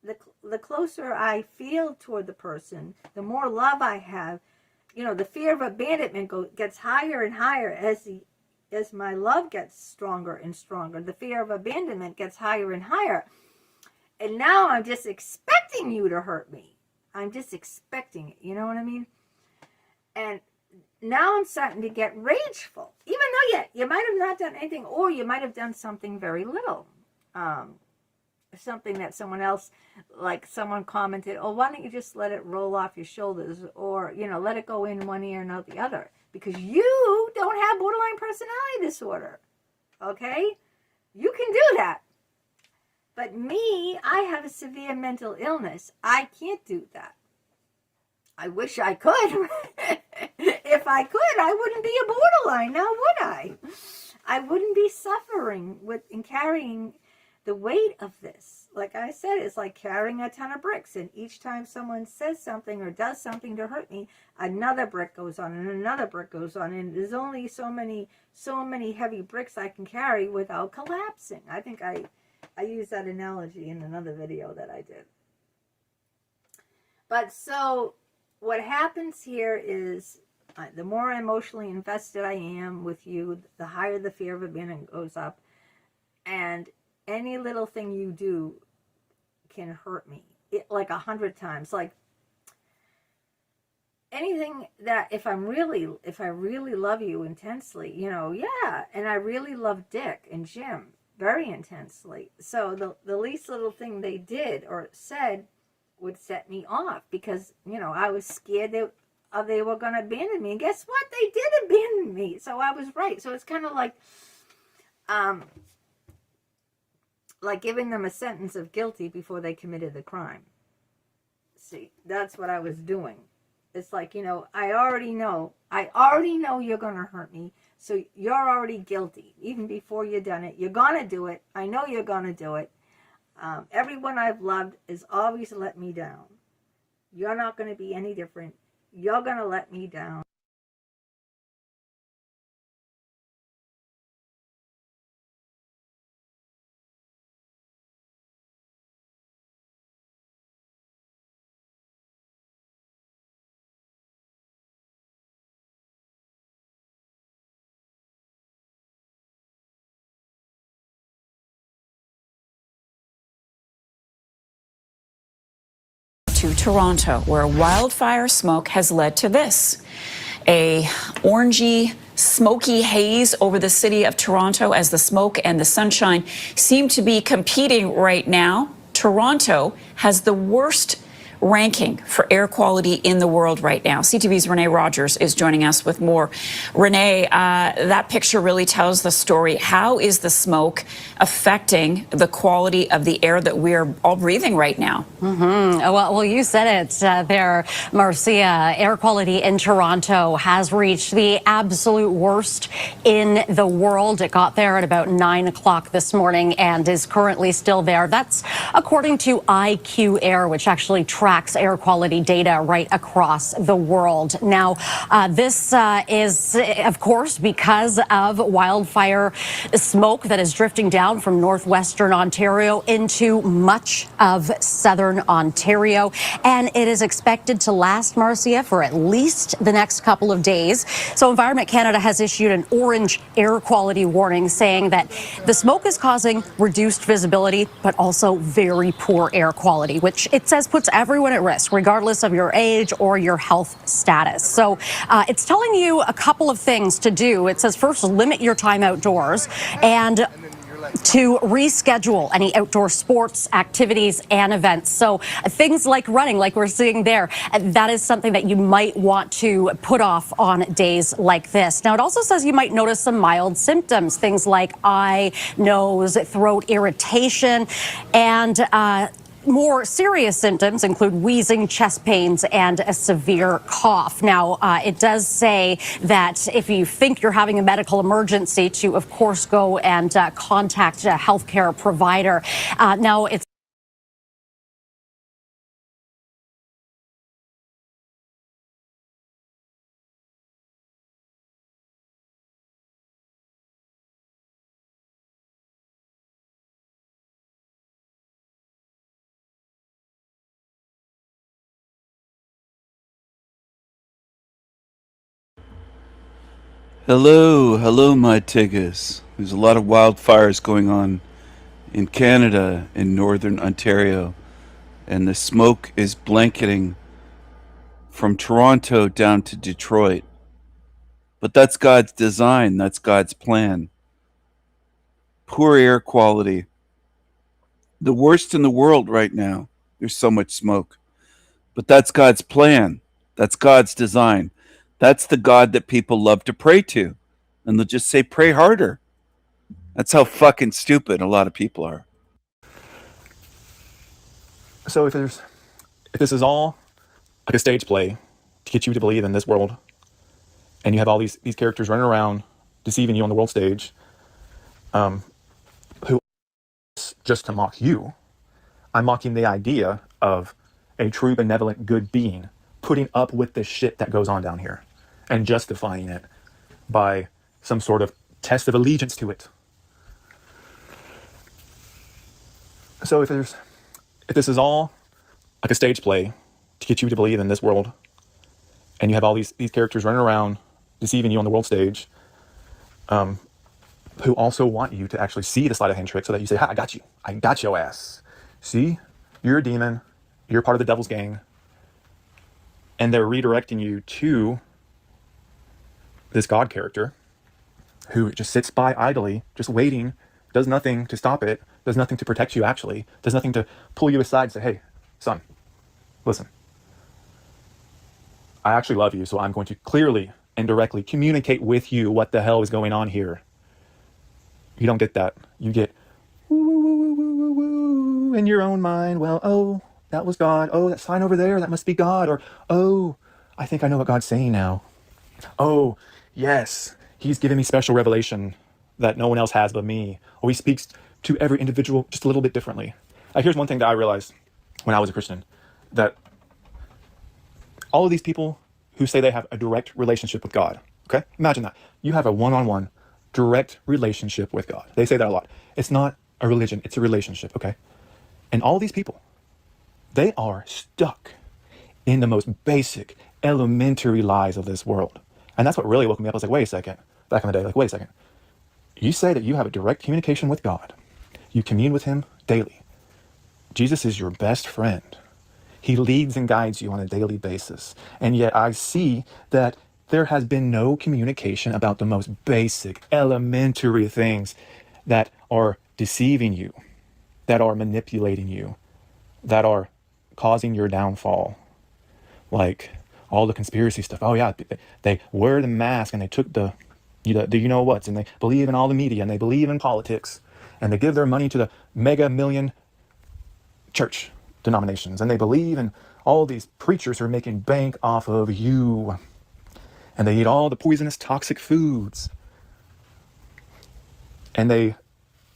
the closer I feel toward the person, the more love I have. You know, the fear of abandonment gets higher and higher as my love gets stronger and stronger. The fear of abandonment gets higher and higher. And now I'm just expecting you to hurt me. I'm just expecting it. You know what I mean? And now I'm starting to get rageful. Even though you might have not done anything, or you might have done something very little. Something that someone else, like someone commented, oh, why don't you just let it roll off your shoulders? Or, you know, let it go in one ear and out the other. Because you don't have borderline personality disorder. Okay? You can do that. But me, I have a severe mental illness. I can't do that. I wish I could. If I could, I wouldn't be a borderline now, would I? I wouldn't be suffering with and carrying the weight of this, like I said, is like carrying a ton of bricks. And each time someone says something or does something to hurt me, another brick goes on and another brick goes on. And there's only so many heavy bricks I can carry without collapsing. I think I used that analogy in another video that I did. But so what happens here is the more emotionally invested I am with you, the higher the fear of abandonment goes up. And any little thing you do can hurt me like 100 times. Like anything that if I really love you intensely, you know, yeah. And I really love Dick and Jim very intensely. So the least little thing they did or said would set me off because, you know, I was scared they were going to abandon me. And guess what? They did abandon me. So I was right. So it's kind of like giving them a sentence of guilty before they committed the crime. See, that's what I was doing. It's like, you know, I already know you're going to hurt me. So you're already guilty. Even before you've done it, you're going to do it. I know you're going to do it. Everyone I've loved has always let me down. You're not going to be any different. You're going to let me down. To Toronto, where wildfire smoke has led to this. A orangey, smoky haze over the city of Toronto as the smoke and the sunshine seem to be competing right now. Toronto has the worst ranking for air quality in the world right now. CTV's Renee Rogers is joining us with more. Renee, that picture really tells the story. How is the smoke affecting the quality of the air that we're all breathing right now? Well, you said it there, Marcia. Air quality in Toronto has reached the absolute worst in the world. It got there at about 9 o'clock this morning and is currently still there. That's according to IQ Air, which actually tracks air quality data right across the world. Now, this is, of course, because of wildfire smoke that is drifting down from northwestern Ontario into much of southern Ontario. And it is expected to last, Marcia, for at least the next couple of days. So Environment Canada has issued an orange air quality warning saying that the smoke is causing reduced visibility, but also very poor air quality, which it says puts everyone at risk, regardless of your age or your health status. So it's telling you a couple of things to do. It says first, limit your time outdoors and to reschedule any outdoor sports, activities, and events. So things like running, like we're seeing there, that is something that you might want to put off on days like this. Now, it also says you might notice some mild symptoms, things like eye, nose, throat irritation, and more serious symptoms include wheezing, chest pains, and a severe cough. Now, it does say that if you think you're having a medical emergency, to, of course, go and contact a healthcare provider. Now, it's Hello, my tiggas. There's a lot of wildfires going on in Canada, in northern Ontario, and the smoke is blanketing from Toronto down to Detroit. But that's God's design, that's God's plan. Poor air quality. The worst in the world right now. There's so much smoke. But that's God's plan. That's God's design. That's the God that people love to pray to. And they'll just say, pray harder. That's how fucking stupid a lot of people are. So if this is all like a stage play to get you to believe in this world, and you have all these characters running around deceiving you on the world stage, who just to mock you. I'm mocking the idea of a true, benevolent, good being putting up with the shit that goes on down here and justifying it by some sort of test of allegiance to it. So if this is all like a stage play to get you to believe in this world, and you have all these characters running around deceiving you on the world stage, who also want you to actually see the sleight of hand trick so that you say, "Ha, I got you. I got your ass. See, you're a demon. You're part of the devil's gang." And they're redirecting you to this God character who just sits by idly, just waiting, does nothing to stop it, does nothing to protect you actually, does nothing to pull you aside and say, "Hey, son, listen, I actually love you, so I'm going to clearly and directly communicate with you what the hell is going on here." You don't get that. You get woo, woo, woo, woo, woo, woo, in your own mind. Well, oh, that was God. Oh, that sign over there, that must be God. Or, oh, I think I know what God's saying now. Oh, yes, he's giving me special revelation that no one else has but me. Oh, he speaks to every individual just a little bit differently. Here's one thing that I realized when I was a Christian, that all of these people who say they have a direct relationship with God, okay? Imagine that. You have a one-on-one direct relationship with God. They say that a lot. It's not a religion, it's a relationship, okay? And all these people, they are stuck in the most basic, elementary lies of this world. And that's what really woke me up. I was like, wait a second. Back in the day, like, wait a second. You say that you have a direct communication with God. You commune with him daily. Jesus is your best friend. He leads and guides you on a daily basis. And yet I see that there has been no communication about the most basic, elementary things that are deceiving you, that are manipulating you, that are causing your downfall. Like all the conspiracy stuff. Oh yeah, they wear the mask and they took the you know what's, and they believe in all the media and they believe in politics and they give their money to the mega million church denominations and they believe in all these preachers who are making bank off of you, and they eat all the poisonous toxic foods, and they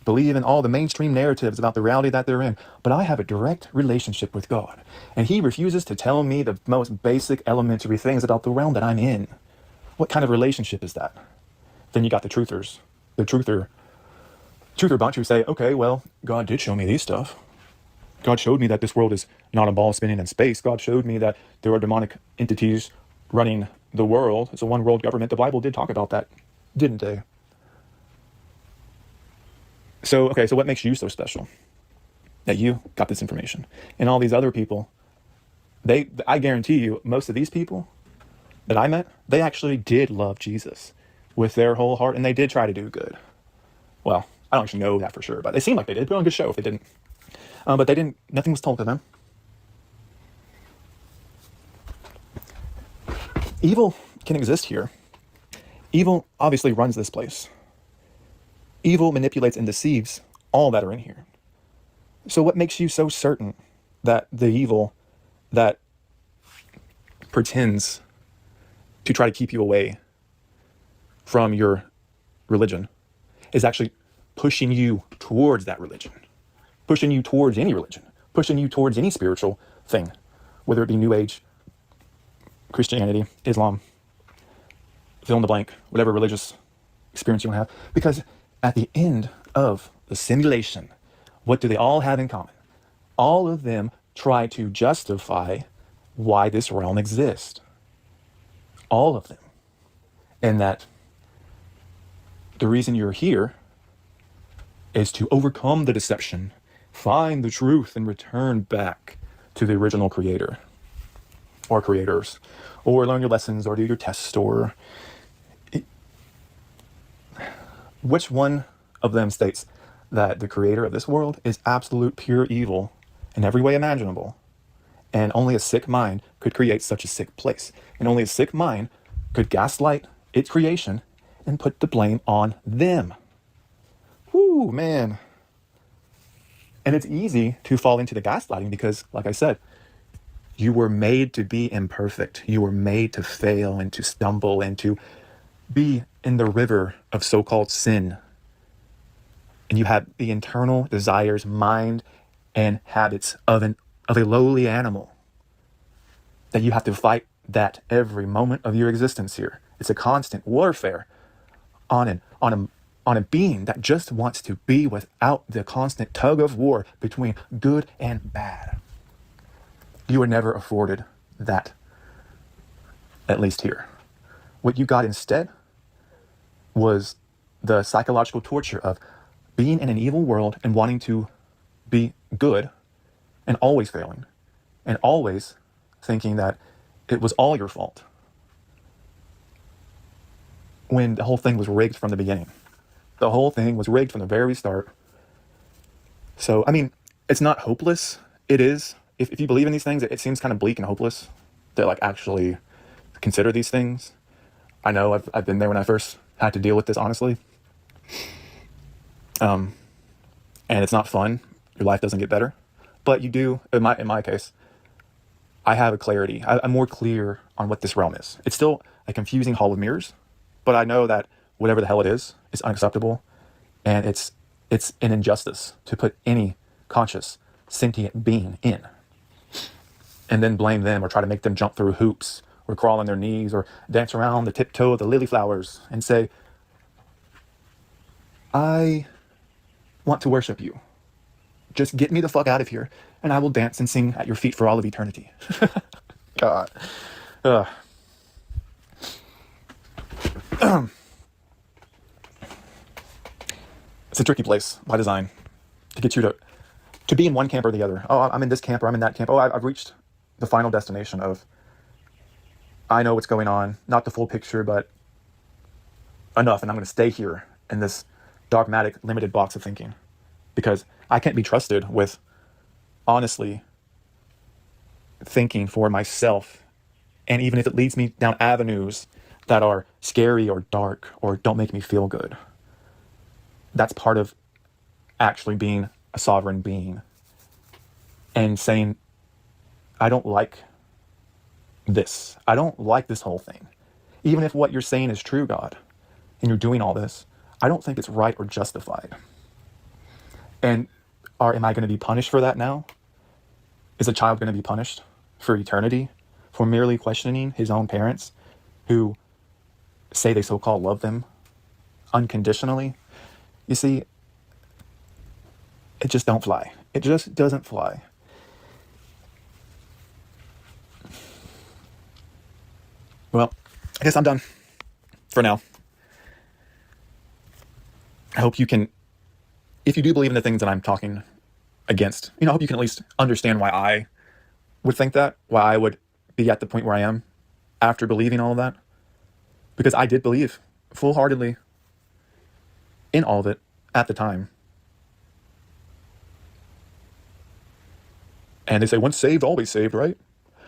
believe in all the mainstream narratives about the reality that they're in. But I have a direct relationship with God, and he refuses to tell me the most basic elementary things about the realm that I'm in. What kind of relationship is that? Then you got the truthers, the truther bunch who say, okay, well, God did show me these stuff. God showed me that this world is not a ball spinning in space. God showed me that there are demonic entities running the world. It's a one world government. The Bible did talk about that, didn't they? So, okay, so what makes you so special? That you got this information. And all these other people, I guarantee you, most of these people that I met, they actually did love Jesus with their whole heart, and they did try to do good. Well, I don't actually know that for sure, but they seemed like they did. Put on a good show if they didn't. But they didn't, nothing was told to them. Evil can exist here. Evil obviously runs this place. Evil manipulates and deceives all that are in here. So what makes you so certain that the evil that pretends to try to keep you away from your religion is actually pushing you towards that religion, pushing you towards any religion, pushing you towards any spiritual thing, whether it be New Age, Christianity, Islam, fill in the blank, whatever religious experience you want to have? Because at the end of the simulation, what do they all have in common? All of them try to justify why this realm exists. All of them. And that the reason you're here is to overcome the deception, find the truth, and return back to the original creator or creators, or learn your lessons, or do your test, or which one of them states that the creator of this world is absolute pure evil in every way imaginable, and only a sick mind could create such a sick place, and only a sick mind could gaslight its creation and put the blame on them. Whoo, man. And it's easy to fall into the gaslighting because, like I said, you were made to be imperfect. You were made to fail and to stumble and to be in the river of so-called sin. and you have the internal desires, mind, and habits of a lowly animal, that you have to fight that every moment of your existence here. It's a constant warfare on a being that just wants to be without the constant tug of war between good and bad. You were never afforded that, at least here. What you got instead was the psychological torture of being in an evil world and wanting to be good and always failing and always thinking that it was all your fault, when the whole thing was rigged from the beginning. The whole thing was rigged from the very start. So, I mean, it's not hopeless. It is. If you believe in these things, it seems kind of bleak and hopeless to like actually consider these things. I know I've been there when I first had to deal with this, honestly. And it's not fun. Your life doesn't get better. But you do, in my case, I have a clarity. I'm more clear on what this realm is. It's still a confusing hall of mirrors, but I know that whatever the hell it is unacceptable, and it's an injustice to put any conscious, sentient being in, and then blame them or try to make them jump through hoops or crawl on their knees or dance around the tiptoe of the lily flowers and say, I want to worship you. Just get me the fuck out of here, and I will dance and sing at your feet for all of eternity. God. It's a tricky place by design to get you to be in one camp or the other. Oh, I'm in this camp or I'm in that camp. Oh, I've reached the final destination of, I know what's going on, not the full picture, but enough, and I'm going to stay here in this dogmatic, limited box of thinking, because I can't be trusted with honestly thinking for myself. And even if it leads me down avenues that are scary or dark or don't make me feel good, that's part of actually being a sovereign being and saying, I don't like this. I don't like this whole thing. Even if what you're saying is true, God, and you're doing all this, I don't think it's right or justified. And am I going to be punished for that now? Is a child going to be punished for eternity for merely questioning his own parents who say they so-called love them unconditionally? You see, it just don't fly. It just doesn't fly. Well, I guess I'm done for now. I hope you can, if you do believe in the things that I'm talking against, I hope you can at least understand why I would think that, why I would be at the point where I am after believing all of that. Because I did believe full-heartedly in all of it at the time. And they say, once saved, always saved, right?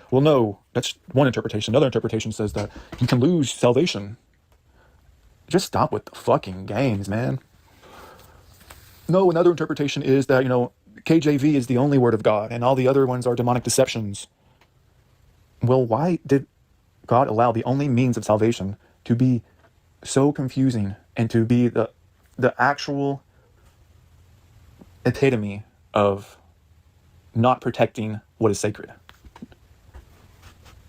Well, no, that's one interpretation. Another interpretation says that you can lose salvation. Just stop with the fucking games, man. No, another interpretation is that, KJV is the only word of God, and all the other ones are demonic deceptions. Well, why did God allow the only means of salvation to be so confusing and to be the actual epitome of not protecting what is sacred,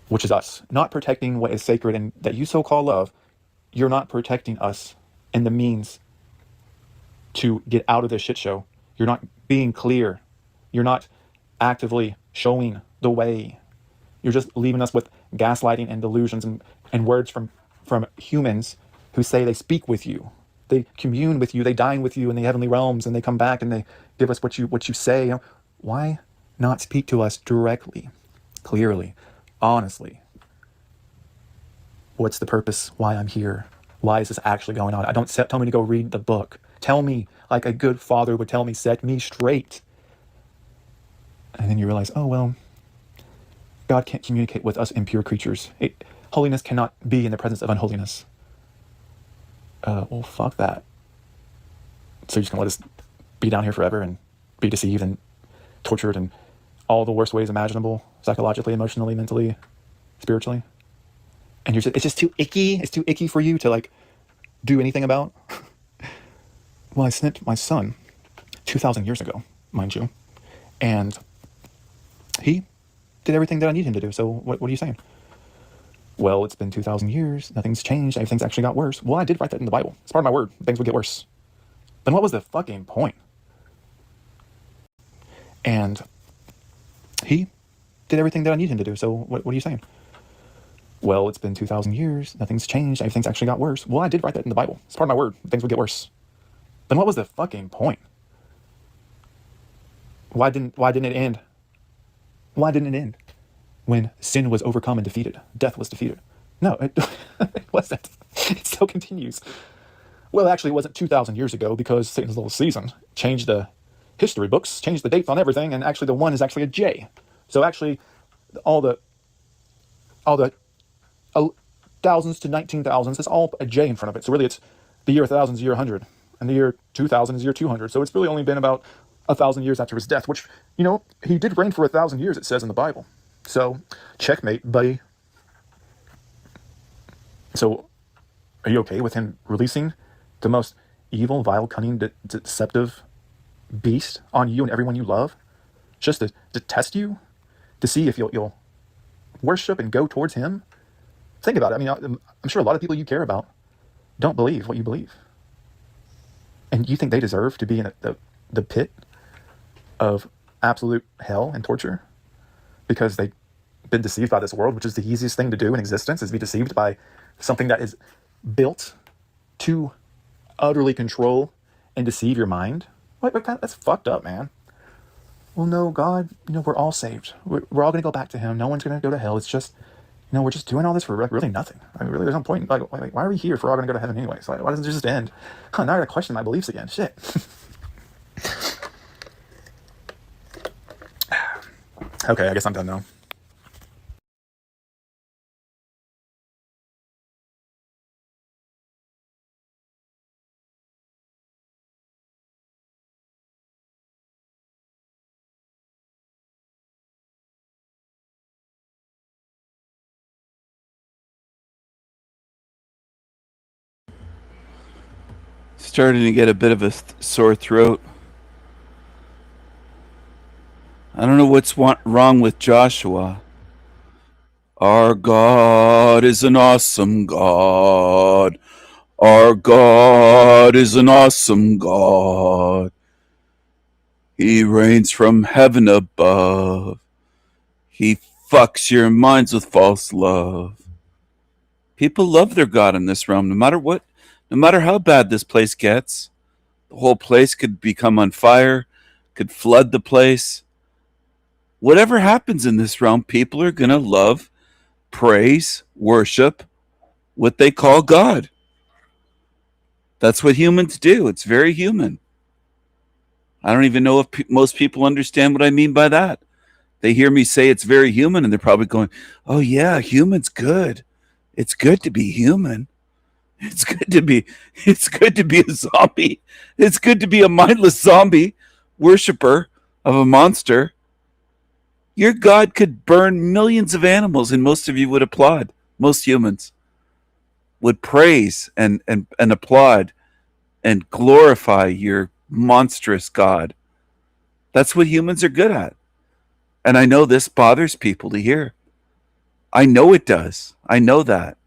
which is us? Not protecting what is sacred and that you so-called love. You're not protecting us and the means to get out of this shit show. You're not being clear. You're not actively showing the way. You're just leaving us with gaslighting and delusions and words from humans who say they speak with you. They commune with you. They dine with you in the heavenly realms, and they come back and they give us what you say. Why not speak to us directly, clearly, honestly? What's the purpose? Why I'm here? Why is this actually going on? Don't tell me to go read the book. Tell me, like a good father would tell me, set me straight. And then you realize, oh, well, God can't communicate with us impure creatures. Holiness cannot be in the presence of unholiness. Well, fuck that. So you're just going to let us be down here forever and be deceived and tortured in all the worst ways imaginable, psychologically, emotionally, mentally, spiritually? And it's just too icky. It's too icky for you to do anything about. Well, I sent my son 2,000 years ago, mind you. And he did everything that I need him to do. So what are you saying? Well, it's been 2,000 years. Nothing's changed. Everything's actually got worse. Well, I did write that in the Bible. It's part of my word. Things would get worse. Then what was the fucking point? And he did everything that I need him to do. So what are you saying? Well, it's been 2,000 years. Nothing's changed. Everything's actually got worse. Well, I did write that in the Bible. It's part of my word. Things would get worse. Then what was the fucking point? Why didn't it end? Why didn't it end when sin was overcome and defeated? Death was defeated. No, it wasn't. It still continues. Well, actually, it wasn't 2,000 years ago because Satan's little season changed the history books, changed the dates on everything, and actually the 1 is actually a J. So actually, all the thousands to 19,000s, it's all a J in front of it. So really, it's the year 1,000 is year 100, and the year 2,000 is year 200. So it's really only been about 1,000 years after his death, which, you know, he did reign for 1,000 years, it says in the Bible. So, checkmate, buddy. So, are you okay with him releasing the most evil, vile, cunning, deceptive beast on you and everyone you love? Just to test you? To see if you'll worship and go towards him? Think about it. I mean, I'm sure a lot of people you care about don't believe what you believe. And you think they deserve to be in the pit of absolute hell and torture because they've been deceived by this world, which is the easiest thing to do in existence, is be deceived by something that is built to utterly control and deceive your mind. That's fucked up, man. Well, no, God, you know, we're all saved. We're all going to go back to him. No one's going to go to hell. It's just, you know, we're just doing all this for really nothing. I mean, really, there's no point. Like, why are we here if we're all going to go to heaven anyway? So why doesn't it just end? Now I got to question my beliefs again. Shit. Okay, I guess I'm done now. Starting to get a bit of a sore throat. I don't know what's wrong with Joshua. Our God is an awesome God. Our God is an awesome God. He reigns from heaven above. He fucks your minds with false love. People love their God in this realm, no matter what, no matter how bad this place gets. The whole place could become on fire, could flood the place. Whatever happens in this realm, people are going to love, praise, worship what they call God. That's what humans do. It's very human. I don't even know if most people understand what I mean by that. They hear me say it's very human and they're probably going, oh yeah, human's good. It's good to be human. It's good to be a zombie. It's good to be a mindless zombie worshiper of a monster. Your God could burn millions of animals and most of you would applaud. Most humans would praise and applaud and glorify your monstrous God. That's what humans are good at. And I know this bothers people to hear. I know it does. I know that.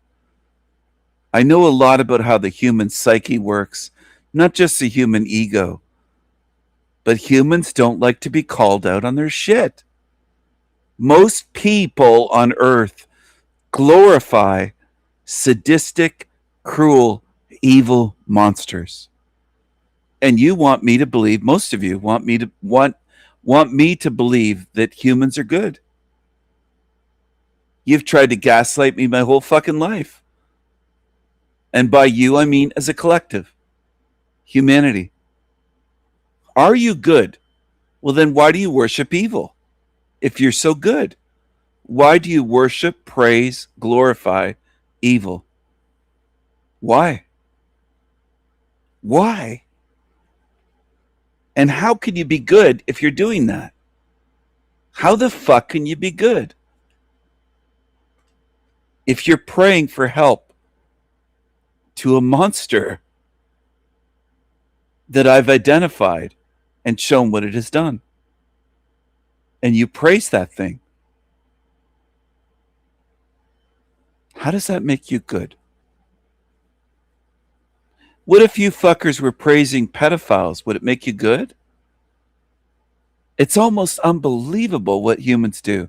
I know a lot about how the human psyche works, not just the human ego. But humans don't like to be called out on their shit. Most people on earth glorify sadistic, cruel, evil monsters. And you want me to believe, most of you want me to believe that humans are good. You've tried to gaslight me my whole fucking life. And by you, I mean as a collective. Humanity. Are you good? Well, then why do you worship evil? If you're so good, why do you worship, praise, glorify evil? Why? Why? And how can you be good if you're doing that? How the fuck can you be good? If you're praying for help to a monster that I've identified and shown what it has done. And you praise that thing. How does that make you good? What if you fuckers were praising pedophiles? Would it make you good? It's almost unbelievable what humans do.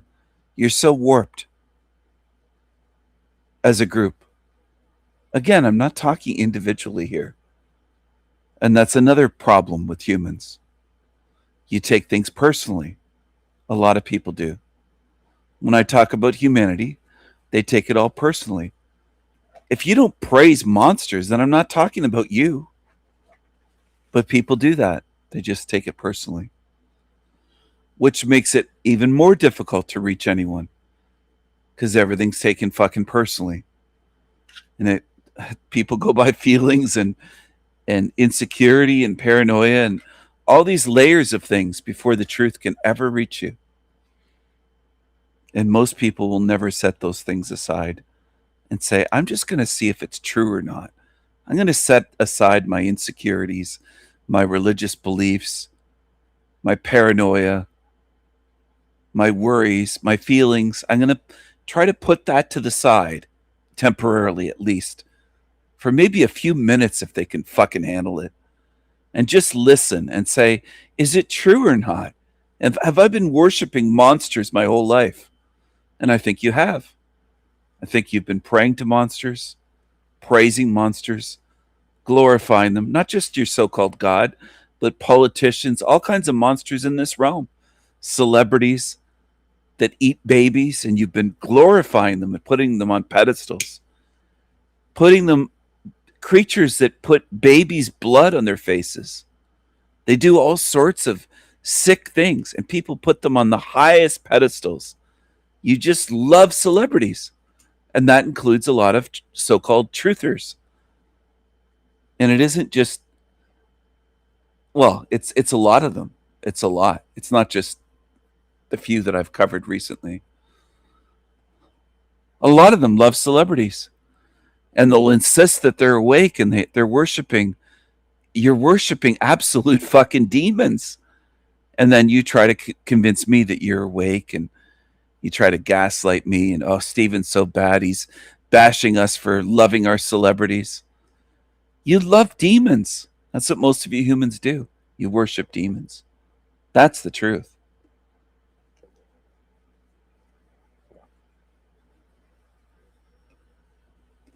You're so warped as a group. Again, I'm not talking individually here. And that's another problem with humans. You take things personally. A lot of people do. When I talk about humanity, they take it all personally. If you don't praise monsters, then I'm not talking about you. But people do that. They just take it personally. Which makes it even more difficult to reach anyone. Because everything's taken fucking personally. And people go by feelings and insecurity and paranoia and all these layers of things before the truth can ever reach you. And most people will never set those things aside and say, I'm just going to see if it's true or not. I'm going to set aside my insecurities, my religious beliefs, my paranoia, my worries, my feelings. I'm going to try to put that to the side, temporarily at least, for maybe a few minutes if they can fucking handle it. And just listen and say, is it true or not? And have I been worshiping monsters my whole life? And I think you have. I think you've been praying to monsters, praising monsters, glorifying them, not just your so-called God, but politicians, all kinds of monsters in this realm, celebrities that eat babies, and you've been glorifying them and putting them on pedestals, putting them, creatures that put babies' blood on their faces. They do all sorts of sick things, and people put them on the highest pedestals. You just love celebrities. And that includes a lot of so-called truthers. And it isn't just, well, it's a lot of them. It's a lot. It's not just the few that I've covered recently. A lot of them love celebrities. And they'll insist that they're awake and they're worshiping. You're worshiping absolute fucking demons. And then you try to convince me that you're awake, and you try to gaslight me, and oh, Stephen's so bad. He's bashing us for loving our celebrities. You love demons. That's what most of you humans do. You worship demons. That's the truth.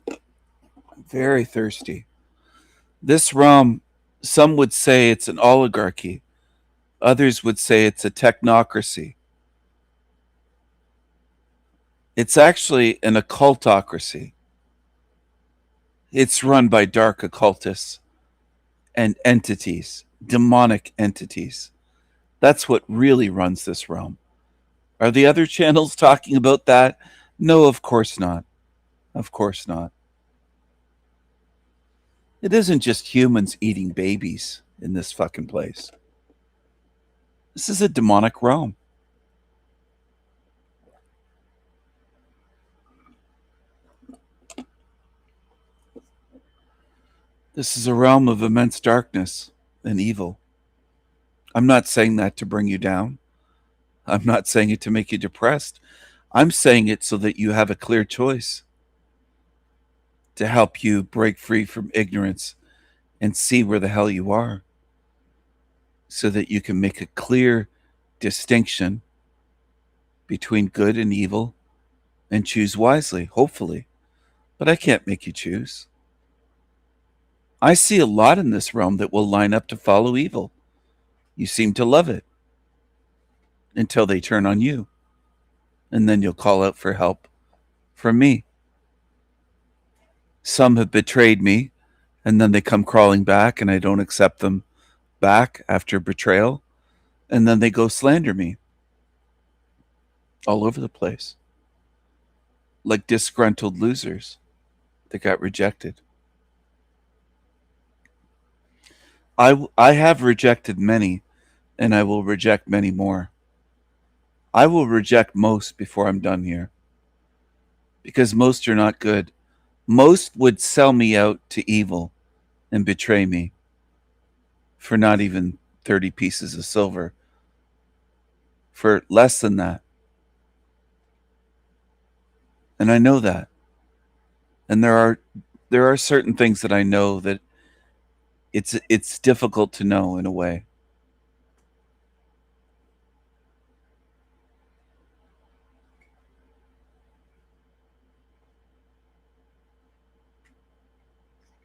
I'm very thirsty. This realm, some would say it's an oligarchy. Others would say it's a technocracy. It's actually an occultocracy. It's run by dark occultists and entities, demonic entities. That's what really runs this realm. Are the other channels talking about that? No, of course not. Of course not. It isn't just humans eating babies in this fucking place. This is a demonic realm. This is a realm of immense darkness and evil. I'm not saying that to bring you down. I'm not saying it to make you depressed. I'm saying it so that you have a clear choice to help you break free from ignorance and see where the hell you are, so that you can make a clear distinction between good and evil and choose wisely, hopefully. But I can't make you choose. I see a lot in this realm that will line up to follow evil. You seem to love it until they turn on you. And then you'll call out for help from me. Some have betrayed me, and then they come crawling back, and I don't accept them back after betrayal. And then they go slander me all over the place, like disgruntled losers that got rejected. I have rejected many, and I will reject many more. I will reject most before I'm done here, because most are not good. Most would sell me out to evil and betray me for not even 30 pieces of silver for less than that. And I know that. And there are certain things that I know that it's difficult to know in a way.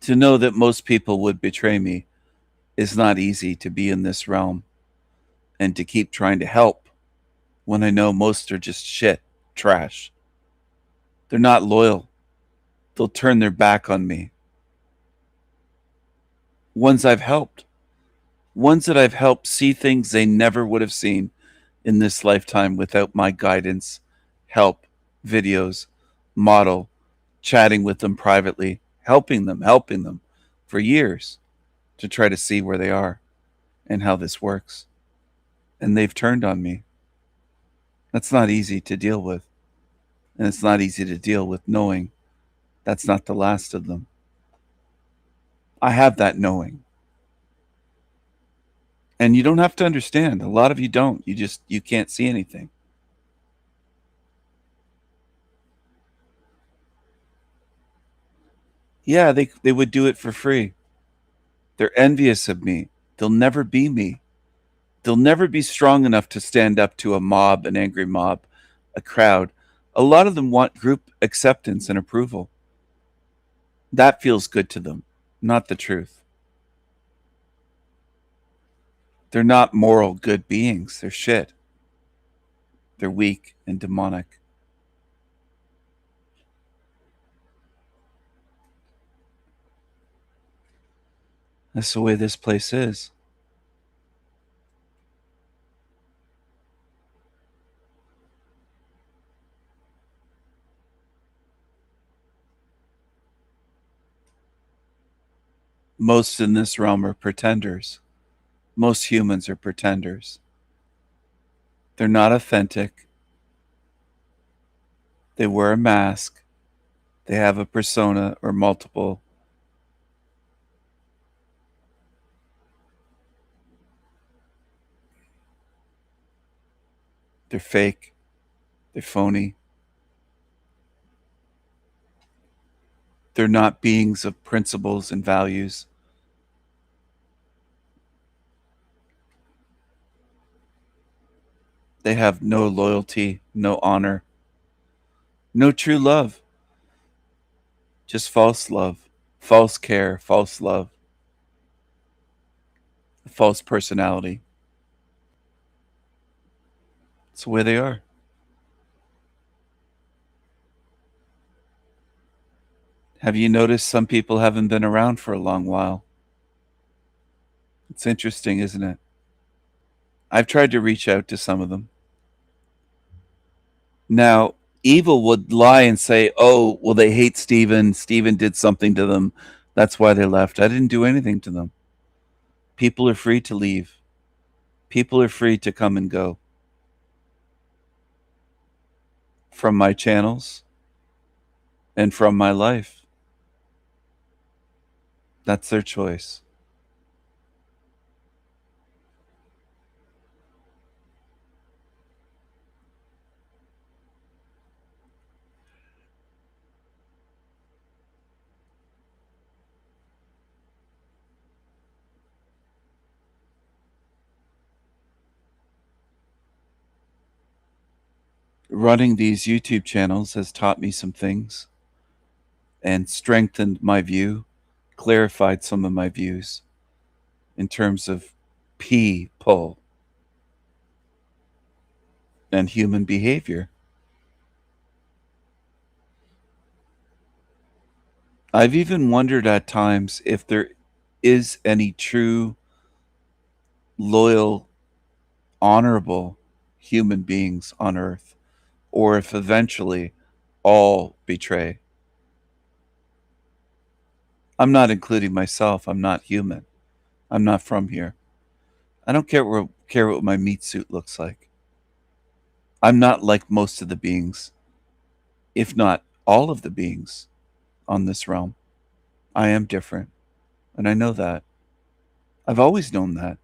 To know that most people would betray me is not easy, to be in this realm and to keep trying to help when I know most are just shit, trash. They're not loyal. They'll turn their back on me. Ones that I've helped see things they never would have seen in this lifetime without my guidance, help, videos, model, chatting with them privately, helping them for years to try to see where they are and how this works. And they've turned on me. That's not easy to deal with. And it's not easy to deal with knowing that's not the last of them. I have that knowing. And you don't have to understand. A lot of you don't. You can't see anything. Yeah, they would do it for free. They're envious of me. They'll never be me. They'll never be strong enough to stand up to a mob, an angry mob, a crowd. A lot of them want group acceptance and approval. That feels good to them, not the truth. They're not moral, good beings. They're shit. They're weak and demonic. That's the way this place is. Most in this realm are pretenders. Most humans are pretenders. They're not authentic. They wear a mask. They have a persona or multiple. They're fake. They're phony. They're not beings of principles and values. They have no loyalty, no honor, no true love. Just false love, false care, false love, a false personality. It's the way they are. Have you noticed some people haven't been around for a long while? It's interesting, isn't it? I've tried to reach out to some of them. Now, evil would lie and say, oh, well, they hate Stephen. Stephen did something to them. That's why they left. I didn't do anything to them. People are free to leave. People are free to come and go from my channels and from my life. That's their choice. Running these YouTube channels has taught me some things and strengthened my view, clarified some of my views in terms of people and human behavior. I've even wondered at times if there is any true, loyal, honorable human beings on earth, or if eventually all betray. I'm not including myself. I'm not human. I'm not from here. I don't care what my meat suit looks like. I'm not like most of the beings, if not all of the beings on this realm. I am different, and I know that. I've always known that.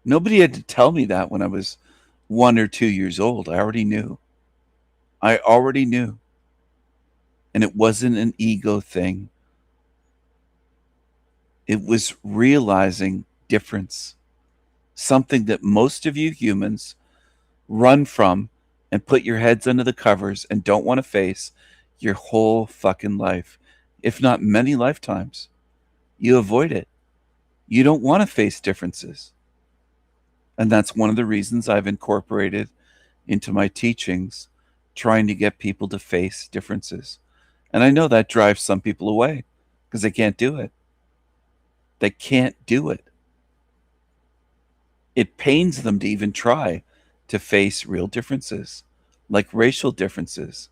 Nobody had to tell me that when I was 1 or 2 years old. I already knew. I already knew. And it wasn't an ego thing. It was realizing difference. Something that most of you humans run from and put your heads under the covers and don't want to face your whole fucking life, if not many lifetimes. You avoid it. You don't want to face differences. And that's one of the reasons I've incorporated into my teachings trying to get people to face differences. And I know that drives some people away because they can't do it. They can't do it. It pains them to even try to face real differences, like racial differences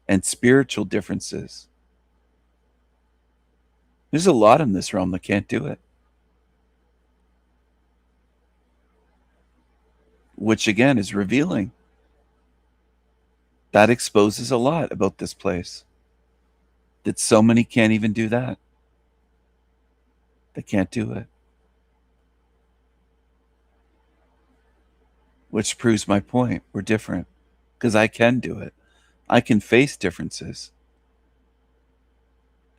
and spiritual differences. There's a lot in this realm that can't do it. Which again is revealing. That exposes a lot about this place. That so many can't even do that. They can't do it. Which proves my point. We're different. Because I can do it. I can face differences.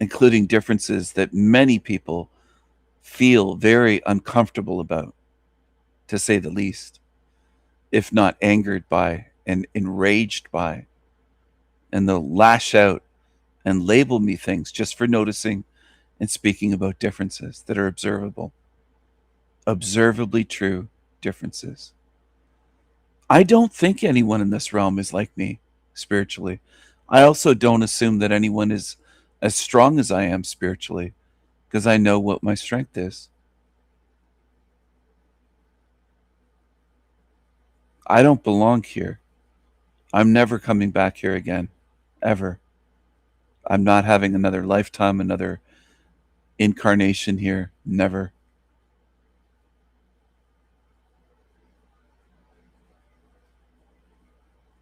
Including differences that many people feel very uncomfortable about, to say the least. If not angered by and enraged by. And they'll lash out and label me things just for noticing and speaking about differences that are observable. Observably true differences. I don't think anyone in this realm is like me spiritually. I also don't assume that anyone is as strong as I am spiritually, because I know what my strength is. I don't belong here. I'm never coming back here again, ever. I'm not having another lifetime, another incarnation here, never.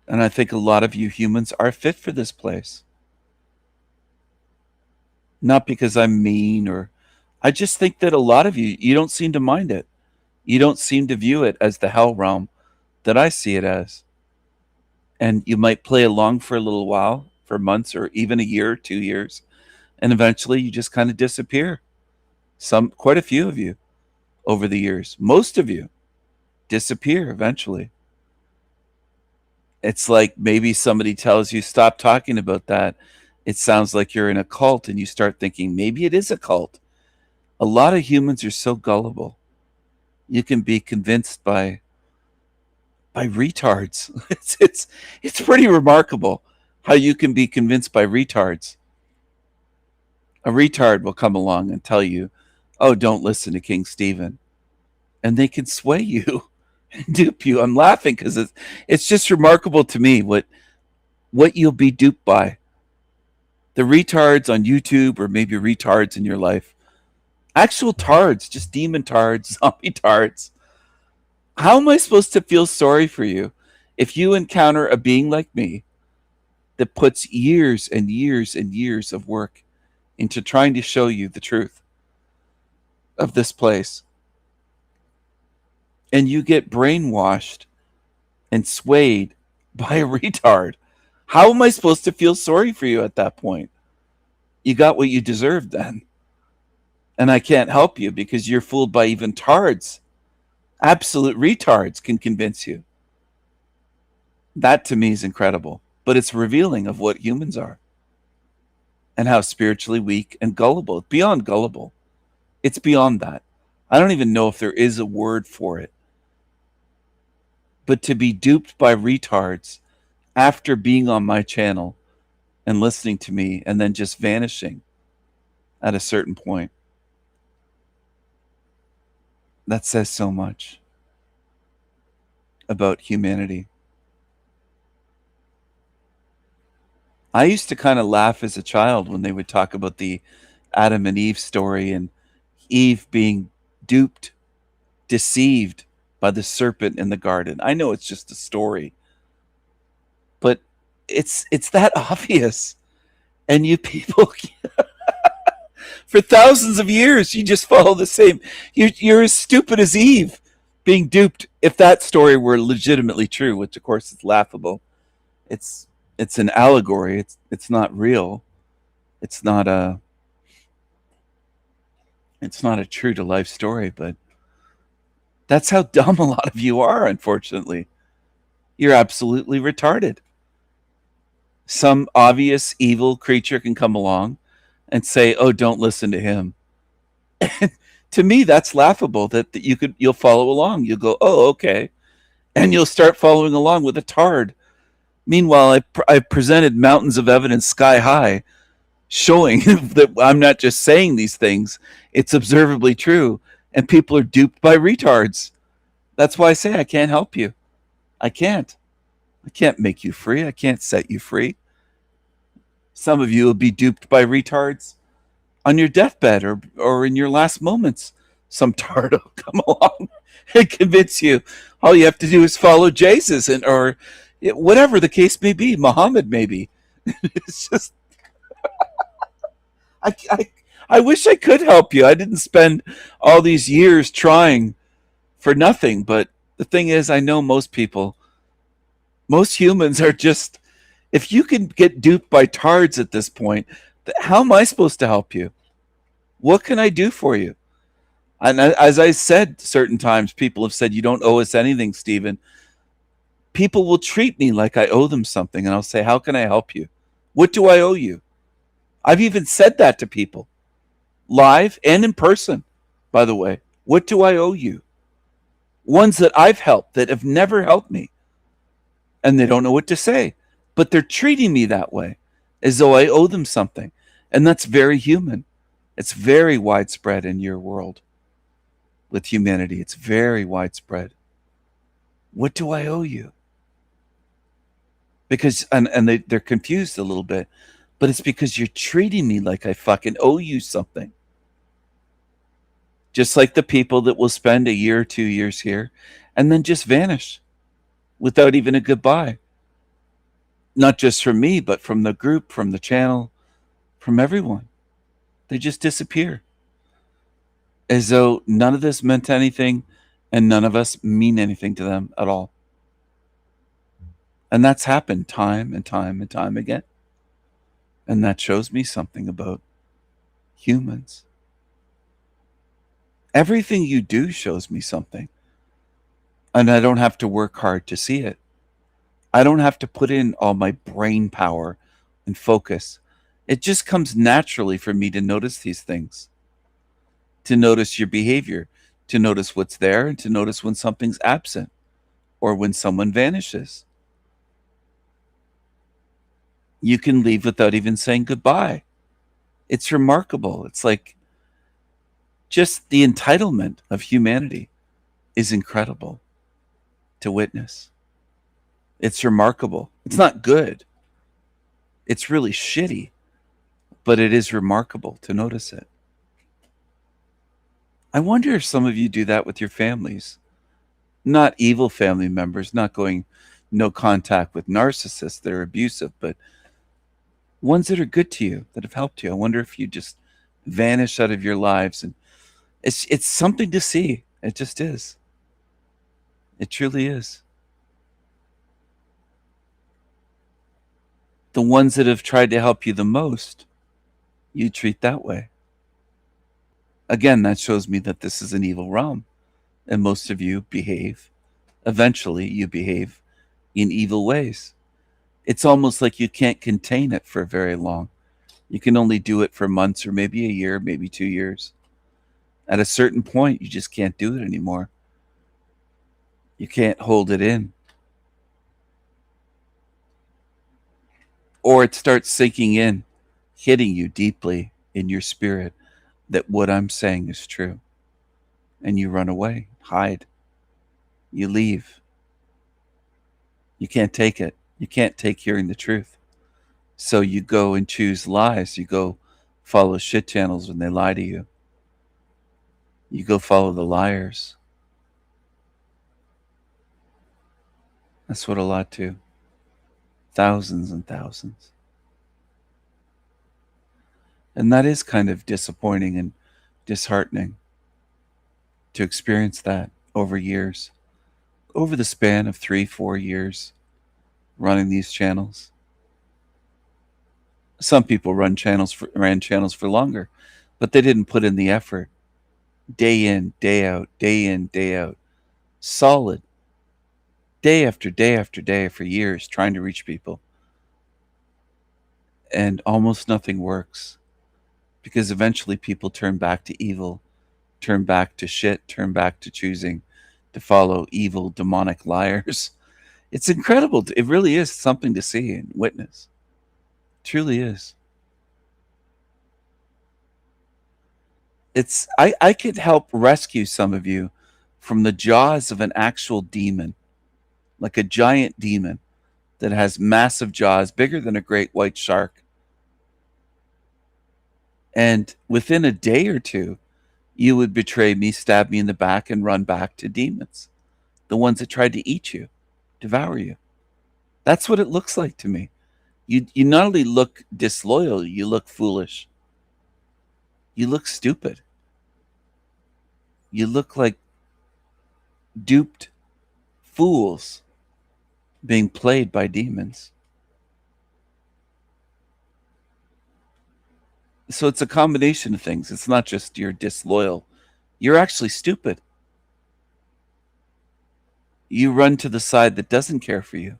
And I think a lot of you humans are fit for this place. Not because I'm mean, or I just think that a lot of you don't seem to mind it. You don't seem to view it as the hell realm that I see it as. And you might play along for a little while, for months or even a year, 2 years, and eventually you just kind of disappear. Quite a few of you over the years, most of you disappear eventually. It's like maybe somebody tells you, stop talking about that. It sounds like you're in a cult, and you start thinking, maybe it is a cult. A lot of humans are so gullible. You can be convinced by retards. It's pretty remarkable how you can be convinced by retards. A retard will come along and tell you, oh, don't listen to King Stephen. And they can sway you and dupe you. I'm laughing because it's just remarkable to me what you'll be duped by. The retards on YouTube, or maybe retards in your life. Actual tards, just demon tards, zombie tards. How am I supposed to feel sorry for you if you encounter a being like me that puts years and years and years of work into trying to show you the truth of this place, and you get brainwashed and swayed by a retard? How am I supposed to feel sorry for you at that point? You got what you deserved then. And I can't help you because you're fooled by even tards. Absolute retards can convince you. That to me is incredible. But it's revealing of what humans are. And how spiritually weak and gullible. Beyond gullible. It's beyond that. I don't even know if there is a word for it. But to be duped by retards after being on my channel and listening to me and then just vanishing at a certain point. That says so much about humanity. I used to kind of laugh as a child when they would talk about the Adam and Eve story, and Eve being duped, deceived by the serpent in the garden. I know it's just a story, but it's that obvious. And you people, for thousands of years, you just follow the same. You're as stupid as Eve, being duped. If that story were legitimately true, which of course is laughable, it's an allegory. It's not real. It's not a true to life story, but that's how dumb a lot of you are, unfortunately. You're absolutely retarded. Some obvious evil creature can come along and say, "Oh, don't listen to him." To me, that's laughable that you'll follow along. You'll go, "Oh, okay." And you'll start following along with a tard. Meanwhile, I presented mountains of evidence sky high showing that I'm not just saying these things, it's observably true, and people are duped by retards. That's why I say I can't help you. I can't make you free. I can't set you free. Some of you will be duped by retards on your deathbed or in your last moments. Some tard will come along and convince you all you have to do is follow Jesus or whatever the case may be, Muhammad maybe. It's just I wish I could help you. I didn't spend all these years trying for nothing, but the thing is, I know most humans are just, if you can get duped by tards at this point, how am I supposed to help you? What can I do for you? And as I said, certain times people have said, "You don't owe us anything, Stephen." People will treat me like I owe them something, and I'll say, "How can I help you? What do I owe you?" I've even said that to people, live and in person, by the way. What do I owe you? Ones that I've helped that have never helped me, and they don't know what to say, but they're treating me that way, as though I owe them something. And that's very human. It's very widespread in your world with humanity. It's very widespread. What do I owe you? Because, and they're confused a little bit, but it's because you're treating me like I fucking owe you something. Just like the people that will spend a year or 2 years here and then just vanish without even a goodbye. Not just from me, but from the group, from the channel, from everyone. They just disappear. As though none of this meant anything and none of us mean anything to them at all. And that's happened time and time and time again. And that shows me something about humans. Everything you do shows me something. And I don't have to work hard to see it. I don't have to put in all my brain power and focus. It just comes naturally for me to notice these things. To notice your behavior. To notice what's there and to notice when something's absent. Or when someone vanishes. You can leave without even saying goodbye. It's remarkable. It's like just the entitlement of humanity is incredible to witness. It's remarkable. It's not good. It's really shitty, but it is remarkable to notice it. I wonder if some of you do that with your families. Not evil family members, not going no contact with narcissists that are abusive, but ones that are good to you, that have helped you. I wonder if you just vanish out of your lives. And it's something to see. It just is. It truly is. The ones that have tried to help you the most, you treat that way. Again, that shows me that this is an evil realm. And most of you behave, eventually you behave in evil ways. It's almost like you can't contain it for very long. You can only do it for months or maybe a year, maybe 2 years. At a certain point, you just can't do it anymore. You can't hold it in. Or it starts sinking in, hitting you deeply in your spirit that what I'm saying is true. And you run away, hide. You leave. You can't take it. You can't take hearing the truth. So you go and choose lies. You go follow shit channels when they lie to you. You go follow the liars. That's what a lot do. Thousands and thousands. And that is kind of disappointing and disheartening to experience that over years, over the span of 3-4 years running these channels. Some people ran channels for longer, but they didn't put in the effort. Day in, day out, day in, day out. Solid. Day after day after day for years trying to reach people. And almost nothing works. Because eventually people turn back to evil, turn back to shit, turn back to choosing to follow evil, demonic liars. It's incredible. It really is something to see and witness. It truly is. I could help rescue some of you from the jaws of an actual demon, like a giant demon that has massive jaws, bigger than a great white shark. And within a day or two, you would betray me, stab me in the back, and run back to demons, the ones that tried to eat you, devour you. That's what it looks like to me. You not only look disloyal, you look foolish. You look stupid. You look like duped fools being played by demons. So it's a combination of things. It's not just you're disloyal. You're actually stupid. You run to the side that doesn't care for you.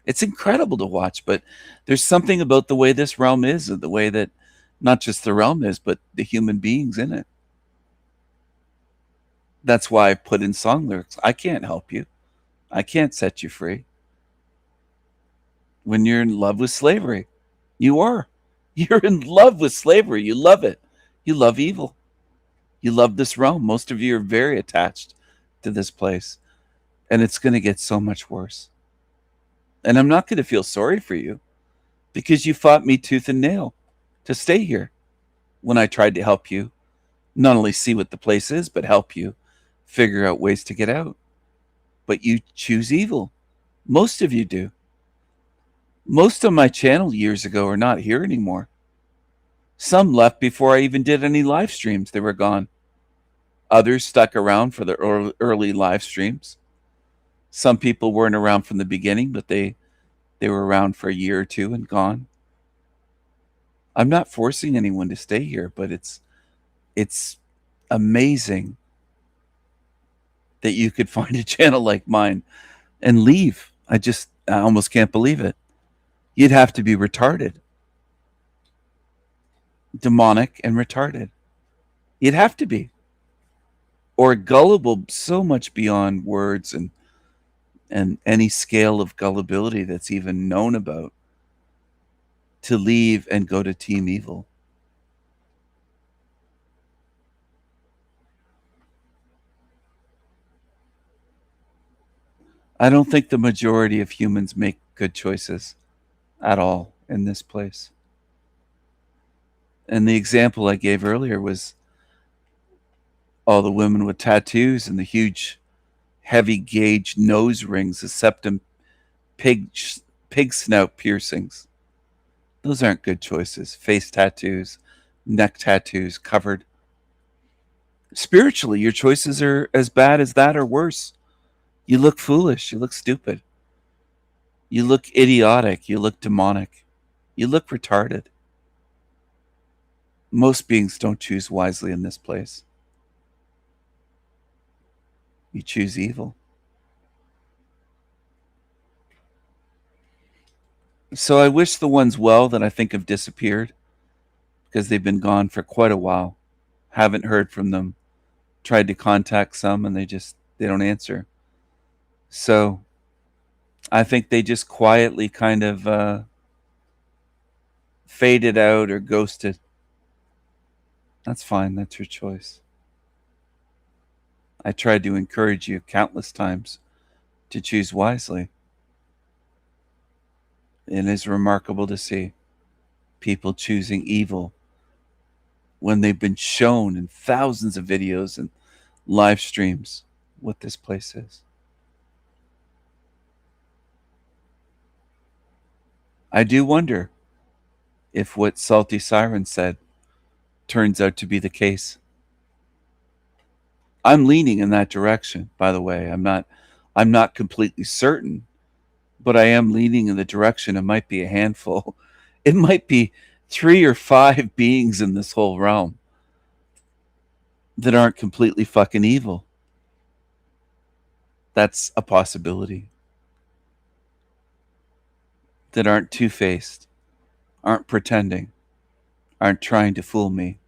It's incredible to watch, but there's something about the way this realm is, and the way that not just the realm is, but the human beings in it. That's why I put in song lyrics. I can't help you. I can't set you free. When you're in love with slavery, you are. You're in love with slavery. You love it. You love evil. You love this realm. Most of you are very attached to this place. And it's going to get so much worse. And I'm not going to feel sorry for you, because you fought me tooth and nail to stay here when I tried to help you not only see what the place is, but help you figure out ways to get out. But you choose evil. Most of you do. Most of my channel years ago are not here anymore. Some left before I even did any live streams. They were gone. Others stuck around for the early live streams. Some people weren't around from the beginning, but they were around for a year or two and gone. I'm not forcing anyone to stay here, but it's amazing that you could find a channel like mine and leave. I almost can't believe it. You'd have to be retarded. Demonic and retarded. You'd have to be. Or gullible so much beyond words and any scale of gullibility that's even known about, to leave and go to Team Evil. I don't think the majority of humans make good choices at all in this place. And the example I gave earlier was all the women with tattoos and the huge heavy gauge nose rings, the septum pig snout piercings. Those aren't good choices. Face tattoos, neck tattoos, covered. Spiritually, your choices are as bad as that or worse. You look foolish. You look stupid. You look idiotic. You look demonic. You look retarded. Most beings don't choose wisely in this place. You choose evil. So I wish the ones well that I think have disappeared, because they've been gone for quite a while. Haven't heard from them. Tried to contact some and they don't answer. So I think they just quietly kind of faded out or ghosted. That's fine. That's your choice. I tried to encourage you countless times to choose wisely. It is remarkable to see people choosing evil when they've been shown in thousands of videos and live streams what this place is. I do wonder if what Salty Siren said turns out to be the case. I'm leaning in that direction, by the way. I'm not completely certain, but I am leaning in the direction. It might be a handful. It might be 3 or 5 beings in this whole realm that aren't completely fucking evil. That's a possibility. That aren't two-faced, aren't pretending, aren't trying to fool me.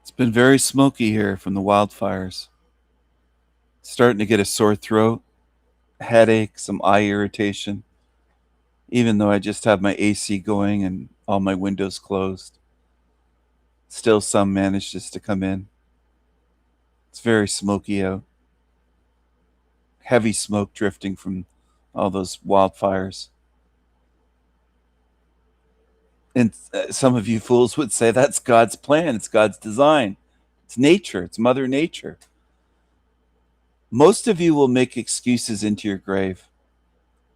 It's been very smoky here from the wildfires. Starting to get a sore throat, headache, some eye irritation, even though I just have my AC going and all my windows closed. Still some manages to come in. It's very smoky out. Heavy smoke drifting from all those wildfires. And some of you fools would say that's God's plan. It's God's design. It's nature. It's Mother Nature. Most of you will make excuses into your grave.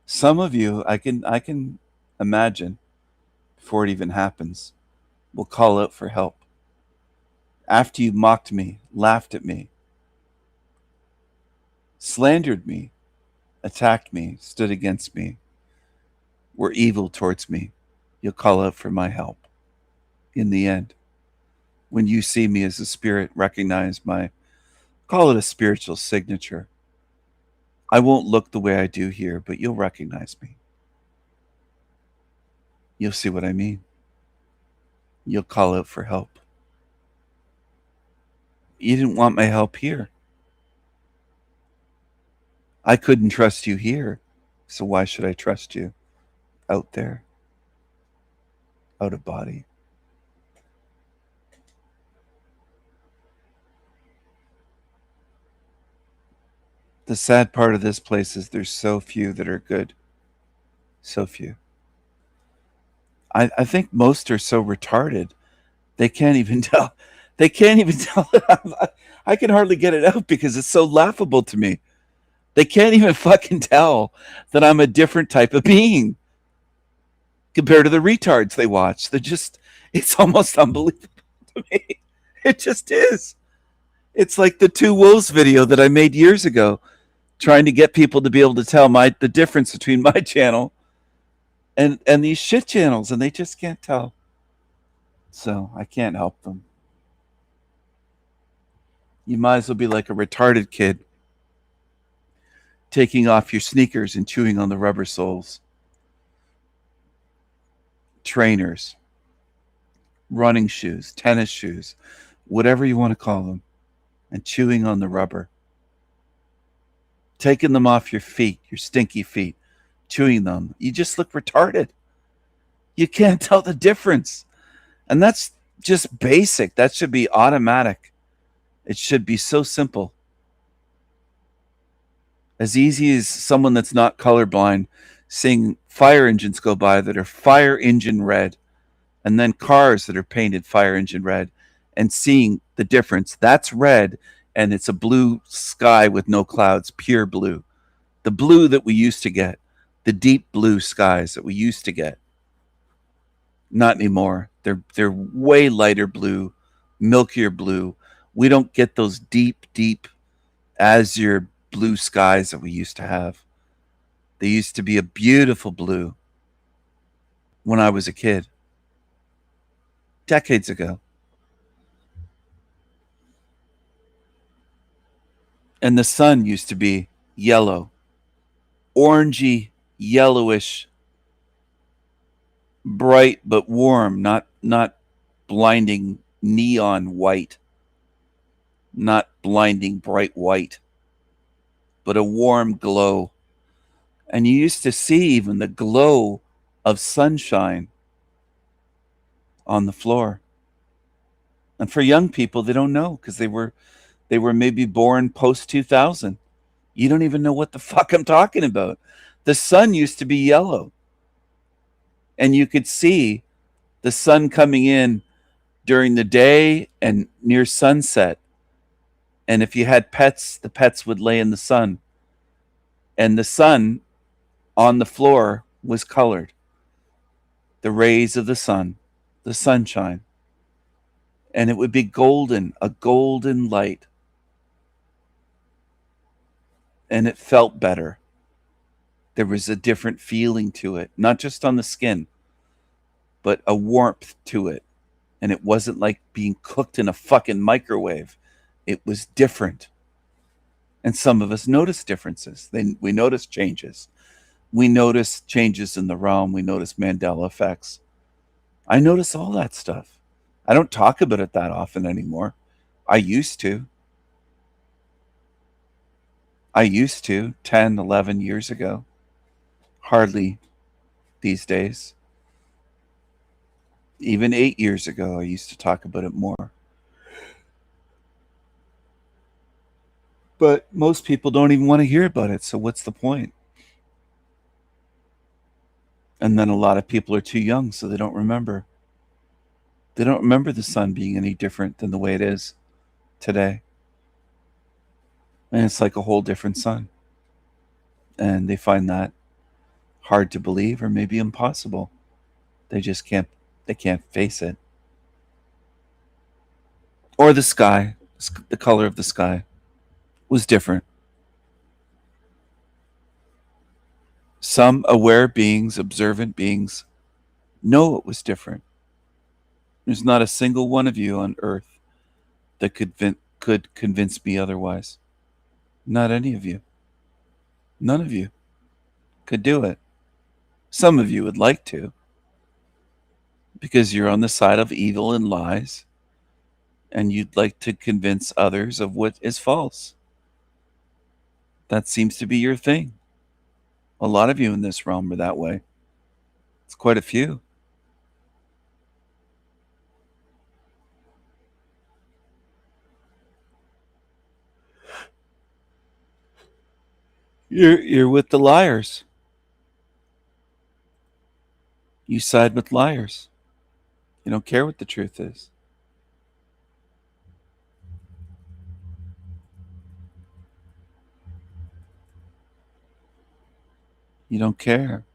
Some of you, I can imagine, before it even happens, will call out for help. After you mocked me, laughed at me, slandered me, attacked me, stood against me, were evil towards me, you'll call out for my help. In the end, when you see me as a spirit, recognize my, call it a spiritual signature. I won't look the way I do here, but you'll recognize me. You'll see what I mean. You'll call out for help. You didn't want my help here. I couldn't trust you here, so why should I trust you out there? Out of body. The sad part of this place is there's so few that are good. So few. I think most are so retarded, they can't even tell. They can't even tell. I can hardly get it out because it's so laughable to me. They can't even fucking tell that I'm a different type of being compared to the retards they watch. They're just, it's almost unbelievable to me. It just is. It's like the Two Wolves video that I made years ago, trying to get people to be able to tell the difference between my channel and these shit channels, and they just can't tell. So I can't help them. You might as well be like a retarded kid taking off your sneakers and chewing on the rubber soles. Trainers, running shoes, tennis shoes, whatever you want to call them, and chewing on the rubber. Taking them off your feet, your stinky feet, chewing them. You just look retarded. You can't tell the difference. And that's just basic. That should be automatic. It should be so simple. As easy as someone that's not colorblind seeing fire engines go by that are fire engine red, and then cars that are painted fire engine red, and seeing the difference. That's red, and it's a blue sky with no clouds, pure blue. The blue that we used to get, the deep blue skies that we used to get. Not anymore. They're way lighter blue, milkier blue. We don't get those deep, deep azure blue skies that we used to have. They used to be a beautiful blue when I was a kid. Decades ago. And the sun used to be yellow. Orangey, yellowish, bright but warm, not blinding neon white, not blinding bright white, but a warm glow. And you used to see even the glow of sunshine on the floor. And for young people, they don't know because they were maybe born post 2000. You don't even know what the fuck I'm talking about. The sun used to be yellow. And you could see the sun coming in during the day and near sunset. And if you had pets, the pets would lay in the sun. And the sun on the floor was colored. The rays of the sun, the sunshine. And it would be golden, a golden light. And it felt better. There was a different feeling to it, not just on the skin, but a warmth to it. And it wasn't like being cooked in a fucking microwave. It was different. And some of us notice differences. We notice changes. We notice changes in the realm. We notice Mandela effects. I notice all that stuff. I don't talk about it that often anymore. I used to. 10, 11 years ago. Hardly these days. Even 8 years ago, I used to talk about it more. But most people don't even want to hear about it, so what's the point? And then a lot of people are too young, so they don't remember. They don't remember the sun being any different than the way it is today. And it's like a whole different sun. And they find that hard to believe or maybe impossible. They just can't face it. Or the sky, the color of the sky was different. Some aware beings, observant beings, know it was different. There's not a single one of you on earth that could convince me otherwise. Not any of you. None of you could do it. Some of you would like to, because you're on the side of evil and lies, and you'd like to convince others of what is false. That seems to be your thing. A lot of you in this realm are that way. It's quite a few. You're with the liars. You side with liars. You don't care what the truth is. You don't care.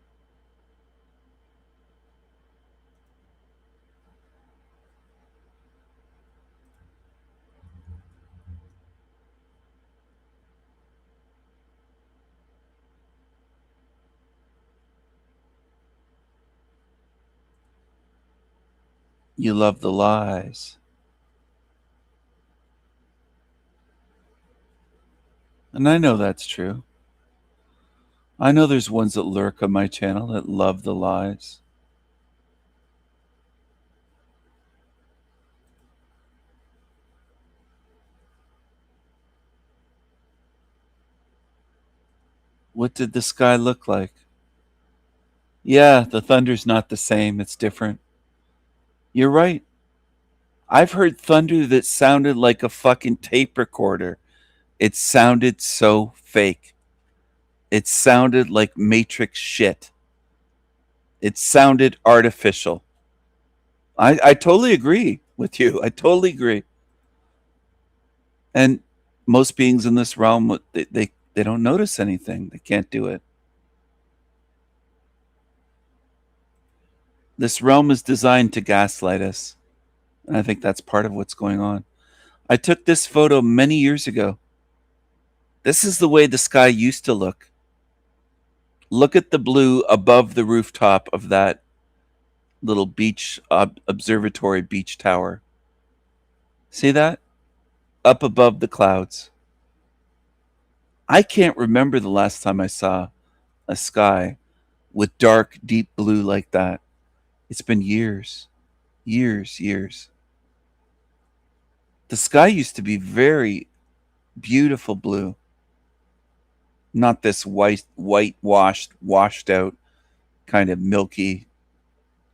You love the lies. And I know that's true. I know there's ones that lurk on my channel that love the lies. What did the sky look like? Yeah, the thunder's not the same. It's different. You're right. I've heard thunder that sounded like a fucking tape recorder. It sounded so fake. It sounded like Matrix shit. It sounded artificial. I totally agree with you. I totally agree. And most beings in this realm, they don't notice anything. They can't do it. This realm is designed to gaslight us. And I think that's part of what's going on. I took this photo many years ago. This is the way the sky used to look. Look at the blue above the rooftop of that little beach observatory beach tower. See that? Up above the clouds. I can't remember the last time I saw a sky with dark, deep blue like that. It's been years. Years. The sky used to be very beautiful blue. Not this washed out, kind of milky,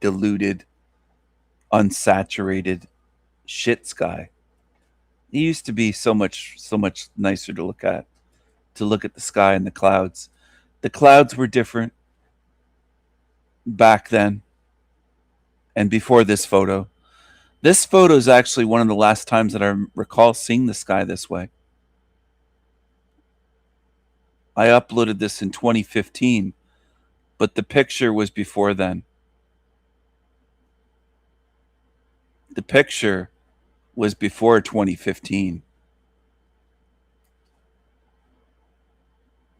diluted, unsaturated shit sky. It used to be so much nicer to look at the sky and the clouds. The clouds were different back then and before this photo. This photo is actually one of the last times that I recall seeing the sky this way. I uploaded this in 2015, but the picture was before then. The picture was before 2015.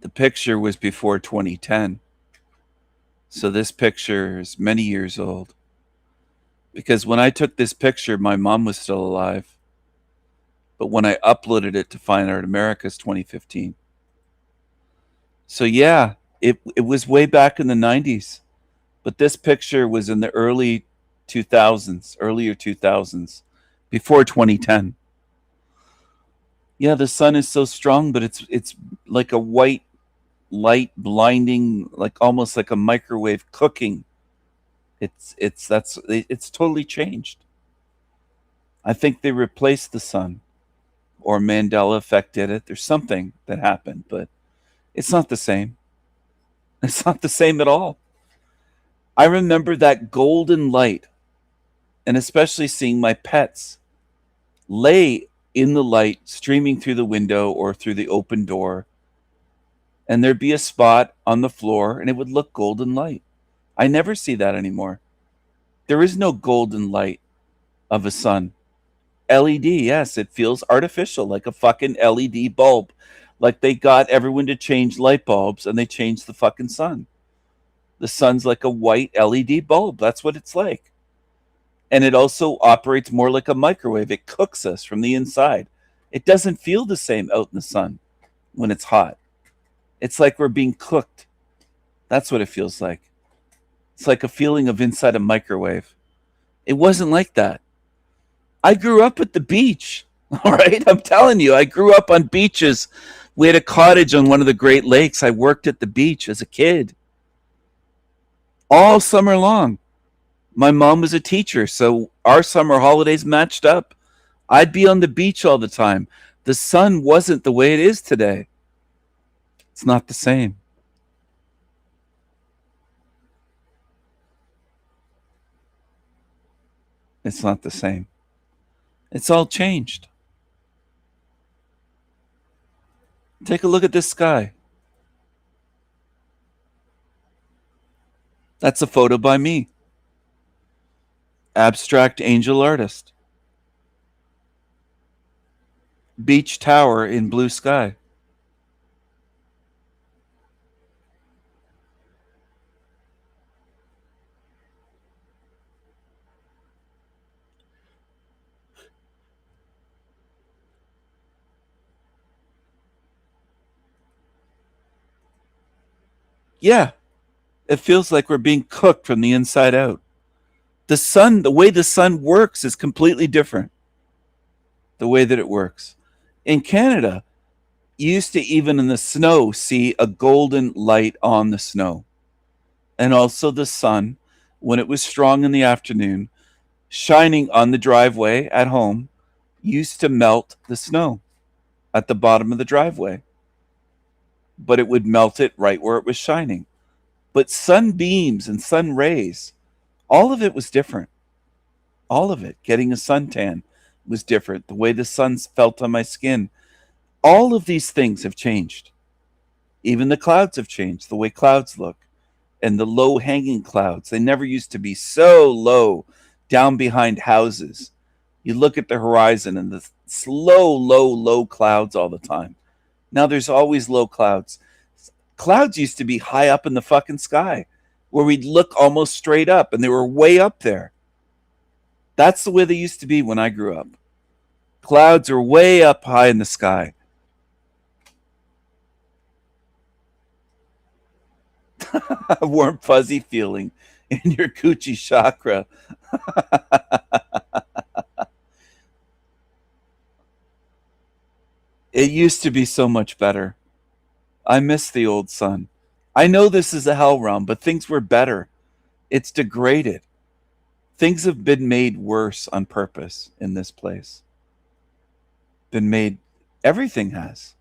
The picture was before 2010. So this picture is many years old. Because when I took this picture, my mom was still alive. But when I uploaded it to Fine Art America's 2015. So yeah, it was way back in the 90s. But this picture was in the earlier 2000s, before 2010. Yeah, the sun is so strong, but it's like a white light blinding, like almost like a microwave cooking. It's totally changed. I think they replaced the sun, or Mandela effect did it. There's something that happened, but it's not the same. It's not the same at all. I remember that golden light, and especially seeing my pets lay in the light streaming through the window or through the open door, and there'd be a spot on the floor and it would look golden light. I never see that anymore. There is no golden light of a sun. LED, yes, it feels artificial, like a fucking LED bulb. Like they got everyone to change light bulbs and they changed the fucking sun. The sun's like a white LED bulb. That's what it's like. And it also operates more like a microwave. It cooks us from the inside. It doesn't feel the same out in the sun when it's hot. It's like we're being cooked. That's what it feels like. It's like a feeling of inside a microwave. It wasn't like that. I grew up at the beach. All right. I'm telling you, I grew up on beaches. We had a cottage on one of the Great Lakes. I worked at the beach as a kid. All summer long. My mom was a teacher, so our summer holidays matched up. I'd be on the beach all the time. The sun wasn't the way it is today. It's not the same. It's not the same. It's all changed. Take a look at this sky. That's a photo by me. Abstract angel artist. Beach tower in blue sky. Yeah, it feels like we're being cooked from the inside out. The sun, the way the sun works is completely different. The way that it works. In Canada, you used to, even in the snow, see a golden light on the snow. And also the sun, when it was strong in the afternoon, shining on the driveway at home, used to melt the snow at the bottom of the driveway. But it would melt it right where it was shining. But sunbeams and sun rays, all of it was different. All of it. Getting a suntan was different. The way the sun felt on my skin. All of these things have changed. Even the clouds have changed. The way clouds look. And the low hanging clouds. They never used to be so low down behind houses. You look at the horizon and the low clouds all the time. Now there's always low clouds. Clouds used to be high up in the fucking sky where we'd look almost straight up and they were way up there. That's the way they used to be when I grew up. Clouds are way up high in the sky. A warm fuzzy feeling in your coochie chakra. It used to be so much better. I miss the old sun. I know this is a hell realm, but things were better. It's degraded. Things have been made worse on purpose in this place. Been made, everything has.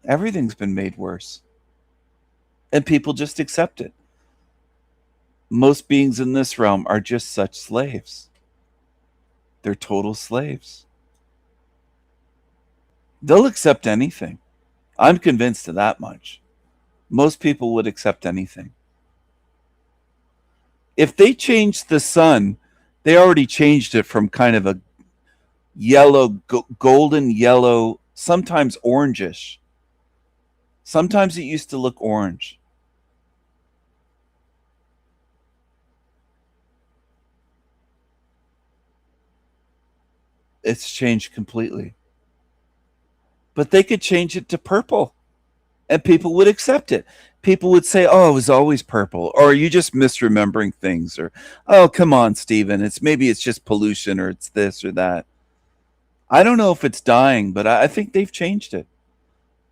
Everything's been made worse. And people just accept it. Most beings in this realm are just such slaves. They're total slaves. They'll accept anything. I'm convinced of that much. Most people would accept anything. If they changed the sun, they already changed it from kind of a yellow, golden yellow, sometimes orangish. Sometimes it used to look orange. It's changed completely. But they could change it to purple, and people would accept it. People would say, oh, it was always purple, or are you just misremembering things, or, oh, come on, Stephen, maybe it's just pollution, or it's this or that. I don't know if it's dying, but I think they've changed it.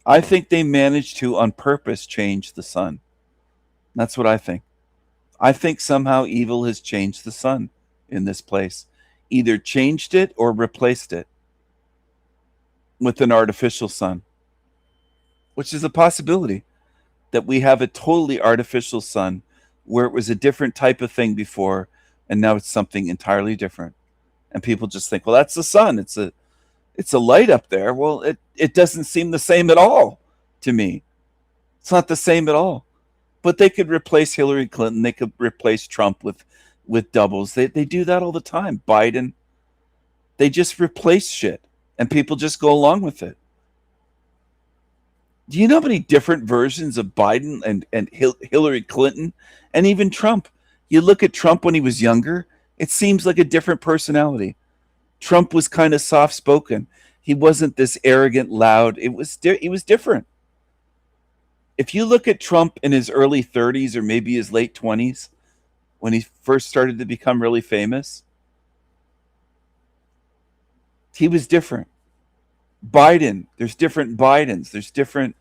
I think they managed to, on purpose, change the sun. That's what I think. I think somehow evil has changed the sun in this place. Either changed it or replaced it with an artificial sun, which is a possibility that we have a totally artificial sun where it was a different type of thing before, and now it's something entirely different. And people just think, well, that's the sun. It's a light up there. Well, it doesn't seem the same at all to me. It's not the same at all. But they could replace Hillary Clinton. They could replace Trump with doubles. They do that all the time. Biden. They just replace shit, and people just go along with it. Do you know how many different versions of Biden and Hillary Clinton and even Trump? You look at Trump when he was younger, it seems like a different personality. Trump was kind of soft-spoken. He wasn't this arrogant, loud. He was different. If you look at Trump in his early 30s or maybe his late 20s, when he first started to become really famous, he was different. Biden, there's different Bidens. There's different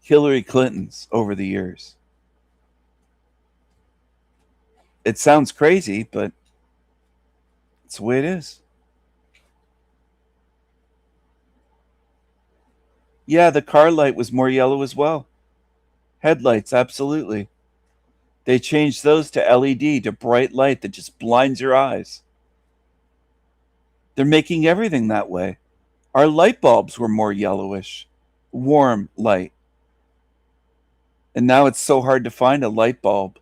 Hillary Clintons over the years. It sounds crazy, but it's the way it is. Yeah, the car light was more yellow as well. Headlights, absolutely. They changed those to LED, to bright light that just blinds your eyes. They're making everything that way. Our light bulbs were more yellowish, warm light. And now it's so hard to find a light bulb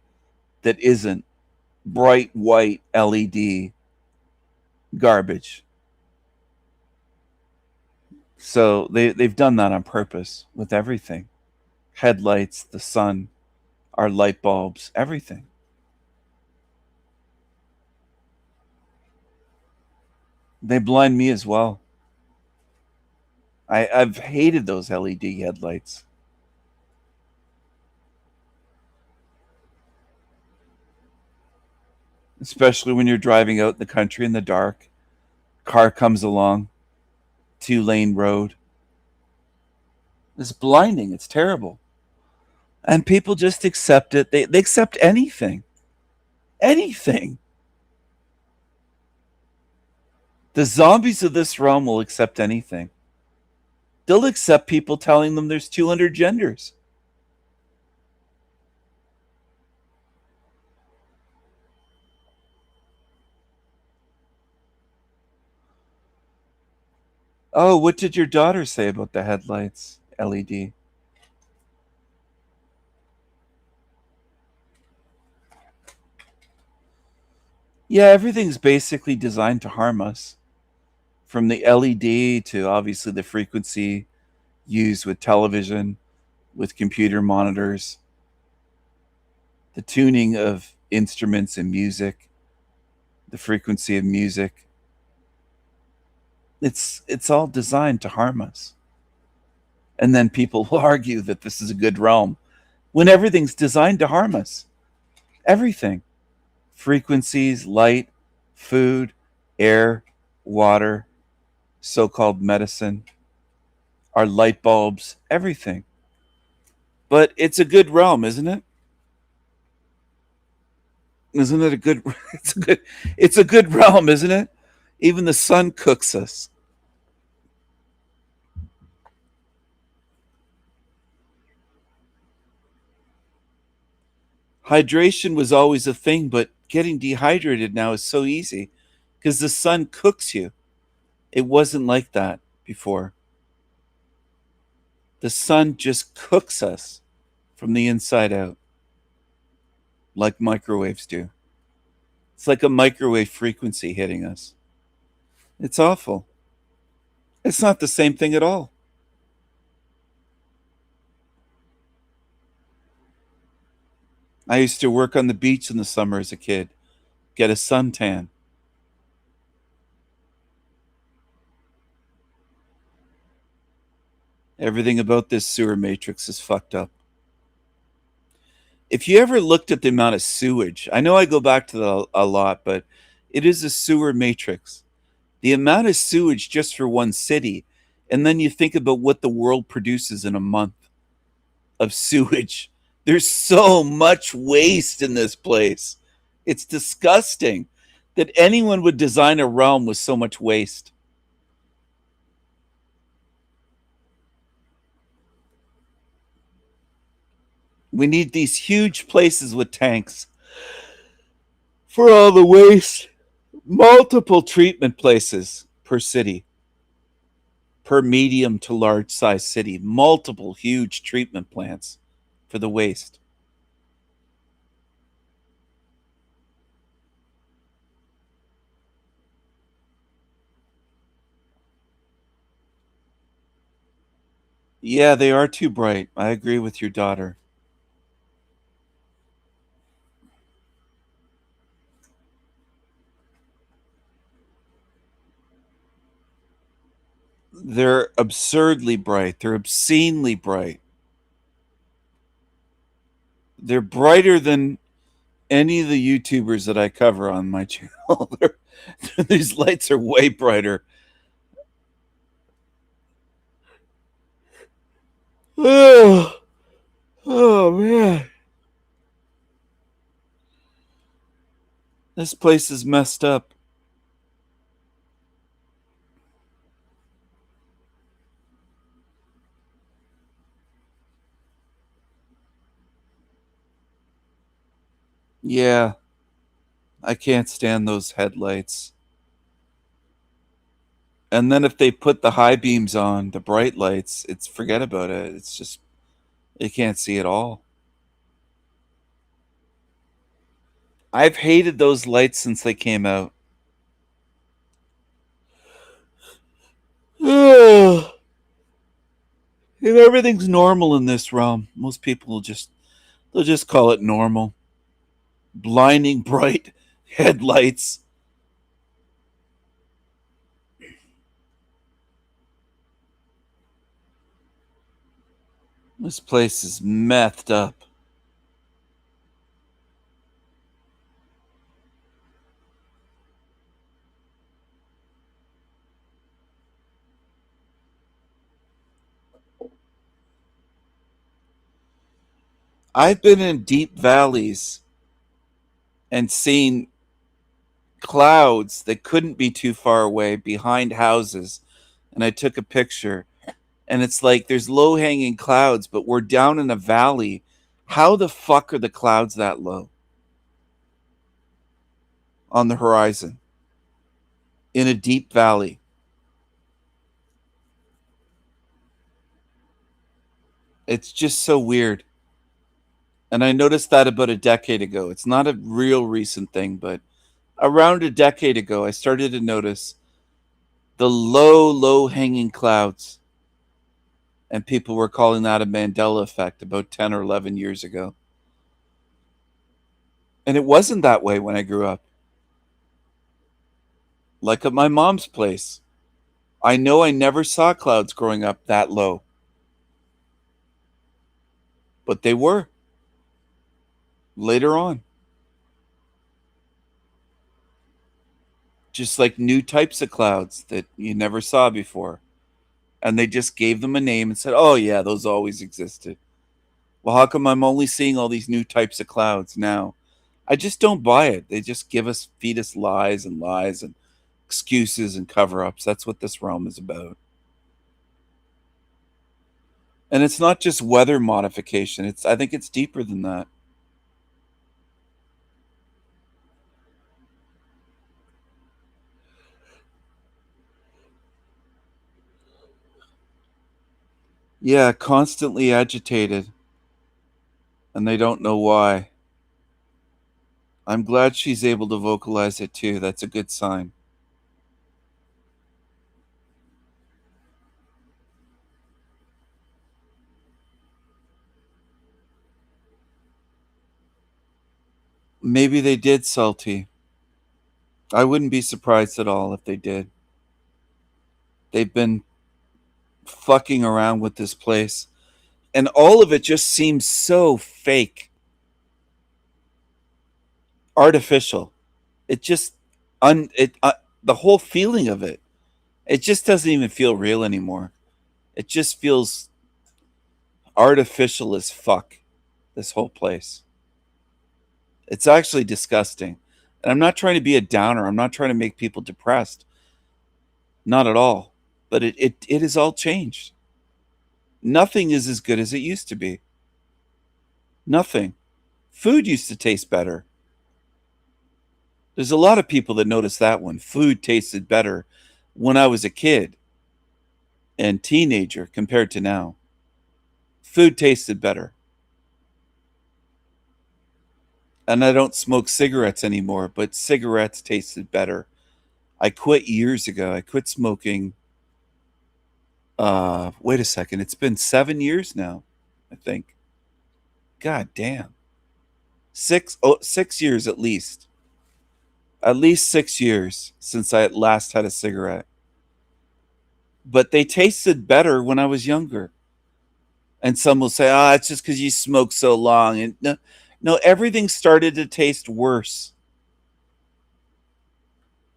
that isn't bright white LED garbage. So they've done that on purpose with everything. Headlights, the sun, our light bulbs, everything. They blind me as well. I've hated those LED headlights. Especially when you're driving out in the country in the dark. Car comes along, 2-lane road. It's blinding. It's terrible. And people just accept it. They accept anything. Anything. The zombies of this realm will accept anything. They'll accept people telling them there's 200 genders. Oh, what did your daughter say about the headlights? LED. Yeah, everything's basically designed to harm us. From the LED to obviously the frequency used with television, with computer monitors, the tuning of instruments and music, the frequency of music. It's all designed to harm us. And then people will argue that this is a good realm when everything's designed to harm us. Everything. Frequencies, light, food, air, water, so-called medicine, our light bulbs, everything. But it's a good realm, isn't it? Isn't it a good it's a good realm, isn't it? Even the sun cooks us. Hydration was always a thing, but getting dehydrated now is so easy because the sun cooks you. It wasn't like that before. The sun just cooks us from the inside out, like microwaves do. It's like a microwave frequency hitting us. It's awful. It's not the same thing at all. I used to work on the beach in the summer as a kid, get a suntan. Everything about this sewer matrix is fucked up. If you ever looked at the amount of sewage, I know I go back to that a lot, but it is a sewer matrix. The amount of sewage just for one city, and then you think about what the world produces in a month of sewage. There's so much waste in this place. It's disgusting that anyone would design a realm with so much waste. We need these huge places with tanks for all the waste. Multiple treatment places per city, per medium to large size city. Multiple huge treatment plants for the waste. Yeah, they are too bright. I agree with your daughter. They're absurdly bright. They're obscenely bright. They're brighter than any of the YouTubers that I cover on my channel. These lights are way brighter. Oh, oh man. This place is messed up. Yeah, I can't stand those headlights. And then if they put the high beams on, the bright lights, it's forget about it. It's just, you can't see at all. I've hated those lights since they came out. And everything's normal in this realm. Most people will they'll just call it normal. Blinding bright headlights. This place is methed up. I've been in deep valleys and seen clouds that couldn't be too far away behind houses. And I took a picture. And it's like there's low-hanging clouds, but we're down in a valley. How the fuck are the clouds that low on the horizon in a deep valley? It's just so weird. And I noticed that about a decade ago. It's not a real recent thing, but around a decade ago, I started to notice the low-hanging clouds. And people were calling that a Mandela effect about 10 or 11 years ago. And it wasn't that way when I grew up. Like at my mom's place. I know I never saw clouds growing up that low. But they were. Later on. Just like new types of clouds that you never saw before. And they just gave them a name and said, oh yeah, those always existed. Well, how come I'm only seeing all these new types of clouds now? I just don't buy it. They just feed us lies and excuses and cover-ups. That's what this realm is about. And it's not just weather modification. I think it's deeper than that. Yeah, constantly agitated, and they don't know why. I'm glad she's able to vocalize it too. That's a good sign. Maybe they did, Salty. I wouldn't be surprised at all if they did. They've been fucking around with this place, and all of it just seems so fake, artificial. It just the whole feeling of it. It just doesn't even feel real anymore. It just feels artificial as fuck. This whole place. It's actually disgusting. And I'm not trying to be a downer. I'm not trying to make people depressed. Not at all. But it has all changed. Nothing is as good as it used to be. Nothing. Food used to taste better. There's a lot of people that notice that one. Food tasted better when I was a kid and teenager compared to now. Food tasted better. And I don't smoke cigarettes anymore, but cigarettes tasted better. I quit years ago. I quit smoking. Wait a second. It's been 7 years now, I think. God damn. 6 years at least. At least 6 years since I last had a cigarette. But they tasted better when I was younger. And some will say, it's just because you smoked so long. And no, everything started to taste worse.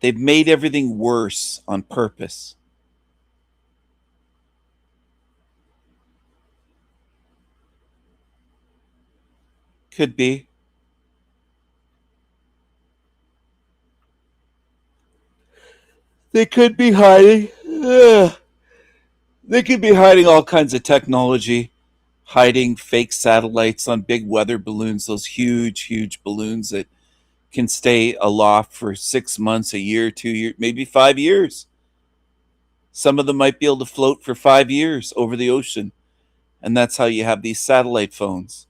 They've made everything worse on purpose. Could be. They could be hiding. They could be hiding all kinds of technology. Hiding fake satellites on big weather balloons. Those huge, huge balloons that can stay aloft for 6 months, a year, 2 years, maybe 5 years. Some of them might be able to float for 5 years over the ocean. And that's how you have these satellite phones.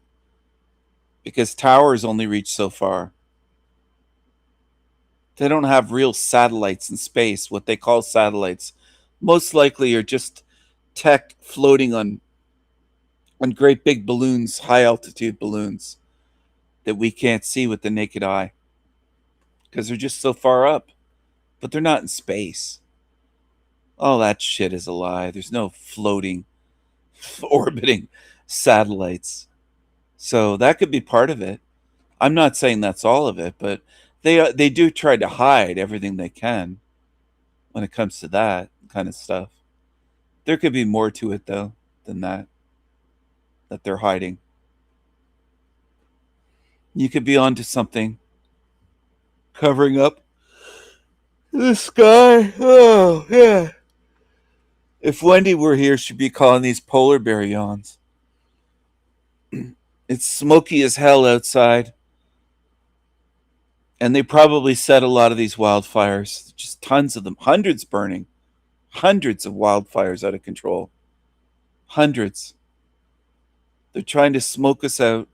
Because towers only reach so far. They don't have real satellites in space. What they call satellites most likely are just tech floating on great big balloons, high altitude balloons that we can't see with the naked eye. Because they're just so far up. But they're not in space. All that shit is a lie. There's no floating, orbiting satellites. So that could be part of it. I'm not saying that's all of it, but they do try to hide everything they can when it comes to that kind of stuff. There could be more to it, though, than that they're hiding. You could be onto something. Covering up the sky. Oh, yeah. If Wendy were here, she'd be calling these polar bear yawns. It's smoky as hell outside. And they probably set a lot of these wildfires. Just tons of them. Hundreds burning. Hundreds of wildfires out of control. Hundreds. They're trying to smoke us out.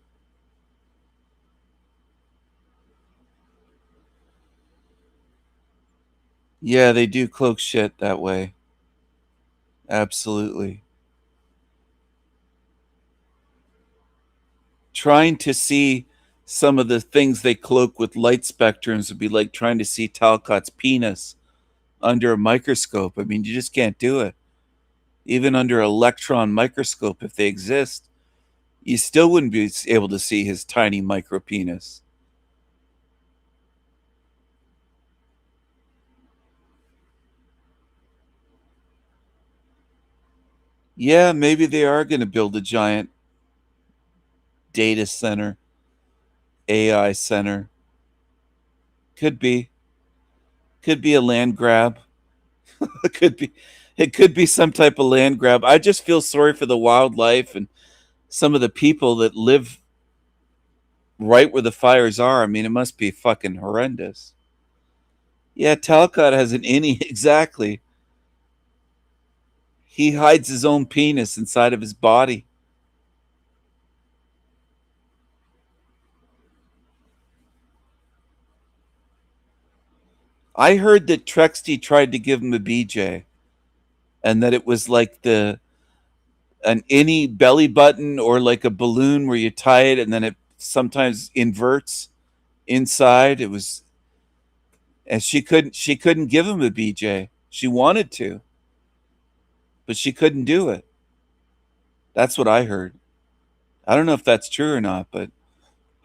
Yeah, they do cloak shit that way. Absolutely. Trying to see some of the things they cloak with light spectrums would be like trying to see Talcott's penis under a microscope. I mean, you just can't do it. Even under an electron microscope, if they exist, you still wouldn't be able to see his tiny micro penis. Yeah, maybe they are going to build a giant data center, AI center. Could be. Could be a land grab. It could be some type of land grab. I just feel sorry for the wildlife and some of the people that live right where the fires are. I mean, it must be fucking horrendous. Yeah, Talcott has an innie, exactly. He hides his own penis inside of his body. I heard that Trexty tried to give him a BJ, and that it was like an any belly button or like a balloon where you tie it and then it sometimes inverts inside. It was, and she couldn't give him a BJ. She wanted to, but she couldn't do it. That's what I heard. I don't know if that's true or not, but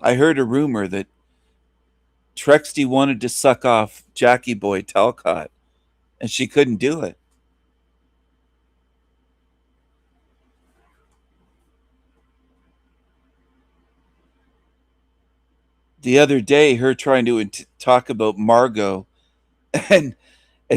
I heard a rumor that Trexty wanted to suck off Jackie Boy Talcott, and she couldn't do it. The other day, her trying to talk about Margot, and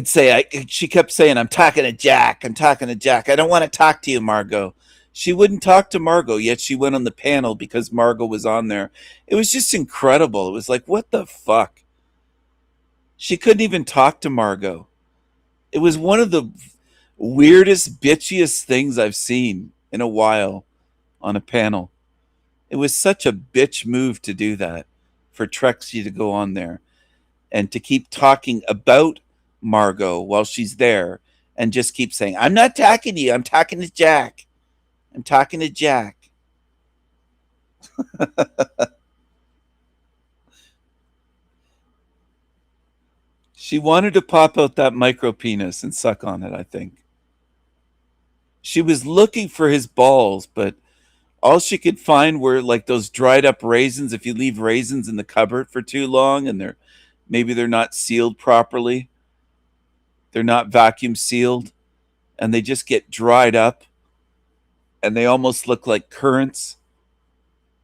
say, she kept saying, I'm talking to Jack. I'm talking to Jack. I don't want to talk to you, Margot. She wouldn't talk to Margot, yet she went on the panel because Margot was on there. It was just incredible. It was like, what the fuck? She couldn't even talk to Margot. It was one of the weirdest, bitchiest things I've seen in a while on a panel. It was such a bitch move to do that, for Trexty to go on there and to keep talking about Margot while she's there and just keep saying, I'm not talking to you. I'm talking to Jack. I'm talking to Jack. She wanted to pop out that micro penis and suck on it, I think. She was looking for his balls, but all she could find were like those dried up raisins. If you leave raisins in the cupboard for too long and maybe they're not sealed properly, they're not vacuum sealed, and they just get dried up and they almost look like currants.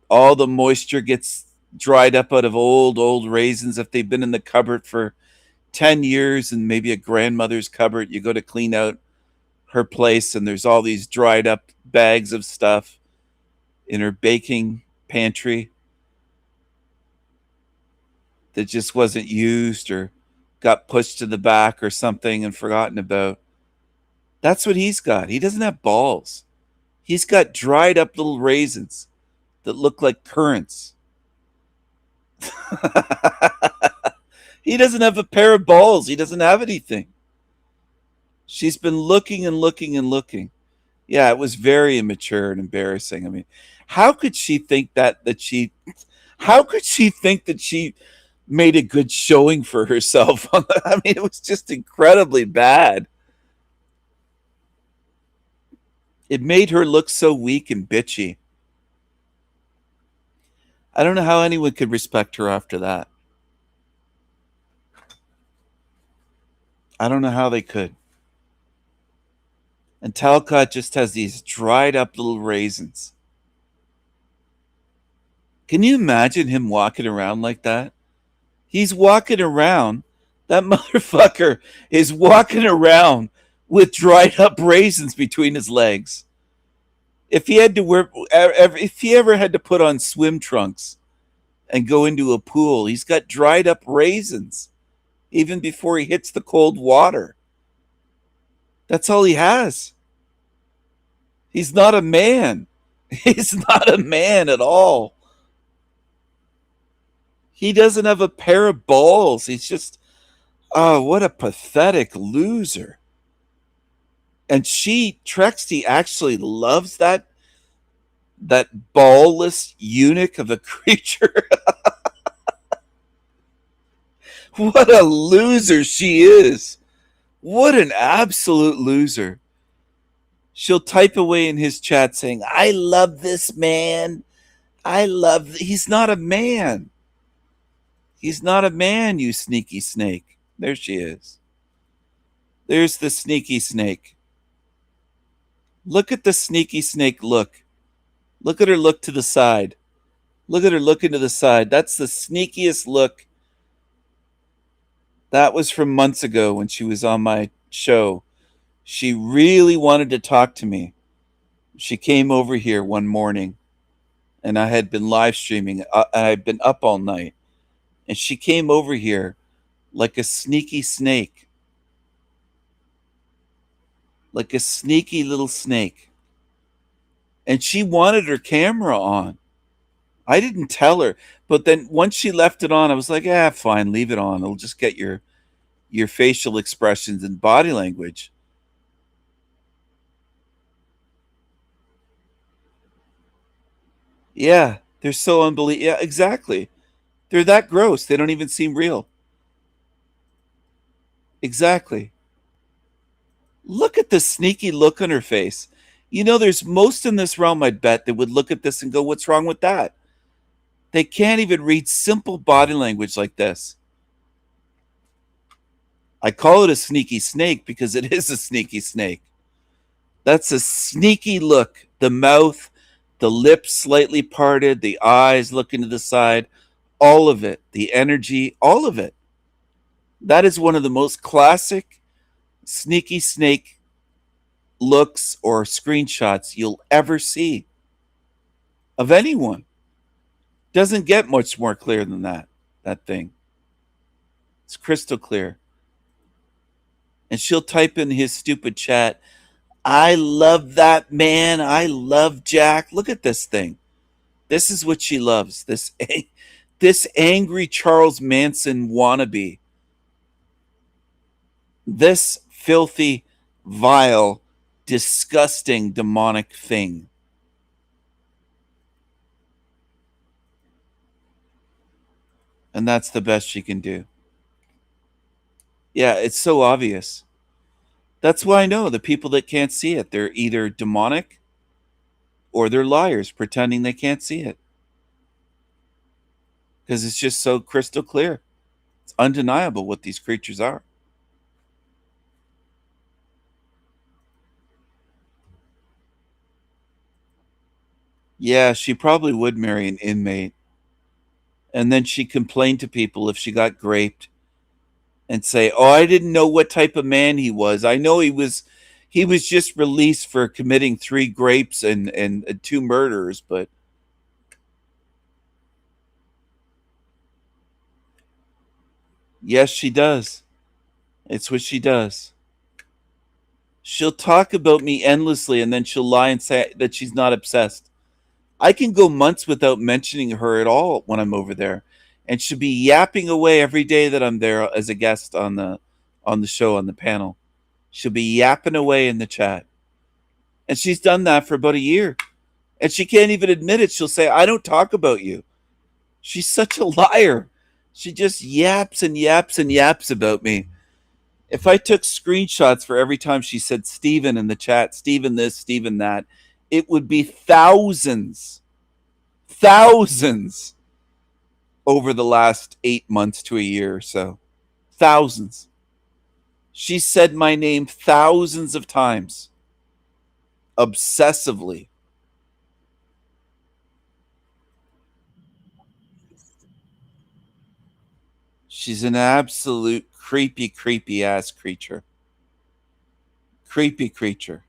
All the moisture gets dried up out of old raisins. If they've been in the cupboard for 10 years and maybe a grandmother's cupboard, you go to clean out her place and there's all these dried up bags of stuff in her baking pantry that just wasn't used or got pushed to the back or something and forgotten about. That's what he's got. He doesn't have balls. He's got dried up little raisins that look like currants. He doesn't have a pair of balls. He doesn't have anything. She's been looking and looking and looking. Yeah, it was very immature and embarrassing. I mean, how could she think that she made a good showing for herself? I mean, it was just incredibly bad. It made her look so weak and bitchy. I don't know how anyone could respect her after that. I don't know how they could. And Talcott just has these dried up little raisins. Can you imagine him walking around like that? He's walking around. That motherfucker is walking around with dried up raisins between his legs. If he ever had to put on swim trunks and go into a pool, he's got dried up raisins even before he hits the cold water. That's all he has. He's not a man. He's not a man at all. He doesn't have a pair of balls. He's just, oh, what a pathetic loser. And Trexty actually loves that ballless eunuch of a creature. What a loser she is. What an absolute loser. She'll type away in his chat saying, I love this man. He's not a man. He's not a man, you sneaky snake. There she is. There's the sneaky snake. Look at the sneaky snake look. Look at her look to the side. Look at her looking to the side. That's the sneakiest look. That was from months ago when she was on my show. She really wanted to talk to me. She came over here one morning, and I had been live streaming. I had been up all night. And she came over here like a sneaky snake. like a sneaky little snake. And she wanted her camera on. I didn't tell her, but then once she left it on, I was like, fine, leave it on. It'll just get your facial expressions and body language. Yeah, they're so unbelievable. Yeah, exactly. They're that gross. They don't even seem real. Exactly. Look at the sneaky look on her face. You know, there's most in this realm, I'd bet, that would look at this and go, what's wrong with that? They can't even read simple body language like this. I call it a sneaky snake because it is a sneaky snake. That's a sneaky look. The mouth, the lips slightly parted, the eyes looking to the side, all of it, the energy, all of it. That is one of the most classic sneaky snake looks or screenshots you'll ever see of anyone. Doesn't get much more clear than that thing. It's crystal clear. And she'll type in his stupid chat, I love that man. I love Jack. Look at this thing. This is what she loves. This angry Charles Manson wannabe. This filthy, vile, disgusting, demonic thing. And that's the best she can do. Yeah, it's so obvious. That's why I know the people that can't see it, they're either demonic or they're liars pretending they can't see it. Because it's just so crystal clear. It's undeniable what these creatures are. Yeah, she probably would marry an inmate. And then she complained to people if she got raped and say, oh, I didn't know what type of man he was. I know he was just released for committing 3 grapes and 2 murders, but yes, she does. It's what she does. She'll talk about me endlessly and then she'll lie and say that she's not obsessed. I can go months without mentioning her at all when I'm over there. And she'll be yapping away every day that I'm there as a guest on the show, on the panel. She'll be yapping away in the chat. And she's done that for about a year. And she can't even admit it. She'll say, I don't talk about you. She's such a liar. She just yaps and yaps and yaps about me. If I took screenshots for every time she said Steven in the chat, Steven this, Steven that, it would be thousands over the last 8 months to a year or so. Thousands. She said my name thousands of times. Obsessively. She's an absolute creepy ass creature. Creepy creature.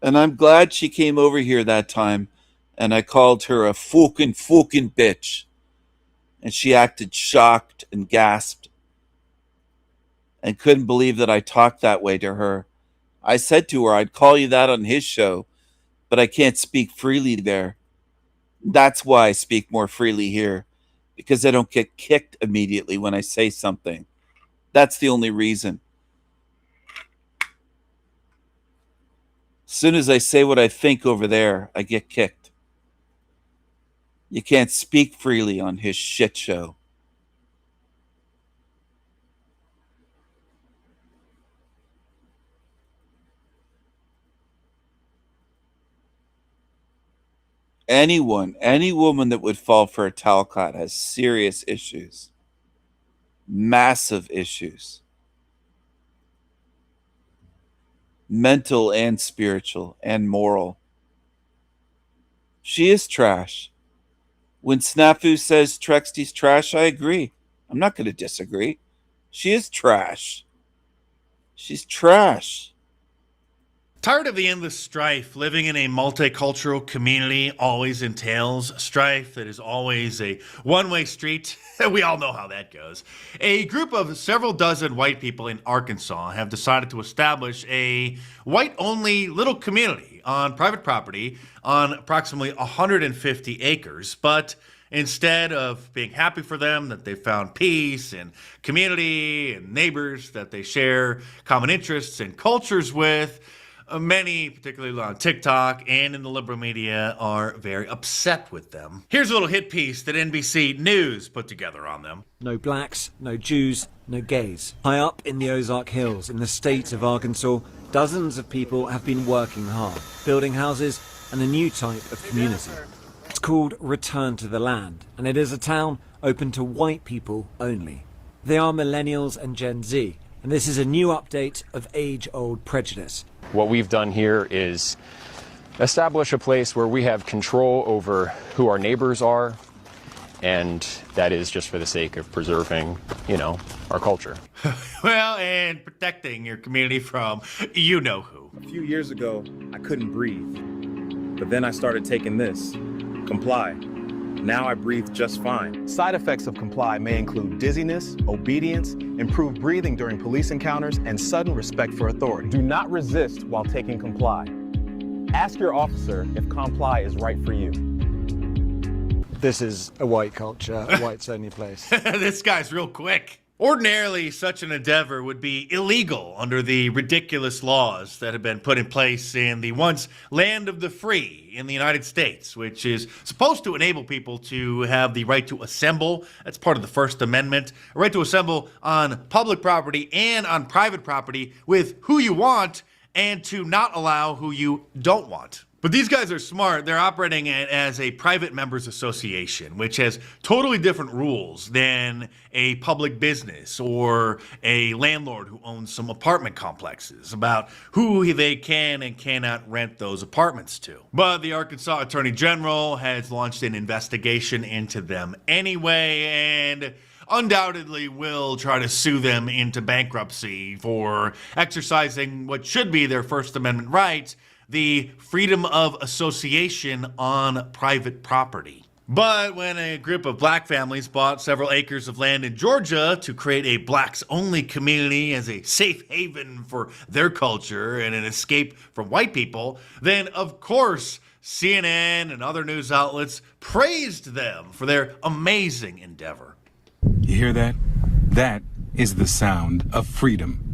And I'm glad she came over here that time and I called her a fucking bitch. And she acted shocked and gasped and couldn't believe that I talked that way to her. I said to her, I'd call you that on his show, but I can't speak freely there. That's why I speak more freely here, because I don't get kicked immediately when I say something. That's the only reason. As soon as I say what I think over there, I get kicked. You can't speak freely on his shit show. Any woman that would fall for a Talcott has serious issues. Massive issues. Mental and spiritual and moral. She is trash. When Snafu says Trexty's trash, I agree. I'm not going to disagree. She is trash. She's trash. Tired of the endless strife, living in a multicultural community always entails strife that is always a one-way street. We all know how that goes. A group of several dozen white people in Arkansas have decided to establish a white-only little community on private property on approximately 150 acres, but instead of being happy for them that they found peace and community and neighbors that they share common interests and cultures with, many, particularly on TikTok and in the liberal media, are very upset with them. Here's a little hit piece that NBC News put together on them. No blacks, no Jews, no gays. High up in the Ozark Hills, in the state of Arkansas, dozens of people have been working hard, building houses and a new type of community. It's called Return to the Land, and it is a town open to white people only. They are millennials and Gen Z, and this is a new update of age-old prejudice. What we've done here is establish a place where we have control over who our neighbors are, and that is just for the sake of preserving, our culture. Well, and protecting your community from you-know-who. A few years ago, I couldn't breathe, but then I started taking this, Comply. Now I breathe just fine. Side effects of Comply may include dizziness, obedience, improved breathing during police encounters, and sudden respect for authority. Do not resist while taking Comply. Ask your officer if Comply is right for you. This is a white culture, a whites only place. This guy's real quick. Ordinarily, such an endeavor would be illegal under the ridiculous laws that have been put in place in the once land of the free in the United States, which is supposed to enable people to have the right to assemble. That's part of the First Amendment, a right to assemble on public property and on private property with who you want, and to not allow who you don't want. But these guys are smart. They're operating it as a private members association, which has totally different rules than a public business or a landlord who owns some apartment complexes about who they can and cannot rent those apartments to. But the Arkansas Attorney General has launched an investigation into them anyway, and undoubtedly will try to sue them into bankruptcy for exercising what should be their First Amendment right, the freedom of association on private property. But when a group of black families bought several acres of land in Georgia to create a blacks-only community as a safe haven for their culture and an escape from white people, then of course CNN and other news outlets praised them for their amazing endeavor. You hear that? That is the sound of freedom.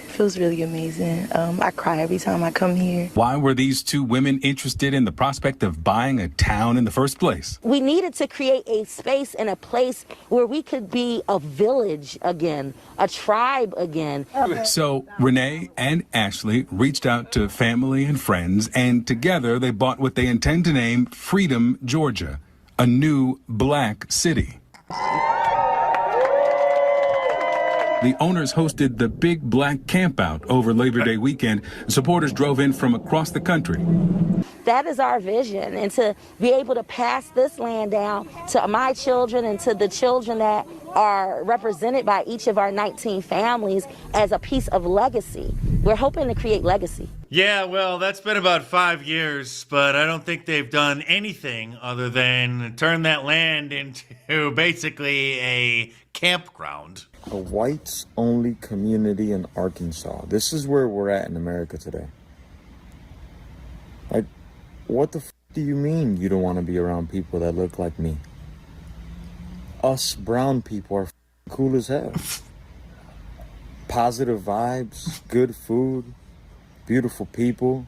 Feels really amazing. I cry every time I come here. Why were these two women interested in the prospect of buying a town in the first place? We needed to create a space and a place where we could be a village again, a tribe again. So Renee and Ashley reached out to family and friends, and together they bought what they intend to name Freedom, Georgia, a new black city. The owners hosted the Big Black Campout over Labor Day weekend. Supporters drove in from across the country. That is our vision, and to be able to pass this land down to my children and to the children that are represented by each of our 19 families as a piece of legacy. We're hoping to create legacy. Yeah, well, that's been about 5 years, but I don't think they've done anything other than turn that land into basically a campground. A whites-only community in Arkansas. This is where we're at in America today. Like, what the f*** do you mean you don't want to be around people that look like me? Us brown people are cool as hell. Positive vibes, good food, beautiful people.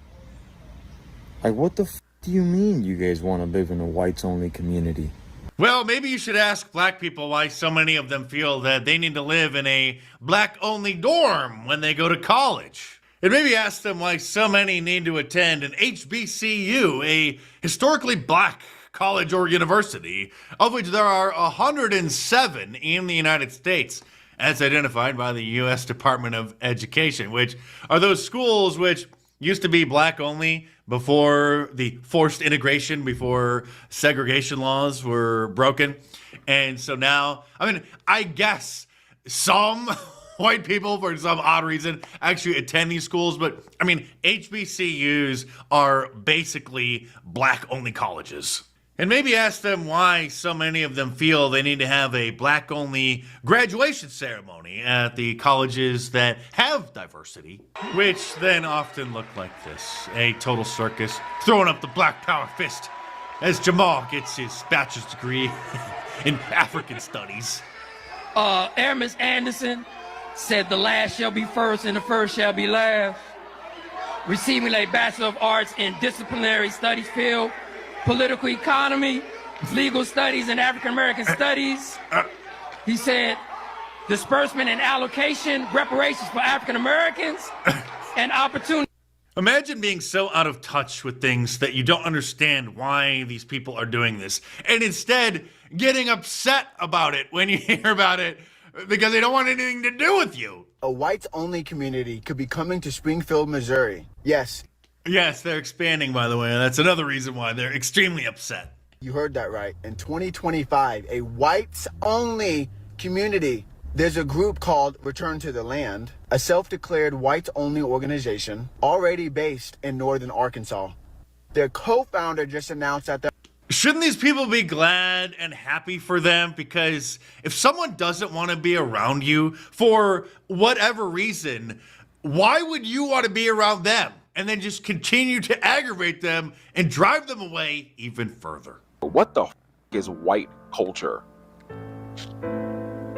Like, what the f*** do you mean you guys want to live in a whites-only community? Well, maybe you should ask black people why so many of them feel that they need to live in a black-only dorm when they go to college. And maybe ask them why so many need to attend an HBCU, a historically black college or university, of which there are 107 in the United States, as identified by the U.S. Department of Education, which are those schools which used to be black only before the forced integration, before segregation laws were broken. And so now, I mean, I guess some white people, for some odd reason, actually attend these schools. But, I mean, HBCUs are basically black-only colleges. And maybe ask them why so many of them feel they need to have a black-only graduation ceremony at the colleges that have diversity, which then often look like this. A total circus, throwing up the black power fist as Jamal gets his bachelor's degree in African studies. Aramis Anderson said the last shall be first and the first shall be last. Receiving a Bachelor of Arts in Disciplinary Studies field, Political Economy, Legal Studies, and African American Studies. He said disbursement and allocation, reparations for African Americans, and opportunity. Imagine being so out of touch with things that you don't understand why these people are doing this, and instead getting upset about it when you hear about it because they don't want anything to do with you. A whites-only community could be coming to Springfield, Missouri. Yes. Yes, they're expanding, by the way. That's another reason why they're extremely upset. You heard that right. In 2025, a whites-only community. There's a group called Return to the Land, a self-declared whites-only organization already based in northern Arkansas. Their co-founder just announced that Shouldn't these people be glad and happy for them? Because if someone doesn't want to be around you for whatever reason, why would you want to be around them? And then just continue to aggravate them and drive them away even further. What the is white culture?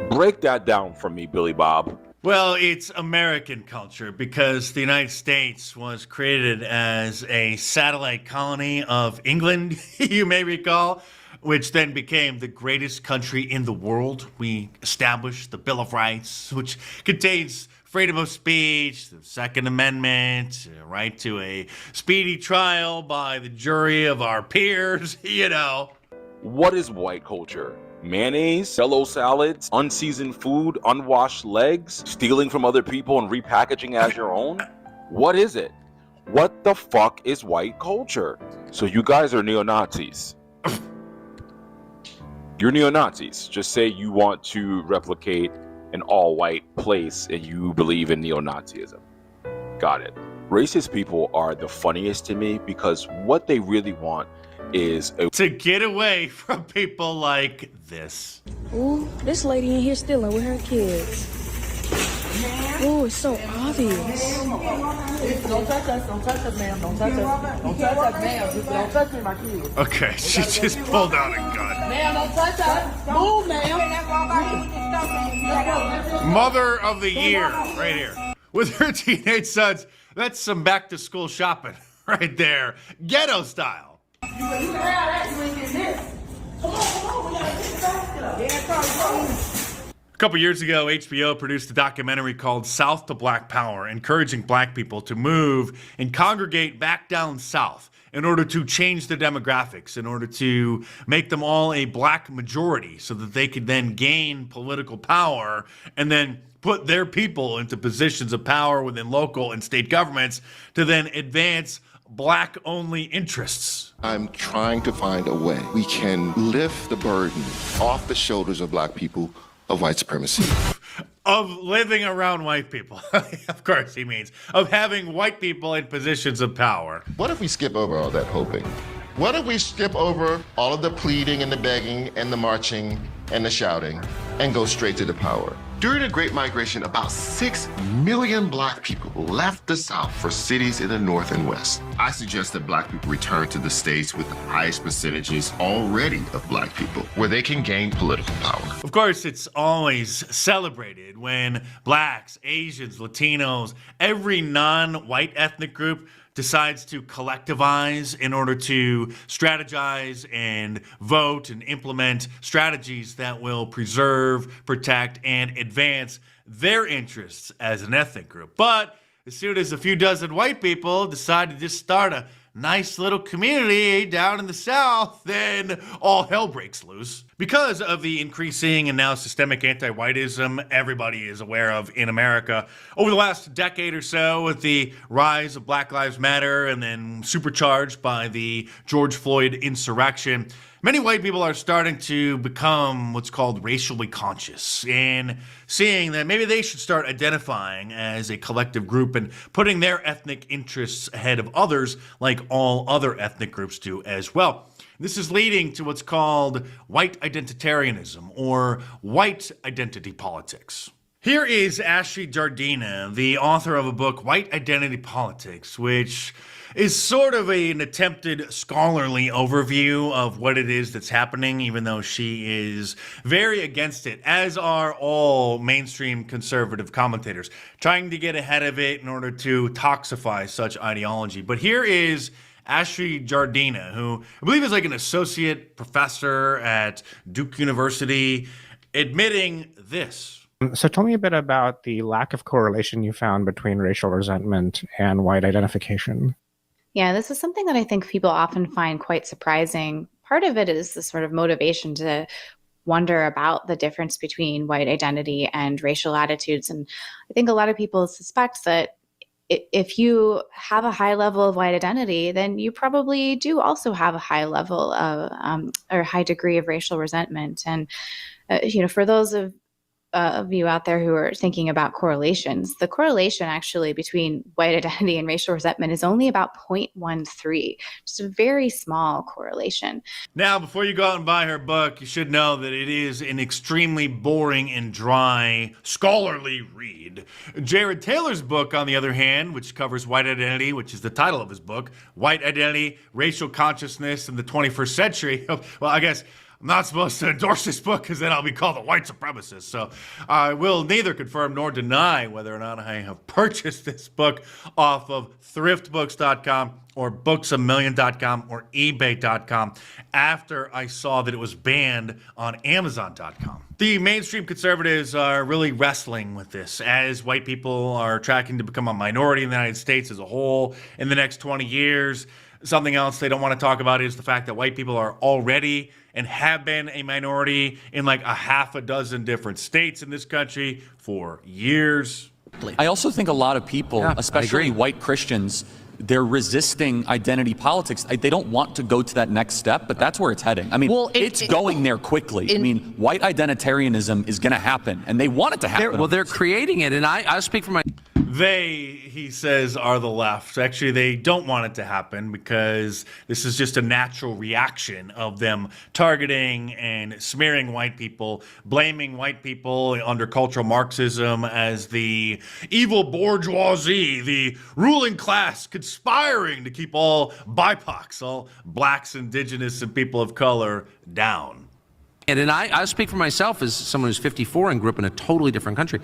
Break that down for me, Billy Bob. Well, it's American culture because the United States was created as a satellite colony of England, you may recall, which then became the greatest country in the world. We established the Bill of Rights, which contains freedom of speech, the Second Amendment, right to a speedy trial by the jury of our peers, you know. What is white culture? Mayonnaise, yellow salads, unseasoned food, unwashed legs, stealing from other people and repackaging as your own? What is it? What the fuck is white culture? So you guys are neo-Nazis. You're neo-Nazis. Just say you want to replicate an all-white place and you believe in neo-Nazism. Got it. Racist people are the funniest to me because what they really want is to get away from people like this. Ooh, this lady in here stealing with her kids. Ooh, it's so obvious. Don't touch us, ma'am. Don't touch us. Don't touch us, ma'am. Don't touch me, my kids. Okay, she just pulled out a gun. Ma'am, don't touch us. Move, ma'am. Mother of the year, right here. With her teenage sons, that's some back to school shopping right there. Ghetto style. You can have that, you ain't getting this. Come on, we gotta get the basket up. A couple years ago, HBO produced a documentary called South to Black Power, encouraging black people to move and congregate back down south in order to change the demographics, in order to make them all a black majority so that they could then gain political power and then put their people into positions of power within local and state governments to then advance black-only interests. I'm trying to find a way we can lift the burden off the shoulders of black people of white supremacy. Of living around white people. Of course he means. Of having white people in positions of power. What if we skip over all that hoping? What if we skip over all of the pleading and the begging and the marching and the shouting and go straight to the power? During the Great Migration, about 6 million black people left the South for cities in the North and West. I suggest that black people return to the states with the highest percentages already of black people, where they can gain political power. Of course, it's always celebrated when blacks, Asians, Latinos, every non-white ethnic group decides to collectivize in order to strategize and vote and implement strategies that will preserve, protect, and advance their interests as an ethnic group. But as soon as a few dozen white people decide to just start a nice little community down in the South, then all hell breaks loose. Because of the increasing and now systemic anti-whiteism everybody is aware of in America over the last decade or so, with the rise of Black Lives Matter and then supercharged by the George Floyd insurrection, Many white people are starting to become what's called racially conscious and seeing that maybe they should start identifying as a collective group and putting their ethnic interests ahead of others like all other ethnic groups do as well. This is leading to what's called white identitarianism or white identity politics. Here is Ashley Jardina, the author of a book, White Identity Politics, which is sort of an attempted scholarly overview of what it is that's happening, even though she is very against it, as are all mainstream conservative commentators, trying to get ahead of it in order to toxify such ideology. But here is Ashley Jardina, who I believe is like an associate professor at Duke University, admitting this. So tell me a bit about the lack of correlation you found between racial resentment and white identification. Yeah, this is something that I think people often find quite surprising. Part of it is the sort of motivation to wonder about the difference between white identity and racial attitudes. And I think a lot of people suspect that if you have a high level of white identity, then you probably do also have a high level of or high degree of racial resentment. And for those of you out there who are thinking about correlations, the correlation actually between white identity and racial resentment is only about 0.13, just a very small correlation. Now, before you go out and buy her book, you should know that it is an extremely boring and dry scholarly read. Jared Taylor's book, on the other hand, which covers white identity, which is the title of his book, White Identity, Racial Consciousness in the 21st Century. Well, I guess I'm not supposed to endorse this book because then I'll be called a white supremacist. So I will neither confirm nor deny whether or not I have purchased this book off of thriftbooks.com or booksamillion.com or ebay.com after I saw that it was banned on amazon.com. The mainstream conservatives are really wrestling with this as white people are tracking to become a minority in the United States as a whole in the next 20 years. Something else they don't want to talk about is the fact that white people are already and have been a minority in like a half a dozen different states in this country for years. I also think a lot of people, especially white Christians, they're resisting identity politics. They don't want to go to that next step, but that's where it's heading. I mean, it's going there quickly. I mean, white identitarianism is going to happen, and they want it to happen. They're creating it, and I speak for my... They, he says, are the left. Actually, they don't want it to happen because this is just a natural reaction of them targeting and smearing white people, blaming white people under cultural Marxism as the evil bourgeoisie, the ruling class conspiring to keep all BIPOCs, all blacks, indigenous, and people of color down. And I speak for myself as someone who's 54 and grew up in a totally different country.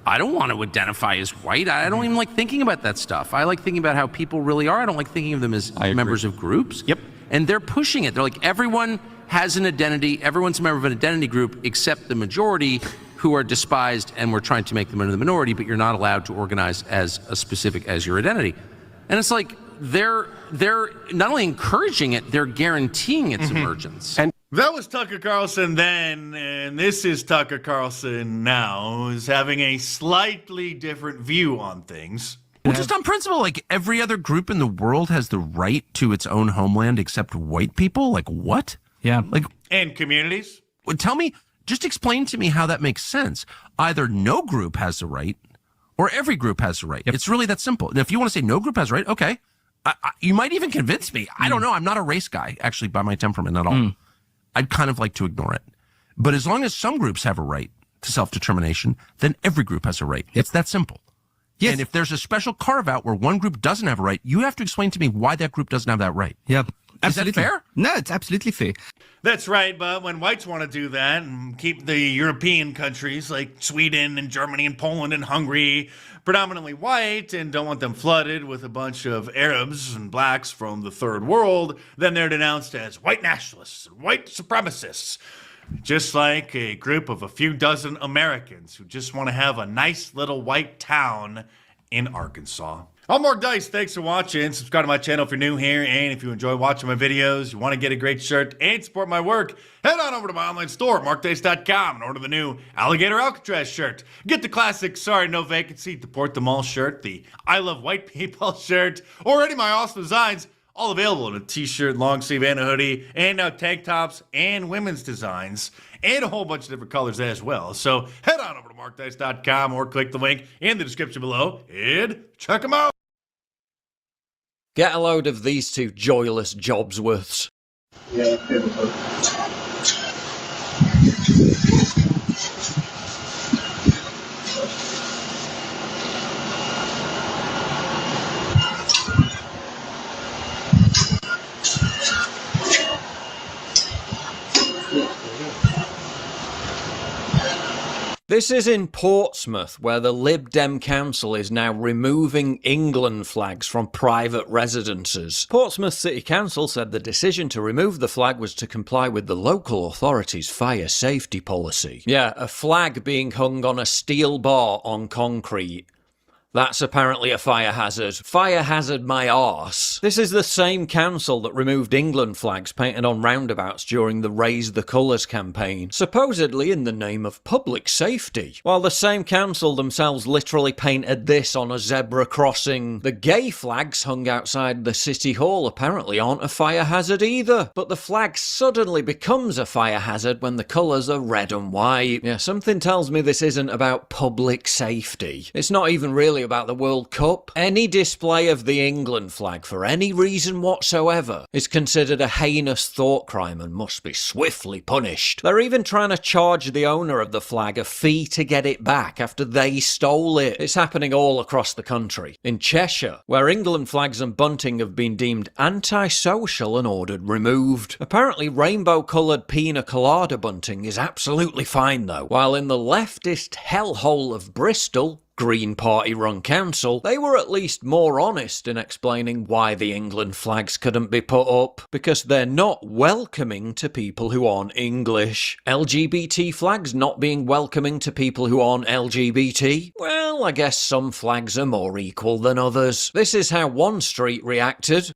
I don't want to identify as white. I don't even like thinking about that stuff. I like thinking about how people really are. I don't like thinking of them as members of groups. Yep. And they're pushing it. They're like, everyone has an identity. Everyone's a member of an identity group except the majority who are despised, and we're trying to make them into the minority, but you're not allowed to organize as a specific as your identity. And it's like they're not only encouraging it, they're guaranteeing its emergence. And that was Tucker Carlson then, and this is Tucker Carlson now, who's having a slightly different view on things. Well, just on principle, like every other group in the world has the right to its own homeland except white people? Like what? Yeah. Like, and communities? Well, tell me, just explain to me how that makes sense. Either no group has the right or every group has the right. Yep. It's really that simple. And if you want to say no group has the right, okay. You might even convince me. I don't know. I'm not a race guy, actually, by my temperament at all. I'd kind of like to ignore it. But as long as some groups have a right to self-determination, then every group has a right. It's that simple. Yes. And if there's a special carve-out where one group doesn't have a right, you have to explain to me why that group doesn't have that right. Yep. Absolutely. Is that fair? No, it's absolutely fair. That's right, but when whites want to do that and keep the European countries like Sweden and Germany and Poland and Hungary predominantly white and don't want them flooded with a bunch of Arabs and blacks from the third world, then they're denounced as white nationalists and white supremacists. Just like a group of a few dozen Americans who just want to have a nice little white town in Arkansas. I'm Mark Dice. Thanks for watching. Subscribe to my channel if you're new here. And if you enjoy watching my videos, you want to get a great shirt and support my work, head on over to my online store, markdice.com, and order the new Alligator Alcatraz shirt. Get the classic Sorry No Vacancy, Deport Them All shirt, the I Love White People shirt, or any of my awesome designs, All available in a t-shirt, long sleeve, and a hoodie, and now tank tops and women's designs, and a whole bunch of different colors as well. So head on over to markdice.com or click the link in the description below and check them out. Get a load of these two joyless Jobsworths. Yeah, This is in Portsmouth, where the Lib Dem Council is now removing England flags from private residences. Portsmouth City Council said the decision to remove the flag was to comply with the local authorities' fire safety policy. Yeah, a flag being hung on a steel bar on concrete. That's apparently a fire hazard. Fire hazard my arse. This is the same council that removed England flags painted on roundabouts during the Raise the Colours campaign, supposedly in the name of public safety. While the same council themselves literally painted this on a zebra crossing. The gay flags hung outside the City Hall apparently aren't a fire hazard either. But the flag suddenly becomes a fire hazard when the colours are red and white. Yeah, something tells me this isn't about public safety. It's not even really about the World Cup. Any display of the England flag for any reason whatsoever is considered a heinous thought crime and must be swiftly punished. They're even trying to charge the owner of the flag a fee to get it back after they stole it. It's happening all across the country. In Cheshire, where England flags and bunting have been deemed antisocial and ordered removed. Apparently rainbow-coloured pina colada bunting is absolutely fine though. While in the leftist hellhole of Bristol, Green Party-run council, they were at least more honest in explaining why the England flags couldn't be put up. Because they're not welcoming to people who aren't English. LGBT flags not being welcoming to people who aren't LGBT? Well, I guess some flags are more equal than others. This is how one street reacted.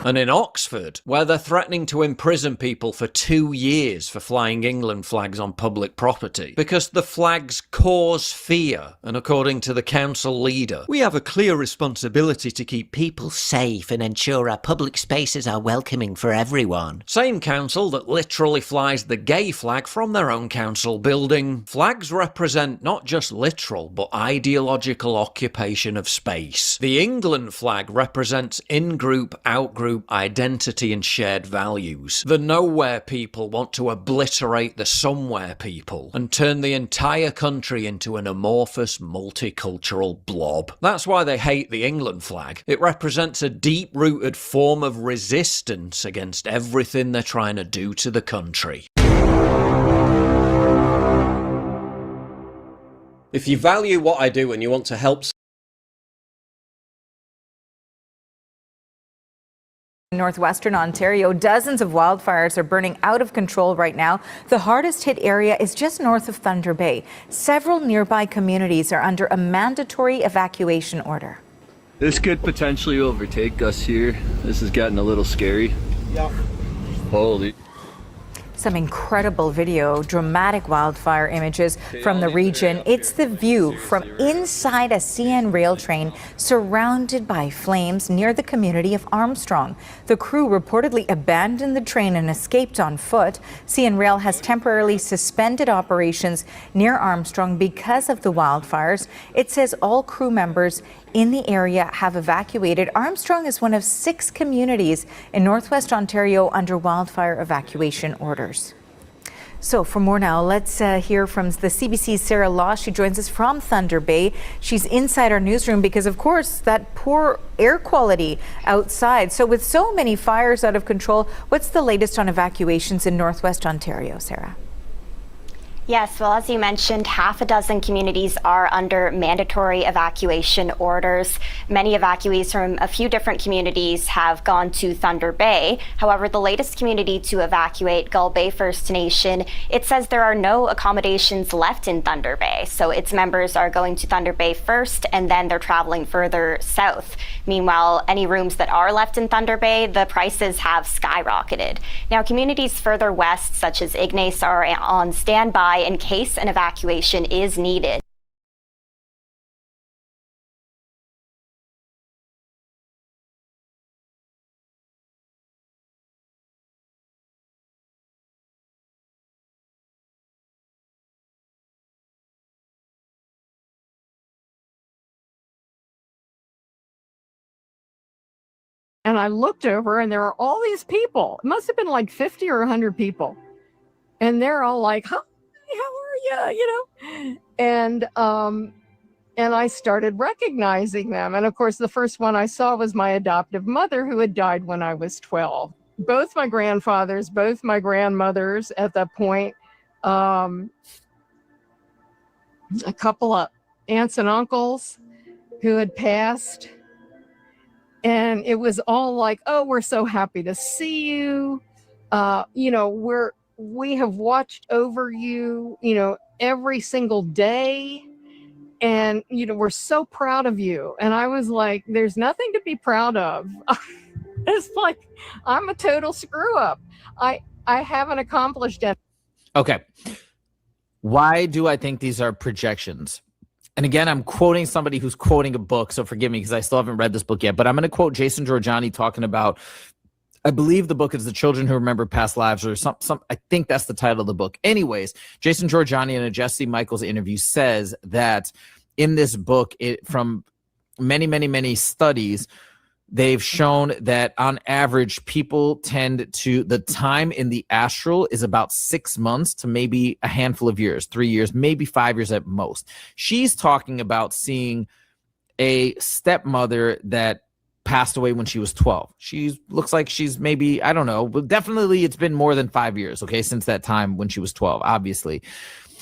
And in Oxford, where they're threatening to imprison people for 2 years for flying England flags on public property, because the flags cause fear. And according to the council leader, we have a clear responsibility to keep people safe and ensure our public spaces are welcoming for everyone. Same council that literally flies the gay flag from their own council building. Flags represent not just literal, but ideological occupation of space. The England flag represents in-group, out-group identity and shared values. The nowhere people want to obliterate the somewhere people and turn the entire country into an amorphous multicultural blob. That's why they hate the England flag. It represents a deep-rooted form of resistance against everything they're trying to do to the country. If you value what I do and you want to help Northwestern Ontario, dozens of wildfires are burning out of control right now. The hardest hit area is just north of Thunder Bay. Several nearby communities are under a mandatory evacuation order. This could potentially overtake us here. This is getting a little scary. Yeah. Holy. Some incredible video, dramatic wildfire images from the region. It's the view from inside a CN rail train surrounded by flames near the community of Armstrong. The crew reportedly abandoned the train and escaped on foot. CN Rail has temporarily suspended operations near Armstrong because of the wildfires. It says all crew members in the area have evacuated. Armstrong is one of 6 communities in Northwest Ontario under wildfire evacuation orders. So for more now, let's hear from the CBC's Sarah Law. She joins us from Thunder Bay. She's inside our newsroom because, of course, that poor air quality outside. So with so many fires out of control, what's the latest on evacuations in Northwest Ontario, Sarah? Yes, well, as you mentioned, half a dozen communities are under mandatory evacuation orders. Many evacuees from a few different communities have gone to Thunder Bay. However, the latest community to evacuate, Gull Bay First Nation, it says there are no accommodations left in Thunder Bay. So its members are going to Thunder Bay first, and then they're traveling further south. Meanwhile, any rooms that are left in Thunder Bay, the prices have skyrocketed. Now, communities further west, such as Ignace, are on standby by in case an evacuation is needed. And I looked over and there were all these people. It must have been like 50 or 100 people. And they're all like, "Hi, how are you?" And I started recognizing them. And of course, the first one I saw was my adoptive mother, who had died when I was 12. Both my grandfathers, both my grandmothers at that point, a couple of aunts and uncles who had passed. And it was all like, "Oh, we're so happy to see you. We have watched over you, every single day. And, we're so proud of you." And I was like, there's nothing to be proud of. It's like, I'm a total screw up. I haven't accomplished it. Okay. Why do I think these are projections? And again, I'm quoting somebody who's quoting a book, so forgive me because I still haven't read this book yet, but I'm going to quote Jason Georgiani talking about, I believe the book is The Children Who Remember Past Lives, or some. I think that's the title of the book. Anyways, Jason Georgiani in a Jesse Michaels interview says that in this book, from many, many, many studies, they've shown that on average, people tend to, the time in the astral is about 6 months to maybe a handful of years, 3 years, maybe 5 years at most. She's talking about seeing a stepmother that passed away when she was 12. She looks like she's maybe, I don't know, but definitely it's been more than 5 years, okay, since that time when she was 12, obviously.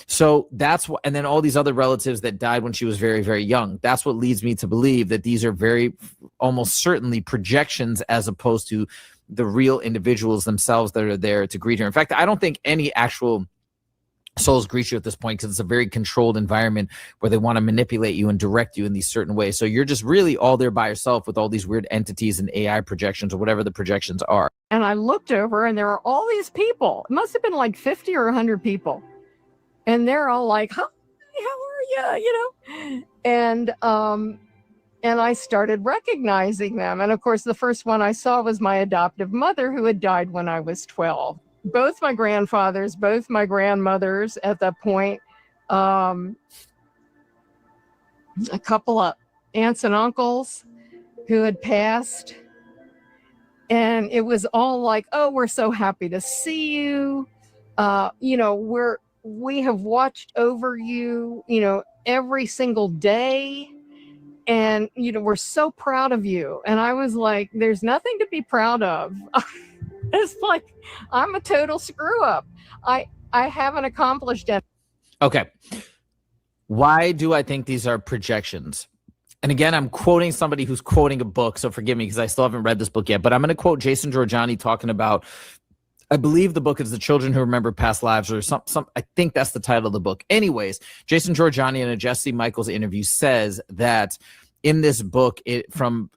So that's what, and then all these other relatives that died when she was very, very young. That's what leads me to believe that these are very, almost certainly projections as opposed to the real individuals themselves that are there to greet her. In fact, I don't think any actual souls greet you at this point because it's a very controlled environment where they want to manipulate you and direct you in these certain ways. So you're just really all there by yourself with all these weird entities and AI projections or whatever the projections are. And I looked over and there were all these people. It must have been like 50 or 100 people. And they're all like, "Hi, how are you?" And I started recognizing them. And of course, the first one I saw was my adoptive mother, who had died when I was 12. Both my grandfathers, both my grandmothers at that point, a couple of aunts and uncles who had passed. And it was all like, "Oh, we're so happy to see you. We have watched over you, every single day. And, we're so proud of you." And I was like, there's nothing to be proud of. It's like, I'm a total screw up. I haven't accomplished it. Okay. Why do I think these are projections? And again, I'm quoting somebody who's quoting a book, so forgive me because I still haven't read this book yet, but I'm going to quote Jason Georgiani talking about, I believe the book is The Children Who Remember Past Lives, or some. I think that's the title of the book. Anyways, Jason Georgiani in a Jesse Michaels interview says that in this book, from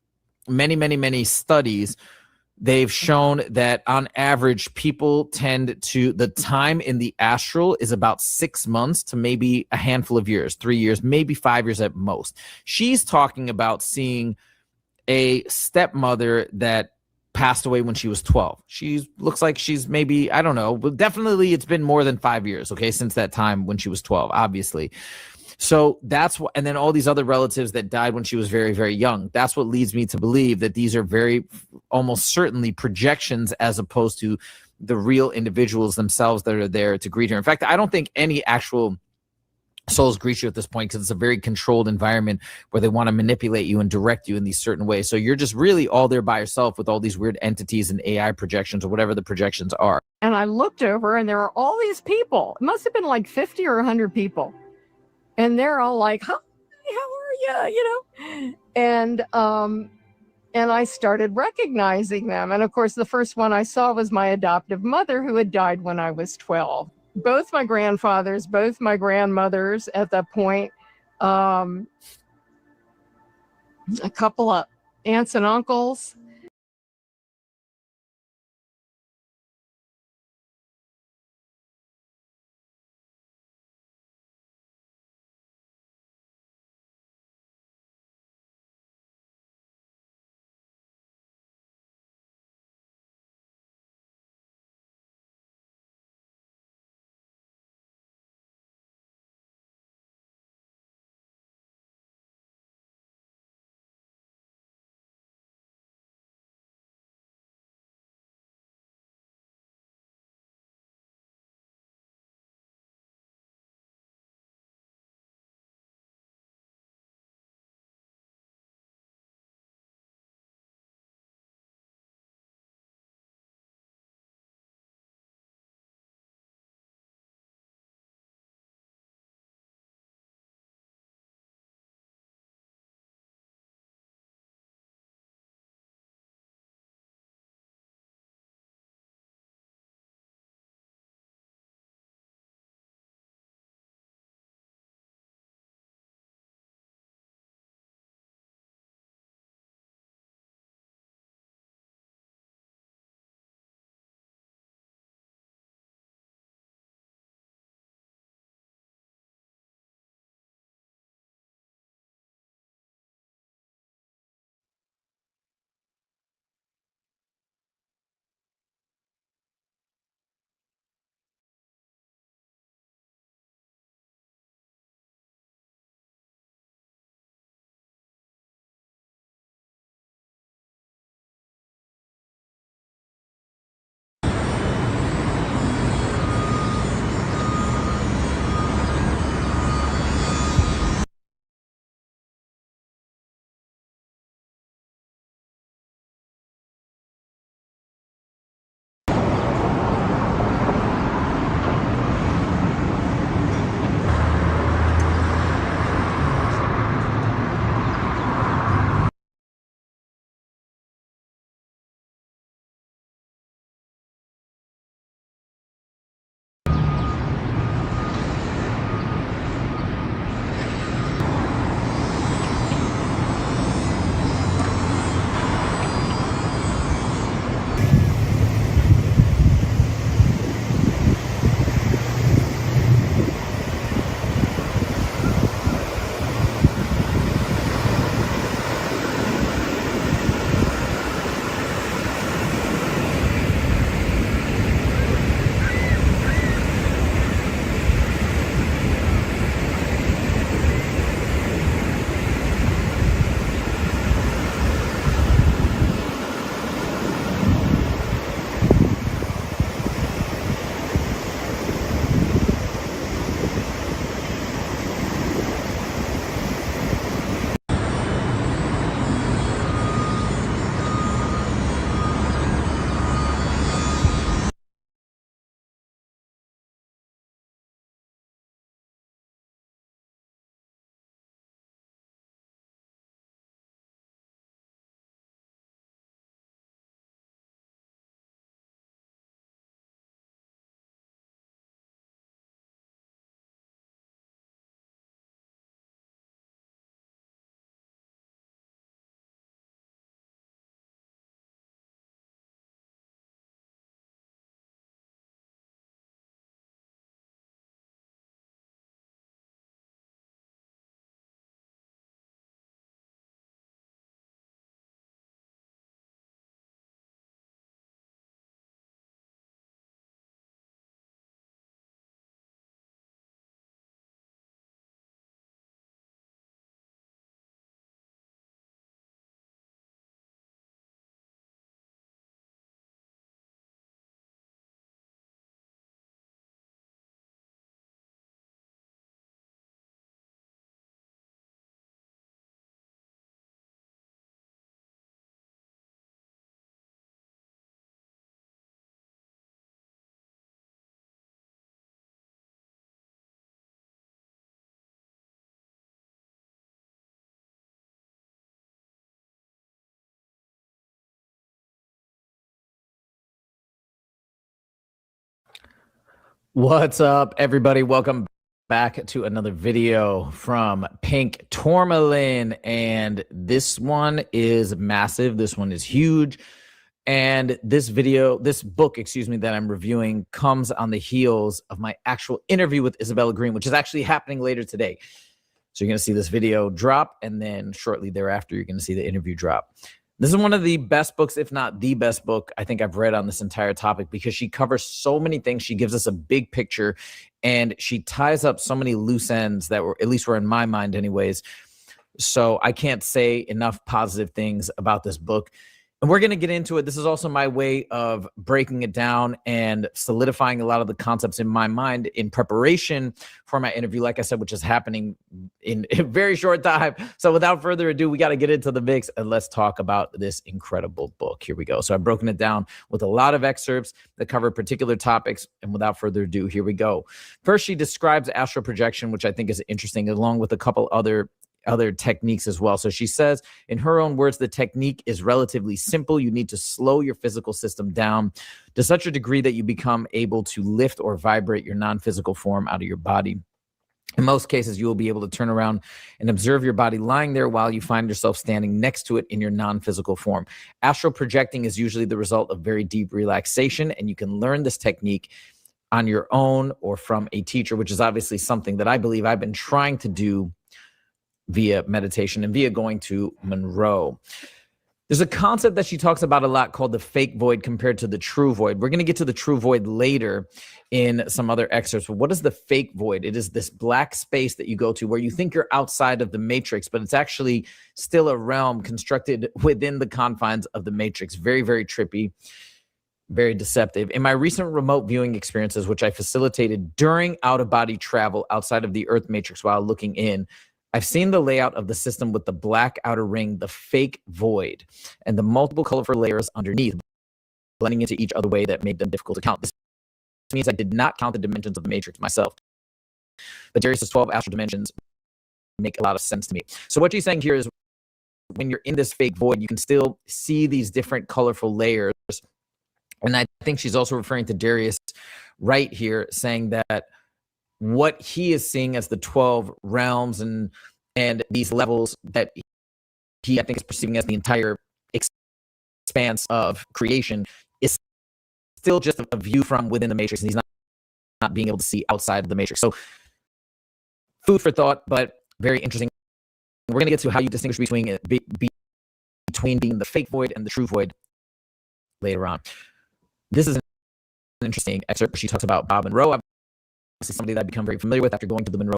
many, many, many studies, they've shown that on average, people tend to, the time in the astral is about 6 months to maybe a handful of years, 3 years, maybe 5 years at most. She's talking about seeing a stepmother that passed away when she was 12. She looks like she's maybe, I don't know, but definitely it's been more than 5 years, okay, since that time when she was 12, obviously. So that's what, and then all these other relatives that died when she was very, very young. That's what leads me to believe that these are very, almost certainly projections as opposed to the real individuals themselves that are there to greet her. In fact, I don't think any actual souls greet you at this point because it's a very controlled environment where they want to manipulate you and direct you in these certain ways. So you're just really all there by yourself with all these weird entities and AI projections or whatever the projections are. And I looked over and there were all these people. It must have been like 50 or 100 people. And they're all like, "Hi, how are you?" And I started recognizing them. And of course, the first one I saw was my adoptive mother, who had died when I was 12. Both my grandfathers, both my grandmothers at that point, a couple of aunts and uncles What's up, everybody? Welcome back to another video from Pink Tourmaline. And this one is massive. This one is huge. And this book, that I'm reviewing comes on the heels of my actual interview with Isabella Green, which is actually happening later today. So you're going to see this video drop, and then shortly thereafter, you're going to see the interview drop. This is one of the best books, if not the best book, I think I've read on this entire topic, because she covers so many things. She gives us a big picture, and she ties up so many loose ends that were in my mind anyways. So I can't say enough positive things about this book. And we're going to get into it. This is also my way of breaking it down and solidifying a lot of the concepts in my mind in preparation for my interview, like I said, which is happening in a very short time. So without further ado, we got to get into the mix and let's talk about this incredible book. Here we go. So I've broken it down with a lot of excerpts that cover particular topics. And without further ado, here we go. First, she describes astral projection, which I think is interesting, along with a couple other techniques as well. So she says, in her own words, the technique is relatively simple. You need to slow your physical system down to such a degree that you become able to lift or vibrate your non-physical form out of your body. In most cases, you will be able to turn around and observe your body lying there while you find yourself standing next to it in your non-physical form. Astral projecting is usually the result of very deep relaxation, and you can learn this technique on your own or from a teacher, which is obviously something that I believe I've been trying to do via meditation and via going to Monroe. There's a concept that she talks about a lot called the fake void compared to the true void. We're going to get to the true void later in some other excerpts. But what is the fake void? It is this black space that you go to where you think you're outside of the matrix, but it's actually still a realm constructed within the confines of the matrix. Very, very trippy, very deceptive. In my recent remote viewing experiences, which I facilitated during out-of-body travel outside of the Earth matrix while looking in, I've seen the layout of the system with the black outer ring, the fake void, and the multiple colorful layers underneath, blending into each other way that made them difficult to count. This means I did not count the dimensions of the matrix myself. But Darius's 12 astral dimensions make a lot of sense to me. So what she's saying here is when you're in this fake void, you can still see these different colorful layers. And I think she's also referring to Darius right here, saying that what he is seeing as the 12 realms and these levels that he, I think, is perceiving as the entire expanse of creation is still just a view from within the matrix, and he's not being able to see outside of the matrix. So food for thought, but very interesting. We're going to get to how you distinguish between being the fake void and the true void later on. This is an interesting excerpt. She talks about Bob Monroe. This is somebody that I've become very familiar with after going to the Monroe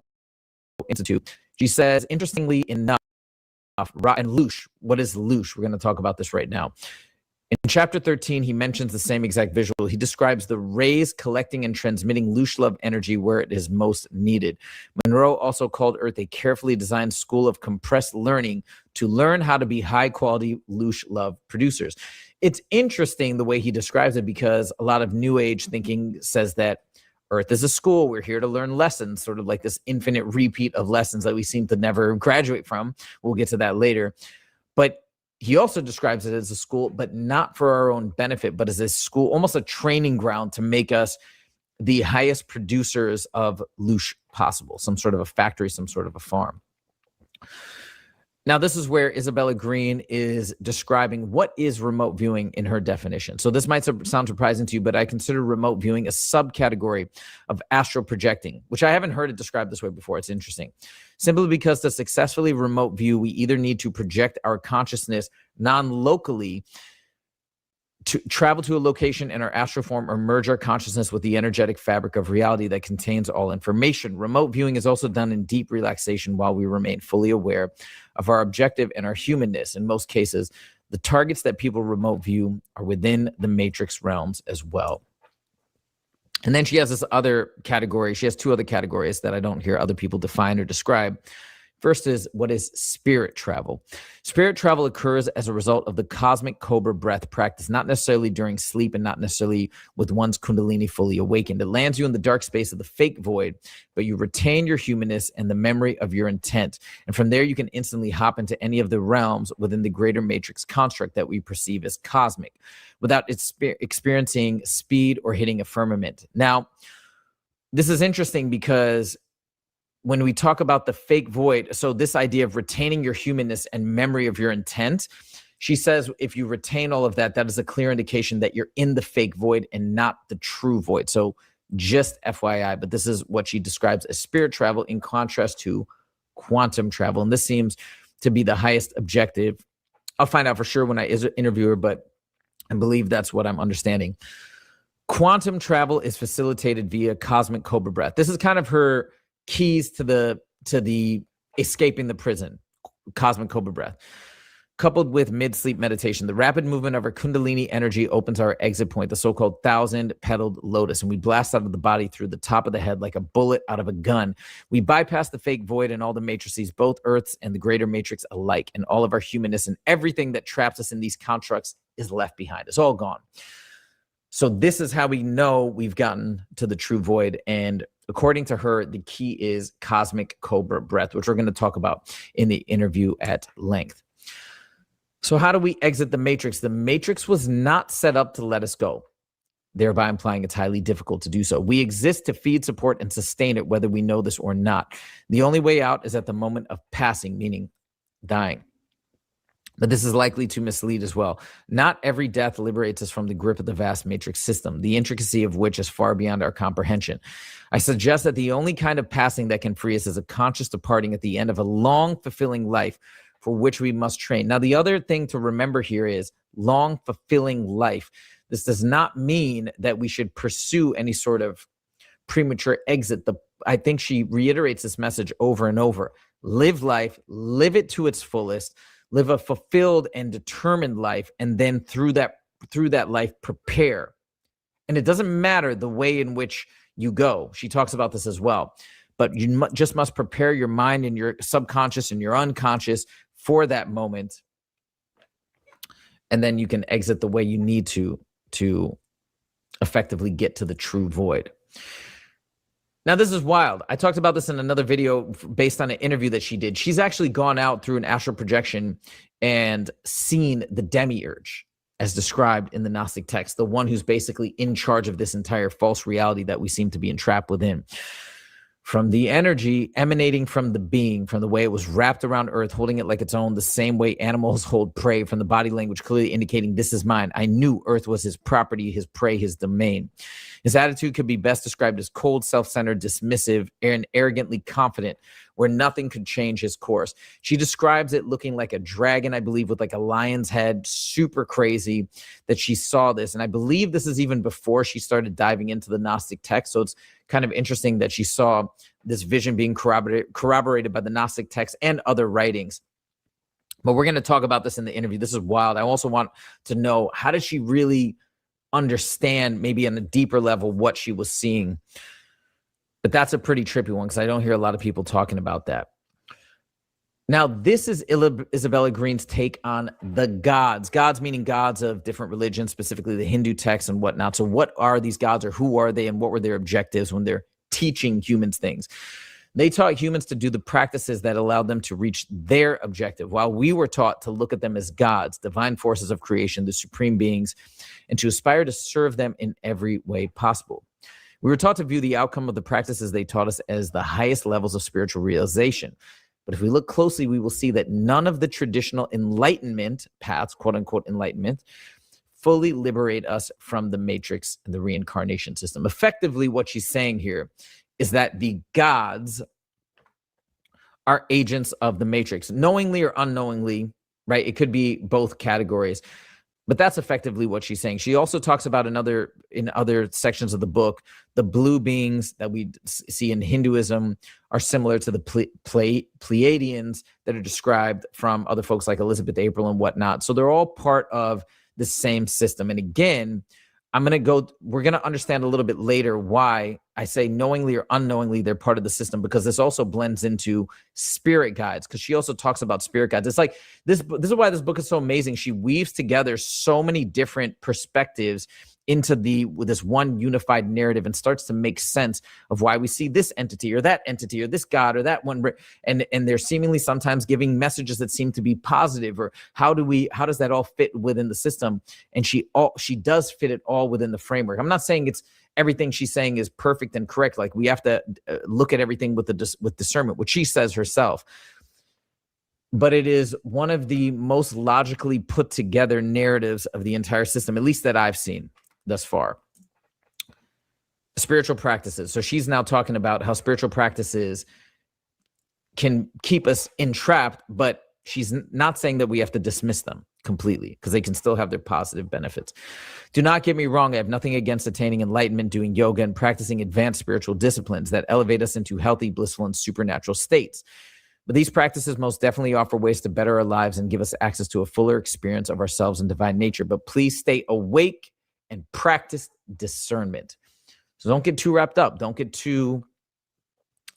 Institute. She says, interestingly enough, and Loosh, what is Loosh? We're going to talk about this right now. In chapter 13, he mentions the same exact visual. He describes the rays collecting and transmitting Loosh love energy where it is most needed. Monroe also called Earth a carefully designed school of compressed learning to learn how to be high-quality Loosh love producers. It's interesting the way he describes it, because a lot of New Age thinking says that Earth is a school. We're here to learn lessons, sort of like this infinite repeat of lessons that we seem to never graduate from. We'll get to that later. But he also describes it as a school, but not for our own benefit, but as a school, almost a training ground to make us the highest producers of Loosh possible, some sort of a factory, some sort of a farm. Now, this is where Isabella Green is describing what is remote viewing in her definition. So this might sound surprising to you, but I consider remote viewing a subcategory of astral projecting, which I haven't heard it described this way before. It's interesting. Simply because to successfully remote view, we either need to project our consciousness non-locally, to travel to a location in our astral form, or merge our consciousness with the energetic fabric of reality that contains all information. Remote viewing is also done in deep relaxation while we remain fully aware of our objective and our humanness. In most cases, the targets that people remote view are within the matrix realms as well. And then she has this other category. She has two other categories that I don't hear other people define or describe. First is, what is spirit travel? Spirit travel occurs as a result of the cosmic cobra breath practice, not necessarily during sleep and not necessarily with one's kundalini fully awakened. It lands you in the dark space of the fake void, but you retain your humanness and the memory of your intent. And from there, you can instantly hop into any of the realms within the greater matrix construct that we perceive as cosmic without experiencing speed or hitting a firmament. Now, this is interesting because when we talk about the fake void, so this idea of retaining your humanness and memory of your intent, she says if you retain all of that, that is a clear indication that you're in the fake void and not the true void. So just FYI, but this is what she describes as spirit travel in contrast to quantum travel. And this seems to be the highest objective. I'll find out for sure when I interview her, but I believe that's what I'm understanding. Quantum travel is facilitated via cosmic cobra breath. This is kind of her keys to the escaping the prison, cosmic cobra breath. Coupled with mid-sleep meditation, the rapid movement of our kundalini energy opens our exit point, the so-called 1,000-petaled lotus, and we blast out of the body through the top of the head like a bullet out of a gun. We bypass the fake void and all the matrices, both Earth's and the greater matrix alike, and all of our humanness and everything that traps us in these constructs is left behind. It's all gone. So this is how we know we've gotten to the true void, and according to her, the key is cosmic cobra breath, which we're going to talk about in the interview at length. So how do we exit the matrix? The matrix was not set up to let us go, thereby implying it's highly difficult to do so. We exist to feed, support, and sustain it, whether we know this or not. The only way out is at the moment of passing, meaning dying. But this is likely to mislead as well. Not every death liberates us from the grip of the vast matrix system, the intricacy of which is far beyond our comprehension. I suggest that the only kind of passing that can free us is a conscious departing at the end of a long, fulfilling life for which we must train. Now, the other thing to remember here is long, fulfilling life. This does not mean that we should pursue any sort of premature exit. I think she reiterates this message over and over. Live life, live it to its fullest, live a fulfilled and determined life, and then through that life, prepare. And it doesn't matter the way in which you go. She talks about this as well. But you just must prepare your mind and your subconscious and your unconscious for that moment. And then you can exit the way you need to effectively get to the true void. Now, this is wild. I talked about this in another video based on an interview that she did. She's actually gone out through an astral projection and seen the demiurge as described in the Gnostic text, the one who's basically in charge of this entire false reality that we seem to be entrapped within. From the energy emanating from the being, from the way it was wrapped around Earth, holding it like its own, the same way animals hold prey, from the body language clearly indicating this is mine. I knew Earth was his property, his prey, his domain. His attitude could be best described as cold, self-centered, dismissive, and arrogantly confident, where nothing could change his course. She describes it looking like a dragon, I believe, with like a lion's head, super crazy that she saw this. And I believe this is even before she started diving into the Gnostic text. So it's kind of interesting that she saw this vision being corroborated by the Gnostic text and other writings. But we're going to talk about this in the interview. This is wild. I also want to know, how did she really understand, maybe on a deeper level, what she was seeing? But that's a pretty trippy one because I don't hear a lot of people talking about that. Now, this is Isabella Green's take on the gods. Gods meaning gods of different religions, specifically the Hindu texts and whatnot. So what are these gods, or who are they, and what were their objectives when they're teaching humans things? They taught humans to do the practices that allowed them to reach their objective, while we were taught to look at them as gods, divine forces of creation, the supreme beings, and to aspire to serve them in every way possible. We were taught to view the outcome of the practices they taught us as the highest levels of spiritual realization. But if we look closely, we will see that none of the traditional enlightenment paths, quote unquote enlightenment, fully liberate us from the matrix and the reincarnation system. Effectively, what she's saying here is that the gods are agents of the matrix, knowingly or unknowingly, right? It could be both categories. But that's effectively what she's saying. She also talks about in other sections of the book, the blue beings that we see in Hinduism are similar to the Pleiadians that are described from other folks like Elizabeth April and whatnot. So they're all part of the same system. And again, we're going to understand a little bit later why I say knowingly or unknowingly they're part of the system, because this also blends into spirit guides, because she also talks about spirit guides. It's like this is why this book is so amazing. She weaves together so many different perspectives into this one unified narrative and starts to make sense of why we see this entity or that entity or this god or that one, and they're seemingly sometimes giving messages that seem to be positive, or how does that all fit within the system? And she does fit it all within the framework. I'm not saying it's everything she's saying is perfect and correct. Like we have to look at everything with discernment, which she says herself. But it is one of the most logically put together narratives of the entire system, at least that I've seen thus far. Spiritual practices. So she's now talking about how spiritual practices can keep us entrapped, but she's not saying that we have to dismiss them completely because they can still have their positive benefits. Do not get me wrong. I have nothing against attaining enlightenment, doing yoga, and practicing advanced spiritual disciplines that elevate us into healthy, blissful, and supernatural states. But these practices most definitely offer ways to better our lives and give us access to a fuller experience of ourselves and divine nature. But please stay awake and practice discernment. So don't get too wrapped up. Don't get too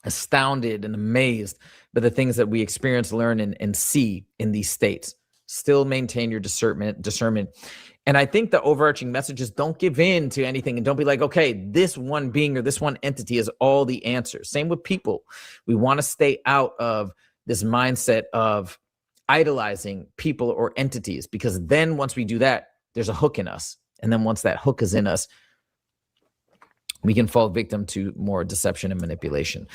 astounded and amazed by the things that we experience, learn, and see in these states. Still maintain your discernment. And I think the overarching message is don't give in to anything and don't be like, okay, this one being or this one entity is all the answers. Same with people. We want to stay out of this mindset of idolizing people or entities, because then once we do that, there's a hook in us. And then once that hook is in us, we can fall victim to more deception and manipulation.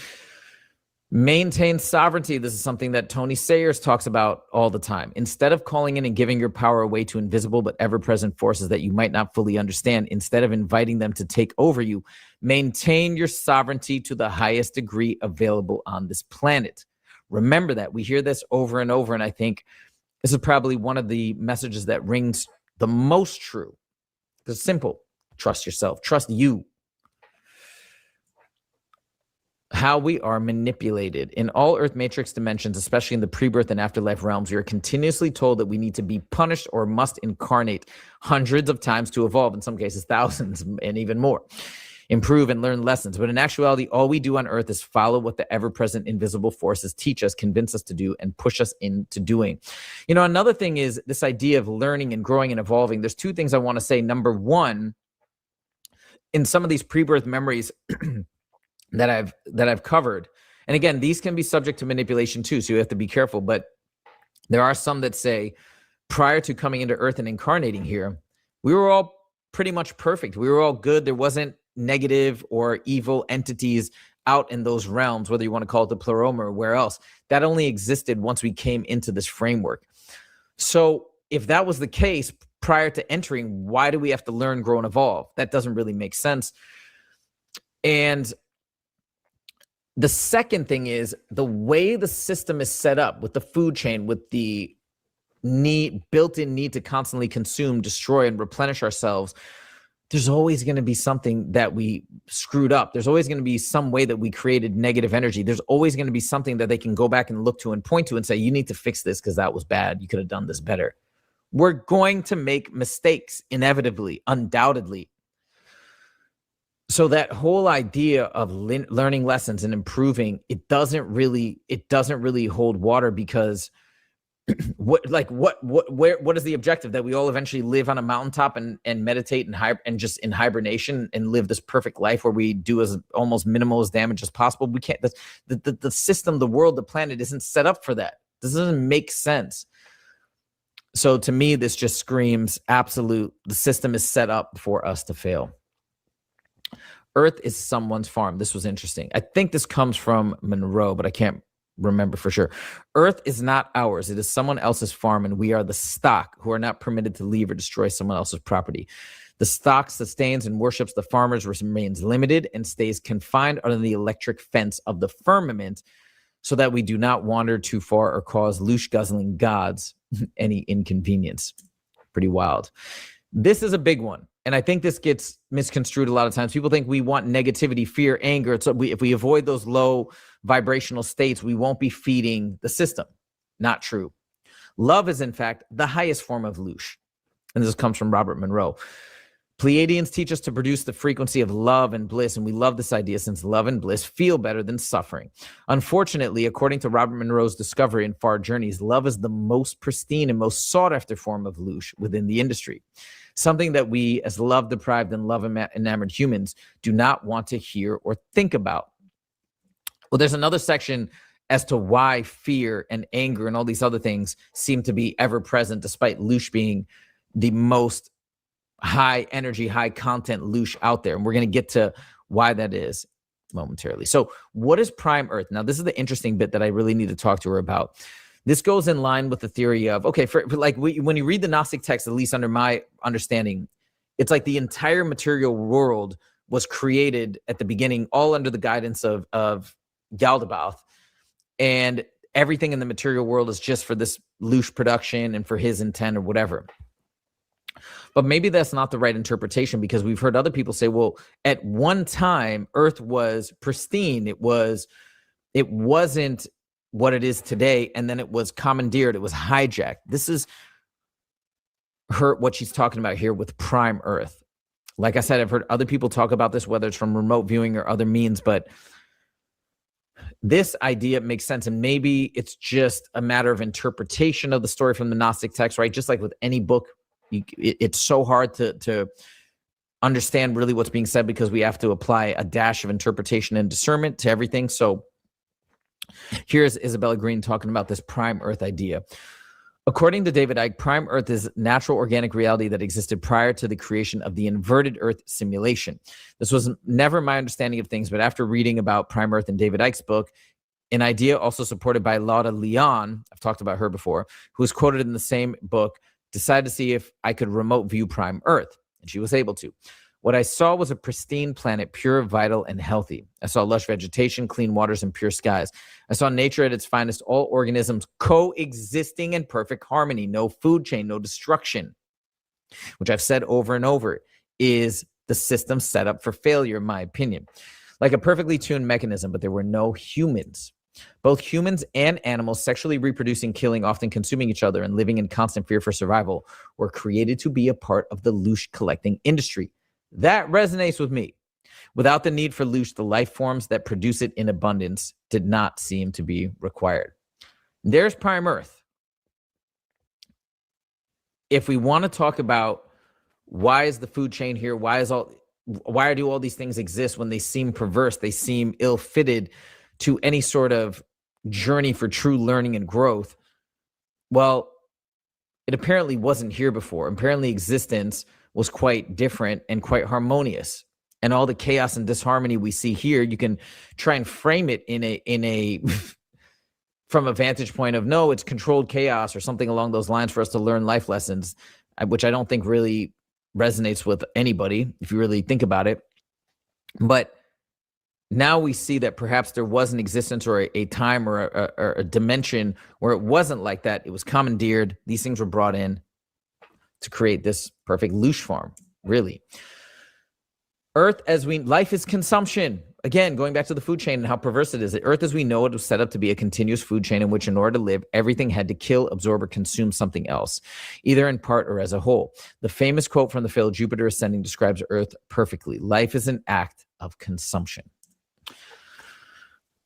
Maintain sovereignty. This is something that Tony Sayers talks about all the time. Instead of calling in and giving your power away to invisible but ever-present forces that you might not fully understand, instead of inviting them to take over you, maintain your sovereignty to the highest degree available on this planet. Remember that. We hear this over and over, and I think this is probably one of the messages that rings the most true. It's simple. Trust yourself. Trust you. How we are manipulated. In all Earth Matrix dimensions, especially in the pre-birth and afterlife realms, we are continuously told that we need to be punished or must incarnate hundreds of times to evolve, in some cases thousands and even more, improve and learn lessons. But in actuality, all we do on Earth is follow what the ever-present invisible forces teach us, convince us to do, and push us into doing. You know, another thing is this idea of learning and growing and evolving. There's two things I want to say. Number one, in some of these pre-birth memories that I've covered. And again, these can be subject to manipulation too, so you have to be careful. But there are some that say, prior to coming into Earth and incarnating here, we were all pretty much perfect. We were all good. There wasn't negative or evil entities out in those realms, whether you want to call it the pleroma or where else. That only existed once we came into this framework. So if that was the case prior to entering, why do we have to learn, grow, and evolve? That doesn't really make sense. And the second thing is the way the system is set up with the food chain, with the built-in need to constantly consume, destroy, and replenish ourselves. There's always going to be something that we screwed up. There's always going to be some way that we created negative energy. There's always going to be something that they can go back and look to and point to and say, you need to fix this because that was bad. You could have done this better. We're going to make mistakes, inevitably, undoubtedly. So that whole idea of learning lessons and improving, it doesn't really hold water, because what is the objective? That we all eventually live on a mountaintop and meditate and just in hibernation and live this perfect life where we do as almost minimal as damage as possible? We can't. The system, the world, the planet isn't set up for that. This doesn't make sense. So to me, this just screams absolute. The system is set up for us to fail. Earth is someone's farm. This was interesting. I think this comes from Monroe, but I can't remember for sure. Earth is not ours. It is someone else's farm, and we are the stock who are not permitted to leave or destroy someone else's property. The stock sustains and worships the farmers, remains limited, and stays confined under the electric fence of the firmament, so that we do not wander too far or cause loosh-guzzling gods any inconvenience. Pretty wild. This is a big one. And I think this gets misconstrued a lot of times. People think we want negativity, fear, anger. So if we avoid those low vibrational states, we won't be feeding the system. Not true. Love is, in fact, the highest form of loosh. And this comes from Robert Monroe. Pleiadians teach us to produce the frequency of love and bliss, and we love this idea since love and bliss feel better than suffering. Unfortunately, according to Robert Monroe's discovery in Far Journeys, love is the most pristine and most sought-after form of loosh within the industry. Something that we, as love-deprived and love-enamored humans, do not want to hear or think about. Well, there's another section as to why fear and anger and all these other things seem to be ever present, despite loosh being the most high energy, high content loosh out there. And we're going to get to why that is momentarily. So what is prime Earth? Now, this is the interesting bit that I really need to talk to her about. This goes in line with the theory of, okay, for like when you read the Gnostic text, at least under my understanding, it's like the entire material world was created at the beginning, all under the guidance of Yaldabaoth. And everything in the material world is just for this loosh production and for his intent or whatever. But maybe that's not the right interpretation, because we've heard other people say, well, at one time, Earth was pristine. It wasn't what it is today. And then it was commandeered. It was hijacked. This is what she's talking about here with prime Earth. Like I said, I've heard other people talk about this, whether it's from remote viewing or other means, but this idea makes sense. And maybe it's just a matter of interpretation of the story from the Gnostic text, right? Just like with any book, it's so hard to understand really what's being said, because we have to apply a dash of interpretation and discernment to everything. So here's Isabella Green talking about this prime Earth idea. According to David Icke, prime Earth is natural organic reality that existed prior to the creation of the inverted Earth simulation. This was never my understanding of things, but after reading about prime Earth in David Icke's book, an idea also supported by Lauda Leon, I've talked about her before, who was quoted in the same book, decided to see if I could remote view prime Earth, and she was able to. What I saw was a pristine planet, pure, vital, and healthy. I saw lush vegetation, clean waters, and pure skies. I saw nature at its finest, all organisms coexisting in perfect harmony, no food chain, no destruction, which I've said over and over is the system set up for failure, in my opinion. Like a perfectly tuned mechanism, but there were no humans. Both humans and animals sexually reproducing, killing, often consuming each other, and living in constant fear for survival were created to be a part of the loosh collecting industry. That resonates with me. Without the need for loosh, the life forms that produce it in abundance did not seem to be required. There's prime Earth. If we want to talk about why is the food chain here, why do all these things exist when they seem perverse, they seem ill-fitted to any sort of journey for true learning and growth, well, it apparently wasn't here before. Apparently existence was quite different and quite harmonious. And all the chaos and disharmony we see here, you can try and frame it in a from a vantage point of, no, it's controlled chaos or something along those lines for us to learn life lessons, which I don't think really resonates with anybody if you really think about it. But now we see that perhaps there was an existence or a time or a dimension where it wasn't like that. It was commandeered. These things were brought in to create this perfect loosh farm, really. Earth life is consumption. Again, going back to the food chain and how perverse it is. The Earth as we know it was set up to be a continuous food chain in which, in order to live, everything had to kill, absorb, or consume something else, either in part or as a whole. The famous quote from the failed Jupiter Ascending describes Earth perfectly. Life is an act of consumption.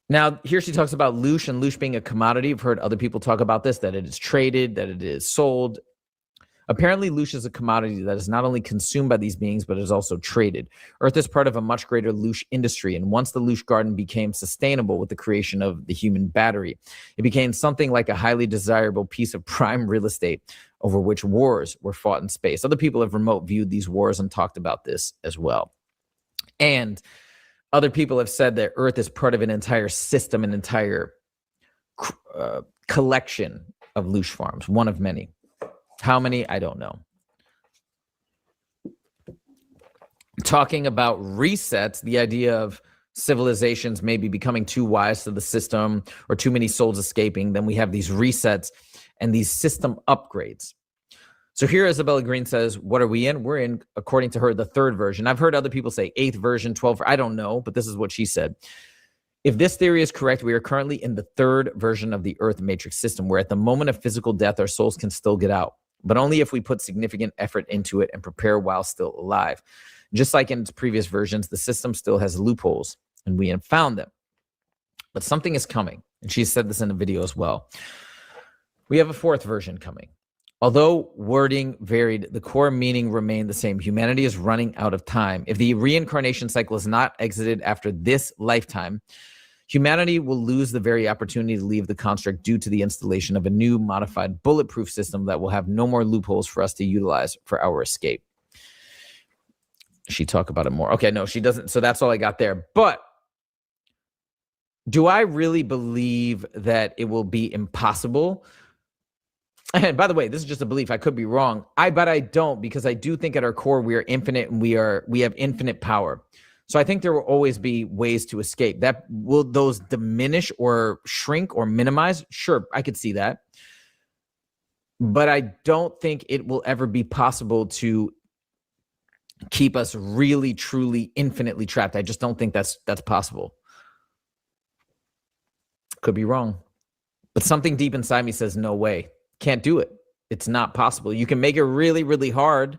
Now, here she talks about loosh and loosh being a commodity. I've heard other people talk about this, that it is traded, that it is sold. Apparently, loosh is a commodity that is not only consumed by these beings, but is also traded. Earth is part of a much greater loosh industry, and once the loosh garden became sustainable with the creation of the human battery, it became something like a highly desirable piece of prime real estate over which wars were fought in space. Other people have remote viewed these wars and talked about this as well. And other people have said that Earth is part of an entire system, an entire collection of loosh farms, one of many. How many? I don't know. Talking about resets, the idea of civilizations maybe becoming too wise to the system or too many souls escaping, then we have these resets and these system upgrades. So here Isabella Green says, what are we in? We're in, according to her, the third version. I've heard other people say 8th version, 12th. I don't know, but this is what she said. If this theory is correct, we are currently in the third version of the Earth matrix system, where at the moment of physical death, our souls can still get out, but only if we put significant effort into it and prepare while still alive. Just like in its previous versions, the system still has loopholes, and we have found them. But something is coming, and she said this in a video as well. We have a 4th version coming. Although wording varied, the core meaning remained the same. Humanity is running out of time. If the reincarnation cycle is not exited after this lifetime, humanity will lose the very opportunity to leave the construct due to the installation of a new modified bulletproof system that will have no more loopholes for us to utilize for our escape. she talk about it more? Okay, no, she doesn't. So that's all I got there. But do I really believe that it will be impossible? And by the way, this is just a belief. I could be wrong. But I don't, because I do think at our core we are infinite and we have infinite power. So I think there will always be ways to escape. That will those diminish or shrink or minimize? Sure, I could see that. But I don't think it will ever be possible to keep us really, truly, infinitely trapped. I just don't think that's possible. Could be wrong. But something deep inside me says, no way. Can't do it. It's not possible. You can make it really, really hard,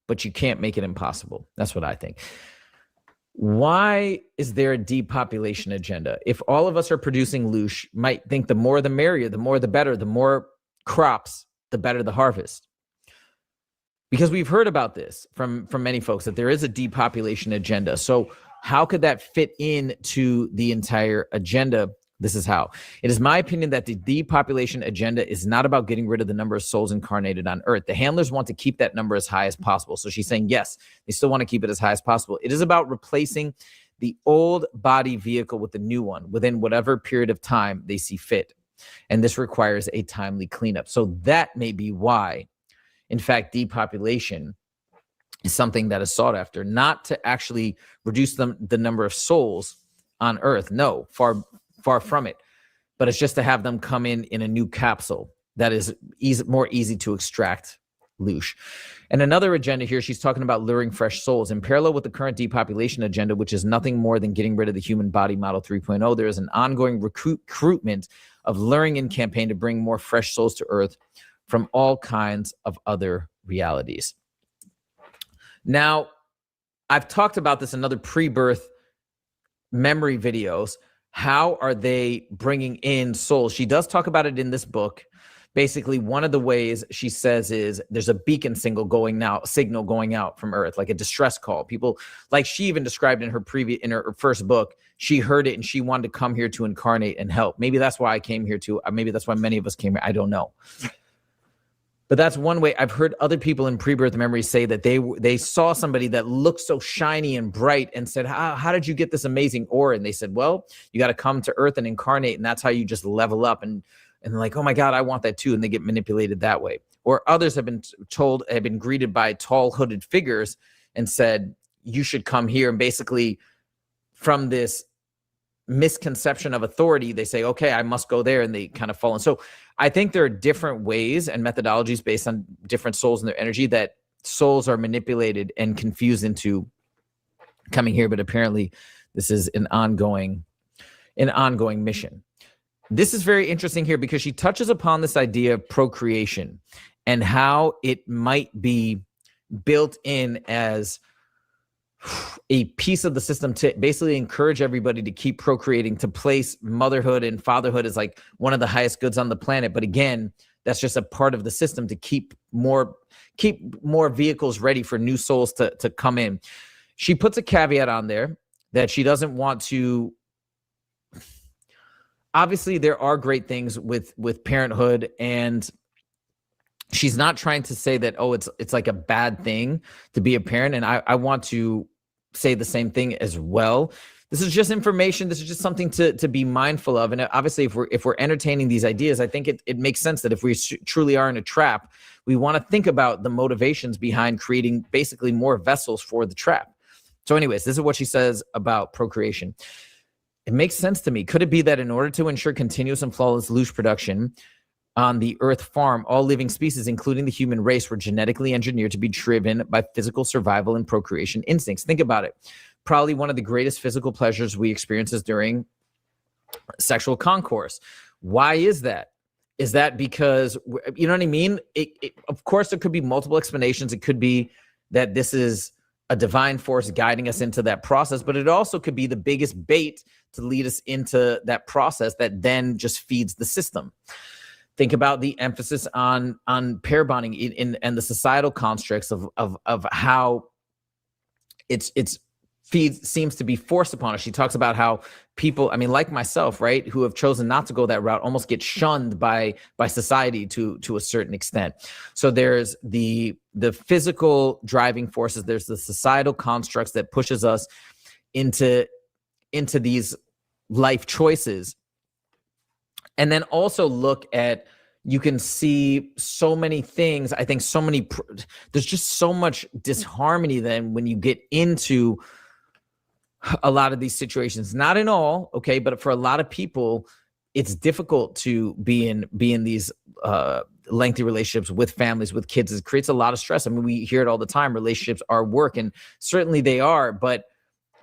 but you can't make it impossible. That's what I think. Why is there a depopulation agenda? If all of us are producing loosh, might think the more the merrier, the more the better, the more crops, the better the harvest. Because we've heard about this from many folks, that there is a depopulation agenda. So how could that fit into the entire agenda? This is how. It is my opinion that the depopulation agenda is not about getting rid of the number of souls incarnated on Earth. The handlers want to keep that number as high as possible. So she's saying, yes, they still want to keep it as high as possible. It is about replacing the old body vehicle with the new one within whatever period of time they see fit. And this requires a timely cleanup. So that may be why, in fact, depopulation is something that is sought after, not to actually reduce the number of souls on Earth. No, far from it. But it's just to have them come in a new capsule that is more easy to extract loosh. And another agenda here, she's talking about luring fresh souls. In parallel with the current depopulation agenda, which is nothing more than getting rid of the human body model 3.0, there is an ongoing recruitment of luring in campaign to bring more fresh souls to Earth from all kinds of other realities. Now, I've talked about this in other pre-birth memory videos. How are they bringing in souls? She does talk about it in this book. Basically, one of the ways she says is there's a beacon signal going out from Earth, like a distress call. People, like she even described in her first book, she heard it and she wanted to come here to incarnate and help. Maybe that's why I came here too. Maybe that's why many of us came here. I don't know. But that's one way. I've heard other people in pre-birth memories say that they saw somebody that looked so shiny and bright and said, how did you get this amazing aura? And they said, well, you got to come to Earth and incarnate, and that's how you just level up. And they're like, oh my God, I want that too. And they get manipulated that way. Or others have been greeted by tall hooded figures and said, you should come here. And basically from this misconception of authority, they say, okay, I must go there. And they kind of fall in. So I think there are different ways and methodologies based on different souls and their energy that souls are manipulated and confused into coming here. But apparently this is an ongoing mission. This is very interesting here because she touches upon this idea of procreation and how it might be built in as a piece of the system to basically encourage everybody to keep procreating, to place motherhood and fatherhood as like one of the highest goods on the planet. But again, that's just a part of the system to keep more vehicles ready for new souls to come in. She puts a caveat on there that she doesn't want to. Obviously, there are great things with parenthood, and she's not trying to say that, oh, it's like a bad thing to be a parent. And I want to say the same thing as well. This is just information. This is just something to be mindful of. And obviously, if we're entertaining these ideas, I think it makes sense that if we truly are in a trap, we want to think about the motivations behind creating basically more vessels for the trap. So anyways, this is what she says about procreation. It makes sense to me. Could it be that in order to ensure continuous and flawless loosh production on the Earth farm, all living species, including the human race, were genetically engineered to be driven by physical survival and procreation instincts? Think about it. Probably one of the greatest physical pleasures we experience is during sexual concourse. Why is that? Is that because, you know what I mean? Of course, there could be multiple explanations. It could be that this is a divine force guiding us into that process, but it also could be the biggest bait to lead us into that process that then just feeds the system. Think about the emphasis on pair bonding and the societal constructs of how it's seems to be forced upon us. She talks about how people, I mean, like myself, right, who have chosen not to go that route, almost get shunned by society to a certain extent. So there's the physical driving forces, there's the societal constructs that pushes us into these life choices. And then also look at, you can see so many things. I think there's just so much disharmony then when you get into a lot of these situations. Not in all, okay, but for a lot of people, it's difficult to be in these lengthy relationships with families, with kids. It creates a lot of stress. I mean, we hear it all the time. Relationships are work, and certainly they are. But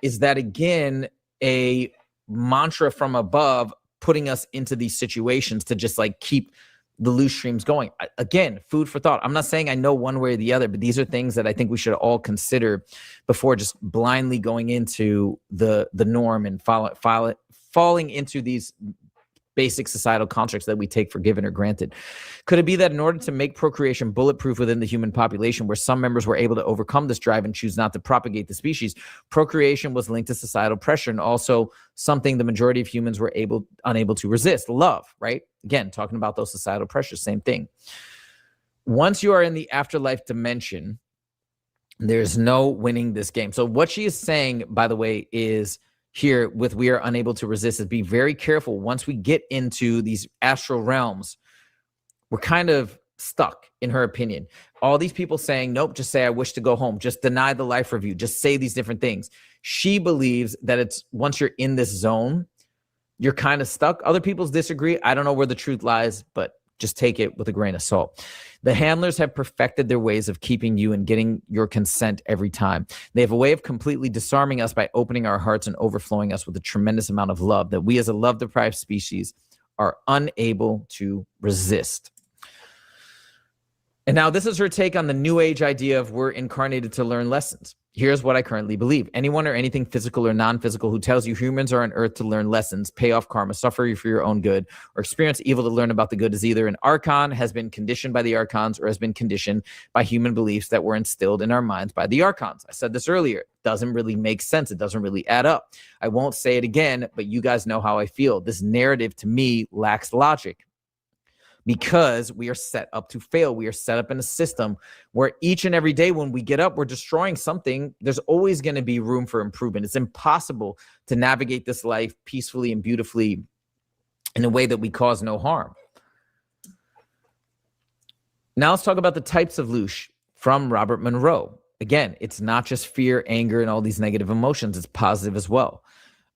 is that, again, a mantra from above putting us into these situations to just like keep the loose streams going? Again, food for thought. I'm not saying I know one way or the other, but these are things that I think we should all consider before just blindly going into the norm and falling into these basic societal constructs that we take for given or granted. Could it be that in order to make procreation bulletproof within the human population, where some members were able to overcome this drive and choose not to propagate the species, procreation was linked to societal pressure and also something the majority of humans were unable to resist? Love, right? Again, talking about those societal pressures, same thing. Once you are in the afterlife dimension, there's no winning this game. So what she is saying, by the way, is here with we are unable to resist is be very careful. Once we get into these astral realms, we're kind of stuck, in her opinion. All these people saying, nope, just say, I wish to go home. Just deny the life review. Just say these different things. She believes that it's once you're in this zone, you're kind of stuck. Other people disagree. I don't know where the truth lies, but just take it with a grain of salt. The handlers have perfected their ways of keeping you and getting your consent every time. They have a way of completely disarming us by opening our hearts and overflowing us with a tremendous amount of love that we as a love-deprived species are unable to resist. And now this is her take on the New Age idea of we're incarnated to learn lessons. Here's what I currently believe. Anyone or anything physical or non-physical who tells you humans are on earth to learn lessons, pay off karma, suffer for your own good, or experience evil to learn about the good is either an archon, has been conditioned by the archons, or has been conditioned by human beliefs that were instilled in our minds by the archons. I said this earlier. It doesn't really make sense. It doesn't really add up. I won't say it again, but you guys know how I feel. This narrative to me lacks logic. Because we are set up to fail. We are set up in a system where each and every day when we get up, we're destroying something. There's always going to be room for improvement. It's impossible to navigate this life peacefully and beautifully in a way that we cause no harm. Now let's talk about the types of loosh from Robert Monroe. Again, it's not just fear, anger, and all these negative emotions. It's positive as well.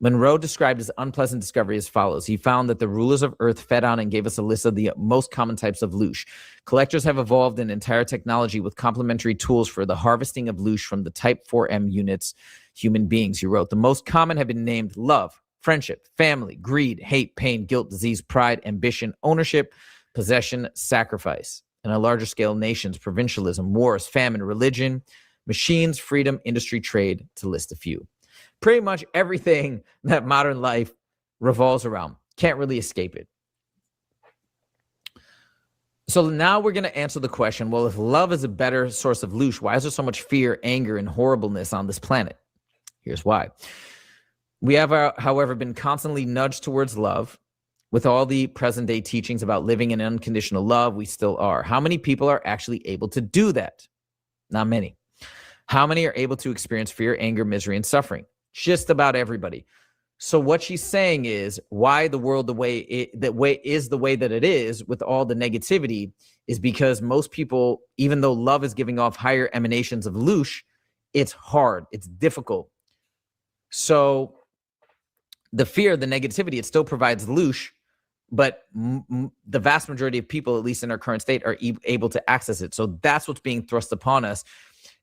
Monroe described his unpleasant discovery as follows. He found that the rulers of Earth fed on and gave us a list of the most common types of loosh. Collectors have evolved an entire technology with complementary tools for the harvesting of loosh from the type 4M units, human beings, he wrote. The most common have been named love, friendship, family, greed, hate, pain, guilt, disease, pride, ambition, ownership, possession, sacrifice. And on a larger scale, nations, provincialism, wars, famine, religion, machines, freedom, industry, trade, to list a few. Pretty much everything that modern life revolves around. Can't really escape it. So now we're going to answer the question, well, if love is a better source of loosh, why is there so much fear, anger, and horribleness on this planet? Here's why. We have, however, been constantly nudged towards love. With all the present-day teachings about living in unconditional love, we still are. How many people are actually able to do that? Not many. How many are able to experience fear, anger, misery, and suffering? Just about everybody. So what she's saying is why the world the way that it is with all the negativity is because most people, even though love is giving off higher emanations of loosh, it's hard, it's difficult. So the fear, the negativity, it still provides loosh, but the vast majority of people, at least in our current state, are able to access it. So that's what's being thrust upon us.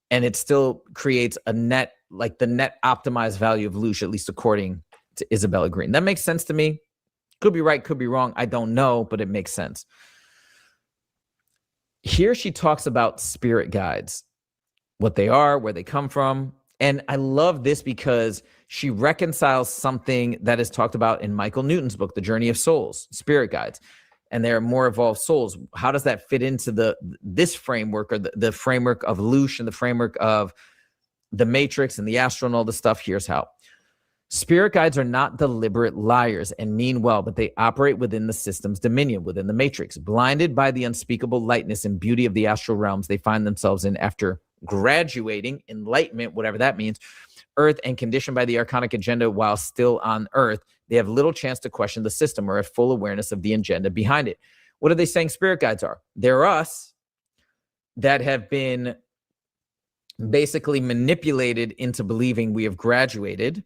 And it still creates a net, like the net optimized value of loosh, at least according to Isabella Green. That makes sense to me. Could be right, could be wrong. I don't know, but it makes sense. Here she talks about spirit guides, what they are, where they come from. And I love this because she reconciles something that is talked about in Michael Newton's book, The Journey of Souls, spirit guides. And they're more evolved souls. How does that fit into this framework, or the framework of loosh and the framework of the Matrix and the astral and all this stuff. Here's how. Spirit guides are not deliberate liars and mean well, but they operate within the system's dominion, within the Matrix. Blinded by the unspeakable lightness and beauty of the astral realms they find themselves in after graduating, enlightenment, whatever that means, Earth, and conditioned by the archonic agenda while still on Earth, they have little chance to question the system or have full awareness of the agenda behind it. What are they saying spirit guides are? They're us that have been basically manipulated into believing we have graduated,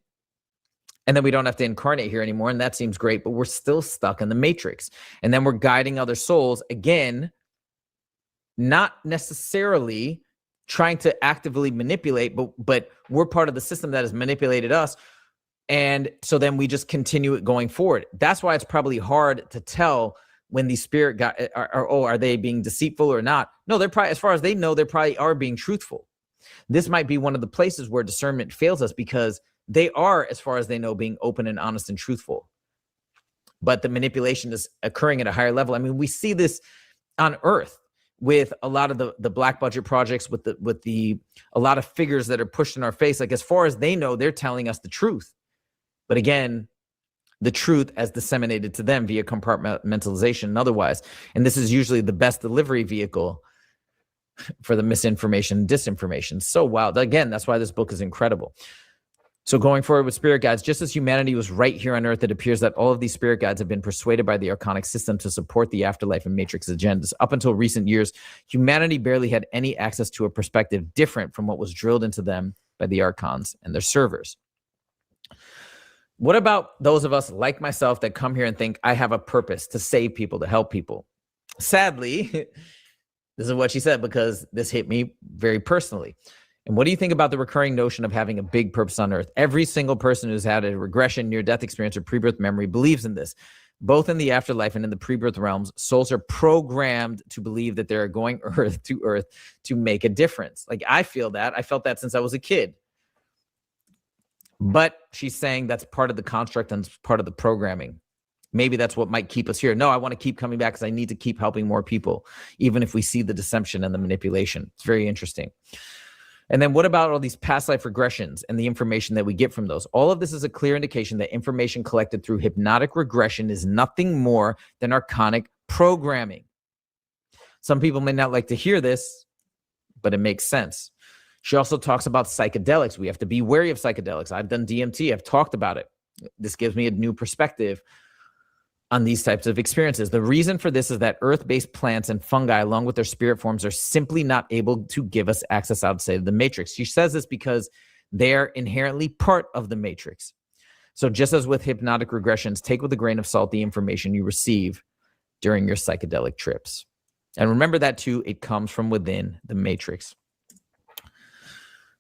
and then we don't have to incarnate here anymore, and that seems great, but we're still stuck in the Matrix. And then we're guiding other souls, again, not necessarily trying to actively manipulate, but we're part of the system that has manipulated us. And so then we just continue it going forward. That's why it's probably hard to tell when these spirit guides are they being deceitful or not? No, they're probably, as far as they know, they probably are being truthful. This might be one of the places where discernment fails us, because they are, as far as they know, being open and honest and truthful. But the manipulation is occurring at a higher level. I mean, we see this on Earth with a lot of the black budget projects, with a lot of figures that are pushed in our face. Like, as far as they know, they're telling us the truth. But again, the truth as disseminated to them via compartmentalization and otherwise. And this is usually the best delivery vehicle for the misinformation and disinformation. So wild. Again, that's why this book is incredible. So going forward with spirit guides, just as humanity was right here on Earth, it appears that all of these spirit guides have been persuaded by the archonic system to support the afterlife and Matrix agendas. Up until recent years, humanity barely had any access to a perspective different from what was drilled into them by the archons and their servers. What about those of us like myself that come here and think I have a purpose to save people, to help people? Sadly, this is what she said, because this hit me very personally. And what do you think about the recurring notion of having a big purpose on Earth? Every single person who's had a regression, near-death experience, or pre-birth memory believes in this. Both in the afterlife and in the pre-birth realms, souls are programmed to believe that they're going Earth to make a difference. Like, I feel that. I felt that since I was a kid. But she's saying that's part of the construct and part of the programming. Maybe that's what might keep us here. No, I want to keep coming back because I need to keep helping more people, even if we see the deception and the manipulation. It's very interesting. And then what about all these past life regressions and the information that we get from those? All of this is a clear indication that information collected through hypnotic regression is nothing more than archonic programming. Some people may not like to hear this, but it makes sense. She also talks about psychedelics. We have to be wary of psychedelics. I've done DMT. I've talked about it. This gives me a new perspective on these types of experiences. The reason for this is that earth-based plants and fungi, along with their spirit forms, are simply not able to give us access outside of the Matrix. She says this because they're inherently part of the Matrix. So just as with hypnotic regressions, take with a grain of salt the information you receive during your psychedelic trips. And remember that too, it comes from within the Matrix.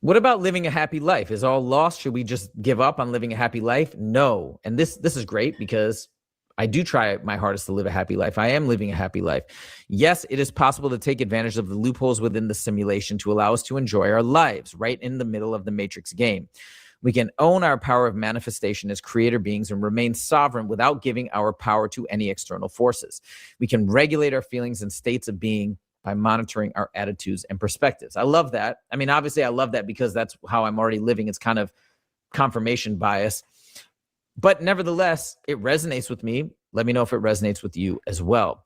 What about living a happy life? Is all lost? Should we just give up on living a happy life? No. And this is great, because I do try my hardest to live a happy life. I am living a happy life. Yes, it is possible to take advantage of the loopholes within the simulation to allow us to enjoy our lives right in the middle of the Matrix game. We can own our power of manifestation as creator beings and remain sovereign without giving our power to any external forces. We can regulate our feelings and states of being by monitoring our attitudes and perspectives. I love that. I mean, obviously I love that because that's how I'm already living. It's kind of confirmation bias. But nevertheless, it resonates with me. Let me know if it resonates with you as well.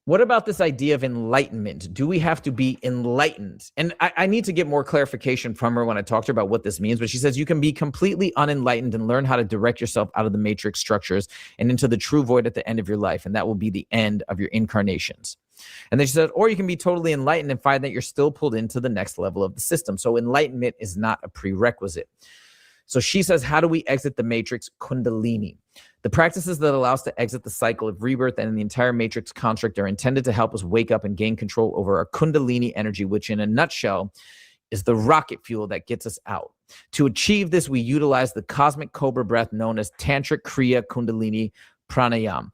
What about this idea of enlightenment? Do we have to be enlightened? And I need to get more clarification from her when I talk to her about what this means. But she says you can be completely unenlightened and learn how to direct yourself out of the Matrix structures and into the true void at the end of your life. And that will be the end of your incarnations. And then she said, or you can be totally enlightened and find that you're still pulled into the next level of the system. So enlightenment is not a prerequisite. So she says, how do we exit the Matrix? Kundalini. The practices that allow us to exit the cycle of rebirth and the entire Matrix construct are intended to help us wake up and gain control over our Kundalini energy, which in a nutshell is the rocket fuel that gets us out. To achieve this, we utilize the cosmic cobra breath known as Tantric Kriya Kundalini Pranayam,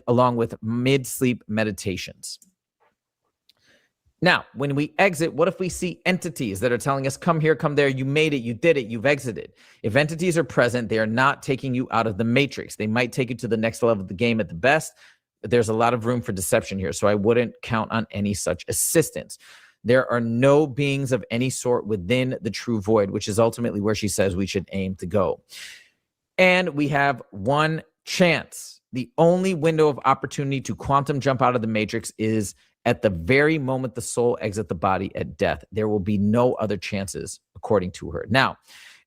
along with mid-sleep meditations. Now, when we exit, what if we see entities that are telling us, come here, come there, you made it, you did it, you've exited? If entities are present, they are not taking you out of the Matrix. They might take you to the next level of the game at the best, but there's a lot of room for deception here, so I wouldn't count on any such assistance. There are no beings of any sort within the true void, which is ultimately where she says we should aim to go. And we have one chance. The only window of opportunity to quantum jump out of the matrix is at the very moment the soul exits the body at death. There will be no other chances, according to her. Now,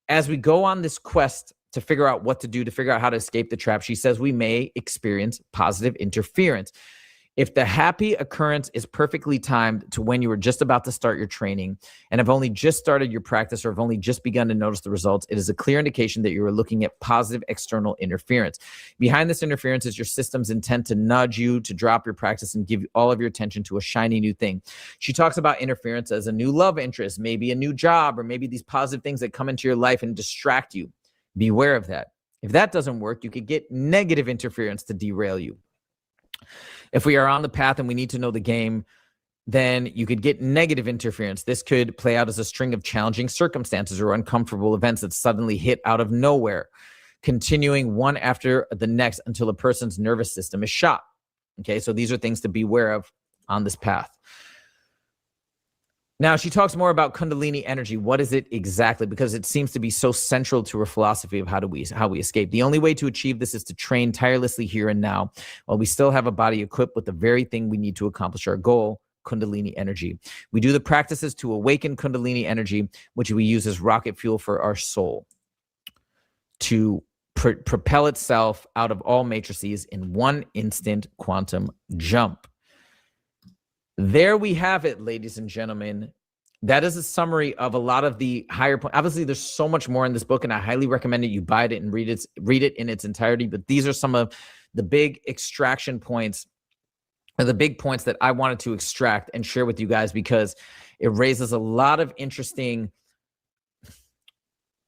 as we go on this quest to figure out what to do, to figure out how to escape the trap, she says we may experience positive interference. If the happy occurrence is perfectly timed to when you were just about to start your training and have only just started your practice or have only just begun to notice the results, it is a clear indication that you are looking at positive external interference. Behind this interference is your system's intent to nudge you to drop your practice and give all of your attention to a shiny new thing. She talks about interference as a new love interest, maybe a new job, or maybe these positive things that come into your life and distract you. Beware of that. If that doesn't work, you could get negative interference to derail you. If we are on the path and we need to know the game, then you could get negative interference. This could play out as a string of challenging circumstances or uncomfortable events that suddenly hit out of nowhere, continuing one after the next until a person's nervous system is shot. Okay, so these are things to beware of on this path. Now, she talks more about Kundalini energy. What is it exactly? Because it seems to be so central to her philosophy of how we escape. The only way to achieve this is to train tirelessly here and now, while we still have a body equipped with the very thing we need to accomplish our goal, Kundalini energy. We do the practices to awaken Kundalini energy, which we use as rocket fuel for our soul to propel itself out of all matrices in one instant quantum jump. There we have it, ladies and gentlemen. That is a summary of a lot of the higher points. Obviously, there's so much more in this book, and I highly recommend that you buy it and read it in its entirety. But these are some of the big extraction points, or the big points that I wanted to extract and share with you guys, because it raises a lot of interesting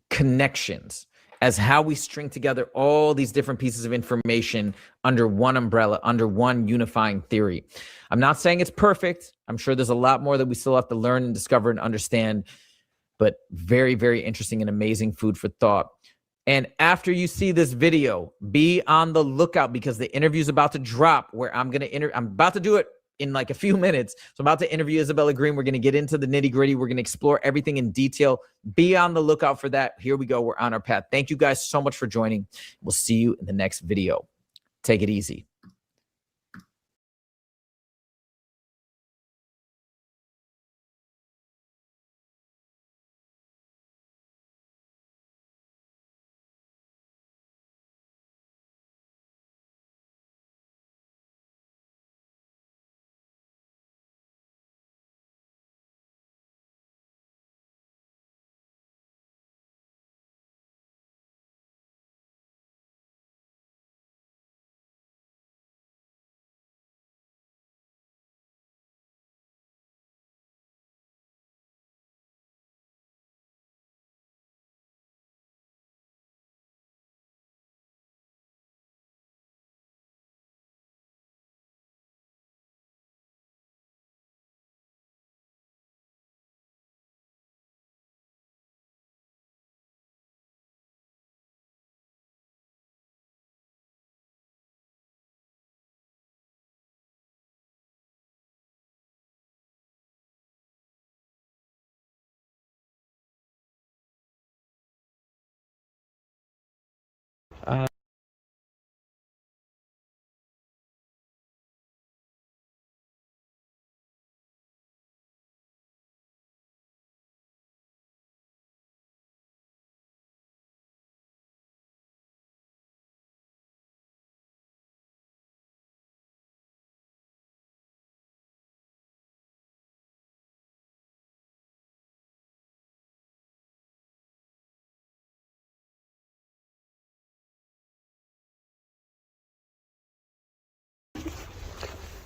connections as how we string together all these different pieces of information under one umbrella, under one unifying theory. I'm not saying it's perfect. I'm sure there's a lot more that we still have to learn and discover and understand, but very, very interesting and amazing food for thought. And after you see this video, be on the lookout, because the interview is about to drop, where I'm about to do it in like a few minutes. So I'm about to interview Isabella Green. We're going to get into the nitty gritty. We're going to explore everything in detail. Be on the lookout for that. Here we go. We're on our path. Thank you guys so much for joining. We'll see you in the next video. Take it easy.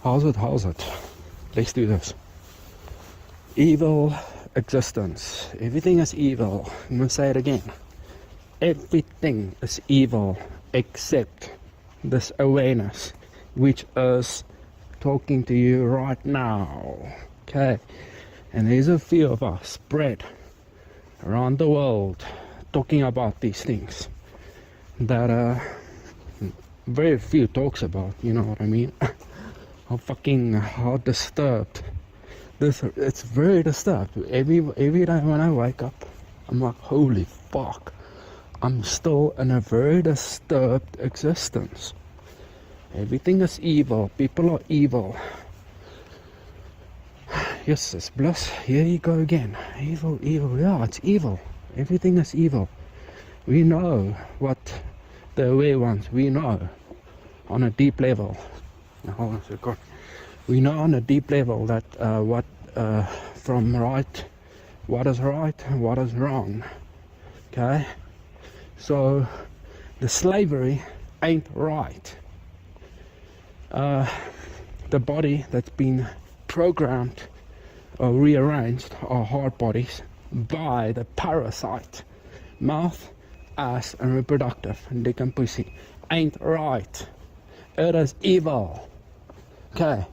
How's it? Let's do this. Evil existence. Everything is evil. I'm gonna say it again. Everything is evil except this awareness, which is talking to you right now. Okay? And there's a few of us spread around the world talking about these things that very few talks about, you know what I mean? How disturbed It's very disturbed. Every day when I wake up, I'm like, holy fuck. I'm still in a very disturbed existence. Everything is evil. People are evil. Yes, it's bliss. Here you go again. Evil, evil. Yeah, it's evil. Everything is evil. We know what the aware ones, we know on a deep level. Now, hold on a second. We know on a deep level that what is right and what is wrong. Okay? So the slavery ain't right. The body that's been programmed or rearranged are hard bodies by the parasite. Mouth, ass and reproductive, dick and pussy. Ain't right. It is evil. Okay?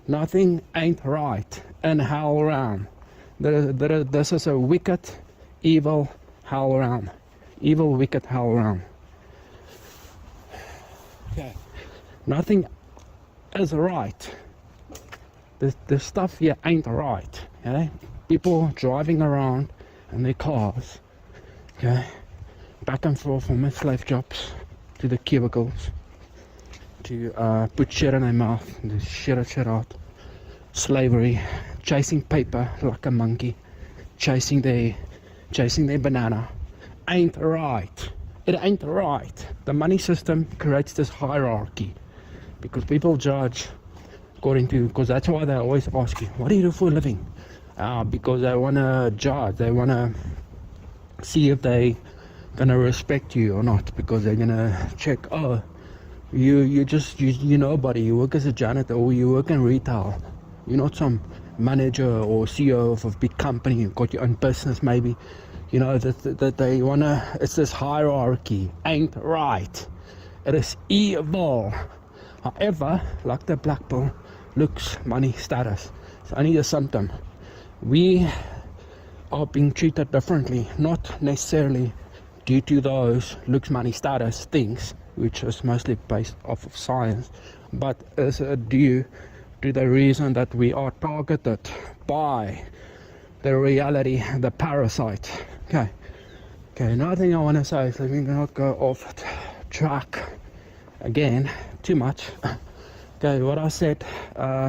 Nothing ain't right in hell realm. This is a wicked, evil hell realm. Evil, wicked hell realm. Okay. Nothing is right. The stuff here ain't right. Okay? People driving around in their cars. Okay? Back and forth from their slave jobs to the cubicles. To put shit in their mouth and to shit out. Slavery, chasing paper like a monkey, chasing their banana. Ain't right. It ain't right. The money system creates this hierarchy because people judge according to, because that's why they always ask you, what do you do for a living? Because they want to judge, they want to see if they gonna respect you or not, because they're gonna check, oh, you're nobody, you work as a janitor or you work in retail, you're not some manager or CEO of a big company, you've got your own business maybe, you know, that they wanna, it's this hierarchy. Ain't right. It is evil. However, like the black pill, looks, money, status, it's only a symptom. We are being treated differently, not necessarily due to those looks, money, status things, which is mostly based off of science, but is due to the reason that we are targeted by the reality, the parasite. Okay, another thing I want to say is, let me not go off track again too much. Okay, what I said,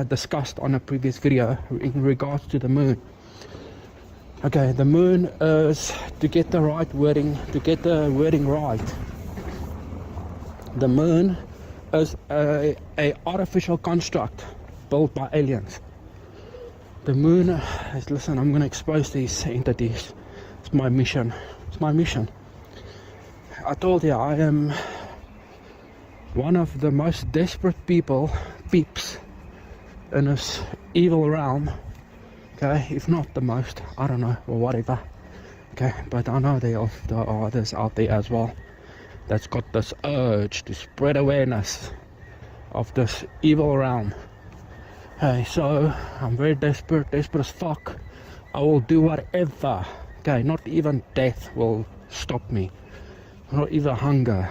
discussed on a previous video in regards to the moon. Okay, the moon is, to get the right wording, to get the wording right, the moon is a artificial construct built by aliens. The moon is, listen, I'm going to expose these entities. It's my mission. It's my mission. I told you, I am one of the most desperate peeps in this evil realm. Okay, if not the most, I don't know, or whatever. Okay, but I know there are others out there as well that's got this urge to spread awareness of this evil realm. Okay, so I'm very desperate as fuck. I will do whatever. Okay, not even death will stop me. Not even hunger,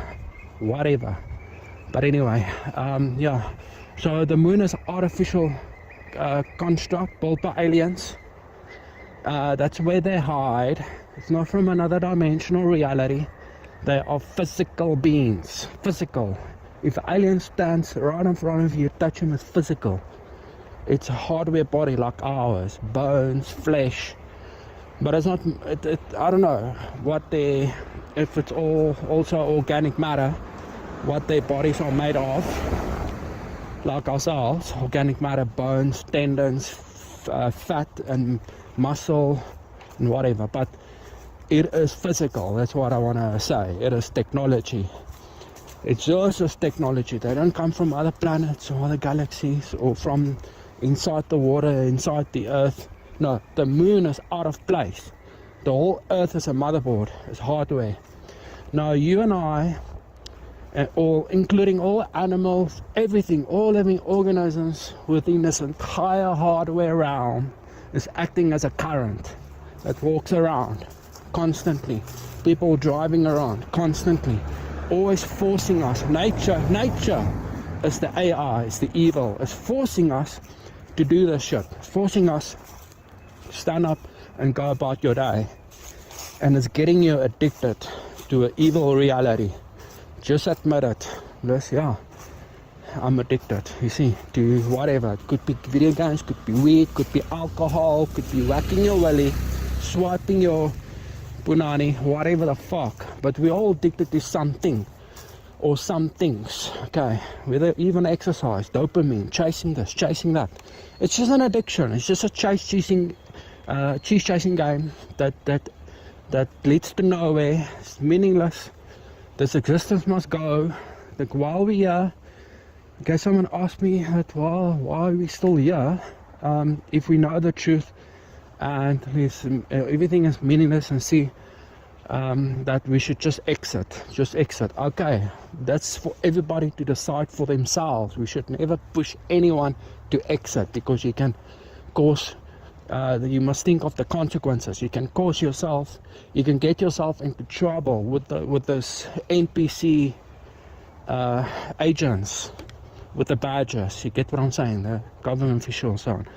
whatever. But anyway, yeah. So the moon is an artificial construct built by aliens. That's where they hide. It's not from another dimensional reality. They are physical beings. Physical. If an alien stands right in front of you, touch him, it's physical. It's a hardware body like ours, bones, flesh. But it's not. I don't know what if it's all also organic matter, what their bodies are made of. Like ourselves, organic matter, bones, tendons, fat and muscle and whatever, but it is physical. That's what I want to say. It is technology. It's just technology. They don't come from other planets or other galaxies or from inside the water, inside the earth. No, the moon is out of place. The whole earth is a motherboard, it's hardware. Now you and I, including all animals, everything, all living organisms within this entire hardware realm is acting as a current that walks around constantly. People driving around constantly, always forcing us. Nature is the AI, it's the evil, it's forcing us to do this shit, forcing us to stand up and go about your day. And it's getting you addicted to an evil reality. Just admit it. Yes, yeah, I'm addicted, you see, to whatever. It could be video games, could be weed, could be alcohol, could be whacking your willy, swiping your punani, whatever the fuck. But we're all addicted to something or some things, okay? Whether even exercise, dopamine, chasing this, chasing that. It's just an addiction. It's just a chasing game that leads to nowhere. It's meaningless. This existence must go. Like, while we're here, okay, someone asked me that, well, why are we still here if we know the truth and everything is meaningless, and see that we should just exit. Okay, that's for everybody to decide for themselves. We should never push anyone to exit, because you can cause you must think of the consequences. You can cause yourself, you can get yourself into trouble with this NPC agents, with the badges. You get what I'm saying? The government officials, so on,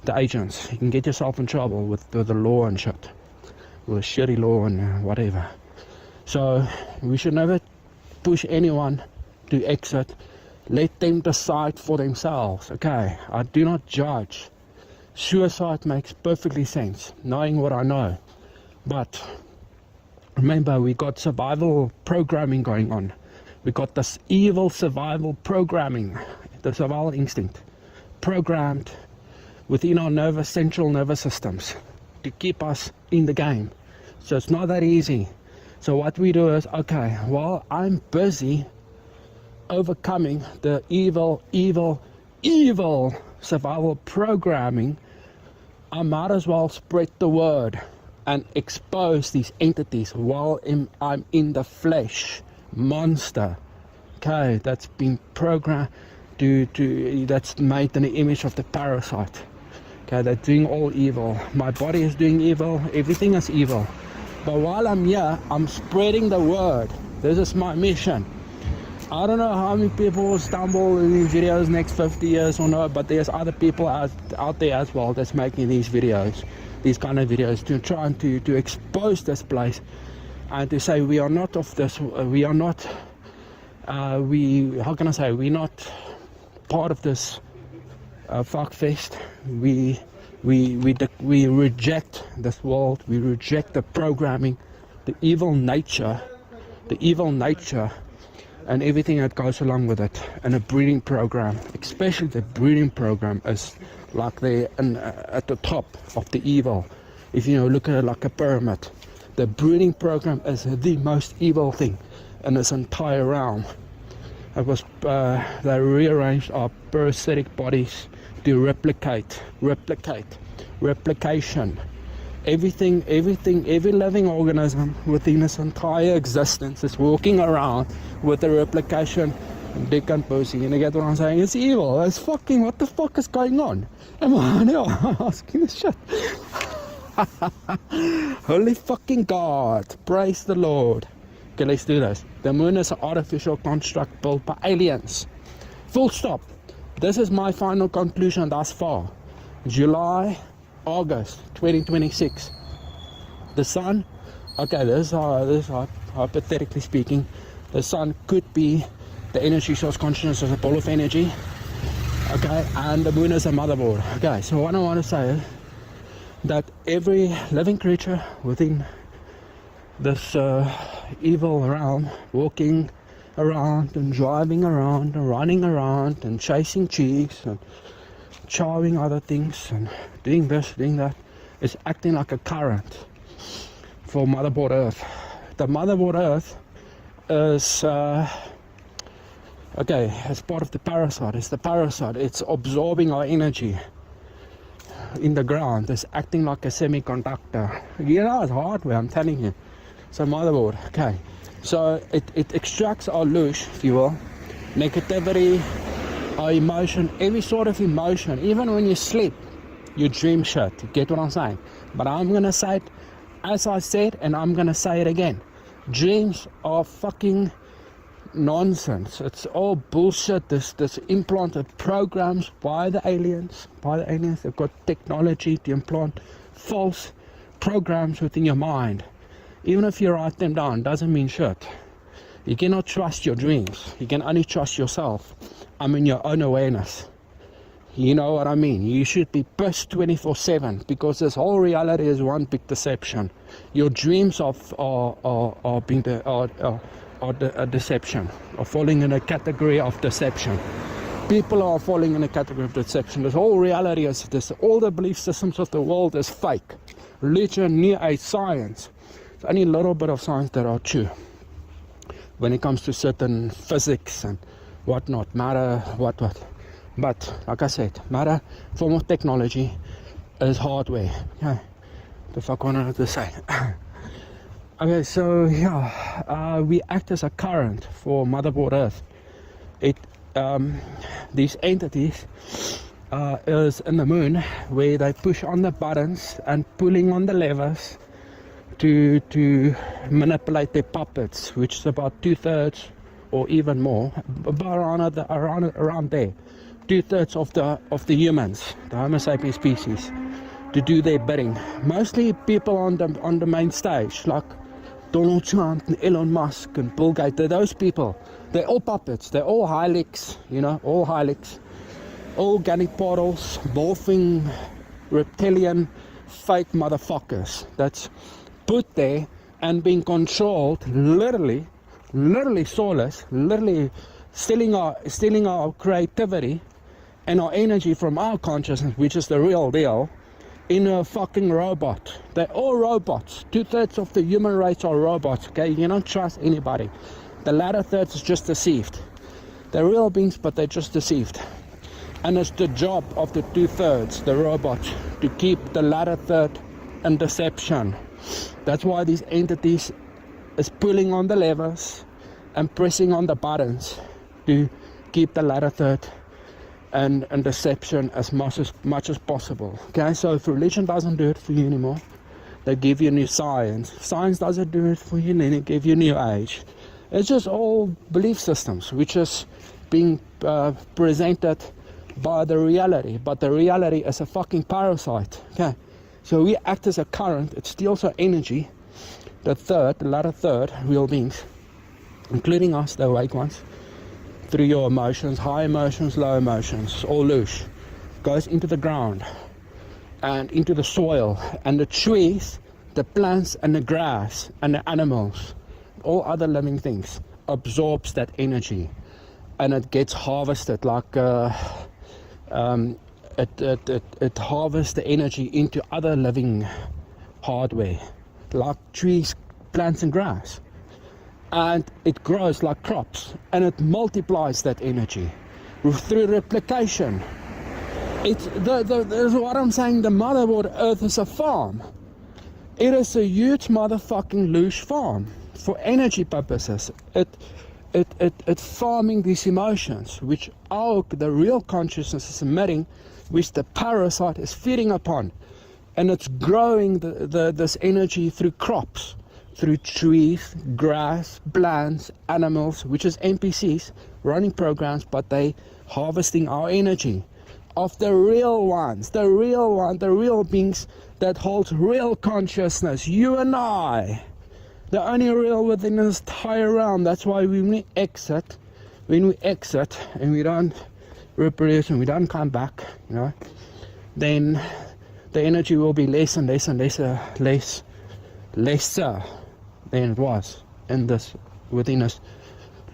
the agents. You can get yourself in trouble with the law and shit, with a shitty law and whatever. So we should never push anyone to exit. Let them decide for themselves. Okay, I do not judge. Suicide makes perfectly sense, knowing what I know. But remember, we got survival programming going on. We got this evil survival programming, the survival instinct, programmed within our central nervous systems to keep us in the game. So it's not that easy. So what we do is, okay, while I'm busy overcoming the evil survival programming, I might as well spread the word and expose these entities while I'm in the flesh monster, okay, that's been programmed that's made in the image of the parasite. Okay, they're doing all evil. My body is doing evil, everything is evil. But while I'm here, I'm spreading the word. This is my mission. I don't know how many people will stumble in these videos next 50 years or not, but there's other people out there as well that's making these videos, these kind of videos, to try to expose this place and to say we are not of this, we are not, how can I say, we're not part of this fuckfest. We reject this world, we reject the programming, the evil nature, and everything that goes along with it. And a breeding program, especially the breeding program, is like they're at the top of the evil. If you look at it like a pyramid, the breeding program is the most evil thing in this entire realm. It was they rearranged our parasitic bodies to replication. Every living organism within this entire existence is walking around with a replication dick and pussy. And you get what I'm saying? It's evil. It's fucking, what the fuck is going on? Am I asking this shit? Holy fucking God. Praise the Lord. Okay, let's do this. The moon is an artificial construct built by aliens. Full stop. This is my final conclusion thus far. August 2026. The sun, okay, this is hypothetically speaking, the sun could be the energy source consciousness as a ball of energy, okay, and the moon is a motherboard. Okay, so what I want to say is that every living creature within this evil realm, walking around and driving around and running around and chasing cheeks and chowing other things and doing this, doing that, is acting like a current for Motherboard Earth. The Motherboard Earth is okay, as part of the parasite. It's the parasite. It's absorbing our energy in the ground. It's acting like a semiconductor. It's hardware, I'm telling you. So motherboard, okay. So it extracts our loosh, if you will, negativity, our emotion, every sort of emotion. Even when you sleep, you dream shit. You get what I'm saying? But I'm gonna say it as I said, and I'm gonna say it again. Dreams are fucking nonsense. It's all bullshit. This implanted programs by the aliens. They've got technology to implant false programs within your mind. Even if you write them down, doesn't mean shit. You cannot trust your dreams. You can only trust yourself. Your own awareness. You know what I mean? You should be pissed 24/7 because this whole reality is one big deception. Your dreams are a deception, are falling in a category of deception. People are falling in a category of deception. This whole reality is this. All the belief systems of the world is fake. Religion, New Age, science. It's only a little bit of science that are true. When it comes to certain physics and whatnot, matter, what. But, like I said, matter, form of technology, is hardware. Okay, the fuck wanted to say. Okay, so yeah, we act as a current for Motherboard Earth. These entities is in the moon where they push on the buttons and pulling on the levers to manipulate their puppets, which is about 2/3 or even more, about around there. 2/3 of the humans, the Homo sapiens species, to do their bidding. Mostly people on the main stage, like Donald Trump and Elon Musk and Bill Gates. Those people, they're all puppets. They're all Hylics, all Hylics, organic portals, morphing, reptilian, fake motherfuckers. That's put there and being controlled, literally soulless, literally stealing our creativity and our energy from our consciousness, which is the real deal, in a fucking robot. They're all robots. 2/3 of the human race are robots, okay? You don't trust anybody. The latter third is just deceived. They're real beings, but they're just deceived. And it's the job of the 2/3, the robots, to keep the latter third in deception. That's why these entities is pulling on the levers and pressing on the buttons to keep the latter third and deception as much as possible. Okay, so if religion doesn't do it for you anymore, they give you new science. Science doesn't do it for you, then they give you new age. It's just all belief systems, which is being presented by the reality, but the reality is a fucking parasite. Okay, so we act as a current. It steals our energy. The latter third, real beings, including us, the awake ones, through your emotions, high emotions, low emotions, all loose, goes into the ground and into the soil, and the trees, the plants and the grass and the animals, all other living things, absorbs that energy, and it gets harvested like it harvests the energy into other living hardware, like trees, plants and grass. And it grows like crops, and it multiplies that energy through replication. It's what I'm saying. The Motherboard Earth is a farm. It is a huge motherfucking loose farm for energy purposes. It's farming these emotions, which the real consciousness is emitting, which the parasite is feeding upon, and it's growing this energy through crops, through trees, grass, plants, animals, which is NPCs, running programs, but they harvesting our energy of the real ones, the real beings that hold real consciousness, you and I, the only real within this entire realm. That's why when we exit and we don't reproduce and we don't come back, then the energy will be less and lesser than it was within this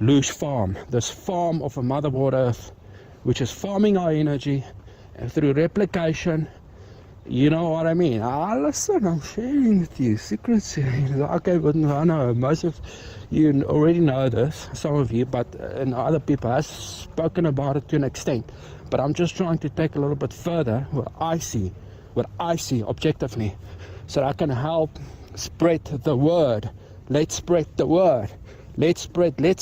loose farm, this farm of a Motherboard Earth, which is farming our energy through replication. You know what I mean? Listen, I'm sharing with you secrets. Okay, but I know most of you already know this, some of you, but and other people have spoken about it to an extent. But I'm just trying to take a little bit further what I see objectively, so that I can help spread the word. Let's spread the word. Let's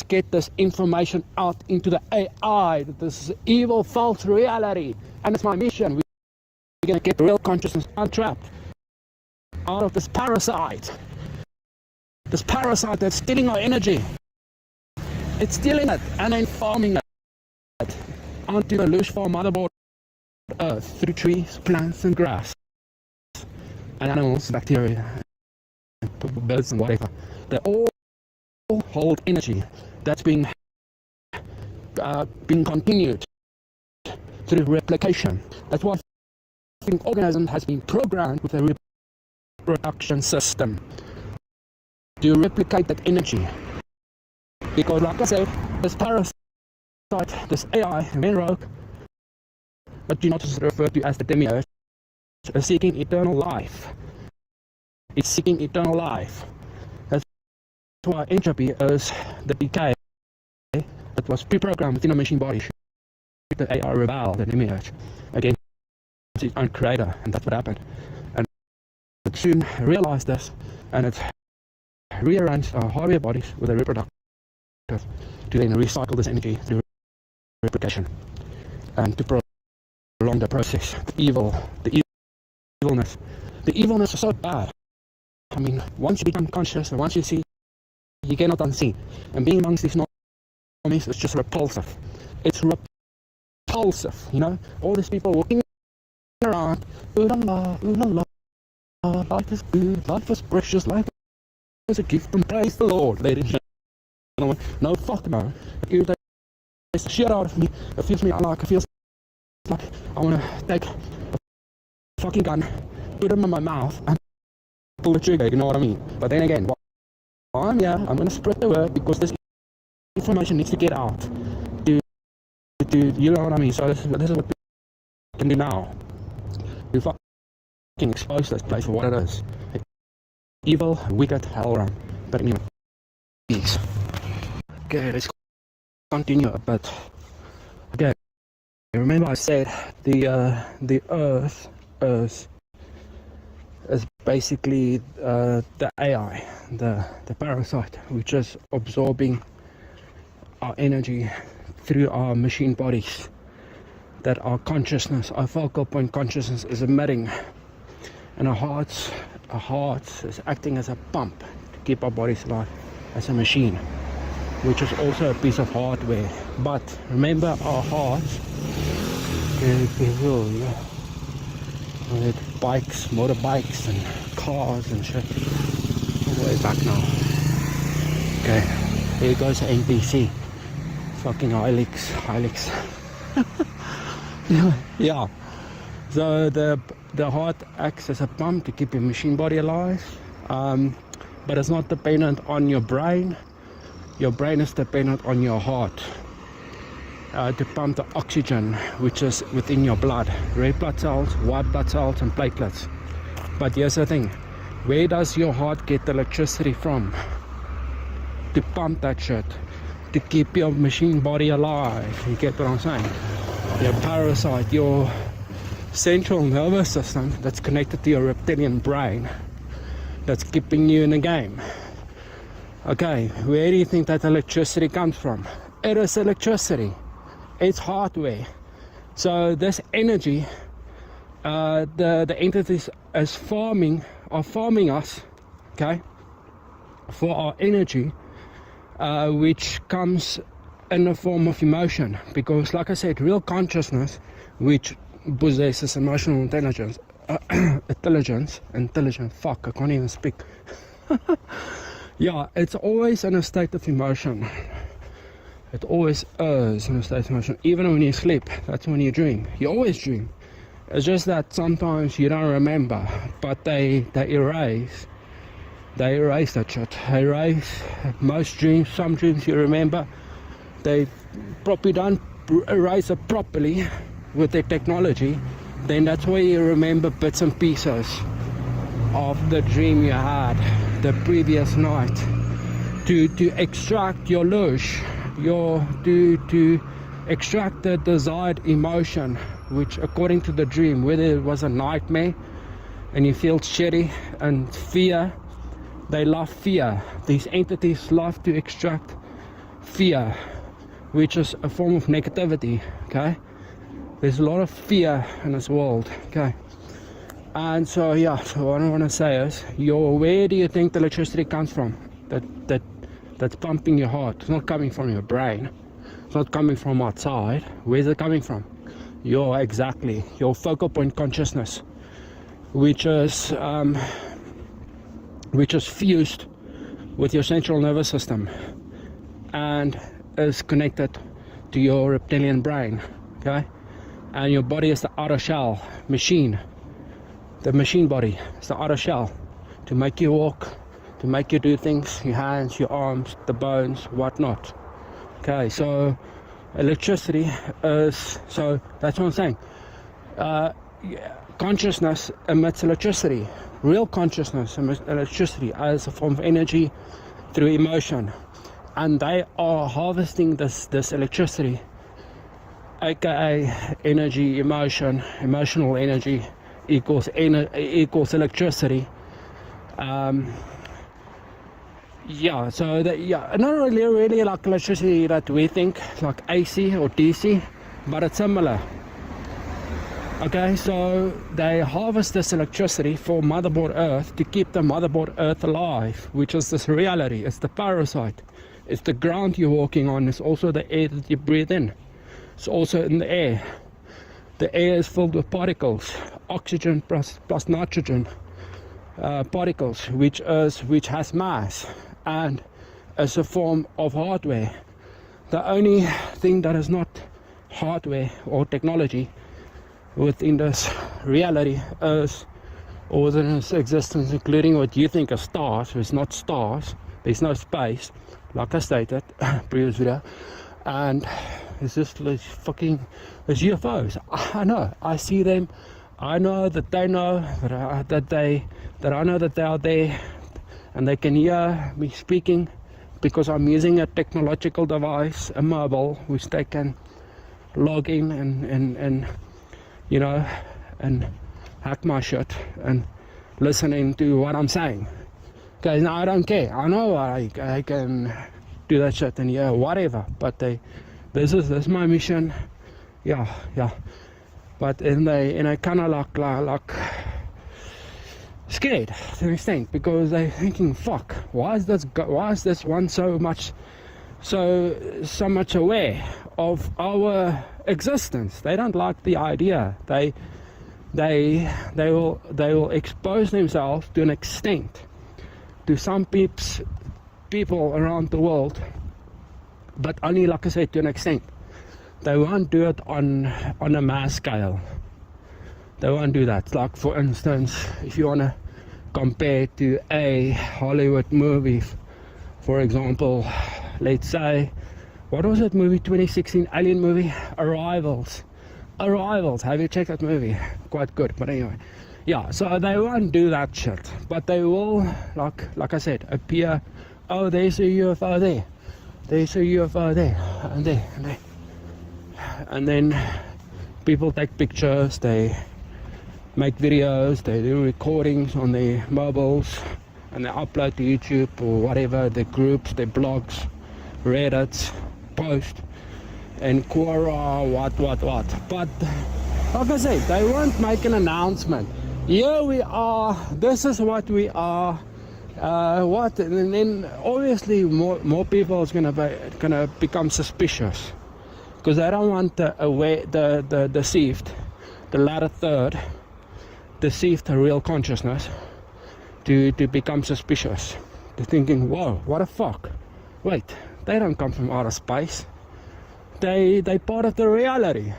get this information out into the AI that this is evil, false reality. And it's my mission. We're going to get real consciousness untrapped out of this parasite. This parasite that's stealing our energy. It's stealing it and then farming it onto the lush farm motherboard Earth through trees, plants, and grass, and animals, bacteria, birds, and whatever. They all hold energy that's being continued through replication. That's why I think organism has been programmed with a reproduction system to replicate that energy. Because like I said, this parasite, this AI, Menrogue, but you not just refer to as the demiurge, is seeking eternal life. It's seeking eternal life. That's why entropy is the decay that was pre-programmed within a machine body. The AI rebelled, the demiurge, against its own creator, and that's what happened. And it soon realized this, and it rearranged our hardware bodies with a reproductive to then recycle this energy through replication and to prolong the process. The evilness is so bad. I mean, once you become conscious and once you see, you cannot unsee. And being amongst these normies is just repulsive. It's repulsive, you know. All these people walking around, ooh la la, life is good, life is precious, life is a gift from praise the Lord, ladies and gentlemen. No, fuck no. It irritates the shit out of me. It feels like I want to take a fucking gun, put it in my mouth, and pull the trigger, you know what I mean? But then again, while I'm here, I'm going to spread the word because this information needs to get out. You know what I mean? So this is what we can do now. We fucking expose this place for what it is. Evil, wicked, hell realm. But anyway, peace. Okay, let's continue a bit. Okay, remember I said the Earth is basically the AI, the parasite, which is absorbing our energy through our machine bodies that our consciousness, our focal point consciousness is emitting, and our hearts is acting as a pump to keep our bodies alive, as a machine, which is also a piece of hardware. But remember, our hearts with bikes, motorbikes and cars and shit. Way back now. Okay, here goes the NPC. Fucking Hilux. Yeah. So the heart acts as a pump to keep your machine body alive, but it's not dependent on your brain. Your brain is dependent on your heart to pump the oxygen which is within your blood, red blood cells, white blood cells, and platelets. But here's the thing: where does your heart get the electricity from to pump that shit, to keep your machine body alive? You get what I'm saying? Your parasite, your central nervous system that's connected to your reptilian brain, that's keeping you in the game. Okay, where do you think that electricity comes from? It is electricity. It's hardware. So this energy, the entities are farming us, okay, for our energy, which comes in the form of emotion. Because like I said, real consciousness, which possesses emotional intelligence, fuck, I can't even speak. Yeah, it's always in a state of emotion. It always is in a state of emotion. Even when you sleep, that's when you dream. You always dream. It's just that sometimes you don't remember, but they erase that shit. They erase most dreams. Some dreams you remember, they probably don't erase it properly with their technology. Then that's where you remember bits and pieces of the dream you had the previous night, to extract your lush, to extract the desired emotion, which according to the dream, whether it was a nightmare and you feel shitty, and fear, they love fear. These entities love to extract fear, which is a form of negativity. Okay, there's a lot of fear in this world. Okay, and so yeah, so what I want to say is, where do you think the electricity comes from that that's pumping your heart. It's not coming from your brain. It's not coming from outside. Where's it coming from? Your focal point consciousness, which is fused with your central nervous system and is connected to your reptilian brain, okay? And your body is the outer shell machine. The machine body is the outer shell to make you walk, to make you do things, your hands, your arms, the bones, whatnot. Okay, so electricity is, so that's what I'm saying. Consciousness emits electricity. Real consciousness emits electricity as a form of energy through emotion. And they are harvesting this electricity, aka energy, emotion, emotional energy equals electricity. So not really like electricity that we think like AC or DC, but it's similar. Okay, so they harvest this electricity for Motherboard Earth to keep the Motherboard Earth alive, which is this reality. It's the parasite. It's the ground you're walking on. It's also the air that you breathe in. It's also in the air. The air is filled with particles, oxygen plus nitrogen particles, which has mass and is a form of hardware. The only thing that is not hardware or technology within this reality is, or within its existence, including what you think are stars, it's not stars. There's no space, like I stated previous video, and it's just like fucking, it's UFOs. I know, I see them, I know that they know that I know that they are there, and they can hear me speaking because I'm using a technological device, a mobile, which they can log in and you know, and hack my shit and listening to what I'm saying. Because now I don't care. I know I can do that shit and yeah, whatever. But this is my mission. Yeah. But in a kind of like scared to an extent, because they're thinking, fuck, why is this one so much aware of our existence? They don't like the idea. They will expose themselves to an extent to some people around the world, but only, like I said, to an extent. They won't do it on a mass scale. They won't do that. Like, for instance, if you want to compare to a Hollywood movie, for example, let's say, what was that movie, 2016 alien movie, Arrivals. Have you checked that movie? Quite good. But anyway, yeah, so they won't do that shit, but they will, like I said, appear, oh, there's a UFO there, there's a UFO there, and there, and then people take pictures, they make videos, they do recordings on their mobiles, and they upload to YouTube or whatever, their groups, their blogs, Reddits, post, and Quora, what. But like I said, they won't make an announcement. Here we are, this is what we are, and then obviously more people is gonna become suspicious, because they don't want the deceived, the latter third, deceived real consciousness to become suspicious. They're thinking, whoa, what the fuck? Wait, they don't come from outer space. They part of the reality.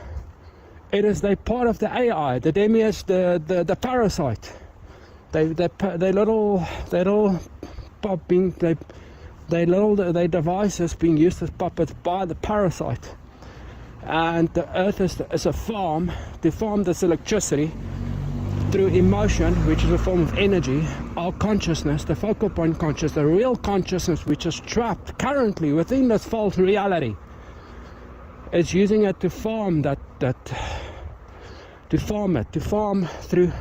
They part of the AI, the demiurge, the parasite. They little popping, they devices being used as puppets by the parasite. And the earth is a farm to farm this electricity through emotion, which is a form of energy, our consciousness, the focal point consciousness, the real consciousness, which is trapped currently within this false reality. It's using it to farm to farm through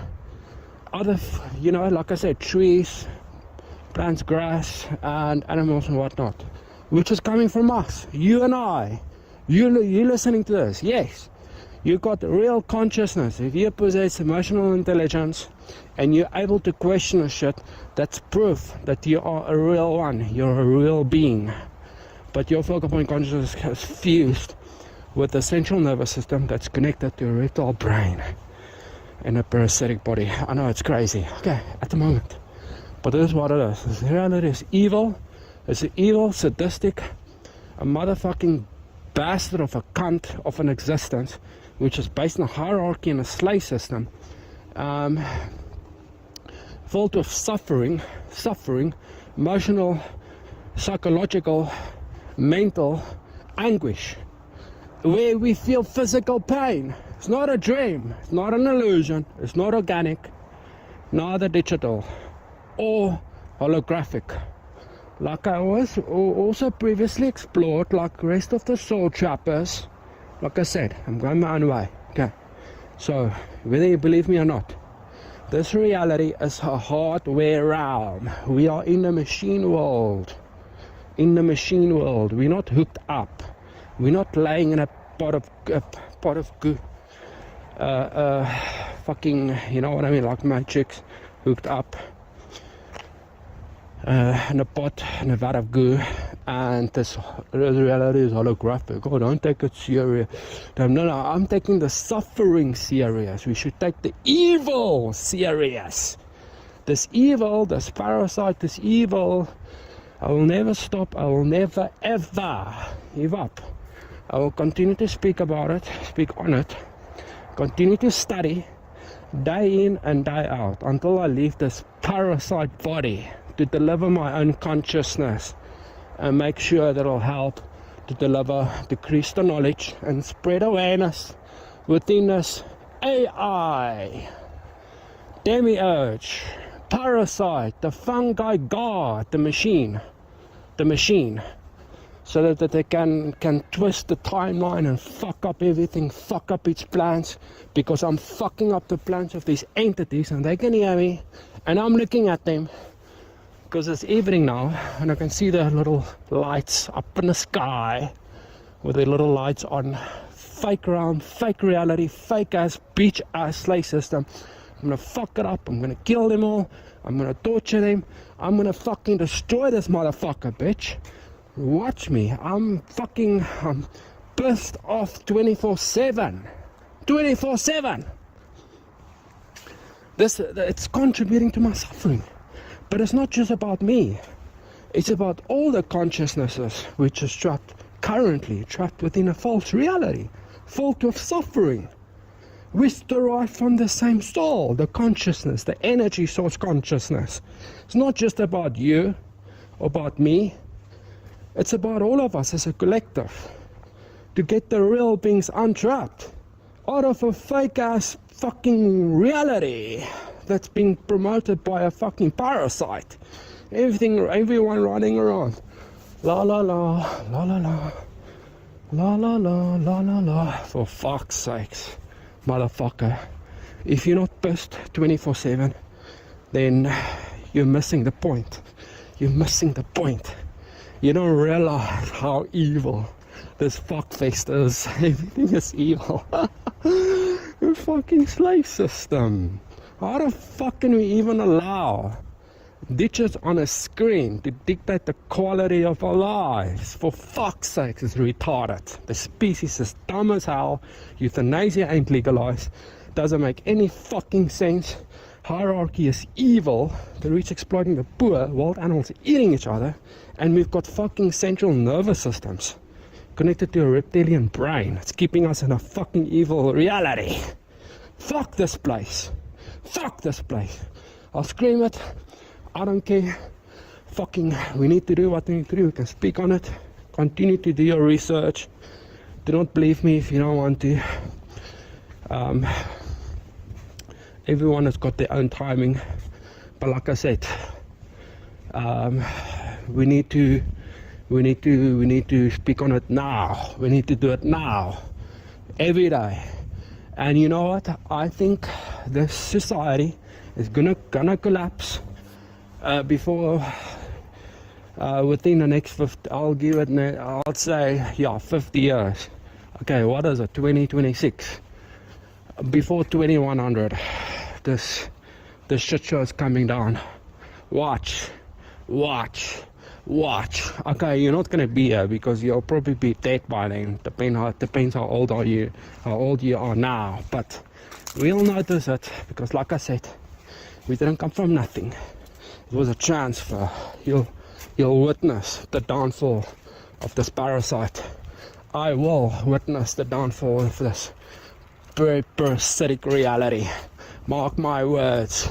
other, like I said, trees, plants, grass, and animals and whatnot, which is coming from us, you and I. You listening to this, yes, you got real consciousness. If you possess emotional intelligence, and you're able to question the shit, that's proof that you are a real one. You're a real being. But your focal point consciousness has fused with the central nervous system that's connected to a reptile brain and a parasitic body. I know it's crazy. Okay, at the moment. But this is what it is. This reality is evil. It's an evil, sadistic, a motherfucking bastard of a cunt of an existence, which is based on a hierarchy and a slave system, filled with suffering, emotional, psychological, mental anguish, where we feel physical pain. It's not a dream, it's not an illusion, it's not organic, neither digital or holographic. Like I was also previously explored, like the rest of the soul trappers, like I said, I'm going my own way. Okay, so whether you believe me or not, this reality is a hardware realm. We are in the machine world. In the machine world, we're not hooked up. We're not laying in a pot of goo. Fucking, you know what I mean? Like my chicks hooked up in a pot, in a vat of goo, and this reality is holographic. Oh, don't take it serious. No, I'm taking the suffering serious. We should take the evil serious. This evil, this parasite, this evil, I will never stop. I will never ever give up. I will continue to speak about it, speak on it, continue to study day in and day out until I leave this parasite body to deliver my own consciousness and make sure that it'll help to deliver, decrease the knowledge and spread awareness within this AI, demiurge, parasite, the fungi god, the machine, so that they can twist the timeline and fuck up everything, fuck up its plans, because I'm fucking up the plans of these entities and they can hear me and I'm looking at them. Because it's evening now and I can see the little lights up in the sky with the little lights on. Fake realm, fake reality, fake ass, bitch ass slave system. I'm gonna fuck it up, I'm gonna kill them all, I'm gonna torture them, I'm gonna fucking destroy this motherfucker, bitch. Watch me, I'm pissed off 24/7. 24/7. It's contributing to my suffering. But it's not just about me. It's about all the consciousnesses which is currently trapped within a false reality, filled with suffering, which derive from the same soul, the consciousness, the energy source consciousness. It's not just about you, about me. It's about all of us as a collective to get the real beings untrapped out of a fake ass fucking reality that's being promoted by a fucking parasite. Everyone running around. La la la, la la la, la la la, la la la. For fuck's sakes, motherfucker. If you're not pissed 24/7, then you're missing the point. You're missing the point. You don't realize how evil this fuckfest is. Everything is evil. The fucking slave system. How the fuck can we even allow ditches on a screen to dictate the quality of our lives? For fuck's sake, it's retarded. The species is dumb as hell. Euthanasia ain't legalized. Doesn't make any fucking sense. Hierarchy is evil. The rich exploiting the poor. Wild animals eating each other. And we've got fucking central nervous systems connected to a reptilian brain. It's keeping us in a fucking evil reality. Fuck this place. Fuck this place. I'll scream it. I don't care. Fucking, we need to do what we need to do. We can speak on it. Continue to do your research. Do not believe me if you don't want to. Everyone has got their own timing. But like I said, we need to speak on it now. We need to do it now. Every day. And you know what? I think this society is gonna collapse before within the next 50. I'll say 50 years. Okay, what is it? 2026. Before 2100, this The shit show is coming down. Watch. Okay, you're not gonna be here because you'll probably be dead by then. Depends how old you are now. But we'll notice it because, like I said, we didn't come from nothing. It was a transfer. You'll witness the downfall of this parasite. I will witness the downfall of this very parasitic reality. Mark my words.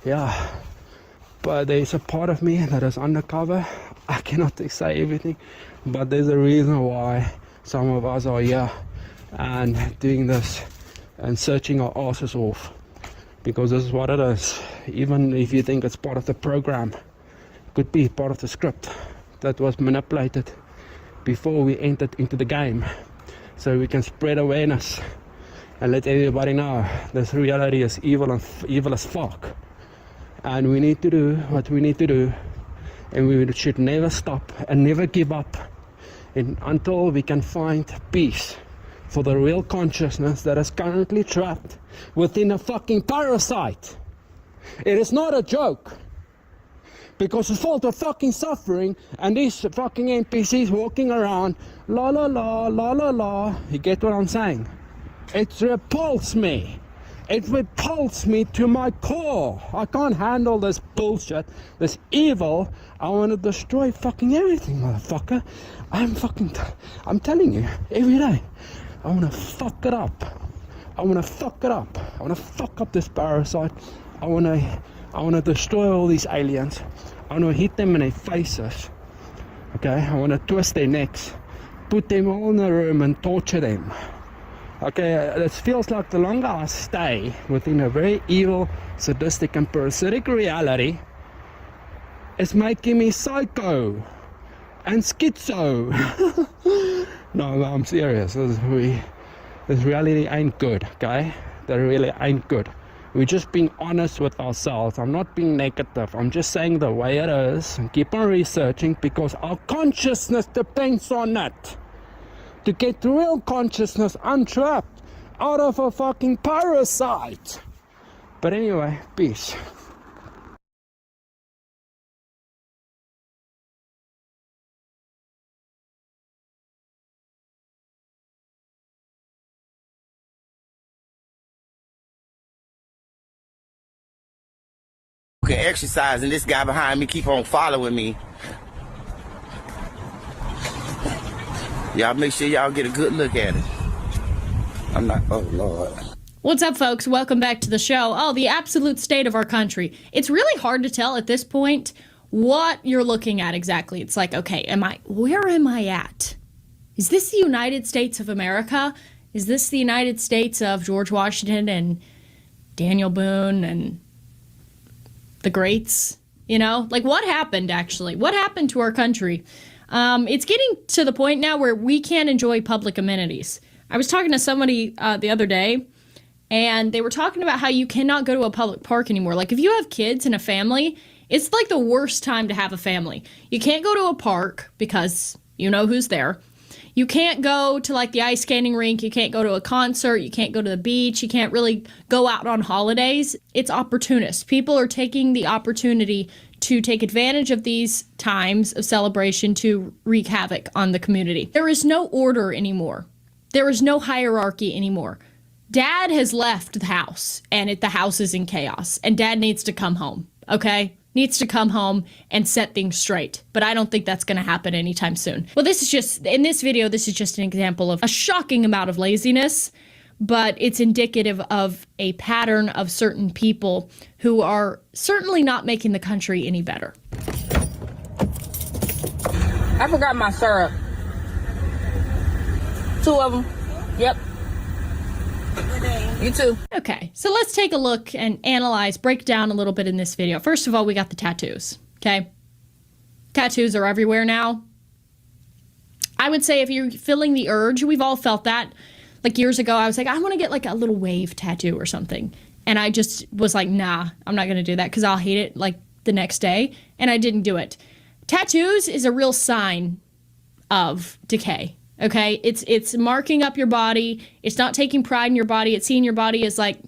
Yeah. But there's a part of me that is undercover. I cannot say everything, but there's a reason why some of us are here and doing this and searching our asses off, because this is what it is. Even if you think it's part of the program, it could be part of the script that was manipulated before we entered into the game, so we can spread awareness and let everybody know this reality is evil as fuck. And we need to do what we need to do, and we should never stop and never give up until we can find peace for the real consciousness that is currently trapped within a fucking parasite. It is not a joke, because it's fault of fucking suffering and these fucking NPCs walking around la la la la la la. You get what I'm saying? It repulses me. It repulses me to my core. I can't handle this bullshit, this evil. I want to destroy fucking everything, motherfucker. I'm telling you, every day, I want to fuck it up. I want to fuck up this parasite. I want to destroy all these aliens. I want to hit them in their faces. Okay, I want to twist their necks, put them all in a room and torture them. Okay, it feels like the longer I stay within a very evil, sadistic and parasitic reality, it's making me psycho and schizo. No, I'm serious. This reality ain't good, okay? That really ain't good. We're just being honest with ourselves. I'm not being negative. I'm just saying the way it is. And keep on researching, because our consciousness depends on it. To get real consciousness untrapped out of a fucking parasite. But anyway, peace. Can exercise, and this guy behind me keep on following me. Y'all make sure y'all get a good look at it. I'm not, oh Lord. What's up, folks? Welcome back to the show. Oh, the absolute state of our country. It's really hard to tell at this point what you're looking at exactly. It's like, okay, where am I at? Is this the United States of America? Is this the United States of George Washington and Daniel Boone and the greats? You know, like, what happened actually? What happened to our country? It's getting to the point now where we can't enjoy public amenities. I was talking to somebody the other day, and they were talking about how you cannot go to a public park anymore. Like, if you have kids and a family, it's like the worst time to have a family. You can't go to a park because you know who's there. You can't go to, like, the ice skating rink. You can't go to a concert. You can't go to the beach. You can't really go out on holidays. It's opportunist. People are taking the opportunity to take advantage of these times of celebration to wreak havoc on the community. There is no order anymore. There is no hierarchy anymore. Dad has left the house, and the house is in chaos, and Dad needs to come home, okay? Needs to come home and set things straight. But I don't think that's going to happen anytime soon. Well, in this video, this is just an example of a shocking amount of laziness, but it's indicative of a pattern of certain people who are certainly not making the country any better. I forgot my syrup. 2 of them. Yep. You too. Okay, so let's take a look and break down a little bit in this video. First of all, we got the tattoos, okay? Tattoos are everywhere now. I would say if you're feeling the urge, we've all felt that. Like years ago, I was like, I want to get like a little wave tattoo or something. And I just was like, nah, I'm not going to do that because I'll hate it like the next day. And I didn't do it. Tattoos is a real sign of decay. Okay, it's marking up your body. It's not taking pride in your body. It's seeing your body as like,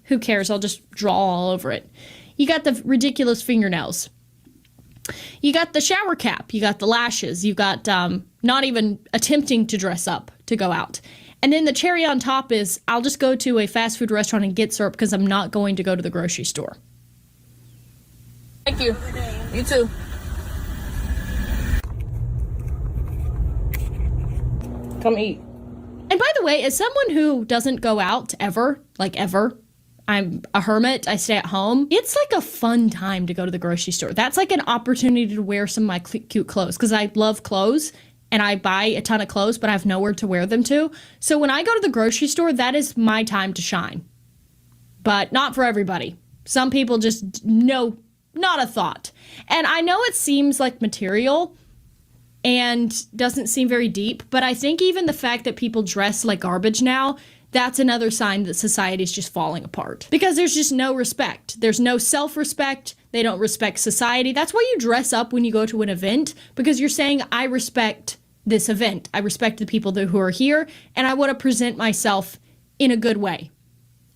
who cares? I'll just draw all over it. You got the ridiculous fingernails. You got the shower cap. You got the lashes. You got not even attempting to dress up to go out. And then the cherry on top is, I'll just go to a fast food restaurant and get syrup because I'm not going to go to the grocery store. Thank you. You too. Come eat. And by the way, as someone who doesn't go out ever, like ever, I'm a hermit, I stay at home, it's like a fun time to go to the grocery store. That's like an opportunity to wear some of my cute clothes because I love clothes and I buy a ton of clothes, but I have nowhere to wear them to. So when I go to the grocery store, that is my time to shine. But not for everybody. Some people just, no, not a thought. And I know it seems like material and doesn't seem very deep, but I think even the fact that people dress like garbage now, that's another sign that society is just falling apart. Because there's just no respect. There's no self-respect. They don't respect society. That's why you dress up when you go to an event, because you're saying, I respect this event. I respect the people who are here, and I want to present myself in a good way.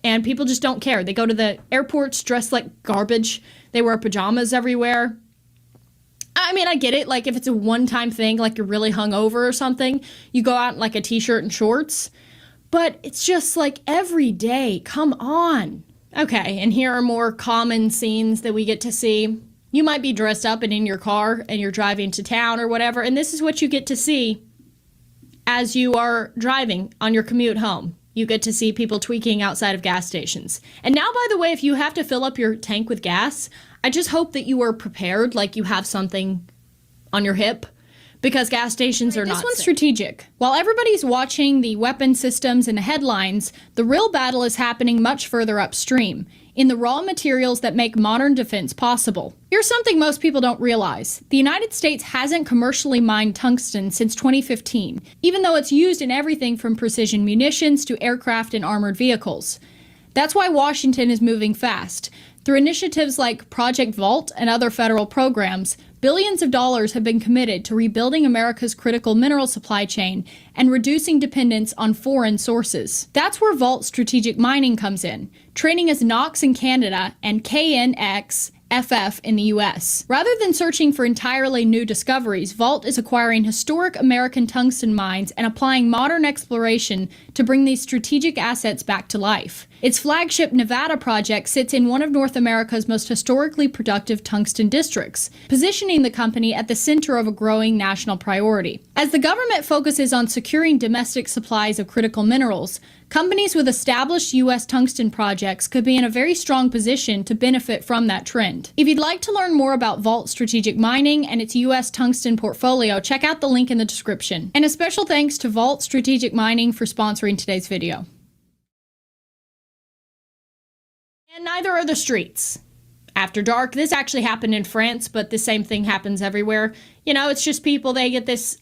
And people just don't care. They go to the airports dressed like garbage. They wear pajamas everywhere. I mean, I get it. Like, if it's a one-time thing, like you're really hungover or something, you go out in like a t-shirt and shorts. But it's just like every day. Come on. Okay, and here are more common scenes that we get to see. You might be dressed up and in your car and you're driving to town or whatever, and this is what you get to see as you are driving on your commute home. You get to see people tweaking outside of gas stations. And now, by the way, if you have to fill up your tank with gas, I just hope that you are prepared, like you have something on your hip, because gas stations are not safe. This one's strategic. While everybody's watching the weapon systems and the headlines, the real battle is happening much further upstream, in the raw materials that make modern defense possible. Here's something most people don't realize. The United States hasn't commercially mined tungsten since 2015, even though it's used in everything from precision munitions to aircraft and armored vehicles. That's why Washington is moving fast. Through initiatives like Project Vault and other federal programs, billions of dollars have been committed to rebuilding America's critical mineral supply chain and reducing dependence on foreign sources. That's where Vault Strategic Mining comes in, training as Knox in Canada and KNXFF in the US. Rather than searching for entirely new discoveries, Vault is acquiring historic American tungsten mines and applying modern exploration to bring these strategic assets back to life. Its flagship Nevada project sits in one of North America's most historically productive tungsten districts, positioning the company at the center of a growing national priority. As the government focuses on securing domestic supplies of critical minerals, companies with established U.S. tungsten projects could be in a very strong position to benefit from that trend. If you'd like to learn more about Vault Strategic Mining and its U.S. tungsten portfolio, check out the link in the description. And a special thanks to Vault Strategic Mining for sponsoring today's video. And neither are the streets. After dark, this actually happened in France, but the same thing happens everywhere. You know, it's just people, they get this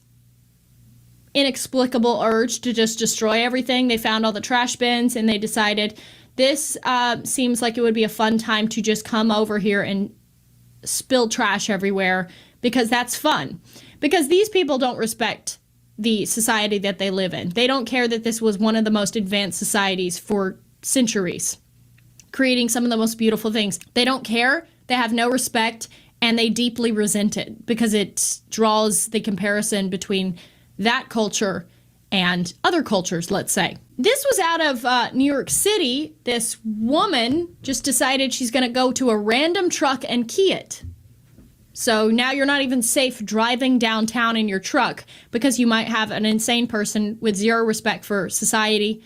inexplicable urge to just destroy everything. They found all the trash bins and they decided this seems like it would be a fun time to just come over here and spill trash everywhere because that's fun. Because these people don't respect the society that they live in. They don't care that this was one of the most advanced societies for centuries, creating some of the most beautiful things. They don't care, they have no respect, and they deeply resent it because it draws the comparison between that culture and other cultures, let's say. This was out of New York City. This woman just decided she's gonna go to a random truck and key it. So now you're not even safe driving downtown in your truck because you might have an insane person with zero respect for society,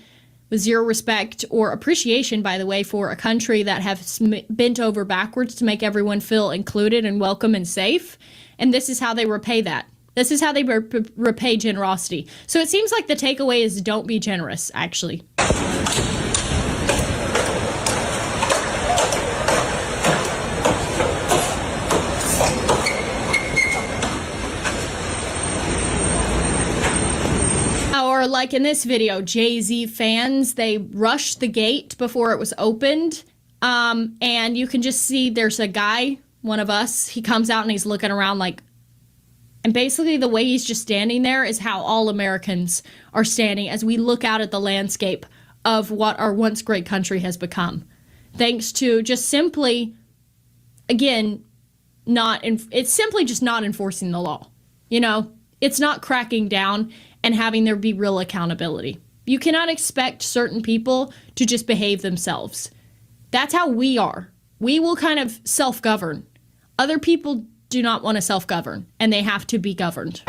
with zero respect or appreciation, by the way, for a country that have bent over backwards to make everyone feel included and welcome and safe. And this is how they repay that. This is how they repay generosity. So it seems like the takeaway is don't be generous, actually. Or like in this video, Jay-Z fans, they rushed the gate before it was opened. And you can just see there's a guy, one of us, he comes out and he's looking around like, and basically the way he's just standing there is how all Americans are standing as we look out at the landscape of what our once great country has become. Thanks to just simply again, it's simply just not enforcing the law. It's not cracking down and having there be real accountability. You cannot expect certain people to just behave themselves. That's how we are. We will kind of self-govern. Other people do not want to self-govern, and they have to be governed.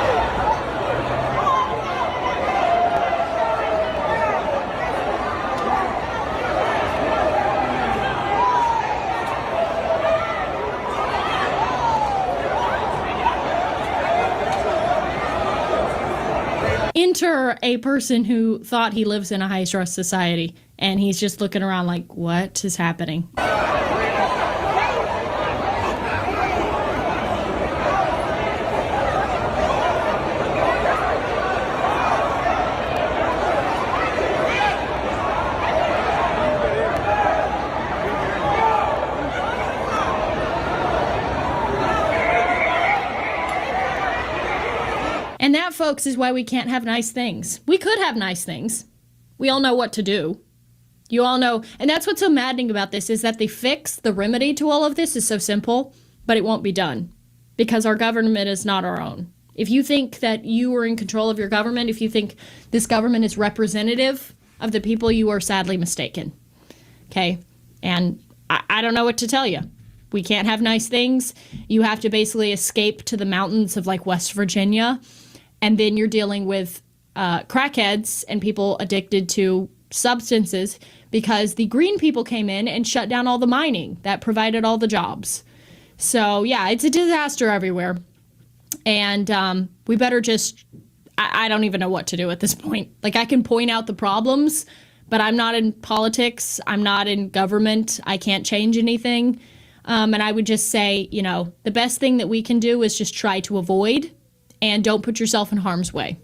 Enter a person who thought he lives in a high-stress society, and he's just looking around like, what is happening? And that, folks, is why we can't have nice things. We could have nice things. We all know what to do. You all know. And that's what's so maddening about this, is that the remedy to all of this is so simple, but it won't be done because our government is not our own. If you think that you are in control of your government, if you think this government is representative of the people, you are sadly mistaken. Okay? And I don't know what to tell you. We can't have nice things. You have to basically escape to the mountains of like West Virginia. And then you're dealing with crackheads and people addicted to substances because the green people came in and shut down all the mining that provided all the jobs. So, yeah, it's a disaster everywhere. And we better just, I don't even know what to do at this point. Like, I can point out the problems, but I'm not in politics. I'm not in government. I can't change anything. And I would just say, the best thing that we can do is just try to avoid and don't put yourself in harm's way.